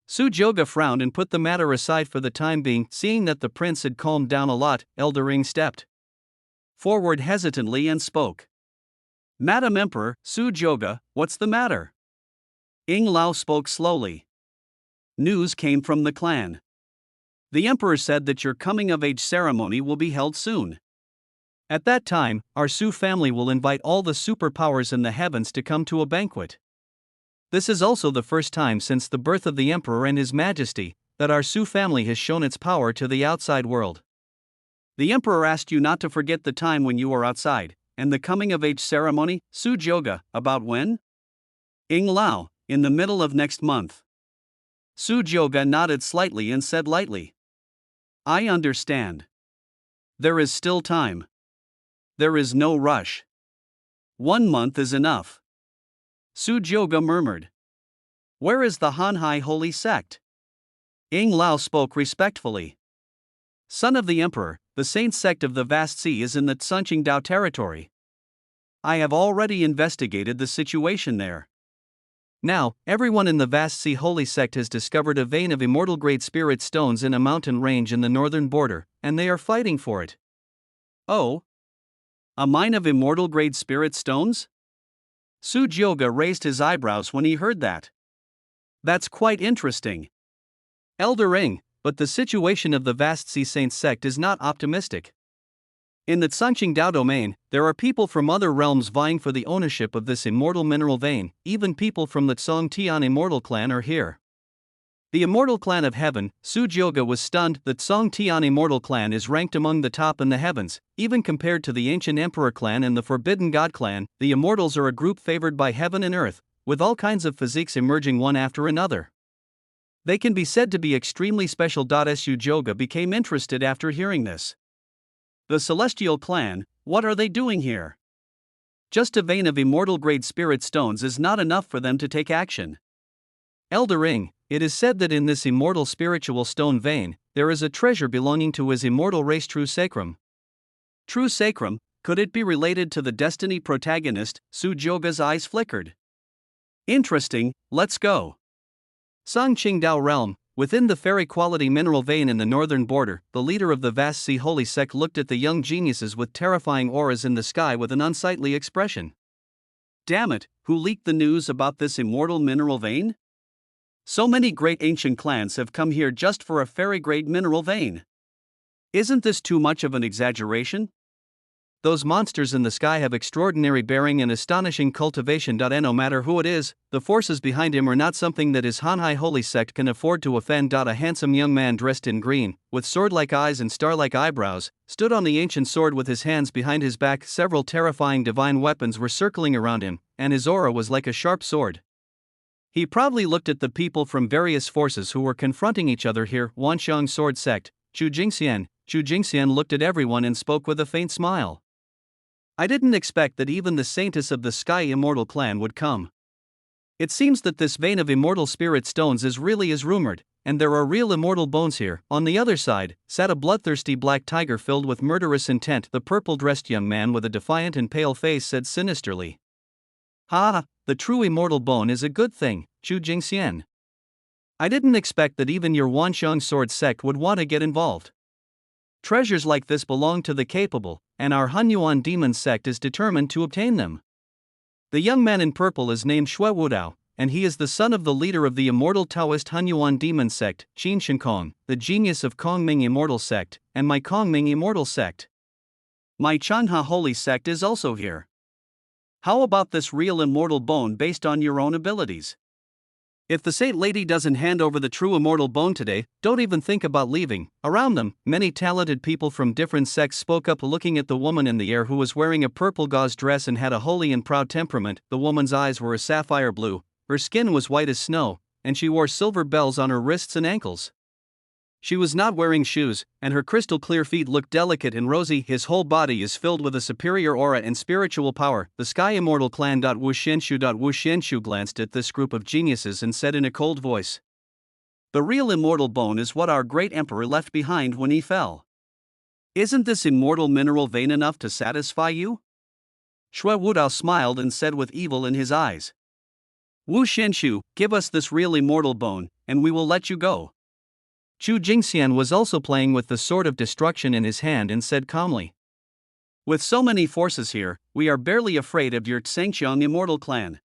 S1: Sujyoga frowned and put the matter aside for the time being. Seeing that the prince had calmed down a lot, Eldering stepped forward hesitantly and spoke. Madam Emperor, Sujyoga, what's the matter? Ying Lao spoke slowly. News came from the clan. The emperor said that your coming-of-age ceremony will be held soon. At that time, our Su family will invite all the superpowers in the heavens to come to a banquet. This is also the first time since the birth of the emperor and his majesty that our Su family has shown its power to the outside world. The emperor asked you not to forget the time when you were outside, and the coming-of-age ceremony, Sujyoga, about when? Ying Lao, in the middle of next month. Sujyoga nodded slightly and said lightly. I understand. There is still time. There is no rush. 1 month is enough. Sujyoga murmured. Where is the Hanhai holy sect? Ying Lao spoke respectfully. Son of the emperor, the saint sect of the vast sea is in the Tsunqingdao territory. I have already investigated the situation there. Now, everyone in the vast sea holy sect has discovered a vein of immortal great spirit stones in a mountain range in the northern border, and they are fighting for it. Oh? A mine of immortal grade spirit stones? Sujyoga raised his eyebrows when he heard that. That's quite interesting. Eldering, but the situation of the vast sea saint sect is not optimistic. In the Tsunqingdao domain, there are people from other realms vying for the ownership of this immortal mineral vein. Even people from the Tsongtian immortal clan are here. The immortal clan of heaven, Sujyoga was stunned. The Tsongtian immortal clan is ranked among the top in the heavens, even compared to the ancient emperor clan and the forbidden god clan. The immortals are a group favored by heaven and earth, with all kinds of physiques emerging one after another. They can be said to be extremely special. Sujyoga became interested after hearing this. The celestial clan, what are they doing here? Just a vein of immortal grade spirit stones is not enough for them to take action. Eldering, it is said that in this immortal spiritual stone vein, there is a treasure belonging to his immortal race True Sacrum. True Sacrum, could it be related to the destiny protagonist? Sujyoga's eyes flickered. Interesting, let's go. Tsongqingdao realm. Within the fairy quality mineral vein in the northern border, the leader of the vast sea holy sect looked at the young geniuses with terrifying auras in the sky with an unsightly expression. Damn it, who leaked the news about this immortal mineral vein? So many great ancient clans have come here just for a fairy-grade mineral vein. Isn't this too much of an exaggeration? Those monsters in the sky have extraordinary bearing and astonishing cultivation. No matter who it is, the forces behind him are not something that his Hanhai holy sect can afford to offend. A handsome young man dressed in green, with sword-like eyes and star-like eyebrows, stood on the ancient sword with his hands behind his back. Several terrifying divine weapons were circling around him, and his aura was like a sharp sword. He proudly looked at the people from various forces who were confronting each other here. Wanxiang Sword Sect, Chu Jingxian. Chu Jingxian looked at everyone and spoke with a faint smile. I didn't expect that even the saintess of the Sky Immortal clan would come. It seems that this vein of immortal spirit stones is really as rumored, and there are real immortal bones here. On the other side, sat a bloodthirsty black tiger filled with murderous intent. The purple-dressed young man with a defiant and pale face said sinisterly. Ha, the true immortal bone is a good thing, Chu Jingxian. I didn't expect that even your Wanxiang Sword Sect would want to get involved. Treasures like this belong to the capable, and our Hunyuan Demon Sect is determined to obtain them. The young man in purple is named Xue Wudao, and he is the son of the leader of the immortal Taoist Hunyuan Demon Sect, Qin Shinkong, the genius of Kongming Immortal Sect, and my Kongming Immortal Sect. My Chanha Holy Sect is also here. How about this real immortal bone based on your own abilities? If the Saint Lady doesn't hand over the true immortal bone today, don't even think about leaving. Around them, many talented people from different sects spoke up, looking at the woman in the air who was wearing a purple gauze dress and had a holy and proud temperament. The woman's eyes were a sapphire blue, her skin was white as snow, and she wore silver bells on her wrists and ankles. She was not wearing shoes, and her crystal clear feet looked delicate and rosy. His whole body is filled with a superior aura and spiritual power. The Sky Immortal Clan. Wu Xianshu glanced at this group of geniuses and said in a cold voice, "The real immortal bone is what our great emperor left behind when he fell. Isn't this immortal mineral vein enough to satisfy you?" Xue Wudao smiled and said with evil in his eyes, "Wu Xianshu, give us this real immortal bone, and we will let you go." Chu Jingxian was also playing with the sword of destruction in his hand and said calmly, "With so many forces here, we are barely afraid of your Tsangqiang immortal clan."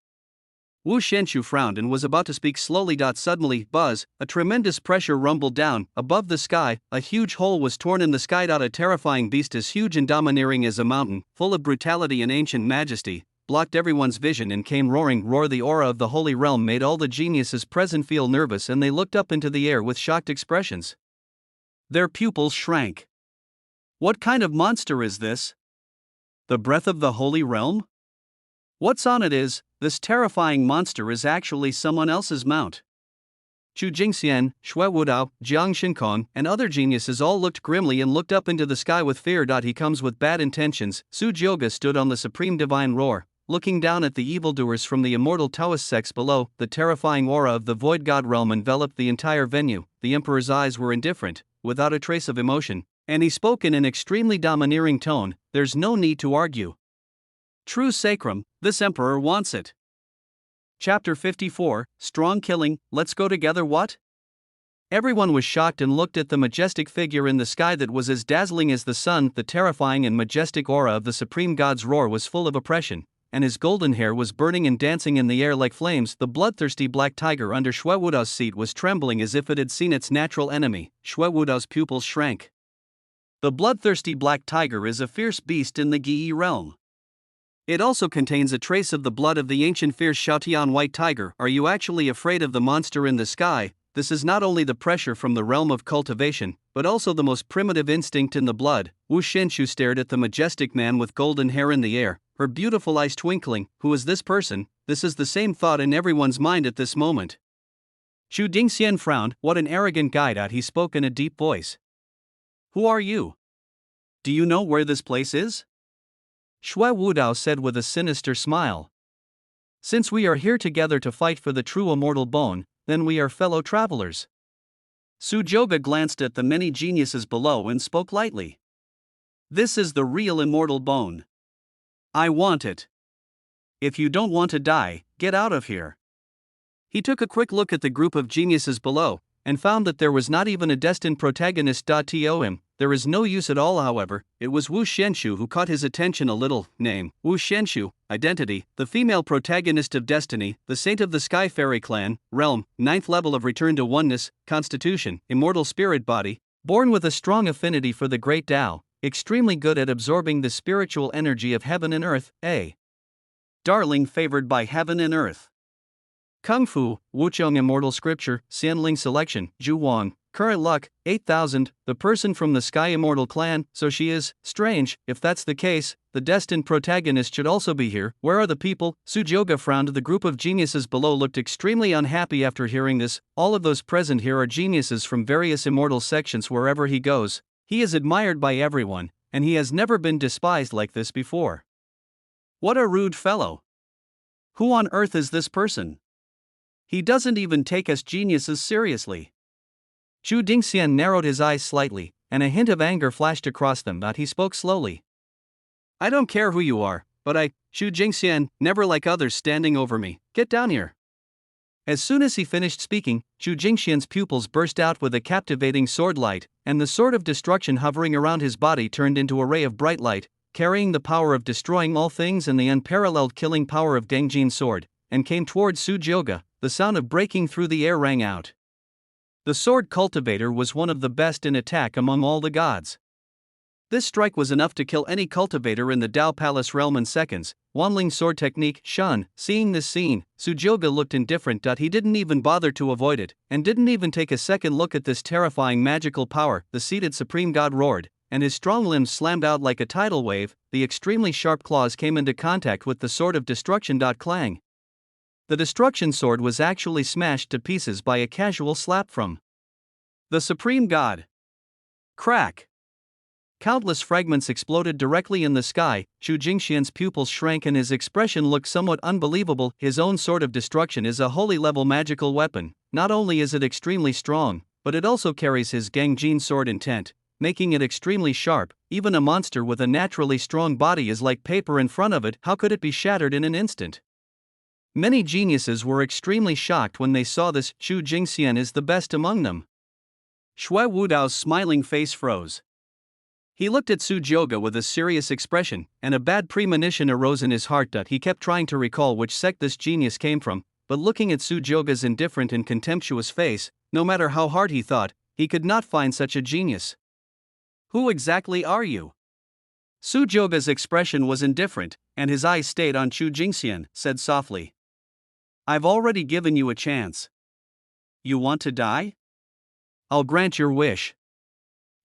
S1: Wu Xianshu frowned and was about to speak slowly. Suddenly, buzz, a tremendous pressure rumbled down. Above the sky, a huge hole was torn in the sky. A terrifying beast as huge and domineering as a mountain, full of brutality and ancient majesty, blocked everyone's vision and came roaring. The aura of the holy realm made all the geniuses present feel nervous, and they looked up into the air with shocked expressions. Their pupils shrank. What kind of monster is this? The breath of the holy realm? What's on it is, this terrifying monster is actually someone else's mount. Chu Jingxian, Xue Wudao, Jiang Xinkong, and other geniuses all looked grimly and looked up into the sky with fear. He comes with bad intentions. Su Jioge stood on the supreme divine roar, looking down at the evildoers from the immortal Taoist sects below. The terrifying aura of the void god realm enveloped the entire venue. The emperor's eyes were indifferent, without a trace of emotion, and he spoke in an extremely domineering tone. There's no need to argue. True sacrum, this emperor wants it. Chapter 54, Strong Killing, Let's Go Together. What? Everyone was shocked and looked at the majestic figure in the sky that was as dazzling as the sun. The terrifying and majestic aura of the supreme god's roar was full of oppression, and his golden hair was burning and dancing in the air like flames. The bloodthirsty black tiger under Xue Wudao's seat was trembling as if it had seen its natural enemy. Xue Wudao's pupils shrank. The bloodthirsty black tiger is a fierce beast in the Gi realm. It also contains a trace of the blood of the ancient fierce Xiaotian white tiger. Are you actually afraid of the monster in the sky? This is not only the pressure from the realm of cultivation, but also the most primitive instinct in the blood. Wu Xianshu stared at the majestic man with golden hair in the air, her beautiful eyes twinkling. Who is this person? This is the same thought in everyone's mind at this moment. Chu Dingxian frowned. What an arrogant guy! He spoke in a deep voice. Who are you? Do you know where this place is? Xue Wudao said with a sinister smile. Since we are here together to fight for the true immortal bone, then we are fellow travelers. Su Jioge glanced at the many geniuses below and spoke lightly. This is the real immortal bone. I want it. If you don't want to die, get out of here. He took a quick look at the group of geniuses below, and found that there was not even a destined protagonist. To him, there is no use at all. However, it was Wu Xianshu who caught his attention a little. Name: Wu Xianshu. Identity: the female protagonist of Destiny, the saint of the Sky Fairy clan. Realm: 9th level of return to oneness. Constitution: immortal spirit body. Born with a strong affinity for the great Tao, extremely good at absorbing the spiritual energy of heaven and earth. A darling favored by heaven and earth. Kung Fu, Wucheng Immortal Scripture, Xianling Selection, Zhu Wang, Current Luck, 8000, the person from the Sky Immortal Clan. So she is. Strange. If that's the case, the destined protagonist should also be here. Where are the people? Su Jioge frowned. The group of geniuses below looked extremely unhappy after hearing this. All of those present here are geniuses from various immortal sections. Wherever he goes, he is admired by everyone, and he has never been despised like this before. What a rude fellow. Who on earth is this person? He doesn't even take us geniuses seriously. Chu Dingxian narrowed his eyes slightly, and a hint of anger flashed across them. But he spoke slowly. I don't care who you are, but Chu Jingxian, never like others standing over me. Get down here. As soon as he finished speaking, Chu Jingxian's pupils burst out with a captivating sword light, and the sword of destruction hovering around his body turned into a ray of bright light, carrying the power of destroying all things and the unparalleled killing power of Dengjin's sword, and came towards Su Jioge. The sound of breaking through the air rang out. The sword cultivator was one of the best in attack among all the gods. This strike was enough to kill any cultivator in the Dao Palace realm in seconds. Wanling sword technique. Shun. Seeing this scene, Su Jioge looked indifferent. He didn't even bother to avoid it, and didn't even take a second look at this terrifying magical power. The seated supreme god roared, and his strong limbs slammed out like a tidal wave. The extremely sharp claws came into contact with the sword of destruction. Clang. The destruction sword was actually smashed to pieces by a casual slap from The Supreme God. Crack. Countless fragments exploded directly in the sky. Xu Jingxian's pupils shrank and his expression looked somewhat unbelievable. His own sword of destruction is a holy level magical weapon. Not only is it extremely strong, but it also carries his Gangjin sword intent, making it extremely sharp. Even a monster with a naturally strong body is like paper in front of it. How could it be shattered in an instant? Many geniuses were extremely shocked when they saw this. Xu Jingxian is the best among them. Xue Wudao's smiling face froze. He looked at Su Jioge with a serious expression, and a bad premonition arose in his heart. He kept trying to recall which sect this genius came from, but looking at Su Jioge's indifferent and contemptuous face, no matter how hard he thought, he could not find such a genius. Who exactly are you? Su Jioge's expression was indifferent, and his eyes stayed on Xu Jingxian, said softly. I've already given you a chance. You want to die? I'll grant your wish.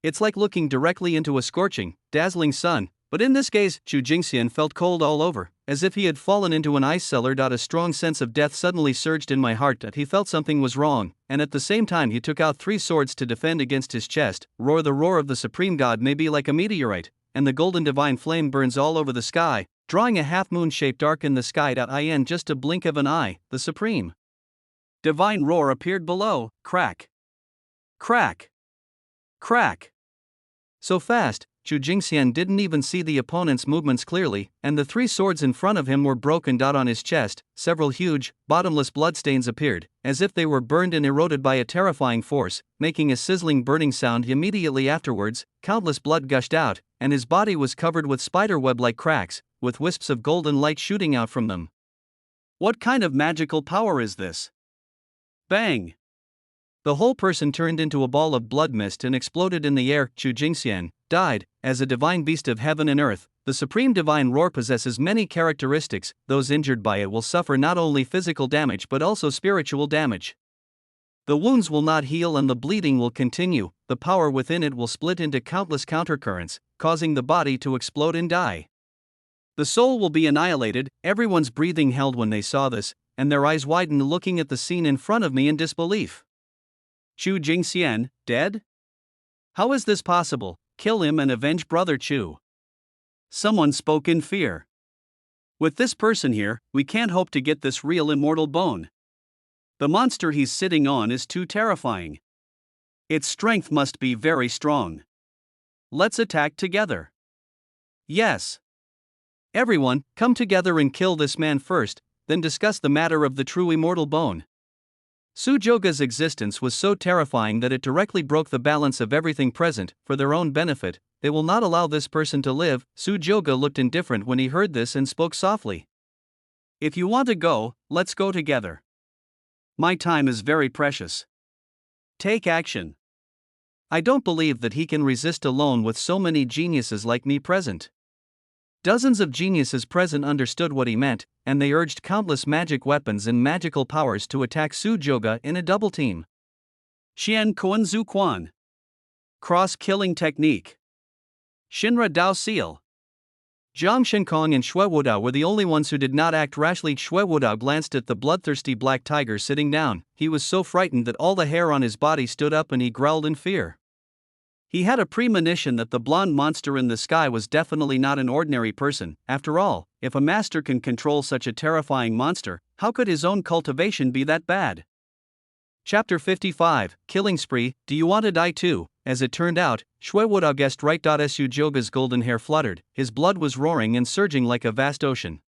S1: It's like looking directly into a scorching, dazzling sun, but in this case, Xu Jingxian felt cold all over, as if he had fallen into an ice cellar. A strong sense of death suddenly surged in my heart. He felt something was wrong, and at the same time he took out 3 swords to defend against his chest. Roar! The roar of the Supreme God may be like a meteorite, and the golden divine flame burns all over the sky, drawing a half-moon shape dark in the sky. In just a blink of an eye, the Supreme Divine roar appeared below. Crack! Crack! Crack! So fast, Xu Jingxian didn't even see the opponent's movements clearly, and the 3 swords in front of him were broken. On his chest, several huge, bottomless bloodstains appeared, as if they were burned and eroded by a terrifying force, making a sizzling burning sound. Immediately afterwards, countless blood gushed out, and his body was covered with spiderweb-like cracks, with wisps of golden light shooting out from them. What kind of magical power is this? Bang! The whole person turned into a ball of blood mist and exploded in the air. Xu Jingxian died as a divine beast of heaven and earth. The supreme divine roar possesses many characteristics. Those injured by it will suffer not only physical damage but also spiritual damage. The wounds will not heal and the bleeding will continue. The power within it will split into countless countercurrents, causing the body to explode and die. The soul will be annihilated. Everyone's breathing held when they saw this, and their eyes widened looking at the scene in front of me in disbelief. Xu Jingxian, dead? How is this possible? Kill him and avenge Brother Chu. Someone spoke in fear. With this person here, we can't hope to get this real immortal bone. The monster he's sitting on is too terrifying. Its strength must be very strong. Let's attack together. Yes. Everyone, come together and kill this man first, then discuss the matter of the true immortal bone. Su Jioge's existence was so terrifying that it directly broke the balance of everything present. For their own benefit, they will not allow this person to live. Su Jioge looked indifferent when he heard this and spoke softly. If you want to go, let's go together. My time is very precious. Take action. I don't believe that he can resist alone with so many geniuses like me present. Dozens of geniuses present understood what he meant, and they urged countless magic weapons and magical powers to attack Su Jioge in a double team. Xian Kuanzu Quan. Cross-killing technique. Shinra Dao Seal. Zhang Shenkong and Xue Wudao were the only ones who did not act rashly. Xue Wudao glanced at the bloodthirsty black tiger sitting down. He was so frightened that all the hair on his body stood up and he growled in fear. He had a premonition that the blonde monster in the sky was definitely not an ordinary person. After all, if a master can control such a terrifying monster, how could his own cultivation be that bad? Chapter 55, Killing Spree. Do you want to die too? As it turned out, Xue Wudao guessed right. Su Jioge's golden hair fluttered, his blood was roaring and surging like a vast ocean.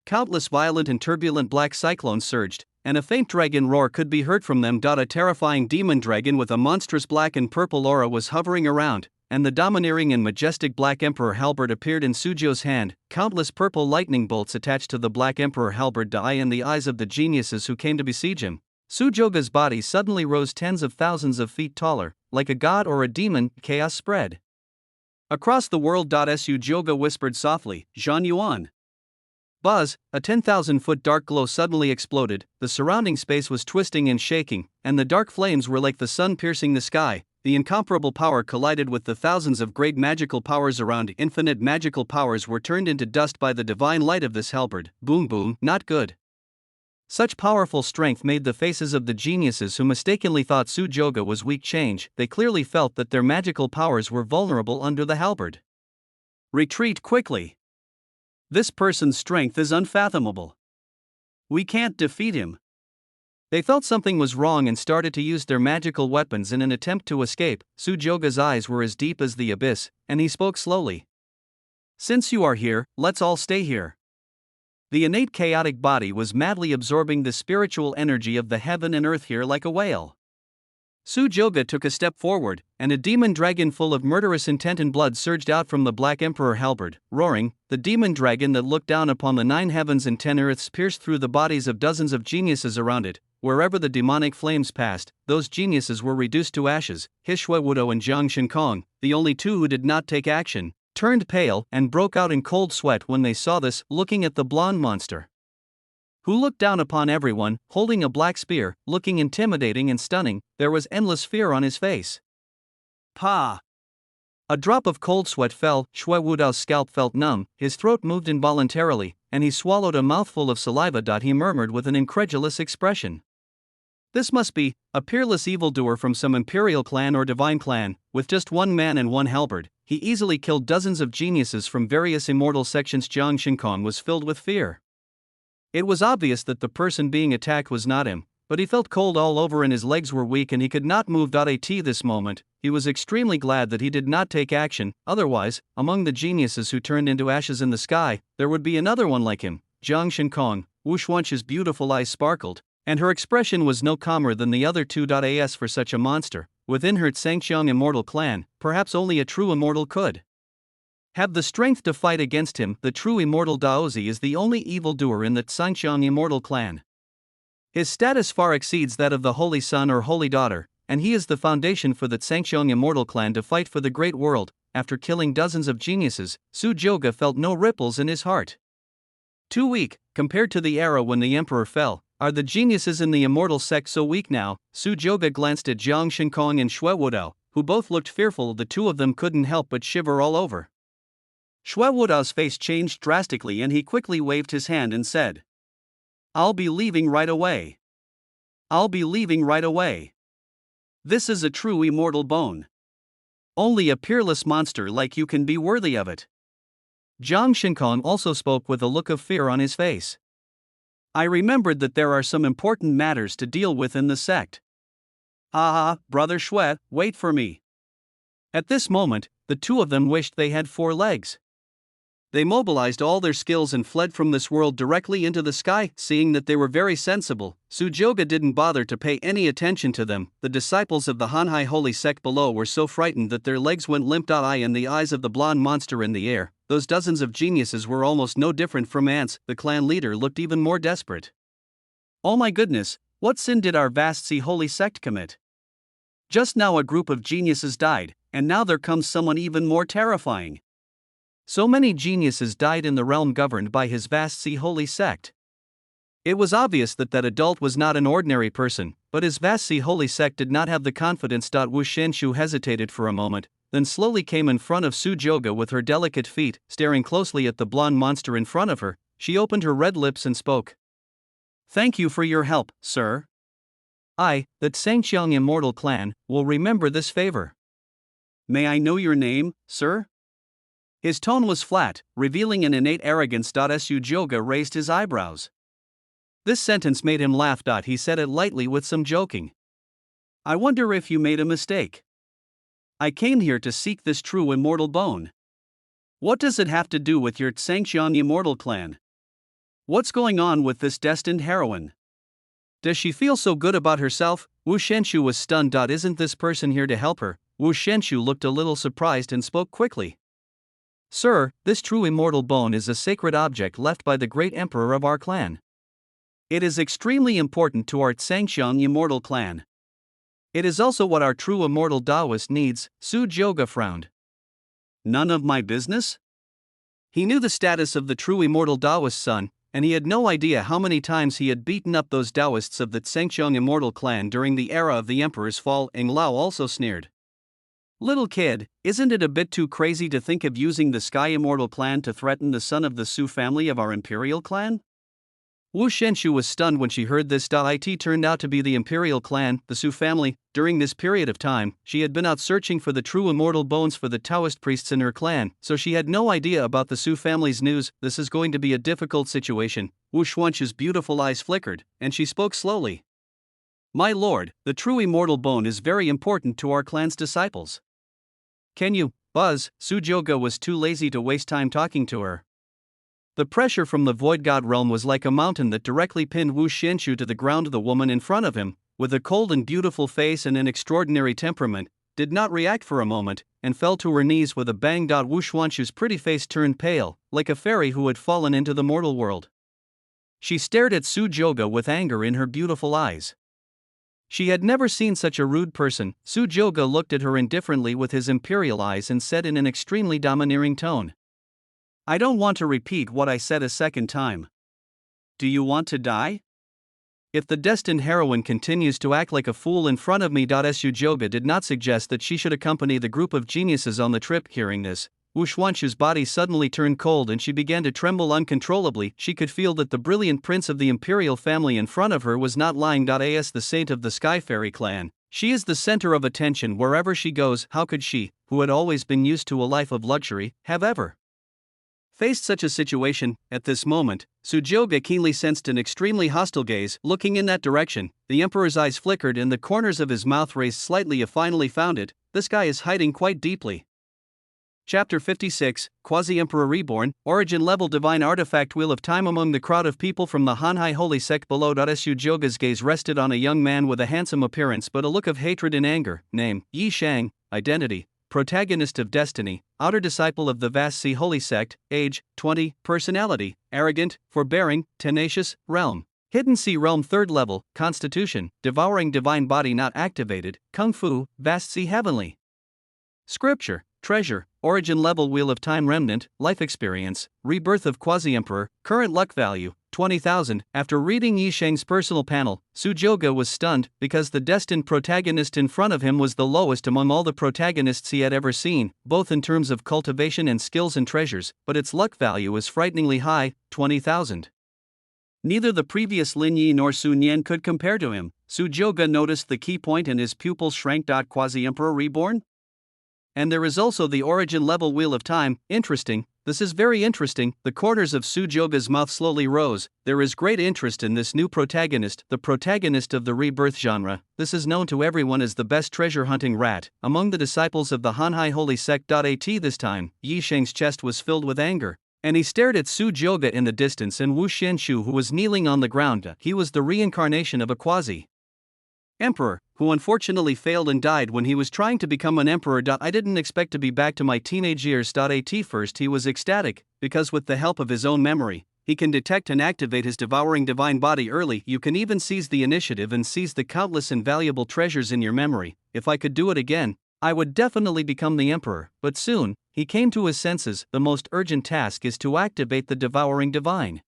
S1: Countless violent and turbulent black cyclones surged, and a faint dragon roar could be heard from them. A terrifying demon dragon with a monstrous black and purple aura was hovering around, and the domineering and majestic Black Emperor halberd appeared in Su Jioge's hand. Countless purple lightning bolts attached to the Black Emperor halberd to eye in the eyes of the geniuses who came to besiege him. Su Jioge's body suddenly rose tens of thousands of feet taller, like a god or a demon. Chaos spread across the world. Su Jioge whispered softly, Zhan Yuan. Buzz, a 10,000-foot dark glow suddenly exploded, the surrounding space was twisting and shaking, and the dark flames were like the sun piercing the sky. The incomparable power collided with the thousands of great magical powers around. Infinite magical powers were turned into dust by the divine light of this halberd. Boom boom, not good. Such powerful strength made the faces of the geniuses who mistakenly thought Su Joga was weak change. They clearly felt that their magical powers were vulnerable under the halberd. Retreat quickly. This person's strength is unfathomable. We can't defeat him. They felt something was wrong and started to use their magical weapons in an attempt to escape. Su Joga's eyes were as deep as the abyss, and he spoke slowly. Since you are here, let's all stay here. The innate chaotic body was madly absorbing the spiritual energy of the heaven and earth here like a whale. Su Joga took a step forward, and a demon dragon full of murderous intent and blood surged out from the Black Emperor halberd, roaring. The demon dragon that looked down upon the 9 heavens and 10 earths pierced through the bodies of dozens of geniuses around it. Wherever the demonic flames passed, those geniuses were reduced to ashes. Hsue Wudo and Jiang Shinkong, the only two who did not take action, turned pale and broke out in cold sweat when they saw this, looking at the blonde monster, who looked down upon everyone, holding a black spear, looking intimidating and stunning. There was endless fear on his face. Pa! A drop of cold sweat fell. Hsue Wudao's scalp felt numb, his throat moved involuntarily, and he swallowed a mouthful of saliva. He murmured with an incredulous expression. This must be a peerless evildoer from some imperial clan or divine clan. With just one man and one halberd, he easily killed dozens of geniuses from various immortal sections. Jiang Shinkong was filled with fear. It was obvious that the person being attacked was not him, but he felt cold all over and his legs were weak and he could not move. At this moment, he was extremely glad that he did not take action. Otherwise, among the geniuses who turned into ashes in the sky, there would be another one like him. Jiang Shinkong, Wu Xuanchu's beautiful eyes sparkled, and her expression was no calmer than the other two. As for such a monster, within her Zhangqiang immortal clan, perhaps only a true immortal could have the strength to fight against him. The true immortal Daozi is the only evildoer in the Zhangqiang immortal clan. His status far exceeds that of the holy son or holy daughter, and he is the foundation for the Zhangqiang immortal clan to fight for the great world. After killing dozens of geniuses, Su Joga felt no ripples in his heart. Too weak, compared to the era when the emperor fell. Are the geniuses in the immortal sect so weak now? Su Joga glanced at Jiang Shinkong and Hsue Wudao, who both looked fearful. The two of them couldn't help but shiver all over. Hsue Wudao's face changed drastically and he quickly waved his hand and said, I'll be leaving right away. I'll be leaving right away. This is a true immortal bone. Only a peerless monster like you can be worthy of it. Jiang Shinkong also spoke with a look of fear on his face. I remembered that there are some important matters to deal with in the sect. Brother Hsue, wait for me. At this moment, the two of them wished they had 4 legs. They mobilized all their skills and fled from this world directly into the sky. Seeing that they were very sensible, Su Joga didn't bother to pay any attention to them. The disciples of the Hanhai holy sect below were so frightened that their legs went limp. In the eyes of the blonde monster in the air, those dozens of geniuses were almost no different from ants. The clan leader looked even more desperate. Oh my goodness, what sin did our vast sea holy sect commit? Just now a group of geniuses died, and now there comes someone even more terrifying. So many geniuses died in the realm governed by his vast sea holy sect. It was obvious that that adult was not an ordinary person, but his vast sea holy sect did not have the confidence. Wu Xuanchu hesitated for a moment, then slowly came in front of Su Joga with her delicate feet, staring closely at the blonde monster in front of her. She opened her red lips and spoke. Thank you for your help, sir. I, the Zhangqiang immortal clan, will remember this favor. May I know your name, sir? His tone was flat, revealing an innate arrogance. Su Joga raised his eyebrows. This sentence made him laugh. He said it lightly with some joking. I wonder if you made a mistake. I came here to seek this true immortal bone. What does it have to do with your Zhangqiang immortal clan? What's going on with this destined heroine? Does she feel so good about herself? Wu Xuanchu was stunned. Isn't this person here to help her? Wu Xuanchu looked a little surprised and spoke quickly. Sir, this true immortal bone is a sacred object left by the great emperor of our clan. It is extremely important to our Zhangqiang immortal clan. It is also what our true immortal Taoist needs. Su Joga frowned. None of my business? He knew the status of the true immortal Taoist son, and he had no idea how many times he had beaten up those Taoists of the Zhangqiang immortal clan during the era of the emperor's fall. Eng Lao also sneered. Little kid, isn't it a bit too crazy to think of using the Sky Immortal clan to threaten the son of the Su family of our imperial clan? Wu Shenshu was stunned when she heard this. It turned out to be the imperial clan, the Su family. During this period of time, she had been out searching for the true immortal bones for the Taoist priests in her clan, so she had no idea about the Su family's news. This is going to be a difficult situation. Wu Xuanchu's beautiful eyes flickered, and she spoke slowly. My lord, the true immortal bone is very important to our clan's disciples. Can you, Buzz? Su Joga was too lazy to waste time talking to her. The pressure from the Void God realm was like a mountain that directly pinned Wu Shenshu to the ground. The woman in front of him, with a cold and beautiful face and an extraordinary temperament, did not react for a moment, and fell to her knees with a bang. Wu Xuanchu's pretty face turned pale, like a fairy who had fallen into the mortal world. She stared at Su Joga with anger in her beautiful eyes. She had never seen such a rude person. Su Joga looked at her indifferently with his imperial eyes and said in an extremely domineering tone, I don't want to repeat what I said a second time. Do you want to die? If the destined heroine continues to act like a fool in front of me. Su Joga did not suggest that she should accompany the group of geniuses on the trip. Hearing this, Wu Xuanchu's body suddenly turned cold and she began to tremble uncontrollably. She could feel that the brilliant prince of the imperial family in front of her was not lying. As the saint of the Sky Fairy clan, she is the center of attention wherever she goes. How could she, who had always been used to a life of luxury, have ever faced such a situation? At this moment, Su Joga keenly sensed an extremely hostile gaze looking in that direction. The emperor's eyes flickered and the corners of his mouth raised slightly. I finally found it. This guy is hiding quite deeply. Chapter 56, Quasi-Emperor Reborn, Origin Level Divine Artifact Wheel of Time. Among the crowd of people from the Hanhai Holy Sect below. Su Joga's gaze rested on a young man with a handsome appearance but a look of hatred and anger. Name, Yi Shang. Identity, protagonist of Destiny, outer disciple of the Vast Sea Holy Sect. Age, 20. Personality, arrogant, forbearing, tenacious. Realm, Hidden Sea Realm. 3rd level, Constitution, Devouring Divine Body not activated. Kung Fu, Vast Sea Heavenly. Scripture, Treasure, Origin Level Wheel of Time Remnant, Life Experience, Rebirth of Quasi-Emperor, Current Luck Value, 20,000. After reading Yi Shang's personal panel, Su Joga was stunned, because the destined protagonist in front of him was the lowest among all the protagonists he had ever seen, both in terms of cultivation and skills and treasures, but its luck value is frighteningly high, 20,000. Neither the previous Lin Yi nor Su Nian could compare to him. Su Joga noticed the key point and his pupils shrank. Quasi-Emperor Reborn? And there is also the Origin Level Wheel of Time. Interesting, this is very interesting. The corners of Su Joga's mouth slowly rose. There is great interest in this new protagonist, the protagonist of the rebirth genre. This is known to everyone as the best treasure hunting rat among the disciples of the Hanhai Holy Sect. This time, Yi Shang's chest was filled with anger, and he stared at Su Joga in the distance and Wu Shenshu, who was kneeling on the ground. He was the reincarnation of a quasi-emperor, who unfortunately failed and died when he was trying to become an emperor. I didn't expect to be back to my teenage years. At first he was ecstatic, because with the help of his own memory, he can detect and activate his devouring divine body early. You can even seize the initiative and seize the countless and valuable treasures in your memory. If I could do it again, I would definitely become the emperor. But soon, he came to his senses. The most urgent task is to activate the devouring divine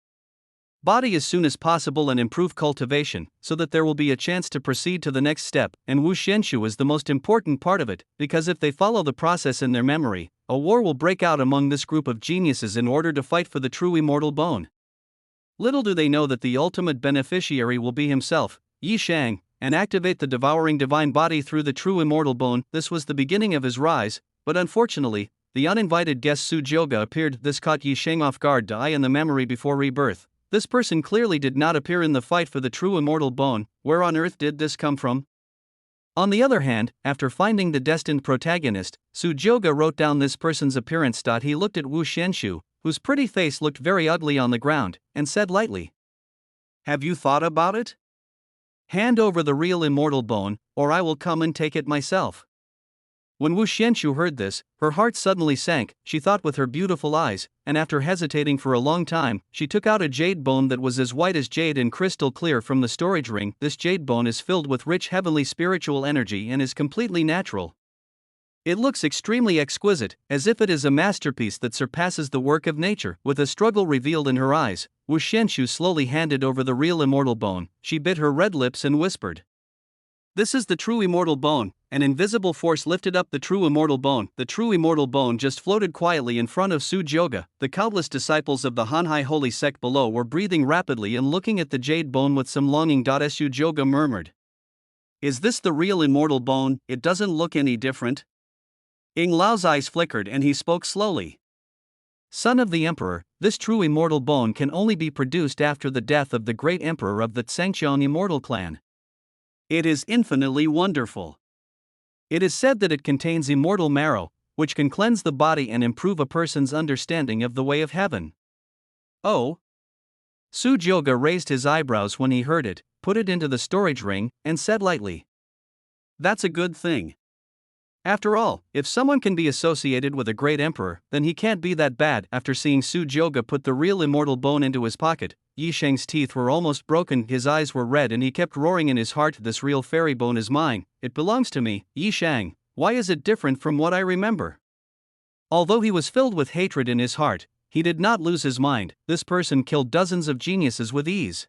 S1: body as soon as possible and improve cultivation, so that there will be a chance to proceed to the next step. And Wu Shenshu is the most important part of it, because if they follow the process in their memory, a war will break out among this group of geniuses in order to fight for the true immortal bone. Little do they know that the ultimate beneficiary will be himself, Yi Shang, and activate the devouring divine body through the true immortal bone. This was the beginning of his rise, but unfortunately, the uninvited guest Su Joga appeared. This caught Yi Shang off guard. In the memory before rebirth, this person clearly did not appear in the fight for the true immortal bone. Where on earth did this come from? On the other hand, after finding the destined protagonist, Su Joga wrote down this person's appearance. He looked at Wu Shenshu, whose pretty face looked very ugly on the ground, and said lightly, "Have you thought about it? Hand over the real immortal bone, or I will come and take it myself." When Wu Shenshu heard this, her heart suddenly sank. She thought with her beautiful eyes, and after hesitating for a long time, she took out a jade bone that was as white as jade and crystal clear from the storage ring. This jade bone is filled with rich heavenly spiritual energy and is completely natural. It looks extremely exquisite, as if it is a masterpiece that surpasses the work of nature. With a struggle revealed in her eyes, Wu Shenshu slowly handed over the real immortal bone. She bit her red lips and whispered, "This is the true immortal bone. an invisible force lifted up the true immortal bone. The true immortal bone just floated quietly in front of Sujyoga. The countless disciples of the Hanhai holy sect below were breathing rapidly and looking at the jade bone with some longing. Sujyoga murmured, "Is this the real immortal bone? It doesn't look any different." Ying Lao's eyes flickered and he spoke slowly. "Son of the Emperor, this true immortal bone can only be produced after the death of the great emperor of the Tsangqiang immortal clan. It is infinitely wonderful. It is said that it contains immortal marrow, which can cleanse the body and improve a person's understanding of the way of heaven." "Oh?" Sujyoga raised his eyebrows when he heard it, put it into the storage ring, and said lightly, "That's a good thing. After all, if someone can be associated with a great emperor, then he can't be that bad." After seeing Sujyoga put the real immortal bone into his pocket, Yi Sheng's teeth were almost broken, his eyes were red, and he kept roaring in his heart, "This real fairy bone is mine, it belongs to me, Yi Sheng. Why is it different from what I remember?" Although he was filled with hatred in his heart, he did not lose his mind. This person killed dozens of geniuses with ease.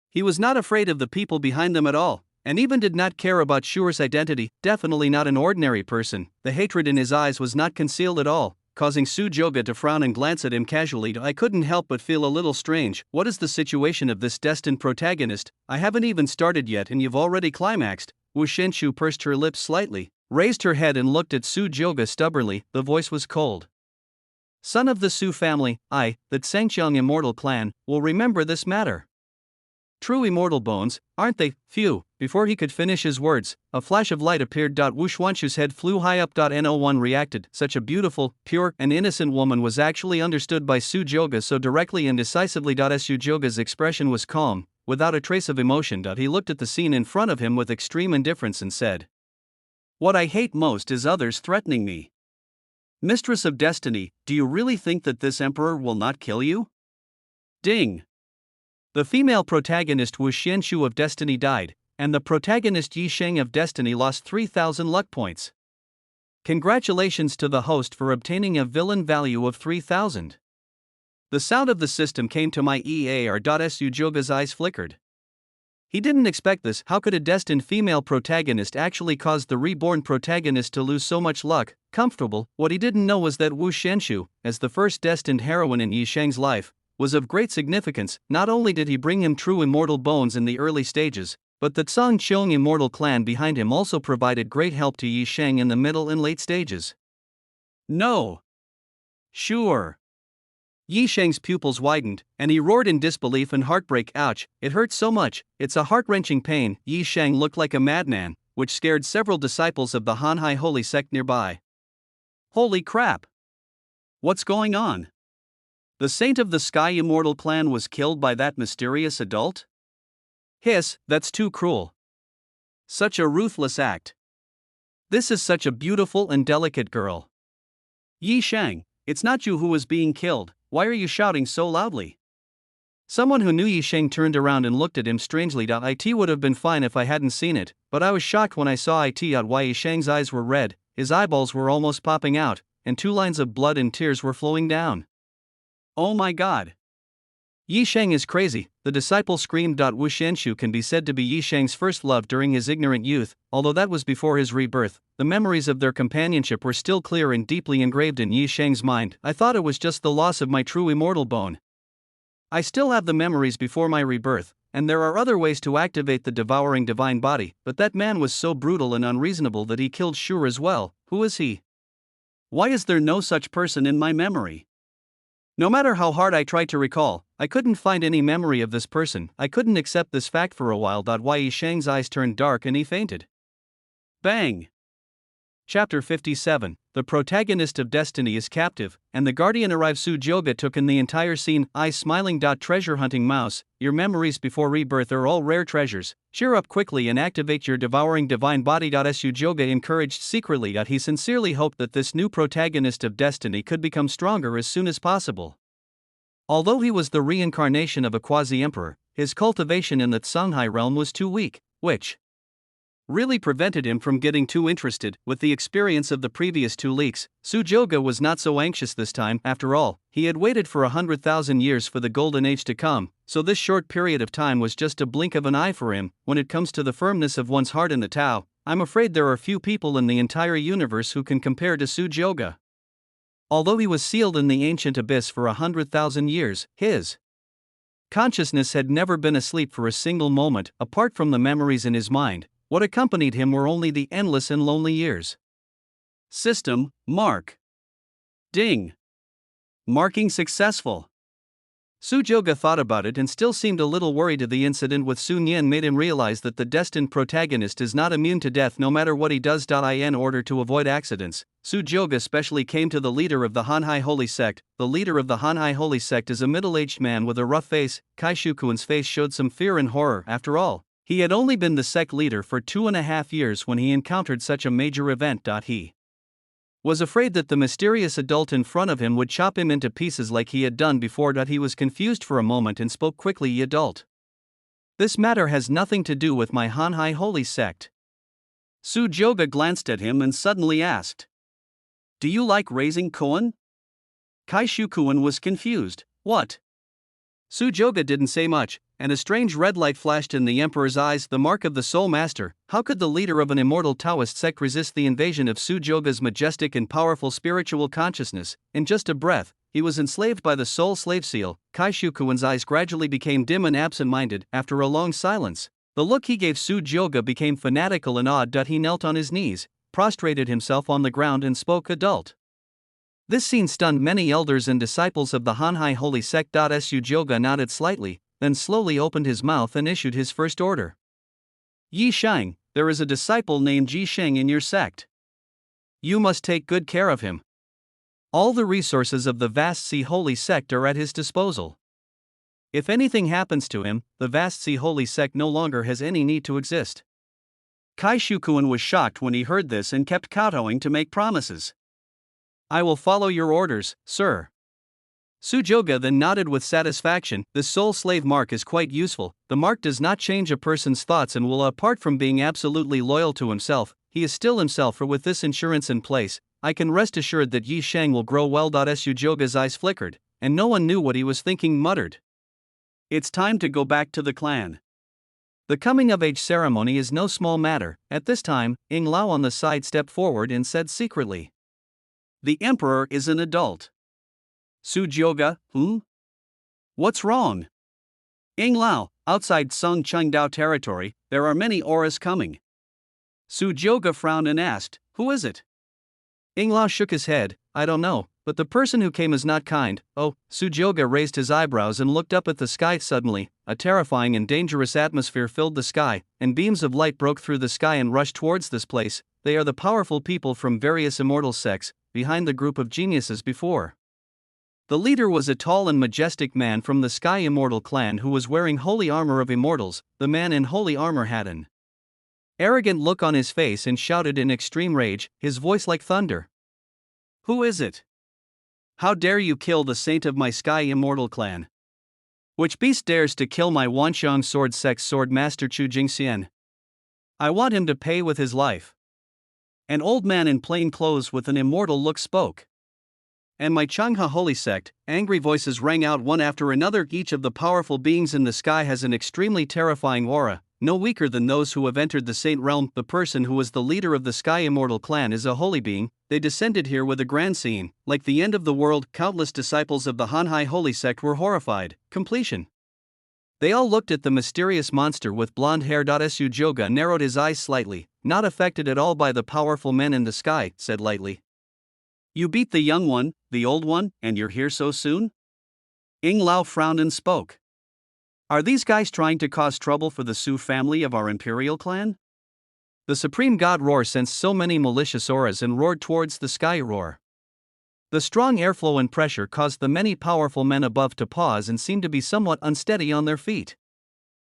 S1: He was not afraid of the people behind them at all, and even did not care about Shure's identity, definitely not an ordinary person. The hatred in his eyes was not concealed at all, causing Sujyoga to frown and glance at him casually. "I couldn't help but feel a little strange. What is the situation of this destined protagonist? I haven't even started yet and you've already climaxed." Wu Shenshu pursed her lips slightly, raised her head and looked at Sujyoga stubbornly. The voice was cold. "Son of the Su family, I, the Tsangqiang immortal clan, will remember this matter. True immortal bones, aren't they? Phew." Before he could finish his words, a flash of light appeared. Wu Xuanshu's head flew high up. No one reacted. Such a beautiful, pure, and innocent woman was actually understood by Sujyoga so directly and decisively. Sujyoga's expression was calm, without a trace of emotion. He looked at the scene in front of him with extreme indifference and said, "What I hate most is others threatening me. Mistress of Destiny, do you really think that this emperor will not kill you?" Ding! The female protagonist Wu Xianshu of Destiny died, and the protagonist Yi Sheng of Destiny lost 3,000 luck points. Congratulations to the host for obtaining a villain value of 3,000. The sound of the system came to my ear. Sujyoga's eyes flickered. He didn't expect this. How could a destined female protagonist actually cause the reborn protagonist to lose so much luck? Comfortable. What he didn't know was that Wu Xianshu, as the first destined heroine in Yi Sheng's life, was of great significance. Not only did he bring him true immortal bones in the early stages, but the Tsangqiang immortal clan behind him also provided great help to Yi Sheng in the middle and late stages. "No! Sure!" Yi Sheng's pupils widened, and he roared in disbelief and heartbreak. "Ouch, it hurts so much, it's a heart-wrenching pain." Yi Sheng looked like a madman, which scared several disciples of the Hanhai holy sect nearby. "Holy crap! What's going on? The Saint of the Sky immortal clan was killed by that mysterious adult? Hiss, that's too cruel. Such a ruthless act. This is such a beautiful and delicate girl. Yi Sheng, it's not you who is being killed, why are you shouting so loudly?" Someone who knew Yi Sheng turned around and looked at him strangely. It would have been fine if I hadn't seen it, but I was shocked when I saw it. Why Yi Sheng's eyes were red, his eyeballs were almost popping out, and 2 lines of blood and tears were flowing down. "Oh my god! Yi Sheng is crazy," the disciple screamed. Wu Xianshu can be said to be Yi Sheng's first love during his ignorant youth, although that was before his rebirth. The memories of their companionship were still clear and deeply engraved in Yi Sheng's mind. "I thought it was just the loss of my true immortal bone. I still have the memories before my rebirth, and there are other ways to activate the devouring divine body, but that man was so brutal and unreasonable that he killed Shure as well. Who is he? Why is there no such person in my memory? No matter how hard I tried to recall, I couldn't find any memory of this person. I couldn't accept this fact for a while. Yi Sheng's eyes turned dark and he fainted. Bang! Chapter 57. The protagonist of Destiny is captive, and the guardian arrives. Sujyoga took in the entire scene, eyes smiling. Treasure hunting mouse, your memories before rebirth are all rare treasures. Cheer up quickly and activate your devouring divine body. Sujyoga encouraged secretly. He sincerely hoped that this new protagonist of Destiny could become stronger as soon as possible. Although he was the reincarnation of a quasi-emperor, his cultivation in the Tsunghai realm was too weak, which really prevented him from getting too interested. With the experience of the previous 2 leaks, Sujyoga was not so anxious this time. After all, he had waited for 100,000 years for the golden age to come, so this short period of time was just a blink of an eye for him. When it comes to the firmness of one's heart in the Tao, I'm afraid there are few people in the entire universe who can compare to Sujyoga. Although he was sealed in the ancient abyss for 100,000 years, his consciousness had never been asleep for a single moment. Apart from the memories in his mind, what accompanied him were only the endless and lonely years. System, mark. Ding. Marking successful. Sujyoga thought about it and still seemed a little worried. The incident with Sun Yin made him realize that the destined protagonist is not immune to death no matter what he does. In order to avoid accidents, Sujyoga especially came to the leader of the Hanhai Holy Sect. The leader of the Hanhai Holy Sect is a middle-aged man with a rough face. Kai Shukuan's face showed some fear and horror. After all, he had only been the sect leader for 2.5 years when he encountered such a major event. He was afraid that the mysterious adult in front of him would chop him into pieces like he had done before. He was confused for a moment and spoke quickly. Adult. This matter has nothing to do with my Hanhai Holy Sect. Sujyoga glanced at him and suddenly asked, "Do you like raising koan?" Kai Shukuan was confused. What? Sujyoga didn't say much, and a strange red light flashed in the emperor's eyes. The mark of the Soul Master. How could the leader of an immortal Taoist sect resist the invasion of Sujyoga's majestic and powerful spiritual consciousness? In just a breath, he was enslaved by the soul slave seal. Kai Shukuan's eyes gradually became dim and absent-minded. After a long silence, the look he gave Sujyoga became fanatical and odd. He knelt on his knees, prostrated himself on the ground and spoke. Adult. This scene stunned many elders and disciples of the Hanhai Holy Sect. Sujyoga nodded slightly, then slowly opened his mouth and issued his first order. Yi Shang, there is a disciple named Ji Sheng in your sect. You must take good care of him. All the resources of the vast Sea Holy Sect are at his disposal. If anything happens to him, the vast Sea Holy Sect no longer has any need to exist. Kai Shukuan was shocked when he heard this and kept kowtowing to make promises. I will follow your orders, sir. Sujyoga then nodded with satisfaction. The soul slave mark is quite useful. The mark does not change a person's thoughts and will, apart from being absolutely loyal to himself, he is still himself. For with this insurance in place, I can rest assured that Yi Shang will grow well. Sujyoga's eyes flickered, and no one knew what he was thinking. Muttered, "It's time to go back to the clan." The coming of age ceremony is no small matter. At this time, Ying Lao on the side stepped forward and said secretly, "The emperor is an adult." Sujyoga, What's wrong? Ying Lao, outside Song Chengdao territory, there are many auras coming. Sujyoga frowned and asked, Who is it? Ying Lao shook his head, I don't know, but the person who came is not kind. Oh, Sujyoga raised his eyebrows and looked up at the sky. Suddenly, a terrifying and dangerous atmosphere filled the sky, and beams of light broke through the sky and rushed towards this place. They are the powerful people from various immortal sects, behind the group of geniuses before. The leader was a tall and majestic man from the Sky Immortal clan who was wearing holy armor of immortals. The man in holy armor had an arrogant look on his face and shouted in extreme rage, his voice like thunder. Who is it? How dare you kill the saint of my Sky Immortal clan? Which beast dares to kill my Wanxiang sword sect sword master Chu Jingxian? I want him to pay with his life. An old man in plain clothes with an immortal look spoke. And my Changha Holy Sect, angry voices rang out one after another. Each of the powerful beings in the sky has an extremely terrifying aura, no weaker than those who have entered the Saint Realm. The person who was the leader of the Sky Immortal clan is a holy being. They descended here with a grand scene, like the end of the world. Countless disciples of the Hanhai Holy Sect were horrified. Completion. They all looked at the mysterious monster with blonde hair. Sujyoga narrowed his eyes slightly, not affected at all by the powerful men in the sky, said lightly. You beat the young one, the old one, and you're here so soon? Ying Lao frowned and spoke. Are these guys trying to cause trouble for the Su family of our imperial clan? The supreme god Roar sensed so many malicious auras and roared towards the sky. Roar. The strong airflow and pressure caused the many powerful men above to pause and seem to be somewhat unsteady on their feet.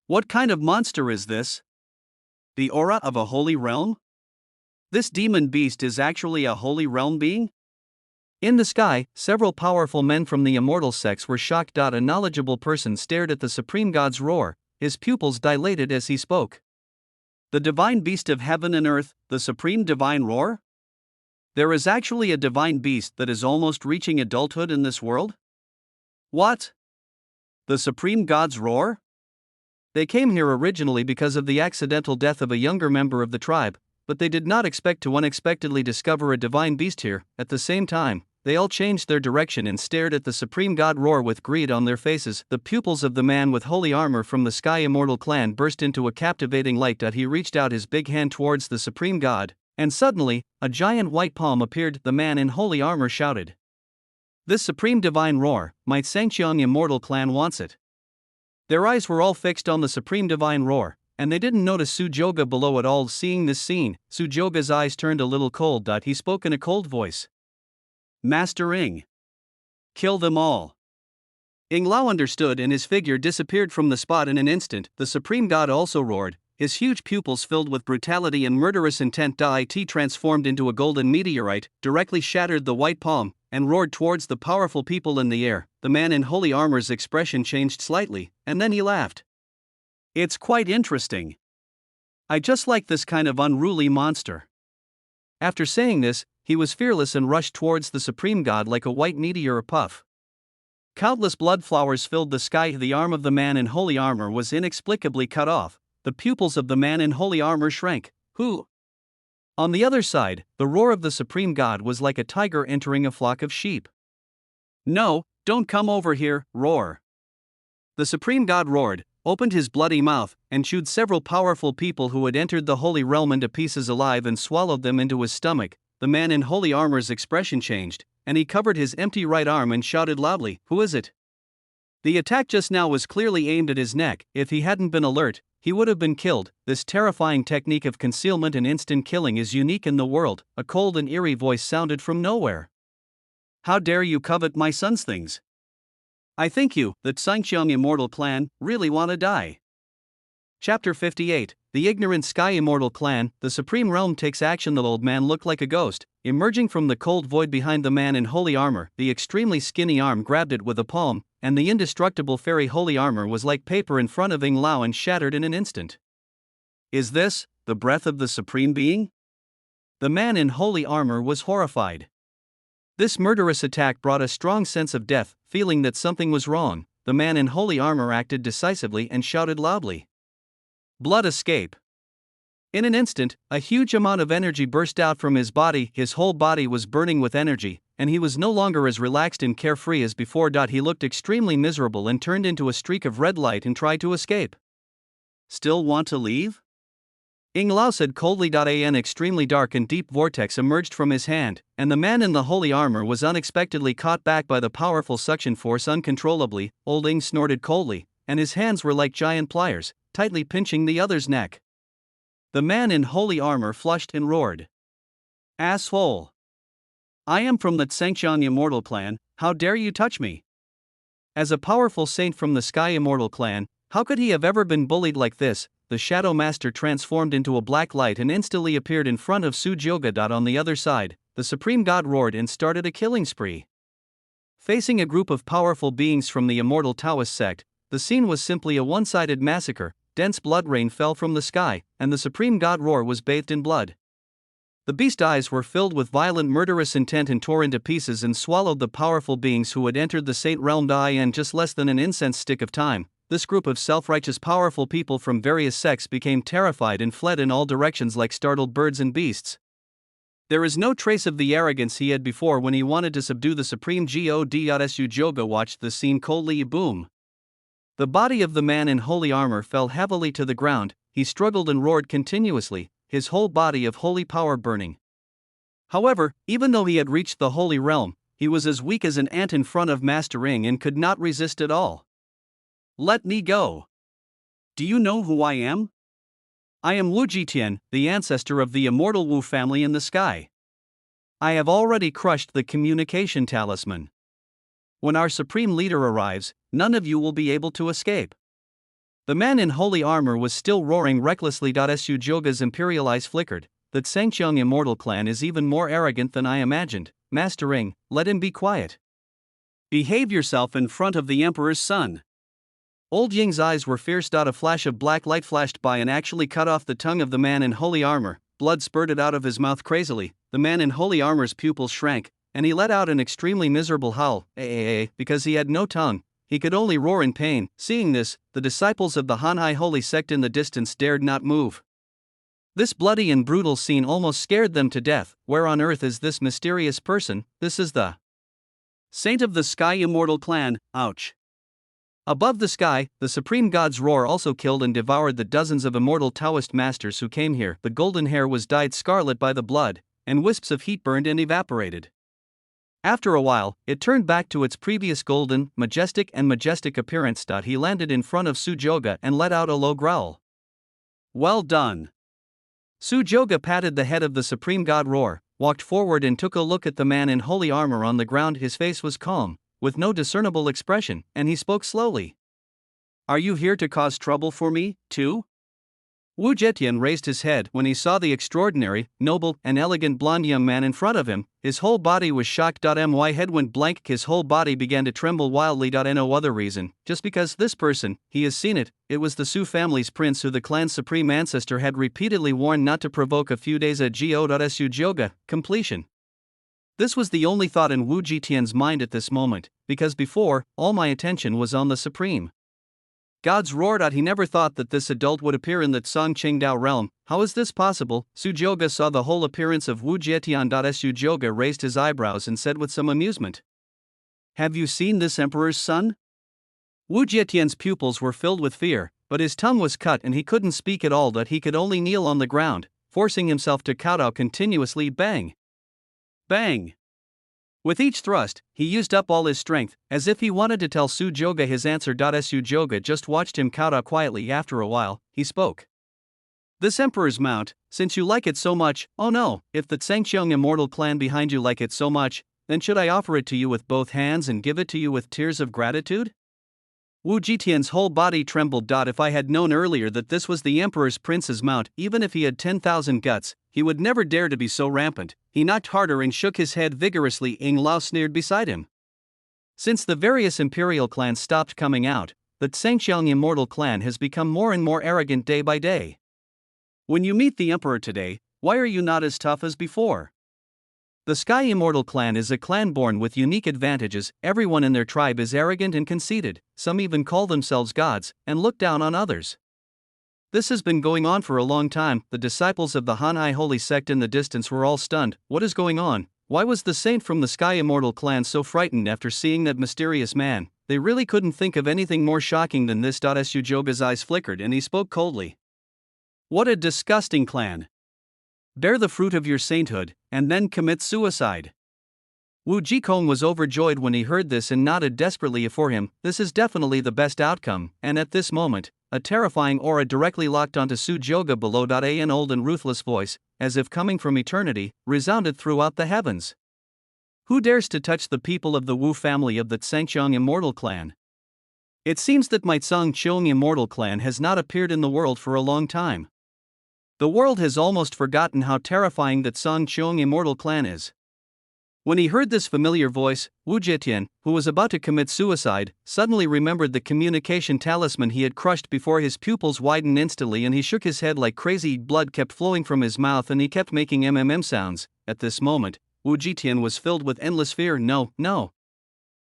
S1: What kind of monster is this? The aura of a holy realm? This demon beast is actually a holy realm being? In the sky, several powerful men from the immortal sects were shocked. A knowledgeable person stared at the supreme god's roar, his pupils dilated as he spoke. The divine beast of heaven and earth, the supreme divine roar? There is actually a divine beast that is almost reaching adulthood in this world? What? The supreme god's roar? They came here originally because of the accidental death of a younger member of the tribe, but they did not expect to unexpectedly discover a divine beast here. At the same time, they all changed their direction and stared at the supreme god roar with greed on their faces. The pupils of the man with holy armor from the Sky Immortal clan burst into a captivating light. He reached out his big hand towards the supreme god, and suddenly, a giant white palm appeared. The man in holy armor shouted, "This supreme divine roar, my Sangcheong Immortal clan wants it." Their eyes were all fixed on the supreme divine roar, and they didn't notice Sujoga below at all. Seeing this scene, Sujoga's eyes turned a little cold. He spoke in a cold voice, "Master Ing, kill them all." Ing Lao understood and his figure disappeared from the spot in an instant. The supreme god also roared, his huge pupils filled with brutality and murderous intent. It transformed into a golden meteorite, directly shattered the white palm, and roared towards the powerful people in the air. The man in holy armor's expression changed slightly, and then he laughed. "It's quite interesting. I just like this kind of unruly monster." After saying this, he was fearless and rushed towards the supreme god like a white meteor puff. Countless blood flowers filled the sky. The arm of the man in holy armor was inexplicably cut off. The pupils of the man in holy armor shrank. Who? On the other side, the roar of the supreme god was like a tiger entering a flock of sheep. "No, don't come over here, roar." The supreme god roared, opened his bloody mouth, and chewed several powerful people who had entered the holy realm into pieces alive and swallowed them into his stomach. The man in holy armor's expression changed, and he covered his empty right arm and shouted loudly, "Who is it?" The attack just now was clearly aimed at his neck. If he hadn't been alert, he would have been killed. This terrifying technique of concealment and instant killing is unique in the world. A cold and eerie voice sounded from nowhere. "How dare you covet my son's things? I think you, the Sangcheong Immortal clan, really want to die." Chapter 58, The Ignorant Sky Immortal Clan. The Supreme Realm takes action. The old man looked like a ghost, emerging from the cold void behind the man in holy armor. The extremely skinny arm grabbed it with a palm, and the indestructible fairy holy armor was like paper in front of Ing Lao and shattered in an instant. "Is this the breath of the Supreme Being?" The man in holy armor was horrified. This murderous attack brought a strong sense of death. Feeling that something was wrong, the man in holy armor acted decisively and shouted loudly, "Blood escape!" In an instant, a huge amount of energy burst out from his body. His whole body was burning with energy, and he was no longer as relaxed and carefree as before. He looked extremely miserable and turned into a streak of red light and tried to escape. "Still want to leave?" Ing Lao said coldly. An extremely dark and deep vortex emerged from his hand, and the man in the holy armor was unexpectedly caught back by the powerful suction force uncontrollably. Old Ing snorted coldly, and his hands were like giant pliers, tightly pinching the other's neck. The man in holy armor flushed and roared, "Asshole! I am from the Sangcheong Immortal clan, how dare you touch me?" As a powerful saint from the Sky Immortal clan, how could he have ever been bullied like this? The Shadow Master transformed into a black light and instantly appeared in front of Sujoga. On the other side, the Supreme God roared and started a killing spree. Facing a group of powerful beings from the Immortal Taoist sect, the scene was simply a one-sided massacre. Dense blood rain fell from the sky, and the Supreme God roar was bathed in blood. The beast eyes were filled with violent murderous intent and tore into pieces and swallowed the powerful beings who had entered the Saint Realm. In just less than an incense stick of time, this group of self-righteous powerful people from various sects became terrified and fled in all directions like startled birds and beasts. There is no trace of the arrogance he had before when he wanted to subdue the Supreme God. Sujoga watched the scene coldly. Boom! The body of the man in holy armor fell heavily to the ground. He struggled and roared continuously, his whole body of holy power burning. However, even though he had reached the holy realm, he was as weak as an ant in front of Master Ing and could not resist at all. "Let me go. Do you know who I am? I am Wu Jitian, the ancestor of the immortal Wu family in the sky. I have already crushed the communication talisman. When our supreme leader arrives, none of you will be able to escape." The man in holy armor was still roaring recklessly. Sujoga's imperial eyes flickered. The Sangcheong Immortal clan is even more arrogant than I imagined. Master Ing, let him be quiet. Behave yourself in front of the Emperor's son. Old Ying's eyes were fierce. A flash of black light flashed by and actually cut off the tongue of the man in holy armor. Blood spurted out of his mouth crazily. The man in holy armor's pupils shrank, and he let out an extremely miserable howl. Because he had no tongue, he could only roar in pain. Seeing this, the disciples of the Hanhai holy sect in the distance dared not move. This bloody and brutal scene almost scared them to death. Where on earth is this mysterious person? This is the Saint of the Sky Immortal Clan. Ouch. Above the sky, the supreme god's roar also killed and devoured the dozens of immortal Taoist masters who came here. The golden hair was dyed scarlet by the blood, and wisps of heat burned and evaporated. After a while, it turned back to its previous golden, majestic appearance. He landed in front of Sujoga and let out a low growl. Well done. Sujoga patted the head of the supreme god Roar, walked forward and took a look at the man in holy armor on the ground. His face was calm, with no discernible expression, and he spoke slowly. Are you here to cause trouble for me, too? Wu Zetian raised his head when he saw the extraordinary, noble, and elegant blonde young man in front of him. His whole body was shocked. My head went blank. His whole body began to tremble wildly. No other reason, just because this person, he has seen it. It was the Su family's prince who the clan's supreme ancestor had repeatedly warned not to provoke a few days ago. Sujoga, completion. This was the only thought in Wu Zetian's mind at this moment, because before, all my attention was on the supreme God's roar. He never thought that this adult would appear in the Song Qingdao realm. How is this possible? Sujoga saw the whole appearance of Wu Zetian. Sujoga raised his eyebrows and said with some amusement, Have you seen this emperor's son? Wu Zetian's pupils were filled with fear, but his tongue was cut and he couldn't speak at all. He could only kneel on the ground, forcing himself to kowtow continuously. Bang! Bang! With each thrust, he used up all his strength, as if he wanted to tell Sujoga his answer. Sujoga just watched him kowtow quietly. After a while, he spoke. This emperor's mount, since you like it so much, oh no, if the Tsangqiang immortal clan behind you like it so much, then should I offer it to you with both hands and give it to you with tears of gratitude? Wu Zetian's whole body trembled. If I had known earlier that this was the emperor's prince's mount, even if he had 10,000 guts, he would never dare to be so rampant. He knocked harder and shook his head vigorously. Ying Lao sneered beside him. Since the various imperial clans stopped coming out, the Tsangqiang immortal clan has become more and more arrogant day by day. When you meet the emperor today, why are you not as tough as before? The Sky Immortal clan is a clan born with unique advantages. Everyone in their tribe is arrogant and conceited, some even call themselves gods, and look down on others. This has been going on for a long time. The disciples of the Han'ai holy sect in the distance were all stunned. What is going on? Why was the saint from the Sky Immortal clan so frightened after seeing that mysterious man? They really couldn't think of anything more shocking than this. Sujoga's eyes flickered and he spoke coldly. What a disgusting clan! Bear the fruit of your sainthood, and then commit suicide. Wu Zikong was overjoyed when he heard this and nodded desperately for him. This is definitely the best outcome, and at this moment, a terrifying aura directly locked onto Sujoga below. An old and ruthless voice, as if coming from eternity, resounded throughout the heavens. Who dares to touch the people of the Wu family of the Tsangqiang immortal clan? It seems that my Tsangqiang immortal clan has not appeared in the world for a long time. The world has almost forgotten how terrifying that Tsangqiang immortal clan is. When he heard this familiar voice, Wu Zetian, who was about to commit suicide, suddenly remembered the communication talisman he had crushed before. His pupils widened instantly and he shook his head like crazy. Blood kept flowing from his mouth and he kept making mmm sounds. At this moment, Wu Zetian was filled with endless fear. No.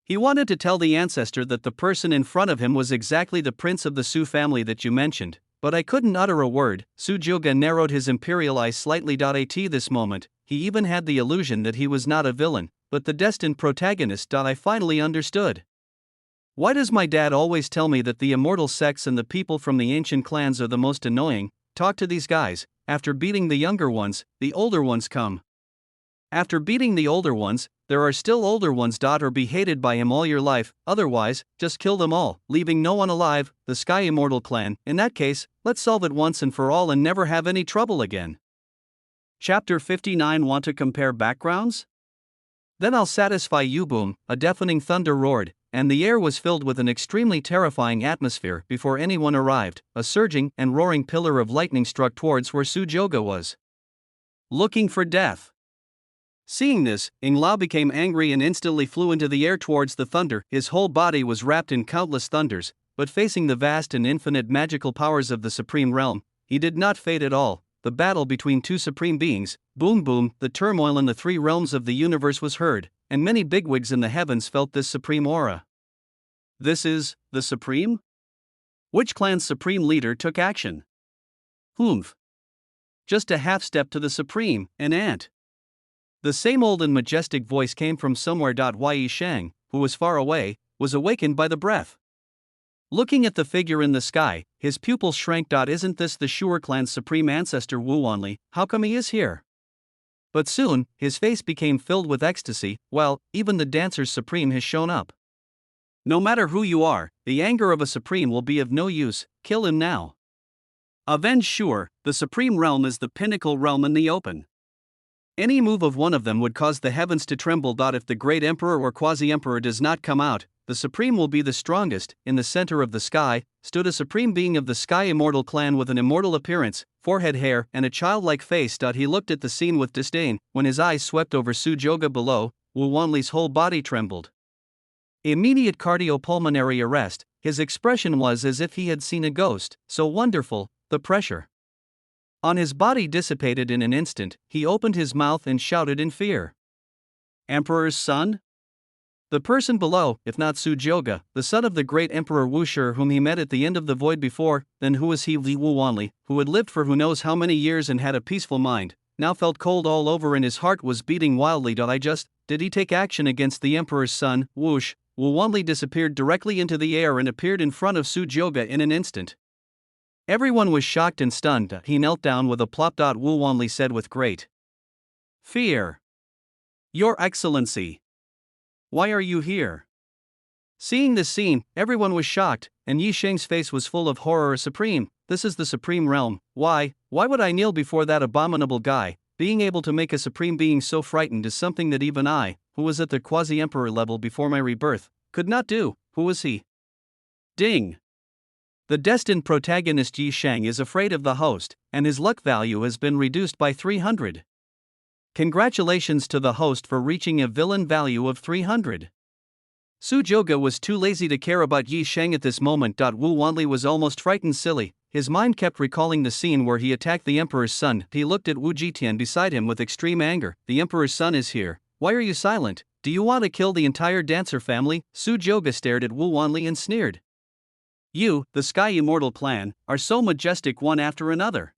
S1: He wanted to tell the ancestor that the person in front of him was exactly the prince of the Su family that you mentioned, but I couldn't utter a word. Sujoga narrowed his imperial eyes slightly. At this moment, he even had the illusion that he was not a villain, but the destined protagonist. I finally understood. Why does my dad always tell me that the immortal sects and the people from the ancient clans are the most annoying? Talk to these guys. After beating the younger ones, the older ones come. After beating the older ones, there are still older ones. Or be hated by him all your life, otherwise, just kill them all, leaving no one alive. The Sky Immortal clan. In that case, let's solve it once and for all and never have any trouble again. Chapter 59. Want to compare backgrounds? Then I'll satisfy you. Boom, a deafening thunder roared, and the air was filled with an extremely terrifying atmosphere. Before anyone arrived, a surging and roaring pillar of lightning struck towards where Sujoga was looking for death. Seeing this, Ying Lao became angry and instantly flew into the air towards the thunder. His whole body was wrapped in countless thunders, but facing the vast and infinite magical powers of the Supreme Realm, he did not fade at all. The battle between two supreme beings, boom boom, the turmoil in the three realms of the universe was heard, and many bigwigs in the heavens felt this supreme aura. This is the Supreme? Which clan's supreme leader took action? Humph. just a half step to the supreme, an ant. The same old and majestic voice came from somewhere. Yi Shang, who was far away, was awakened by the breath. Looking at the figure in the sky, his pupils shrank. Isn't this the Shu'er clan's supreme ancestor Wu Wanli? How come he is here? But soon, his face became filled with ecstasy. Well, even the dancer's supreme has shown up. No matter who you are, the anger of a supreme will be of no use. Kill him now. Avenge Shu'er. The supreme realm is the pinnacle realm in the open. Any move of one of them would cause the heavens to tremble. If the great emperor or quasi-emperor does not come out, the supreme will be the strongest. In the center of the sky stood a supreme being of the Sky Immortal clan with an immortal appearance, forehead hair, and a childlike face. He looked at the scene with disdain. When his eyes swept over Su Joga below, Wu Wanli's whole body trembled. Immediate cardiopulmonary arrest. His expression was as if he had seen a ghost, so wonderful, the pressure on his body dissipated in an instant. He opened his mouth and shouted in fear. Emperor's son? The person below, if not Su Joga, the son of the great Emperor Wushi, whom he met at the end of the void before, then who was he? Wu Wanli, who had lived for who knows how many years and had a peaceful mind, now felt cold all over and his heart was beating wildly. Did he take action against the Emperor's son, Whoosh? Wu Wanli disappeared directly into the air and appeared in front of Su Joga in an instant. Everyone was shocked and stunned. He knelt down with a plop. Wu Wanli said with great fear, Your Excellency, why are you here? Seeing this scene, everyone was shocked, and Yi Sheng's face was full of horror. Supreme, this is the supreme realm. Why would I kneel before that abominable guy? Being able to make a supreme being so frightened is something that even I, who was at the quasi-emperor level before my rebirth, could not do. Who was he? Ding! The destined protagonist Yi Sheng is afraid of the host, and his luck value has been reduced by 300. Congratulations to the host for reaching a villain value of 300. Su Joga was too lazy to care about Yi Sheng at this moment. Wu Wanli was almost frightened silly. His mind kept recalling the scene where he attacked the Emperor's son. He looked at Wu Jitian beside him with extreme anger. The Emperor's son is here. Why are you silent? Do you want to kill the entire dancer family? Su Joga stared at Wu Wanli and sneered. You, the Sky Immortal clan, are so majestic one after another.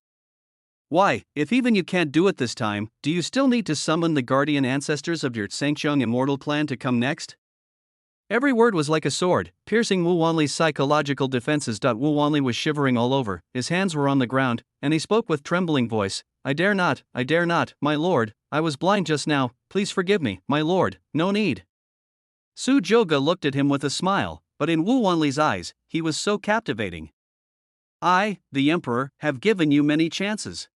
S1: Why, if even you can't do it this time, do you still need to summon the guardian ancestors of your Sangcheng Immortal clan to come next? Every word was like a sword, piercing Wu Wanli's psychological defenses. Wu Wanli was shivering all over, his hands were on the ground, and he spoke with trembling voice. I dare not, my lord, I was blind just now, please forgive me, my lord, no need. Su Joga looked at him with a smile, but in Wu Wanli's eyes, he was so captivating. I, the Emperor, have given you many chances.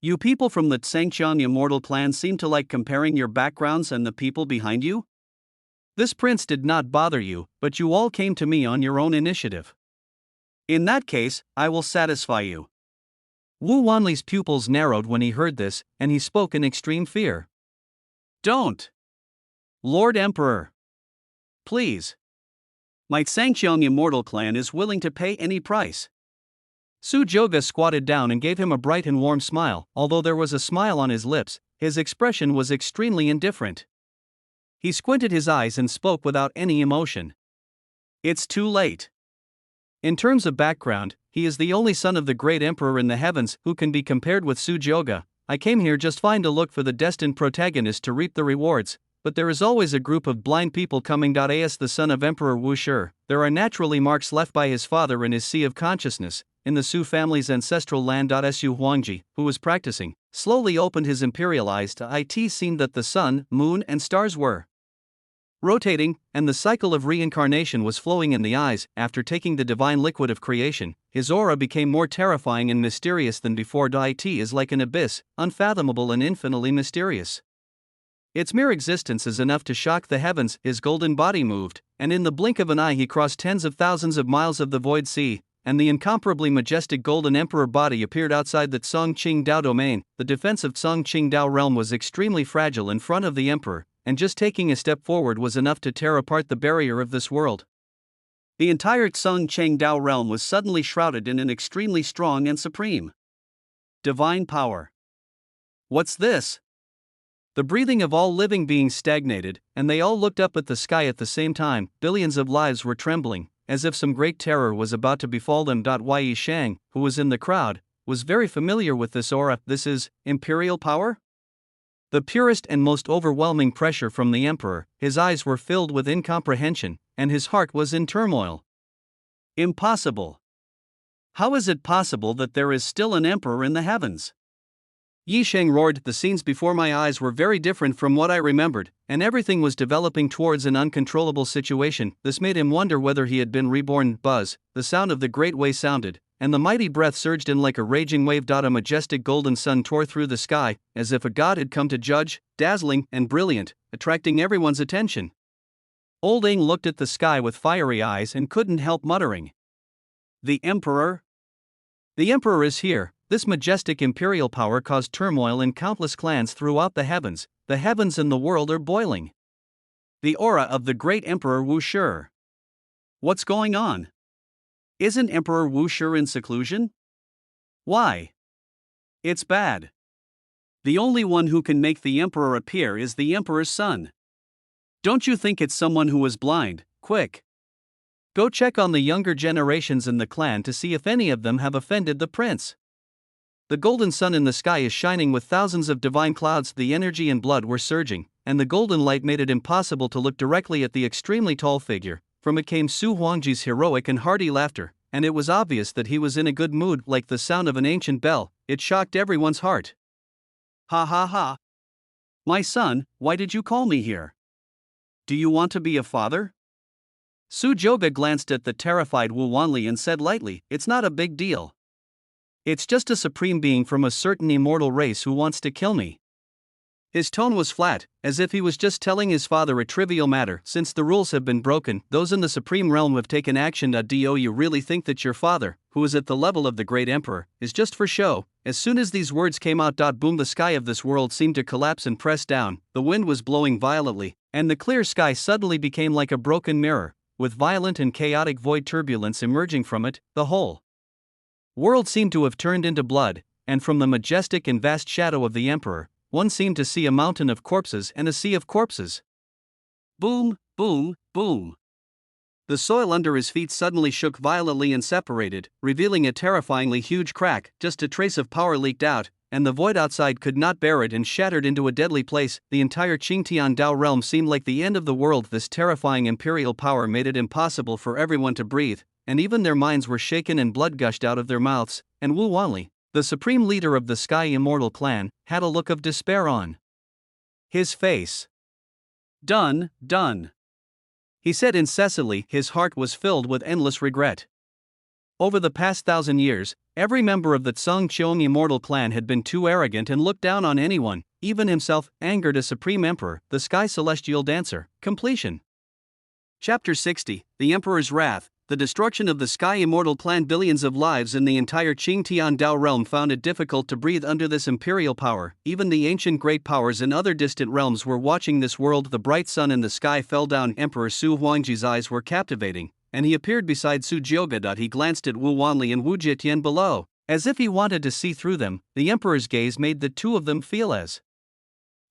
S1: You people from the Sangcheng Immortal clan seem to like comparing your backgrounds and the people behind you? This prince did not bother you, but you all came to me on your own initiative. In that case, I will satisfy you. Wu Wanli's pupils narrowed when he heard this, and he spoke in extreme fear. Don't! Lord Emperor! Please! My Sangcheng Immortal clan is willing to pay any price. Su Joga squatted down and gave him a bright and warm smile. Although there was a smile on his lips, his expression was extremely indifferent. He squinted his eyes and spoke without any emotion. It's too late. In terms of background, he is the only son of the great emperor in the heavens who can be compared with Su Joga. I came here just fine to look for the destined protagonist to reap the rewards, but there is always a group of blind people coming. As the son of Emperor Wu Shi, there are naturally marks left by his father in his sea of consciousness, in the Su family's ancestral land. Su Huangji, who was practicing, slowly opened his imperial eyes to it seemed that the sun, moon and stars were rotating, and the cycle of reincarnation was flowing in the eyes. After taking the divine liquid of creation, his aura became more terrifying and mysterious than before. It is like an abyss, unfathomable and infinitely mysterious. Its mere existence is enough to shock the heavens. His golden body moved, and in the blink of an eye he crossed tens of thousands of miles of the void sea, and the incomparably majestic golden emperor body appeared outside the Tsong Qingdao domain. The defense of Tsong Qingdao realm was extremely fragile in front of the emperor, and just taking a step forward was enough to tear apart the barrier of this world. The entire Tsong Qingdao realm was suddenly shrouded in an extremely strong and supreme divine power. What's this? The breathing of all living beings stagnated, and they all looked up at the sky at the same time. Billions of lives were trembling, as if some great terror was about to befall them. Yi Shang, who was in the crowd, was very familiar with this aura. This is imperial power? The purest and most overwhelming pressure from the emperor. His eyes were filled with incomprehension, and his heart was in turmoil. Impossible. How is it possible that there is still an emperor in the heavens? Yi Sheng roared. The scenes before my eyes were very different from what I remembered, and everything was developing towards an uncontrollable situation. This made him wonder whether he had been reborn. Buzz, the sound of the great way sounded, and the mighty breath surged in like a raging wave. A majestic golden sun tore through the sky, as if a god had come to judge, dazzling and brilliant, attracting everyone's attention. Old Ing looked at the sky with fiery eyes and couldn't help muttering. The Emperor? The Emperor is here. This majestic imperial power caused turmoil in countless clans throughout the heavens. The heavens and the world are boiling. The aura of the great Emperor Wu Shi. What's going on? Isn't Emperor Wu Shi in seclusion? Why? It's bad. The only one who can make the Emperor appear is the Emperor's son. Don't you think it's someone who is blind? Quick! Go check on the younger generations in the clan to see if any of them have offended the prince. The golden sun in the sky is shining with thousands of divine clouds. The energy and blood were surging, and the golden light made it impossible to look directly at the extremely tall figure. From it came Su Huangji's heroic and hearty laughter, and it was obvious that he was in a good mood. Like the sound of an ancient bell, it shocked everyone's heart. Ha ha ha! My son, why did you call me here? Do you want to be a father? Su Jioge glanced at the terrified Wu Wanli and said lightly, "It's not a big deal. It's just a supreme being from a certain immortal race who wants to kill me." His tone was flat, as if he was just telling his father a trivial matter. Since the rules have been broken, those in the supreme realm have taken action. Do you really think that your father, who is at the level of the great emperor, is just for show? As soon as these words came out, boom, the sky of this world seemed to collapse and press down. The wind was blowing violently, and the clear sky suddenly became like a broken mirror, with violent and chaotic void turbulence emerging from it. The whole world seemed to have turned into blood, and from the majestic and vast shadow of the emperor, one seemed to see a mountain of corpses and a sea of corpses. Boom, boom, boom. The soil under his feet suddenly shook violently and separated, revealing a terrifyingly huge crack. Just a trace of power leaked out, and the void outside could not bear it and shattered into a deadly place. The entire Qingtian Dao realm seemed like the end of the world. This terrifying imperial power made it impossible for everyone to breathe, and even their minds were shaken and blood gushed out of their mouths. And Wu Wanli, the supreme leader of the Sky Immortal clan, had a look of despair on his face. Done, done. He said incessantly. His heart was filled with endless regret. Over the past 1,000 years, every member of the Tsung Cheong Immortal clan had been too arrogant and looked down on anyone, even himself, angered a supreme emperor. The Sky Celestial Dancer. Completion. Chapter 60, The Emperor's Wrath. The destruction of the Sky Immortal clan. Billions of lives in the entire Qingtian Dao realm found it difficult to breathe under this imperial power. Even the ancient great powers in other distant realms were watching this world. The bright sun in the sky fell down. Emperor Su Huangji's eyes were captivating, and he appeared beside Su Jioge. He glanced at Wu Wanli and Wu Jitian below, as if he wanted to see through them. The emperor's gaze made the two of them feel as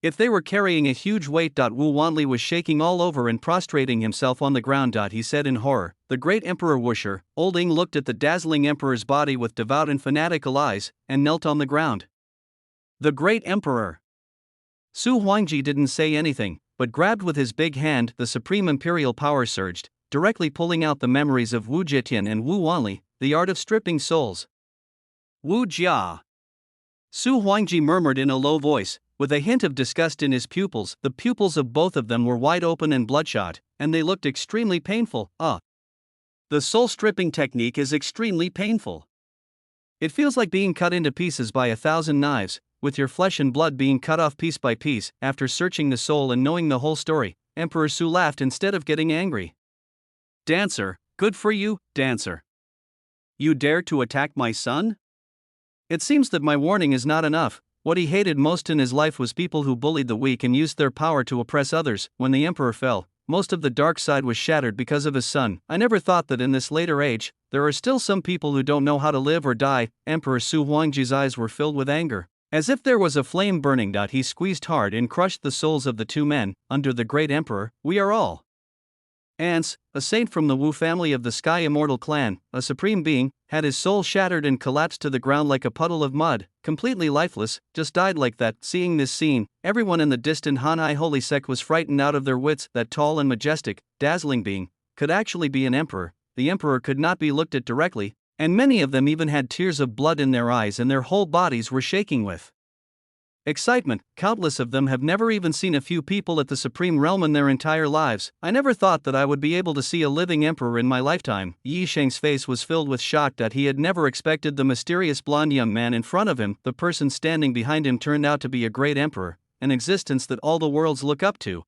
S1: if they were carrying a huge weight. Wu Wanli was shaking all over and prostrating himself on the ground. He said in horror, "The great Emperor Wu Shi." Old Ing looked at the dazzling emperor's body with devout and fanatical eyes, and knelt on the ground. The great emperor. Su Huangji didn't say anything, but grabbed with his big hand. The supreme imperial power surged, directly pulling out the memories of Wu Jitian and Wu Wanli, the art of stripping souls. Wu Jia. Su Huangji murmured in a low voice, with a hint of disgust in his pupils. The pupils of both of them were wide open and bloodshot, and they looked extremely painful. The soul stripping technique is extremely painful. It feels like being cut into pieces by 1,000 knives, with your flesh and blood being cut off piece by piece. After searching the soul and knowing the whole story, Emperor Su laughed instead of getting angry. Dancer, good for you, Dancer. You dare to attack my son? It seems that my warning is not enough. What he hated most in his life was people who bullied the weak and used their power to oppress others. When the emperor fell, most of the dark side was shattered because of his son. I never thought that in this later age, there are still some people who don't know how to live or die. Emperor Su Huangji's eyes were filled with anger, as if there was a flame burning. He squeezed hard and crushed the souls of the two men. Under the great emperor, we are all Ants, a saint from the Wu family of the Sky Immortal clan, a supreme being, had his soul shattered and collapsed to the ground like a puddle of mud, completely lifeless, just died like that. Seeing this scene, everyone in the distant Hanai holy sect was frightened out of their wits. That tall and majestic, dazzling being could actually be an emperor. The emperor could not be looked at directly, and many of them even had tears of blood in their eyes and their whole bodies were shaking with excitement. Countless of them have never even seen a few people at the Supreme Realm in their entire lives. I never thought that I would be able to see a living emperor in my lifetime. Yi Sheng's face was filled with shock that he had never expected the mysterious blonde young man in front of him. The person standing behind him turned out to be a great emperor, an existence that all the worlds look up to.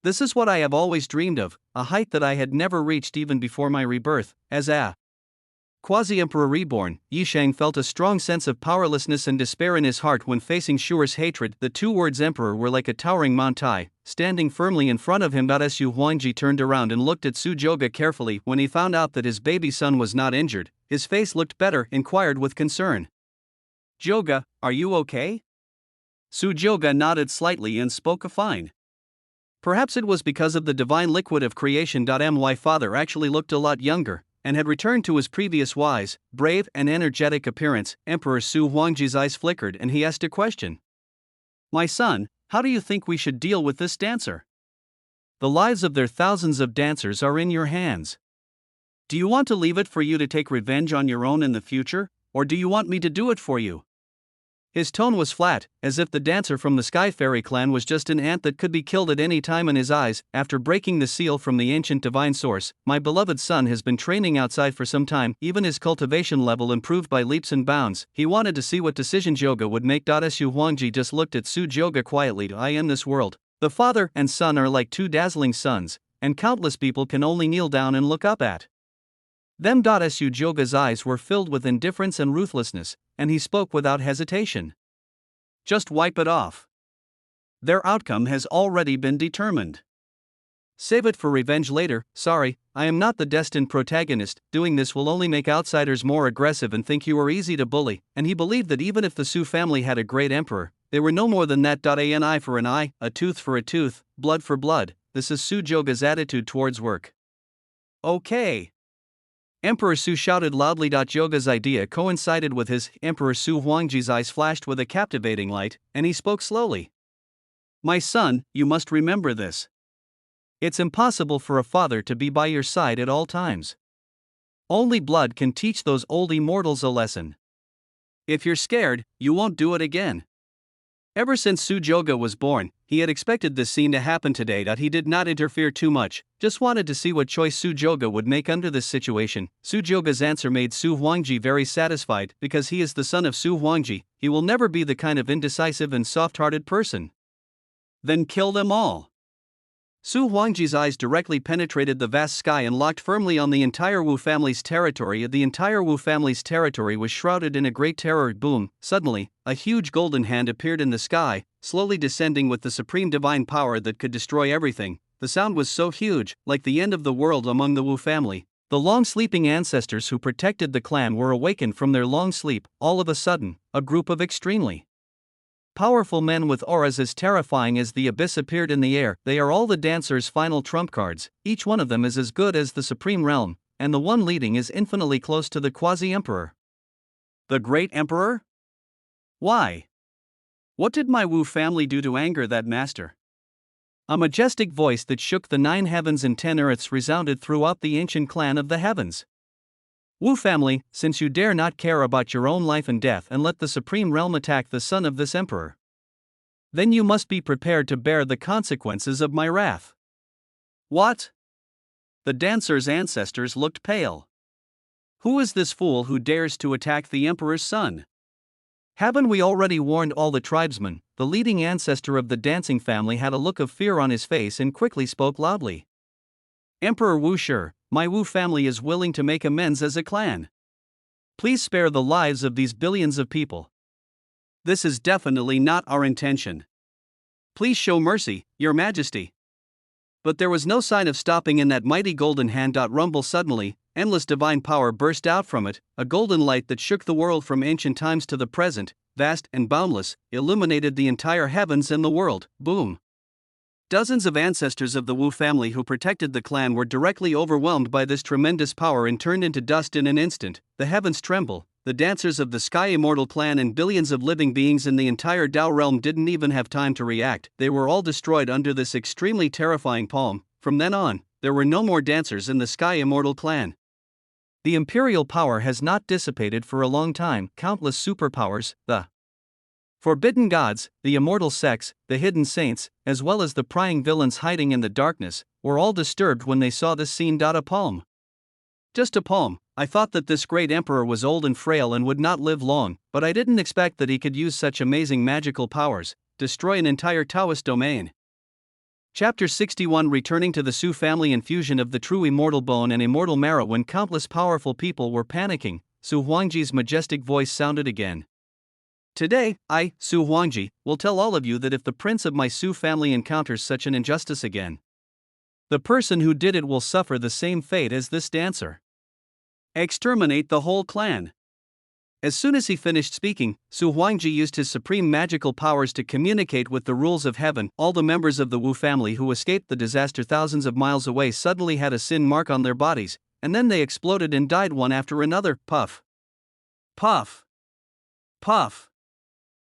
S1: This is what I have always dreamed of, a height that I had never reached even before my rebirth. As a Quasi-Emperor reborn, Yi Sheng felt a strong sense of powerlessness and despair in his heart when facing Shuer's hatred. The two words emperor were like a towering Mount Tai, standing firmly in front of him. Su Huangji turned around and looked at Su Joga carefully. When he found out that his baby son was not injured, his face looked better, inquired with concern. Joga, are you okay? Su Joga nodded slightly and spoke fine. Perhaps it was because of the divine liquid of creation. My father actually looked a lot younger and had returned to his previous wise, brave, and energetic appearance. Emperor Su Huangji's eyes flickered and he asked a question. My son, how do you think we should deal with this dancer? The lives of their thousands of dancers are in your hands. Do you want to leave it for you to take revenge on your own in the future, or do you want me to do it for you? His tone was flat, as if the dancer from the Sky Fairy clan was just an ant that could be killed at any time. In his eyes, after breaking the seal from the ancient divine source, my beloved son has been training outside for some time. Even his cultivation level improved by leaps and bounds. He wanted to see what decision Joga would make. Su Huangji just looked at Su Joga quietly. I am this world. The father and son are like two dazzling suns, and countless people can only kneel down and look up at them. Su Joga's eyes were filled with indifference and ruthlessness, and he spoke without hesitation. Just wipe it off. Their outcome has already been determined. Save it for revenge later. Sorry, I am not the destined protagonist. Doing this will only make outsiders more aggressive and think you are easy to bully. And he believed that even if the Su family had a great emperor, they were no more than that. An eye for an eye, a tooth for a tooth, blood for blood. This is Su Joga's attitude towards work. Okay. Emperor Su shouted loudly. Joga's idea coincided with his. Emperor Su Huangji's eyes flashed with a captivating light, and he spoke slowly. My son, you must remember this. It's impossible for a father to be by your side at all times. Only blood can teach those old immortals a lesson. If you're scared, you won't do it again. Ever since Su Joga was born, he had expected this scene to happen today. He did not interfere too much, just wanted to see what choice Su Joga would make under this situation. Su Joga's answer made Su Huangji very satisfied. Because he is the son of Su Huangji, he will never be the kind of indecisive and soft-hearted person. Then kill them all. Su Huangji's eyes directly penetrated the vast sky and locked firmly on the entire Wu family's territory. The entire Wu family's territory was shrouded in a great terror. Boom! Suddenly, a huge golden hand appeared in the sky, slowly descending with the supreme divine power that could destroy everything. The sound was so huge, like the end of the world among the Wu family. The long-sleeping ancestors who protected the clan were awakened from their long sleep. All of a sudden, a group of extremely powerful men with auras as terrifying as the abyss appeared in the air. They are all the dancer's final trump cards. Each one of them is as good as the Supreme Realm, and the one leading is infinitely close to the Quasi-Emperor. The Great Emperor? Why? What did my Wu family do to anger that master? A majestic voice that shook the 9 heavens and 10 earths resounded throughout the ancient clan of the heavens. Wu family, since you dare not care about your own life and death and let the Supreme Realm attack the son of this emperor, then you must be prepared to bear the consequences of my wrath. What? The dancer's ancestors looked pale. Who is this fool who dares to attack the emperor's son? Haven't we already warned all the tribesmen? The leading ancestor of the dancing family had a look of fear on his face and quickly spoke loudly. Emperor Wu Shi, my Wu family is willing to make amends as a clan. Please spare the lives of these billions of people. This is definitely not our intention. Please show mercy, Your Majesty. But there was no sign of stopping in that mighty golden hand. Rumble suddenly, endless divine power burst out from it, a golden light that shook the world from ancient times to the present, vast and boundless, illuminated the entire heavens and the world. Boom! Dozens of ancestors of the Wu family who protected the clan were directly overwhelmed by this tremendous power and turned into dust in an instant. The heavens tremble. The dancers of the Sky Immortal clan and billions of living beings in the entire Dao realm didn't even have time to react. They were all destroyed under this extremely terrifying palm. From then on, there were no more dancers in the Sky Immortal clan. The imperial power has not dissipated for a long time. Countless superpowers, the forbidden gods, the immortal sects, the hidden saints, as well as the prying villains hiding in the darkness, were all disturbed when they saw this scene. A palm. Just a palm. I thought that this great emperor was old and frail and would not live long, but I didn't expect that he could use such amazing magical powers, destroy an entire Taoist domain. Chapter 61. Returning to the Su family. Infusion of the true immortal bone and immortal marrow. When countless powerful people were panicking, Su Huangji's majestic voice sounded again. Today, I, Su Huangji, will tell all of you that if the prince of my Su family encounters such an injustice again, the person who did it will suffer the same fate as this dancer. Exterminate the whole clan. As soon as he finished speaking, Su Huangji used his supreme magical powers to communicate with the rules of heaven. All the members of the Wu family who escaped the disaster thousands of miles away suddenly had a sin mark on their bodies, and then they exploded and died one after another. Puff. Puff. Puff.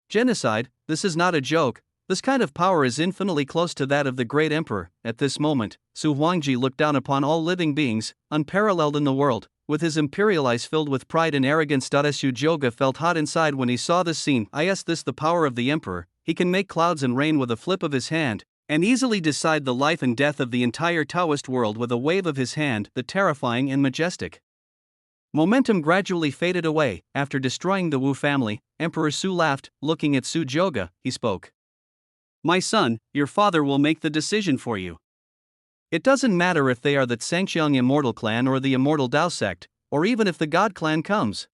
S1: Genocide. This is not a joke. This kind of power is infinitely close to that of the great emperor. At this moment, Su Huangji looked down upon all living beings, unparalleled in the world. With his imperial eyes filled with pride and arrogance. Su Joga felt hot inside when he saw this scene. Is this the power of the emperor? He can make clouds and rain with a flip of his hand, and easily decide the life and death of the entire Taoist world with a wave of his hand. The terrifying and majestic momentum gradually faded away. After destroying the Wu family, Emperor Su laughed. Looking at Su Joga, he spoke. My son, your father will make the decision for you. It doesn't matter if they are the Tsangqiang Immortal Clan or the Immortal Dao Sect, or even if the God Clan comes.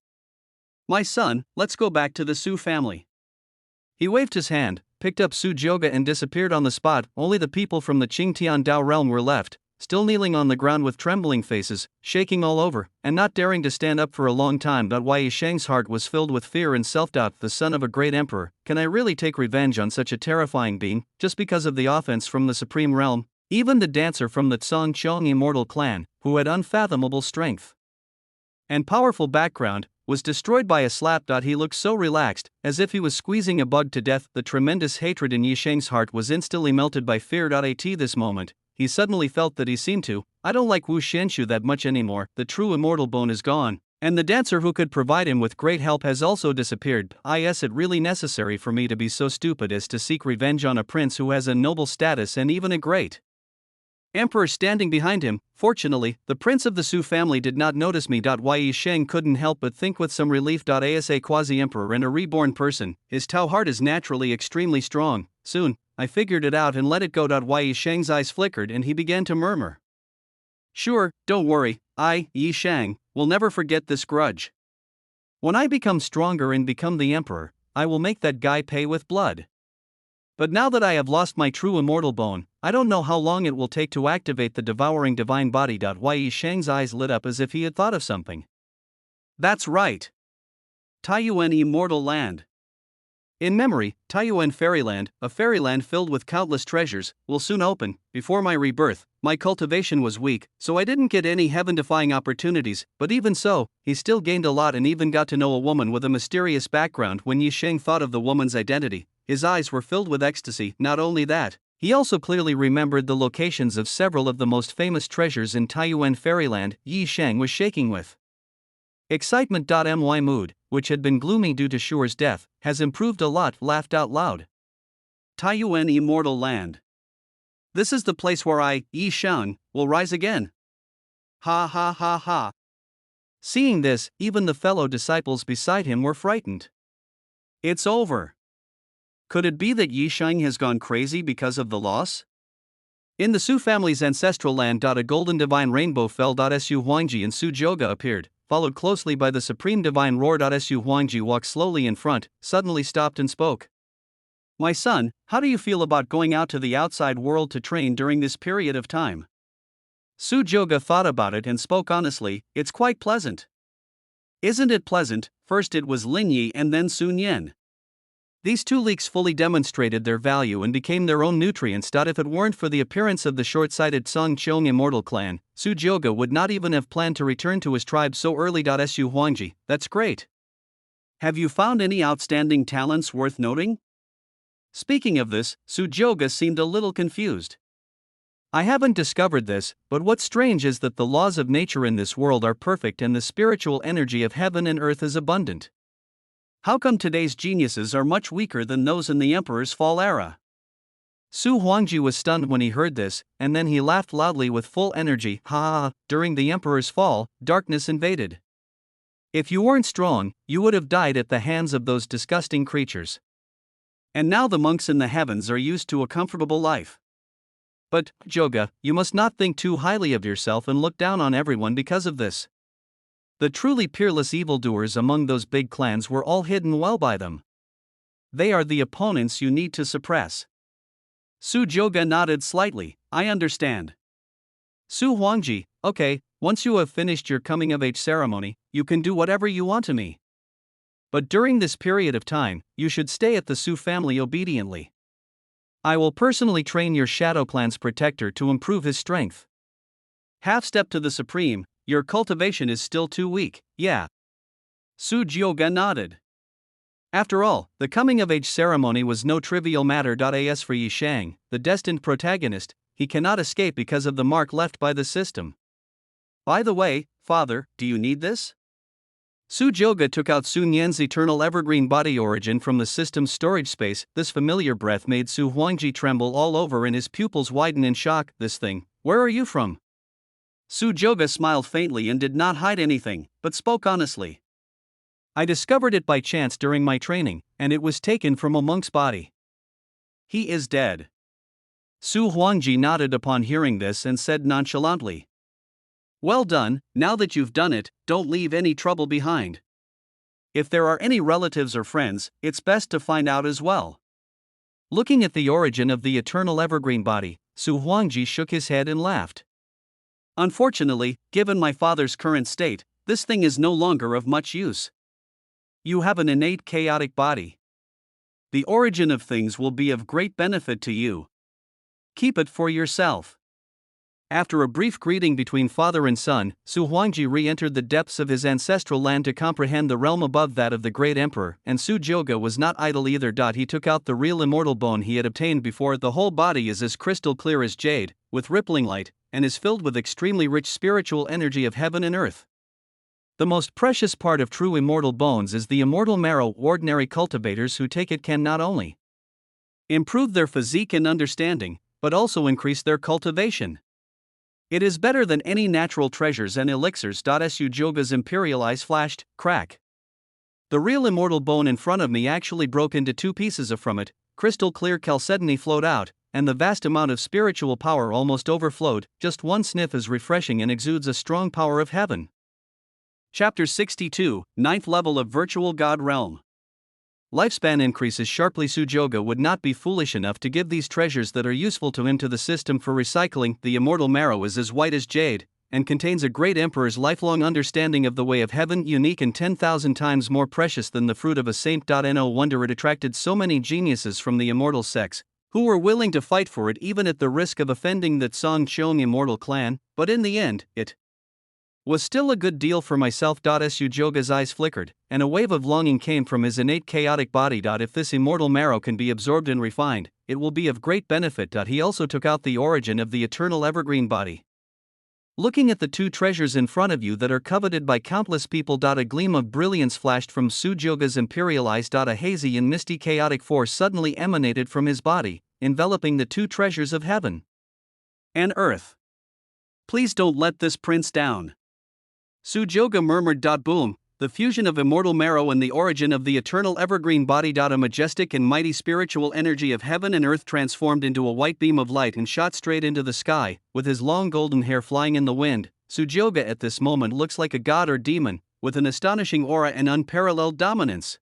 S1: My son, let's go back to the Su family. He waved his hand, picked up Su Joga and disappeared on the spot. Only the people from the Qingtian Dao realm were left, still kneeling on the ground with trembling faces, shaking all over, and not daring to stand up for a long time. Wei Sheng's heart was filled with fear and self-doubt. The son of a great emperor, can I really take revenge on such a terrifying being, just because of the offense from the supreme realm? Even the dancer from the Tsangqiang Immortal Clan, who had unfathomable strength and powerful background, was destroyed by a slap. He looked so relaxed, as if he was squeezing a bug to death. The tremendous hatred in Yi Sheng's heart was instantly melted by fear. At this moment, he suddenly felt that he seemed to. I don't like Wu Xianshu that much anymore. The true immortal bone is gone, and the dancer who could provide him with great help has also disappeared. Is it really necessary for me to be so stupid as to seek revenge on a prince who has a noble status and even a great emperor standing behind him? Fortunately, the prince of the Su family did not notice me. Yi Sheng couldn't help but think with some relief. As a quasi-emperor and a reborn person, his Tao heart is naturally extremely strong. Soon, I figured it out and let it go. Yi Sheng's eyes flickered and he began to murmur. Sure, don't worry, Yi Sheng, will never forget this grudge. When I become stronger and become the emperor, I will make that guy pay with blood. But now that I have lost my true immortal bone, I don't know how long it will take to activate the devouring divine body. Yi Sheng's eyes lit up as if he had thought of something. That's right. Taiyuan Immortal Land. In memory, Taiyuan Fairyland, a fairyland filled with countless treasures, will soon open. Before my rebirth, my cultivation was weak, so I didn't get any heaven-defying opportunities, but even so, he still gained a lot and even got to know a woman with a mysterious background. When Yi Sheng thought of the woman's identity, his eyes were filled with ecstasy. Not only that, he also clearly remembered the locations of several of the most famous treasures in Taiyuan Fairyland. Yi Sheng was shaking with excitement. My mood, which had been gloomy due to Shure's death, has improved a lot. Laughed out loud. Taiyuan Immortal Land. This is the place where I, Yi Sheng, will rise again. Ha ha ha ha. Seeing this, even the fellow disciples beside him were frightened. It's over. Could it be that Yi Sheng has gone crazy because of the loss? In the Su family's ancestral land. A golden divine rainbow fell. Su Huangji and Su Joga appeared, followed closely by the supreme divine roar. Su Huangji walked slowly in front, suddenly stopped and spoke. My son, how do you feel about going out to the outside world to train during this period of time? Su Joga thought about it and spoke honestly. It's quite pleasant. Isn't it pleasant? First it was Lin Yi and then Sun Yen. These two leaks fully demonstrated their value and became their own nutrients. If it weren't for the appearance of the short-sighted Song Cheong immortal clan, Su Jioge would not even have planned to return to his tribe so early. Su Huangji, that's great. Have you found any outstanding talents worth noting? Speaking of this, Su Jioge seemed a little confused. I haven't discovered this, but what's strange is that the laws of nature in this world are perfect and the spiritual energy of heaven and earth is abundant. How come today's geniuses are much weaker than those in the Emperor's fall era? Su Huangji was stunned when he heard this, and then he laughed loudly with full energy. Ha ha ha, during the Emperor's fall, darkness invaded. If you weren't strong, you would have died at the hands of those disgusting creatures. And now the monks in the heavens are used to a comfortable life. But, Jioge, you must not think too highly of yourself and look down on everyone because of this. The truly peerless evildoers among those big clans were all hidden well by them. They are the opponents you need to suppress. Su Jioge nodded slightly. I understand. Su Huangji, okay, once you have finished your coming-of-age ceremony, you can do whatever you want to me. But during this period of time, you should stay at the Su family obediently. I will personally train your Shadow Clan's protector to improve his strength. Half step to the Supreme, your cultivation is still too weak, yeah. Su Jioge nodded. After all, the coming-of-age ceremony was no trivial matter. As for Yi Shang, the destined protagonist, he cannot escape because of the mark left by the system. By the way, Father, do you need this? Su Jioge took out Sun Yan's eternal evergreen body origin from the system's storage space. This familiar breath made Su Huangji tremble all over and his pupils widen in shock. This thing, where are you from? Su Jioge smiled faintly and did not hide anything, but spoke honestly. I discovered it by chance during my training, and it was taken from a monk's body. He is dead. Su Huangji nodded upon hearing this and said nonchalantly. Well done, now that you've done it, don't leave any trouble behind. If there are any relatives or friends, it's best to find out as well. Looking at the origin of the eternal evergreen body, Su Huangji shook his head and laughed. Unfortunately, given my father's current state, this thing is no longer of much use. You have an innate chaotic body. The origin of things will be of great benefit to you. Keep it for yourself. After a brief greeting between father and son, Su Huangji re-entered the depths of his ancestral land to comprehend the realm above that of the great emperor, and Su Jioge was not idle either. He took out the real immortal bone he had obtained before. The whole body is as crystal clear as jade, with rippling light, and is filled with extremely rich spiritual energy of heaven and earth. The most precious part of true immortal bones is the immortal marrow. Ordinary cultivators who take it can not only improve their physique and understanding, but also increase their cultivation. It is better than any natural treasures and elixirs. Su Jioge's imperial eyes flashed. Crack. The real immortal bone in front of me actually broke into two pieces. From it, crystal clear chalcedony flowed out, and the vast amount of spiritual power almost overflowed. Just one sniff is refreshing and exudes a strong power of heaven. Chapter 62, 9th Level of Virtual God Realm. Lifespan increases sharply. Su Jioge would not be foolish enough to give these treasures that are useful to him to the system for recycling. The immortal marrow is as white as jade, and contains a great emperor's lifelong understanding of the way of heaven, unique and 10,000 times more precious than the fruit of a saint. No wonder it attracted so many geniuses from the immortal sex, who were willing to fight for it even at the risk of offending that Song Cheong immortal clan, but in the end, it was still a good deal for myself. Su Jioge's eyes flickered, and a wave of longing came from his innate chaotic body. If this immortal marrow can be absorbed and refined, it will be of great benefit. He also took out the origin of the eternal evergreen body. Looking at the two treasures in front of you that are coveted by countless people. A gleam of brilliance flashed from Su Jioge's imperial eyes. A hazy and misty chaotic force suddenly emanated from his body, enveloping the two treasures of heaven and earth. Please don't let this prince down. Su Jioge murmured. Boom, the fusion of immortal marrow and the origin of the eternal evergreen body. A majestic and mighty spiritual energy of heaven and earth transformed into a white beam of light and shot straight into the sky, with his long golden hair flying in the wind. Su Jioge at this moment looks like a god or demon, with an astonishing aura and unparalleled dominance.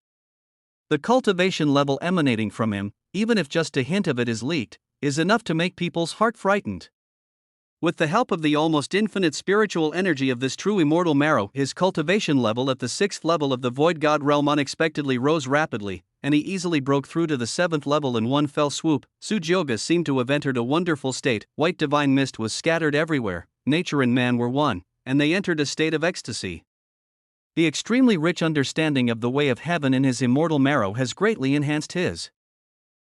S1: The cultivation level emanating from him, even if just a hint of it is leaked, is enough to make people's heart frightened. With the help of the almost infinite spiritual energy of this true immortal marrow, his cultivation level at the 6th level of the Void God realm unexpectedly rose rapidly, and he easily broke through to the 7th level in one fell swoop. Su-Jyoga seemed to have entered a wonderful state. White divine mist was scattered everywhere, nature and man were one, and they entered a state of ecstasy. The extremely rich understanding of the way of heaven in his immortal marrow has greatly enhanced his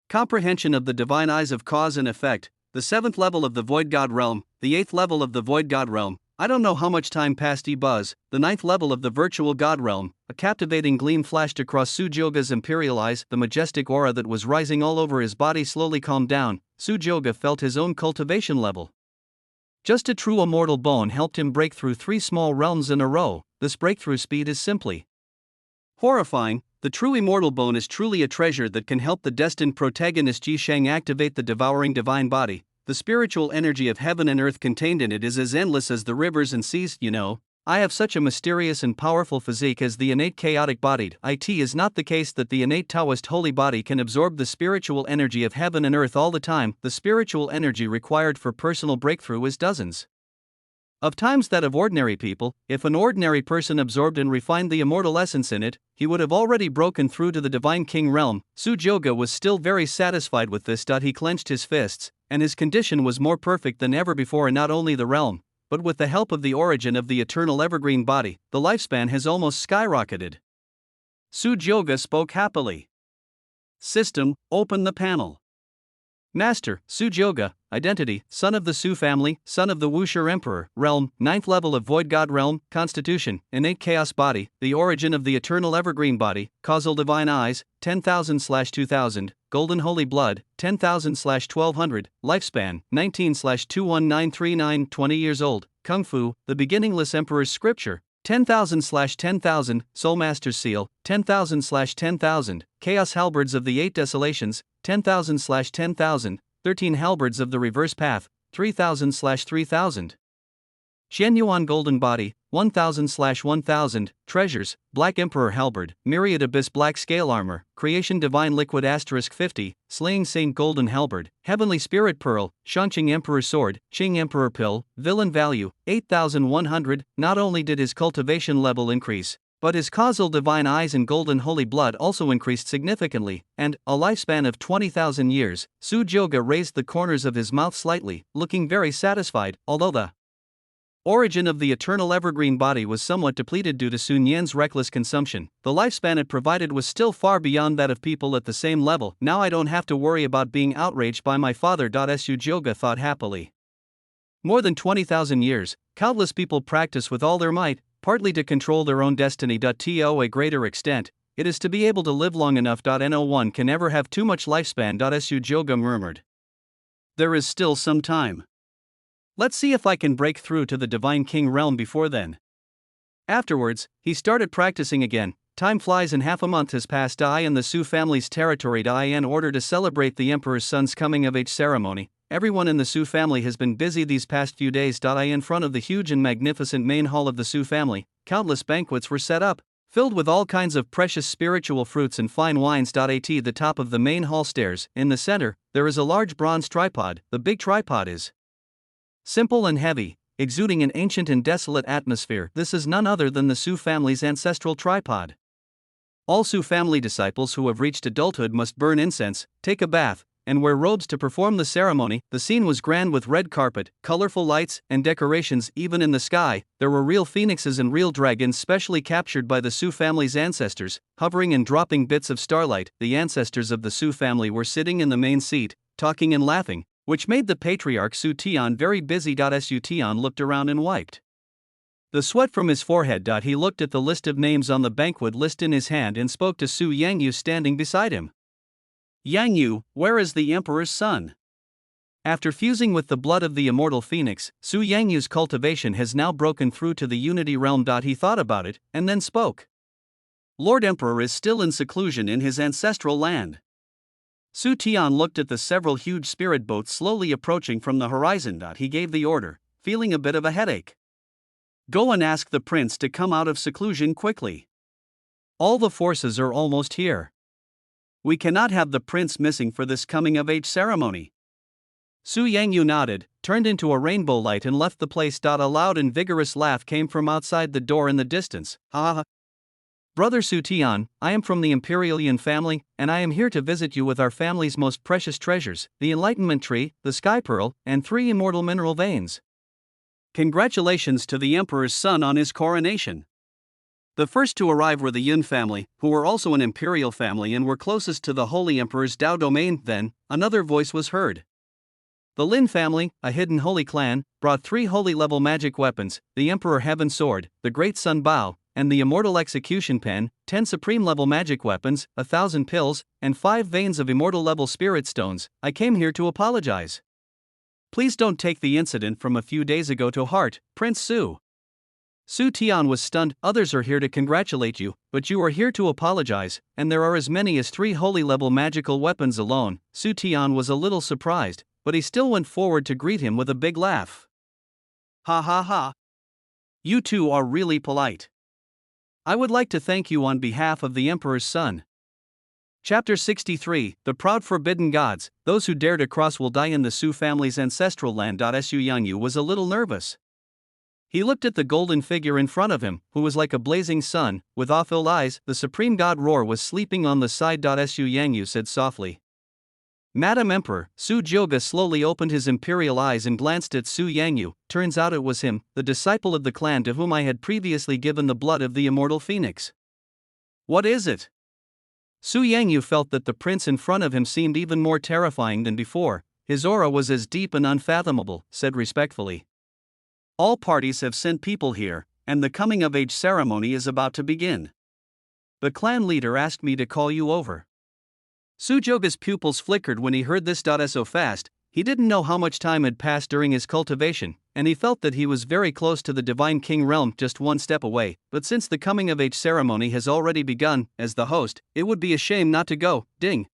S1: comprehension of the divine eyes of cause and effect. The 7th level of the Void God realm, the 8th level of the Void God realm. I don't know how much time passed. Buzz, the 9th level of the Virtual God realm. A captivating gleam flashed across Su-Jyoga's imperial eyes. The majestic aura that was rising all over his body slowly calmed down. Su-Jyoga felt his own cultivation level. Just a true immortal bone helped him break through 3 small realms in a row. This breakthrough speed is simply horrifying. The true immortal bone is truly a treasure that can help the destined protagonist Ji Shang activate the devouring divine body. The spiritual energy of heaven and earth contained in it is as endless as the rivers and seas. I have such a mysterious and powerful physique as the innate chaotic bodied. It is not the case that the innate Taoist holy body can absorb the spiritual energy of heaven and earth all the time. The spiritual energy required for personal breakthrough is dozens of times that of ordinary people. If an ordinary person absorbed and refined the immortal essence in it, he would have already broken through to the divine king realm. Su-Jyoga was still very satisfied with this. He clenched his fists, and his condition was more perfect than ever before. And not only the realm, but with the help of the origin of the eternal evergreen body, the lifespan has almost skyrocketed. Su-Jyoga spoke happily. System, open the panel. Master, Su-Jyoga, identity, son of the Su family, son of the Wuxia Emperor, realm, 9th level of Void God realm, constitution, innate chaos body, the origin of the eternal evergreen body, causal divine eyes, 10,000/2000, golden holy blood, 10,000/1200, lifespan, 19/21939, 20 years old, Kung Fu, the beginningless emperor's scripture, 10,000/10,000, Soulmaster's seal, 10,000/10,000, Chaos Halberds of the 8 Desolations, 10,000/10,000, 13 Halberds of the Reverse Path, 3,000/3000. Xianyuan Golden Body, 1,000/1000, Treasures, Black Emperor Halberd, Myriad Abyss Black Scale Armor, Creation Divine Liquid *50, Slaying Saint Golden Halberd, Heavenly Spirit Pearl, Shangqing Emperor Sword, Qing Emperor Pill, Villain Value, 8,100. Not only did his cultivation level increase, but his causal divine eyes and golden holy blood also increased significantly, and, a lifespan of 20,000 years, Su-Jyoga raised the corners of his mouth slightly, looking very satisfied. Although the origin of the eternal evergreen body was somewhat depleted due to Sun Yan's reckless consumption, the lifespan it provided was still far beyond that of people at the same level. Now I don't have to worry about being outraged by my father. Su-Jyoga thought happily. More than 20,000 years, countless people practice with all their might, partly to control their own destiny. To a greater extent, it is to be able to live long enough. No one can ever have too much lifespan. Su-Jyoga murmured. There is still some time. Let's see if I can break through to the Divine King realm before then. Afterwards, he started practicing again. Time flies and half a month has passed. In the Su family's territory. In order to celebrate the Emperor's son's coming-of-age ceremony, everyone in the Su family has been busy these past few days. In front of the huge and magnificent main hall of the Su family, countless banquets were set up, filled with all kinds of precious spiritual fruits and fine wines. At the top of the main hall stairs, in the center, there is a large bronze tripod. The big tripod is simple and heavy, exuding an ancient and desolate atmosphere. This is none other than the Su family's ancestral tripod. All Su family disciples who have reached adulthood must burn incense, take a bath, and wear robes to perform the ceremony. The scene was grand with red carpet, colorful lights, and decorations. Even in the sky, there were real phoenixes and real dragons specially captured by the Su family's ancestors, hovering and dropping bits of starlight. The ancestors of the Su family were sitting in the main seat, talking and laughing, which made the patriarch Su Tian very busy. Su Tian looked around and wiped the sweat from his forehead. He looked at the list of names on the banquet list in his hand and spoke to Su Yangyu standing beside him. Yangyu, where is the Emperor's son? After fusing with the blood of the immortal phoenix, Su Yangyu's cultivation has now broken through to the unity realm. He thought about it, and then spoke. Lord Emperor is still in seclusion in his ancestral land. Su Tian looked at the several huge spirit boats slowly approaching from the horizon. He gave the order, feeling a bit of a headache. Go and ask the prince to come out of seclusion quickly. All the forces are almost here. We cannot have the prince missing for this coming-of-age ceremony. Su Yangyu nodded, turned into a rainbow light and left the place. A loud and vigorous laugh came from outside the door in the distance. Ha ha. Brother Su Tian, I am from the Imperial Yan family, and I am here to visit you with our family's most precious treasures, the Enlightenment Tree, the Sky Pearl, and 3 immortal mineral veins. Congratulations to the Emperor's son on his coronation. The first to arrive were the Yun family, who were also an imperial family and were closest to the Holy Emperor's Dao domain. Then, another voice was heard. The Lin family, a hidden holy clan, brought 3 holy-level magic weapons, the Emperor Heaven Sword, the Great Sun Bao, and the Immortal Execution Pen, 10 supreme-level magic weapons, 1,000 pills, and 5 veins of immortal-level spirit stones. I came here to apologize. Please don't take the incident from a few days ago to heart, Prince Su. Su Tian was stunned. Others are here to congratulate you, but you are here to apologize, and there are as many as 3 holy-level magical weapons alone. Su Tian was a little surprised, but he still went forward to greet him with a big laugh. Ha ha ha. You two are really polite. I would like to thank you on behalf of the Emperor's son. Chapter 63, The Proud Forbidden Gods. Those who dare to cross will die in the Su family's ancestral land. Su Yangyu was a little nervous. He looked at the golden figure in front of him, who was like a blazing sun, with awe-filled eyes. The supreme god Roar was sleeping on the side. Su Yangyu said softly. Madam Emperor. Su Jioge slowly opened his imperial eyes and glanced at Su Yangyu. Turns out it was him, the disciple of the clan to whom I had previously given the blood of the immortal phoenix. What is it? Su Yangyu felt that the prince in front of him seemed even more terrifying than before. His aura was as deep and unfathomable. Said respectfully. All parties have sent people here, and the coming-of-age ceremony is about to begin. The clan leader asked me to call you over. Su Jioge's pupils flickered when he heard this. So fast, he didn't know how much time had passed during his cultivation, and he felt that he was very close to the Divine King realm, just one step away. But since the coming-of-age ceremony has already begun, as the host, it would be a shame not to go. Ding.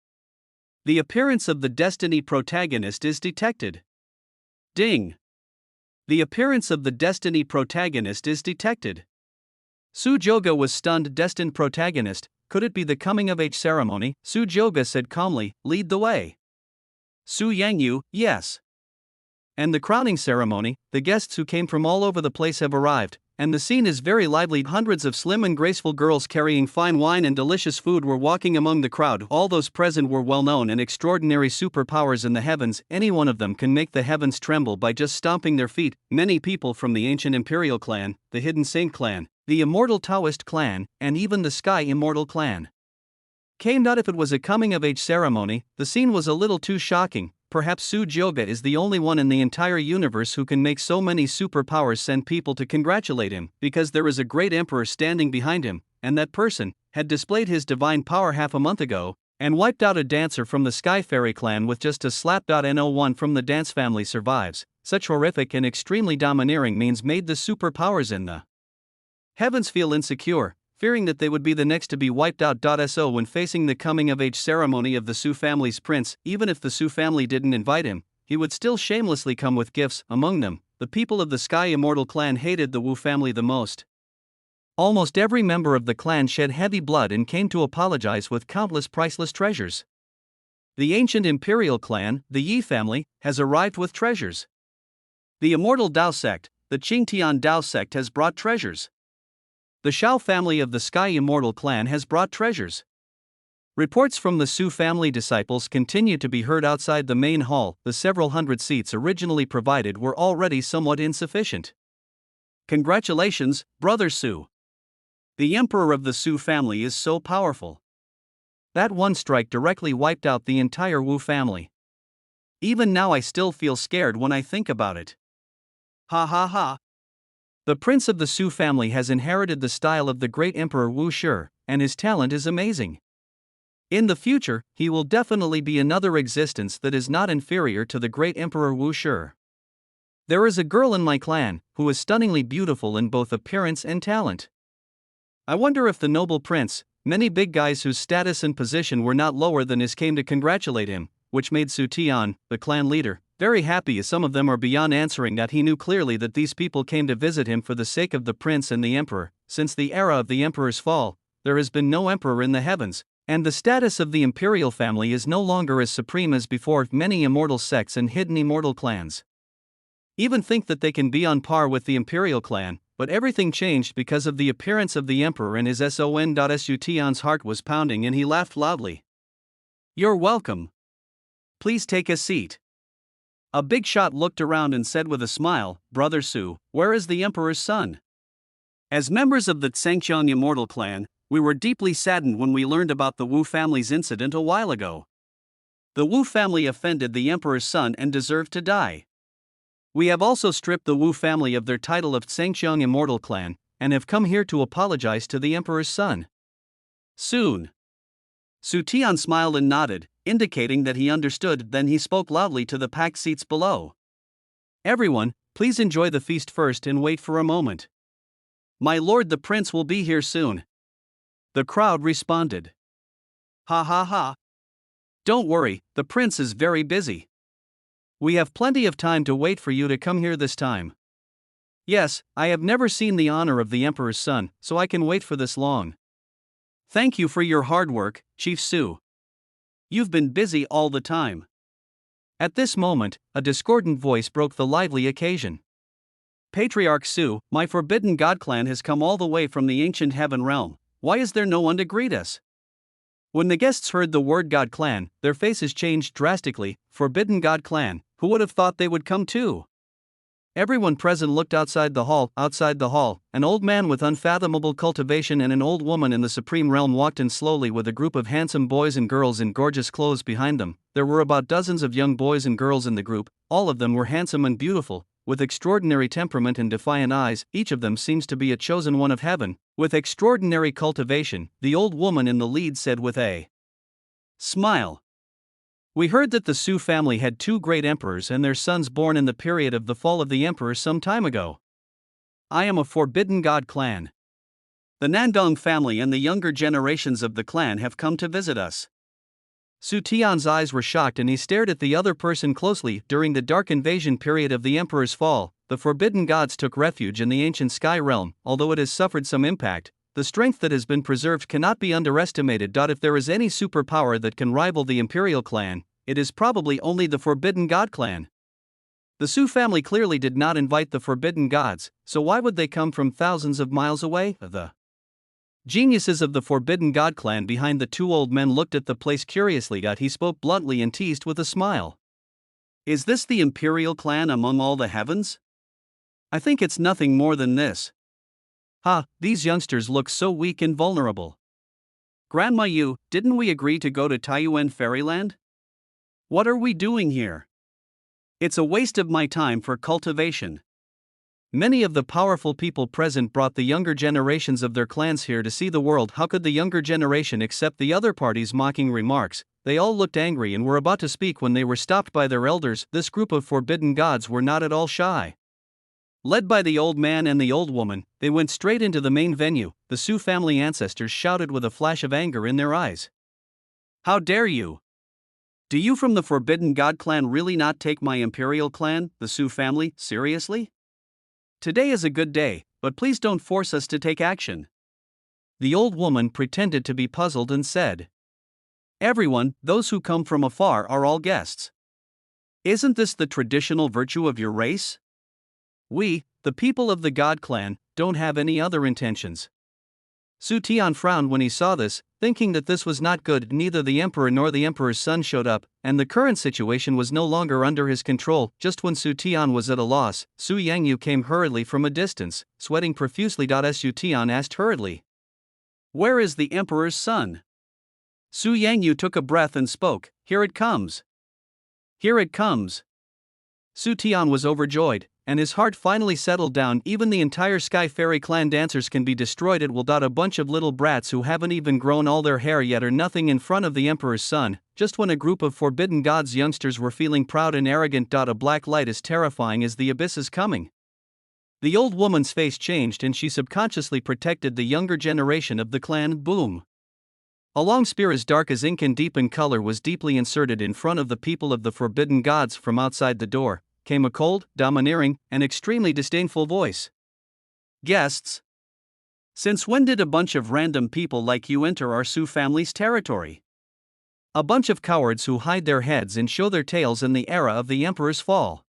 S1: The appearance of the Destiny protagonist is detected. Ding. The appearance of the Destiny protagonist is detected. Su Jioge was stunned. Destined protagonist, could it be the coming-of-age ceremony? Su Jioge said calmly, lead the way. Su Yangyu, yes. And the crowning ceremony, the guests who came from all over the place have arrived, and the scene is very lively. Hundreds of slim and graceful girls carrying fine wine and delicious food were walking among the crowd. All those present were well-known and extraordinary superpowers in the heavens. Any one of them can make the heavens tremble by just stomping their feet. Many people from the ancient Imperial clan, the Hidden Saint clan, the Immortal Taoist clan, and even the Sky Immortal clan came. Not if it was a coming-of-age ceremony, the scene was a little too shocking. Perhaps Su Jioge is the only one in the entire universe who can make so many superpowers send people to congratulate him, because there is a great emperor standing behind him, and that person had displayed his divine power half a month ago, and wiped out a dancer from the Sky Fairy clan with just a slap. No one from the dance family survives. Such horrific and extremely domineering means made the superpowers in the heavens feel insecure, fearing that they would be the next to be wiped out. So when facing the coming-of-age ceremony of the Su family's prince, even if the Su family didn't invite him, he would still shamelessly come with gifts. Among them, the people of the Sky Immortal clan hated the Wu family the most. Almost every member of the clan shed heavy blood and came to apologize with countless priceless treasures. The ancient Imperial clan, the Yi family, has arrived with treasures. The Immortal Dao sect, the Qingtian Dao sect, has brought treasures. The Shao family of the Sky Immortal clan has brought treasures. Reports from the Su family disciples continue to be heard outside the main hall. The several hundred seats originally provided were already somewhat insufficient. Congratulations, Brother Su. The Emperor of the Su family is so powerful. That one strike directly wiped out the entire Wu family. Even now I still feel scared when I think about it. Ha ha ha. The prince of the Su family has inherited the style of the great Emperor Wu Shi, and his talent is amazing. In the future, he will definitely be another existence that is not inferior to the great Emperor Wu Shi. There is a girl in my clan who is stunningly beautiful in both appearance and talent. I wonder if the noble prince, many big guys whose status and position were not lower than his, came to congratulate him, which made Su Tian, the clan leader, very happy, as some of them are beyond answering that he knew clearly that these people came to visit him for the sake of the prince and the emperor. Since the era of the emperor's fall, there has been no emperor in the heavens, and the status of the imperial family is no longer as supreme as before. Many immortal sects and hidden immortal clans even think that they can be on par with the imperial clan, but everything changed because of the appearance of the emperor and his son. Su Tian's heart was pounding and he laughed loudly. "You're welcome. Please take a seat." A big shot looked around and said with a smile, "Brother Su, where is the emperor's son?" As members of the Tsangqiang immortal clan, we were deeply saddened when we learned about the Wu family's incident a while ago. The Wu family offended the emperor's son and deserved to die. We have also stripped the Wu family of their title of Tsangqiang immortal clan, and have come here to apologize to the emperor's son. Soon. Su Tian smiled and nodded, indicating that he understood. Then he spoke loudly to the packed seats below. "Everyone, please enjoy the feast first and wait for a moment. My lord the prince will be here soon." The crowd responded. "Ha ha ha. Don't worry, the prince is very busy. We have plenty of time to wait for you to come here this time." "Yes, I have never seen the honor of the emperor's son, so I can wait for this long. Thank you for your hard work, Chief Su. You've been busy all the time." At this moment, a discordant voice broke the lively occasion. "Patriarch Su, my Forbidden God clan has come all the way from the ancient heaven realm. Why is there no one to greet us?" When the guests heard the word God clan, their faces changed drastically. Forbidden God clan, who would have thought they would come too? Everyone present looked outside the hall. Outside the hall, an old man with unfathomable cultivation and an old woman in the supreme realm walked in slowly with a group of handsome boys and girls in gorgeous clothes behind them. There were about dozens of young boys and girls in the group. All of them were handsome and beautiful, with extraordinary temperament and defiant eyes. Each of them seems to be a chosen one of heaven, with extraordinary cultivation. The old woman in the lead said with a smile, "We heard that the Su family had two great emperors and their sons born in the period of the fall of the emperor some time ago. I am a Forbidden God clan. The Nandong family and the younger generations of the clan have come to visit us." Su Tian's eyes were shocked and he stared at the other person closely. During the dark invasion period of the emperor's fall, the Forbidden Gods took refuge in the ancient sky realm. Although it has suffered some impact, the strength that has been preserved cannot be underestimated. If there is any superpower that can rival the Imperial clan, it is probably only the Forbidden God clan. The Su family clearly did not invite the Forbidden Gods, so why would they come from thousands of miles away? The geniuses of the Forbidden God clan behind the two old men looked at the place curiously. He spoke bluntly and teased with a smile. "Is this the Imperial clan among all the heavens? I think it's nothing more than this. These youngsters look so weak and vulnerable. Grandma Yu, didn't we agree to go to Taiyuan Fairyland? What are we doing here? It's a waste of my time for cultivation." Many of the powerful people present brought the younger generations of their clans here to see the world. How could the younger generation accept the other party's mocking remarks? They all looked angry and were about to speak when they were stopped by their elders. This group of Forbidden Gods were not at all shy. Led by the old man and the old woman, they went straight into the main venue. The Su family ancestors shouted with a flash of anger in their eyes. "How dare you? Do you from the Forbidden God clan really not take my Imperial clan, the Su family, seriously? Today is a good day, but please don't force us to take action." The old woman pretended to be puzzled and said, "Everyone, those who come from afar are all guests. Isn't this the traditional virtue of your race? We, the people of the God clan, don't have any other intentions." Su Tian frowned when he saw this, thinking that this was not good. Neither the emperor nor the emperor's son showed up, and the current situation was no longer under his control. Just when Su Tian was at a loss, Su Yangyu came hurriedly from a distance, sweating profusely. Su Tian asked hurriedly, "Where is the emperor's son?" Su Yangyu took a breath and spoke, "Here it comes. Here it comes." Su Tian was overjoyed, and his heart finally settled down. Even the entire Sky Fairy clan dancers can be destroyed at will. A bunch of little brats who haven't even grown all their hair yet are nothing in front of the emperor's son. Just when a group of Forbidden Gods youngsters were feeling proud and arrogant. A black light as terrifying as the abyss is coming. The old woman's face changed and she subconsciously protected the younger generation of the clan. Boom. A long spear as dark as ink and deep in color was deeply inserted in front of the people of the Forbidden Gods. From outside the door came a cold, domineering, and extremely disdainful voice. "Guests? Since when did a bunch of random people like you enter our Su family's territory? A bunch of cowards who hide their heads and show their tails in the era of the emperor's fall.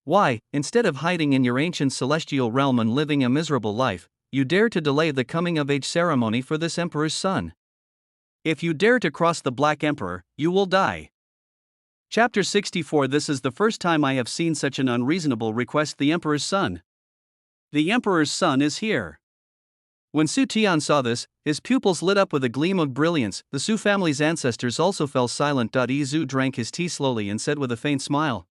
S1: Why, instead of hiding in your ancient celestial realm and living a miserable life, you dare to delay the coming of age ceremony for this emperor's son? If you dare to cross the Black Emperor, you will die. Chapter 64. This is the first time I have seen such an unreasonable request. The emperor's son. The emperor's son is here. When Su Tian saw this, his pupils lit up with a gleam of brilliance. The Su family's ancestors also fell silent. Yi Zhu drank his tea slowly and said with a faint smile,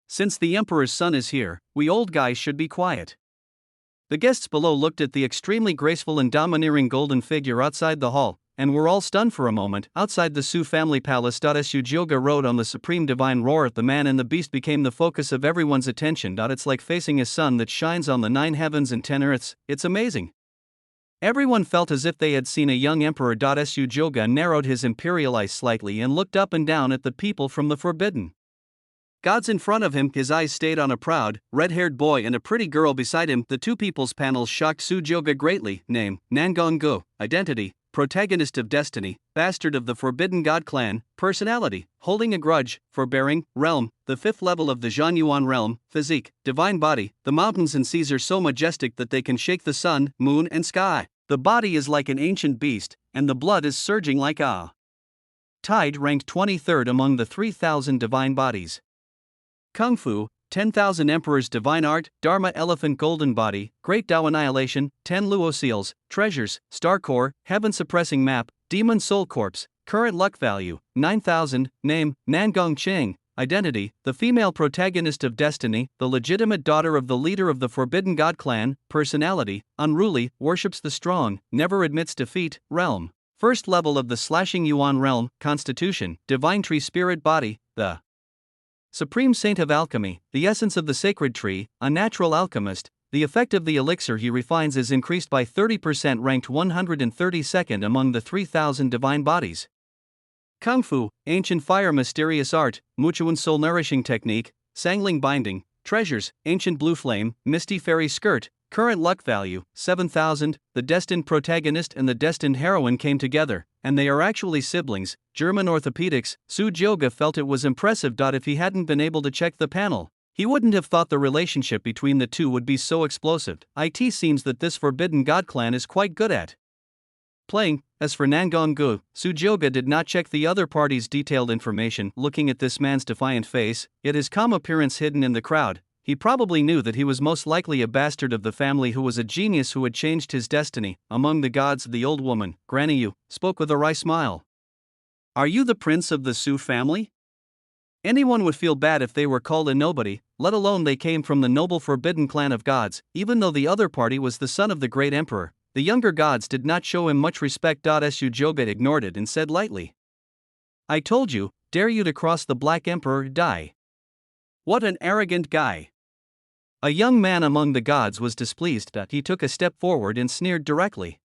S1: "Since the emperor's son is here, we old guys should be quiet." The guests below looked at the extremely graceful and domineering golden figure outside the hall, and were all stunned for a moment. Outside the Su family palace, Su Jioge rode on the supreme divine roar. The man and the beast became the focus of everyone's attention. It's like facing a sun that shines on the 9 heavens and 10 earths. It's amazing. Everyone felt as if they had seen a young emperor. Su Jioge narrowed his imperial eyes slightly and looked up and down at the people from the forbidden gods in front of him. His eyes stayed on a proud, red-haired boy and a pretty girl beside him. The two people's panels shocked Su Jioge greatly. Name: Nangong Gu. Identity: protagonist of destiny, bastard of the Forbidden God clan. Personality: holding a grudge, forbearing. Realm: the 5th level of the Zhanyuan realm. Physique: divine body. The mountains and seas are so majestic that they can shake the sun, moon, and sky. The body is like an ancient beast, and the blood is surging like a tide. Ranked 23rd among the 3,000 divine bodies. Kung Fu: 10,000 Emperors. Divine Art: Dharma Elephant Golden Body. Great Tao Annihilation: 10 Luo Seals. Treasures: Star Core, Heaven Suppressing Map, Demon Soul Corpse. Current luck value: 9,000. Name: Nangong Qing. Identity: the female protagonist of destiny, the legitimate daughter of the leader of the Forbidden God clan. Personality: unruly, worships the strong, never admits defeat. Realm: 1st level of the Slashing Yuan realm. Constitution: divine tree spirit body, the supreme saint of alchemy, the essence of the sacred tree, a natural alchemist. The effect of the elixir he refines is increased by 30%. Ranked 132nd among the 3,000 divine bodies. Kung Fu: ancient fire, mysterious art, Muchuan soul nourishing technique, Sangling binding. Treasures: ancient blue flame, misty fairy skirt. Current luck value: 7,000. The destined protagonist and the destined heroine came together, and they are actually siblings. German orthopedics. Su Jioge felt it was impressive. If he hadn't been able to check the panel, he wouldn't have thought the relationship between the two would be so explosive. It seems that this Forbidden God clan is quite good at playing. As for Nangong Gu, Su Jioge did not check the other party's detailed information. Looking at this man's defiant face, yet his calm appearance hidden in the crowd, he probably knew that he was most likely a bastard of the family who was a genius who had changed his destiny. Among the gods, the old woman, Granny Yu, spoke with a wry smile. "Are you the prince of the Su family?" Anyone would feel bad if they were called a nobody, let alone they came from the noble forbidden clan of gods. Even though the other party was the son of the great emperor, the younger gods did not show him much respect. Su Jioge ignored it and said lightly, "I told you, dare you to cross the Black Emperor, die." What an arrogant guy. A young man among the gods was displeased. He took a step forward and sneered directly.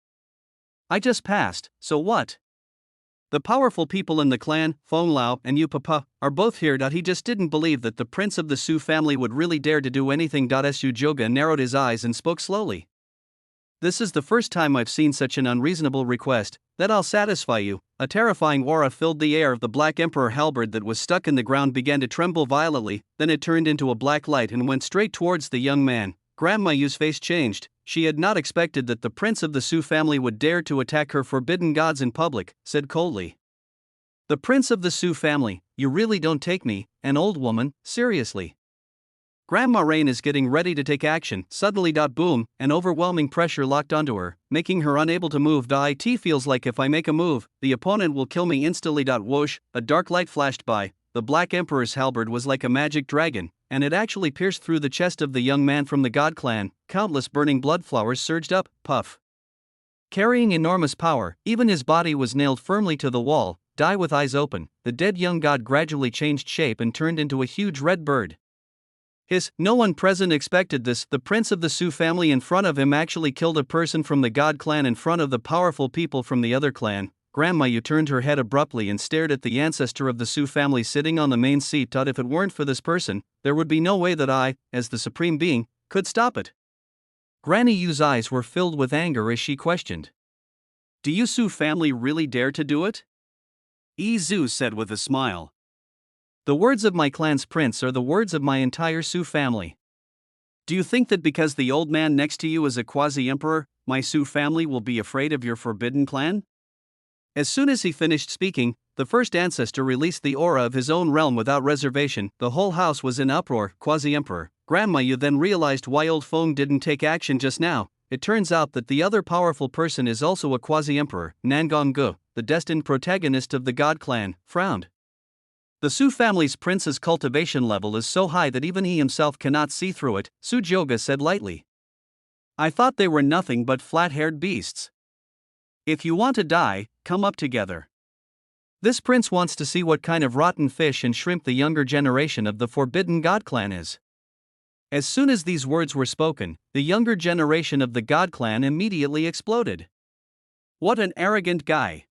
S1: "I just passed, so what? The powerful people in the clan, Feng Lao and Yu Papa, are both here. He just didn't believe that the prince of the Su family would really dare to do anything. Su Jioge narrowed his eyes and spoke slowly. "This is the first time I've seen such an unreasonable request. That I'll satisfy you." A terrifying aura filled the air. The Black Emperor halberd that was stuck in the ground began to tremble violently, then it turned into a black light and went straight towards the young man. Grandma Yu's face changed. She had not expected that the prince of the Su family would dare to attack her forbidden gods in public, said coldly. "The prince of the Su family, you really don't take me, an old woman, seriously." Grandma Rain is getting ready to take action. Suddenly. Boom, an overwhelming pressure locked onto her, making her unable to move. It feels like if I make a move, the opponent will kill me instantly. Whoosh, a dark light flashed by. The Black Emperor's halberd was like a magic dragon, and it actually pierced through the chest of the young man from the God clan. Countless burning blood flowers surged up, puff. Carrying enormous power, even his body was nailed firmly to the wall. With eyes open, the dead young god gradually changed shape and turned into a huge red bird. No one present expected this. The prince of the Su family in front of him actually killed a person from the God clan in front of the powerful people from the other clan. Grandma Yu turned her head abruptly and stared at the ancestor of the Su family sitting on the main seat. If it weren't for this person, there would be no way that I, as the supreme being, could stop it. Granny Yu's eyes were filled with anger as she questioned. "Do you Su family really dare to do it?" Yi Zhu said with a smile. The words of my clan's prince are the words of my entire Su family. Do you think that because the old man next to you is a quasi-emperor, my Su family will be afraid of your forbidden clan? As soon as he finished speaking, the first ancestor released the aura of his own realm without reservation. The whole house was in uproar. Quasi-emperor, Grandma, you then realized why old Feng didn't take action just now. It turns out that the other powerful person is also a quasi-emperor. Nangong Gu, the destined protagonist of the God clan, frowned. The Su family's prince's cultivation level is so high that even he himself cannot see through it, Su Joga said lightly. I thought they were nothing but flat-haired beasts. If you want to die, come up together. This prince wants to see what kind of rotten fish and shrimp the younger generation of the Forbidden God clan is. As soon as these words were spoken, the younger generation of the God clan immediately exploded. What an arrogant guy!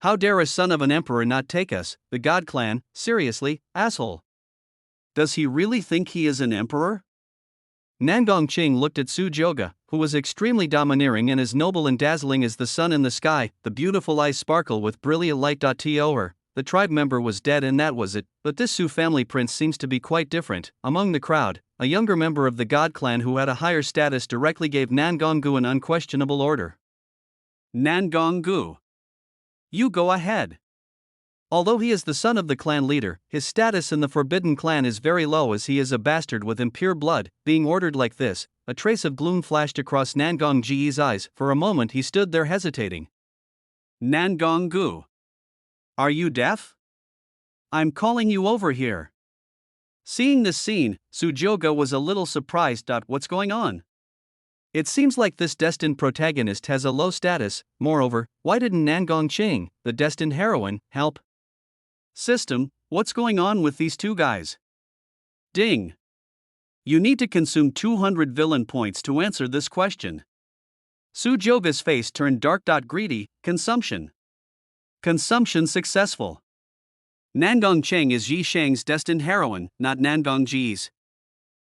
S1: How dare a son of an emperor not take us, the God clan, seriously, asshole? Does he really think he is an emperor? Nangong Qing looked at Su Joga, who was extremely domineering and as noble and dazzling as the sun in the sky. The beautiful eyes sparkle with brilliant light. To the tribe member was dead and that was it, but this Su family prince seems to be quite different. Among the crowd, a younger member of the God clan who had a higher status directly gave Nangong Gu an unquestionable order. Nangong Gu, you go ahead. Although he is the son of the clan leader, his status in the Forbidden Clan is very low as he is a bastard with impure blood. Being ordered like this, a trace of gloom flashed across Nangong Ji's eyes. For a moment he stood there hesitating. Nangong Gu, are you deaf? I'm calling you over here. Seeing this scene, Su Joga was a little surprised. What's going on? It seems like this destined protagonist has a low status. Moreover, why didn't Nangong Qing, the destined heroine, help? System, what's going on with these two guys? Ding. You need to consume 200 villain points to answer this question. Su Joga's face turned dark. Greedy, consumption. Consumption successful. Nangong Qing is Yi Shang's destined heroine, not Nangong Ji's.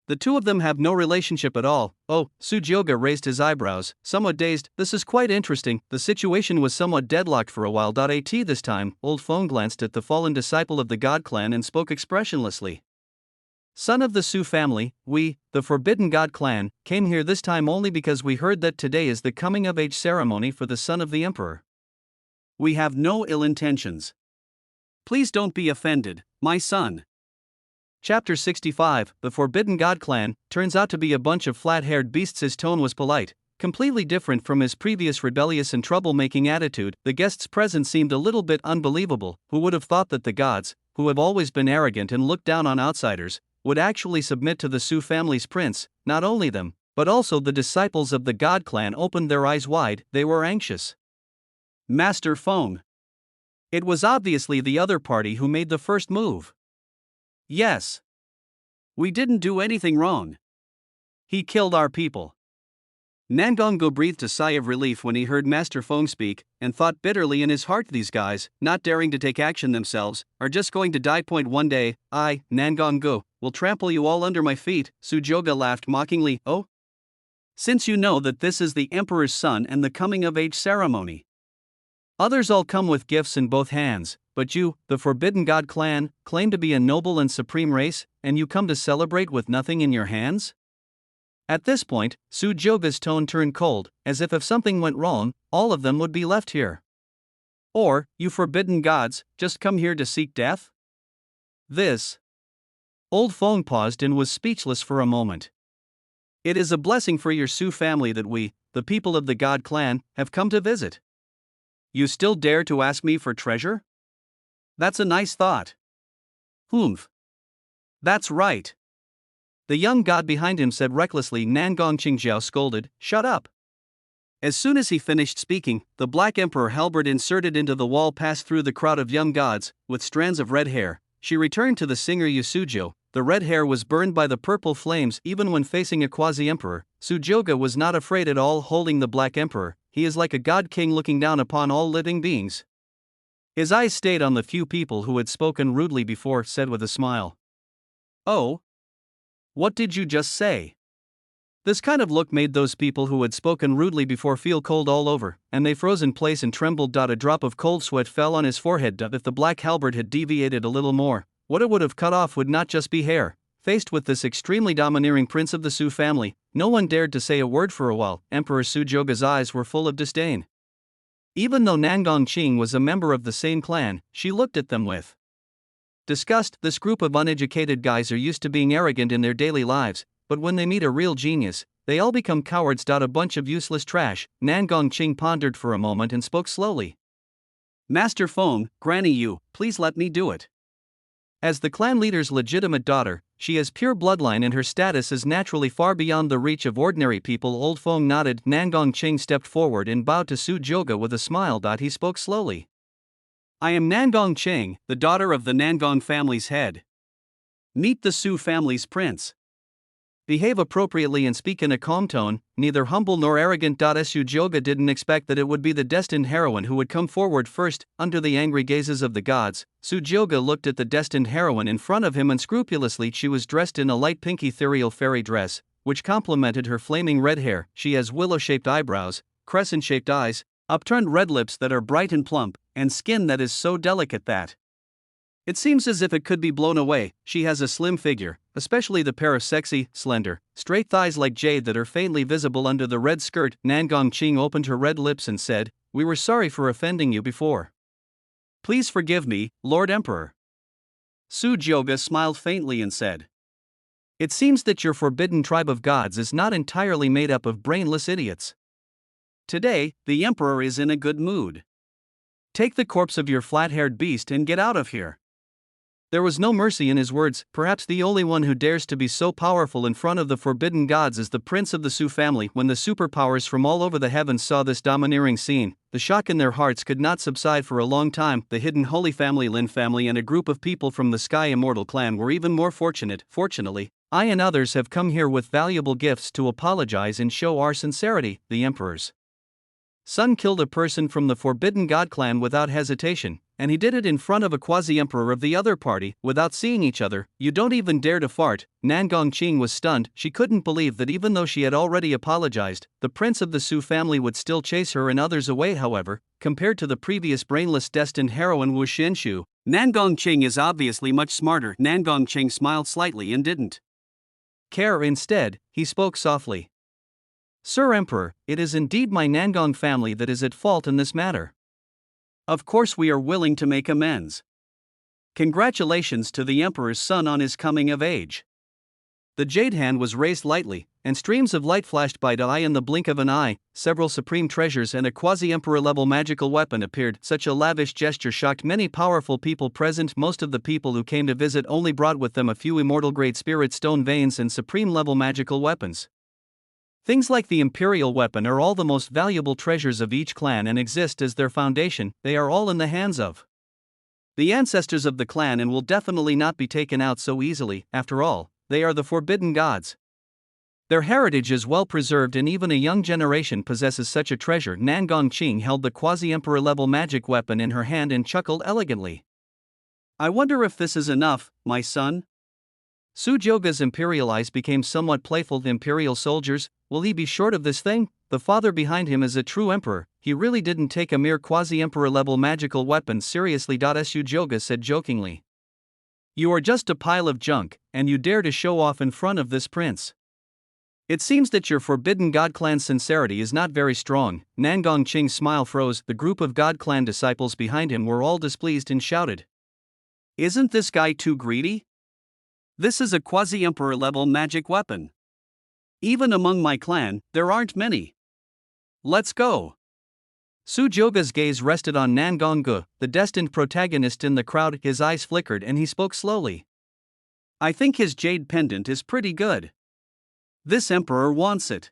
S1: The two of them have no relationship at all. Oh, Su Joga raised his eyebrows, somewhat dazed. This is quite interesting. The situation was somewhat deadlocked for a while. At this time, old Feng glanced at the fallen disciple of the God clan and spoke expressionlessly. Son of the Su family, we, the Forbidden God clan, came here this time only because we heard that today is the coming-of-age ceremony for the son of the emperor. We have no ill intentions. Please don't be offended, my son. Chapter 65, The Forbidden God Clan, turns out to be a bunch of flat-haired beasts. His tone was polite, completely different from his previous rebellious and troublemaking attitude. The guest's presence seemed a little bit unbelievable. Who would have thought that the gods, who have always been arrogant and looked down on outsiders, would actually submit to the Su family's prince? Not only them, but also the disciples of the God clan opened their eyes wide. They were anxious. Master Feng. It was obviously the other party who made the first move. Yes. We didn't do anything wrong. He killed our people. Nangong Gu breathed a sigh of relief when he heard Master Feng speak, and thought bitterly in his heart, these guys, not daring to take action themselves, are just going to die. One day, I, Nangong Gu, will trample you all under my feet. Su Joga laughed mockingly. Oh? Since you know that this is the emperor's son and the coming-of-age ceremony. Others all come with gifts in both hands, but you, the Forbidden God clan, claim to be a noble and supreme race, and you come to celebrate with nothing in your hands? At this point, Su Joga's tone turned cold, as if something went wrong, all of them would be left here. Or, you forbidden gods, just come here to seek death? This. Old Feng paused and was speechless for a moment. It is a blessing for your Su family that we, the people of the God clan, have come to visit. You still dare to ask me for treasure? That's a nice thought. Humph. That's right. The young god behind him said recklessly. Nangong Qingjiao scolded, shut up. As soon as he finished speaking, the Black Emperor halberd inserted into the wall passed through the crowd of young gods, with strands of red hair. She returned to the singer Yasujo. The red hair was burned by the purple flames even when facing a quasi-emperor. Su Joga was not afraid at all holding the Black Emperor. He is like a god king looking down upon all living beings. His eyes stayed on the few people who had spoken rudely before, said with a smile. Oh? What did you just say? This kind of look made those people who had spoken rudely before feel cold all over, and they froze in place and trembled. A drop of cold sweat fell on his forehead. If the black halberd had deviated a little more, what it would have cut off would not just be hair. Faced with this extremely domineering prince of the Su family, no one dared to say a word for a while. Emperor Sujoga's eyes were full of disdain. Even though Nangong Qing was a member of the same clan, she looked at them with disgust. This group of uneducated guys are used to being arrogant in their daily lives, but when they meet a real genius, they all become cowards. A bunch of useless trash. Nangong Qing pondered for a moment and spoke slowly. Master Feng, Granny Yu, please let me do it. As the clan leader's legitimate daughter, she has pure bloodline and her status is naturally far beyond the reach of ordinary people. Old Feng nodded. Nangong Qing stepped forward and bowed to Su Joga with a smile. He spoke slowly. I am Nangong Qing, the daughter of the Nangong family's head. Meet the Su family's prince. Behave appropriately and speak in a calm tone, neither humble nor arrogant. Su Joga didn't expect that it would be the destined heroine who would come forward first. Under the angry gazes of the gods, Su Joga looked at the destined heroine in front of him unscrupulously. She was dressed in a light pink ethereal fairy dress, which complemented her flaming red hair. She has willow-shaped eyebrows, crescent-shaped eyes, upturned red lips that are bright and plump, and skin that is so delicate that it seems as if it could be blown away. She has a slim figure, especially the pair of sexy, slender, straight thighs like jade that are faintly visible under the red skirt. Nangong Qing opened her red lips and said, "We were sorry for offending you before. Please forgive me, Lord Emperor." Su Joga smiled faintly and said, "It seems that your forbidden tribe of gods is not entirely made up of brainless idiots. Today, the Emperor is in a good mood. Take the corpse of your flat-haired beast and get out of here." There was no mercy in his words. Perhaps the only one who dares to be so powerful in front of the forbidden gods is the prince of the Su family. When the superpowers from all over the heavens saw this domineering scene, the shock in their hearts could not subside for a long time. The hidden Holy Family, Lin family, and a group of people from the Sky Immortal clan were even more fortunate. Fortunately, I and others have come here with valuable gifts to apologize and show our sincerity. The Emperor's son killed a person from the Forbidden God clan without hesitation, and he did it in front of a quasi-emperor of the other party, without seeing each other. You don't even dare to fart. Nangong Qing was stunned. She couldn't believe that even though she had already apologized, the prince of the Su family would still chase her and others away. However, compared to the previous brainless destined heroine Wu Xinshu, Nangong Qing is obviously much smarter. Nangong Qing smiled slightly and didn't care. Instead, he spoke softly. Sir Emperor, it is indeed my Nangong family that is at fault in this matter. Of course we are willing to make amends. Congratulations to the Emperor's son on his coming of age. The jade hand was raised lightly, and streams of light flashed by the eye in the blink of an eye. Several supreme treasures and a quasi-emperor level magical weapon appeared. Such a lavish gesture shocked many powerful people present. Most of the people who came to visit only brought with them a few immortal-grade spirit stone veins and supreme-level magical weapons. Things like the Imperial weapon are all the most valuable treasures of each clan and exist as their foundation. They are all in the hands of the ancestors of the clan and will definitely not be taken out so easily. After all, they are the forbidden gods. Their heritage is well preserved and even a young generation possesses such a treasure. Nangong Qing held the quasi-emperor level magic weapon in her hand and chuckled elegantly. I wonder if this is enough, my son? Su Joga's imperial eyes became somewhat playful. The imperial soldiers, will he be short of this thing? The father behind him is a true emperor. He really didn't take a mere quasi-emperor level magical weapon seriously. Su Joga said jokingly. You are just a pile of junk, and you dare to show off in front of this prince. It seems that your Forbidden God clan's sincerity is not very strong. Nangong Qing's smile froze. The group of God clan disciples behind him were all displeased and shouted. Isn't this guy too greedy? This is a quasi-emperor level magic weapon. Even among my clan, there aren't many. Let's go. Su Joga's gaze rested on Nangong Gu, the destined protagonist in the crowd. His eyes flickered and he spoke slowly. I think his jade pendant is pretty good. This emperor wants it.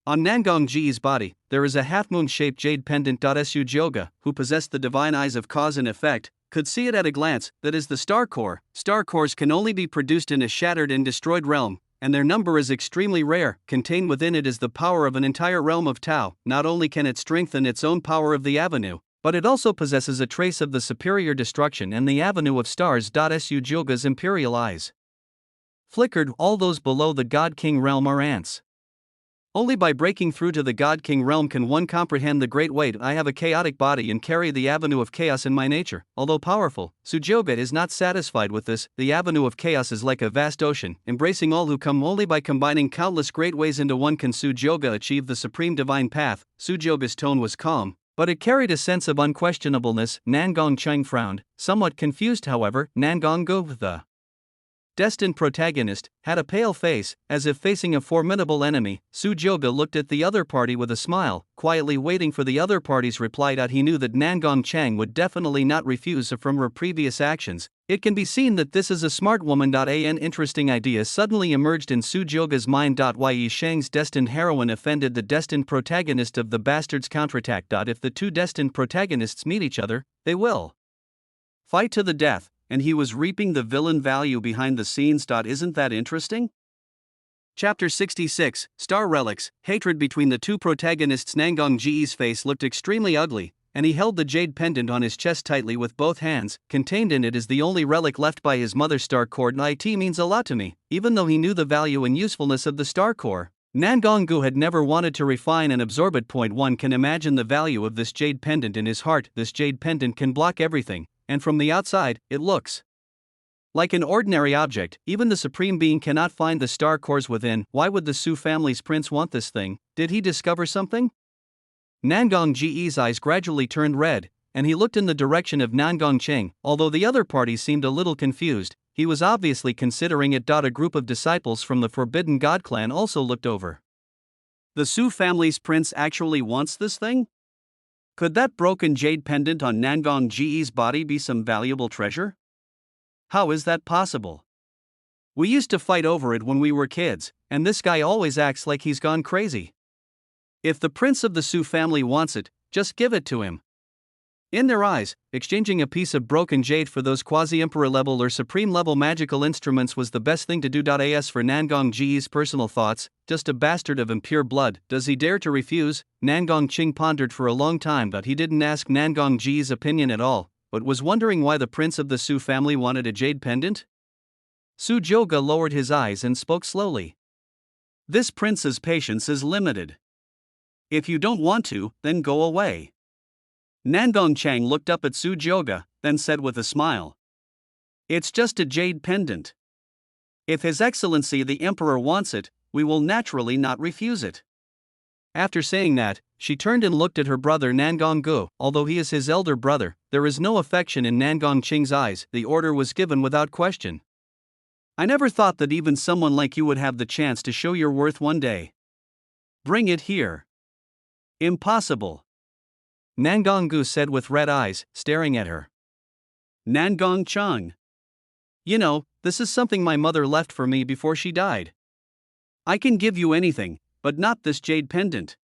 S1: On Nangong Ji's body, there is a half-moon-shaped jade pendant. Su Joga, who possessed the divine eyes of cause and effect, could see it at a glance. That is the star core. Star cores can only be produced in a shattered and destroyed realm, and their number is extremely rare. Contained within it is the power of an entire realm of Tao. Not only can it strengthen its own power of the avenue, but it also possesses a trace of the superior destruction and the avenue of stars. Su Joga's imperial eyes flickered. All those below the God King realm are ants. Only by breaking through to the God King realm can one comprehend the great weight. I have a chaotic body and carry the avenue of chaos in my nature. Although powerful, Sujyoga is not satisfied with this. The avenue of chaos is like a vast ocean, embracing all who come. Only by combining countless great ways into one can Sujyoga achieve the supreme divine path. Sujyoga's tone was calm, but it carried a sense of unquestionableness. Nangong Cheng frowned, somewhat confused however. Nangong, the destined protagonist, had a pale face, as if facing a formidable enemy. Sujyoga looked at the other party with a smile, quietly waiting for the other party's reply. He knew that Nangong Cheng would definitely not refuse from her previous actions. It can be seen that this is a smart woman. An interesting idea suddenly emerged in Sujyoga's mind. Yi Sheng's destined heroine offended the destined protagonist of the Bastards counterattack. If the two destined protagonists meet each other, they will fight to the death, and he was reaping the villain value behind the scenes. Isn't that interesting? Chapter 66, Star Relics. Hatred between the two protagonists. Nangong Ji's face looked extremely ugly, and he held the jade pendant on his chest tightly with both hands. Contained in it is the only relic left by his mother's star core. It means a lot to me, even though he knew the value and usefulness of the star core. Nangong had never wanted to refine and absorb it. One can imagine the value of this jade pendant in his heart. This jade pendant can block everything, and from the outside, it looks like an ordinary object. Even the Supreme Being cannot find the star cores within. Why would the Su family's prince want this thing? Did he discover something? Nangong Ji's eyes gradually turned red, and he looked in the direction of Nangong Cheng. Although the other party seemed a little confused, he was obviously considering it. A group of disciples from the Forbidden God clan also looked over. The Su family's prince actually wants this thing? Could that broken jade pendant on Nangong Ji's body be some valuable treasure? How is that possible? We used to fight over it when we were kids, and this guy always acts like he's gone crazy. If the prince of the Su family wants it, just give it to him. In their eyes, exchanging a piece of broken jade for those quasi-emperor level or supreme level magical instruments was the best thing to do. As for Nangong Ji's personal thoughts, just a bastard of impure blood, does he dare to refuse? Nangong Cheng pondered for a long time, but he didn't ask Nangong Ji's opinion at all, but was wondering why the prince of the Su family wanted a jade pendant. Sujyoga lowered his eyes and spoke slowly. This prince's patience is limited. If you don't want to, then go away. Nangong Cheng looked up at Sujyoga, then said with a smile, "It's just a jade pendant. If His Excellency the Emperor wants it, we will naturally not refuse it." After saying that, she turned and looked at her brother Nangong. Although he is his elder brother, there is no affection in Nangong Cheng's eyes. The order was given without question. "I never thought that even someone like you would have the chance to show your worth one day. Bring it here." "Impossible," Nangong said with red eyes, staring at her. "Nangong Cheng. You know, this is something my mother left for me before she died. I can give you anything, but not this jade pendant."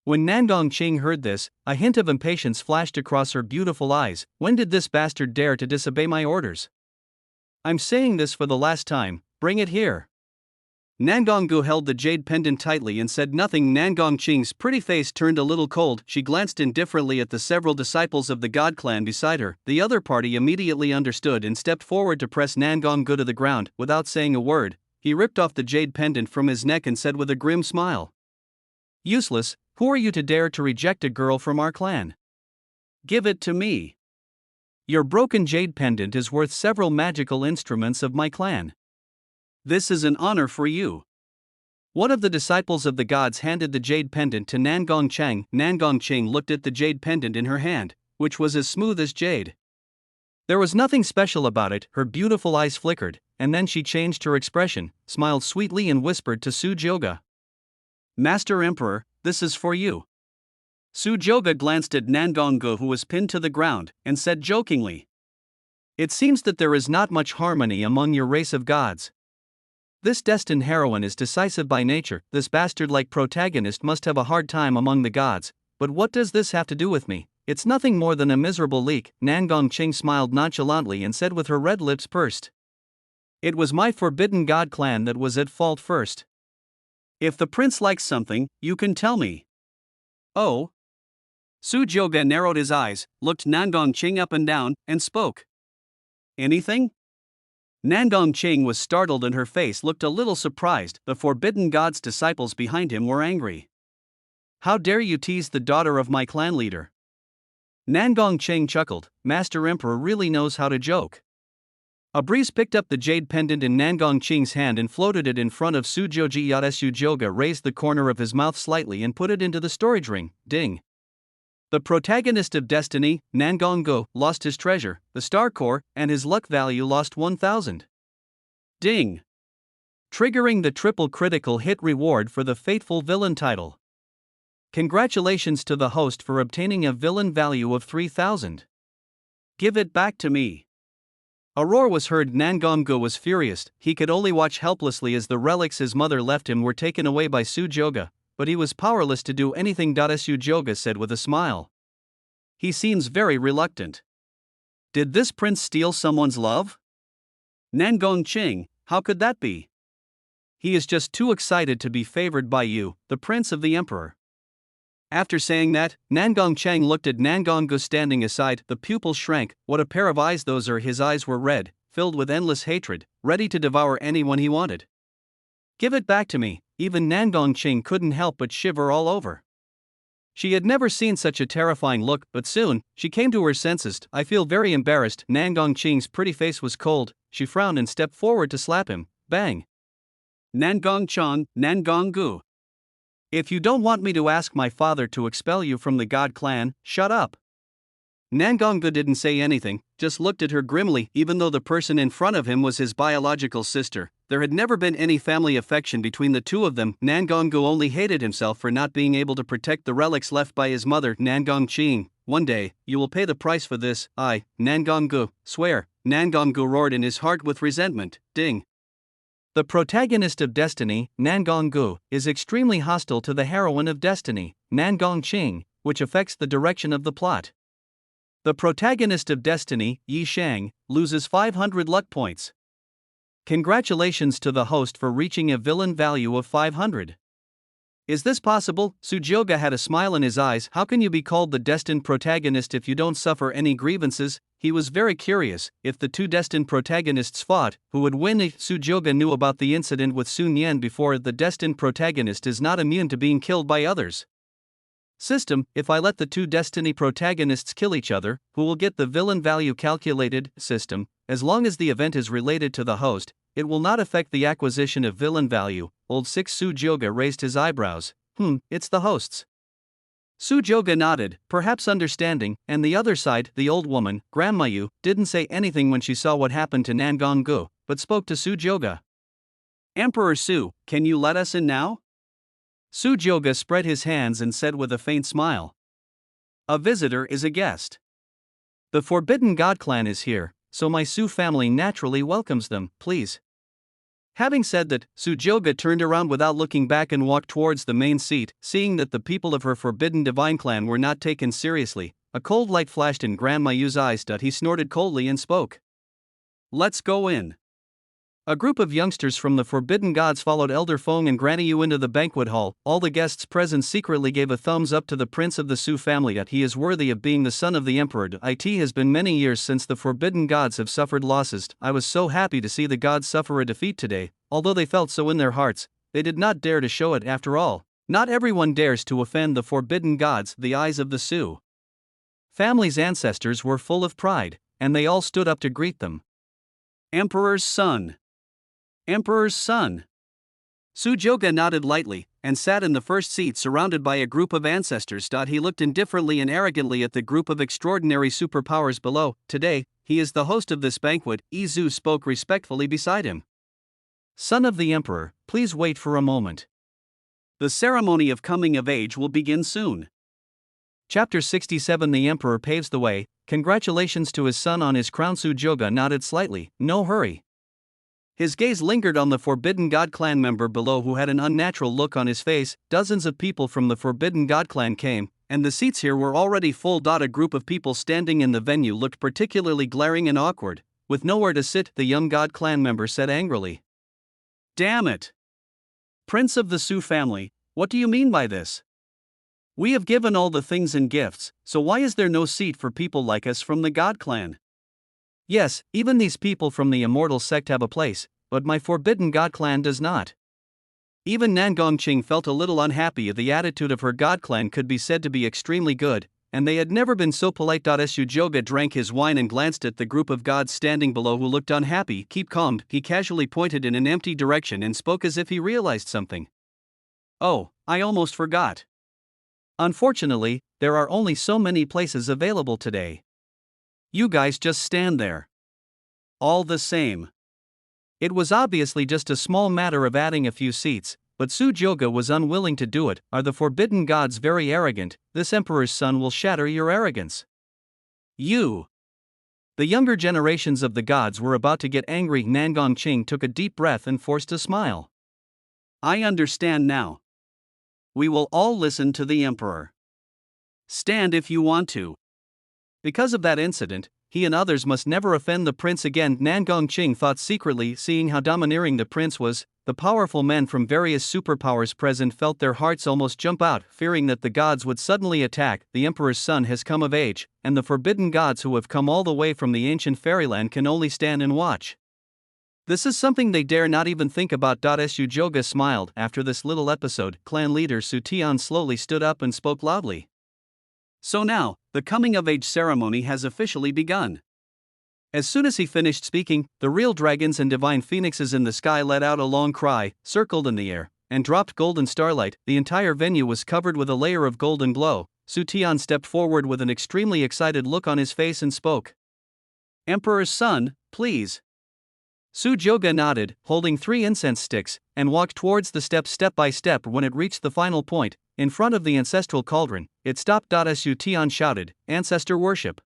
S1: When Nangong Cheng heard this, a hint of impatience flashed across her beautiful eyes. When did this bastard dare to disobey my orders? I'm saying this for the last time, bring it here. Nangong held the jade pendant tightly and said nothing. Nangong Cheng's pretty face turned a little cold. She glanced indifferently at the several disciples of the God clan beside her. The other party immediately understood and stepped forward to press Nangong to the ground. Without saying a word, he ripped off the jade pendant from his neck and said with a grim smile, "Useless, who are you to dare to reject a girl from our clan? Give it to me. Your broken jade pendant is worth several magical instruments of my clan. This is an honor for you." One of the disciples of the gods handed the jade pendant to Nangong Cheng. Nangong Cheng looked at the jade pendant in her hand, which was as smooth as jade. There was nothing special about it. Her beautiful eyes flickered, and then she changed her expression, smiled sweetly and whispered to Sujyoga, "Master Emperor, this is for you." Sujyoga glanced at Nangong, who was pinned to the ground, and said jokingly, "It seems that there is not much harmony among your race of gods. This destined heroine is decisive by nature. This bastard-like protagonist must have a hard time among the gods, but what does this have to do with me? It's nothing more than a miserable leak." Nangong Cheng smiled nonchalantly and said with her red lips pursed, "It was my Forbidden God clan that was at fault first. If the prince likes something, you can tell me." "Oh?" Sujyoga narrowed his eyes, looked Nangong Cheng up and down, and spoke. "Anything?" Nangong Ching was startled and her face looked a little surprised. The forbidden god's disciples behind him were angry. How dare you tease the daughter of my clan leader? Nangong Ching chuckled. Master Emperor really knows how to joke. A breeze picked up the jade pendant in Nangong Ching's hand and floated it in front of Sujoji. Sujoga raised the corner of his mouth slightly and put it into the storage ring. Ding. The protagonist of Destiny, Nangong Go, lost his treasure, the star core, and his luck value lost 1,000. Ding. Triggering the triple critical hit reward for the Fateful Villain title. Congratulations to the host for obtaining a villain value of 3,000. Give it back to me. A roar was heard. Nangong Go was furious. He could only watch helplessly as the relics his mother left him were taken away by Sujoga, but he was powerless to do anything. Sujoga said with a smile. He seems very reluctant. Did this prince steal someone's love? Nangong Ching, how could that be? He is just too excited to be favored by you, the prince of the emperor. After saying that, Nangong Chang looked at Nangong Go standing aside. The pupils shrank. What a pair of eyes those are. His eyes were red, filled with endless hatred, ready to devour anyone he wanted. Give it back to me. Even Nangong Ching couldn't help but shiver all over. She had never seen such a terrifying look, but soon, she came to her senses. I feel very embarrassed. Nangong Ching's pretty face was cold. She frowned and stepped forward to slap him. Bang. Nangong Chong, Nangong Gu. If you don't want me to ask my father to expel you from the God clan, shut up. Nangong Gu didn't say anything, just looked at her grimly. Even though the person in front of him was his biological sister, there had never been any family affection between the two of them. Nangong Gu only hated himself for not being able to protect the relics left by his mother. Nangong Ching, one day, you will pay the price for this. I, Nangong Gu, swear. Nangong Gu roared in his heart with resentment. Ding. The protagonist of Destiny, Nangong Gu, is extremely hostile to the heroine of Destiny, Nangong Ching, which affects the direction of the plot. The protagonist of Destiny, Yi Shang, loses 500 luck points. Congratulations to the host for reaching a villain value of 500. Is this possible? Sujoga had a smile in his eyes. How can you be called the destined protagonist if you don't suffer any grievances? He was very curious. If the two destined protagonists fought, who would win? If Sujoga knew about the incident with Sun Yan before, the destined protagonist is not immune to being killed by others. System, if I let the two destiny protagonists kill each other, who will get the villain value calculated? System, as long as the event is related to the host, it will not affect the acquisition of villain value. Old 6 Sujoga raised his eyebrows. It's the hosts. Sujoga nodded, perhaps understanding, and the other side, the old woman, Grandma Yu, didn't say anything when she saw what happened to Nangong Gu, but spoke to Sujoga. Emperor Su, can you let us in now? Sujoga spread his hands and said with a faint smile. A visitor is a guest. The Forbidden God clan is here, so my Su family naturally welcomes them, please. Having said that, Sujoga turned around without looking back and walked towards the main seat. Seeing that the people of her Forbidden Divine clan were not taken seriously, a cold light flashed in Grandma Yu's eyes. He snorted coldly and spoke. Let's go in. A group of youngsters from the Forbidden Gods followed Elder Feng and Granny Yu into the banquet hall. All the guests present secretly gave a thumbs up to the prince of the Su family. That he is worthy of being the son of the emperor. It has been many years since the Forbidden Gods have suffered losses. I was so happy to see the gods suffer a defeat today. Although they felt so in their hearts, they did not dare to show it. After all, not everyone dares to offend the Forbidden Gods. The eyes of the Su family's ancestors were full of pride, and they all stood up to greet them. Emperor's son. Emperor's son. Sujoga nodded lightly, and sat in the first seat surrounded by a group of ancestors. He looked indifferently and arrogantly at the group of extraordinary superpowers below. Today, he is the host of this banquet. Izu spoke respectfully beside him. Son of the Emperor, please wait for a moment. The ceremony of coming of age will begin soon. Chapter 67. The Emperor paves the way. Congratulations to his son on his crown. Sujoga nodded slightly. No hurry. His gaze lingered on the Forbidden God clan member below who had an unnatural look on his face. Dozens of people from the Forbidden God clan came, and the seats here were already full. A group of people standing in the venue looked particularly glaring and awkward. With nowhere to sit, the young God clan member said angrily. Damn it! Prince of the Su family, what do you mean by this? We have given all the things and gifts, so why is there no seat for people like us from the God clan? Yes, even these people from the immortal sect have a place, but my Forbidden God clan does not. Even Nan Gongqing felt a little unhappy. The attitude of her God clan could be said to be extremely good, and they had never been so polite. Su Joga drank his wine and glanced at the group of gods standing below who looked unhappy. Keep calm, he casually pointed in an empty direction and spoke as if he realized something. Oh, I almost forgot. Unfortunately, there are only so many places available today. You guys just stand there. All the same. It was obviously just a small matter of adding a few seats, but Su Joga was unwilling to do it. Are the forbidden gods very arrogant? This emperor's son will shatter your arrogance. You. The younger generations of the gods were about to get angry. Nan Gongqing took a deep breath and forced a smile. I understand now. We will all listen to the emperor. Stand if you want to. Because of that incident, he and others must never offend the prince again. Nan Gongqing thought secretly. Seeing how domineering the prince was, the powerful men from various superpowers present felt their hearts almost jump out, fearing that the gods would suddenly attack. The emperor's son has come of age, and the forbidden gods who have come all the way from the ancient fairyland can only stand and watch. This is something they dare not even think about. Su Joga smiled. After this little episode, clan leader Su Tian slowly stood up and spoke loudly. So now, the coming-of-age ceremony has officially begun. As soon as he finished speaking, the real dragons and divine phoenixes in the sky let out a long cry, circled in the air, and dropped golden starlight. The entire venue was covered with a layer of golden glow. Su Tian stepped forward with an extremely excited look on his face and spoke. Emperor's son, please. Su Joga nodded, holding 3 incense sticks, and walked towards the steps step by step. When it reached the final point, in front of the ancestral cauldron, it stopped. Su Tian shouted, Ancestor worship.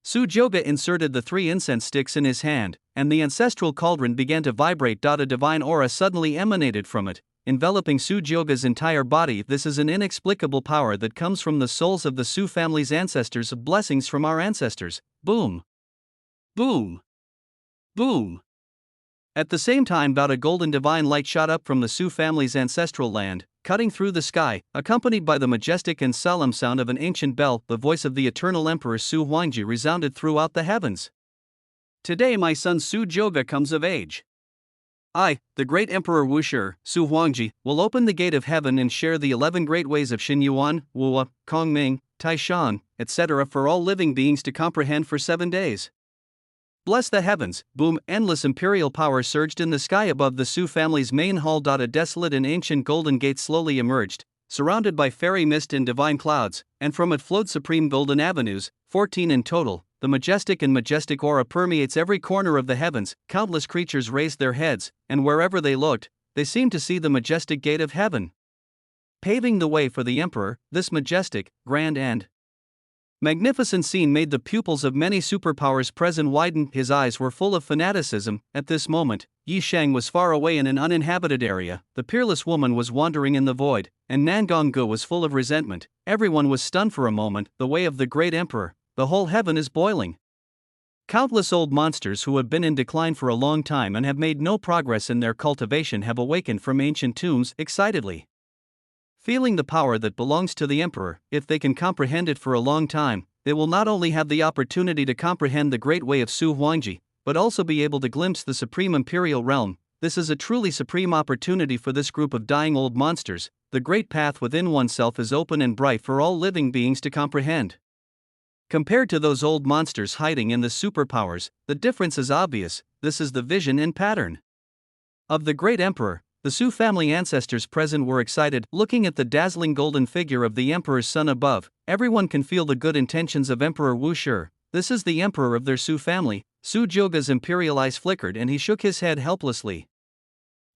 S1: Su Joga inserted the 3 incense sticks in his hand, and the ancestral cauldron began to vibrate. A divine aura suddenly emanated from it, enveloping Su Joga's entire body. This is an inexplicable power that comes from the souls of the Su family's ancestors. Blessings from our ancestors. Boom. Boom. Boom. At the same time, a golden divine light shot up from the Su family's ancestral land, cutting through the sky, accompanied by the majestic and solemn sound of an ancient bell. The voice of the eternal emperor Su Huangji resounded throughout the heavens. Today my son Su Joga comes of age. I, the great emperor Wushi, Su Huangji, will open the gate of heaven and share the 11 great ways of Xin Yuan, Wu, Kongming, Taishan, etc. for all living beings to comprehend for 7 days. Bless the heavens. Boom! Endless imperial power surged in the sky above the Su family's main hall. A desolate and ancient golden gate slowly emerged, surrounded by fairy mist and divine clouds, and from it flowed supreme golden avenues, 14 in total. The majestic aura permeates every corner of the heavens. Countless creatures raised their heads, and wherever they looked, they seemed to see the majestic gate of heaven. Paving the way for the emperor, this majestic, grand and magnificent scene made the pupils of many superpowers present widen. His eyes were full of fanaticism. At this moment, Yi Shang was far away in an uninhabited area. The peerless woman was wandering in the void, and Nan Gonggu was full of resentment. Everyone was stunned for a moment. The way of the great emperor. The whole heaven is boiling. Countless old monsters who have been in decline for a long time and have made no progress in their cultivation have awakened from ancient tombs excitedly. Feeling the power that belongs to the emperor, if they can comprehend it for a long time, they will not only have the opportunity to comprehend the great way of Su Huangji, but also be able to glimpse the supreme imperial realm. This is a truly supreme opportunity for this group of dying old monsters. The great path within oneself is open and bright for all living beings to comprehend. Compared to those old monsters hiding in the superpowers, the difference is obvious. This is the vision and pattern of the great emperor. The Su family ancestors present were excited. Looking at the dazzling golden figure of the emperor's son above, everyone can feel the good intentions of Emperor Wushi. This is the emperor of their Su family. Su Joga's imperial eyes flickered and he shook his head helplessly.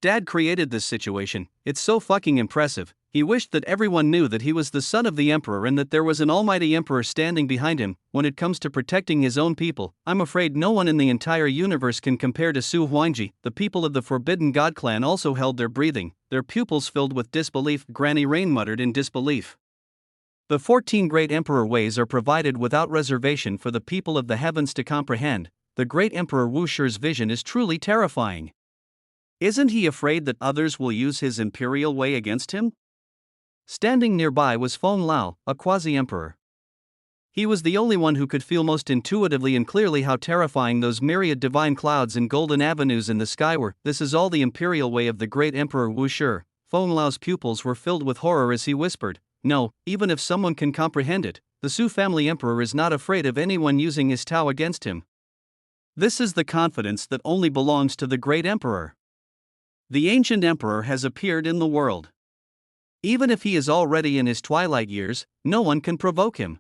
S1: Dad created this situation. It's so fucking impressive. He wished that everyone knew that he was the son of the emperor and that there was an almighty emperor standing behind him. When it comes to protecting his own people, I'm afraid no one in the entire universe can compare to Su Huangji. The people of the Forbidden God clan also held their breathing, their pupils filled with disbelief. Granny Rain muttered in disbelief. The 14 great emperor ways are provided without reservation for the people of the heavens to comprehend. The great emperor Wushi's vision is truly terrifying. Isn't he afraid that others will use his imperial way against him? Standing nearby was Feng Lao, a quasi-emperor. He was the only one who could feel most intuitively and clearly how terrifying those myriad divine clouds and golden avenues in the sky were. This is all the imperial way of the great Emperor Wu Shi. Feng Lao's pupils were filled with horror as he whispered, "No, even if someone can comprehend it, the Su family emperor is not afraid of anyone using his Tao against him. This is the confidence that only belongs to the great emperor. The ancient emperor has appeared in the world. Even if he is already in his twilight years, no one can provoke him.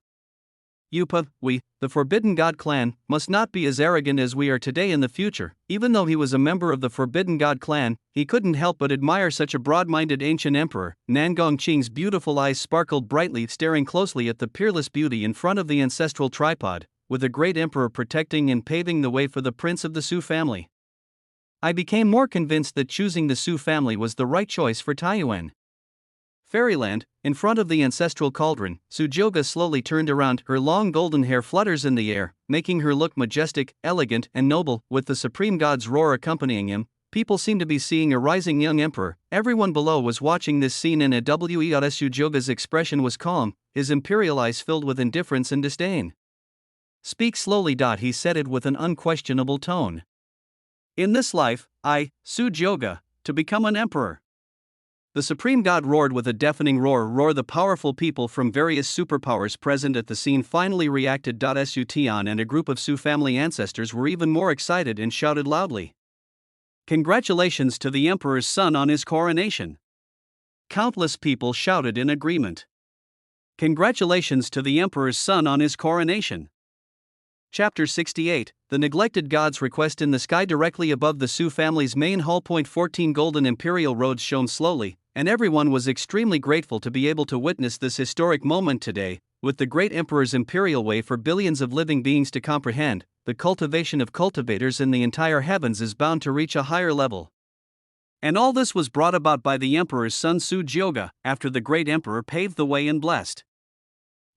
S1: We, the Forbidden God clan, must not be as arrogant as we are today in the future." Even though he was a member of the Forbidden God clan, he couldn't help but admire such a broad-minded ancient emperor. Nan Gongqing's beautiful eyes sparkled brightly, staring closely at the peerless beauty in front of the ancestral tripod, with the great emperor protecting and paving the way for the prince of the Su family. I became more convinced that choosing the Su family was the right choice for Taiyuan. Fairyland, in front of the ancestral cauldron, Su Jioge slowly turned around. Her long golden hair flutters in the air, making her look majestic, elegant, and noble. With the supreme god's roar accompanying him, people seemed to be seeing a rising young emperor. Everyone below was watching this scene in a way. Su Jioge's expression was calm, his imperial eyes filled with indifference and disdain. "Speak slowly." He said it with an unquestionable tone. "In this life, I, Su Jioge, to become an emperor." The supreme god roared with a deafening roar. The powerful people from various superpowers present at the scene finally reacted. Su Tian and a group of Su family ancestors were even more excited and shouted loudly, "Congratulations to the emperor's son on his coronation." Countless people shouted in agreement, "Congratulations to the emperor's son on his coronation." Chapter 68, The Neglected God's Request. In the sky directly above the Su family's main hall, 14 golden imperial roads shone slowly, and everyone was extremely grateful to be able to witness this historic moment today. With the great emperor's imperial way for billions of living beings to comprehend, the cultivation of cultivators in the entire heavens is bound to reach a higher level. And all this was brought about by the emperor's son Su Jioge, after the great emperor paved the way and blessed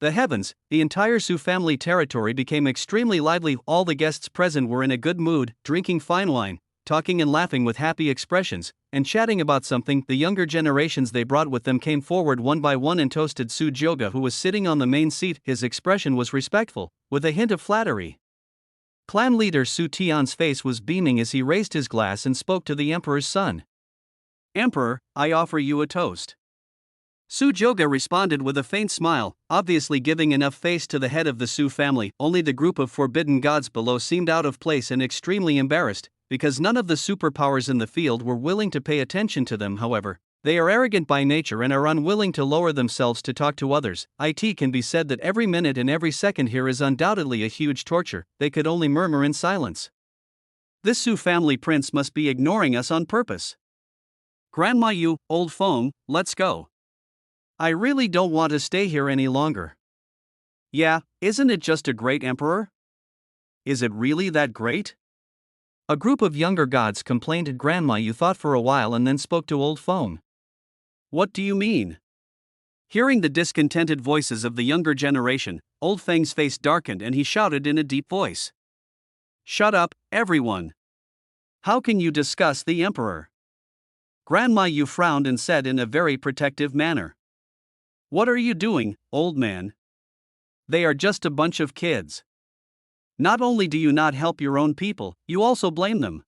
S1: the heavens. The entire Su family territory became extremely lively. All the guests present were in a good mood, drinking fine wine, talking and laughing with happy expressions, and chatting about something. The younger generations they brought with them came forward one by one and toasted Su Jioge, who was sitting on the main seat. His expression was respectful, with a hint of flattery. Clan leader Su Tian's face was beaming as he raised his glass and spoke to the emperor's son. "Emperor, I offer you a toast." Su Jioge responded with a faint smile, obviously giving enough face to the head of the Su family. Only the group of forbidden gods below seemed out of place and extremely embarrassed, because none of the superpowers in the field were willing to pay attention to them. However, they are arrogant by nature and are unwilling to lower themselves to talk to others. It can be said that every minute and every second here is undoubtedly a huge torture. They could only murmur in silence. "This Su family prince must be ignoring us on purpose. Grandma Yu, old Feng, let's go. I really don't want to stay here any longer." "Yeah, isn't it just a great emperor?" "Is it really that great?" A group of younger gods complained. Grandma Yu thought for a while and then spoke to old Feng. "What do you mean?" Hearing the discontented voices of the younger generation, old Feng's face darkened and he shouted in a deep voice, "Shut up, everyone! How can you discuss the emperor?" Grandma Yu frowned and said in a very protective manner, "What are you doing, old man? They are just a bunch of kids. Not only do you not help your own people, you also blame them."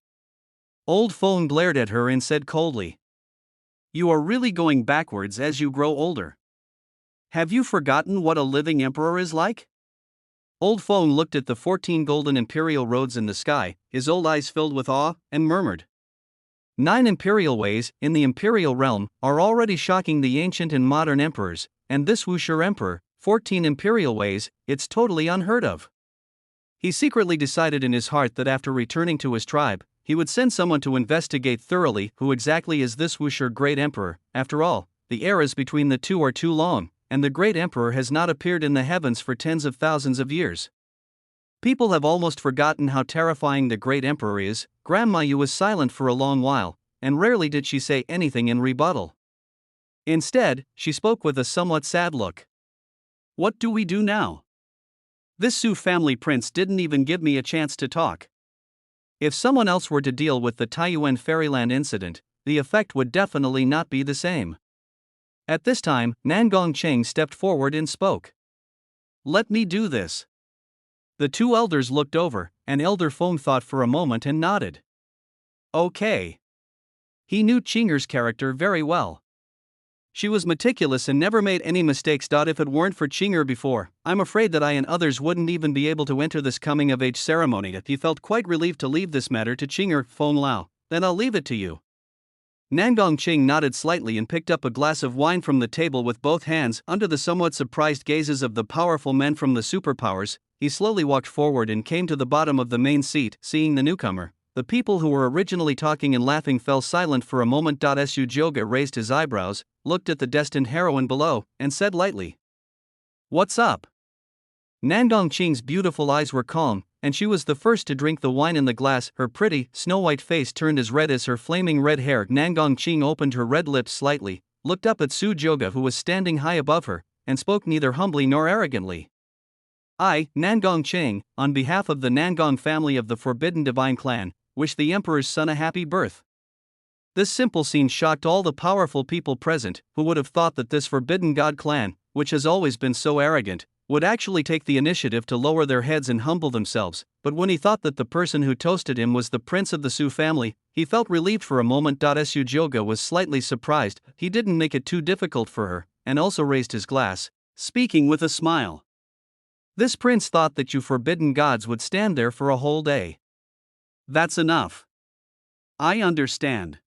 S1: Old Feng glared at her and said coldly, "You are really going backwards as you grow older. Have you forgotten what a living emperor is like?" Old Feng looked at the 14 golden imperial roads in the sky, his old eyes filled with awe, and murmured, 9 imperial ways, in the imperial realm, are already shocking the ancient and modern emperors, and this Wu Shi emperor, 14 imperial ways, it's totally unheard of. He secretly decided in his heart that after returning to his tribe, he would send someone to investigate thoroughly who exactly is this Wu Shi great emperor. After all, the eras between the two are too long, and the great emperor has not appeared in the heavens for tens of thousands of years. People have almost forgotten how terrifying the great emperor is. Grandma Yu was silent for a long while, and rarely did she say anything in rebuttal. Instead, she spoke with a somewhat sad look. "What do we do now? This Su family prince didn't even give me a chance to talk." If someone else were to deal with the Taiyuan Fairyland incident, the effect would definitely not be the same. At this time, Nan Gongqing stepped forward and spoke. Let me do this. The two elders looked over, and Elder Feng thought for a moment and nodded. Okay. He knew Chinger's character very well. She was meticulous and never made any mistakes. If it weren't for Chinger before, I'm afraid that I and others wouldn't even be able to enter this coming of age ceremony. He felt quite relieved to leave this matter to Chinger. Feng Lao, then I'll leave it to you. Nangong Ching nodded slightly and picked up a glass of wine from the table with both hands. Under the somewhat surprised gazes of the powerful men from the superpowers, he slowly walked forward and came to the bottom of the main seat. Seeing the newcomer, the people who were originally talking and laughing fell silent for a moment. Su Joga raised his eyebrows, looked at the destined heroine below, and said lightly, "What's up?" Nangong Ching's beautiful eyes were calm, and she was the first to drink the wine in the glass. Her pretty, snow-white face turned as red as her flaming red hair. Nangong Ching opened her red lips slightly, looked up at Su Joga who was standing high above her, and spoke neither humbly nor arrogantly. "I, Nangong Ching, on behalf of the Nangong family of the Forbidden Divine Clan, wish the Emperor's son a happy birth." This simple scene shocked all the powerful people present, who would have thought that this Forbidden God clan, which has always been so arrogant, would actually take the initiative to lower their heads and humble themselves. But when he thought that the person who toasted him was the prince of the Su family, he felt relieved for a moment. Su Joga was slightly surprised. He didn't make it too difficult for her, and also raised his glass, speaking with a smile. "This prince thought that you forbidden gods would stand there for a whole day. That's enough. I understand."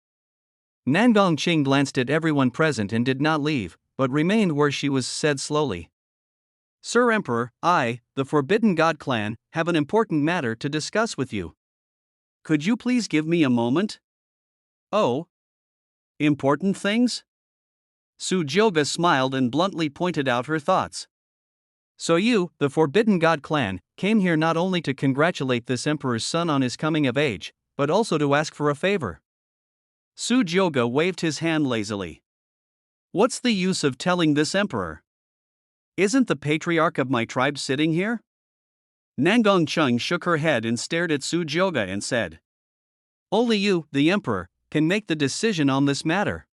S1: Nangong Ching glanced at everyone present and did not leave, but remained where she was. Said slowly, "Sir Emperor, I, the Forbidden God clan, have an important matter to discuss with you. Could you please give me a moment?" "Oh? Important things?" Su Joga smiled and bluntly pointed out her thoughts. "So you, the Forbidden God clan, came here not only to congratulate this emperor's son on his coming of age, but also to ask for a favor?" Su Joga waved his hand lazily. "What's the use of telling this emperor? Isn't the patriarch of my tribe sitting here?" Nangong Ching shook her head and stared at Su Joga and said, "Only you, the emperor, can make the decision on this matter."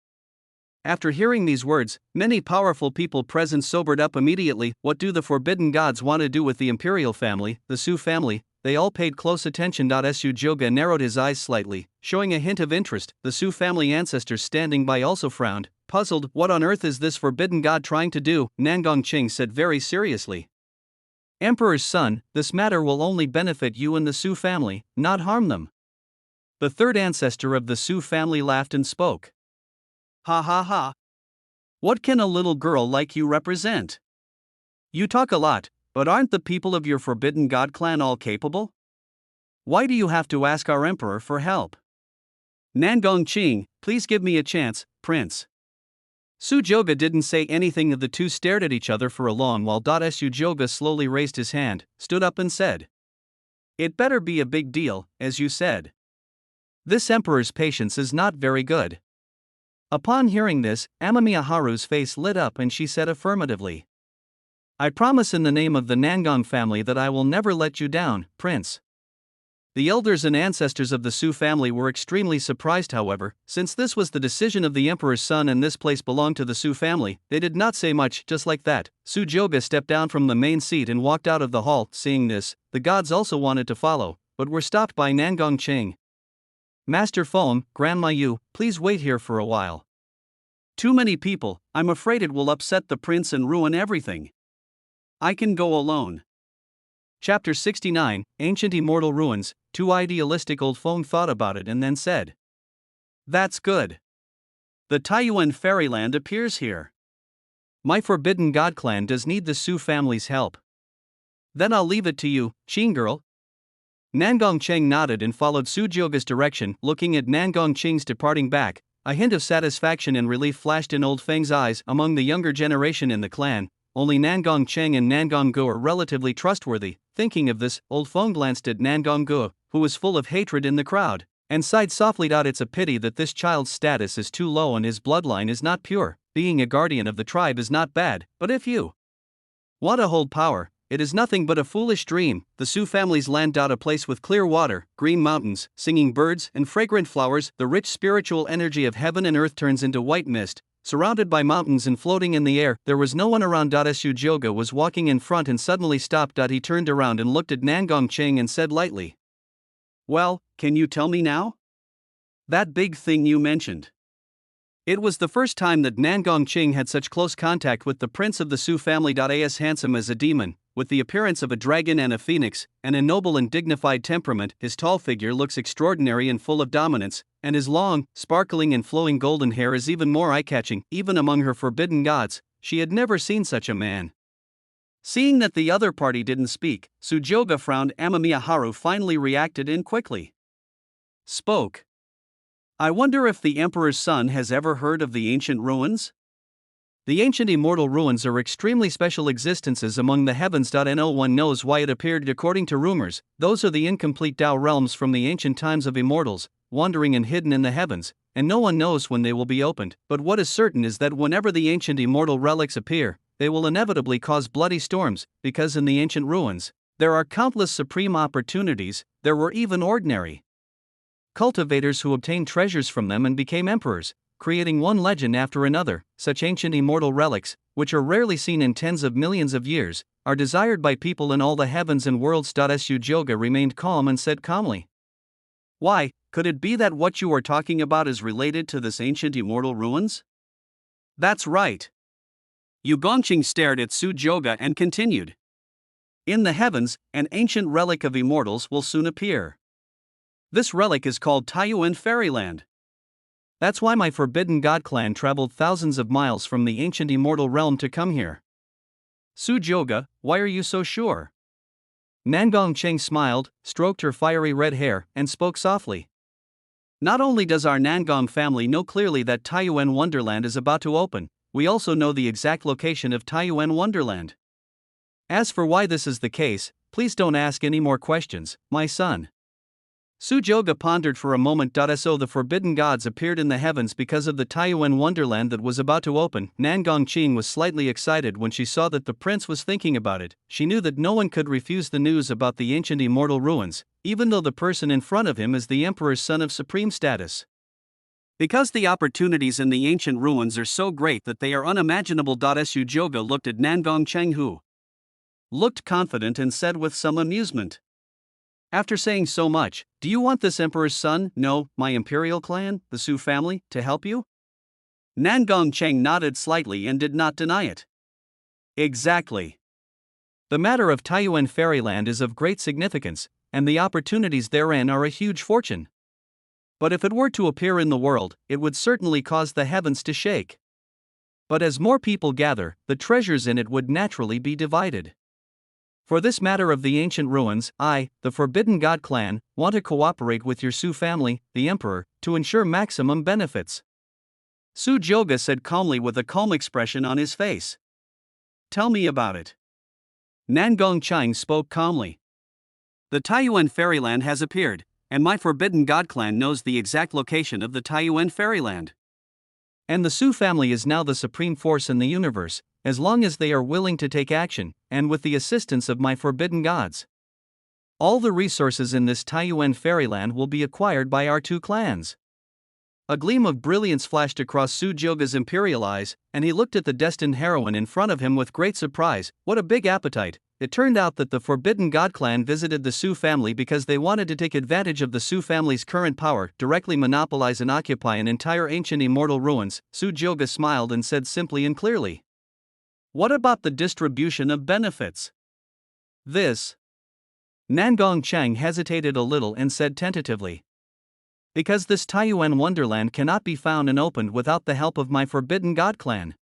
S1: After hearing these words, many powerful people present sobered up immediately. What do the forbidden gods want to do with the imperial family, the Su family? They all paid close attention. Su Joga narrowed his eyes slightly, showing a hint of interest. The Su family ancestors standing by also frowned, puzzled. What on earth is this forbidden god trying to do? Nangong Ching said very seriously, "Emperor's son, this matter will only benefit you and the Su family, not harm them." The third ancestor of the Su family laughed and spoke. "Ha ha ha. What can a little girl like you represent? You talk a lot, but aren't the people of your Forbidden God clan all capable? Why do you have to ask our emperor for help? Nangong Ching, please give me a chance, Prince." Su Joga didn't say anything. The two stared at each other for a long while. Su Joga slowly raised his hand, stood up and said, "It better be a big deal, as you said. This emperor's patience is not very good." Upon hearing this, Amamiya Haru's face lit up and she said affirmatively, "I promise in the name of the Nangong family that I will never let you down, Prince." The elders and ancestors of the Su family were extremely surprised. However, since this was the decision of the emperor's son and this place belonged to the Su family, they did not say much. Just like that, Su Joga stepped down from the main seat and walked out of the hall. Seeing this, the gods also wanted to follow, but were stopped by Nangong Ching. "Master Feng, Grandma Yu, please wait here for a while. Too many people, I'm afraid it will upset the prince and ruin everything. I can go alone." Chapter 69, Ancient Immortal Ruins. Too idealistic. Old Feng thought about it and then said, "That's good. The Taiyuan fairyland appears here. My Forbidden God clan does need the Su family's help. Then I'll leave it to you, Qing girl." Nangong Cheng nodded and followed Su Joga's direction. Looking at Nangong Ching's departing back, a hint of satisfaction and relief flashed in Old Feng's eyes. Among the younger generation in the clan, only Nangong Cheng and Nangong Gu are relatively trustworthy. Thinking of this, Old Feng glanced at Nangong Gu, who was full of hatred in the crowd, and sighed softly. It's a pity that this child's status is too low and his bloodline is not pure. Being a guardian of the tribe is not bad, but if you want to hold power, it is nothing but a foolish dream. The Su family's land. A place with clear water, green mountains, singing birds, and fragrant flowers. The rich spiritual energy of heaven and earth turns into white mist, surrounded by mountains and floating in the air. There was no one around. Su Joga was walking in front and suddenly stopped. He turned around and looked at Nangong Cheng and said lightly, "Well, can you tell me now? That big thing you mentioned." It was the first time that Nangong Cheng had such close contact with the prince of the Su family. As handsome as a demon, with the appearance of a dragon and a phoenix, and a noble and dignified temperament, his tall figure looks extraordinary and full of dominance, and his long, sparkling and flowing golden hair is even more eye-catching. Even among her forbidden gods, she had never seen such a man. Seeing that the other party didn't speak, Sujoga frowned. Amamiya finally reacted and quickly spoke. "I wonder if the Emperor's son has ever heard of the ancient ruins? The ancient immortal ruins are extremely special existences among the heavens. No one knows why it appeared. According to rumors, those are the incomplete Tao realms from the ancient times of immortals, wandering and hidden in the heavens, and no one knows when they will be opened. But what is certain is that whenever the ancient immortal relics appear, they will inevitably cause bloody storms, because in the ancient ruins, there are countless supreme opportunities. There were even ordinary cultivators who obtained treasures from them and became emperors, creating one legend after another. Such ancient immortal relics, which are rarely seen in tens of millions of years, are desired by people in all the heavens and worlds." Su Joga remained calm and said calmly, "Why, could it be that what you are talking about is related to this ancient immortal ruins?" "That's right." Yu Gongqing stared at Su Joga and continued, "In the heavens, an ancient relic of immortals will soon appear. This relic is called Taiyuan Fairyland. That's why my Forbidden God clan traveled thousands of miles from the ancient immortal realm to come here." "Su Joga, why are you so sure?" Nangong Cheng smiled, stroked her fiery red hair, and spoke softly. "Not only does our Nangong family know clearly that Taiyuan Wonderland is about to open, we also know the exact location of Taiyuan Wonderland. As for why this is the case, please don't ask any more questions, my son." Su Joga pondered for a moment. So the forbidden gods appeared in the heavens because of the Taiyuan Wonderland that was about to open. Nangong Cheng was slightly excited when she saw that the prince was thinking about it. She knew that no one could refuse the news about the ancient immortal ruins, even though the person in front of him is the emperor's son of supreme status. Because the opportunities in the ancient ruins are so great that they are unimaginable. Su Joga looked at Nangong Cheng, who looked confident, and said with some amusement, "After saying so much, do you want this emperor's son, no, my imperial clan, the Su family, to help you?" Nangong Cheng nodded slightly and did not deny it. "Exactly. The matter of Taiyuan Fairyland is of great significance, and the opportunities therein are a huge fortune. But if it were to appear in the world, it would certainly cause the heavens to shake. But as more people gather, the treasures in it would naturally be divided. For this matter of the ancient ruins, I, the Forbidden God clan, want to cooperate with your Su family, the emperor, to ensure maximum benefits." Su Joga said calmly with a calm expression on his face. "Tell me about it." Nangong Cheng spoke calmly. "The Taiyuan Fairyland has appeared, and my Forbidden God clan knows the exact location of the Taiyuan Fairyland. And the Su family is now the supreme force in the universe, as long as they are willing to take action, and with the assistance of my forbidden gods. All the resources in this Taiyuan Fairyland will be acquired by our two clans." A gleam of brilliance flashed across Su Joga's imperial eyes, and he looked at the destined heroine in front of him with great surprise. What a big appetite! It turned out that the Forbidden God clan visited the Su family because they wanted to take advantage of the Su family's current power, directly monopolize and occupy an entire ancient immortal ruins. Su Joga smiled and said simply and clearly, "What about the distribution of benefits?" "This." Nangong Cheng hesitated a little and said tentatively, "Because this Taiyuan Wonderland cannot be found and opened without the help of my Forbidden God clan.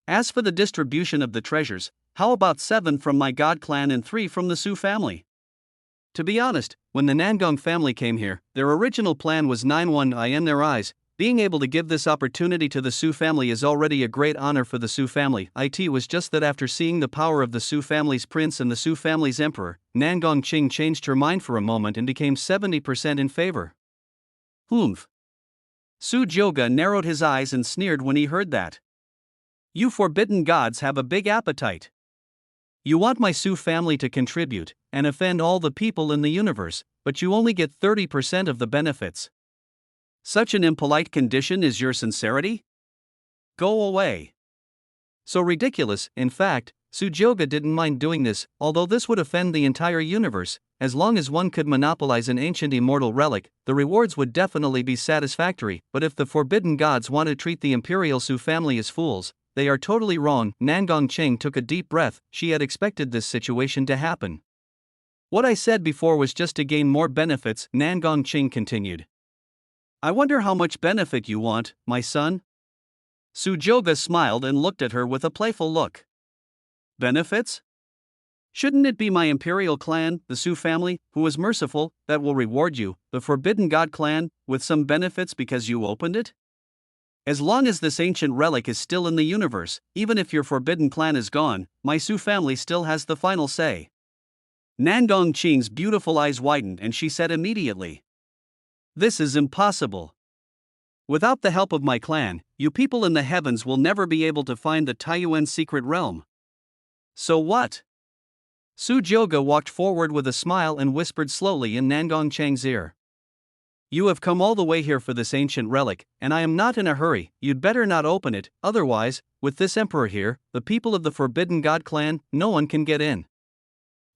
S1: As for the distribution of the treasures, how about 7 from my God clan and 3 from the Su family?" To be honest, when the Nangong family came here, their original plan was 9-1. In their eyes, being able to give this opportunity to the Su family is already a great honor for the Su family. It was just that after seeing the power of the Su family's prince and the Su family's emperor, Nangong Cheng changed her mind for a moment and became 70% in favor. "Humph." Su Joga narrowed his eyes and sneered when he heard that. "You forbidden gods have a big appetite. You want my Su family to contribute and offend all the people in the universe, but you only get 30% of the benefits. Such an impolite condition is your sincerity?" Go away. So ridiculous. In fact, Sujyoga didn't mind doing this, although this would offend the entire universe. As long as one could monopolize an ancient immortal relic, the rewards would definitely be satisfactory, but if the forbidden gods want to treat the imperial Su family as fools, they are totally wrong. Nangong Ching took a deep breath. She had expected this situation to happen. What I said before was just to gain more benefits, Nangong Ching continued. I wonder how much benefit you want, my son? Sujyoga smiled and looked at her with a playful look. Benefits? Shouldn't it be my imperial clan, the Su family, who is merciful, that will reward you, the Forbidden God clan, with some benefits because you opened it? As long as this ancient relic is still in the universe, even if your forbidden clan is gone, my Su family still has the final say. Nangong Ching's beautiful eyes widened and she said immediately, this is impossible. Without the help of my clan, you people in the heavens will never be able to find the Taiyuan secret realm. So what? Sujyoga walked forward with a smile and whispered slowly in Nangong Chang's ear. You have come all the way here for this ancient relic, and I am not in a hurry. You'd better not open it, otherwise, with this emperor here, the people of the Forbidden God clan, no one can get in.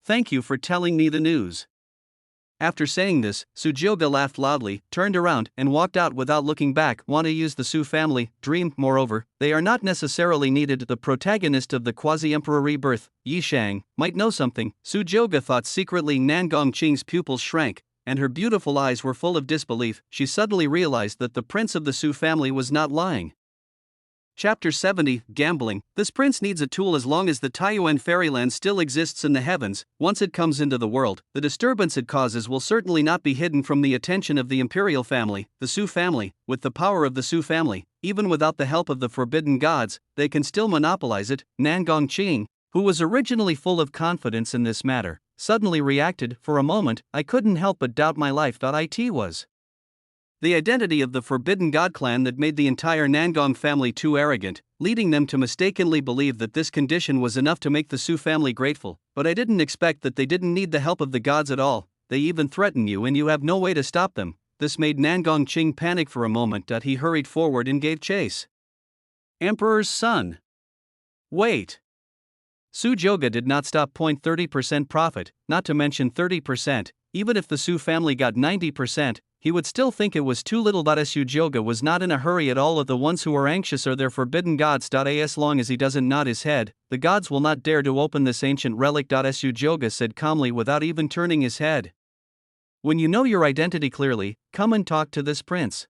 S1: Thank you for telling me the news. After saying this, Sujyoga laughed loudly, turned around, and walked out without looking back. Want to use the Su family dream? Moreover, they are not necessarily needed. The protagonist of the quasi-emperor rebirth, Yi Shang, might know something. Sujyoga thought secretly. Nangong Ching's pupils shrank, and her beautiful eyes were full of disbelief. She suddenly realized that the prince of the Su family was not lying. Chapter 70, Gambling. This prince needs a tool. As long as the Taiyuan fairyland still exists in the heavens, once it comes into the world, the disturbance it causes will certainly not be hidden from the attention of the imperial family, the Su family. With the power of the Su family, even without the help of the forbidden gods, they can still monopolize it. Nangong Ching, who was originally full of confidence in this matter, suddenly reacted. For a moment, I couldn't help but doubt my life. It was the identity of the Forbidden God clan that made the entire Nangong family too arrogant, leading them to mistakenly believe that this condition was enough to make the Su family grateful. But I didn't expect that they didn't need the help of the gods at all. They even threaten you and you have no way to stop them. This made Nangong Ching panic for a moment. He hurried forward and gave chase. Emperor's son. Wait. Sujyoga did not stop. 30% profit, not to mention 30%, even if the Su family got 90%, he would still think it was too little. Sujyoga was not in a hurry at all. Of the ones who are anxious are their forbidden gods. As long as he doesn't nod his head, the gods will not dare to open this ancient relic. Sujyoga said calmly without even turning his head. When you know your identity clearly, come and talk to this prince.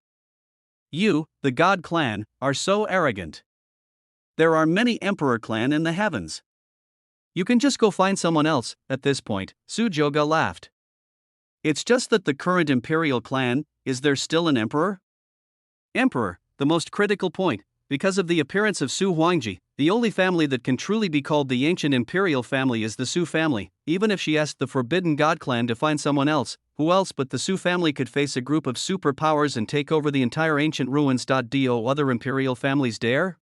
S1: You, the God clan, are so arrogant. There are many emperor clan in the heavens. You can just go find someone else. At this point, Sujyoga laughed. It's just that the current imperial clan, is there still an emperor? Emperor, the most critical point. Because of the appearance of Su Huangji, the only family that can truly be called the ancient imperial family is the Su family. Even if she asked the Forbidden God clan to find someone else, who else but the Su family could face a group of superpowers and take over the entire ancient ruins? Do other imperial families dare?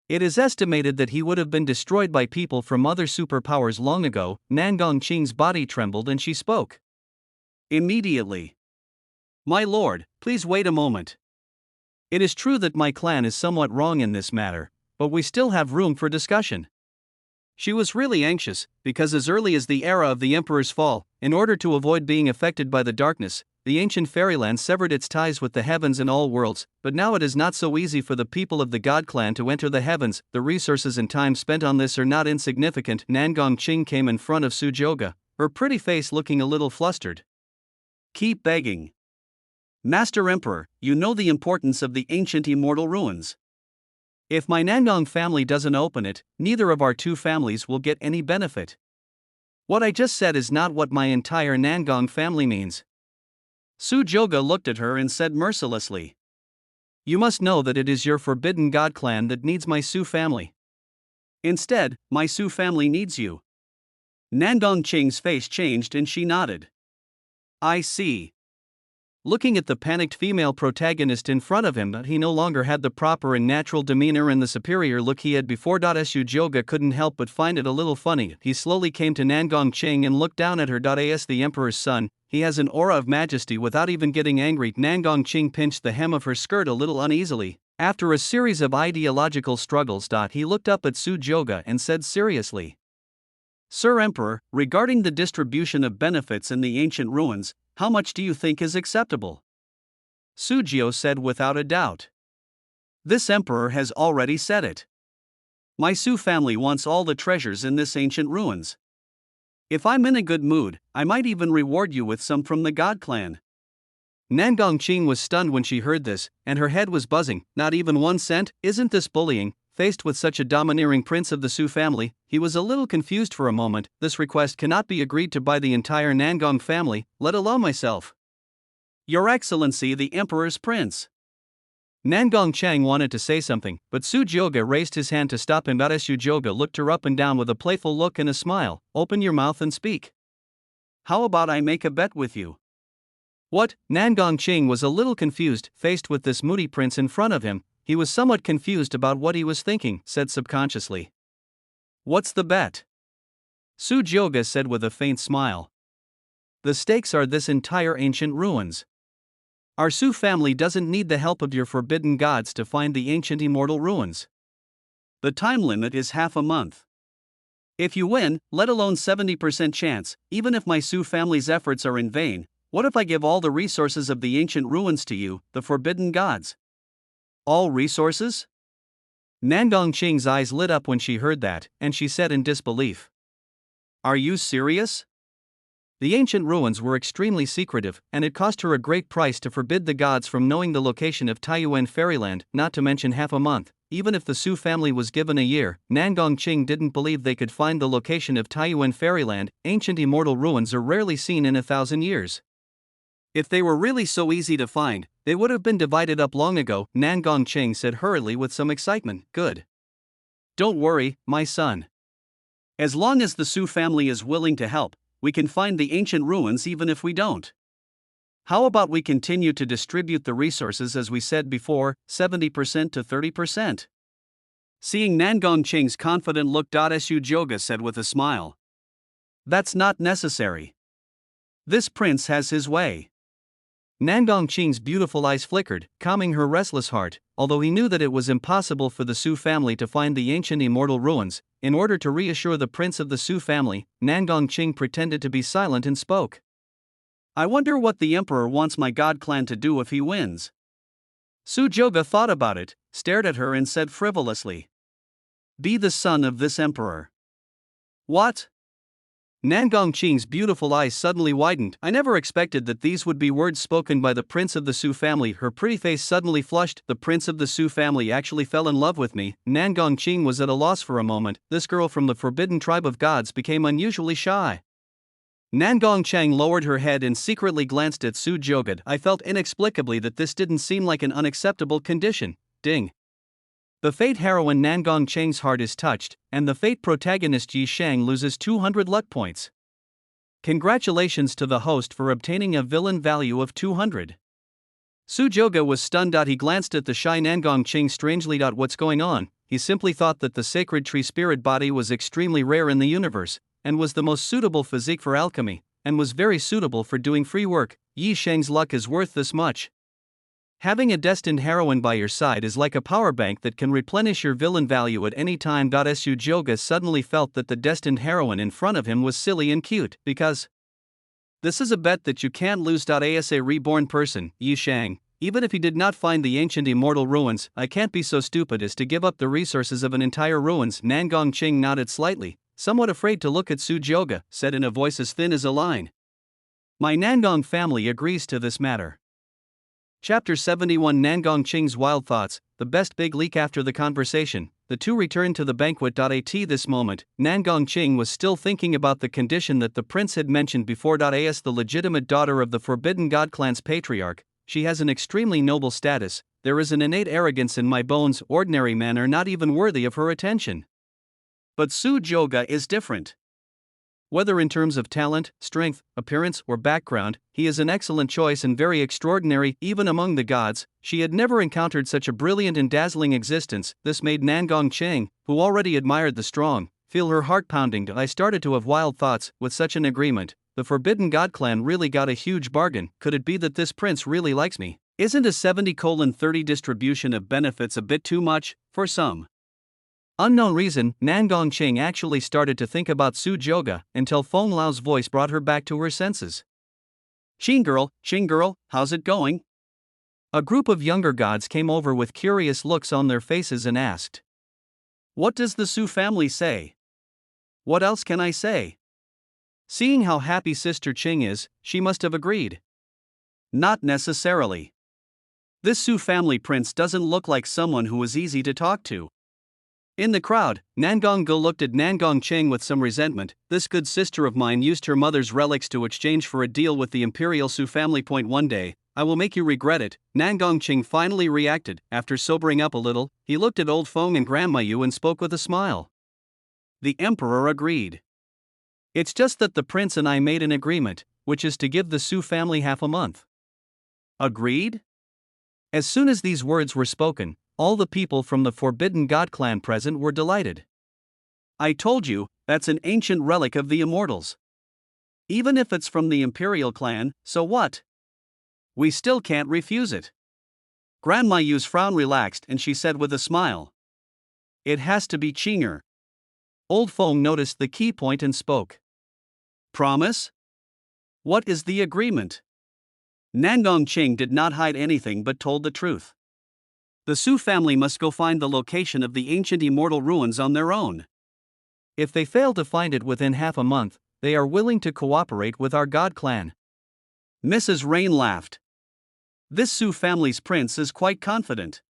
S1: It is estimated that he would have been destroyed by people from other superpowers long ago. Nangong Ching's body trembled and she spoke immediately. My lord, please wait a moment. It is true that my clan is somewhat wrong in this matter, but we still have room for discussion. She was really anxious, because as early as the era of the Emperor's fall, in order to avoid being affected by the darkness, the ancient fairyland severed its ties with the heavens and all worlds, but now it is not so easy for the people of the God clan to enter the heavens. The resources and time spent on this are not insignificant. Nangong Ching came in front of Sujyoga, her pretty face looking a little flustered. Keep begging. Master Emperor, you know the importance of the ancient immortal ruins. If my Nangong family doesn't open it, neither of our two families will get any benefit. What I just said is not what my entire Nangong family means. Sujyoga looked at her and said mercilessly. You must know that it is your Forbidden God clan that needs my Su family. Instead, my Su family needs you. Nangong Ching's face changed and she nodded. I see. Looking at the panicked female protagonist in front of him, he no longer had the proper and natural demeanor and the superior look he had before. Sujyoga couldn't help but find it a little funny. He slowly came to Nangong Ching and looked down at her. As the emperor's son, he has an aura of majesty without even getting angry. Nangong Ching pinched the hem of her skirt a little uneasily. After a series of ideological struggles, he looked up at Su-joga and said seriously, "Sir Emperor, regarding the distribution of benefits in the ancient ruins, how much do you think is acceptable?" Sujio said without a doubt. "This emperor has already said it. My Su family wants all the treasures in this ancient ruins. If I'm in a good mood, I might even reward you with some from the God clan." Nangong Qing was stunned when she heard this, and her head was buzzing. Not even 1 cent? Isn't this bullying? Faced with such a domineering prince of the Su family, he was a little confused for a moment. This request cannot be agreed to by the entire Nangong family, let alone myself. "Your Excellency the Emperor's Prince." Nangong Chang wanted to say something, but Su-joga raised his hand to stop him. Su-joga looked her up and down with a playful look and a smile. "Open your mouth and speak. How about I make a bet with you?" What? Nangong Qing was a little confused, faced with this moody prince in front of him. He was somewhat confused about what he was thinking, said subconsciously. "What's the bet?" Su-joga said with a faint smile. "The stakes are this entire ancient ruins. Our Su family doesn't need the help of your forbidden gods to find the ancient immortal ruins. The time limit is half a month. If you win, let alone 70% chance, even if my Su family's efforts are in vain, what if I give all the resources of the ancient ruins to you, the forbidden gods?" "All resources?" Nangong Qing's eyes lit up when she heard that, and she said in disbelief, "Are you serious?" The ancient ruins were extremely secretive, and it cost her a great price to forbid the gods from knowing the location of Taiyuan Fairyland, not to mention half a month. Even if the Su family was given a year, Nangong Qing didn't believe they could find the location of Taiyuan Fairyland. Ancient immortal ruins are rarely seen in 1,000 years. If they were really so easy to find, they would have been divided up long ago, Nangong Qing said hurriedly with some excitement. "Good. Don't worry, my son. As long as the Su family is willing to help, we can find the ancient ruins even if we don't. How about we continue to distribute the resources as we said before, 70% to 30%? Seeing Nangong Qing's confident look, Su-joga said with a smile, "That's not necessary. This prince has his way." Nangong Qing's beautiful eyes flickered, calming her restless heart. Although he knew that it was impossible for the Su family to find the ancient immortal ruins, in order to reassure the prince of the Su family, Nangong Qing pretended to be silent and spoke. "I wonder what the emperor wants my god clan to do if he wins." Su-joga thought about it, stared at her and said frivolously, "Be the son of this emperor." "What?" Nangong Qing's beautiful eyes suddenly widened. "I never expected that these would be words spoken by the prince of the Su family." Her pretty face suddenly flushed. "The prince of the Su family actually fell in love with me." Nangong Qing was at a loss for a moment. This girl from the forbidden tribe of gods became unusually shy. Nangong Chang lowered her head and secretly glanced at Su-joga. "I felt inexplicably that this didn't seem like an unacceptable condition." Ding. The Fate heroine Nangong Chang's heart is touched, and the Fate protagonist Yi Shang loses 200 luck points. Congratulations to the host for obtaining a villain value of 200. Su-joga was stunned. He glanced at the shy Nangong Qing strangely. What's going on? He simply thought that the sacred tree spirit body was extremely rare in the universe, and was the most suitable physique for alchemy, and was very suitable for doing free work. Yi Shang's luck is worth this much. Having a destined heroine by your side is like a power bank that can replenish your villain value at any time. Su-joga suddenly felt that the destined heroine in front of him was silly and cute, because this is a bet that you can't lose. As a reborn person, Yi Shang, even if he did not find the ancient immortal ruins, I can't be so stupid as to give up the resources of an entire ruins. Nangong Qing nodded slightly, somewhat afraid to look at Su-joga, said in a voice as thin as a line, "My Nangong family agrees to this matter." Chapter 71 Nangong Qing's Wild Thoughts. The best big leak. After the conversation, the two returned to the banquet. At this moment, Nangong Qing was still thinking about the condition that the prince had mentioned before. As the legitimate daughter of the Forbidden God clan's patriarch, she has an extremely noble status. There is an innate arrogance in my bones. Ordinary men are not even worthy of her attention. But Su-joga is different. Whether in terms of talent, strength, appearance, or background, he is an excellent choice and very extraordinary. Even among the gods, she had never encountered such a brilliant and dazzling existence. This made Nangong Qing, who already admired the strong, feel her heart pounding. I started to have wild thoughts. With such an agreement, the Forbidden God clan really got a huge bargain. Could it be that this prince really likes me? Isn't a 70:30 distribution of benefits a bit too much, for some unknown reason? Nan Gongqing actually started to think about Su Joga until Feng Lao's voice brought her back to her senses. Qing girl, how's it going? A group of younger gods came over with curious looks on their faces and asked. What does the Su family say? What else can I say? Seeing how happy Sister Qing is, she must have agreed. Not necessarily. This Su family prince doesn't look like someone who is easy to talk to. In the crowd, Nangong Ge looked at Nangong Qing with some resentment. This good sister of mine used her mother's relics to exchange for a deal with the imperial Su family. One day, I will make you regret it. Nangong Qing finally reacted. After sobering up a little, he looked at old Feng and Grandma Yu and spoke with a smile. The emperor agreed. It's just that the prince and I made an agreement, which is to give the Su family half a month. Agreed? As soon as these words were spoken, all the people from the Forbidden God clan present were delighted. I told you, that's an ancient relic of the immortals. Even if it's from the Imperial clan, so what? We still can't refuse it. Grandma Yu's frown relaxed and she said with a smile. It has to be Qinger. Old Feng noticed the key point and spoke. Promise? What is the agreement? Nangong Qing did not hide anything but told the truth. The Su family must go find the location of the ancient immortal ruins on their own. If they fail to find it within half a month, they are willing to cooperate with our God clan. Mrs. Rain laughed. This Su family's prince is quite confident.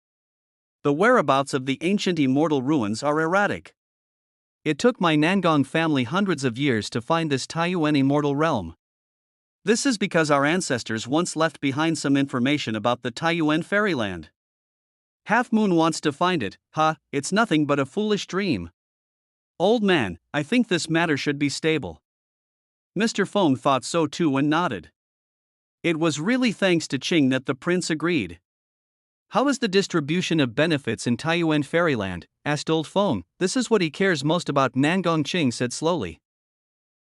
S1: The whereabouts of the ancient immortal ruins are erratic. It took my Nangong family hundreds of years to find this Taiyuan immortal realm. This is because our ancestors once left behind some information about the Taiyuan fairyland. Half Moon wants to find it. It's nothing but a foolish dream. Old man, I think this matter should be stable. Mr. Feng thought so too and nodded. It was really thanks to Qing that the prince agreed. How is the distribution of benefits in Taiyuan fairyland? Asked old Feng. This is what he cares most about, Nangong Qing said slowly.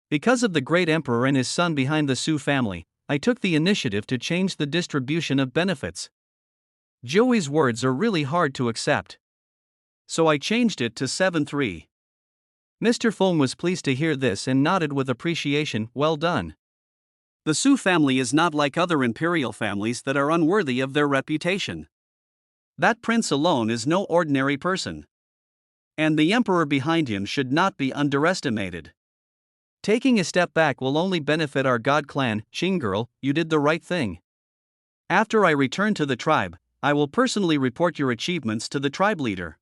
S1: Because of the great emperor and his son behind the Su family, I took the initiative to change the distribution of benefits. Joey's words are really hard to accept. So I changed it to 7-3. Mr. Feng was pleased to hear this and nodded with appreciation. Well done. The Su family is not like other imperial families that are unworthy of their reputation. That prince alone is no ordinary person. And the emperor behind him should not be underestimated. Taking a step back will only benefit our God clan. Qing girl, you did the right thing. After I return to the tribe, I will personally report your achievements to the tribe leader.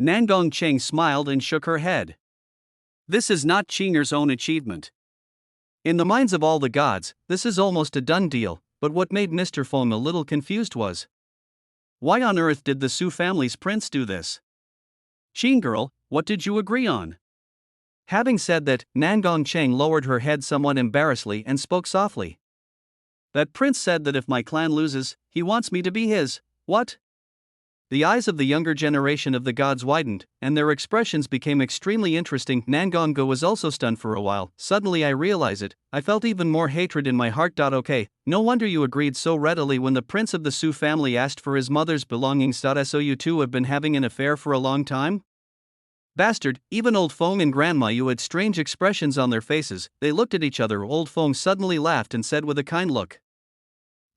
S1: Nangong Qing smiled and shook her head. This is not Qinger's own achievement. In the minds of all the gods, this is almost a done deal, but what made Mr. Feng a little confused was, why on earth did the Su family's prince do this? Qing girl, what did you agree on? Having said that, Nangong Qing lowered her head somewhat embarrassedly and spoke softly. That prince said that if my clan loses, he wants me to be his. What? The eyes of the younger generation of the gods widened, and their expressions became extremely interesting. Nangong Ge was also stunned for a while. Suddenly I realized it, I felt even more hatred in my heart. Okay, no wonder you agreed so readily when the prince of the Su family asked for his mother's belongings. So you two have been having an affair for a long time? Bastard, even old Feng and Grandma Yu had strange expressions on their faces. They looked at each other. Old Feng suddenly laughed and said with a kind look,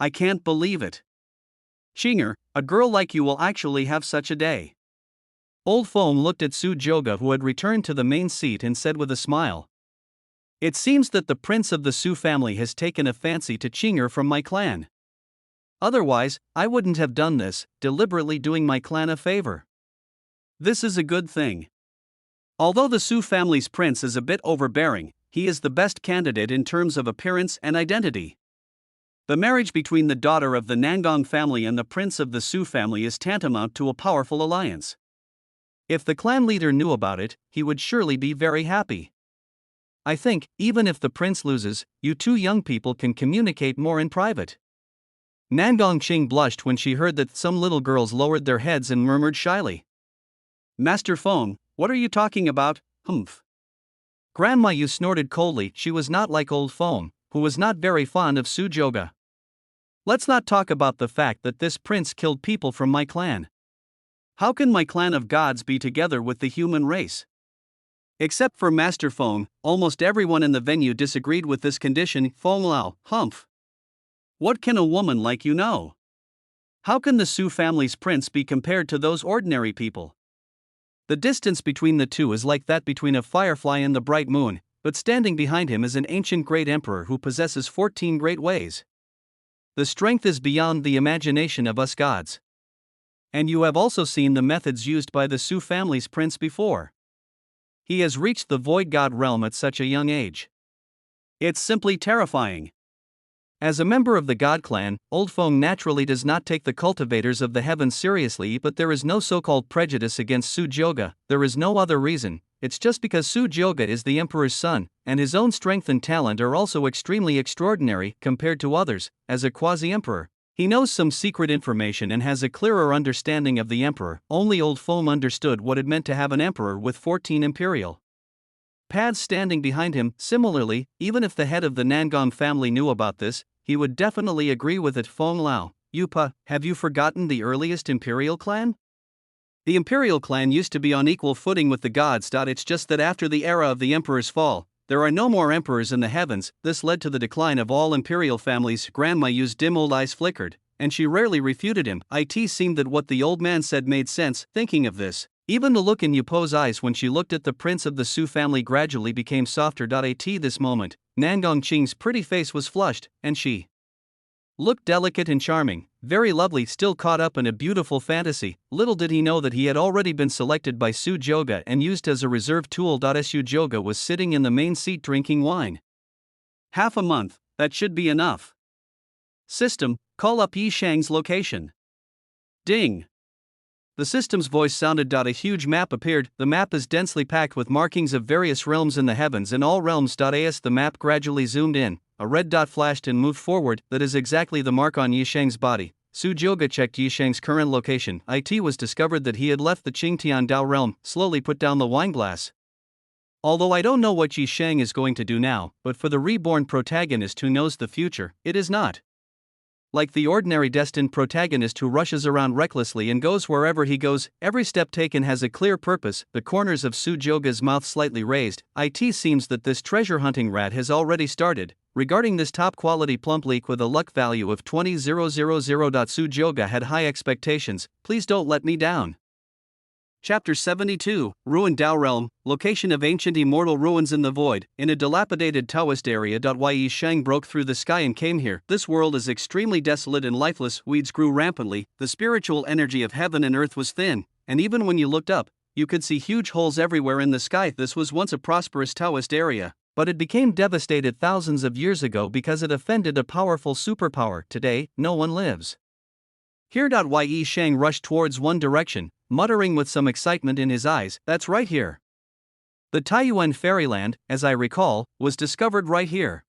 S1: I can't believe it. Qinger, a girl like you will actually have such a day. Old Feng looked at Su Joga, who had returned to the main seat, and said with a smile, it seems that the prince of the Su family has taken a fancy to Qinger from my clan. Otherwise, I wouldn't have done this, deliberately doing my clan a favor. This is a good thing. Although the Su family's prince is a bit overbearing, he is the best candidate in terms of appearance and identity. The marriage between the daughter of the Nangong family and the prince of the Su family is tantamount to a powerful alliance. If the clan leader knew about it, he would surely be very happy. I think, even if the prince loses, you two young people can communicate more in private. Nangong Qing blushed when she heard that some little girls lowered their heads and murmured shyly. Master Feng, what are you talking about? Humph. Grandma Yu snorted coldly. She was not like old Feng, who was not very fond of Su Joga. Let's not talk about the fact that this prince killed people from my clan. How can my clan of gods be together with the human race? Except for Master Feng, almost everyone in the venue disagreed with this condition. Feng Lao, humph. What can a woman like you know? How can the Su family's prince be compared to those ordinary people? The distance between the two is like that between a firefly and the bright moon, but standing behind him is an ancient great emperor who possesses 14 great ways. The strength is beyond the imagination of us gods. And you have also seen the methods used by the Su family's prince before. He has reached the void god realm at such a young age. It's simply terrifying. As a member of the God clan, Old Feng naturally does not take the cultivators of the heavens seriously, but there is no so-called prejudice against Su Jioge. There is no other reason. It's just because Su Jioge is the emperor's son, and his own strength and talent are also extremely extraordinary compared to others. As a quasi-emperor, he knows some secret information and has a clearer understanding of the emperor. Only Old Feng understood what it meant to have an emperor with 14 imperial paths standing behind him. Similarly, even if the head of the Nangong family knew about this, he would definitely agree with it. Feng Lao, Yupa, have you forgotten the earliest imperial clan? The imperial clan used to be on equal footing with the gods. It's just that after the era of the emperor's fall, there are no more emperors in the heavens. This led to the decline of all imperial families. Grandma Yu's dim old eyes flickered, and she rarely refuted him. It seemed that what the old man said made sense. Thinking of this, even the look in Yupo's eyes when she looked at the prince of the Su family gradually became softer. At this moment, Nangong Qing's pretty face was flushed, and she looked delicate and charming, very lovely, still caught up in a beautiful fantasy. Little did he know that he had already been selected by Su Jioge and used as a reserve tool. Su Jioge was sitting in the main seat drinking wine. Half a month, that should be enough. System, call up Yi Shang's location. Ding. The system's voice sounded. A huge map appeared. The map is densely packed with markings of various realms in the heavens and all realms. As the map gradually zoomed in, a red dot flashed and moved forward. That is exactly the mark on Yi Shang's body. Su Jioge checked Yi Shang's current location. It was discovered that he had left the Qingtian Dao realm. Slowly put down the wineglass. Although I don't know what Yi Shang is going to do now, but for the reborn protagonist who knows the future, it is not like the ordinary destined protagonist who rushes around recklessly and goes wherever he goes. Every step taken has a clear purpose. The corners of Su Jioge's mouth slightly raised. It seems that this treasure hunting rat has already started. Regarding this top quality plump leak with a luck value of 20,000. Su Jioge had high expectations. Please don't let me down. Chapter 72, Ruined Dao Realm, Location of Ancient Immortal Ruins in the Void, in a dilapidated Taoist area. Yi Shang broke through the sky and came here. This world is extremely desolate and lifeless. Weeds grew rampantly, the spiritual energy of heaven and earth was thin, and even when you looked up, you could see huge holes everywhere in the sky. This was once a prosperous Taoist area, but it became devastated thousands of years ago because it offended a powerful superpower. Today, no one lives here. Yi Shang rushed towards one direction, muttering with some excitement in his eyes, that's right here. The Taiyuan Fairyland, as I recall, was discovered right here.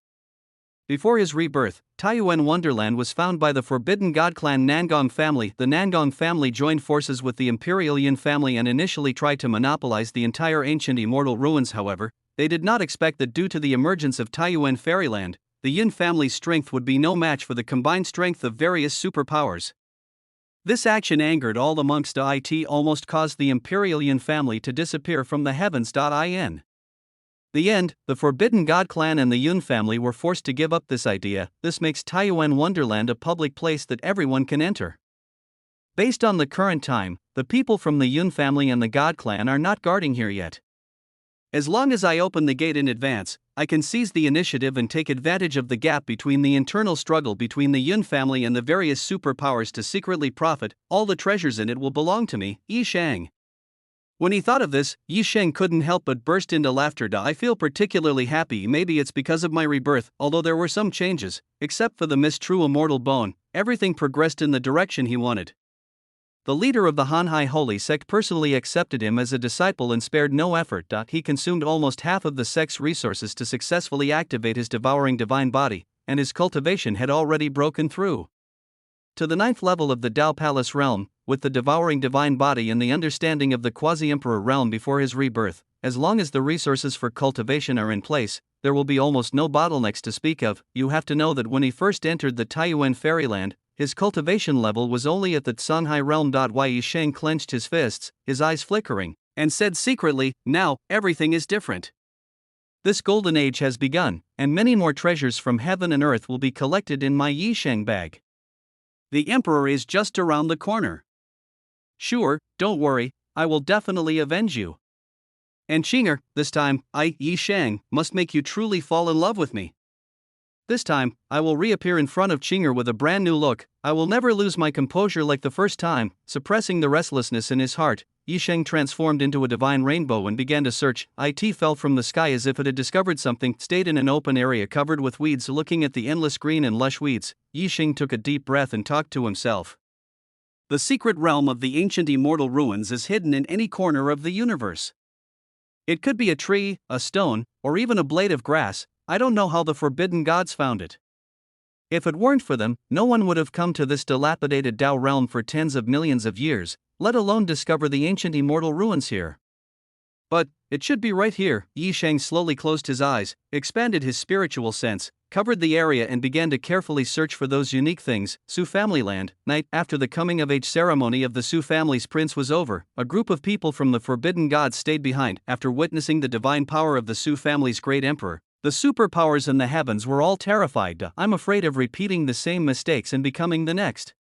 S1: Before his rebirth, Taiyuan Wonderland was found by the Forbidden God clan Nangong family. The Nangong family joined forces with the Imperial Yin family and initially tried to monopolize the entire ancient immortal ruins. However, they did not expect that due to the emergence of Taiyuan Fairyland, the Yin family's strength would be no match for the combined strength of various superpowers. This action angered all the monks. It almost caused the Imperial Yin family to disappear from the heavens. In the end, the Forbidden God clan and the Yun family were forced to give up this idea. This makes Taiyuan Wonderland a public place that everyone can enter. Based on the current time, the people from the Yun family and the God clan are not guarding here yet. As long as I open the gate in advance, I can seize the initiative and take advantage of the gap between the internal struggle between the Yun family and the various superpowers to secretly profit. All the treasures in it will belong to me, Yi Shang. When he thought of this, Yi Shang couldn't help but burst into laughter. I feel particularly happy. Maybe it's because of my rebirth. Although there were some changes, except for the missed true immortal bone, everything progressed in the direction he wanted. The leader of the Hanhai Holy Sect personally accepted him as a disciple and spared no effort. He consumed almost half of the sect's resources to successfully activate his devouring divine body, and his cultivation had already broken through to the 9th level of the Dao Palace realm, with the devouring divine body and the understanding of the quasi-emperor realm before his rebirth. As long as the resources for cultivation are in place, there will be almost no bottlenecks to speak of. You have to know that when he first entered the Taiyuan fairyland, his cultivation level was only at the Songhai realm. Yi Sheng clenched his fists, his eyes flickering, and said secretly, "Now, everything is different. This golden age has begun, and many more treasures from heaven and earth will be collected in my Yi Sheng bag. The emperor is just around the corner. Sure, don't worry, I will definitely avenge you. And Qinger, this time, I, Yi Sheng, must make you truly fall in love with me. This time, I will reappear in front of Qinger with a brand new look. I will never lose my composure like the first time." Suppressing the restlessness in his heart, Yi Sheng transformed into a divine rainbow and began to search. It fell from the sky as if it had discovered something, stayed in an open area covered with weeds. Looking at the endless green and lush weeds, Yi Sheng took a deep breath and talked to himself. The secret realm of the ancient immortal ruins is hidden in any corner of the universe. It could be a tree, a stone, or even a blade of grass. I don't know how the forbidden gods found it. If it weren't for them, no one would have come to this dilapidated Dao realm for tens of millions of years, let alone discover the ancient immortal ruins here. But it should be right here. Yi Sheng slowly closed his eyes, expanded his spiritual sense, covered the area and began to carefully search for those unique things. Su family land. Night after the coming of age ceremony of the Su family's prince was over, a group of people from the forbidden gods stayed behind. After witnessing the divine power of the Su family's great emperor, the superpowers in the heavens were all terrified. I'm afraid of repeating the same mistakes and becoming the next.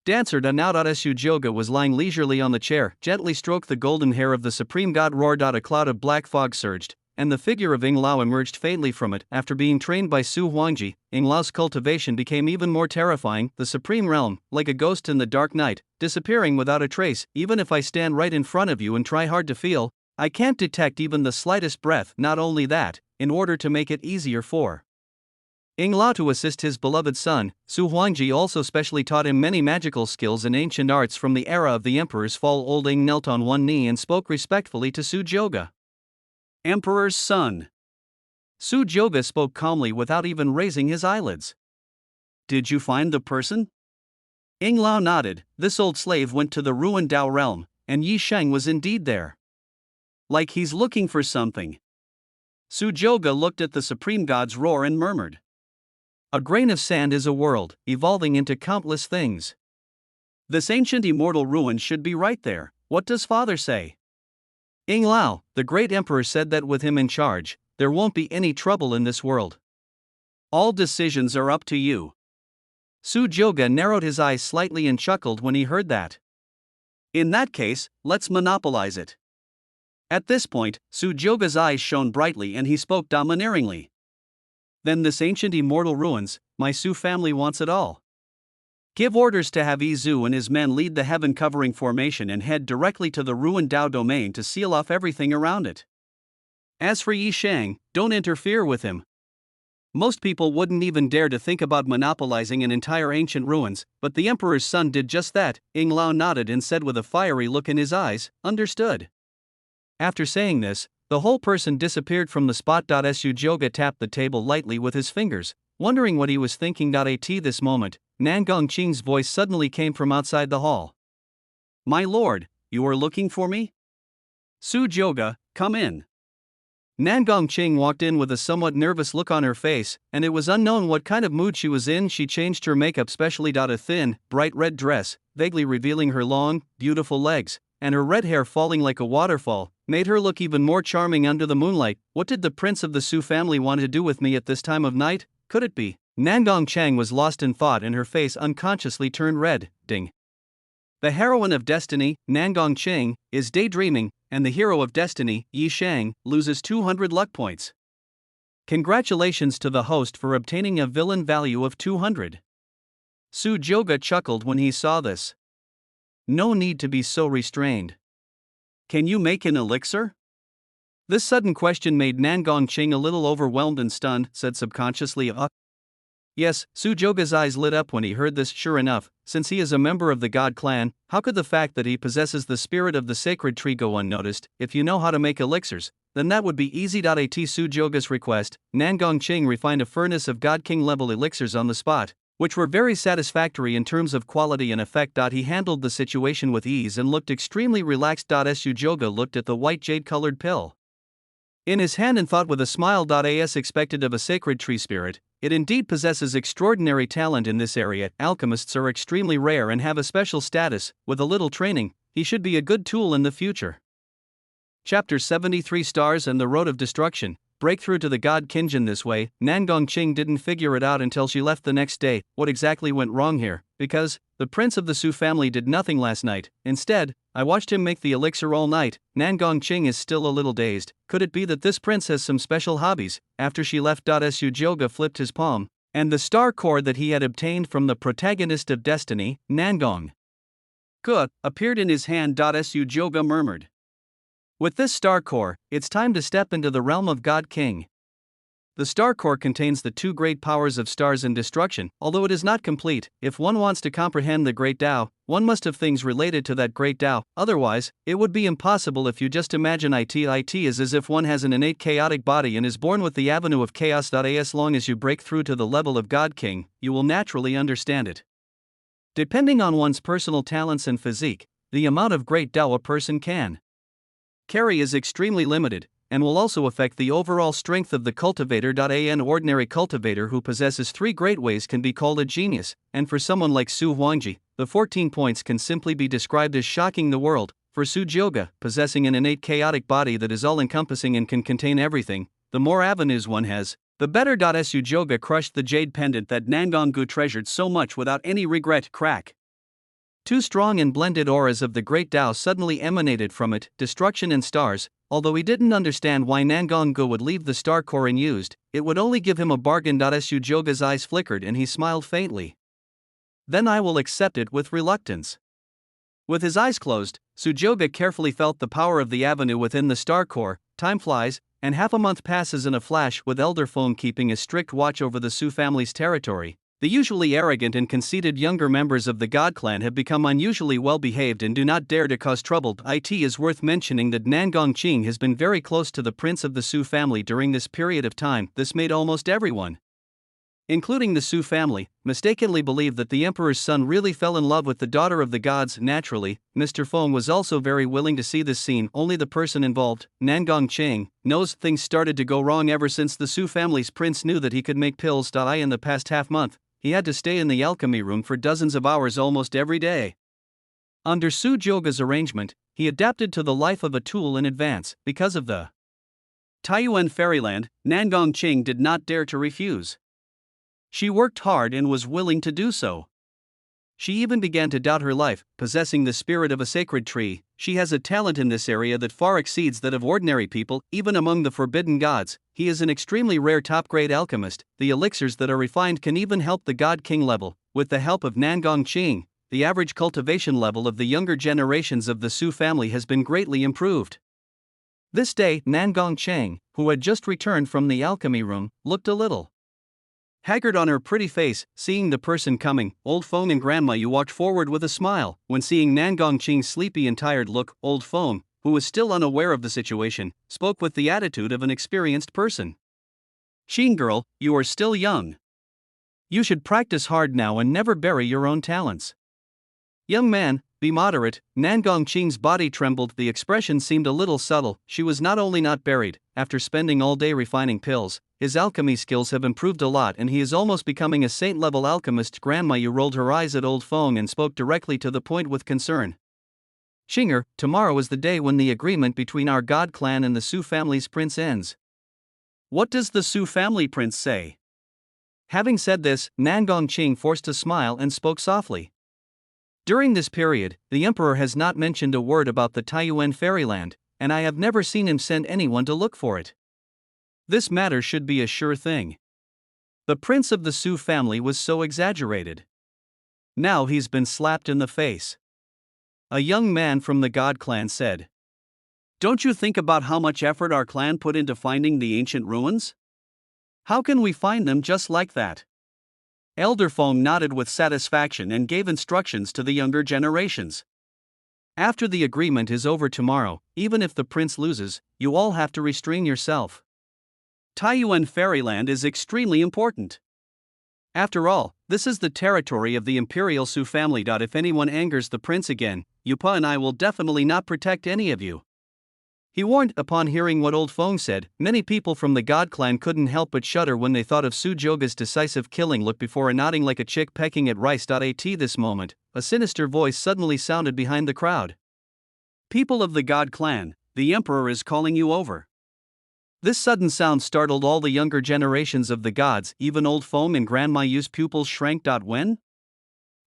S1: Dancer Su Joga was lying leisurely on the chair, gently stroked the golden hair of the supreme god. Roared. A cloud of black fog surged, and the figure of Ying Lao emerged faintly from it. After being trained by Su Huangji, Ying Lao's cultivation became even more terrifying. The supreme realm, like a ghost in the dark night, disappearing without a trace. Even if I stand right in front of you and try hard to feel, I can't detect even the slightest breath. Not only that, in order to make it easier for Ying Lao to assist his beloved son, Su Huangji also specially taught him many magical skills and ancient arts from the era of the emperor's fall. Old Ying knelt on one knee and spoke respectfully to Su Joga. "Emperor's son." Su Joga spoke calmly without even raising his eyelids. "Did you find the person?" Ying Lao nodded. This old slave went to the ruined Dao realm, and Yi Sheng was indeed there. "Like he's looking for something." Su Joga looked at the supreme god's roar and murmured. "A grain of sand is a world, evolving into countless things. This ancient immortal ruin should be right there. What does father say?" Ying Lao, the great emperor, said that with him in charge, there won't be any trouble in this world. All decisions are up to you. Su Joga narrowed his eyes slightly and chuckled when he heard that. "In that case, let's monopolize it." At this point, Su Joga's eyes shone brightly and he spoke domineeringly. "Then this ancient immortal ruins, my Su family wants it all. Give orders to have Yi Zhu and his men lead the heaven-covering formation and head directly to the ruined Dao domain to seal off everything around it. As for Yi Sheng, don't interfere with him. Most people wouldn't even dare to think about monopolizing an entire ancient ruins, but the emperor's son did just that." Ying Lao nodded and said with a fiery look in his eyes, "Understood." After saying this, the whole person disappeared from the spot. Su Joga tapped the table lightly with his fingers, wondering what he was thinking. At this moment, Nan Gongqing's voice suddenly came from outside the hall. "My lord, you are looking for me?" "Su Joga, come in." Nan Gongqing walked in with a somewhat nervous look on her face, and it was unknown what kind of mood she was in. She changed her makeup specially. A thin, bright red dress, vaguely revealing her long, beautiful legs, and her red hair falling like a waterfall, made her look even more charming under the moonlight. What did the prince of the Su family want to do with me at this time of night? Could it be? Nan Gongqing was lost in thought and her face unconsciously turned red. Ding. The heroine of Destiny, Nan Gongqing, is daydreaming, and the hero of Destiny, Yi Sheng, loses 200 luck points. Congratulations to the host for obtaining a villain value of 200. Su Joga chuckled when he saw this. No need to be so restrained. Can you make an elixir? This sudden question made Nan Gongqing a little overwhelmed and stunned, said subconsciously, Yes. Su Joga's eyes lit up when he heard this. Sure enough, since he is a member of the God clan, how could the fact that he possesses the spirit of the sacred tree go unnoticed? If you know how to make elixirs, then that would be easy. At Su Joga's request, Nan Gongqing refined a furnace of God King level elixirs on the spot, which were very satisfactory in terms of quality and effect. He handled the situation with ease and looked extremely relaxed. Su Joga looked at the white jade colored pill. In his hand and thought with a smile. As expected of a sacred tree spirit, it indeed possesses extraordinary talent in this area. Alchemists are extremely rare and have a special status. With a little training, he should be a good tool in the future. Chapter 73 Stars and the Road of Destruction. Breakthrough to the god Qingjian. This way, Nan Gongqing didn't figure it out until she left the next day. What exactly went wrong here? Because the prince of the Su family did nothing last night. Instead, I watched him make the elixir all night. Nan Gongqing is still a little dazed. Could it be that this prince has some special hobbies? After she left, Su Jioge flipped his palm, and the star core that he had obtained from the protagonist of Destiny, Nangong Ge, appeared in his hand. Su Jioge murmured. With this star core, it's time to step into the realm of God King. The star core contains the two great powers of stars and destruction. Although it is not complete, if one wants to comprehend the great Tao, one must have things related to that great Tao. Otherwise, it would be impossible. If you just imagine it is as if one has an innate chaotic body and is born with the avenue of chaos. As long as you break through to the level of God King, you will naturally understand it. Depending on one's personal talents and physique, the amount of great Tao a person can carry is extremely limited, and will also affect the overall strength of the cultivator. An ordinary cultivator who possesses 3 great ways can be called a genius, and for someone like Su Huangji, the 14 points can simply be described as shocking the world. For Su Jioge, possessing an innate chaotic body that is all-encompassing and can contain everything, the more avenues one has, the better. Su Jioge crushed the jade pendant that Nangong Ge treasured so much without any regret. Crack! 2 strong and blended auras of the great Tao suddenly emanated from it, destruction and stars. Although he didn't understand why Nangong Ge would leave the star core unused, it would only give him a bargain. Su Jioge's eyes flickered and he smiled faintly. Then I will accept it with reluctance. With his eyes closed, Su Jioge carefully felt the power of the avenue within the star core. Time flies, and half a month passes in a flash. With Elder Feng keeping a strict watch over the Su family's territory, the usually arrogant and conceited younger members of the God clan have become unusually well-behaved and do not dare to cause trouble. It is worth mentioning that Nan Gongqing has been very close to the prince of the Su family during this period of time. This made almost everyone, including the Su family, mistakenly believe that the emperor's son really fell in love with the daughter of the gods. Naturally, Mr. Feng was also very willing to see this scene. Only the person involved, Nan Gongqing, knows things started to go wrong ever since the Su family's prince knew that he could make pills. In the past half month, he had to stay in the alchemy room for dozens of hours almost every day. Under Su Jioge's arrangement, he adapted to the life of a tool in advance. Because of the Taiyuan fairyland, Nan Gongqing did not dare to refuse. She worked hard and was willing to do so. She even began to doubt her life. Possessing the spirit of a sacred tree, she has a talent in this area that far exceeds that of ordinary people, even among the forbidden gods. He is an extremely rare top-grade alchemist. The elixirs that are refined can even help the God King level. With the help of Nan Gongqing, the average cultivation level of the younger generations of the Su family has been greatly improved. This day, Nan Gongqing, who had just returned from the alchemy room, looked a little haggard on her pretty face. Seeing the person coming, Old Feng and Grandma Yu walked forward with a smile. When seeing Nan Gongqing's sleepy and tired look, Old Feng, who was still unaware of the situation, spoke with the attitude of an experienced person. "Qing girl, you are still young. You should practice hard now and never bury your own talents. Young man, be moderate." Nan Gongqing's body trembled. The expression seemed a little subtle. She was not only not buried. After spending all day refining pills, his alchemy skills have improved a lot and he is almost becoming a saint-level alchemist. Grandma Yu rolled her eyes at Old Feng and spoke directly to the point with concern. "Qinger, tomorrow is the day when the agreement between our God clan and the Su family's prince ends. What does the Su family prince say?" Having said this, Nan Gongqing forced a smile and spoke softly. "During this period, the emperor has not mentioned a word about the Taiyuan fairyland, and I have never seen him send anyone to look for it. This matter should be a sure thing. The prince of the Su family was so exaggerated. Now he's been slapped in the face." A young man from the God clan said. "Don't you think about how much effort our clan put into finding the ancient ruins? How can we find them just like that?" Elder Feng nodded with satisfaction and gave instructions to the younger generations. "After the agreement is over tomorrow, even if the prince loses, you all have to restrain yourself. Taiyuan fairyland is extremely important. After all, this is the territory of the imperial Su family. If anyone angers the prince again, Yupa and I will definitely not protect any of you." He warned. Upon hearing what Old Feng said, many people from the God clan couldn't help but shudder when they thought of Su Joga's decisive killing look before nodding like a chick pecking at rice. At this moment, a sinister voice suddenly sounded behind the crowd. People of the God clan, the Emperor is calling you over. This sudden sound startled all the younger generations of the gods, even Old Feng and Grandma Yu's pupils shrank. When?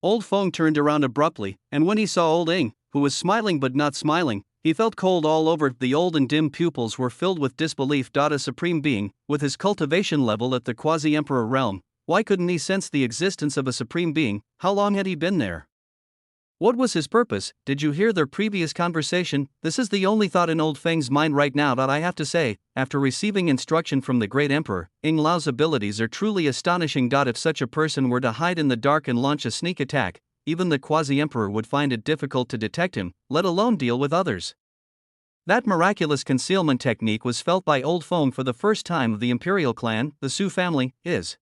S1: Old Feng turned around abruptly, and when he saw Old Ing, who was smiling but not smiling, he felt cold all over. The old and dim pupils were filled with disbelief. A supreme being, with his cultivation level at the quasi-emperor realm, why couldn't he sense the existence of a supreme being? How long had he been there? What was his purpose? Did you hear their previous conversation? This is the only thought in Old Feng's mind right now. I have to say, after receiving instruction from the great emperor, Ing Lao's abilities are truly astonishing. If such a person were to hide in the dark and launch a sneak attack, even the quasi-emperor would find it difficult to detect him, let alone deal with others. That miraculous concealment technique was felt by Old Feng for the first time. The imperial clan, the Su family, is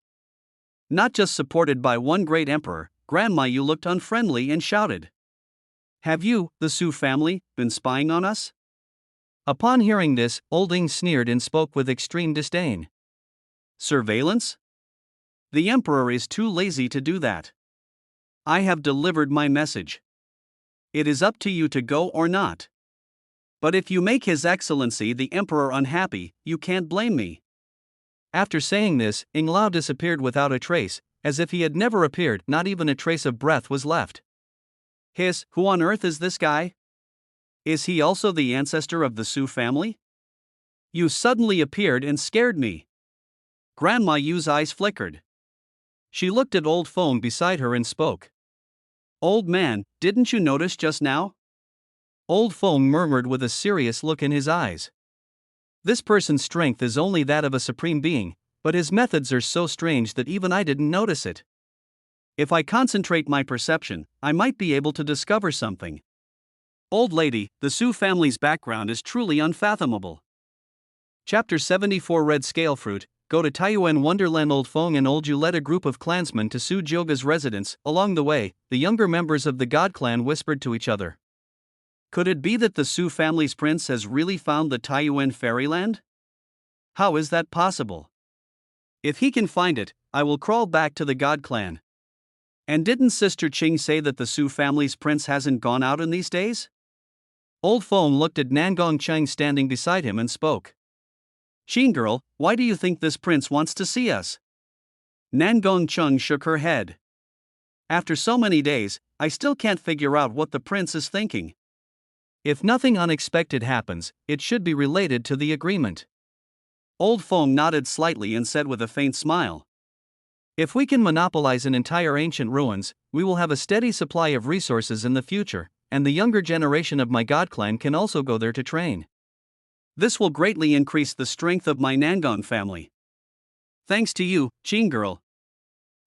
S1: not just supported by one great emperor. Grandma Yu looked unfriendly and shouted, "Have you, the Su family, been spying on us?" Upon hearing this, Old Ing sneered and spoke with extreme disdain. "Surveillance? The emperor is too lazy to do that. I have delivered my message. It is up to you to go or not. But if you make His Excellency the Emperor unhappy, you can't blame me." After saying this, Ing Lao disappeared without a trace, as if he had never appeared. Not even a trace of breath was left. Who on earth is this guy? Is he also the ancestor of the Su family? You suddenly appeared and scared me. Grandma Yu's eyes flickered. She looked at Old Feng beside her and spoke. "Old man, didn't you notice just now?" Old Feng murmured with a serious look in his eyes. This person's strength is only that of a supreme being, but his methods are so strange that even I didn't notice it. If I concentrate my perception, I might be able to discover something. Old lady, the Su family's background is truly unfathomable. Chapter 74 Red Scale Fruit. Go to Taiyuan Wonderland. Old Feng and Old Yu led a group of clansmen to Su Joga's residence. Along the way, the younger members of the God clan whispered to each other. Could it be that the Su family's prince has really found the Taiyuan fairyland? How is that possible? If he can find it, I will crawl back to the God clan. And didn't Sister Qing say that the Su family's prince hasn't gone out in these days? Old Feng looked at Nangong Cheng standing beside him and spoke. "Qing girl, why do you think this prince wants to see us?" Nangong Cheng shook her head. "After so many days, I still can't figure out what the prince is thinking. If nothing unexpected happens, it should be related to the agreement." Old Feng nodded slightly and said with a faint smile, "If we can monopolize an entire ancient ruins, we will have a steady supply of resources in the future, and the younger generation of my God clan can also go there to train. This will greatly increase the strength of my Nangong family. Thanks to you, Qing girl."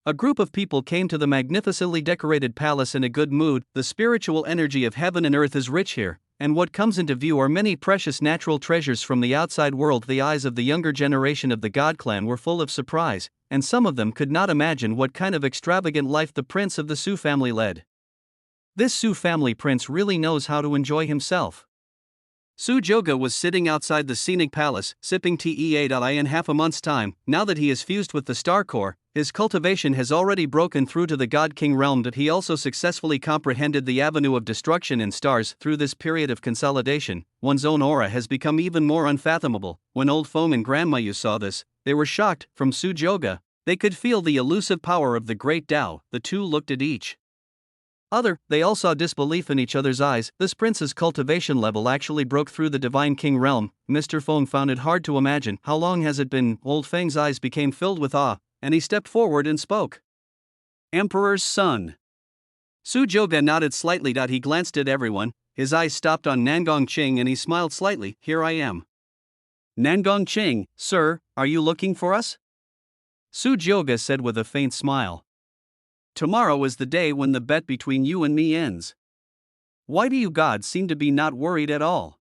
S1: A group of people came to the magnificently decorated palace in a good mood. The spiritual energy of heaven and earth is rich here, and what comes into view are many precious natural treasures from the outside world. The eyes of the younger generation of the God clan were full of surprise, and some of them could not imagine what kind of extravagant life the prince of the Su family led. This Su family prince really knows how to enjoy himself. Su Joga was sitting outside the scenic palace, sipping tea. In half a month's time, now that he is fused with the Star Core, his cultivation has already broken through to the God King realm. That he also successfully comprehended the avenue of destruction in stars. Through this period of consolidation, one's own aura has become even more unfathomable. When Old Feng and Grandma Yu saw this, they were shocked. From Su Joga, they could feel the elusive power of the great Tao. The two looked at each other, they all saw disbelief in each other's eyes. This prince's cultivation level actually broke through the divine king realm. Mr. Feng found it hard to imagine. How long has it been? Old Feng's eyes became filled with awe, and he stepped forward and spoke. "Emperor's son." Su Joga nodded slightly. He glanced at everyone, his eyes stopped on Nangong Cheng and he smiled slightly. "Here I am." "Nangong Cheng, sir, are you looking for us?" Su Joga said with a faint smile. "Tomorrow is the day when the bet between you and me ends. Why do you gods seem to be not worried at all?"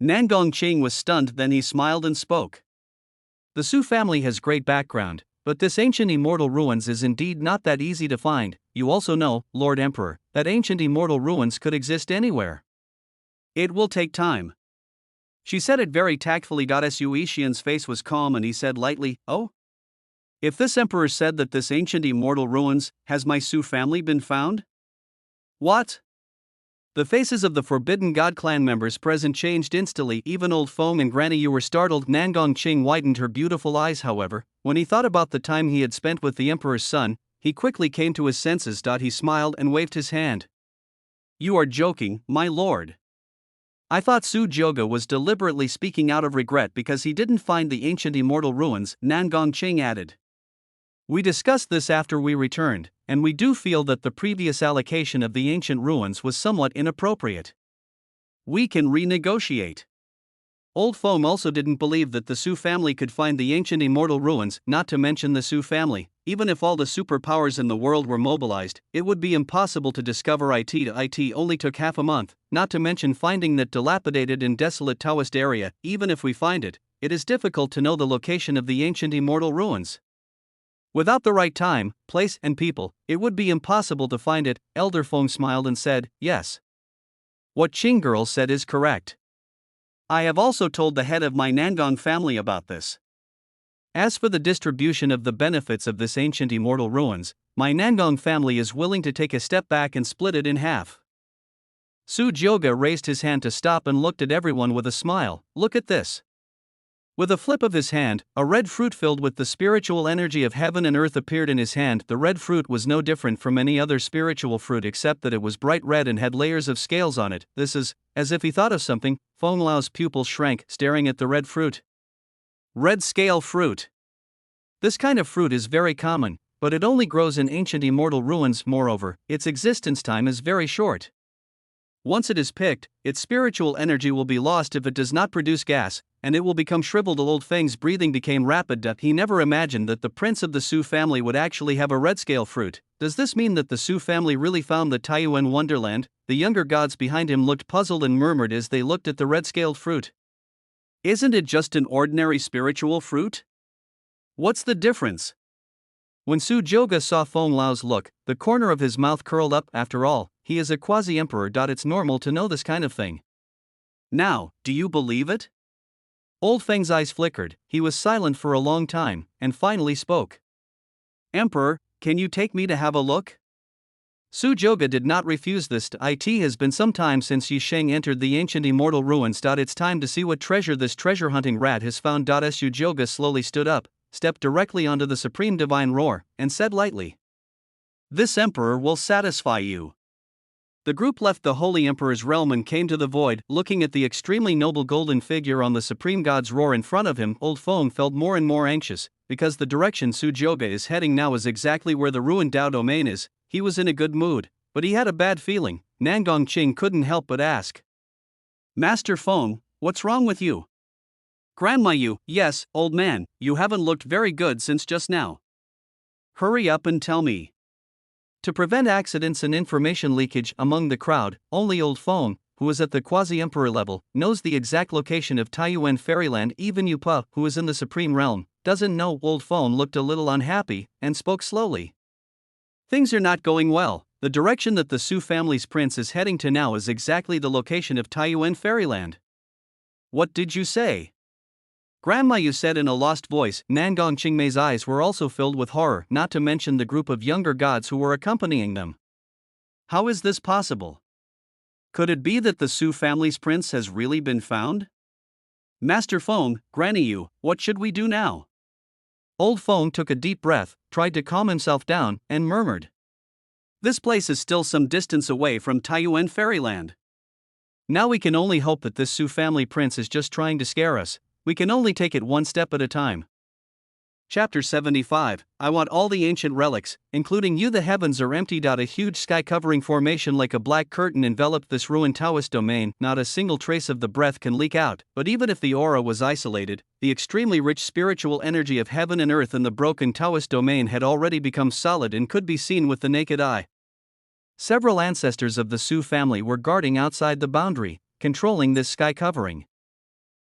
S1: Nangong Cheng was stunned, then he smiled and spoke. "The Su family has great background, but this ancient immortal ruins is indeed not that easy to find. You also know, Lord Emperor, that ancient immortal ruins could exist anywhere. It will take time. She said it very tactfully. Su Xian's face was calm and he said lightly, "Oh? If this emperor said that this ancient immortal ruins, has my Su family been found?" "What?" The faces of the Forbidden God clan members present changed instantly. Even Old Feng and Granny Yu were startled. Nangong Qing widened her beautiful eyes, however, when he thought about the time he had spent with the emperor's son. He quickly came to his senses. He smiled and waved his hand. "You are joking, my lord." "I thought Su Jioge was deliberately speaking out of regret because he didn't find the ancient immortal ruins," Nangong Qing added. "We discussed this after we returned, and we do feel that the previous allocation of the ancient ruins was somewhat inappropriate. We can renegotiate." Old Feng also didn't believe that the Su family could find the ancient immortal ruins, not to mention the Su family. Even if all the superpowers in the world were mobilized, it would be impossible to discover it. It only took half a month, not to mention finding that dilapidated and desolate Taoist area. Even if we find it, it is difficult to know the location of the ancient immortal ruins. Without the right time, place, and people, it would be impossible to find it. Elder Feng smiled and said, "Yes. What Qing girl said is correct. I have also told the head of my Nangong family about this. As for the distribution of the benefits of this ancient immortal ruins, my Nangong family is willing to take a step back and split it in half." Su Jioge raised his hand to stop and looked at everyone with a smile. "Look at this." With a flip of his hand, a red fruit filled with the spiritual energy of heaven and earth appeared in his hand. The red fruit was no different from any other spiritual fruit except that it was bright red and had layers of scales on it. This is, as if he thought of something, Feng Lao's pupils shrank, staring at the red fruit. Red scale fruit. This kind of fruit is very common, but it only grows in ancient immortal ruins. Moreover, its existence time is very short. Once it is picked, its spiritual energy will be lost if it does not produce gas, and it will become shriveled. Old Feng's breathing became rapid. He never imagined that the prince of the Su family would actually have a red scale fruit. Does this mean that the Su family really found the Taiyuan wonderland? The younger gods behind him looked puzzled and murmured as they looked at the red-scaled fruit. "Isn't it just an ordinary spiritual fruit? What's the difference?" When Su Jioge saw Feng Lao's look, the corner of his mouth curled up. After all, he is a quasi-emperor. It's normal to know this kind of thing. "Now, do you believe it?" Old Feng's eyes flickered. He was silent for a long time, and finally spoke. "Emperor, can you take me to have a look?" Su Jioge did not refuse this. It has been some time since Yi Sheng entered the ancient immortal ruins. It's time to see what treasure this treasure-hunting rat has found. Su Jioge slowly stood up, stepped directly onto the supreme divine roar, and said lightly, "This emperor will satisfy you." The group left the Holy Emperor's realm and came to the void. Looking at the extremely noble golden figure on the supreme god's roar in front of him, Old Feng felt more and more anxious, because the direction Su Jioge is heading now is exactly where the ruined Dao domain is. He was in a good mood, but he had a bad feeling. Nangong Qing couldn't help but ask, "Master Feng, what's wrong with you?" "Grandma Yu, yes, old man, you haven't looked very good since just now. Hurry up and tell me." To prevent accidents and information leakage among the crowd, only Old Feng, who is at the quasi-emperor level, knows the exact location of Taiyuan Fairyland. Even Yu Pa, who is in the supreme realm, doesn't know. Old Feng looked a little unhappy, and spoke slowly. "Things are not going well. The direction that the Su family's prince is heading to now is exactly the location of Taiyuan Fairyland." "What did you say?" Grandma Yu said in a lost voice. Nangong Qingmei's eyes were also filled with horror, not to mention the group of younger gods who were accompanying them. "How is this possible? Could it be that the Su family's prince has really been found?" "Master Feng, Granny Yu, what should we do now?" Old Feng took a deep breath, tried to calm himself down, and murmured, "This place is still some distance away from Taiyuan Fairyland. Now we can only hope that this Su family prince is just trying to scare us. We can only take it one step at a time." Chapter 75. I want all the ancient relics, including you. The heavens are empty. A huge sky-covering formation like a black curtain enveloped this ruined Taoist domain. Not a single trace of the breath can leak out, but even if the aura was isolated, the extremely rich spiritual energy of heaven and earth in the broken Taoist domain had already become solid and could be seen with the naked eye. Several ancestors of the Su family were guarding outside the boundary, controlling this sky covering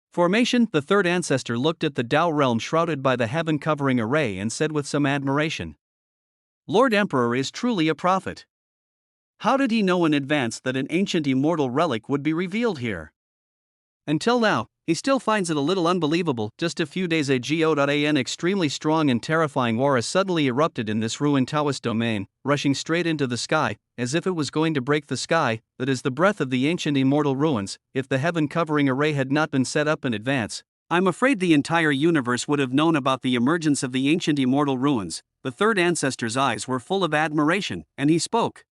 S1: formation. The third ancestor looked at the Dao realm shrouded by the heaven covering array and said with some admiration, "Lord Emperor is truly a prophet. How did he know in advance that an ancient immortal relic would be revealed here? Until now, He still finds it a little unbelievable. Just a few days ago, an extremely strong and terrifying aura suddenly erupted in this ruined Taoist domain, rushing straight into the sky, as if it was going to break the sky. That is the breath of the ancient immortal ruins. If the heaven covering array had not been set up in advance, I'm afraid the entire universe would have known about the emergence of the ancient immortal ruins. The third ancestor's eyes were full of admiration, and he spoke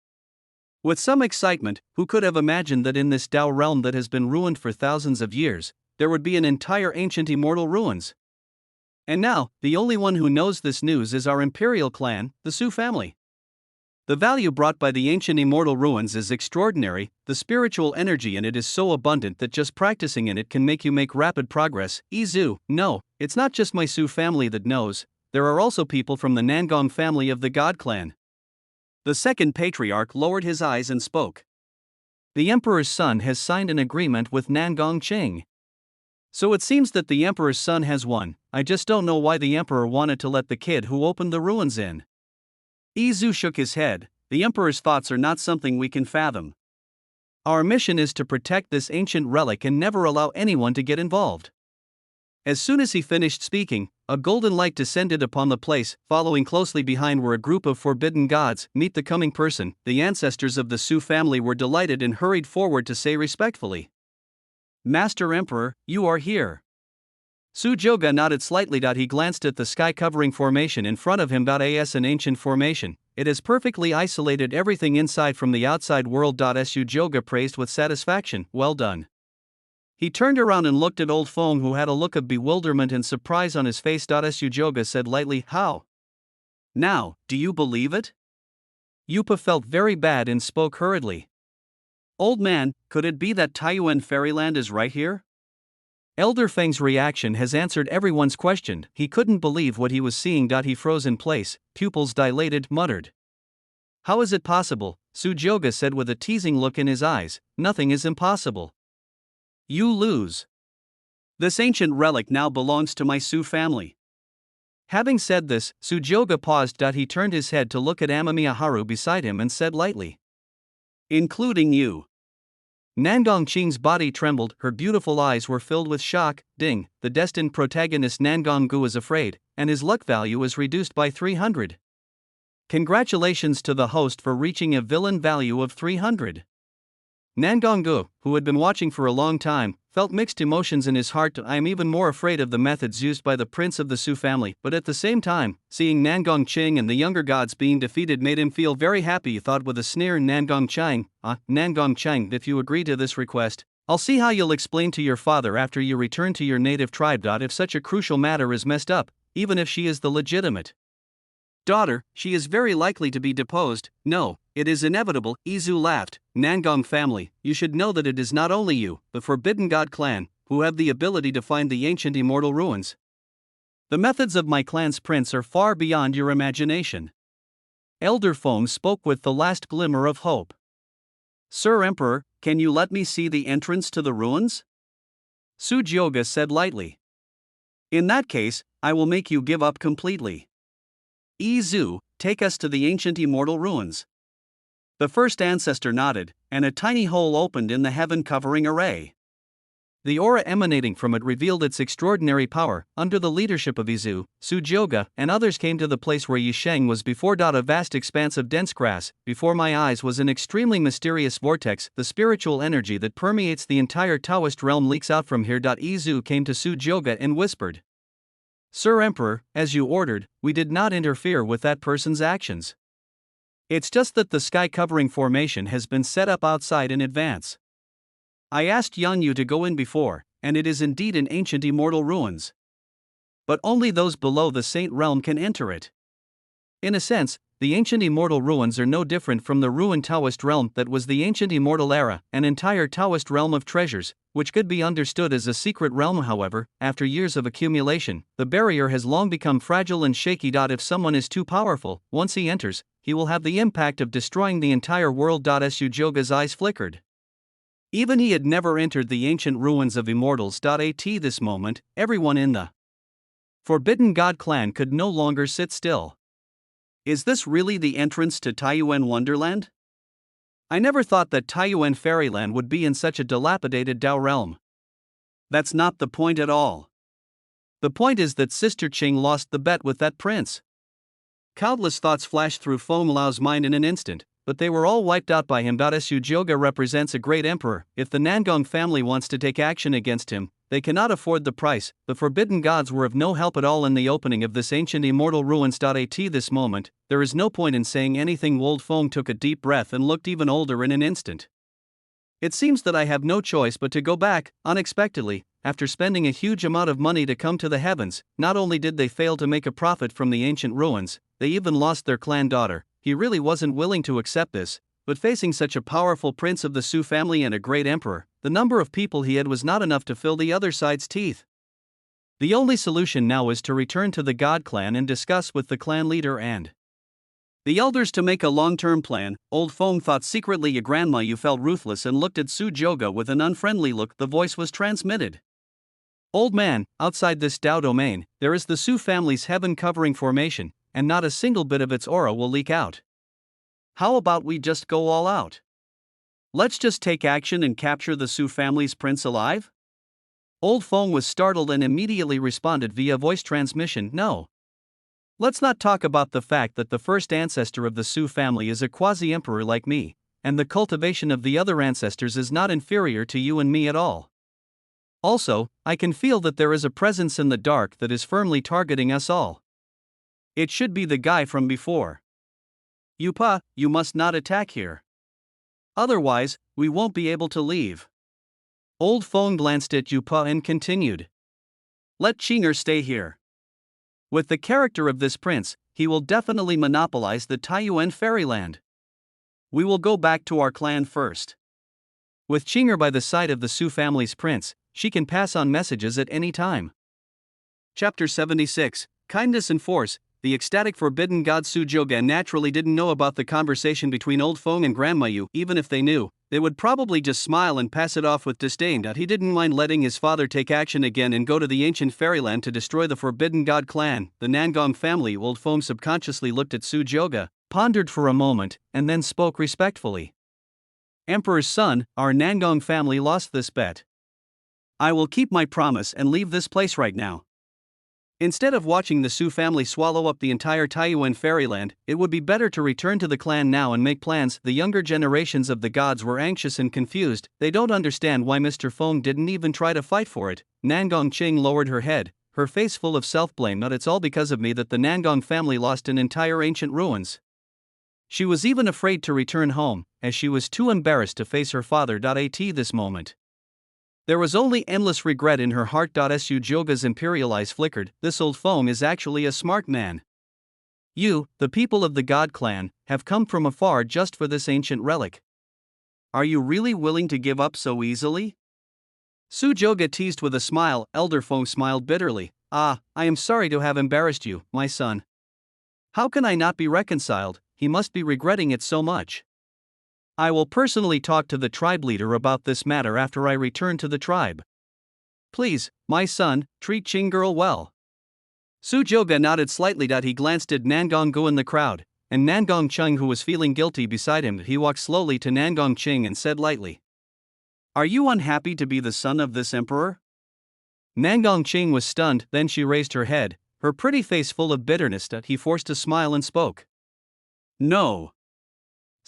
S1: with some excitement. Who could have imagined that in this Tao realm that has been ruined for thousands of years, there would be an entire ancient immortal ruins? And now, the only one who knows this news is our imperial clan, the Su family. The value brought by the ancient immortal ruins is extraordinary. The spiritual energy in it is so abundant that just practicing in it can make you make rapid progress. Izu, no, it's not just my Su family that knows, there are also people from the Nangong family of the God clan. The second patriarch lowered his eyes and spoke. The emperor's son has signed an agreement with Nangong Qing. So it seems that the emperor's son has won. I just don't know why the emperor wanted to let the kid who opened the ruins in. Izu shook his head. The emperor's thoughts are not something we can fathom. Our mission is to protect this ancient relic and never allow anyone to get involved. As soon as he finished speaking, a golden light descended upon the place. Following closely behind were a group of forbidden gods. Meet the coming person. The ancestors of the Su family were delighted and hurried forward to say respectfully, Master Emperor, you are here. Su Joga nodded slightly. He glanced at the sky-covering formation in front of him. As an ancient formation, it has perfectly isolated everything inside from the outside world. Su Joga praised with satisfaction. Well done. He turned around and looked at Old Fong, who had a look of bewilderment and surprise on his face. Su Joga said lightly, How? Now, do you believe it? Yupa felt very bad and spoke hurriedly. Old man, could it be that Taiyuan Fairyland is right here? Elder Feng's reaction has answered everyone's question. He couldn't believe what he was seeing. He froze in place, pupils dilated, muttered. How is it possible? Su Joga said with a teasing look in his eyes. Nothing is impossible. You lose. This ancient relic now belongs to my Su family. Having said this, Su Joga paused. He turned his head to look at Amamiya Haru beside him and said lightly, Including you. Nangong Qing's body trembled, her beautiful eyes were filled with shock. Ding, the destined protagonist Nangong Gu is afraid, and his luck value is reduced by 300. Congratulations to the host for reaching a villain value of 300. Nangong Gu, who had been watching for a long time, felt mixed emotions in his heart. I am even more afraid of the methods used by the prince of the Su family, but at the same time, seeing Nangong Qing and the younger gods being defeated made him feel very happy. He thought with a sneer, Nangong Qing, if you agree to this request, I'll see how you'll explain to your father after you return to your native tribe. If such a crucial matter is messed up, even if she is the legitimate daughter, she is very likely to be deposed. No, it is inevitable. Izu laughed. Nangong family, you should know that it is not only you, the Forbidden God clan, who have the ability to find the ancient immortal ruins. The methods of my clan's prince are far beyond your imagination. Elder Feng spoke with the last glimmer of hope. Sir Emperor, can you let me see the entrance to the ruins? Su Joga said lightly. In that case, I will make you give up completely. Izu, take us to the ancient immortal ruins. The first ancestor nodded, and a tiny hole opened in the heaven-covering array. The aura emanating from it revealed its extraordinary power. Under the leadership of Izu, Su Joga, and others came to the place where Yisheng was before. A vast expanse of dense grass, before my eyes was an extremely mysterious vortex. The spiritual energy that permeates the entire Taoist realm leaks out from here. Izu came to Su Joga and whispered, Sir Emperor, as you ordered, we did not interfere with that person's actions. It's just that the sky-covering formation has been set up outside in advance. I asked Yan Yu to go in before, and it is indeed an ancient immortal ruins. But only those below the Saint Realm can enter it. In a sense, the ancient immortal ruins are no different from the ruined Taoist realm that was the ancient immortal era, an entire Taoist realm of treasures, which could be understood as a secret realm. However, after years of accumulation, the barrier has long become fragile and shaky. If someone is too powerful, once he enters, he will have the impact of destroying the entire world. Su Joga's eyes flickered. Even he had never entered the ancient ruins of immortals. At this moment, everyone in the Forbidden God clan could no longer sit still. Is this really the entrance to Taiyuan Wonderland? I never thought that Taiyuan Fairyland would be in such a dilapidated Tao realm. That's not the point at all. The point is that Sister Ching lost the bet with that prince. Countless thoughts flashed through Feng Lao's mind in an instant, but they were all wiped out by him. Su Jioge represents a great emperor. If the Nangong family wants to take action against him, they cannot afford the price. The forbidden gods were of no help at all in the opening of this ancient immortal ruins. At this moment, there is no point in saying anything. Old Feng took a deep breath and looked even older in an instant. It seems that I have no choice but to go back, unexpectedly. After spending a huge amount of money to come to the heavens, not only did they fail to make a profit from the ancient ruins, they even lost their clan daughter. He really wasn't willing to accept this, but facing such a powerful prince of the Su family and a great emperor, the number of people he had was not enough to fill the other side's teeth. The only solution now is to return to the God clan and discuss with the clan leader and the elders to make a long-term plan. Old Feng thought secretly. Your grandma, you felt ruthless, and looked at Su Jioge with an unfriendly look. The voice was transmitted. Old man, outside this Dao domain, there is the Su family's heaven covering formation, and not a single bit of its aura will leak out. How about we just go all out? Let's just take action and capture the Su family's prince alive? Old Feng was startled and immediately responded via voice transmission, no. Let's not talk about the fact that the first ancestor of the Su family is a quasi-emperor like me, and the cultivation of the other ancestors is not inferior to you and me at all. Also, I can feel that there is a presence in the dark that is firmly targeting us all. It should be the guy from before. Yupa, you must not attack here. Otherwise, we won't be able to leave. Old Feng glanced at Yupa and continued. Let Qinger stay here. With the character of this prince, he will definitely monopolize the Taiyuan fairyland. We will go back to our clan first. With Qinger by the side of the Su family's prince, she can pass on messages at any time. Chapter 76, Kindness and Force. The ecstatic forbidden god Su Jioge naturally didn't know about the conversation between Old Feng and Grandma Yu. Even if they knew, they would probably just smile and pass it off with disdain. He didn't mind letting his father take action again and go to the ancient fairyland to destroy the forbidden god clan, the Nangong family. Old Feng subconsciously looked at Su Jioge, pondered for a moment, and then spoke respectfully. Emperor's son, our Nangong family lost this bet. I will keep my promise and leave this place right now. Instead of watching the Su family swallow up the entire Taiyuan fairyland, it would be better to return to the clan now and make plans. The younger generations of the gods were anxious and confused. They don't understand why Mr. Feng didn't even try to fight for it. Nangong Qing lowered her head, her face full of self-blame. Not it's all because of me that the Nangong family lost an entire ancient ruins. She was even afraid to return home, as she was too embarrassed to face her father. At this moment, there was only endless regret in her heart. Su Jioge's imperial eyes flickered. This Old Feng is actually a smart man. You, the people of the God clan, have come from afar just for this ancient relic. Are you really willing to give up so easily? Su Jioge teased with a smile. Elder Feng smiled bitterly. I am sorry to have embarrassed you, my son. How can I not be reconciled? He must be regretting it so much. I will personally talk to the tribe leader about this matter after I return to the tribe. Please, my son, treat Qing girl well. Su Jioge nodded slightly. He glanced at Nangong Gu in the crowd, and Nangong Qing, who was feeling guilty beside him. He walked slowly to Nangong Qing and said lightly, Are you unhappy to be the son of this emperor? Nangong Qing was stunned, then she raised her head, her pretty face full of bitterness. He forced a smile and spoke. No.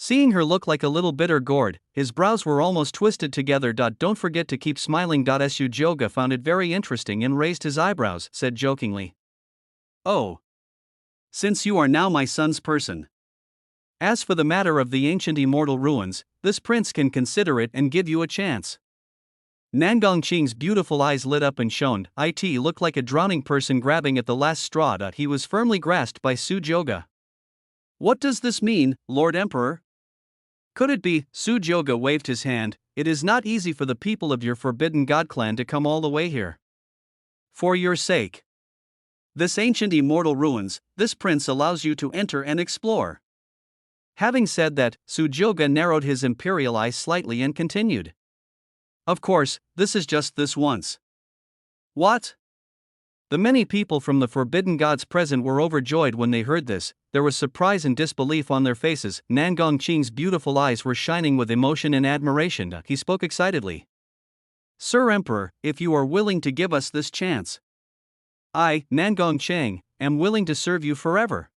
S1: Seeing her look like a little bitter gourd, his brows were almost twisted together. Don't forget to keep smiling. Su Jioge found it very interesting and raised his eyebrows, said jokingly. Oh. Since you are now my son's person. As for the matter of the ancient immortal ruins, this prince can consider it and give you a chance. Nangong Qing's beautiful eyes lit up and shone. It looked like a drowning person grabbing at the last straw. He was firmly grasped by Su Jioge. What does this mean, Lord Emperor? Could it be? Su Jioge waved his hand. It is not easy for the people of your forbidden god clan to come all the way here. For your sake. This ancient immortal ruins, this prince allows you to enter and explore. Having said that, Su Jioge narrowed his imperial eyes slightly and continued. Of course, this is just this once. What? The many people from the forbidden gods present were overjoyed when they heard this. There was surprise and disbelief on their faces. Nangong Qing's beautiful eyes were shining with emotion and admiration. He spoke excitedly. Sir Emperor, if you are willing to give us this chance, I, Nangong Cheng, am willing to serve you forever.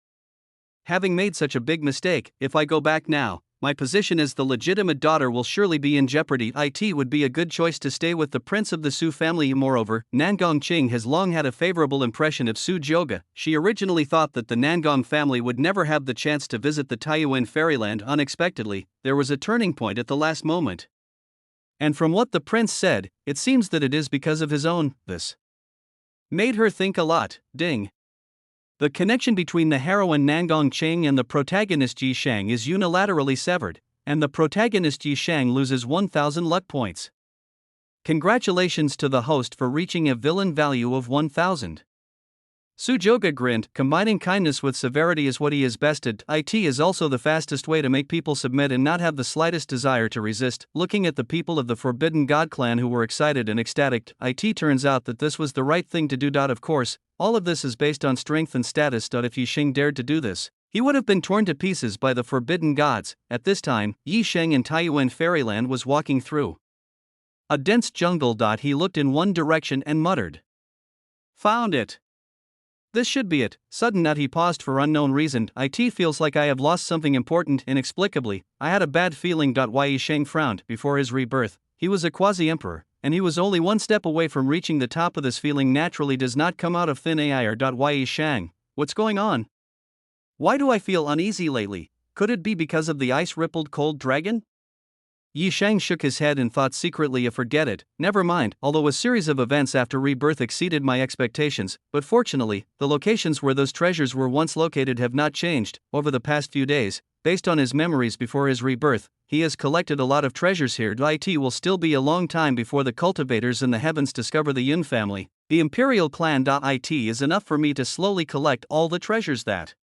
S1: Having made such a big mistake, if I go back now, my position as the legitimate daughter will surely be in jeopardy. It would be a good choice to stay with the prince of the Su family. Moreover, Nangong Ching has long had a favorable impression of Su Joga. She originally thought that the Nangong family would never have the chance to visit the Taiyuan fairyland. Unexpectedly, there was a turning point at the last moment. And from what the prince said, it seems that it is because of his own. This made her think a lot. Ding. The connection between the heroine Nangong Ching and the protagonist Yi Shang is unilaterally severed, and the protagonist Yi Shang loses 1,000 luck points. Congratulations to the host for reaching a villain value of 1,000. Su Joga grinned. Combining kindness with severity is what he is best at. It is also the fastest way to make people submit and not have the slightest desire to resist. Looking at the people of the Forbidden God clan who were excited and ecstatic, it turns out that this was the right thing to do. Of course, all of this is based on strength and status. If Yi Sheng dared to do this, he would have been torn to pieces by the Forbidden Gods. At this time, Yi Sheng in Taiyuan Fairyland was walking through a dense jungle. He looked in one direction and muttered, "Found it. This should be it." Sudden he paused for unknown reason. It feels like I have lost something important. Inexplicably, I had a bad feeling. Yi Sheng frowned. Before his rebirth, he was a quasi-emperor, and he was only one step away from reaching the top of this feeling. Naturally does not come out of thin air. Yi Sheng, what's going on? Why do I feel uneasy lately? Could it be because of the ice-rippled cold dragon? Yi Shang shook his head and thought secretly, forget it, never mind. Although a series of events after rebirth exceeded my expectations, but fortunately, the locations where those treasures were once located have not changed. Over the past few days, based on his memories before his rebirth, he has collected a lot of treasures here. It will still be a long time before the cultivators in the heavens discover the Yun family, the imperial clan. It is enough for me to slowly collect all the treasures that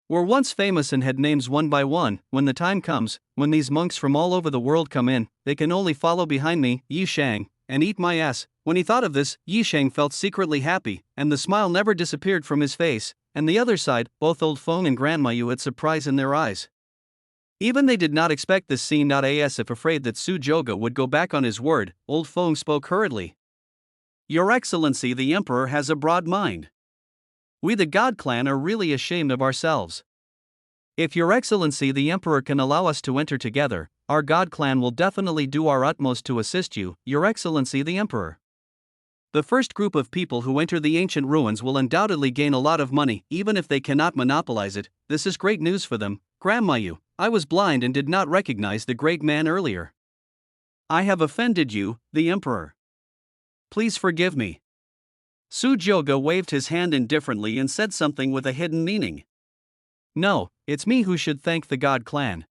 S1: were once famous and had names one by one. When the time comes, when these monks from all over the world come in, they can only follow behind me, Yi Shang, and eat my ass. When he thought of this, Yi Shang felt secretly happy, and the smile never disappeared from his face. And the other side, both Old Feng and Grandma Yu had surprise in their eyes. Even they did not expect this scene. As if afraid that Su Joga would go back on his word, Old Feng spoke hurriedly. "Your Excellency, the Emperor has a broad mind. We the God clan are really ashamed of ourselves. If Your Excellency the Emperor can allow us to enter together, our God clan will definitely do our utmost to assist you, Your Excellency the Emperor. The first group of people who enter the ancient ruins will undoubtedly gain a lot of money, even if they cannot monopolize it. This is great news for them. Grandma Yu, I was blind and did not recognize the great man earlier. I have offended you, the Emperor. Please forgive me." Su Joga waved his hand indifferently and said something with a hidden meaning. "No, it's me who should thank the God clan.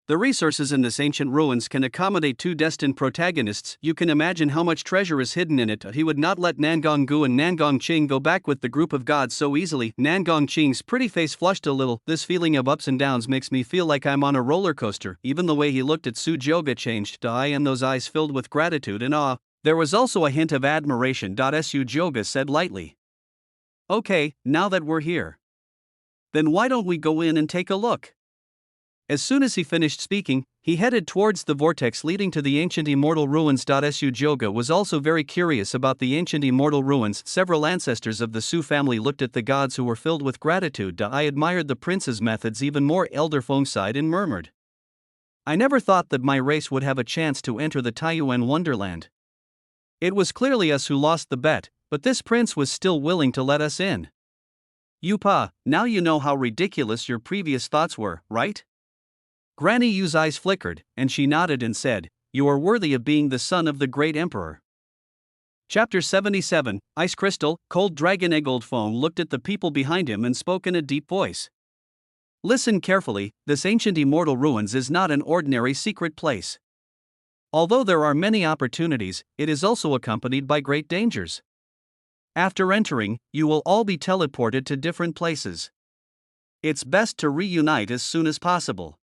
S1: The resources in this ancient ruins can accommodate two destined protagonists. You can imagine how much treasure is hidden in it. He would not let Nangong Gu and Nangong Ching go back with the group of gods so easily." Nangong Ching's pretty face flushed a little. "This feeling of ups and downs makes me feel like I'm on a roller coaster." Even the way he looked at Su Joga changed. And those eyes filled with gratitude and awe. There was also a hint of admiration. Su Joga said lightly. "Okay, now that we're here, then why don't we go in and take a look?" As soon as he finished speaking, he headed towards the vortex leading to the ancient immortal ruins. Su Joga was also very curious about the ancient immortal ruins. Several ancestors of the Su family looked at the gods who were filled with gratitude. I admired the prince's methods even more. Elder Feng sighed and murmured, "I never thought that my race would have a chance to enter the Taiyuan wonderland. It was clearly us who lost the bet, but this prince was still willing to let us in. Yupa, now you know how ridiculous your previous thoughts were, right?" Granny Yu's eyes flickered, and she nodded and said, "You are worthy of being the son of the great emperor." Chapter 77, Ice Crystal, Cold Dragon Egg. Old Feng looked at the people behind him and spoke in a deep voice. "Listen carefully, this ancient immortal ruins is not an ordinary secret place. Although there are many opportunities, it is also accompanied by great dangers. After entering, you will all be teleported to different places. It's best to reunite as soon as possible.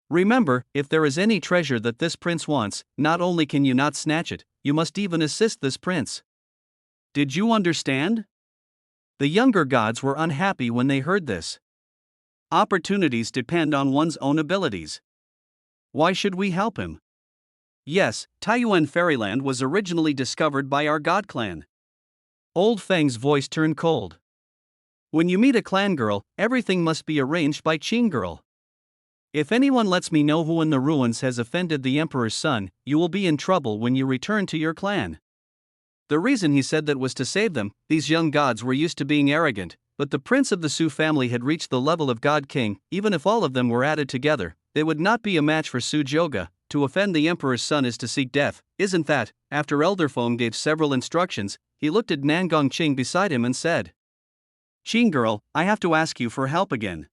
S1: Remember, if there is any treasure that this prince wants, not only can you not snatch it, you must even assist this prince. Did you understand?" The younger gods were unhappy when they heard this. Opportunities depend on one's own abilities. Why should we help him? Yes, Taiyuan Fairyland was originally discovered by our god clan. Old Feng's voice turned cold. When you meet a clan girl, everything must be arranged by Qing girl. If anyone lets me know who in the ruins has offended the emperor's son, you will be in trouble when you return to your clan. The reason he said that was to save them. These young gods were used to being arrogant, but the prince of the Su family had reached the level of god king. Even if all of them were added together, they would not be a match for Su Jioge. To offend the emperor's son is to seek death, isn't that? After Elder Feng gave several instructions, he looked at Nangong Qing beside him and said, "Qing girl, I have to ask you for help again."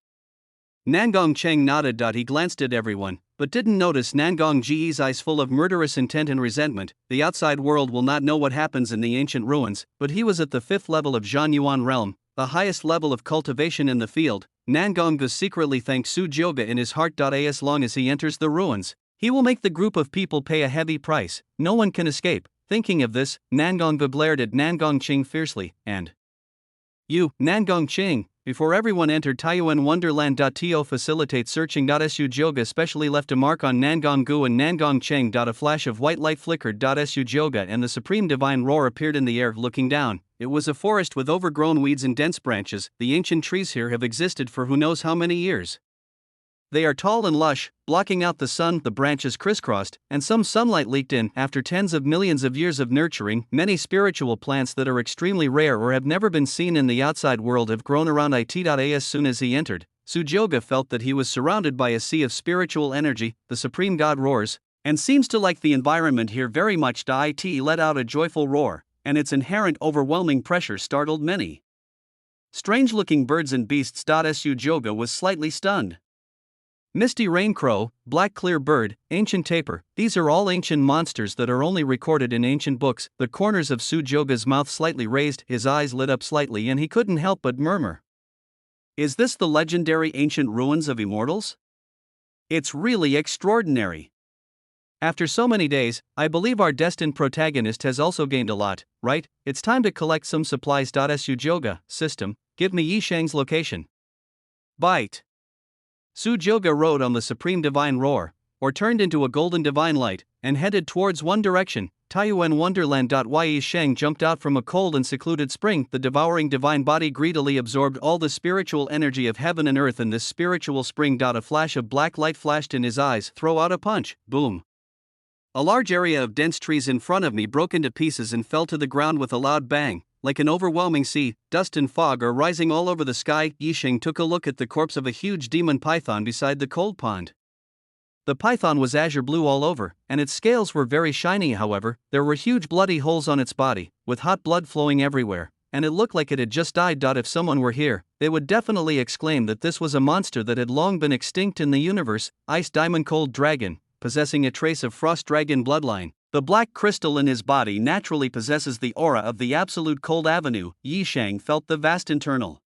S1: Nangong Cheng nodded. He glanced at everyone, but didn't notice Nangong Ji's eyes full of murderous intent and resentment. The outside world will not know what happens in the ancient ruins, but he was at the 5th level of Zhanyuan realm, the highest level of cultivation in the field. Nangong Gu secretly thanked Su Jioge in his heart. As long as he enters the ruins, he will make the group of people pay a heavy price. No one can escape. Thinking of this, Nangong Gu glared at Nangong Qing fiercely, and "You, Nangong Qing." Before everyone entered Taiyuan Wonderland. To facilitate searching. Su Jioge especially left a mark on Nangong Gu and Nangong Cheng. A flash of white light flickered. Su Jioge and the supreme divine roar appeared in the air. Looking down, it was a forest with overgrown weeds and dense branches. The ancient trees here have existed for who knows how many years. They are tall and lush, blocking out the sun. The branches crisscrossed, and some sunlight leaked in. After tens of millions of years of nurturing, many spiritual plants that are extremely rare or have never been seen in the outside world have grown around it. As soon as he entered, Su Jioge felt that he was surrounded by a sea of spiritual energy. The supreme god roars, and seems to like the environment here very much. It let out a joyful roar, and its inherent overwhelming pressure startled many strange-looking birds and beasts. Su Jioge was slightly stunned. Misty Rain Crow, Black Clear Bird, Ancient Tapir, these are all ancient monsters that are only recorded in ancient books. The corners of Su Jioge's mouth slightly raised, his eyes lit up slightly, and he couldn't help but murmur, "Is this the legendary ancient ruins of immortals? It's really extraordinary. After so many days, I believe our destined protagonist has also gained a lot, right? It's time to collect some supplies." Su Jioge, system, give me Yishang's location. Bite. Su Jioge rode on the supreme divine roar, or turned into a golden divine light, and headed towards one direction, Taiyuan Wonderland. Yisheng jumped out from a cold and secluded spring. The devouring divine body greedily absorbed all the spiritual energy of heaven and earth in this spiritual spring. A flash of black light flashed in his eyes. Throw out a punch, boom. A large area of dense trees in front of me broke into pieces and fell to the ground with a loud bang. Like an overwhelming sea, dust and fog are rising all over the sky. Yisheng took a look at the corpse of a huge demon python beside the cold pond. The python was azure blue all over, and its scales were very shiny. However, there were huge bloody holes on its body, with hot blood flowing everywhere, and it looked like it had just died. If someone were here, they would definitely exclaim that this was a monster that had long been extinct in the universe. Ice Diamond Cold Dragon, possessing a trace of Frost Dragon bloodline. The black crystal in his body naturally possesses the aura of the absolute cold avenue. Yisheng felt the vast internal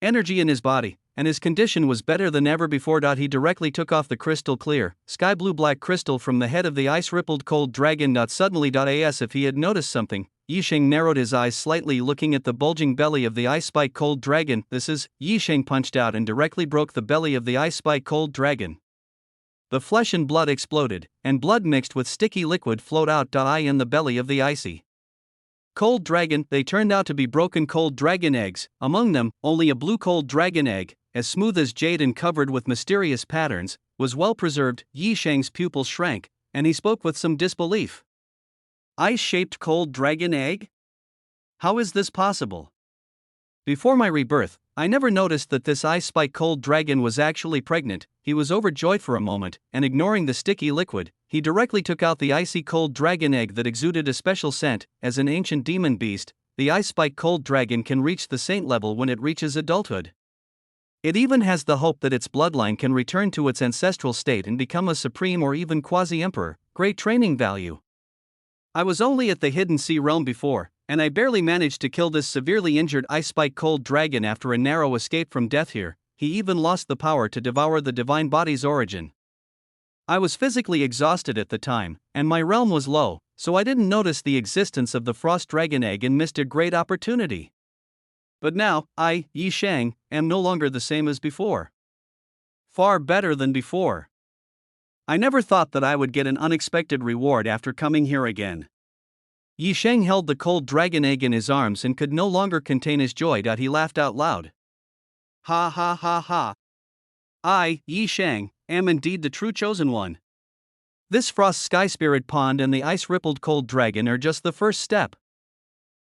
S1: energy in his body, and his condition was better than ever before. He directly took off the crystal clear, sky blue black crystal from the head of the ice rippled cold dragon. Suddenly, as if he had noticed something, Yisheng narrowed his eyes slightly, looking at the bulging belly of the ice spike cold dragon. This is, Yisheng punched out and directly broke the belly of the ice spike cold dragon. The flesh and blood exploded, and blood mixed with sticky liquid flowed out. In the belly of the icy cold dragon, they turned out to be broken cold dragon eggs, among them, only a blue cold dragon egg, as smooth as jade and covered with mysterious patterns, was well preserved. Yisheng's pupils shrank, and he spoke with some disbelief. Ice-shaped cold dragon egg? How is this possible? Before my rebirth, I never noticed that this ice spike cold dragon was actually pregnant. He was overjoyed for a moment, and ignoring the sticky liquid, he directly took out the icy cold dragon egg that exuded a special scent. As an ancient demon beast, the ice spike cold dragon can reach the saint level when it reaches adulthood. It even has the hope that its bloodline can return to its ancestral state and become a supreme or even quasi-emperor. Great training value. I was only at the Hidden Sea realm before, and I barely managed to kill this severely injured ice spike cold dragon after a narrow escape from death here. He even lost the power to devour the divine body's origin. I was physically exhausted at the time, and my realm was low, so I didn't notice the existence of the frost dragon egg and missed a great opportunity. But now, I, Yisheng, am no longer the same as before. Far better than before. I never thought that I would get an unexpected reward after coming here again. Yi Sheng held the cold dragon egg in his arms and could no longer contain his joy. He laughed out loud. Ha ha ha ha. I, Yi Sheng, am indeed the true chosen one. This frost sky spirit pond and the ice rippled cold dragon are just the first step.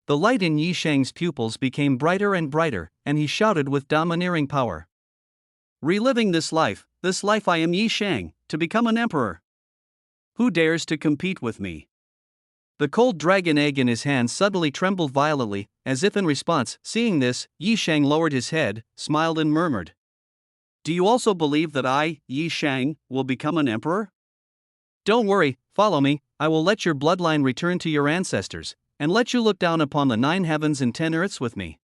S1: The light in Yi Sheng's pupils became brighter and brighter, and he shouted with domineering power. Reliving this life I am Yi Sheng, to become an emperor. Who dares to compete with me? The cold dragon egg in his hand suddenly trembled violently, as if in response. Seeing this, Yi Sheng lowered his head, smiled and murmured. Do you also believe that I, Yi Sheng, will become an emperor? Don't worry, follow me, I will let your bloodline return to your ancestors, and let you look down upon the 9 heavens and 10 earths with me.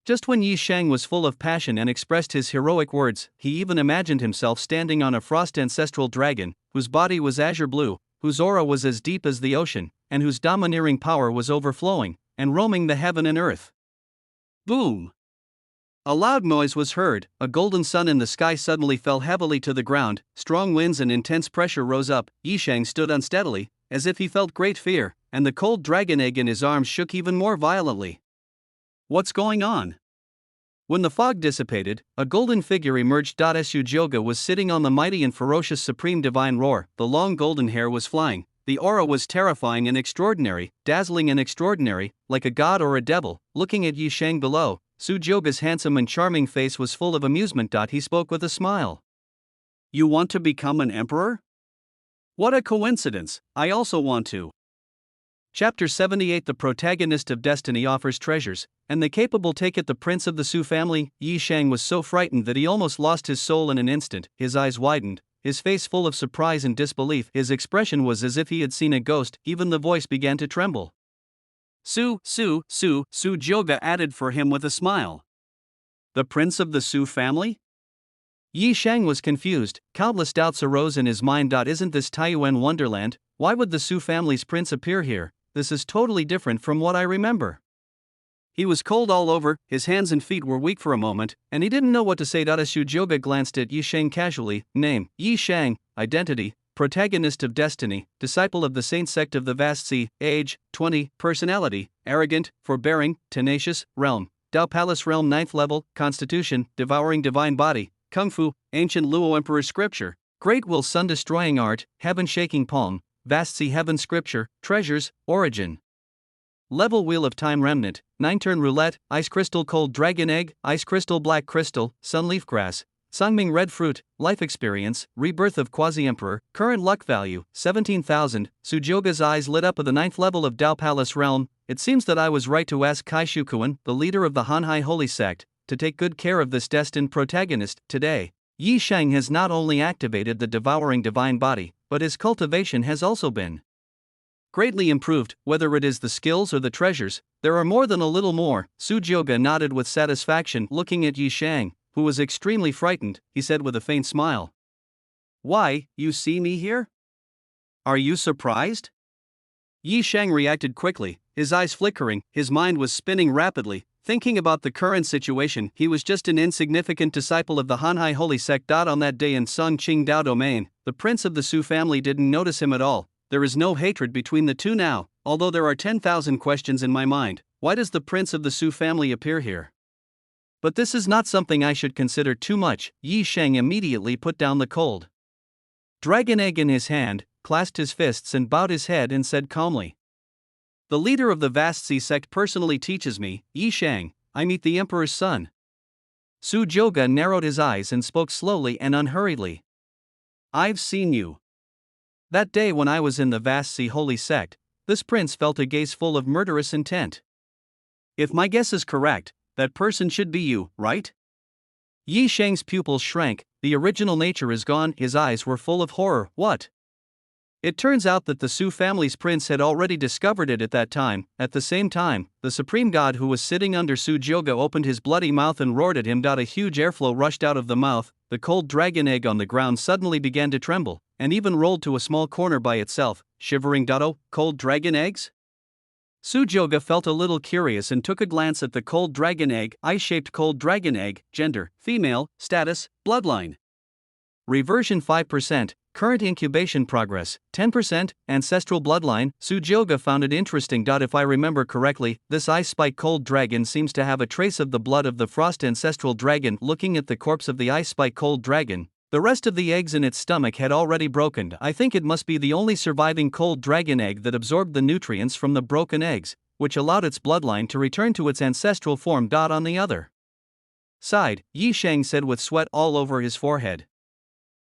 S1: Just when Yi Sheng was full of passion and expressed his heroic words, he even imagined himself standing on a frost ancestral dragon, whose body was azure blue, whose aura was as deep as the ocean, and whose domineering power was overflowing, and roaming the heaven and earth. Boom! A loud noise was heard, a golden sun in the sky suddenly fell heavily to the ground, strong winds and intense pressure rose up. Yi Sheng stood unsteadily, as if he felt great fear, and the cold dragon egg in his arms shook even more violently. What's going on? When the fog dissipated, a golden figure emerged. Su Jioge was sitting on the mighty and ferocious supreme divine roar. The long golden hair was flying, the aura was terrifying and extraordinary, dazzling and extraordinary, like a god or a devil. Looking at Yi Sheng below, Su Jioge's handsome and charming face was full of amusement. He spoke with a smile. You want to become an emperor? What a coincidence, I also want to. Chapter 78. The protagonist of Destiny offers treasures, and the capable take it. The prince of the Su family. Yi Sheng was so frightened that he almost lost his soul in an instant. His eyes widened, his face full of surprise and disbelief. His expression was as if he had seen a ghost. Even the voice began to tremble. Su Jioge added for him with a smile. The prince of the Su family? Yi Sheng was confused. Countless doubts arose in his mind. Isn't this Taiyuan wonderland? Why would the Su family's prince appear here? This is totally different from what I remember. He was cold all over, his hands and feet were weak for a moment, and he didn't know what to say. Su Jioge glanced at Yi Sheng casually. Name, Yi Sheng. Identity, protagonist of Destiny, disciple of the Saint sect of the Vast Sea. Age, 20. Personality, arrogant, forbearing, tenacious. Realm, Dao Palace realm. 9th level. Constitution, devouring divine body. Kung Fu, ancient Luo emperor. Scripture, great will. Sun destroying art, heaven shaking palm. Vast Sea heaven. Scripture, treasures, origin. Level wheel of time remnant, 9-turn roulette, ice crystal cold dragon egg, ice crystal black crystal, sunleaf grass, Sangming red fruit, life experience, rebirth of quasi-emperor, current luck value, 17,000. Su Jioge's eyes lit up at the 9th level of Dao Palace realm. It seems that I was right to ask Kai Shukuan, the leader of the Hanhai Holy Sect, to take good care of this destined protagonist. Today, Yi Sheng has not only activated the devouring divine body, but his cultivation has also been greatly improved. Whether it is the skills or the treasures, there are more than a little more. Su Jioge nodded with satisfaction. Looking at Yi Sheng, who was extremely frightened, he said with a faint smile. Why, you see me here? Are you surprised? Yi Sheng reacted quickly, his eyes flickering, his mind was spinning rapidly, thinking about the current situation. He was just an insignificant disciple of the Hanhai Holy Sect. On that day in Song Qing Dao domain, the prince of the Su family didn't notice him at all. There is no hatred between the two now, although there are 10,000 questions in my mind. Why does the prince of the Su family appear here? But this is not something I should consider too much. Yi Sheng immediately put down the cold dragon egg in his hand, clasped his fists and bowed his head and said calmly. The leader of the Vast Sea sect personally teaches me, Yi Sheng, I meet the emperor's son. Su Jioge narrowed his eyes and spoke slowly and unhurriedly. I've seen you. That day when I was in the Vast Sea Holy Sect, this prince felt a gaze full of murderous intent. If my guess is correct, that person should be you, right? Yi Sheng's pupils shrank, the original nature is gone. His eyes were full of horror. What? It turns out that the Su family's prince had already discovered it at that time. At the same time, the supreme god who was sitting under Su Jioge opened his bloody mouth and roared at him. A huge airflow rushed out of the mouth, the cold dragon egg on the ground suddenly began to tremble, and even rolled to a small corner by itself, shivering. Cold dragon eggs? Su Jioge felt a little curious and took a glance at the cold dragon egg. Ice-shaped cold dragon egg, gender, female, status, bloodline. Reversion 5%, current incubation progress, 10%, ancestral bloodline. Sujyoga found it interesting. If I remember correctly, this ice spike cold dragon seems to have a trace of the blood of the frost ancestral dragon. Looking at the corpse of the ice spike cold dragon, the rest of the eggs in its stomach had already broken. I think it must be the only surviving cold dragon egg that absorbed the nutrients from the broken eggs, which allowed its bloodline to return to its ancestral form. On the other side, Yi Shang said with sweat all over his forehead,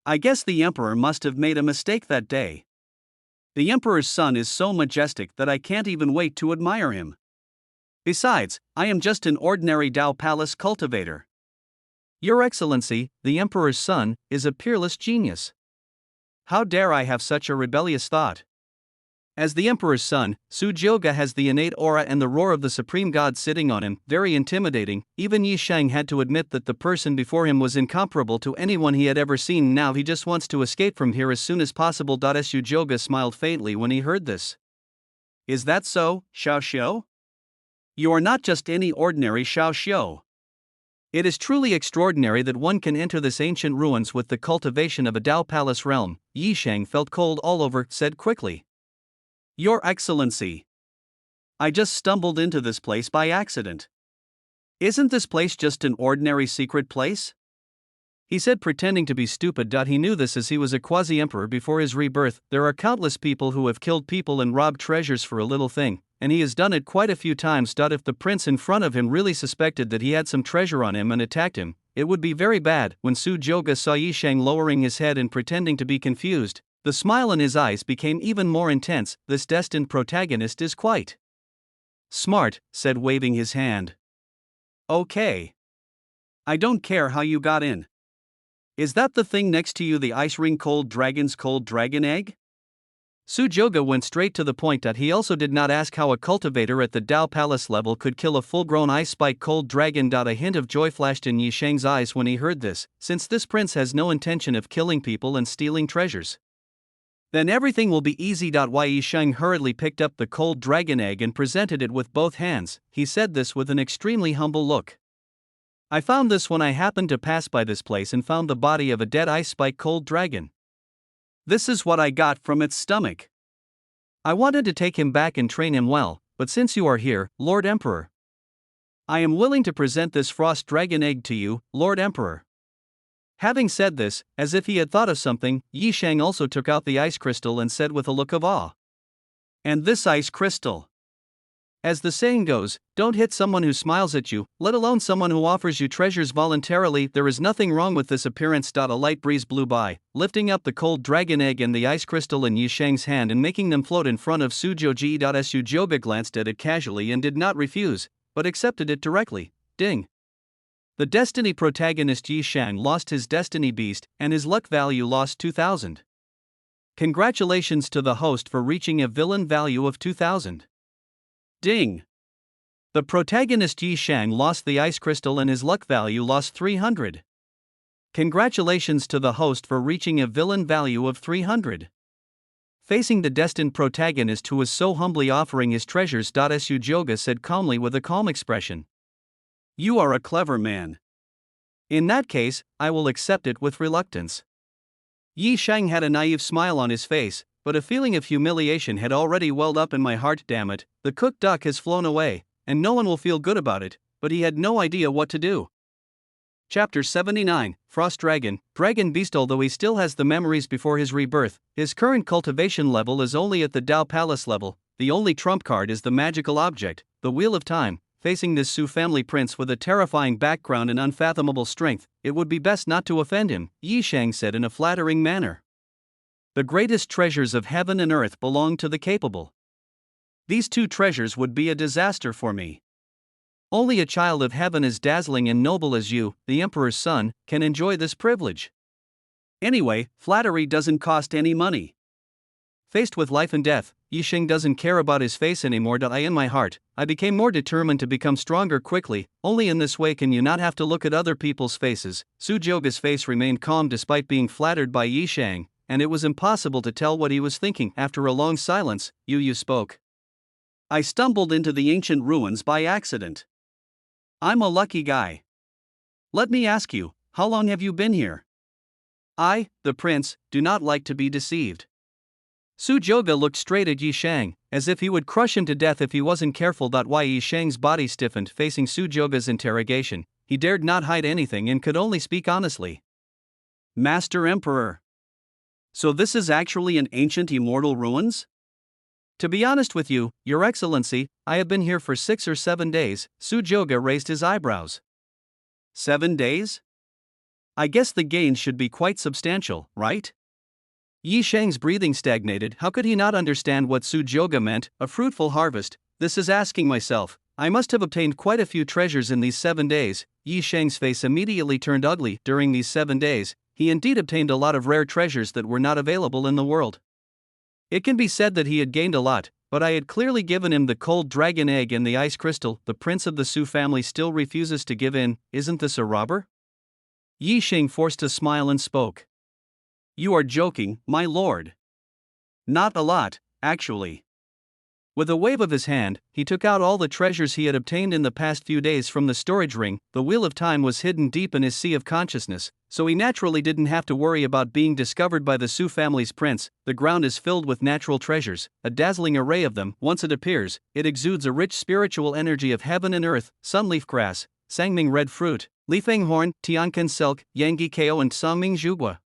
S1: I guess the emperor must have made a mistake that day. The emperor's son is so majestic that I can't even wait to admire him. Besides, I am just an ordinary Dao Palace cultivator. Your Excellency, the emperor's son, is a peerless genius. How dare I have such a rebellious thought? As the emperor's son, Sujyoga has the innate aura and the roar of the supreme god sitting on him, very intimidating. Even Yi Shang had to admit that the person before him was incomparable to anyone he had ever seen. Now he just wants to escape from here as soon as possible. Sujyoga smiled faintly when he heard this. Is that so, Xiao Xiu? You are not just any ordinary Xiao Xiu. It is truly extraordinary that one can enter this ancient ruins with the cultivation of a Dao Palace realm. Yi Shang felt cold all over, said quickly. Your Excellency, I just stumbled into this place by accident. Isn't this place just an ordinary secret place? He said, pretending to be stupid. He knew this as he was a quasi-emperor before his rebirth. There are countless people who have killed people and robbed treasures for a little thing, and he has done it quite a few times. If the prince in front of him really suspected that he had some treasure on him and attacked him, it would be very bad. When Sujyoga saw Yi Shang lowering his head and pretending to be confused, the smile in his eyes became even more intense. This destined protagonist is quite smart, said, waving his hand. Okay. I don't care how you got in. Is that the thing next to you, the ice ring cold dragon's cold dragon egg? Sujyoga went straight to the point. He also did not ask how a cultivator at the Dao Palace level could kill a full-grown ice spike cold dragon. A hint of joy flashed in Yi Shang's eyes when he heard this, since this prince has no intention of killing people and stealing treasures. Then everything will be easy. Yi Shang hurriedly picked up the cold dragon egg and presented it with both hands. He said this with an extremely humble look. I found this when I happened to pass by this place and found the body of a dead ice spike cold dragon. This is what I got from its stomach. I wanted to take him back and train him well, but since you are here, Lord Emperor, I am willing to present this frost dragon egg to you, Lord Emperor. Having said this, as if he had thought of something, Yi Shang also took out the ice crystal and said with a look of awe. And this ice crystal? As the saying goes, don't hit someone who smiles at you, let alone someone who offers you treasures voluntarily. There is nothing wrong with this appearance. A light breeze blew by, lifting up the cold dragon egg and the ice crystal in Yi Shang's hand and making them float in front of Sujyoga. Sujyoga glanced at it casually and did not refuse, but accepted it directly. Ding. The Destiny protagonist Yi Shang lost his Destiny Beast, and his luck value lost 2,000. Congratulations to the host for reaching a villain value of 2,000. Ding. The protagonist Yi Shang lost the ice crystal and his luck value lost 300. Congratulations to the host for reaching a villain value of 300. Facing the destined protagonist who was so humbly offering his treasures. Sujyoga said calmly with a calm expression. You are a clever man. In that case, I will accept it with reluctance. Yi Shang had a naive smile on his face, but a feeling of humiliation had already welled up in my heart. Damn it, the cooked duck has flown away, and no one will feel good about it, but he had no idea what to do. Chapter 79, Frost Dragon, Dragon Beast. Although he still has the memories before his rebirth, his current cultivation level is only at the Dao Palace level. The only trump card is the magical object, the Wheel of Time. Facing this Su family prince with a terrifying background and unfathomable strength, it would be best not to offend him, Yi Shang said in a flattering manner. The greatest treasures of heaven and earth belong to the capable. These two treasures would be a disaster for me. Only a child of heaven as dazzling and noble as you, the emperor's son, can enjoy this privilege. Anyway, flattery doesn't cost any money. Faced with life and death, Yi Shang doesn't care about his face anymore. In my heart, I became more determined to become stronger quickly. Only in this way can you not have to look at other people's faces. Sujyoga's face remained calm despite being flattered by Yi Shang, and it was impossible to tell what he was thinking. After a long silence, Yu spoke. I stumbled into the ancient ruins by accident. I'm a lucky guy. Let me ask you, how long have you been here? I, the prince, do not like to be deceived. Su Joga looked straight at Yi Shang, as if he would crush him to death if he wasn't careful. Why Yi Shang's body stiffened facing Su Joga's interrogation. He dared not hide anything and could only speak honestly. Master Emperor. So this is actually an ancient immortal ruins? To be honest with you, Your Excellency, I have been here for 6 or 7 days. Su Joga raised his eyebrows. 7 days? I guess the gains should be quite substantial, right? Yi Shang's breathing stagnated. How could he not understand what Su Joga meant? A fruitful harvest. This is asking myself. I must have obtained quite a few treasures in these 7 days. Yi Shang's face immediately turned ugly. During these 7 days, he indeed obtained a lot of rare treasures that were not available in the world. It can be said that he had gained a lot, but I had clearly given him the cold dragon egg and the ice crystal. The prince of the Su family still refuses to give in. Isn't this a robber? Yi Shang forced a smile and spoke. You are joking, my lord. Not a lot, actually. With a wave of his hand, he took out all the treasures he had obtained in the past few days from the storage ring. The Wheel of Time was hidden deep in his sea of consciousness, so he naturally didn't have to worry about being discovered by the Su family's prince. The ground is filled with natural treasures, a dazzling array of them. Once it appears, it exudes a rich spiritual energy of heaven and earth: sunleaf grass, sangming red fruit, lifeng horn, tianken silk, yangi kao and sangming zhugua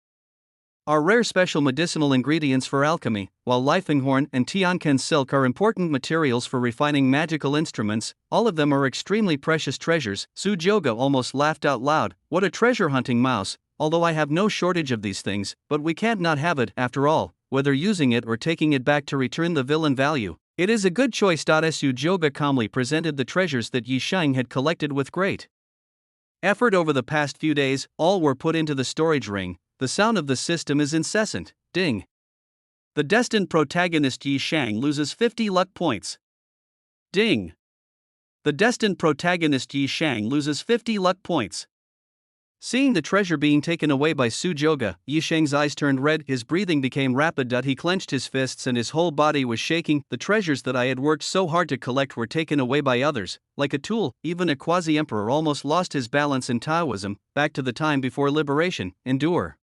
S1: are rare special medicinal ingredients for alchemy, while lifenghorn and tianken silk are important materials for refining magical instruments. All of them are extremely precious treasures. Su Joga almost laughed out loud. What a treasure-hunting mouse! Although I have no shortage of these things, but we can't not have it, after all, whether using it or taking it back to return the villain value. It is a good choice. Su Joga calmly presented the treasures that Yi Shang had collected with great effort over the past few days. All were put into the storage ring. The sound of the system is incessant. Ding. The destined protagonist Yi Shang loses 50 luck points. Ding. The destined protagonist Yi Shang loses 50 luck points. Seeing the treasure being taken away by Su Joga, Yi Shang's eyes turned red, his breathing became rapid. He clenched his fists and his whole body was shaking. The treasures that I had worked so hard to collect were taken away by others, like a tool. Even a quasi-emperor almost lost his balance in Taoism. Back to the time before liberation. Endure.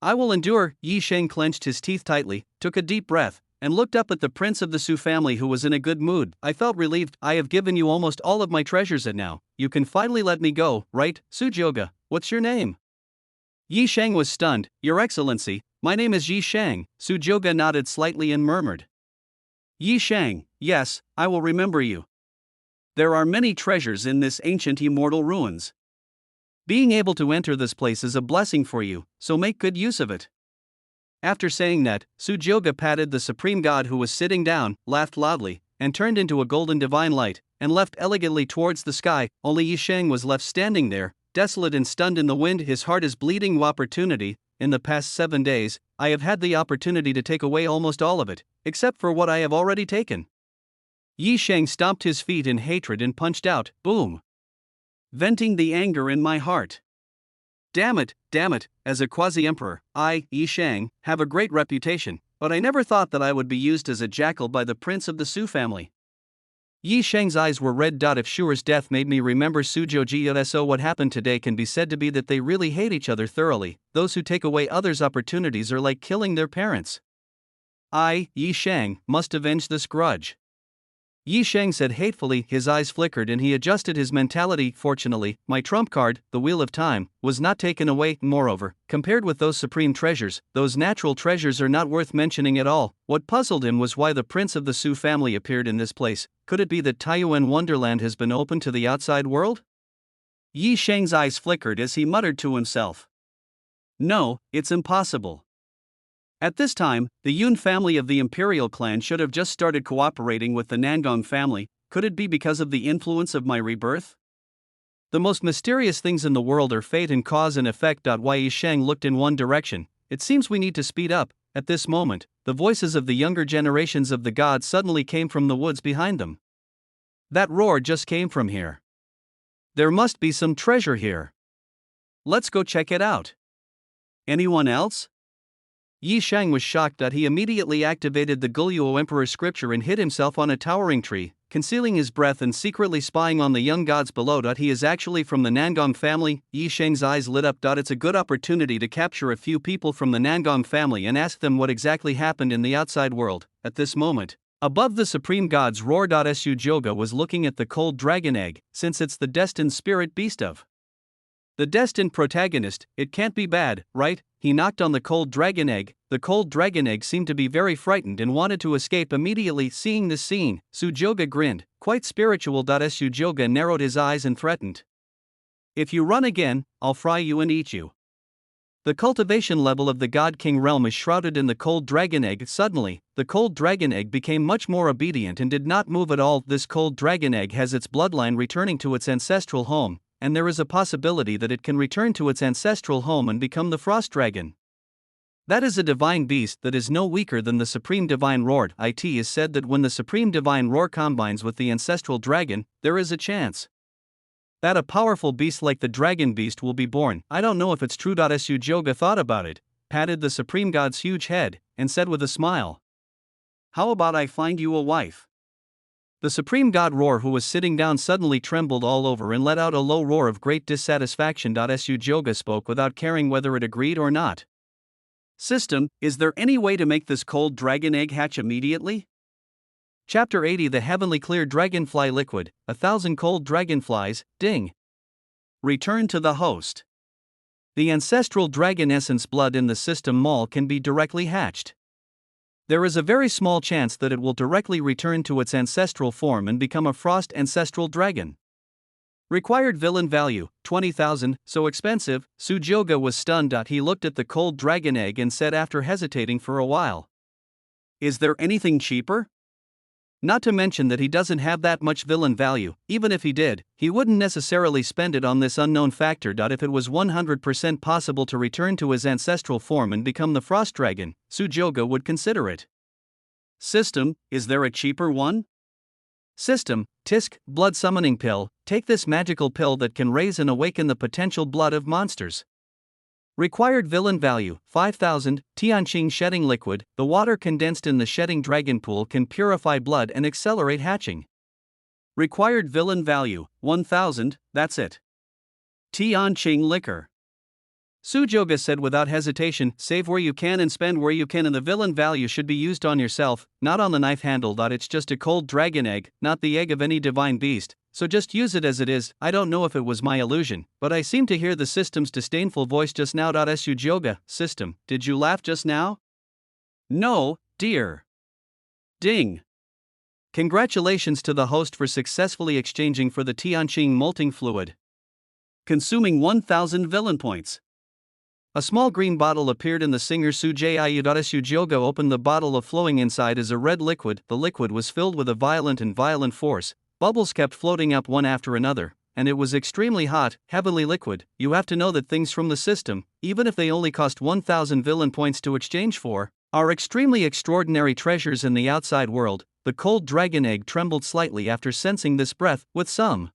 S1: I will endure. Yi Shang clenched his teeth tightly, took a deep breath, and looked up at the prince of the Su family, who was in a good mood. I felt relieved. I have given you almost all of my treasures and now, you can finally let me go, right? Su Joga, what's your name? Yi Shang was stunned. Your Excellency, my name is Yi Shang. Su Joga nodded slightly and murmured. Yi Shang, yes, I will remember you. There are many treasures in this ancient immortal ruins. Being able to enter this place is a blessing for you, so make good use of it. After saying that, Su Joga patted the supreme god who was sitting down, laughed loudly, and turned into a golden divine light, and left elegantly towards the sky. Only Yi Shang was left standing there, desolate and stunned in the wind. His heart is bleeding. Opportunity. In the past 7 days, I have had the opportunity to take away almost all of it, except for what I have already taken. Yi Shang stomped his feet in hatred and punched out. Boom. Venting the anger in my heart. Damn it, as a quasi-emperor, I, Yi Shang, have a great reputation, but I never thought that I would be used as a jackal by the prince of the Su family. Yi Shang's eyes were red. If Shure's death made me remember Su Joga, so what happened today can be said to be that they really hate each other thoroughly. Those who take away others' opportunities are like killing their parents. I, Yi Shang, must avenge this grudge. Yi Shang said hatefully. His eyes flickered and he adjusted his mentality. Fortunately, my trump card, the Wheel of Time, was not taken away. Moreover, compared with those supreme treasures, those natural treasures are not worth mentioning at all. What puzzled him was why the prince of the Su family appeared in this place. Could it be that Taiyuan Wonderland has been opened to the outside world? Yi Shang's eyes flickered as he muttered to himself. No, it's impossible. At this time, the Yun family of the imperial clan should have just started cooperating with the Nangong family. Could it be because of the influence of my rebirth? The most mysterious things in the world are fate and cause and effect. Yi Shang looked in one direction. It seems we need to speed up. At this moment, the voices of the younger generations of the gods suddenly came from the woods behind them. That roar just came from here. There must be some treasure here. Let's go check it out. Anyone else? Yi Shang was shocked that he immediately activated the Guluo Emperor scripture and hid himself on a towering tree. concealing his breath and secretly spying on the young gods below. He is actually from the Nangong family. Yi Sheng's eyes lit up. It's a good opportunity to capture a few people from the Nangong family and ask them what exactly happened in the outside world. At this moment, above the supreme gods roar. Su Joga was looking at the cold dragon egg, since it's the destined spirit beast of the destined protagonist. It can't be bad, right? He knocked on the cold dragon egg. The cold dragon egg seemed to be very frightened and wanted to escape immediately. Seeing this scene, Su Joga grinned, quite spiritual. Su Joga narrowed his eyes and threatened, "If you run again, I'll fry you and eat you." The cultivation level of the God King realm is shrouded in the cold dragon egg. Suddenly, the cold dragon egg became much more obedient and did not move at all. This cold dragon egg has its bloodline returning to its ancestral home, and there is a possibility that it can return to its ancestral home and become the frost dragon. That is a divine beast that is no weaker than the supreme divine roar. It is said that when the supreme divine roar combines with the ancestral dragon, there is a chance that a powerful beast like the dragon beast will be born. I don't know if it's true. Su Joga thought about it, patted the supreme god's huge head, and said with a smile, "How about I find you a wife?" The supreme god Roar, who was sitting down, suddenly trembled all over and let out a low roar of great dissatisfaction. Su Joga spoke without caring whether it agreed or not. "System, is there any way to make this cold dragon egg hatch immediately?" Chapter 80. The heavenly clear dragonfly liquid, 1,000 cold dragonflies, ding. Return to the host. The ancestral dragon essence blood in the system mall can be directly hatched. There is a very small chance that it will directly return to its ancestral form and become a frost ancestral dragon. Required villain value, 20,000, so expensive. Su Joga was stunned. He looked at the cold dragon egg and said after hesitating for a while, "Is there anything cheaper?" Not to mention that he doesn't have that much villain value. Even if he did, he wouldn't necessarily spend it on this unknown factor. If it was 100% possible to return to his ancestral form and become the frost dragon, Su Joga would consider it. System, is there a cheaper one? System, Tisk, blood summoning pill. Take this magical pill that can raise and awaken the potential blood of monsters. Required villain value, 5,000, Tianqing shedding liquid. The water condensed in the shedding dragon pool can purify blood and accelerate hatching. Required villain value, 1,000, that's it. Tianqing liquor. Su Joga said without hesitation, "Save where you can and spend where you can, and the villain value should be used on yourself, not on the knife handle. It's just a cold dragon egg, not the egg of any divine beast, so just use it as it is." I don't know if it was my illusion, but I seemed to hear the system's disdainful voice just now. Su Joga, system, did you laugh just now? No, dear. Ding. Congratulations to the host for successfully exchanging for the Tianqing molting fluid, consuming 1,000 villain points. A small green bottle appeared in the singer Su Jiu. Su Joga opened the bottle. Of flowing inside is a red liquid. The liquid was filled with a violent force. Bubbles kept floating up one after another, and it was extremely hot, heavenly liquid. You have to know that things from the system, even if they only cost 1,000 villain points to exchange for, are extremely extraordinary treasures in the outside world. The cold dragon egg trembled slightly after sensing this breath. With some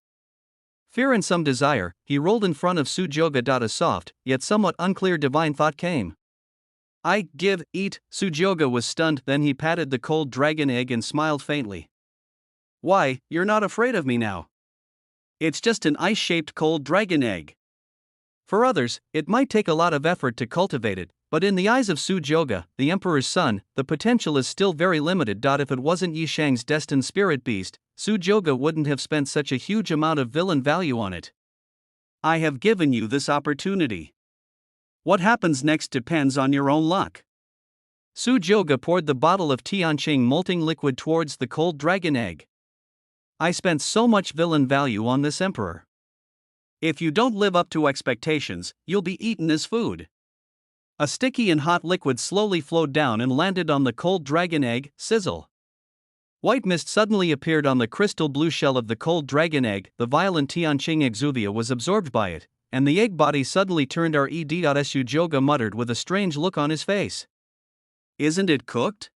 S1: fear and some desire, he rolled in front of Su Joga. A soft, yet somewhat unclear divine thought came. "I give, eat." Su Joga was stunned, then he patted the cold dragon egg and smiled faintly. "Why, you're not afraid of me now? It's just an ice-shaped cold dragon egg." For others, it might take a lot of effort to cultivate it, but in the eyes of Su Joga, the emperor's son, the potential is still very limited. If it wasn't Yi Shang's destined spirit beast, Su Joga wouldn't have spent such a huge amount of villain value on it. "I have given you this opportunity. What happens next depends on your own luck." Su Joga poured the bottle of Tianqing molting liquid towards the cold dragon egg. "I spent so much villain value on this emperor. If you don't live up to expectations, you'll be eaten as food." A sticky and hot liquid slowly flowed down and landed on the cold dragon egg. Sizzle. White mist suddenly appeared on the crystal blue shell of the cold dragon egg. The violent Tianqing exuvia was absorbed by it, and the egg body suddenly turned red. Su Joga muttered with a strange look on his face. "Isn't it cooked?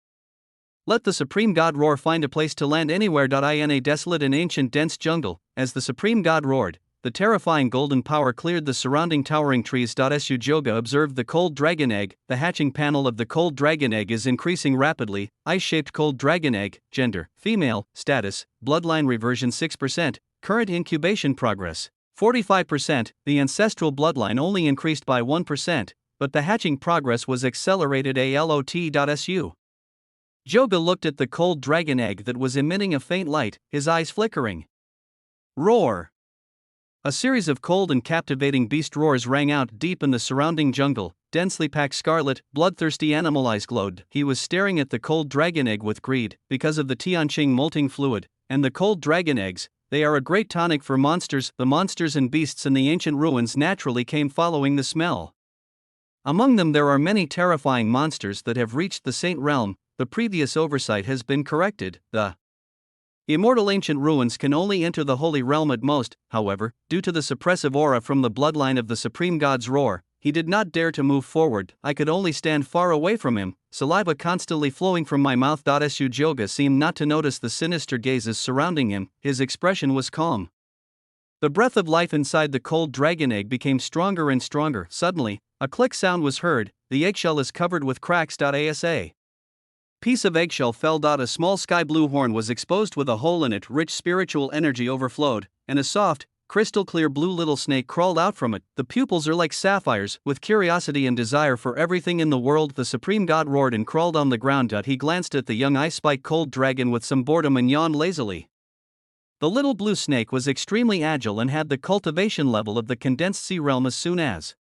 S1: Let the supreme god roar find a place to land anywhere. In a desolate and ancient dense jungle, as the supreme god roared, the terrifying golden power cleared the surrounding towering trees. Su Joga observed the cold dragon egg. The hatching panel of the cold dragon egg is increasing rapidly. Ice-shaped cold dragon egg, gender, female, status, bloodline reversion 6%, current incubation progress 45%. The ancestral bloodline only increased by 1%, but the hatching progress was accelerated. Su Joga looked at the cold dragon egg that was emitting a faint light, his eyes flickering. Roar! A series of cold and captivating beast roars rang out deep in the surrounding jungle. Densely packed scarlet, bloodthirsty animal eyes glowed. He was staring at the cold dragon egg with greed, because of the Tianqing molting fluid, and the cold dragon eggs. They are a great tonic for monsters. The monsters and beasts in the ancient ruins naturally came following the smell. Among them there are many terrifying monsters that have reached the Saint Realm. The previous oversight has been corrected. The immortal ancient ruins can only enter the Holy Realm at most. However, due to the suppressive aura from the bloodline of the Supreme God's roar, he did not dare to move forward. I could only stand far away from him, saliva constantly flowing from my mouth. Su Joga seemed not to notice the sinister gazes surrounding him. His expression was calm. The breath of life inside the cold dragon egg became stronger and stronger. Suddenly, a click sound was heard. The eggshell is covered with cracks. Asa piece of eggshell fell. A small sky blue horn was exposed with a hole in it. Rich spiritual energy overflowed, and a soft, crystal clear blue little snake crawled out from it. The pupils are like sapphires, with curiosity and desire for everything in the world. The Supreme God roared and crawled on the ground. He glanced at the young ice spike cold dragon with some boredom and yawned lazily. The little blue snake was extremely agile and had the cultivation level of the condensed sea realm. As soon as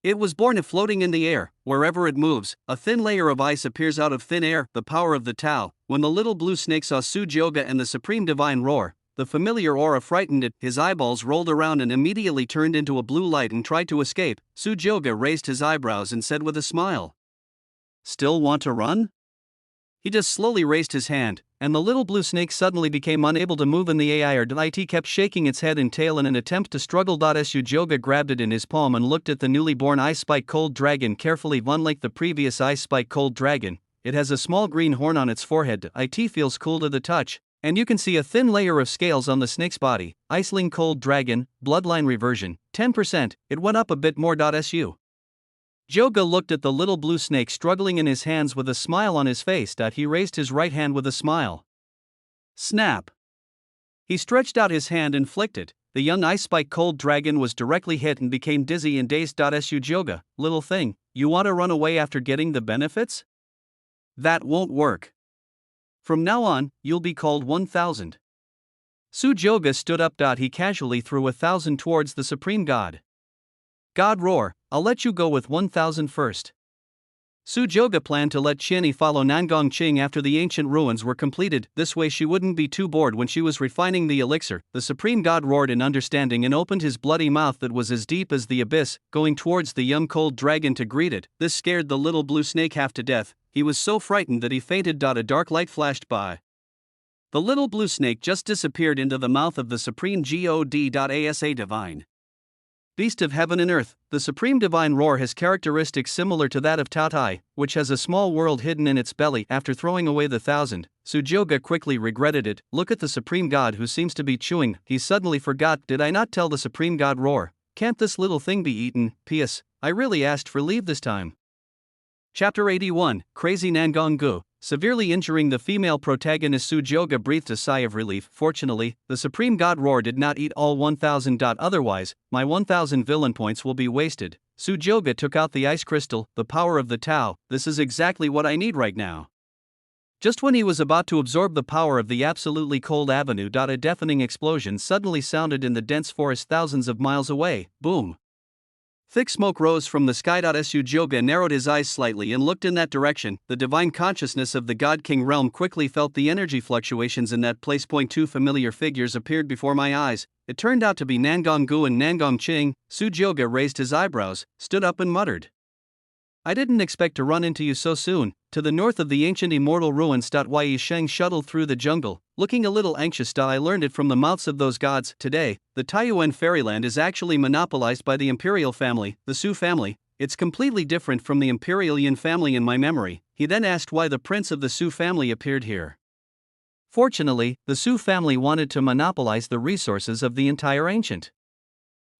S1: it was born, floating in the air, wherever it moves, a thin layer of ice appears out of thin air. The power of the Tao. When the little blue snake saw Su Joga and the supreme divine roar, the familiar aura frightened it. His eyeballs rolled around and immediately turned into a blue light and tried to escape. Su Joga raised his eyebrows and said with a smile, "Still want to run?" He just slowly raised his hand, and the little blue snake suddenly became unable to move, and the it kept shaking its head and tail in an attempt to struggle. Su Joga grabbed it in his palm and looked at the newly born ice spike cold dragon carefully. Unlike the previous ice spike cold dragon, it has a small green horn on its forehead. It feels cool to the touch, and you can see a thin layer of scales on the snake's body. Iceling cold dragon, bloodline reversion, 10%. It went up a bit more. Su Joga looked at the little blue snake struggling in his hands with a smile on his face. He raised his right hand with a smile. Snap! He stretched out his hand and flicked it. The young ice spike cold dragon was directly hit and became dizzy and dazed. Su Joga, little thing, you want to run away after getting the benefits? That won't work. From now on, you'll be called 1000. Su Joga stood up. He casually threw 1,000 towards the Supreme God. God roar, I'll let you go with 1,000 first. Su Joga planned to let Qianni follow Nangong Qing after the ancient ruins were completed. This way she wouldn't be too bored when she was refining the elixir. The Supreme God roared in understanding and opened his bloody mouth that was as deep as the abyss, going towards the young cold dragon to greet it. This scared the little blue snake half to death. He was so frightened that he fainted. A dark light flashed by. The little blue snake just disappeared into the mouth of the Supreme God. Asa divine beast of heaven and earth. The supreme divine roar has characteristics similar to that of Tao Tai, which has a small world hidden in its belly. After throwing away the 1,000, Su Joga quickly regretted it. Look at the supreme god who seems to be chewing. He suddenly forgot. Did I not tell the supreme god roar? Can't this little thing be eaten? P.S. I really asked for leave this time. Chapter 81, Crazy Nangong Gu. Severely injuring the female protagonist, Su Joga breathed a sigh of relief. Fortunately, the Supreme God Roar did not eat all 1,000. Otherwise, my 1,000 villain points will be wasted. Su Joga took out the ice crystal, the power of the Tao. This is exactly what I need right now. Just when he was about to absorb the power of the absolutely cold avenue. A deafening explosion suddenly sounded in the dense forest thousands of miles away. Boom! Thick smoke rose from the sky. Su Joga narrowed his eyes slightly and looked in that direction. The divine consciousness of the God King realm quickly felt the energy fluctuations in that place. Two familiar figures appeared before my eyes. It turned out to be Nangong Gu and Nangong Qing. Su Joga raised his eyebrows, stood up and muttered, I didn't expect to run into you so soon. To the north of the ancient immortal ruins. Yi Sheng shuttled through the jungle, looking a little anxious. I learned it from the mouths of those gods. Today, the Taiyuan fairyland is actually monopolized by the imperial family, the Su family. It's completely different from the imperial Yin family in my memory. He then asked why the prince of the Su family appeared here. Fortunately, the Su family wanted to monopolize the resources of the entire ancient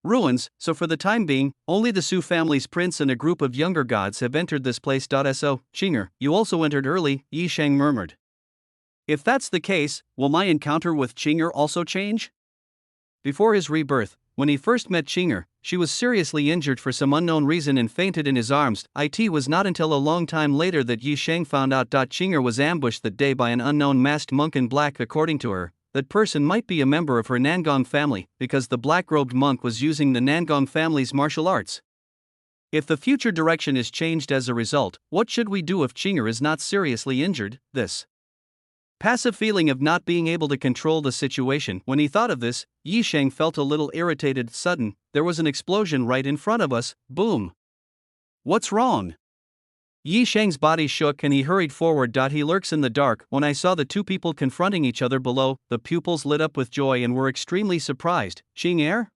S1: ruins, so for the time being, only the Su family's prince and a group of younger gods have entered this place. So, Qinger, you also entered early, Yi Shang murmured. If that's the case, will my encounter with Qinger also change? Before his rebirth, when he first met Qinger, she was seriously injured for some unknown reason and fainted in his arms. It was not until a long time later that Yi Shang found out Qinger was ambushed that day by an unknown masked monk in black. According to her, that person might be a member of her Nangong family, because the black-robed monk was using the Nangong family's martial arts. If the future direction is changed as a result, what should we do if Qinger is not seriously injured? This passive feeling of not being able to control the situation. When he thought of this, Yi Shang felt a little irritated. Sudden, there was an explosion right in front of us. Boom! What's wrong? Yi Shang's body shook and he hurried forward. He lurks in the dark. When I saw the two people confronting each other below, the pupils lit up with joy and were extremely surprised. Qinger?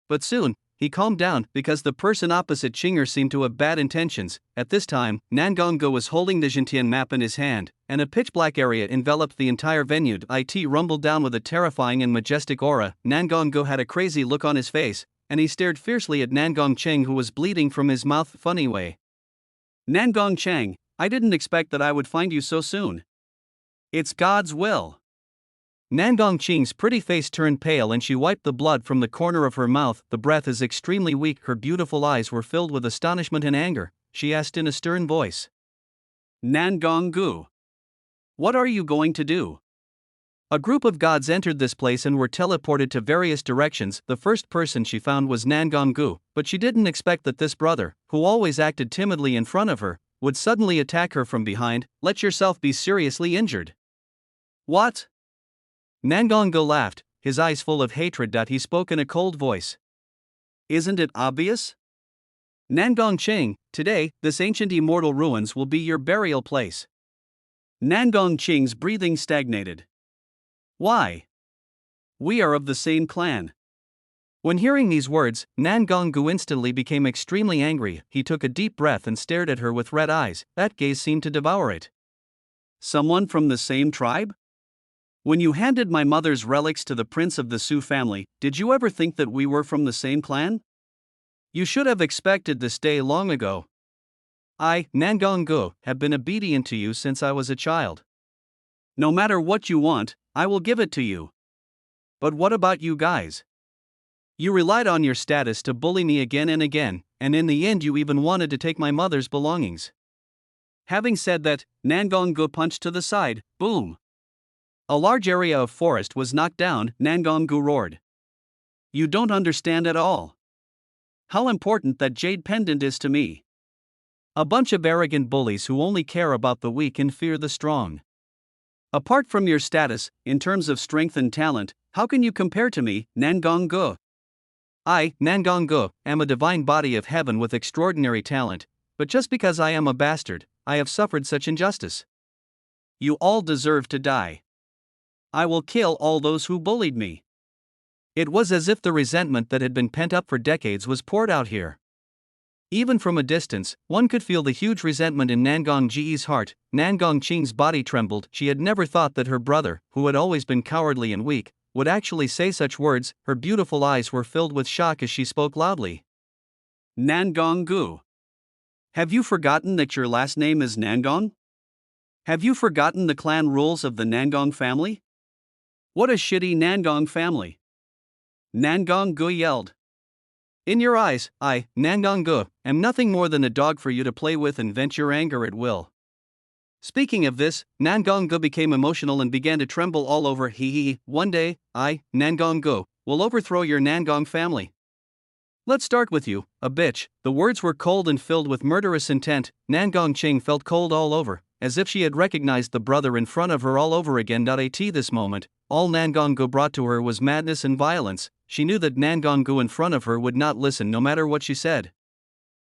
S1: But soon, he calmed down because the person opposite Qinger seemed to have bad intentions. At this time, Nangong was holding the Jintian map in his hand, and a pitch-black area enveloped the entire venue. It rumbled down with a terrifying and majestic aura. Nangong had a crazy look on his face, and he stared fiercely at Nangong Cheng, who was bleeding from his mouth. Funny way. Nangong Cheng, I didn't expect that I would find you so soon. It's God's will. Nangong Cheng's pretty face turned pale and she wiped the blood from the corner of her mouth. The breath is extremely weak. Her beautiful eyes were filled with astonishment and anger. She asked in a stern voice, Nangong, what are you going to do? A group of gods entered this place and were teleported to various directions. The first person she found was Nangong, but she didn't expect that this brother, who always acted timidly in front of her, would suddenly attack her from behind. Let yourself be seriously injured. What? Nangong laughed, his eyes full of hatred. He spoke in a cold voice. Isn't it obvious? Nangong Cheng, today, this ancient immortal ruins will be your burial place. Nangong Cheng's breathing stagnated. Why? We are of the same clan. When hearing these words, Nangong instantly became extremely angry. He took a deep breath and stared at her with red eyes. That gaze seemed to devour it. Someone from the same tribe? When you handed my mother's relics to the prince of the Su family, did you ever think that we were from the same clan? You should have expected this day long ago. I, Nangong, have been obedient to you since I was a child. No matter what you want, I will give it to you. But what about you guys? You relied on your status to bully me again and again, and in the end you even wanted to take my mother's belongings. Having said that, Nangong punched to the side. Boom! A large area of forest was knocked down. Nangong roared. You don't understand at all. How important that jade pendant is to me. A bunch of arrogant bullies who only care about the weak and fear the strong. Apart from your status, in terms of strength and talent, how can you compare to me, Nangong? I, Nangong, am a divine body of heaven with extraordinary talent, but just because I am a bastard, I have suffered such injustice. You all deserve to die. I will kill all those who bullied me. It was as if the resentment that had been pent up for decades was poured out here. Even from a distance, one could feel the huge resentment in Nangong's heart. Nangong Cheng's body trembled. She had never thought that her brother, who had always been cowardly and weak, would actually say such words. Her beautiful eyes were filled with shock as she spoke loudly. Nangong. Have you forgotten that your last name is Nangong? Have you forgotten the clan rules of the Nangong family? What a shitty Nangong family! Nangong yelled. In your eyes, I, Nangong, am nothing more than a dog for you to play with and vent your anger at will. Speaking of this, Nangong became emotional and began to tremble all over. One day, I, Nangong, will overthrow your Nangong family. Let's start with you, a bitch. The words were cold and filled with murderous intent. Nangong Cheng felt cold all over, as if she had recognized the brother in front of her all over again. At this moment, all Nangong brought to her was madness and violence. She knew that Nangong in front of her would not listen no matter what she said.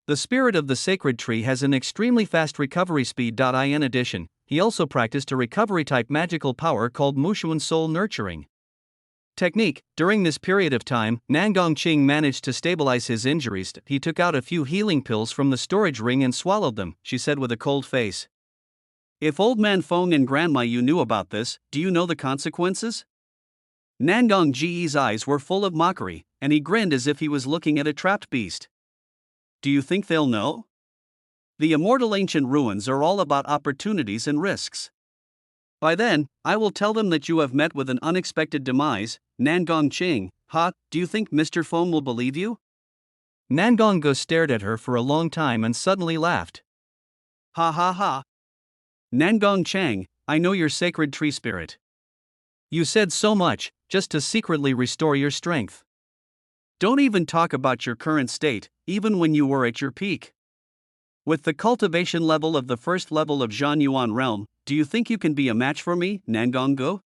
S1: The spirit of the sacred tree has an extremely fast recovery speed. In addition, he also practiced a recovery-type magical power called Mushuan Soul Nurturing technique. During this period of time, Nangong Cheng managed to stabilize his injuries. He took out a few healing pills from the storage ring and swallowed them. She said with a cold face. If Old Man Feng and Grandma Yu knew about this, do you know the consequences? Nangong Ji's eyes were full of mockery, and he grinned as if he was looking at a trapped beast. Do you think they'll know? The immortal ancient ruins are all about opportunities and risks. By then, I will tell them that you have met with an unexpected demise, Nangong Ching. Ha, do you think Mr. Foam will believe you? Nangong Go stared at her for a long time and suddenly laughed. Ha ha ha. Nangong Chang, I know your sacred tree spirit. You said so much, just to secretly restore your strength. Don't even talk about your current state, even when you were at your peak. With the cultivation level of the first level of Zhan Yuan realm, do you think you can be a match for me, Nangong Go?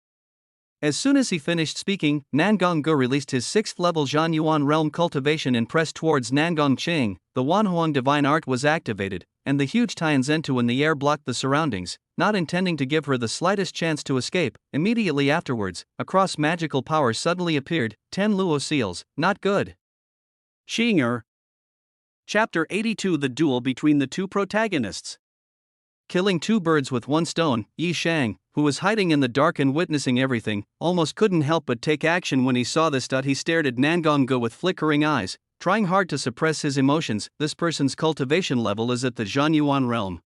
S1: As soon as he finished speaking, Nangong Go released his 6th level Zhan Yuan realm cultivation and pressed towards Nangong Ching. The Wanhuang divine art was activated, and the huge Tianzhentu in the air blocked the surroundings, not intending to give her the slightest chance to escape. Immediately afterwards, a cross magical power suddenly appeared, 10 Luo seals, not good. Xinger. Chapter 82: The duel between the two protagonists. Killing two birds with one stone, Yi Shang, who was hiding in the dark and witnessing everything, almost couldn't help but take action when he saw this. He stared at Nangong Go with flickering eyes, trying hard to suppress his emotions. This person's cultivation level is at the Zhan Yuan realm.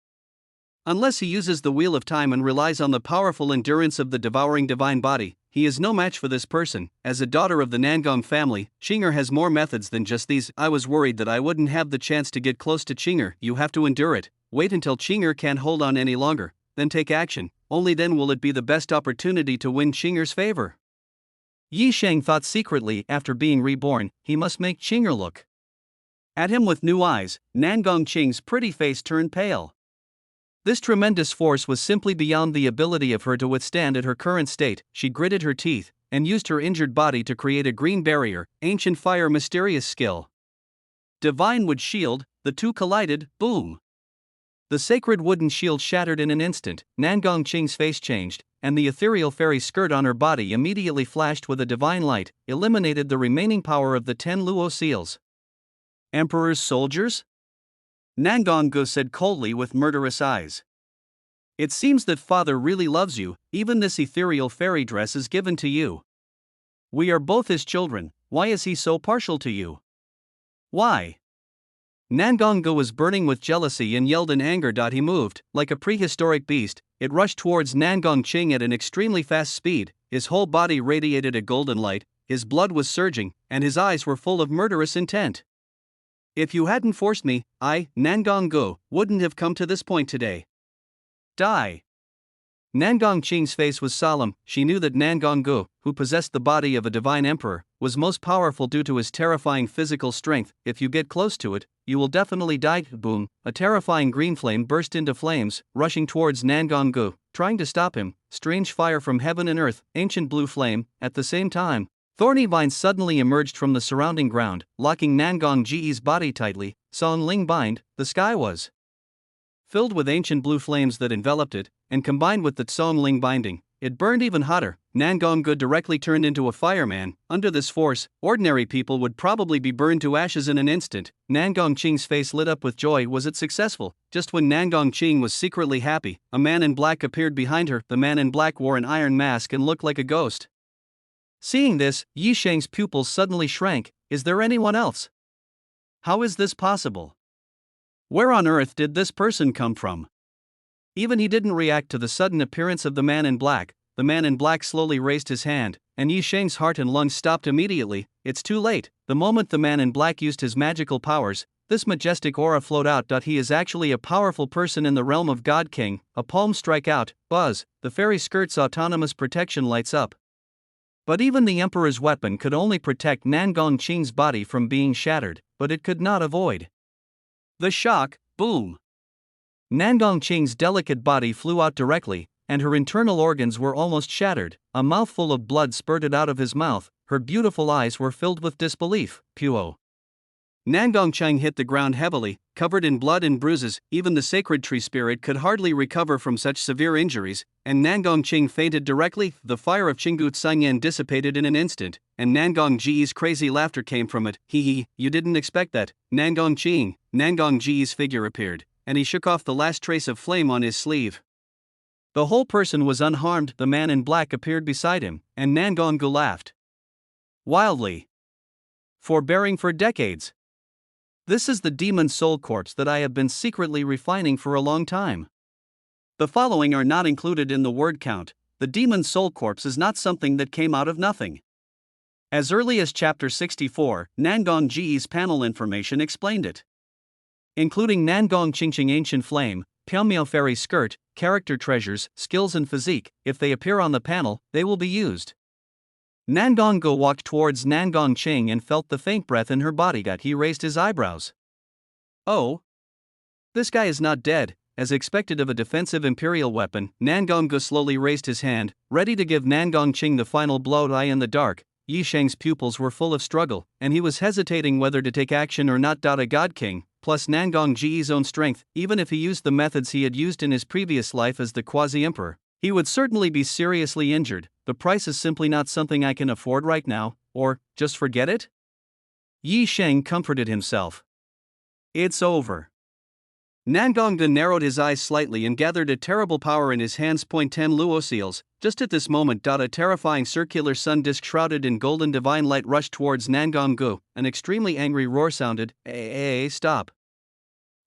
S1: Unless he uses the Wheel of Time and relies on the powerful endurance of the devouring divine body, he is no match for this person. As a daughter of the Nangong family, Qinger has more methods than just these. I was worried that I wouldn't have the chance to get close to Qinger. You have to endure it. Wait until Qinger can't hold on any longer, then take action. Only then will it be the best opportunity to win Qinger's favor. Yi Shang thought secretly. After being reborn, he must make Qinger look at him with new eyes. Nangong Qing's pretty face turned pale. This tremendous force was simply beyond the ability of her to withstand at her current state. She gritted her teeth and used her injured body to create a green barrier. Ancient fire, mysterious skill. Divine wood shield. The two collided. Boom. The sacred wooden shield shattered in an instant. Nangong Qing's face changed, and the ethereal fairy skirt on her body immediately flashed with a divine light, eliminated the remaining power of the 10 Luo seals. Emperor's soldiers? Nangong Go said coldly with murderous eyes. It seems that father really loves you. Even this ethereal fairy dress is given to you. We are both his children. Why is he so partial to you? Why? Nangong Go was burning with jealousy and yelled in anger. He moved, like a prehistoric beast. It rushed towards Nangong Qing at an extremely fast speed. His whole body radiated a golden light, his blood was surging, and his eyes were full of murderous intent. If you hadn't forced me, I, Nangong Go, wouldn't have come to this point today. Die. Nangong Qing's face was solemn. She knew that Nangong Go, who possessed the body of a divine emperor, was most powerful due to his terrifying physical strength. If you get close to it, you will definitely die. Boom. A terrifying green flame burst into flames, rushing towards Nangong Go, trying to stop him. Strange fire from heaven and earth, ancient blue flame. At the same time, thorny vines suddenly emerged from the surrounding ground, locking Nangong Ji's body tightly. Song Ling bind. The sky was filled with ancient blue flames that enveloped it, and combined with the Tsong Ling binding, it burned even hotter. Nangong Go directly turned into a fireman. Under this force, ordinary people would probably be burned to ashes in an instant. Nangong Qing's face lit up with joy. Was it successful? Just when Nangong Qing was secretly happy, a man in black appeared behind her. The man in black wore an iron mask and looked like a ghost. Seeing this, Yi Shang's pupils suddenly shrank. Is there anyone else? How is this possible? Where on earth did this person come from? Even he didn't react to the sudden appearance of the man in black. The man in black slowly raised his hand, and Yi Shang's heart and lungs stopped immediately. It's too late. The moment the man in black used his magical powers, this majestic aura flowed out. He is actually a powerful person in the realm of God King. A palm strike out. Buzz. The fairy skirt's autonomous protection lights up. But even the emperor's weapon could only protect Nangong Qing's body from being shattered, but it could not avoid the shock. Boom. Nangong Qing's delicate body flew out directly, and her internal organs were almost shattered. A mouthful of blood spurted out of his mouth. Her beautiful eyes were filled with disbelief. Puo. Nangong Qing hit the ground heavily, covered in blood and bruises. Even the sacred tree spirit could hardly recover from such severe injuries, and Nangong Qing fainted directly. The fire of Qinggu Tsangyan dissipated in an instant, and Nangong Ji's crazy laughter came from it. Hee, you didn't expect that, Nangong Qing. Nangong Ji's figure appeared, and he shook off the last trace of flame on his sleeve. The whole person was unharmed. The man in black appeared beside him, and Nangongu laughed wildly. Forbearing for decades. This is the demon soul corpse that I have been secretly refining for a long time. The following are not included in the word count. The demon soul corpse is not something that came out of nothing. As early as chapter 64, Nangong Ji's panel information explained it. Including Nangong Qingqing Ancient Flame, Pyongmyo Fairy Skirt, character treasures, skills and physique. If they appear on the panel, they will be used. Nangongu walked towards Nangong Qing and felt the faint breath in her body. He raised his eyebrows. Oh? This guy is not dead. As expected of a defensive imperial weapon, Nangongu slowly raised his hand, ready to give Nangong Qing the final blow. In the dark, Yi Sheng's pupils were full of struggle, and he was hesitating whether to take action or not. A God King, plus Nangong Ji's own strength, even if he used the methods he had used in his previous life as the quasi-emperor, he would certainly be seriously injured. The price is simply not something I can afford right now, or just forget it? Yi Sheng comforted himself. It's over. Nangongda narrowed his eyes slightly and gathered a terrible power in his hands. 10 Luo seals. Just at this moment, a terrifying circular sun disk shrouded in golden divine light rushed towards Nangonggu. An extremely angry roar sounded. Hey, stop.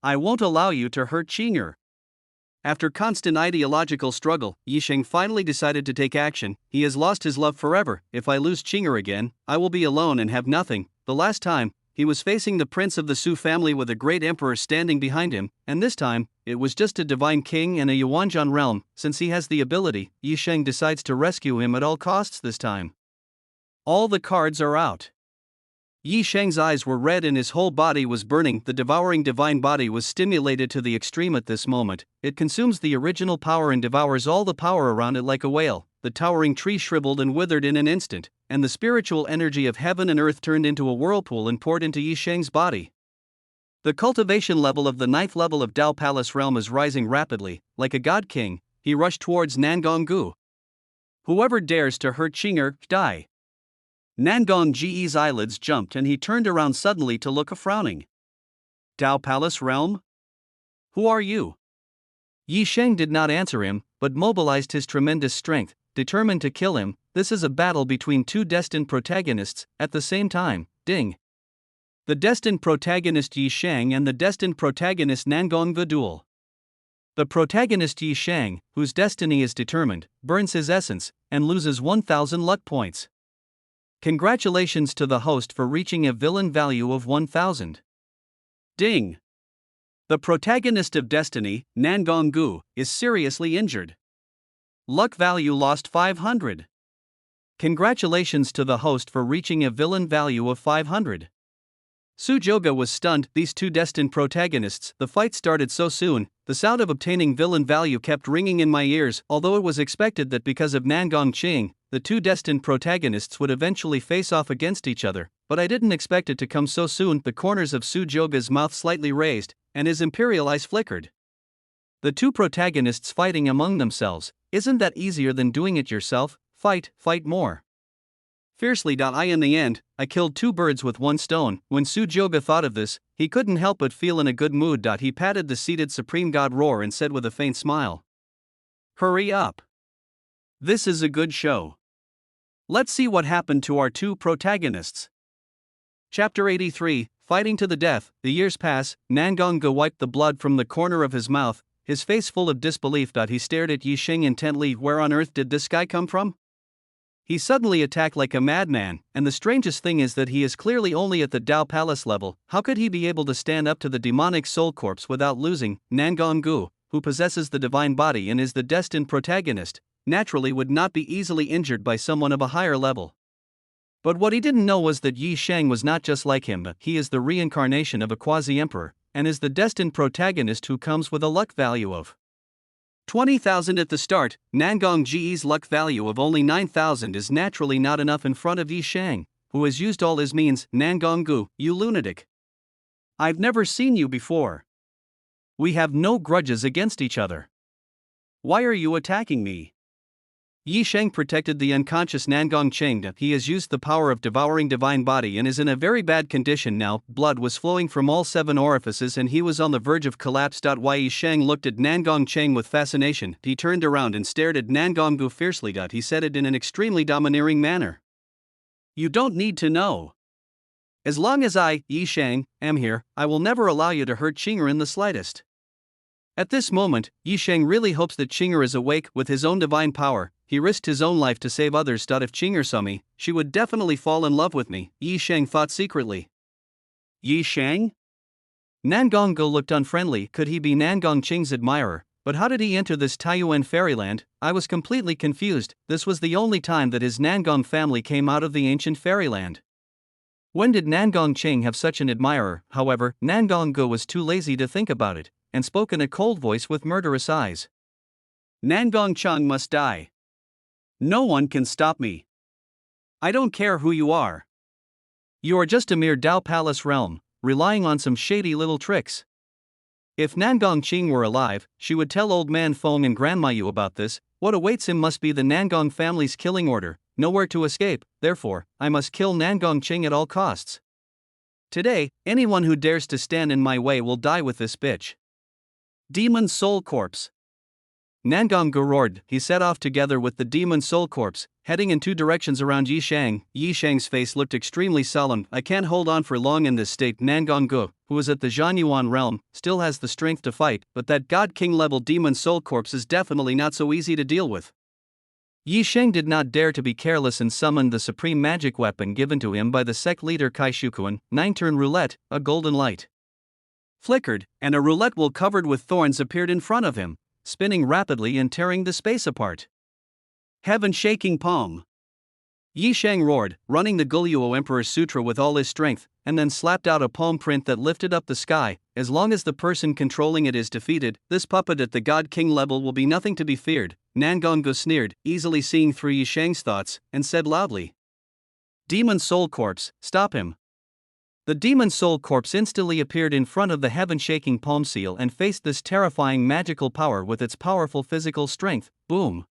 S1: I won't allow you to hurt Qing'er. After constant ideological struggle, Yi Sheng finally decided to take action. He has lost his love forever. If I lose Qing'er again, I will be alone and have nothing. The last time, he was facing the prince of the Su family with a great emperor standing behind him, and this time, it was just a divine king and a Yuanzhan realm. Since he has the ability, Yi Sheng decides to rescue him at all costs this time. All the cards are out. Yi Sheng's eyes were red and his whole body was burning. The devouring divine body was stimulated to the extreme at this moment. It consumes the original power and devours all the power around it like a whale. The towering tree shriveled and withered in an instant, and the spiritual energy of heaven and earth turned into a whirlpool and poured into Yi Sheng's body. The cultivation level of the 9th level of Dao Palace realm is rising rapidly. Like a god king, he rushed towards Nangonggu. Whoever dares to hurt Qing'er, die. Nangong Ji's eyelids jumped and he turned around suddenly to look frowning. Dao Palace realm? Who are you? Yi Sheng did not answer him, but mobilized his tremendous strength, determined to kill him. This is a battle between two destined protagonists. At the same time, ding. The destined protagonist Yi Sheng and the destined protagonist Nangonggu duel. The protagonist Yi Sheng, whose destiny is determined, burns his essence, and loses 1000 luck points. Congratulations to the host for reaching a villain value of 1000. Ding. The protagonist of Destiny, Nangonggu, is seriously injured. Luck value lost 500. Congratulations to the host for reaching a villain value of 500. Sujoga was stunned. These two destined protagonists, the fight started so soon. The sound of obtaining villain value kept ringing in my ears, although it was expected that because of Nangong Qing, the two destined protagonists would eventually face off against each other, but I didn't expect it to come so soon. The corners of Sujoga's mouth slightly raised, and his imperial eyes flickered. The two protagonists fighting among themselves, isn't that easier than doing it yourself? Fight more. Fiercely. In the end, I killed two birds with one stone. When Sujoga thought of this, he couldn't help but feel in a good mood. He patted the seated supreme god Roar and said with a faint smile, "Hurry up. This is a good show. Let's see what happened to our two protagonists." Chapter 83, Fighting to the Death. The years pass. Nangonggu wiped the blood from the corner of his mouth, his face full of disbelief. He stared at Yi Sheng intently. Where on earth did this guy come from? He suddenly attacked like a madman, and the strangest thing is that he is clearly only at the Dao Palace level. How could he be able to stand up to the demonic soul corpse without losing? Nangonggu, who possesses the divine body and is the destined protagonist, naturally would not be easily injured by someone of a higher level. But what he didn't know was that Yi Sheng was not just like him. He is the reincarnation of a quasi-emperor, and is the destined protagonist who comes with a luck value of 20,000 at the start. Nangong Ji's luck value of only 9,000 is naturally not enough in front of Yi Sheng, who has used all his means. Nangonggu, you lunatic. I've never seen you before. We have no grudges against each other. Why are you attacking me? Yi Sheng protected the unconscious Nangong Cheng. He has used the power of devouring divine body and is in a very bad condition now. Blood was flowing from all 7 orifices and he was on the verge of collapse. Yi Sheng looked at Nangong Cheng with fascination. He turned around and stared at Nangong Gu fiercely. He said it in an extremely domineering manner. You don't need to know. As long as I, Yi Sheng, am here, I will never allow you to hurt Qinger in the slightest. At this moment, Yi Sheng really hopes that Qinger is awake. With his own divine power, he risked his own life to save others. If Qinger saw me, she would definitely fall in love with me, Yi Sheng thought secretly. Yi Sheng? Nangong Gu looked unfriendly. Could he be Nangong Cheng's admirer? But how did he enter this Taiyuan fairyland? I was completely confused. This was the only time that his Nangong family came out of the ancient fairyland. When did Nangong Cheng have such an admirer? However, Nangong Gu was too lazy to think about it, and spoke in a cold voice with murderous eyes. Nangong Cheng must die. No one can stop me. I don't care who you are. You are just a mere Dao Palace realm, relying on some shady little tricks. If Nangong Cheng were alive, she would tell old man Feng and Grandma Yu about this. What awaits him must be the Nangong family's killing order, nowhere to escape. Therefore, I must kill Nangong Cheng at all costs. Today, anyone who dares to stand in my way will die with this bitch. Demon Soul Corpse. Nangong Gu roared. He set off together with the Demon Soul Corpse, heading in 2 directions around Yi Sheng. Yi Sheng's face looked extremely solemn. I can't hold on for long in this state. Nangong Gu, who is at the Zhanyuan realm, still has the strength to fight, but that God King level Demon Soul Corpse is definitely not so easy to deal with. Yi Sheng did not dare to be careless and summoned the supreme magic weapon given to him by the sect leader Kai Shukuan, 9-turn roulette, a golden light flickered, and a roulette wheel covered with thorns appeared in front of him, spinning rapidly and tearing the space apart. Heaven-shaking palm. Yi Sheng roared, running the Gulyuo Emperor's Sutra with all his strength, and then slapped out a palm print that lifted up the sky. As long as the person controlling it is defeated, this puppet at the God King level will be nothing to be feared. Nangong Gu sneered, easily seeing through Yi Sheng's thoughts, and said loudly, Demon Soul Corpse, stop him. The Demon Soul Corpse instantly appeared in front of the heaven-shaking palm seal and faced this terrifying magical power with its powerful physical strength. Boom!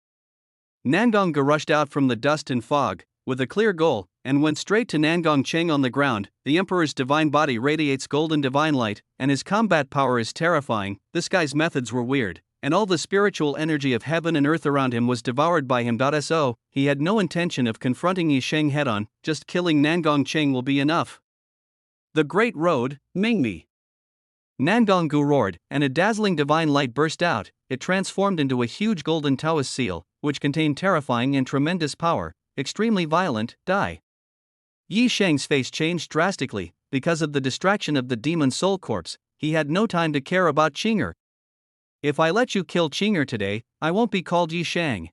S1: Nangong Gu rushed out from the dust and fog, with a clear goal, and went straight to Nangong Cheng on the ground. The Emperor's divine body radiates golden divine light, and his combat power is terrifying. This guy's methods were weird, and all the spiritual energy of heaven and earth around him was devoured by him. So, he had no intention of confronting Yi Sheng head-on, just killing Nangong Cheng will be enough. The Great Road, Mingmi. Nangong Gu roared, and a dazzling divine light burst out. It transformed into a huge golden Taoist seal, which contained terrifying and tremendous power, extremely violent. Die. Yi Sheng's face changed drastically. Because of the distraction of the Demon Soul Corpse, he had no time to care about Qinger. If I let you kill Qinger today, I won't be called Yi Sheng.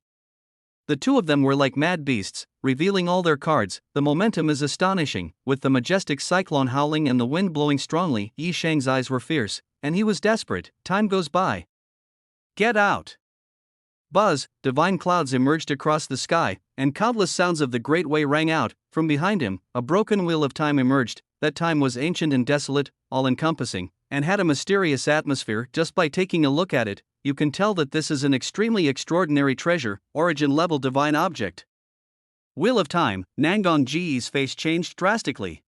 S1: The two of them were like mad beasts, revealing all their cards. The momentum is astonishing. With the majestic cyclone howling and the wind blowing strongly, Yi Sheng's eyes were fierce, and he was desperate. Time goes by. Get out! Buzz, divine clouds emerged across the sky, and countless sounds of the Great Way rang out. From behind him, a broken wheel of time emerged. That time was ancient and desolate, all-encompassing, and had a mysterious atmosphere. Just by taking a look at it, you can tell that this is an extremely extraordinary treasure, origin-level divine object. Wheel of Time. Nangong Ji's face changed drastically.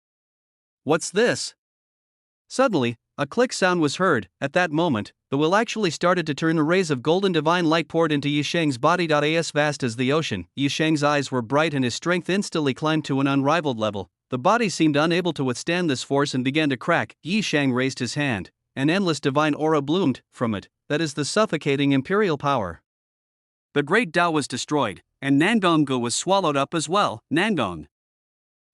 S1: What's this? Suddenly, a click sound was heard. At that moment, the wheel actually started to turn. Rays of golden divine light poured into Yi Sheng's body. As vast as the ocean, Yi Sheng's eyes were bright and his strength instantly climbed to an unrivaled level. The body seemed unable to withstand this force and began to crack. Yi Sheng raised his hand. An endless divine aura bloomed from it. That is the suffocating imperial power. The great Tao was destroyed, and Nangong Gu was swallowed up as well. Nangong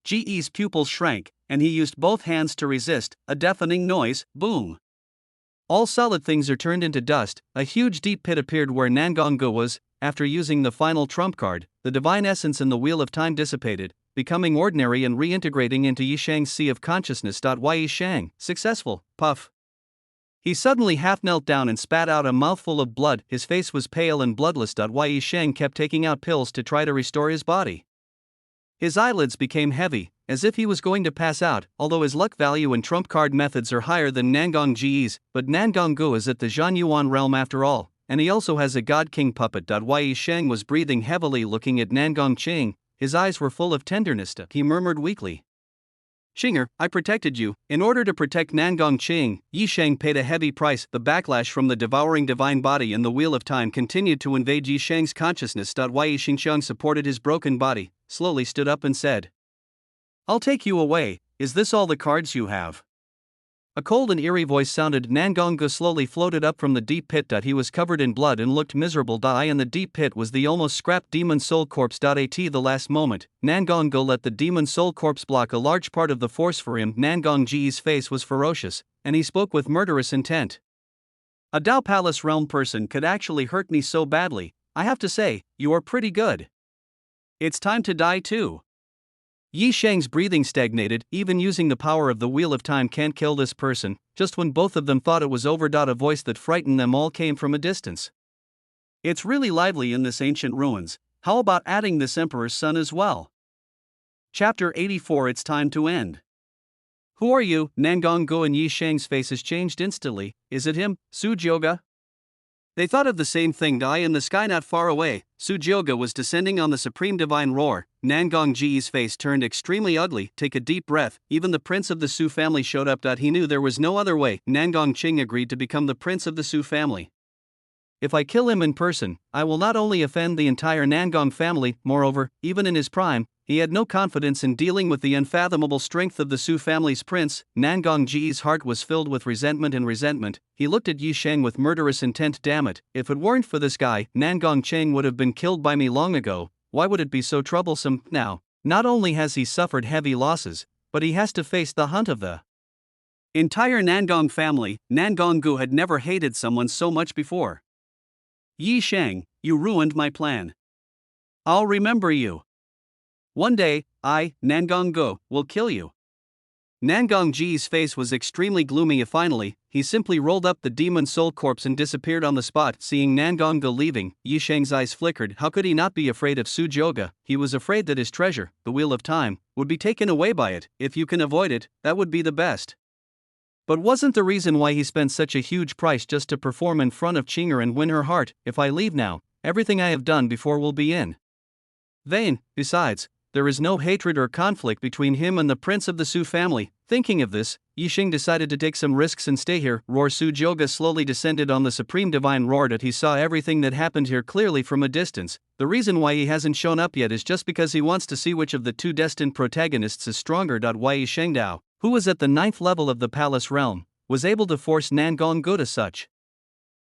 S1: Ji's pupils shrank, and he used both hands to resist. A deafening noise, boom. All solid things are turned into dust. A huge deep pit appeared where Nangong Gu was. After using the final trump card, the divine essence in the Wheel of Time dissipated, becoming ordinary and reintegrating into Yi Sheng's sea of consciousness. Yi Sheng, successful, puff. He suddenly half knelt down and spat out a mouthful of blood. His face was pale and bloodless. Yi Sheng kept taking out pills to try to restore his body. His eyelids became heavy, as if he was going to pass out. Although his luck value and trump card methods are higher than Nangong Ji's, but Nangong Gu is at the Zhanyuan realm after all. and he also has a God King puppet. Yi Sheng was breathing heavily, looking at Nangong Qing. His eyes were full of tenderness. He murmured weakly, "Qinger, I protected you." In order to protect Nangong Qing, Yi Sheng paid a heavy price. The backlash from the devouring divine body in the Wheel of Time continued to invade Yi Sheng's consciousness. Yi Xingqiang supported his broken body, slowly stood up and said, "I'll take you away. Is this all the cards you have?" A cold and eerie voice sounded. Nangong Gu slowly floated up from the deep pit. He was covered in blood and looked miserable. In the deep pit was the almost scrapped demon soul corpse. At the last moment, Nangong Gu let the demon soul corpse block a large part of the force for him. Nangong Ji's face was ferocious, and he spoke with murderous intent. "A Dao Palace realm person could actually hurt me so badly. I have to say, you are pretty good. It's time to die too." Yi Sheng's breathing stagnated. Even using the power of the Wheel of Time can't kill this person. Just when both of them thought it was over, a voice that frightened them all came from a distance. "It's really lively in this ancient ruins. How about adding this emperor's son as well?" Chapter 84. It's time to end. "Who are you?" Nangong Gu and Yi Sheng's faces changed instantly. "Is it him, Su Jioge?" They thought of the same thing. In the sky not far away, Su Jioge was descending on the supreme divine roar. Nangong Ji's face turned extremely ugly. Take a deep breath. Even the prince of the Su family showed up. He knew there was no other way. Nangong Qing agreed to become the prince of the Su family. "If I kill him in person, I will not only offend the entire Nangong family." Moreover, even in his prime, he had no confidence in dealing with the unfathomable strength of the Su family's prince. Nangong Ji's heart was filled with resentment. He looked at Yi Sheng with murderous intent. "Damn it, if it weren't for this guy, Nangong Qing would have been killed by me long ago. Why would it be so troublesome now?" Not only has he suffered heavy losses, but he has to face the hunt of the entire Nangong family. Nangong Gu had never hated someone so much before. "Yi Sheng, you ruined my plan. I'll remember you. One day, I, Nangong Gu, will kill you." Nangong Ji's face was extremely gloomy. Finally, he simply rolled up the demon soul corpse and disappeared on the spot. Seeing Nangong Gu leaving, Yi Sheng's eyes flickered. How could he not be afraid of Su Jioge? He was afraid that his treasure, the Wheel of Time, would be taken away by it. If you can avoid it, that would be the best. But wasn't the reason why he spent such a huge price just to perform in front of Qinger and win her heart? If I leave now, everything I have done before will be in vain. Besides, there is no hatred or conflict between him and the prince of the Su family. Thinking of this, Yi Sheng decided to take some risks and stay here. Roar. Su Jioge slowly descended on the supreme divine roar. He saw everything that happened here clearly from a distance. The reason why he hasn't shown up yet is just because he wants to see which of the two destined protagonists is stronger. Yi Sheng Dao, who was at the 9th level of the palace realm, was able to force Nangong Gu to such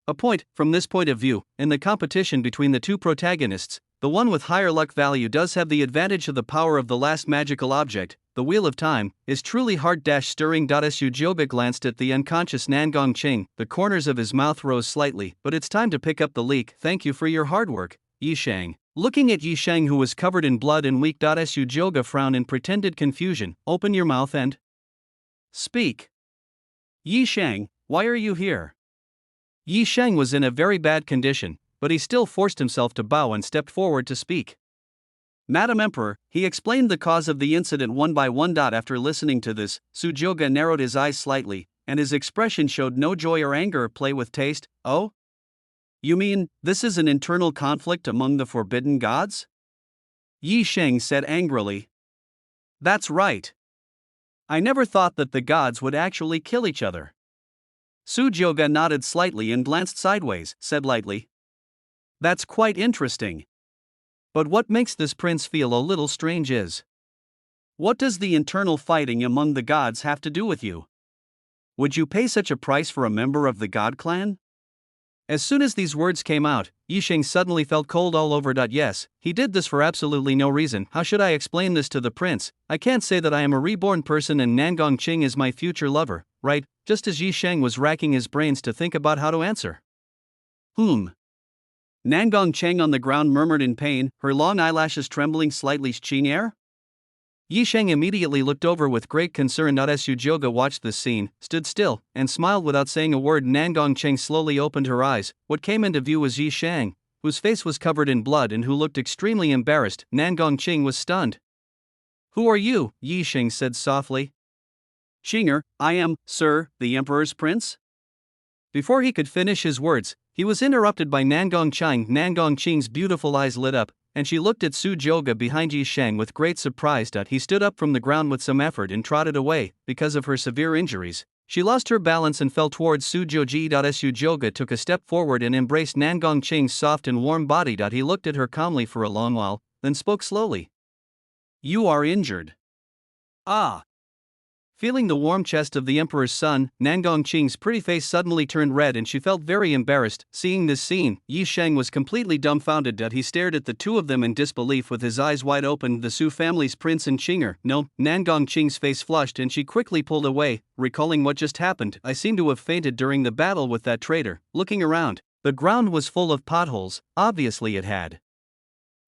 S1: a point. From this point of view, in the competition between the two protagonists, the one with higher luck value does have the advantage of the power of the last magical object. The Wheel of Time is truly heart-stirring. Su Jioge glanced at the unconscious Nangong Qing. The corners of his mouth rose slightly. "But it's time to pick up the leak. Thank you for your hard work, Yi Sheng." Looking at Yi Sheng, who was covered in blood and weak, Su Jioge frowned in pretended confusion. "Open your mouth and speak. Yi Sheng, why are you here?" Yi Sheng was in a very bad condition, but he still forced himself to bow and stepped forward to speak. "Madam Emperor," he explained the cause of the incident one by one. After listening to this, Su Jioge narrowed his eyes slightly, and his expression showed no joy or anger. "Play with taste? Oh? You mean, this is an internal conflict among the forbidden gods?" Yi Sheng said angrily. "That's right. I never thought that the gods would actually kill each other." Su Jioge nodded slightly and glanced sideways, said lightly, "That's quite interesting. But what makes this prince feel a little strange is, what does the internal fighting among the gods have to do with you? Would you pay such a price for a member of the God clan?" As soon as these words came out, Yi Sheng suddenly felt cold all over. Yes, he did this for absolutely no reason. How should I explain this to the prince? I can't say that I am a reborn person and Nangong Qing is my future lover, right? Just as Yi Sheng was racking his brains to think about how to answer. Nangong Qing on the ground murmured in pain, her long eyelashes trembling slightly. "Qinger?" Yi Sheng immediately looked over with great concern. Su Jioge watched this scene, stood still, and smiled without saying a word. Nangong Qing slowly opened her eyes. What came into view was Yi Sheng, whose face was covered in blood and who looked extremely embarrassed. Nangong Qing was stunned. "Who are you?" Yi Sheng said softly. "Qinger, I am, sir, the emperor's prince." Before he could finish his words, He was interrupted by Nangong Chang. Nangong Qing's beautiful eyes lit up, and she looked at Su Joga behind Yi Shang with great surprise. He stood up from the ground with some effort and trotted away. Because of her severe injuries, she lost her balance and fell towards Su Joji. Su Joga took a step forward and embraced Nangong Qing's soft and warm body. He looked at her calmly for a long while, then spoke slowly. You are injured. Ah. Feeling the warm chest of the emperor's son, Nangong Qing's pretty face suddenly turned red and she felt very embarrassed. Seeing this scene, Yi Shang was completely dumbfounded. He stared at the two of them in disbelief with his eyes wide open. The Su family's prince and Qinger. No, Nangong Qing's face flushed and she quickly pulled away, recalling what just happened. I seem to have fainted during the battle with that traitor. Looking around, the ground was full of potholes. Obviously it had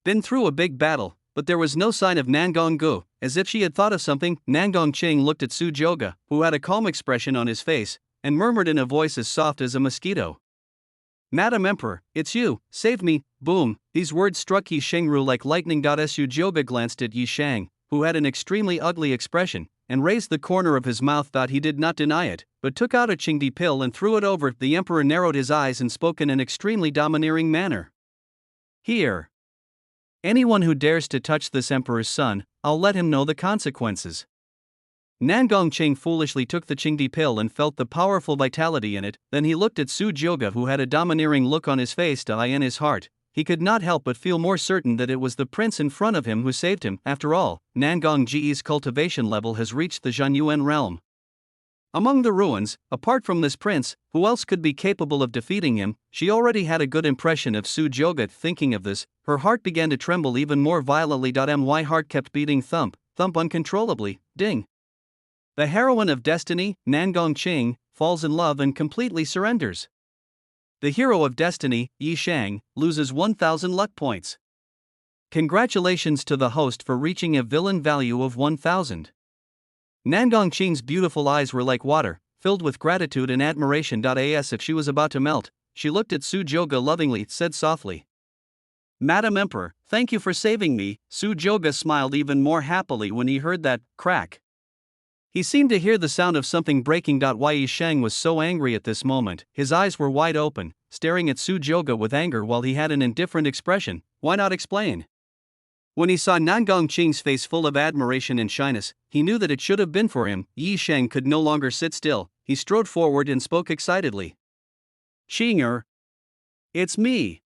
S1: been through a big battle. But there was no sign of Nangong Gu. As if she had thought of something, Nangong Qing looked at Su Joga, who had a calm expression on his face, and murmured in a voice as soft as a mosquito. Madam Emperor, it's you, save me, boom. These words struck Yi Shengru like lightning. Su Joga glanced at Yi Shang, who had an extremely ugly expression, and raised the corner of his mouth. He did not deny it, but took out a Qingdi pill and threw it over. The emperor narrowed his eyes and spoke in an extremely domineering manner. Here. Anyone who dares to touch this emperor's son, I'll let him know the consequences. Nangong Qing foolishly took the Qingdi pill and felt the powerful vitality in it. Then he looked at Su Joga, who had a domineering look on his face. In his heart, he could not help but feel more certain that it was the prince in front of him who saved him. After all, Nangong Ji's cultivation level has reached the Zhanyuan realm. Among the ruins, apart from this prince, who else could be capable of defeating him? She already had a good impression of Su Joga. Thinking of this, her heart began to tremble even more violently. My heart kept beating thump, thump uncontrollably. Ding. The heroine of Destiny, Nangong Qing, falls in love and completely surrenders. The hero of Destiny, Yi Shang, loses 1,000 luck points. Congratulations to the host for reaching a villain value of 1,000. Nangong Qing's beautiful eyes were like water, filled with gratitude and admiration. As if she was about to melt, she looked at Su Joga lovingly, said softly, Madam Emperor, thank you for saving me. Su Joga smiled even more happily when he heard that crack. He seemed to hear the sound of something breaking. Yi Shang was so angry at this moment, his eyes were wide open, staring at Su Joga with anger while he had an indifferent expression. Why not explain? When he saw Nangong Qing's face full of admiration and shyness, he knew that it should have been for him. Yi Shang could no longer sit still. He strode forward and spoke excitedly. Qinger. It's me.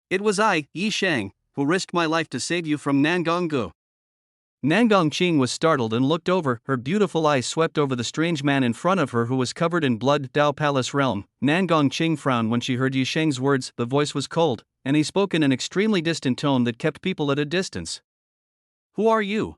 S1: It was I, Yi Shang, who risked my life to save you from Nangong Gu. Nangong Qing was startled and looked over. Her beautiful eyes swept over the strange man in front of her who was covered in blood. Dao Palace realm. Nangong Qing frowned when she heard Yi Shang's words. The voice was cold, and he spoke in an extremely distant tone that kept people at a distance. Who are you?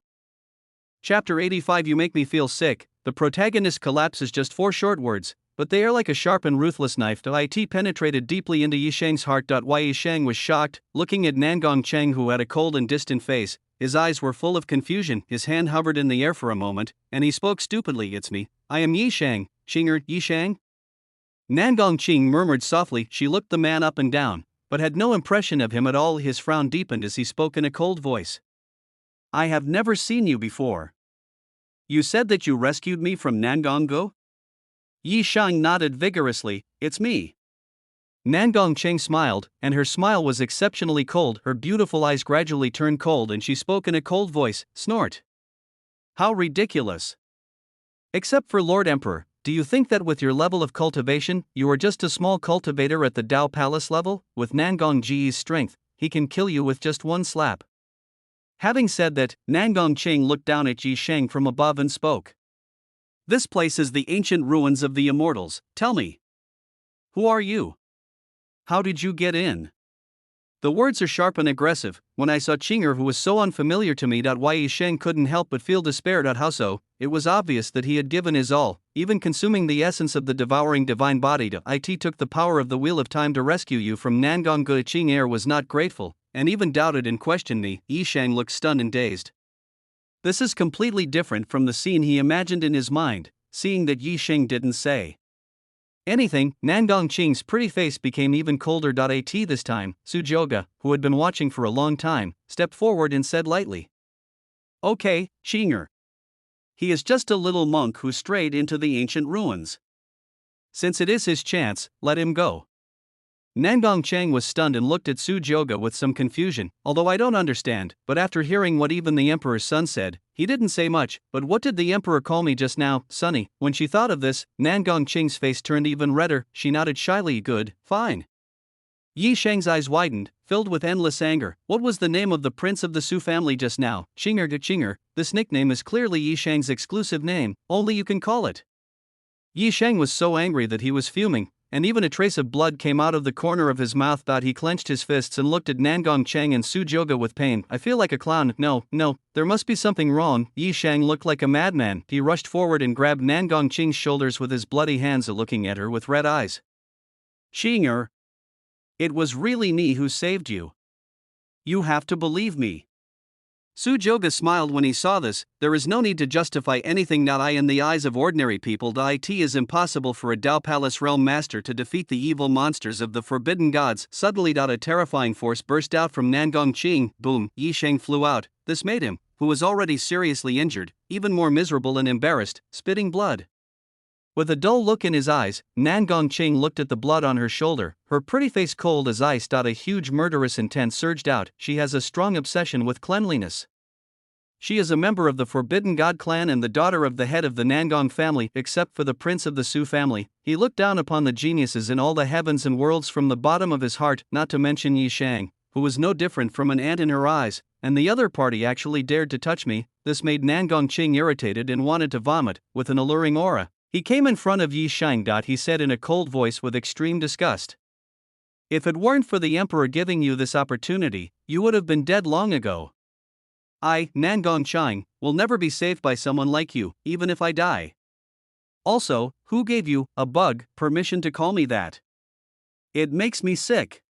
S1: Chapter 85. You make me feel sick. The protagonist collapses just 4 short words, but they are like a sharp and ruthless knife. It penetrated deeply into Yi Shang's heart. Yi Shang was shocked, looking at Nangong Qing, who had a cold and distant face. His eyes were full of confusion. His hand hovered in the air for a moment, and he spoke stupidly. It's me. I am Yi Shang. Qinger, Yi Shang? Nangong Qing murmured softly. She looked the man up and down, but had no impression of him at all. His frown deepened as he spoke in a cold voice. I have never seen you before. You said that you rescued me from Nangong Gu? Yi Shang nodded vigorously. It's me. Nangong Qing smiled, and her smile was exceptionally cold. Her beautiful eyes gradually turned cold and she spoke in a cold voice. Snort. How ridiculous. Except for Lord Emperor, do you think that with your level of cultivation, you are just a small cultivator at the Dao Palace level? With Nangong Ji's strength, he can kill you with just one slap. Having said that, Nangong Qing looked down at Yi Shang from above and spoke. This place is the ancient ruins of the immortals. Tell me. Who are you? How did you get in? The words are sharp and aggressive. When I saw Qinger, who was so unfamiliar to me, Yi Shang couldn't help but feel despair. How so? It was obvious that he had given his all, even consuming the essence of the devouring divine body. It took the power of the Wheel of Time to rescue you from Nangong Gu. Qinger was not grateful, and even doubted and questioned me. Yi Shang looked stunned and dazed. This is completely different from the scene he imagined in his mind. Seeing that Yi Shang didn't say anything, Nangong Qing's pretty face became even colder. This time, Su Joga, who had been watching for a long time, stepped forward and said lightly. Okay, Qinger. He is just a little monk who strayed into the ancient ruins. Since it is his chance, let him go. Nangong Chang was stunned and looked at Su Joga with some confusion. Although I don't understand, but after hearing what even the emperor's son said, he didn't say much. But what did the emperor call me just now, Sonny? When she thought of this, Nangong Ching's face turned even redder. She nodded shyly. Good, fine. Yi Shang's eyes widened, filled with endless anger. What was the name of the prince of the Su family just now? Qinger de Qinger. This nickname is clearly Yi Shang's exclusive name, only you can call it. Yi Shang was so angry that he was fuming, and even a trace of blood came out of the corner of his mouth. He clenched his fists and looked at Nangong Chang and Su Joga with pain. I feel like a clown. No, there must be something wrong. Yi Shang looked like a madman. He rushed forward and grabbed Nangong Ching's shoulders with his bloody hands, looking at her with red eyes. Qinger, it was really me who saved you. You have to believe me. Su Joga smiled when he saw this. There is no need to justify anything. I in the eyes of ordinary people. It is impossible for a Dao Palace realm master to defeat the evil monsters of the forbidden gods. Suddenly a terrifying force burst out from Nangong Ching. Boom, Yi Shang flew out. This made him, who was already seriously injured, even more miserable and embarrassed, spitting blood. With a dull look in his eyes, Nangong Ching looked at the blood on her shoulder, her pretty face cold as ice. A huge murderous intent surged out. She has a strong obsession with cleanliness. She is a member of the Forbidden God clan and the daughter of the head of the Nangong family. Except for the prince of the Su family, he looked down upon the geniuses in all the heavens and worlds from the bottom of his heart, not to mention Yi Shang, who was no different from an ant in her eyes. And the other party actually dared to touch me. This made Nangong Ching irritated and wanted to vomit. With an alluring aura, he came in front of Yi Shang. He said in a cold voice with extreme disgust, "If it weren't for the emperor giving you this opportunity, you would have been dead long ago. I, Nangong Chang, will never be saved by someone like you, even if I die. Also, who gave you, a bug, permission to call me that? It makes me sick."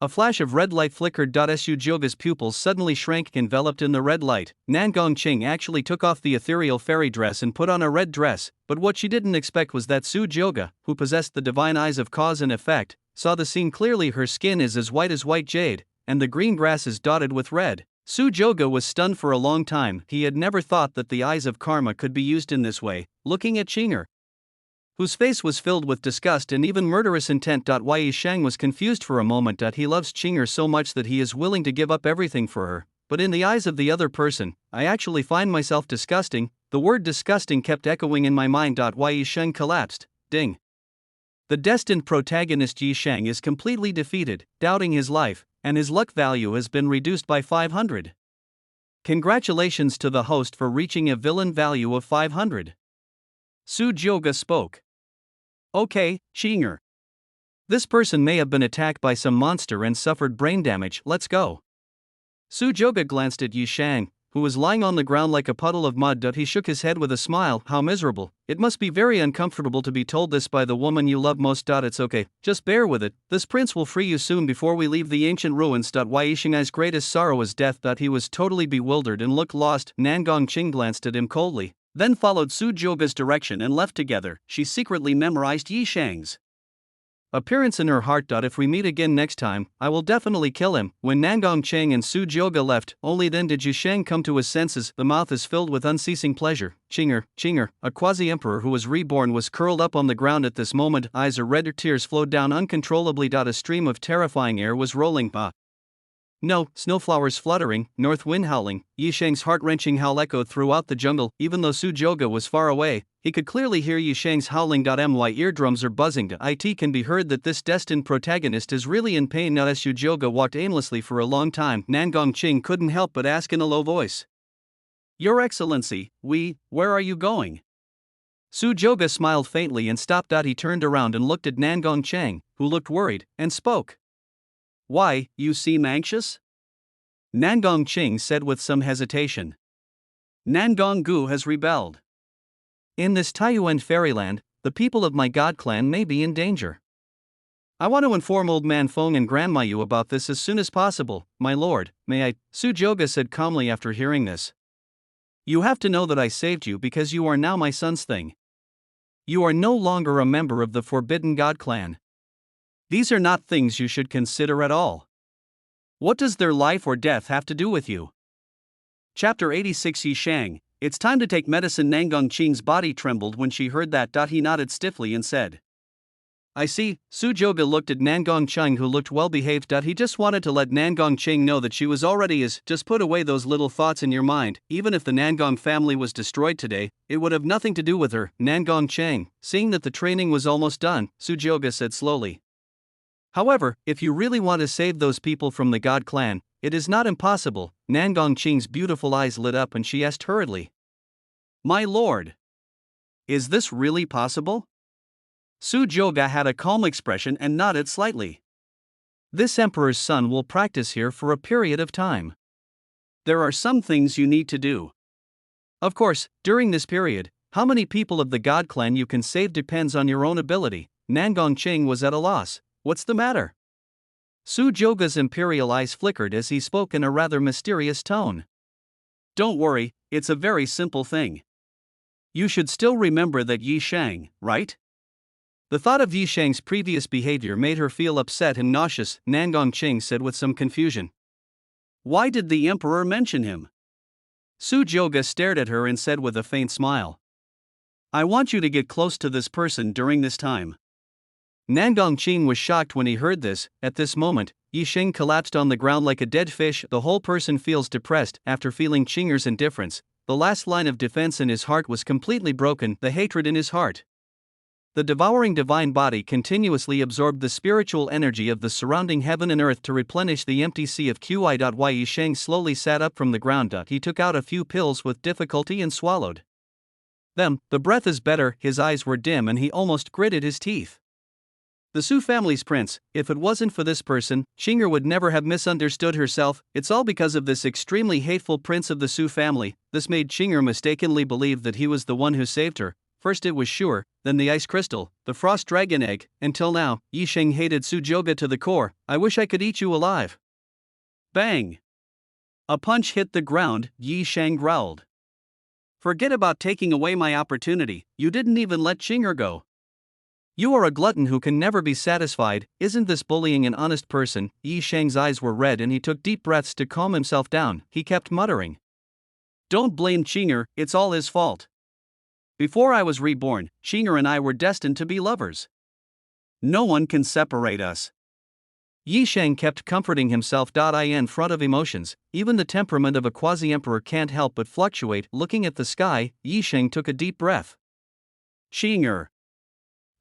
S1: A flash of red light flickered. Su Joga's pupils suddenly shrank, enveloped in the red light. Nangong Ching actually took off the ethereal fairy dress and put on a red dress, but what she didn't expect was that Su Joga, who possessed the divine eyes of cause and effect, saw the scene clearly. Her skin is as white as white jade, and the green grass is dotted with red. Su Joga was stunned for a long time. He had never thought that the eyes of karma could be used in this way. Looking at Qinger, whose face was filled with disgust and even murderous intent. Yi Shang was confused for a moment. He loves Qinger so much that he is willing to give up everything for her, but in the eyes of the other person, I actually find myself disgusting. The word disgusting kept echoing in my mind. Yi Shang collapsed. Ding. The destined protagonist Yi Shang is completely defeated, doubting his life, and his luck value has been reduced by 500. Congratulations to the host for reaching a villain value of 500. Su Joga spoke. Okay, Qinger. This person may have been attacked by some monster and suffered brain damage. Let's go. Su Joga glanced at Yi Shang, who was lying on the ground like a puddle of mud. He shook his head with a smile. How miserable. It must be very uncomfortable to be told this by the woman you love most. It's okay, just bear with it. This prince will free you soon before we leave the ancient ruins. Yi Shang's greatest sorrow is death. He was totally bewildered and looked lost. Nangong Ching glanced at him coldly, then followed Su Joga's direction and left together. She secretly memorized Yi Shang's appearance in her heart. If we meet again next time, I will definitely kill him. When Nangong Chang and Su Joga left, only then did Yi Shang come to his senses. The mouth is filled with unceasing pleasure. Qinger, a quasi-emperor who was reborn, was curled up on the ground at this moment. Eyes are red, tears flowed down uncontrollably. A stream of terrifying air was rolling. No, snowflowers fluttering, north wind howling. Yi Shang's heart-wrenching howl echoed throughout the jungle. Even though Su Joga was far away, he could clearly hear Yi Shang's howling. My eardrums are buzzing. It can be heard that this destined protagonist is really in pain. As Su Joga walked aimlessly for a long time, Nangong Ching couldn't help but ask in a low voice, "Your Excellency, where are you going?" Su Joga smiled faintly and stopped. He turned around and looked at Nangong Chang, who looked worried, and spoke. "Why, you seem anxious?" Nangong Ching said with some hesitation. "Nangong Gu has rebelled. In this Taiyuan fairyland, the people of my god clan may be in danger. I want to inform Old Man Feng and Grandma Yu about this as soon as possible, my lord. May I?" Su Joga said calmly after hearing this. "You have to know that I saved you because you are now my son's thing. You are no longer a member of the Forbidden God clan. These are not things you should consider at all. What does their life or death have to do with you?" Chapter 86. Yi Shang, it's time to take medicine. Nangong Ching's body trembled when she heard that. He nodded stiffly and said, I see. Su Joga looked at Nangong Cheng, who looked well behaved. He just wanted to let Nangong Cheng know that she was already his. Just put away those little thoughts in your mind. Even if the Nangong family was destroyed today, it would have nothing to do with her. Nangong Cheng, seeing that the training was almost done, Su Joga said slowly. However, if you really want to save those people from the God clan, it is not impossible. Nangong Cheng's beautiful eyes lit up and she asked hurriedly. My lord, is this really possible? Su Joga had a calm expression and nodded slightly. This emperor's son will practice here for a period of time. There are some things you need to do. Of course, during this period, how many people of the God clan you can save depends on your own ability. Nangong Cheng was at a loss. What's the matter? Su Joga's imperial eyes flickered as he spoke in a rather mysterious tone. Don't worry, it's a very simple thing. You should still remember that Yi Shang, right? The thought of Yi Shang's previous behavior made her feel upset and nauseous, Nangong Cheng said with some confusion. Why did the emperor mention him? Su Joga stared at her and said with a faint smile. I want you to get close to this person during this time. Nangong Cheng was shocked when he heard this. At this moment, Yi Shang collapsed on the ground like a dead fish. The whole person feels depressed after feeling Chinger's indifference. The last line of defense in his heart was completely broken, the hatred in his heart. The devouring divine body continuously absorbed the spiritual energy of the surrounding heaven and earth to replenish the empty sea of Qi. Yi Shang slowly sat up from the ground. He took out a few pills with difficulty and swallowed them. The breath is better. His eyes were dim and he almost gritted his teeth. The Su family's prince, if it wasn't for this person, Qinger would never have misunderstood herself. It's all because of this extremely hateful prince of the Su family. This made Qinger mistakenly believe that he was the one who saved her. First it was Sure, then the ice crystal, the frost dragon egg, until now, Yi Shang hated Su Joga to the core. I wish I could eat you alive. Bang! A punch hit the ground, Yi Shang growled. Forget about taking away my opportunity, you didn't even let Qinger go. You are a glutton who can never be satisfied. Isn't this bullying an honest person? Yi Shang's eyes were red and he took deep breaths to calm himself down. He kept muttering. Don't blame Qinger, it's all his fault. Before I was reborn, Qinger and I were destined to be lovers. No one can separate us. Yi Shang kept comforting himself. In front of emotions, even the temperament of a quasi-emperor can't help but fluctuate. Looking at the sky, Yi Shang took a deep breath. Qinger,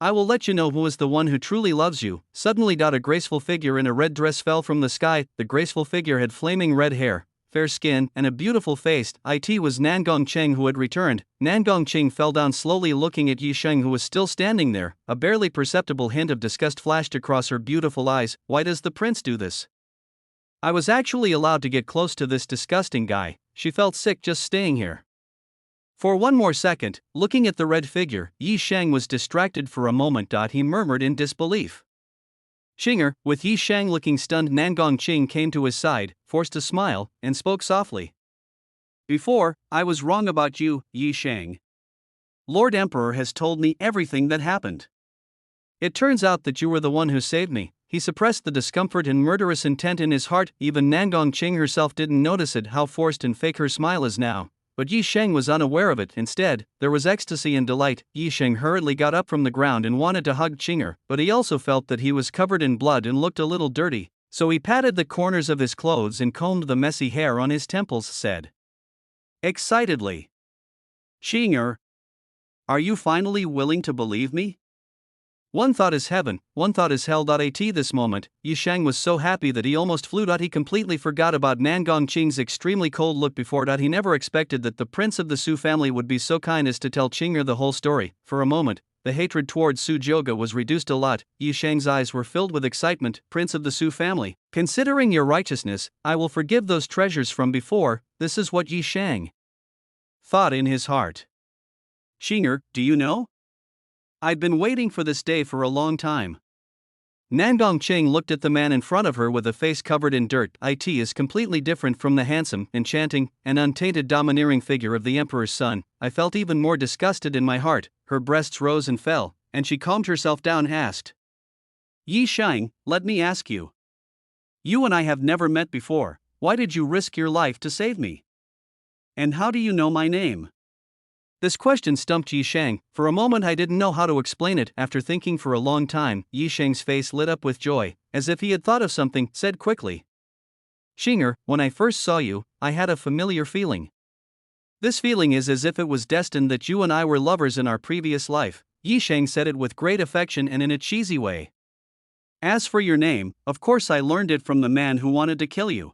S1: I will let you know who is the one who truly loves you. Suddenly, a graceful figure in a red dress fell from the sky. The graceful figure had flaming red hair, fair skin, and a beautiful face. It was Nangong Cheng who had returned. Nangong Cheng fell down slowly, looking at Yi Shang, who was still standing there. A barely perceptible hint of disgust flashed across her beautiful eyes. Why does the prince do this? I was actually allowed to get close to this disgusting guy. She felt sick just staying here. For one more second, looking at the red figure, Yi Shang was distracted for a moment. He murmured in disbelief. Qinger, with Yi Shang looking stunned, Nangong Cheng came to his side, forced a smile, and spoke softly. Before, I was wrong about you, Yi Shang. Lord Emperor has told me everything that happened. It turns out that you were the one who saved me. He suppressed the discomfort and murderous intent in his heart. Even Nangong Cheng herself didn't notice it, how forced and fake her smile is now. But Yi Shang was unaware of it. Instead, there was ecstasy and delight. Yi Shang hurriedly got up from the ground and wanted to hug Qinger, but he also felt that he was covered in blood and looked a little dirty, so he patted the corners of his clothes and combed the messy hair on his temples, said excitedly, Qinger, are you finally willing to believe me? One thought is heaven, one thought is hell. At this moment, Yi Shang was so happy that he almost flew. He completely forgot about Nangong Cheng's extremely cold look before. He never expected that the prince of the Su family would be so kind as to tell Qinger the whole story. For a moment, the hatred towards Su Joga was reduced a lot. Yi Shang's eyes were filled with excitement. Prince of the Su family, considering your righteousness, I will forgive those treasures from before. This is what Yi Shang thought in his heart. Qinger, do you know? I'd been waiting for this day for a long time. Nangong Cheng looked at the man in front of her with a face covered in dirt. It is completely different from the handsome, enchanting, and untainted domineering figure of the emperor's son. I felt even more disgusted in my heart. Her breasts rose and fell, and she calmed herself down, asked, Yi Shang, let me ask you. You and I have never met before. Why did you risk your life to save me? And how do you know my name? This question stumped Yi Shang. For a moment I didn't know how to explain it. After thinking for a long time, Yi Shang's face lit up with joy, as if he had thought of something, said quickly. Xinger, when I first saw you, I had a familiar feeling. This feeling is as if it was destined that you and I were lovers in our previous life. Yi Shang said it with great affection and in a cheesy way. As for your name, of course I learned it from the man who wanted to kill you.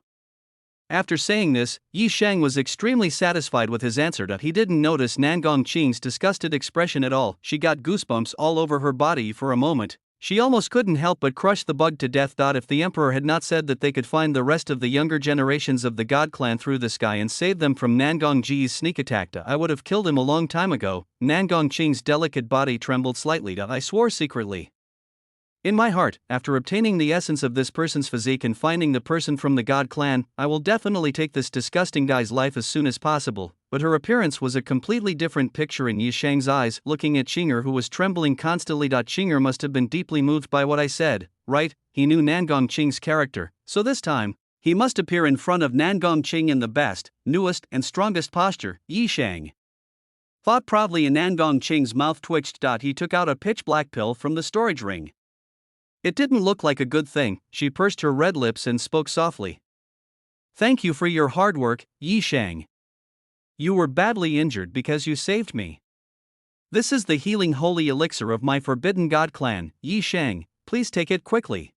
S1: After saying this, Yi Shang was extremely satisfied with his answer. He didn't notice Nan Gongqing's disgusted expression at all. She got goosebumps all over her body for a moment. She almost couldn't help but crush the bug to death. If the emperor had not said that they could find the rest of the younger generations of the God clan through the sky and save them from Nan Gongji's sneak attack, I would have killed him a long time ago. Nan Gongqing's delicate body trembled slightly. I swore secretly. In my heart, after obtaining the essence of this person's physique and finding the person from the God clan, I will definitely take this disgusting guy's life as soon as possible. But her appearance was a completely different picture in Yi Shang's eyes, looking at Xinger, who was trembling constantly. Xinger must have been deeply moved by what I said, right? He knew Nan Gongqing's character, so this time, he must appear in front of Nan Gongqing in the best, newest, and strongest posture. Yi Shang fought proudly and Nan Gongqing's mouth twitched. He took out a pitch-black pill from the storage ring. It didn't look like a good thing. She pursed her red lips and spoke softly. Thank you for your hard work, Yi Shang. You were badly injured because you saved me. This is the healing holy elixir of my forbidden God clan, Yi Shang, please take it quickly.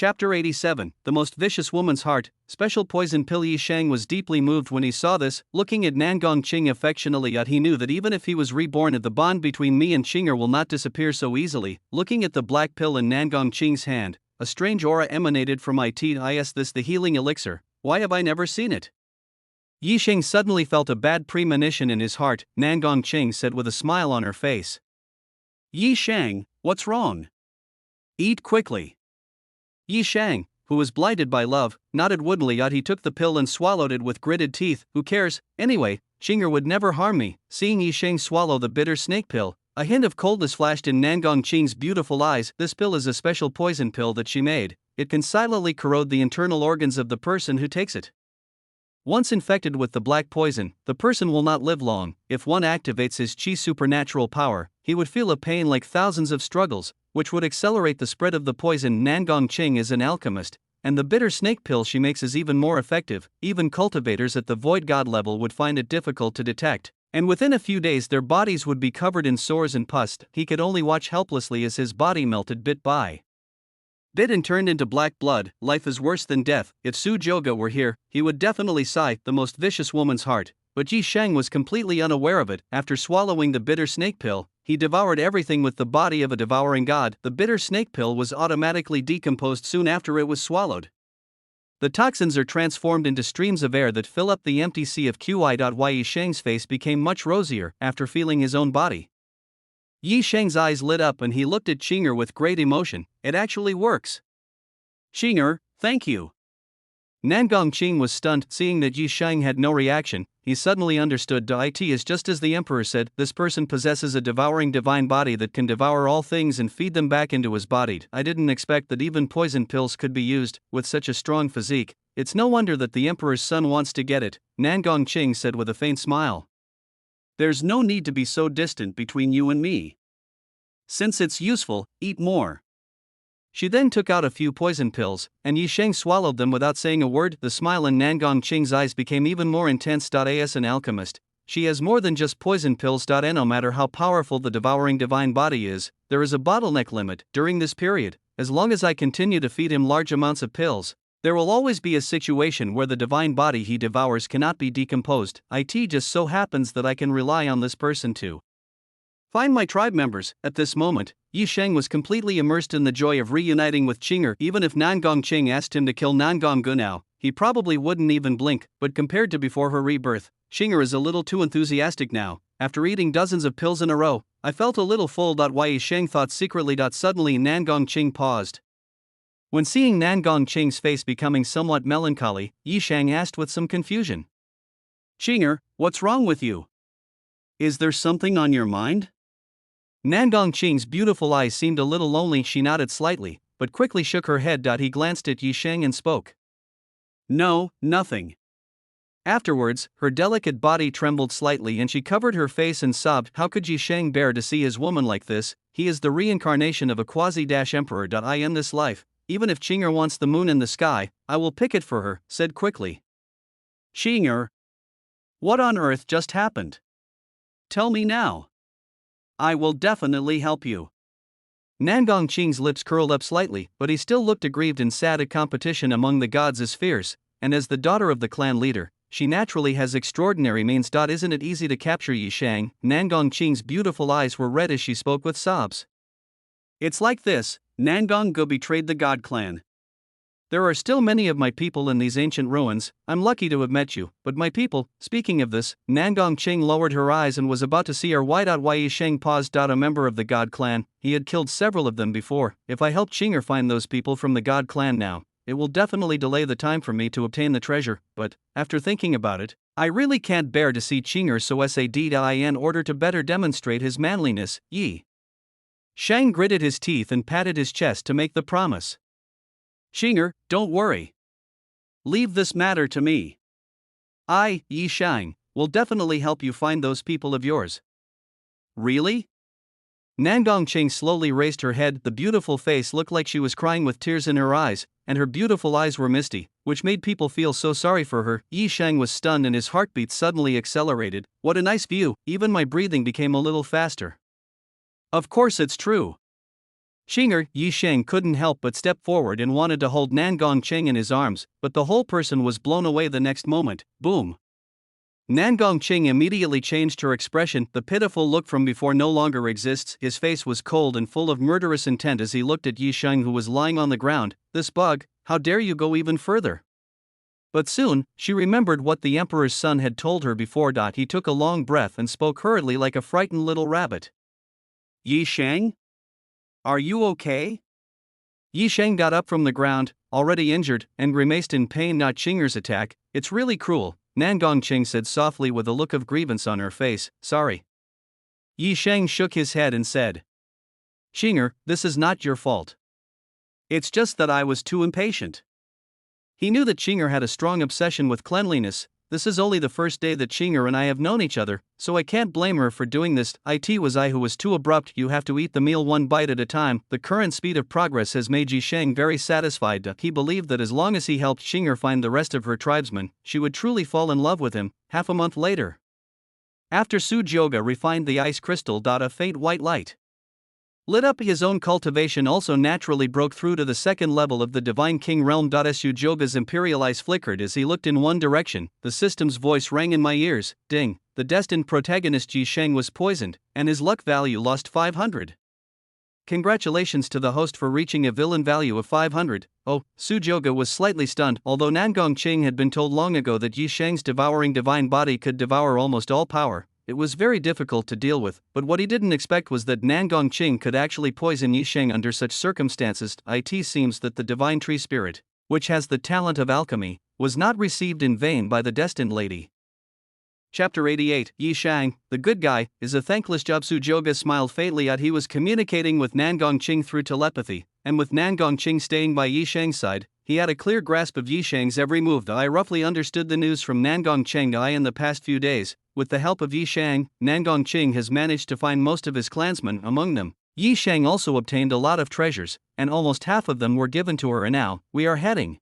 S1: Chapter 87, The Most Vicious Woman's Heart, Special Poison Pill. Yi Shang was deeply moved when he saw this, looking at Nan Gongqing affectionately. Yet he knew that even if he was reborn, the bond between me and Xinger will not disappear so easily. Looking at the black pill in Nan Gongqing's hand, a strange aura emanated from it. Is this the healing elixir? Why have I never seen it? Yi Shang suddenly felt a bad premonition in his heart. Nan Gongqing said with a smile on her face. Yi Shang, what's wrong? Eat quickly. Yi Shang, who was blighted by love, nodded woodenly. He took the pill and swallowed it with gritted teeth. Who cares? Anyway, Xinger would never harm me. Seeing Yi Shang swallow the bitter snake pill, a hint of coldness flashed in Nan Gongqing's beautiful eyes. This pill is a special poison pill that she made. It can silently corrode the internal organs of the person who takes it. Once infected with the black poison, the person will not live long. If one activates his qi supernatural power, he would feel a pain like thousands of struggles, which would accelerate the spread of the poison. Nan Gongqing is an alchemist, and the bitter snake pill she makes is even more effective. Even cultivators at the void god level would find it difficult to detect, and within a few days their bodies would be covered in sores and pus. He could only watch helplessly as his body melted bit by bit and turned into black blood. Life is worse than death. If Su Joga were here, he would definitely sigh. The most vicious woman's heart. But Yi Shang was completely unaware of it. After swallowing the bitter snake pill, he devoured everything with the body of a devouring god. The bitter snake pill was automatically decomposed soon after it was swallowed. The toxins are transformed into streams of air that fill up the empty sea of Qi. Yi Shang's face became much rosier after feeling his own body. Yi Shang's eyes lit up and he looked at Xinger with great emotion. It actually works. Xinger, thank you. Nan Gongqing was stunned. Seeing that Yi Shang had no reaction, he suddenly understood. It is just as the emperor said, this person possesses a devouring divine body that can devour all things and feed them back into his body. I didn't expect that even poison pills could be used, with such a strong physique. It's no wonder that the emperor's son wants to get it, Nan Gongqing said with a faint smile. There's no need to be so distant between you and me. Since it's useful, eat more. She then took out a few poison pills, and Yi Shang swallowed them without saying a word. The smile in Nan Gongqing's eyes became even more intense. As an alchemist, she has more than just poison pills. No matter how powerful the devouring divine body is, there is a bottleneck limit. During this period, as long as I continue to feed him large amounts of pills, there will always be a situation where the divine body he devours cannot be decomposed. It just so happens that I can rely on this person to find my tribe members. At this moment, Yi Shang was completely immersed in the joy of reuniting with Xinger. Even if Nan Gongqing asked him to kill Nan Gonggu now, he probably wouldn't even blink. But compared to before her rebirth, Xinger is a little too enthusiastic now. After eating dozens of pills in a row, I felt a little full. Yi Shang thought secretly. Suddenly Nan Gongqing paused. When seeing Nan Gongqing's face becoming somewhat melancholy, Yi Shang asked with some confusion. Xinger, what's wrong with you? Is there something on your mind? Nan Gongqing's beautiful eyes seemed a little lonely. She nodded slightly, but quickly shook her head. He glanced at Yi Shang and spoke. No, nothing. Afterwards, her delicate body trembled slightly and she covered her face and sobbed. How could Yi Shang bear to see his woman like this? He is the reincarnation of a quasi-emperor. I in this life, even if Qing'er wants the moon in the sky, I will pick it for her, said quickly. Qing'er? What on earth just happened? Tell me now. I will definitely help you. Nangong Qing's lips curled up slightly, but he still looked aggrieved and sad. A competition among the gods is fierce, and as the daughter of the clan leader, she naturally has extraordinary means. Isn't it easy to capture Yi Shang? Nangong Qing's beautiful eyes were red as she spoke with sobs. It's like this, Nangong Gu betrayed the god clan. There are still many of my people in these ancient ruins. I'm lucky to have met you, but my people, speaking of this, Nangong Qing lowered her eyes and was about to see her white out. Yi Shang paused. A member of the god clan, he had killed several of them before. If I help Qing'er find those people from the god clan now, it will definitely delay the time for me to obtain the treasure, but, after thinking about it, I really can't bear to see Qing'er so sad. In order to better demonstrate his manliness, Yi Shang gritted his teeth and patted his chest to make the promise. Qing'er, don't worry. Leave this matter to me. I, Yi Shang, will definitely help you find those people of yours. Really? Nangong Qing slowly raised her head. The beautiful face looked like she was crying with tears in her eyes, and her beautiful eyes were misty, which made people feel so sorry for her. Yi Shang was stunned and his heartbeat suddenly accelerated. What a nice view, even my breathing became a little faster. Of course it's true. Qing'er, Yi Shang couldn't help but step forward and wanted to hold Nangong Qing in his arms, but the whole person was blown away the next moment. Boom! Nangong Qing immediately changed her expression. The pitiful look from before no longer exists. His face was cold and full of murderous intent as he looked at Yi Shang, who was lying on the ground. This bug, how dare you go even further? But soon, she remembered what the emperor's son had told her before. He took a long breath and spoke hurriedly like a frightened little rabbit. Yi Shang? Are you okay? Yi Shang got up from the ground, already injured, and grimaced in pain. Not Qing'er's attack, it's really cruel, Nangong Qing said softly with a look of grievance on her face. Sorry. Yi Shang shook his head and said, Qing'er, this is not your fault. It's just that I was too impatient. He knew that Qing'er had a strong obsession with cleanliness. This is only the first day that Qing'er and I have known each other, so I can't blame her for doing this. It was I who was too abrupt. You have to eat the meal one bite at a time. The current speed of progress has made Yi Shang very satisfied. He believed that as long as he helped Qing'er find the rest of her tribesmen, she would truly fall in love with him. Half a month later, after Su Jioge refined the ice crystal, a faint white light lit up. His own cultivation also naturally broke through to the second level of the Divine King realm. Su Jioge's imperial eyes flickered as he looked in one direction. The system's voice rang in my ears. Ding, the destined protagonist Yi Shang was poisoned, and his luck value lost 500. Congratulations to the host for reaching a villain value of 500. Oh, Su Jioge was slightly stunned. Although Nangong Qing had been told long ago that Yi Shang's devouring divine body could devour almost all power, it was very difficult to deal with, but what he didn't expect was that Nangong Qing could actually poison Yi Shang under such circumstances. It seems that the divine tree spirit, which has the talent of alchemy, was not received in vain by the destined lady. Chapter 88. Yi Shang, the good guy, is a thankless job. Su Jioge smiled faintly at he was communicating with Nangong Qing through telepathy, and with Nangong Qing staying by Yi Shang's side, he had a clear grasp of Yi Shang's every move. I roughly understood the news from Nangong Qing in the past few days. With the help of Yi Shang, Nangong Qing has managed to find most of his clansmen. Among them, Yi Shang also obtained a lot of treasures, and almost half of them were given to her. And now, we are heading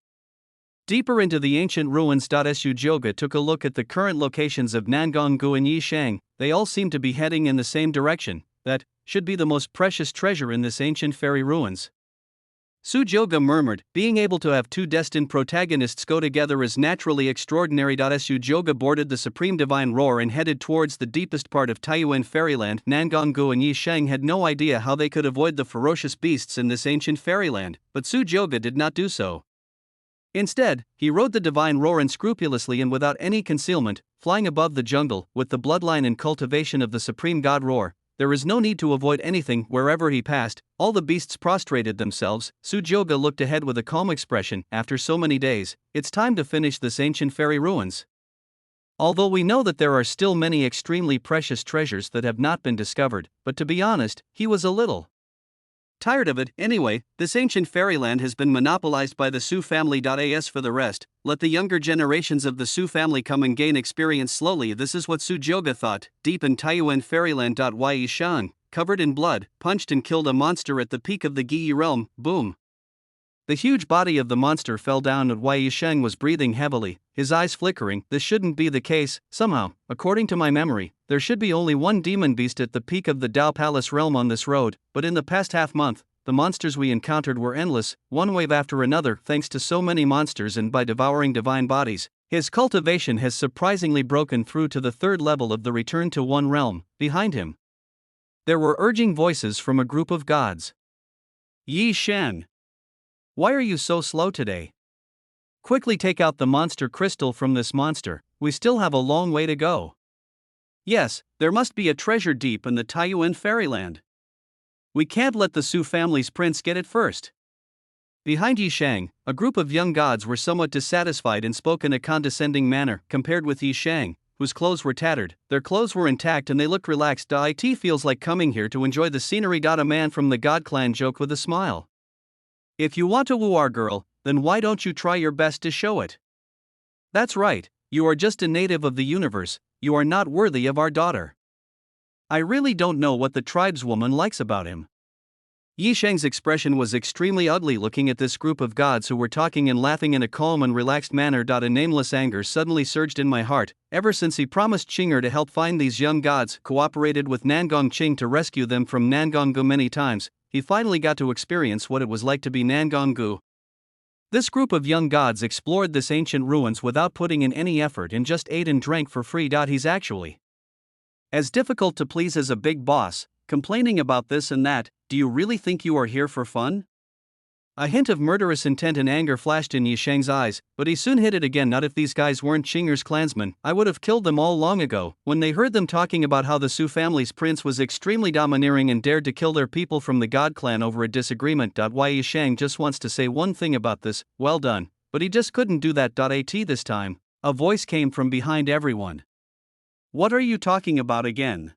S1: deeper into the ancient ruins. Su Jioge took a look at the current locations of Nangong Gu and Yi Shang. They all seem to be heading in the same direction. That should be the most precious treasure in this ancient fairy ruins. Su Jioge murmured, being able to have two destined protagonists go together is naturally extraordinary. Su Jioge boarded the Supreme Divine Roar and headed towards the deepest part of Taiyuan fairyland. Nangong Gu and Yi Shang had no idea how they could avoid the ferocious beasts in this ancient fairyland, but Su Jioge did not do so. Instead, he rode the divine roar unscrupulously and without any concealment, flying above the jungle. With the bloodline and cultivation of the supreme god Roar, there is no need to avoid anything. Wherever he passed, all the beasts prostrated themselves. Su Jioge looked ahead with a calm expression. After so many days, it's time to finish this ancient fairy ruins. Although we know that there are still many extremely precious treasures that have not been discovered, but to be honest, he was a little Tired of it, anyway. This ancient fairyland has been monopolized by the Su family. As for the rest, let the younger generations of the Su family come and gain experience slowly. This is what Su Jioga thought, deep in Taiyuan fairyland. Yi Shang, covered in blood, punched and killed a monster at the peak of the Giyi realm. Boom. The huge body of the monster fell down and Wei Yisheng was breathing heavily, his eyes flickering. This shouldn't be the case. Somehow, according to my memory, there should be only one demon beast at the peak of the Dao Palace realm on this road, but in the past half-month, the monsters we encountered were endless, one wave after another. Thanks to so many monsters and by devouring divine bodies, his cultivation has surprisingly broken through to the third level of the Return to One realm. Behind him, there were urging voices from a group of gods. Yi Shen, why are you so slow today? Quickly take out the monster crystal from this monster, we still have a long way to go. Yes, there must be a treasure deep in the Taiyuan fairyland. We can't let the Su family's prince get it first. Behind Yi Shang, a group of young gods were somewhat dissatisfied and spoke in a condescending manner compared with Yi Shang, whose clothes were tattered. Their clothes were intact and they looked relaxed. It feels like coming here to enjoy the scenery. A man from the God clan joked with a smile. If you want to woo our girl, then why don't you try your best to show it? That's right, you are just a native of the universe, you are not worthy of our daughter. I really don't know what the tribeswoman likes about him. Yi Sheng's expression was extremely ugly looking at this group of gods who were talking and laughing in a calm and relaxed manner. A nameless anger suddenly surged in my heart. Ever since he promised Qinger to help find these young gods, cooperated with Nangong Qing to rescue them from Nangong Gu many times, he finally got to experience what it was like to be Nangong Gu. This group of young gods explored this ancient ruins without putting in any effort and just ate and drank for free. He's actually as difficult to please as a big boss, complaining about this and that. Do you really think you are here for fun? A hint of murderous intent and anger flashed in Yi Sheng's eyes, but he soon hid it again. Not if these guys weren't Qinger's clansmen, I would have killed them all long ago. When they heard them talking about how the Su family's prince was extremely domineering and dared to kill their people from the God clan over a disagreement. Yi Sheng just wants to say one thing about this, well done, but he just couldn't do that. This time, a voice came from behind everyone. What are you talking about again?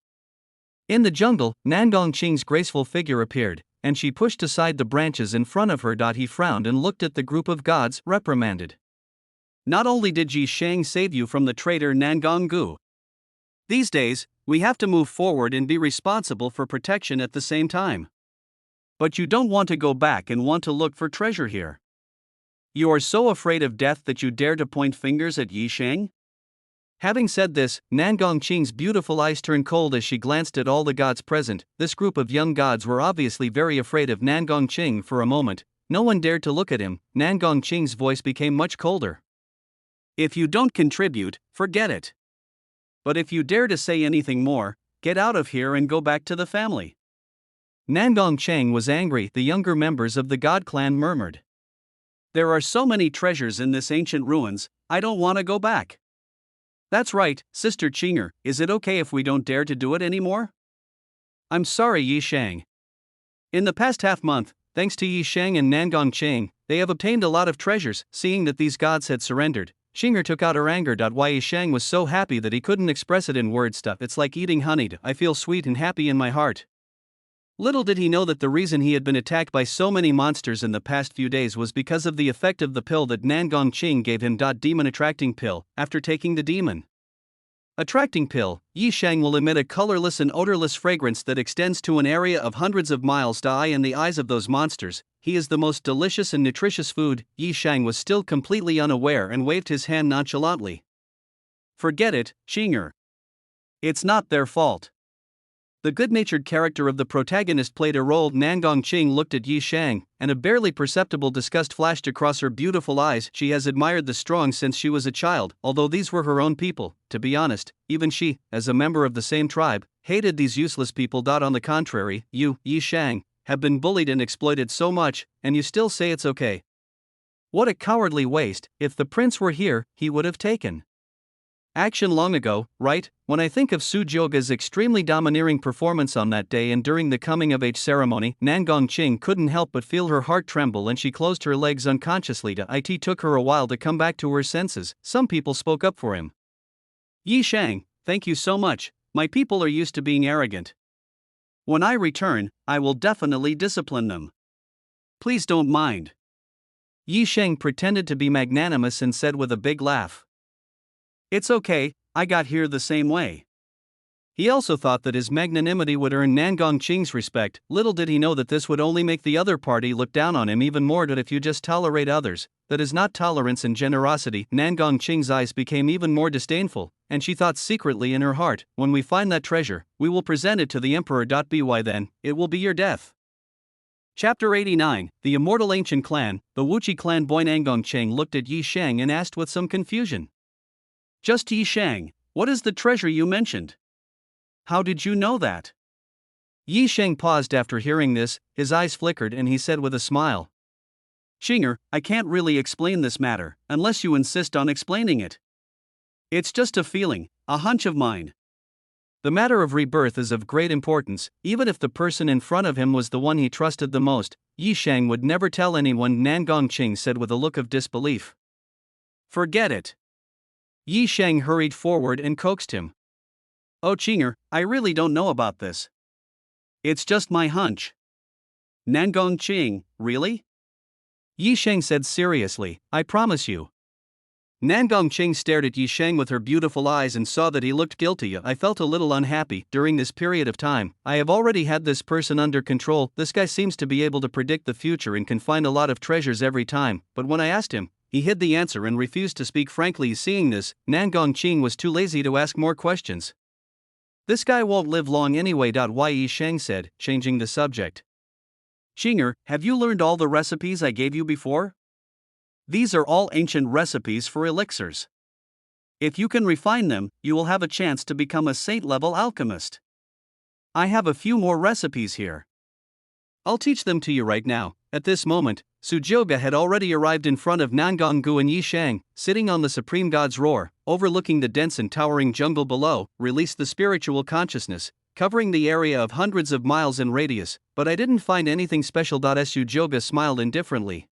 S1: In the jungle, Nangong Qing's graceful figure appeared, and she pushed aside the branches in front of her. He frowned and looked at the group of gods, reprimanded. Not only did Yi Shang save you from the traitor Nangong Gu. These days, we have to move forward and be responsible for protection at the same time. But you don't want to go back and want to look for treasure here. You are so afraid of death that you dare to point fingers at Yi Shang? Having said this, Nangong Qing's beautiful eyes turned cold as she glanced at all the gods present. This group of young gods were obviously very afraid of Nangong Qing. For a moment, no one dared to look at him. Nangong Qing's voice became much colder. If you don't contribute, forget it. But if you dare to say anything more, get out of here and go back to the family. Nangong Qing was angry. The younger members of the God clan murmured. There are so many treasures in this ancient ruins, I don't want to go back. That's right, Sister Qinger, is it okay if we don't dare to do it anymore? I'm sorry, Yi Shang. In the past half-month, thanks to Yi Shang and Nangong Qing, they have obtained a lot of treasures. Seeing that these gods had surrendered, Qinger took out her anger. Yi Shang was so happy that he couldn't express it in words. It's like eating honey. I feel sweet and happy in my heart. Little did he know that the reason he had been attacked by so many monsters in the past few days was because of the effect of the pill that Nangong Qing gave him. Demon attracting pill. After taking the demon attracting pill, Yi Shang will emit a colorless and odorless fragrance that extends to an area of hundreds of miles. In the eyes of those monsters, he is the most delicious and nutritious food. Yi Shang was still completely unaware and waved his hand nonchalantly. Forget it, Qinger. It's not their fault. The good-natured character of the protagonist played a role. Nangong Qing looked at Yi Shang, and a barely perceptible disgust flashed across her beautiful eyes. She has admired the strong since she was a child, although these were her own people. To be honest, even she, as a member of the same tribe, hated these useless people. On the contrary, you, Yi Shang, have been bullied and exploited so much, and you still say it's okay. What a cowardly waste. If the prince were here, he would have taken action long ago, right? When I think of Su Jioga's extremely domineering performance on that day and during the coming-of-age ceremony, Nangong Qing couldn't help but feel her heart tremble and she closed her legs unconsciously. It took her a while to come back to her senses. Some people spoke up for him. Yi Shang, thank you so much, my people are used to being arrogant. When I return, I will definitely discipline them. Please don't mind. Yi Sheng pretended to be magnanimous and said with a big laugh. It's okay, I got here the same way. He also thought that his magnanimity would earn Nan Gongqing's respect. Little did he know that this would only make the other party look down on him even more. That if you just tolerate others, that is not tolerance and generosity. Nan Gongqing's eyes became even more disdainful, and she thought secretly in her heart, when we find that treasure, we will present it to the emperor. By then, it will be your death. Chapter 89, The Immortal Ancient Clan. The Wuqi clan boy Nan Gongqing looked at Yi Sheng and asked with some confusion. Just Yi Sheng, what is the treasure you mentioned? How did you know that? Yi Sheng paused after hearing this, his eyes flickered and he said with a smile. Xinger, I can't really explain this matter, unless you insist on explaining it. It's just a feeling, a hunch of mine. The matter of rebirth is of great importance. Even if the person in front of him was the one he trusted the most, Yi Sheng would never tell anyone, Nan Gongqing said with a look of disbelief. Forget it. Yi Sheng hurried forward and coaxed him. Oh Xinger, I really don't know about this. It's just my hunch. Nan Gongqing, really? Yi Sheng said seriously, I promise you. Nan Gongqing stared at Yi Sheng with her beautiful eyes and saw that he looked guilty. I felt a little unhappy. During this period of time, I have already had this person under control. This guy seems to be able to predict the future and can find a lot of treasures every time, but when I asked him, he hid the answer and refused to speak frankly. Seeing this, Nan Gongqing was too lazy to ask more questions. This guy won't live long anyway. Yi Sheng said, changing the subject. Xinger, have you learned all the recipes I gave you before? These are all ancient recipes for elixirs. If you can refine them, you will have a chance to become a saint-level alchemist. I have a few more recipes here. I'll teach them to you right now. At this moment, Su Jioge had already arrived in front of Nan Gonggu and Yi Sheng, sitting on the Supreme God's roar, overlooking the dense and towering jungle below, released the spiritual consciousness, covering the area of hundreds of miles in radius, but I didn't find anything special. Su Jioge smiled indifferently.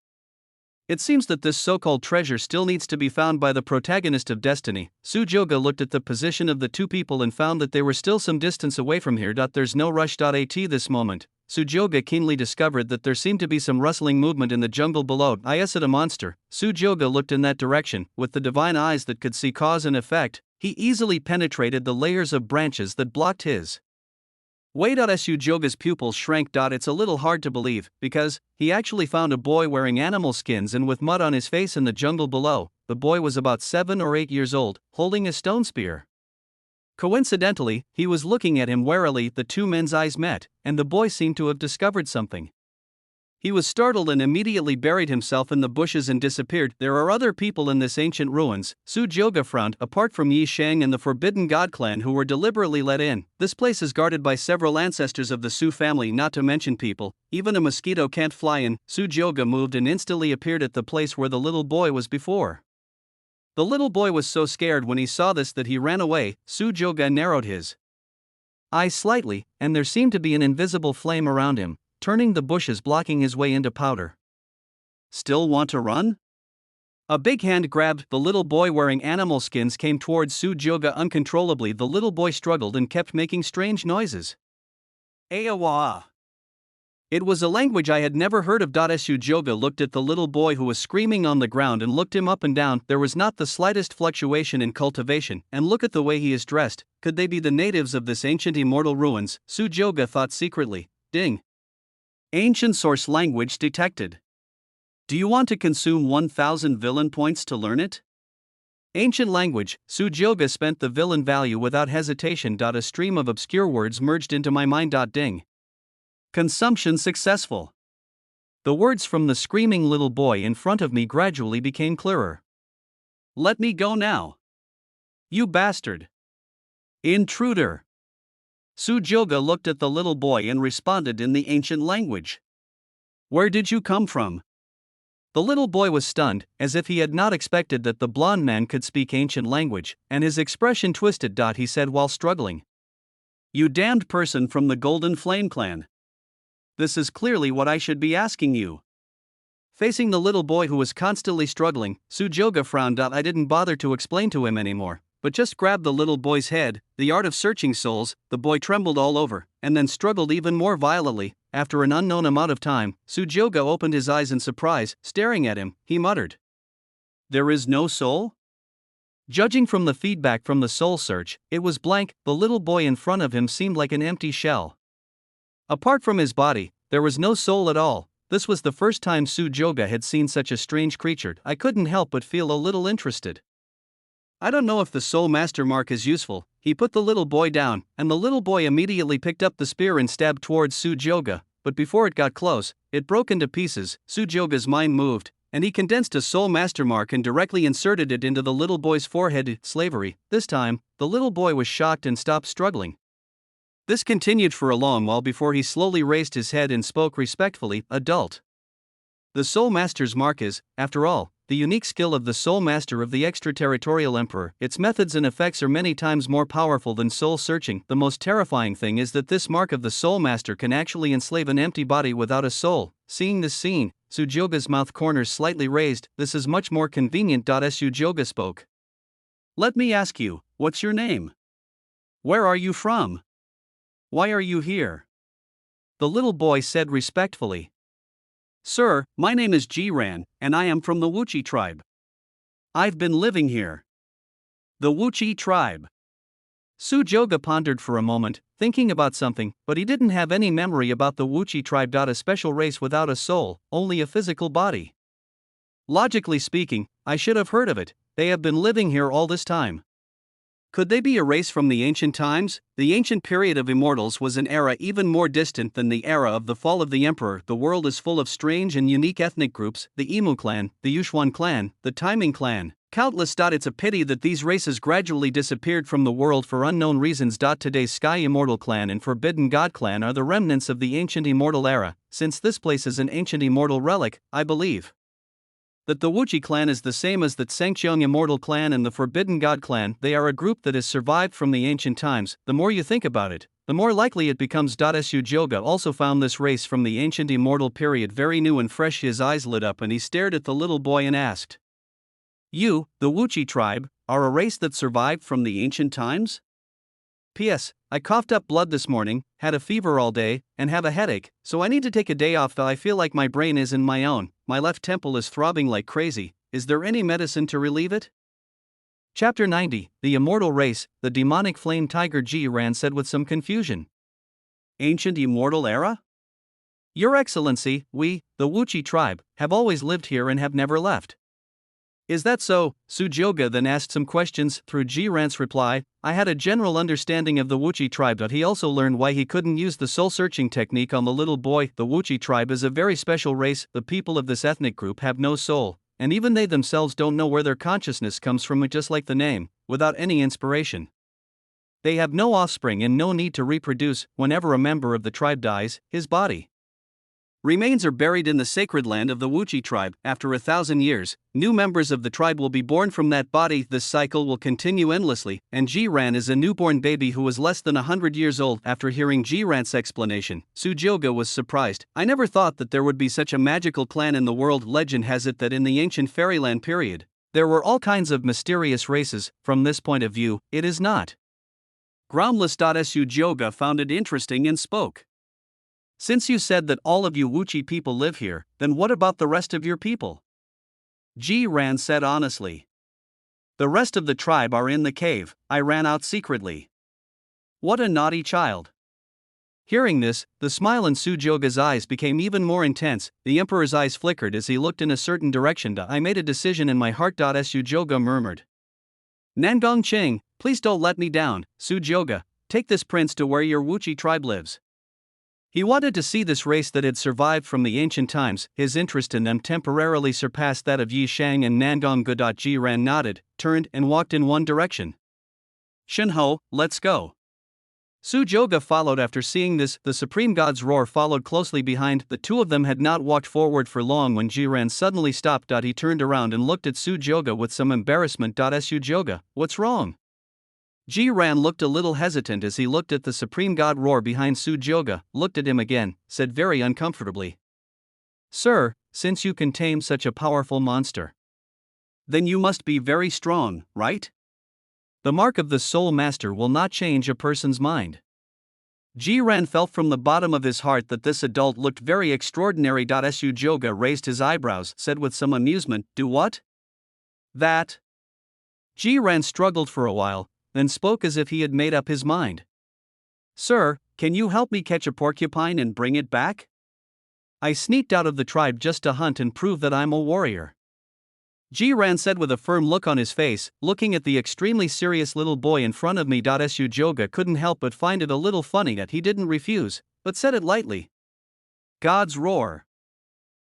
S1: It seems that this so-called treasure still needs to be found by the protagonist of Destiny. Su Jioge looked at the position of the two people and found that they were still some distance away from here. There's no rush. At this moment, Su Jioge keenly discovered that there seemed to be some rustling movement in the jungle below. Is it a monster? Su Jioge looked in that direction, with the divine eyes that could see cause and effect. He easily penetrated the layers of branches that blocked his way. Su Jioge's pupils shrank. It's a little hard to believe, because he actually found a boy wearing animal skins and with mud on his face in the jungle below. The boy was about 7 or 8 years old, holding a stone spear. Coincidentally, he was looking at him warily. The two men's eyes met, and the boy seemed to have discovered something. He was startled and immediately buried himself in the bushes and disappeared. There are other people in this ancient ruins, Su Jioge frowned, apart from Yi Sheng and the Forbidden God clan who were deliberately let in. This place is guarded by several ancestors of the Su family, not to mention people. Even a mosquito can't fly in. Su Jioge moved and instantly appeared at the place where the little boy was before. The little boy was so scared when he saw this that he ran away. Su Jioge narrowed his eyes slightly, and there seemed to be an invisible flame around him, turning the bushes blocking his way into powder. Still want to run? A big hand grabbed the little boy wearing animal skins came towards Su Jioge uncontrollably. The little boy struggled and kept making strange noises. Awa. It was a language I had never heard of. Su Jioge looked at the little boy who was screaming on the ground and looked him up and down. There was not the slightest fluctuation in cultivation, and look at the way he is dressed. Could they be the natives of this ancient immortal ruins? Su Jioge thought secretly. Ding. Ancient source language detected. Do you want to consume 1000 villain points to learn it? Ancient language. Su Jioge spent the villain value without hesitation. A stream of obscure words merged into my mind. Ding. Consumption successful. The words from the screaming little boy in front of me gradually became clearer. Let me go now. You bastard. Intruder. Su Jioge looked at the little boy and responded in the ancient language. Where did you come from? The little boy was stunned, as if he had not expected that the blond man could speak ancient language, and his expression twisted. He said while struggling. You damned person from the Golden Flame Clan. This is clearly what I should be asking you. Facing the little boy who was constantly struggling, Su Jioge frowned. I didn't bother to explain to him anymore, but just grabbed the little boy's head. The art of searching souls, the boy trembled all over, and then struggled even more violently. After an unknown amount of time, Sujyoga opened his eyes in surprise, staring at him. He muttered, "There is no soul?" Judging from the feedback from the soul search, it was blank. The little boy in front of him seemed like an empty shell. Apart from his body, there was no soul at all. This was the first time Sujyoga had seen such a strange creature. I couldn't help but feel a little interested. "I don't know if the soul master mark is useful." He put the little boy down, and the little boy immediately picked up the spear and stabbed towards Sujyoga, but before it got close, it broke into pieces. Sujyoga's mind moved, and he condensed a soul master mark and directly inserted it into the little boy's forehead. Slavery. This time, the little boy was shocked and stopped struggling. This continued for a long while before he slowly raised his head and spoke respectfully, "Adult. The Soul Master's mark is, after all, the unique skill of the Soul Master of the extraterritorial Emperor. Its methods and effects are many times more powerful than soul searching. The most terrifying thing is that this mark of the Soul Master can actually enslave an empty body without a soul." Seeing this scene, Sujyoga's mouth corners slightly raised. "This is much more convenient." Sujyoga spoke. "Let me ask you, what's your name? Where are you from? Why are you here?" The little boy said respectfully, "Sir, my name is Jiran, and I am from the Wuchi tribe. I've been living here." The Wuchi tribe. Sujyoga pondered for a moment, thinking about something, but he didn't have any memory about the Wuchi tribe. A special race without a soul, only a physical body. Logically speaking, I should have heard of it. They have been living here all this time. Could they be a race from the ancient times? The ancient period of immortals was an era even more distant than the era of the fall of the emperor. The world is full of strange and unique ethnic groups: the Imu clan, the Yushuan clan, the Taiming clan. Countless. It's a pity that these races gradually disappeared from the world for unknown reasons. Today's Sky Immortal clan and Forbidden God clan are the remnants of the ancient immortal era. Since this place is an ancient immortal relic, I believe that the Wuchi clan is the same as the Tsengcheong Immortal clan and the Forbidden God clan. They are a group that has survived from the ancient times. The more you think about it, the more likely it becomes. Sujyoga also found this race from the ancient immortal period very new and fresh. His eyes lit up and he stared at the little boy and asked, "You, the Wuchi tribe, are a race that survived from the ancient times?" "P.S. I coughed up blood this morning, had a fever all day, and have a headache, so I need to take a day off. I feel like my brain isn't my own. My left temple is throbbing like crazy. Is there any medicine to relieve it?" Chapter 90, The Immortal Race. The demonic flame tiger. Jiran said with some confusion, "Ancient immortal era? Your Excellency, we, the Wuchi tribe, have always lived here and have never left." "Is that so?" Sujyoga then asked some questions. Through Jiran's reply, I had a general understanding of the Wuchi tribe. He also learned why he couldn't use the soul-searching technique on the little boy. The Wuchi tribe is a very special race. The people of this ethnic group have no soul, and even they themselves don't know where their consciousness comes from. Just like the name, without any inspiration. They have no offspring and no need to reproduce. Whenever a member of the tribe dies, his body remains are buried in the sacred land of the Wuchi tribe. After 1,000 years, new members of the tribe will be born from that body. This cycle will continue endlessly, and Jiran is a newborn baby who is less than 100 years old. After hearing Jiran's explanation, Sujyoga was surprised. "I never thought that there would be such a magical clan in the world. Legend has it that in the ancient fairyland period, there were all kinds of mysterious races. From this point of view, it is not groundless." Sujyoga found it interesting and spoke. "Since you said that all of you Wuchi people live here, then what about the rest of your people?" Jiran said honestly. "The rest of the tribe are in the cave. I ran out secretly." "What a naughty child." Hearing this, the smile in Sujyoga's eyes became even more intense. The emperor's eyes flickered as he looked in a certain direction. "I made a decision in my heart." Sujyoga murmured. "Nangong Cheng, please don't let me down." "Sujyoga, take this prince to where your Wuchi tribe lives." He wanted to see this race that had survived from the ancient times. His interest in them temporarily surpassed that of Yi Shang and Nangong Gu. Jiran nodded, turned, and walked in one direction. "Shenho, let's go." Sujyoga followed. After seeing this, the supreme god's roar followed closely behind. The two of them had not walked forward for long when Jiran suddenly stopped. He turned around and looked at Sujyoga with some embarrassment. "Sujyoga, what's wrong?" Jiran looked a little hesitant as he looked at the supreme god roar behind Sujyoga, looked at him again, said very uncomfortably, "Sir, since you can tame such a powerful monster, then you must be very strong, right?" The mark of the Soul Master will not change a person's mind. Jiren felt from the bottom of his heart that this adult looked very extraordinary. Su Joga raised his eyebrows, said with some amusement, "Do what?" "That." Jiren struggled for a while, then spoke as if he had made up his mind. "Sir, can you help me catch a porcupine and bring it back? I sneaked out of the tribe just to hunt and prove that I'm a warrior." Jiren said with a firm look on his face, looking at the extremely serious little boy in front of me. Su Joga couldn't help but find it a little funny that he didn't refuse, but said it lightly. God's roar.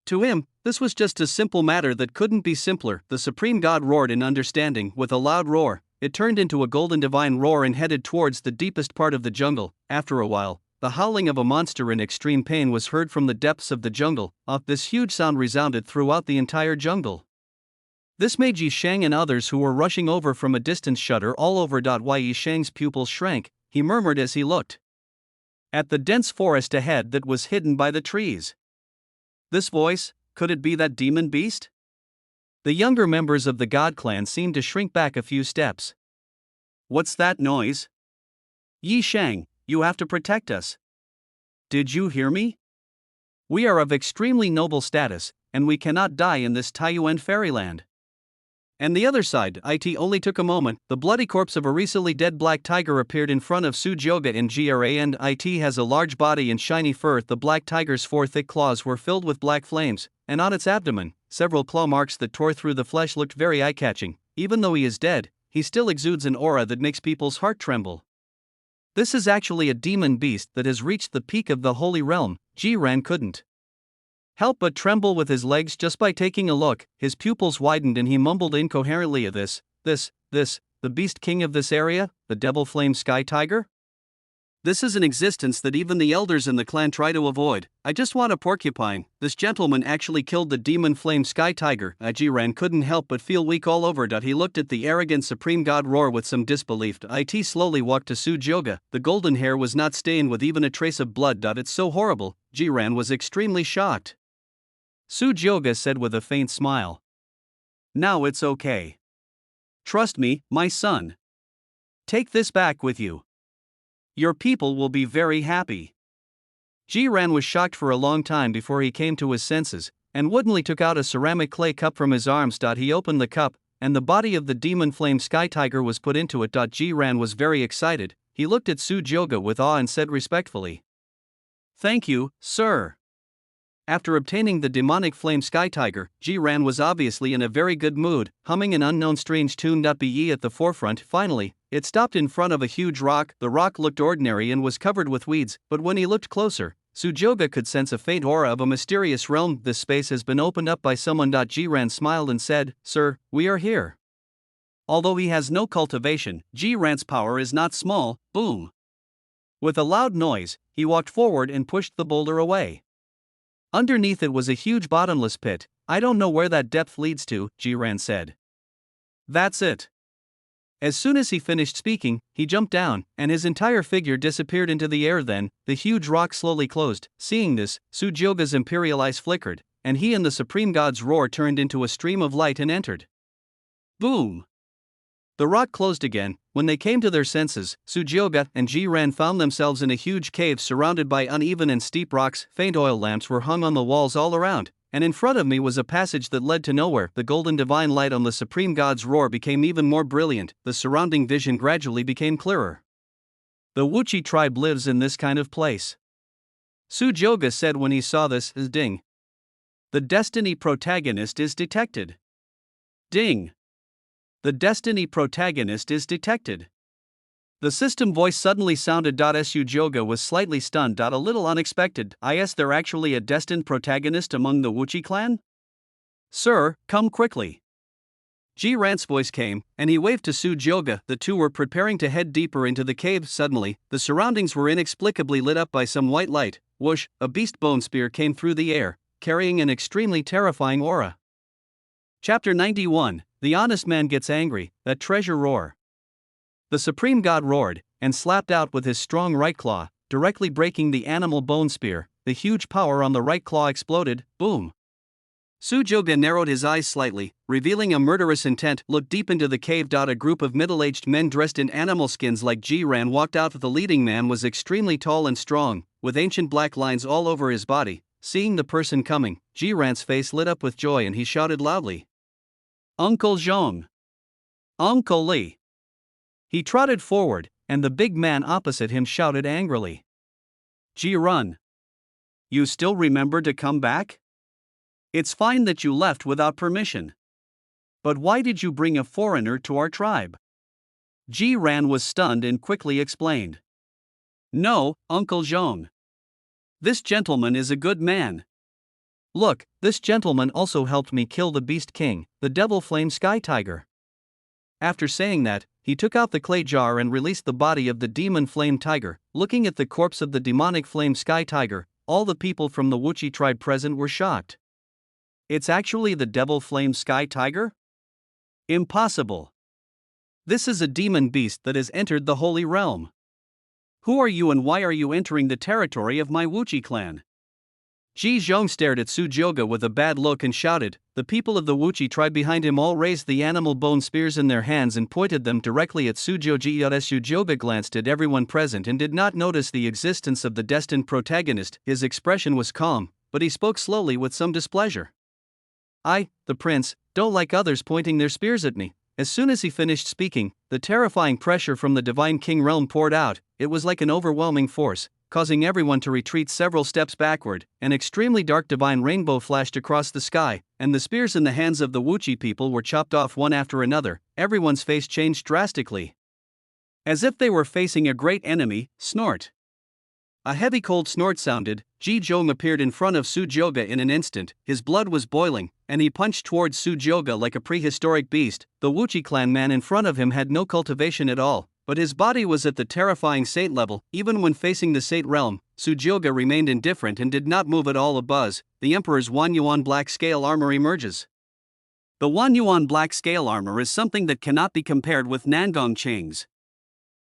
S1: To him, this was just a simple matter that couldn't be simpler. The Supreme God roared in understanding. With a loud roar, it turned into a golden divine roar and headed towards the deepest part of the jungle. After a while, the howling of a monster in extreme pain was heard from the depths of the jungle. This huge sound resounded throughout the entire jungle. This made Yi Shang and others who were rushing over from a distance shudder all over. Yi Shang's pupils shrank, he murmured as he looked at the dense forest ahead that was hidden by the trees. This voice, could it be that demon beast? The younger members of the God clan seemed to shrink back a few steps. What's that noise? Yi Shang, you have to protect us. Did you hear me? We are of extremely noble status, and we cannot die in this Taiyuan fairyland. And the other side, it only took a moment. The bloody corpse of a recently dead black tiger appeared in front of Su Joga in GRA, and it has a large body and shiny fur. The black tiger's 4 thick claws were filled with black flames, and on its abdomen, several claw marks that tore through the flesh looked very eye-catching. Even though he is dead, he still exudes an aura that makes people's heart tremble. This is actually a demon beast that has reached the peak of the holy realm. Jiren couldn't help but tremble with his legs just by taking a look. His pupils widened and he mumbled incoherently, this, the beast king of this area, the devil flame sky tiger? This is an existence that even the elders in the clan try to avoid. I just want a porcupine. This gentleman actually killed the demon flame sky tiger. Jiren couldn't help but feel weak all over. He looked at the arrogant supreme god roar with some disbelief. It slowly walked to Su Joga. The golden hair was not stained with even a trace of blood. It's so horrible. Jiren was extremely shocked. Su Joga said with a faint smile. Now it's okay. Trust me, my son. Take this back with you. Your people will be very happy. Jiren was shocked for a long time before he came to his senses, and woodenly took out a ceramic clay cup from his arms. He opened the cup, and the body of the demon flame sky tiger was put into it. Jiren was very excited. He looked at Su Joga with awe and said respectfully, "Thank you, sir." After obtaining the demonic flame sky tiger, Jiren was obviously in a very good mood, humming an unknown strange tune. Be at the forefront. Finally, it stopped in front of a huge rock. The rock looked ordinary and was covered with weeds, but when he looked closer, Su Joga could sense a faint aura of a mysterious realm. This space has been opened up by someone. Jiren smiled and said, "Sir, we are here." Although he has no cultivation, Jiren's power is not small. Boom! With a loud noise, he walked forward and pushed the boulder away. Underneath it was a huge bottomless pit. I don't know where that depth leads to, Jiren said. That's it. As soon as he finished speaking, he jumped down, and his entire figure disappeared into the air. Then, the huge rock slowly closed. Seeing this, Su Joga's imperial eyes flickered, and he and the supreme god's roar turned into a stream of light and entered. Boom! The rock closed again. When they came to their senses, Su Joga and Jiren found themselves in a huge cave surrounded by uneven and steep rocks. Faint oil lamps were hung on the walls all around, and in front of me was a passage that led to nowhere. The golden divine light on the supreme god's roar became even more brilliant. The surrounding vision gradually became clearer. The Wuchi tribe lives in this kind of place. Su Joga said when he saw this. Ding. The destiny protagonist is detected. Ding. The destiny protagonist is detected. The system voice suddenly sounded. Su Joga was slightly stunned. A little unexpected. Is there actually a destined protagonist among the Wuchi clan? Sir, come quickly. Jiren's voice came, and he waved to Su Joga. The two were preparing to head deeper into the cave. Suddenly, the surroundings were inexplicably lit up by some white light. Whoosh, a beast bone spear came through the air, carrying an extremely terrifying aura. Chapter 91. The honest man gets angry. That treasure roar. The supreme god roared, and slapped out with his strong right claw, directly breaking the animal bone spear. The huge power on the right claw exploded. Boom! Su Joga narrowed his eyes slightly, revealing a murderous intent. Looked deep into the cave. A group of middle-aged men dressed in animal skins like Jiran walked out. The leading man was extremely tall and strong, with ancient black lines all over his body. Seeing the person coming, Jiran's face lit up with joy and he shouted loudly, "Uncle Zhong! Uncle Li!" He trotted forward, and the big man opposite him shouted angrily, "Jiran! You still remember to come back? It's fine that you left without permission. But why did you bring a foreigner to our tribe?" Jiran was stunned and quickly explained, "No, Uncle Zhong. This gentleman is a good man. Look, this gentleman also helped me kill the Beast King, the Devil Flame Sky Tiger." After saying that, he took out the clay jar and released the body of the Demon Flame Tiger. Looking at the corpse of the demonic Flame Sky Tiger, all the people from the Wuchi tribe present were shocked. It's actually the Devil Flame Sky Tiger? Impossible. This is a demon beast that has entered the Holy Realm. Who are you and why are you entering the territory of my Wuchi clan? Ji Zhong stared at Su Joga with a bad look and shouted. The people of the Wuchi tribe behind him all raised the animal bone spears in their hands and pointed them directly at Su Joga. Su Joga glanced at everyone present and did not notice the existence of the destined protagonist. His expression was calm, but he spoke slowly with some displeasure. "I, the prince, don't like others pointing their spears at me." As soon as he finished speaking, the terrifying pressure from the Divine King realm poured out. It was like an overwhelming force, causing everyone to retreat several steps backward. An extremely dark divine rainbow flashed across the sky, and the spears in the hands of the Wuchi people were chopped off one after another. Everyone's face changed drastically. As if they were facing a great enemy. Snort. A heavy cold snort sounded. Ji Zhong appeared in front of Su Joga in an instant. His blood was boiling, and he punched towards Su Joga like a prehistoric beast. The Wuchi clan man in front of him had no cultivation at all, but his body was at the terrifying Saint level. Even when facing the Saint realm, Su Joga remained indifferent and did not move at all. A buzz. The Emperor's Wanyuan Black Scale Armor emerges. The Wanyuan Black Scale Armor is something that cannot be compared with Nangong Chang's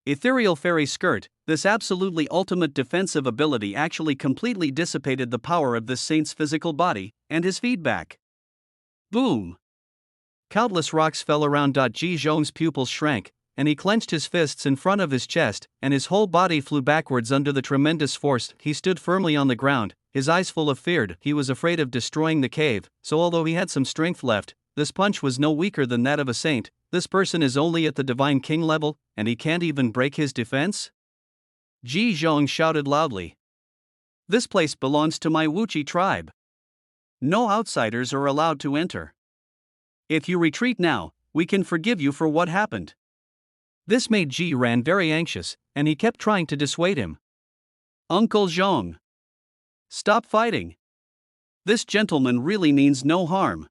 S1: Ethereal Fairy Skirt. This absolutely ultimate defensive ability actually completely dissipated the power of this saint's physical body, and his feedback. Boom! Countless rocks fell around. Ji Zhong's pupils shrank, and he clenched his fists in front of his chest, and his whole body flew backwards under the tremendous force. He stood firmly on the ground, his eyes full of fear. He was afraid of destroying the cave, so although he had some strength left, this punch was no weaker than that of a saint. This person is only at the Divine King level, and he can't even break his defense? Ji Zhong shouted loudly. "This place belongs to my Wuchi tribe. No outsiders are allowed to enter. If you retreat now, we can forgive you for what happened." This made Jiran very anxious, and he kept trying to dissuade him. "Uncle Zhong, stop fighting. This gentleman really means no harm."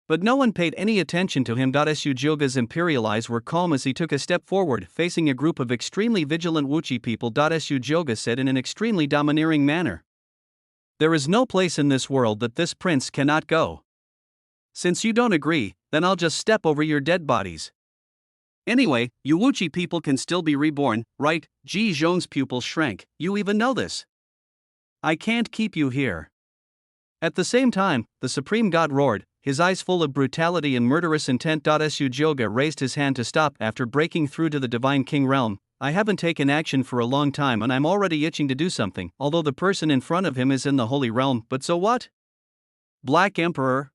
S1: But no one paid any attention to him. Su Joga's imperial eyes were calm as he took a step forward, facing a group of extremely vigilant Wuchi people. Su Joga said in an extremely domineering manner, "There is no place in this world that this prince cannot go. Since you don't agree, then I'll just step over your dead bodies. Anyway, you Wuchi people can still be reborn, right?" Ji Zhong's pupils shrank. "You even know this. I can't keep you here." At the same time, the Supreme God roared, his eyes full of brutality and murderous intent. Su Joga raised his hand to stop after breaking through to the Divine King realm. "I haven't taken action for a long time and I'm already itching to do something." Although the person in front of him is in the Holy Realm, but so what? Black Emperor.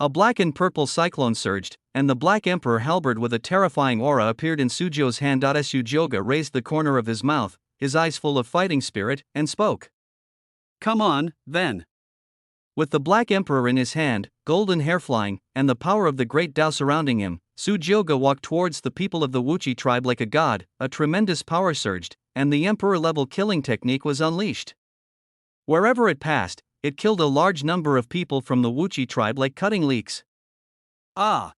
S1: A black and purple cyclone surged, and the Black Emperor halberd with a terrifying aura appeared in Su Joga's hand. Su Joga raised the corner of his mouth, his eyes full of fighting spirit, and spoke. "Come on, then." With the Black Emperor in his hand, golden hair flying, and the power of the great Tao surrounding him, Su Joga walked towards the people of the Wuchi tribe like a god. A tremendous power surged, and the Emperor-level killing technique was unleashed. Wherever it passed, it killed a large number of people from the Wuchi tribe like cutting leaks. Ah!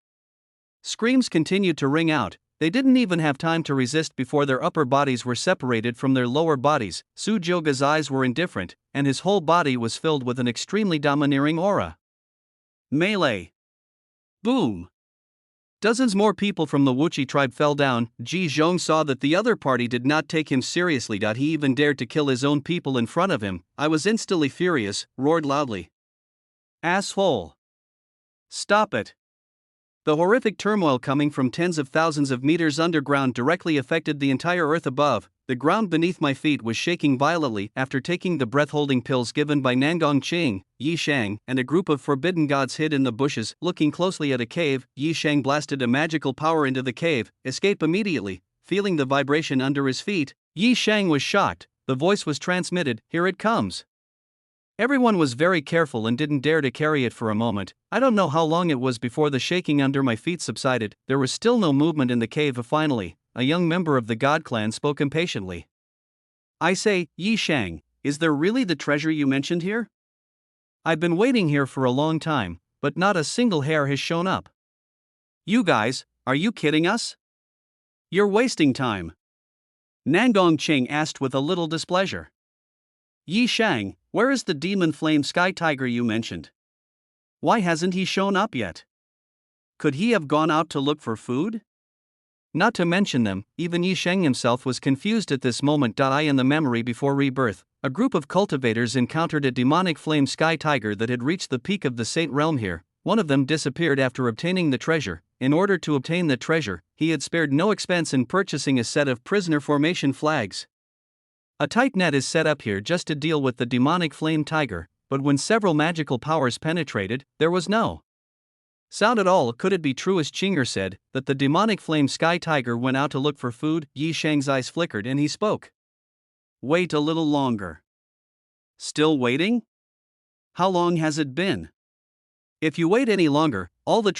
S1: Screams continued to ring out. They didn't even have time to resist before their upper bodies were separated from their lower bodies. Su Joga's eyes were indifferent, and his whole body was filled with an extremely domineering aura. Melee. Boom. Dozens more people from the Wuchi tribe fell down. Ji Zhong saw that the other party did not take him seriously. He even dared to kill his own people in front of him. "I was instantly furious," roared loudly. Asshole. Stop it. The horrific turmoil coming from tens of thousands of meters underground directly affected the entire earth above. The ground beneath my feet was shaking violently after taking the breath-holding pills given by Nangong Ching, Yi Shang, and a group of forbidden gods hid in the bushes. Looking closely at a cave, Yi Shang blasted a magical power into the cave. Escape immediately. Feeling the vibration under his feet, Yi Shang was shocked. The voice was transmitted, "Here it comes." Everyone was very careful and didn't dare to carry it for a moment. I don't know how long it was before the shaking under my feet subsided. There was still no movement in the cave. Finally, a young member of the God clan spoke impatiently. "I say, Yi Shang, is there really the treasure you mentioned here? I've been waiting here for a long time, but not a single hair has shown up. You guys, are you kidding us? You're wasting time." Nangong Ching asked with a little displeasure. "Yi Shang, where is the demon flame sky tiger you mentioned? Why hasn't he shown up yet? Could he have gone out to look for food?" Not to mention them, even Yi Shang himself was confused at this moment. I in the memory before rebirth, a group of cultivators encountered a demonic flame sky tiger that had reached the peak of the Saint Realm here. One of them disappeared after obtaining the treasure. In order to obtain the treasure, he had spared no expense in purchasing a set of prisoner formation flags. A tight net is set up here just to deal with the demonic flame tiger, but when several magical powers penetrated, there was no sound at all. Could it be true, as Chinger said, that the demonic flame sky tiger went out to look for food? Yi Shang's eyes flickered and he spoke. "Wait a little longer." "Still waiting? How long has it been? If you wait any longer, all the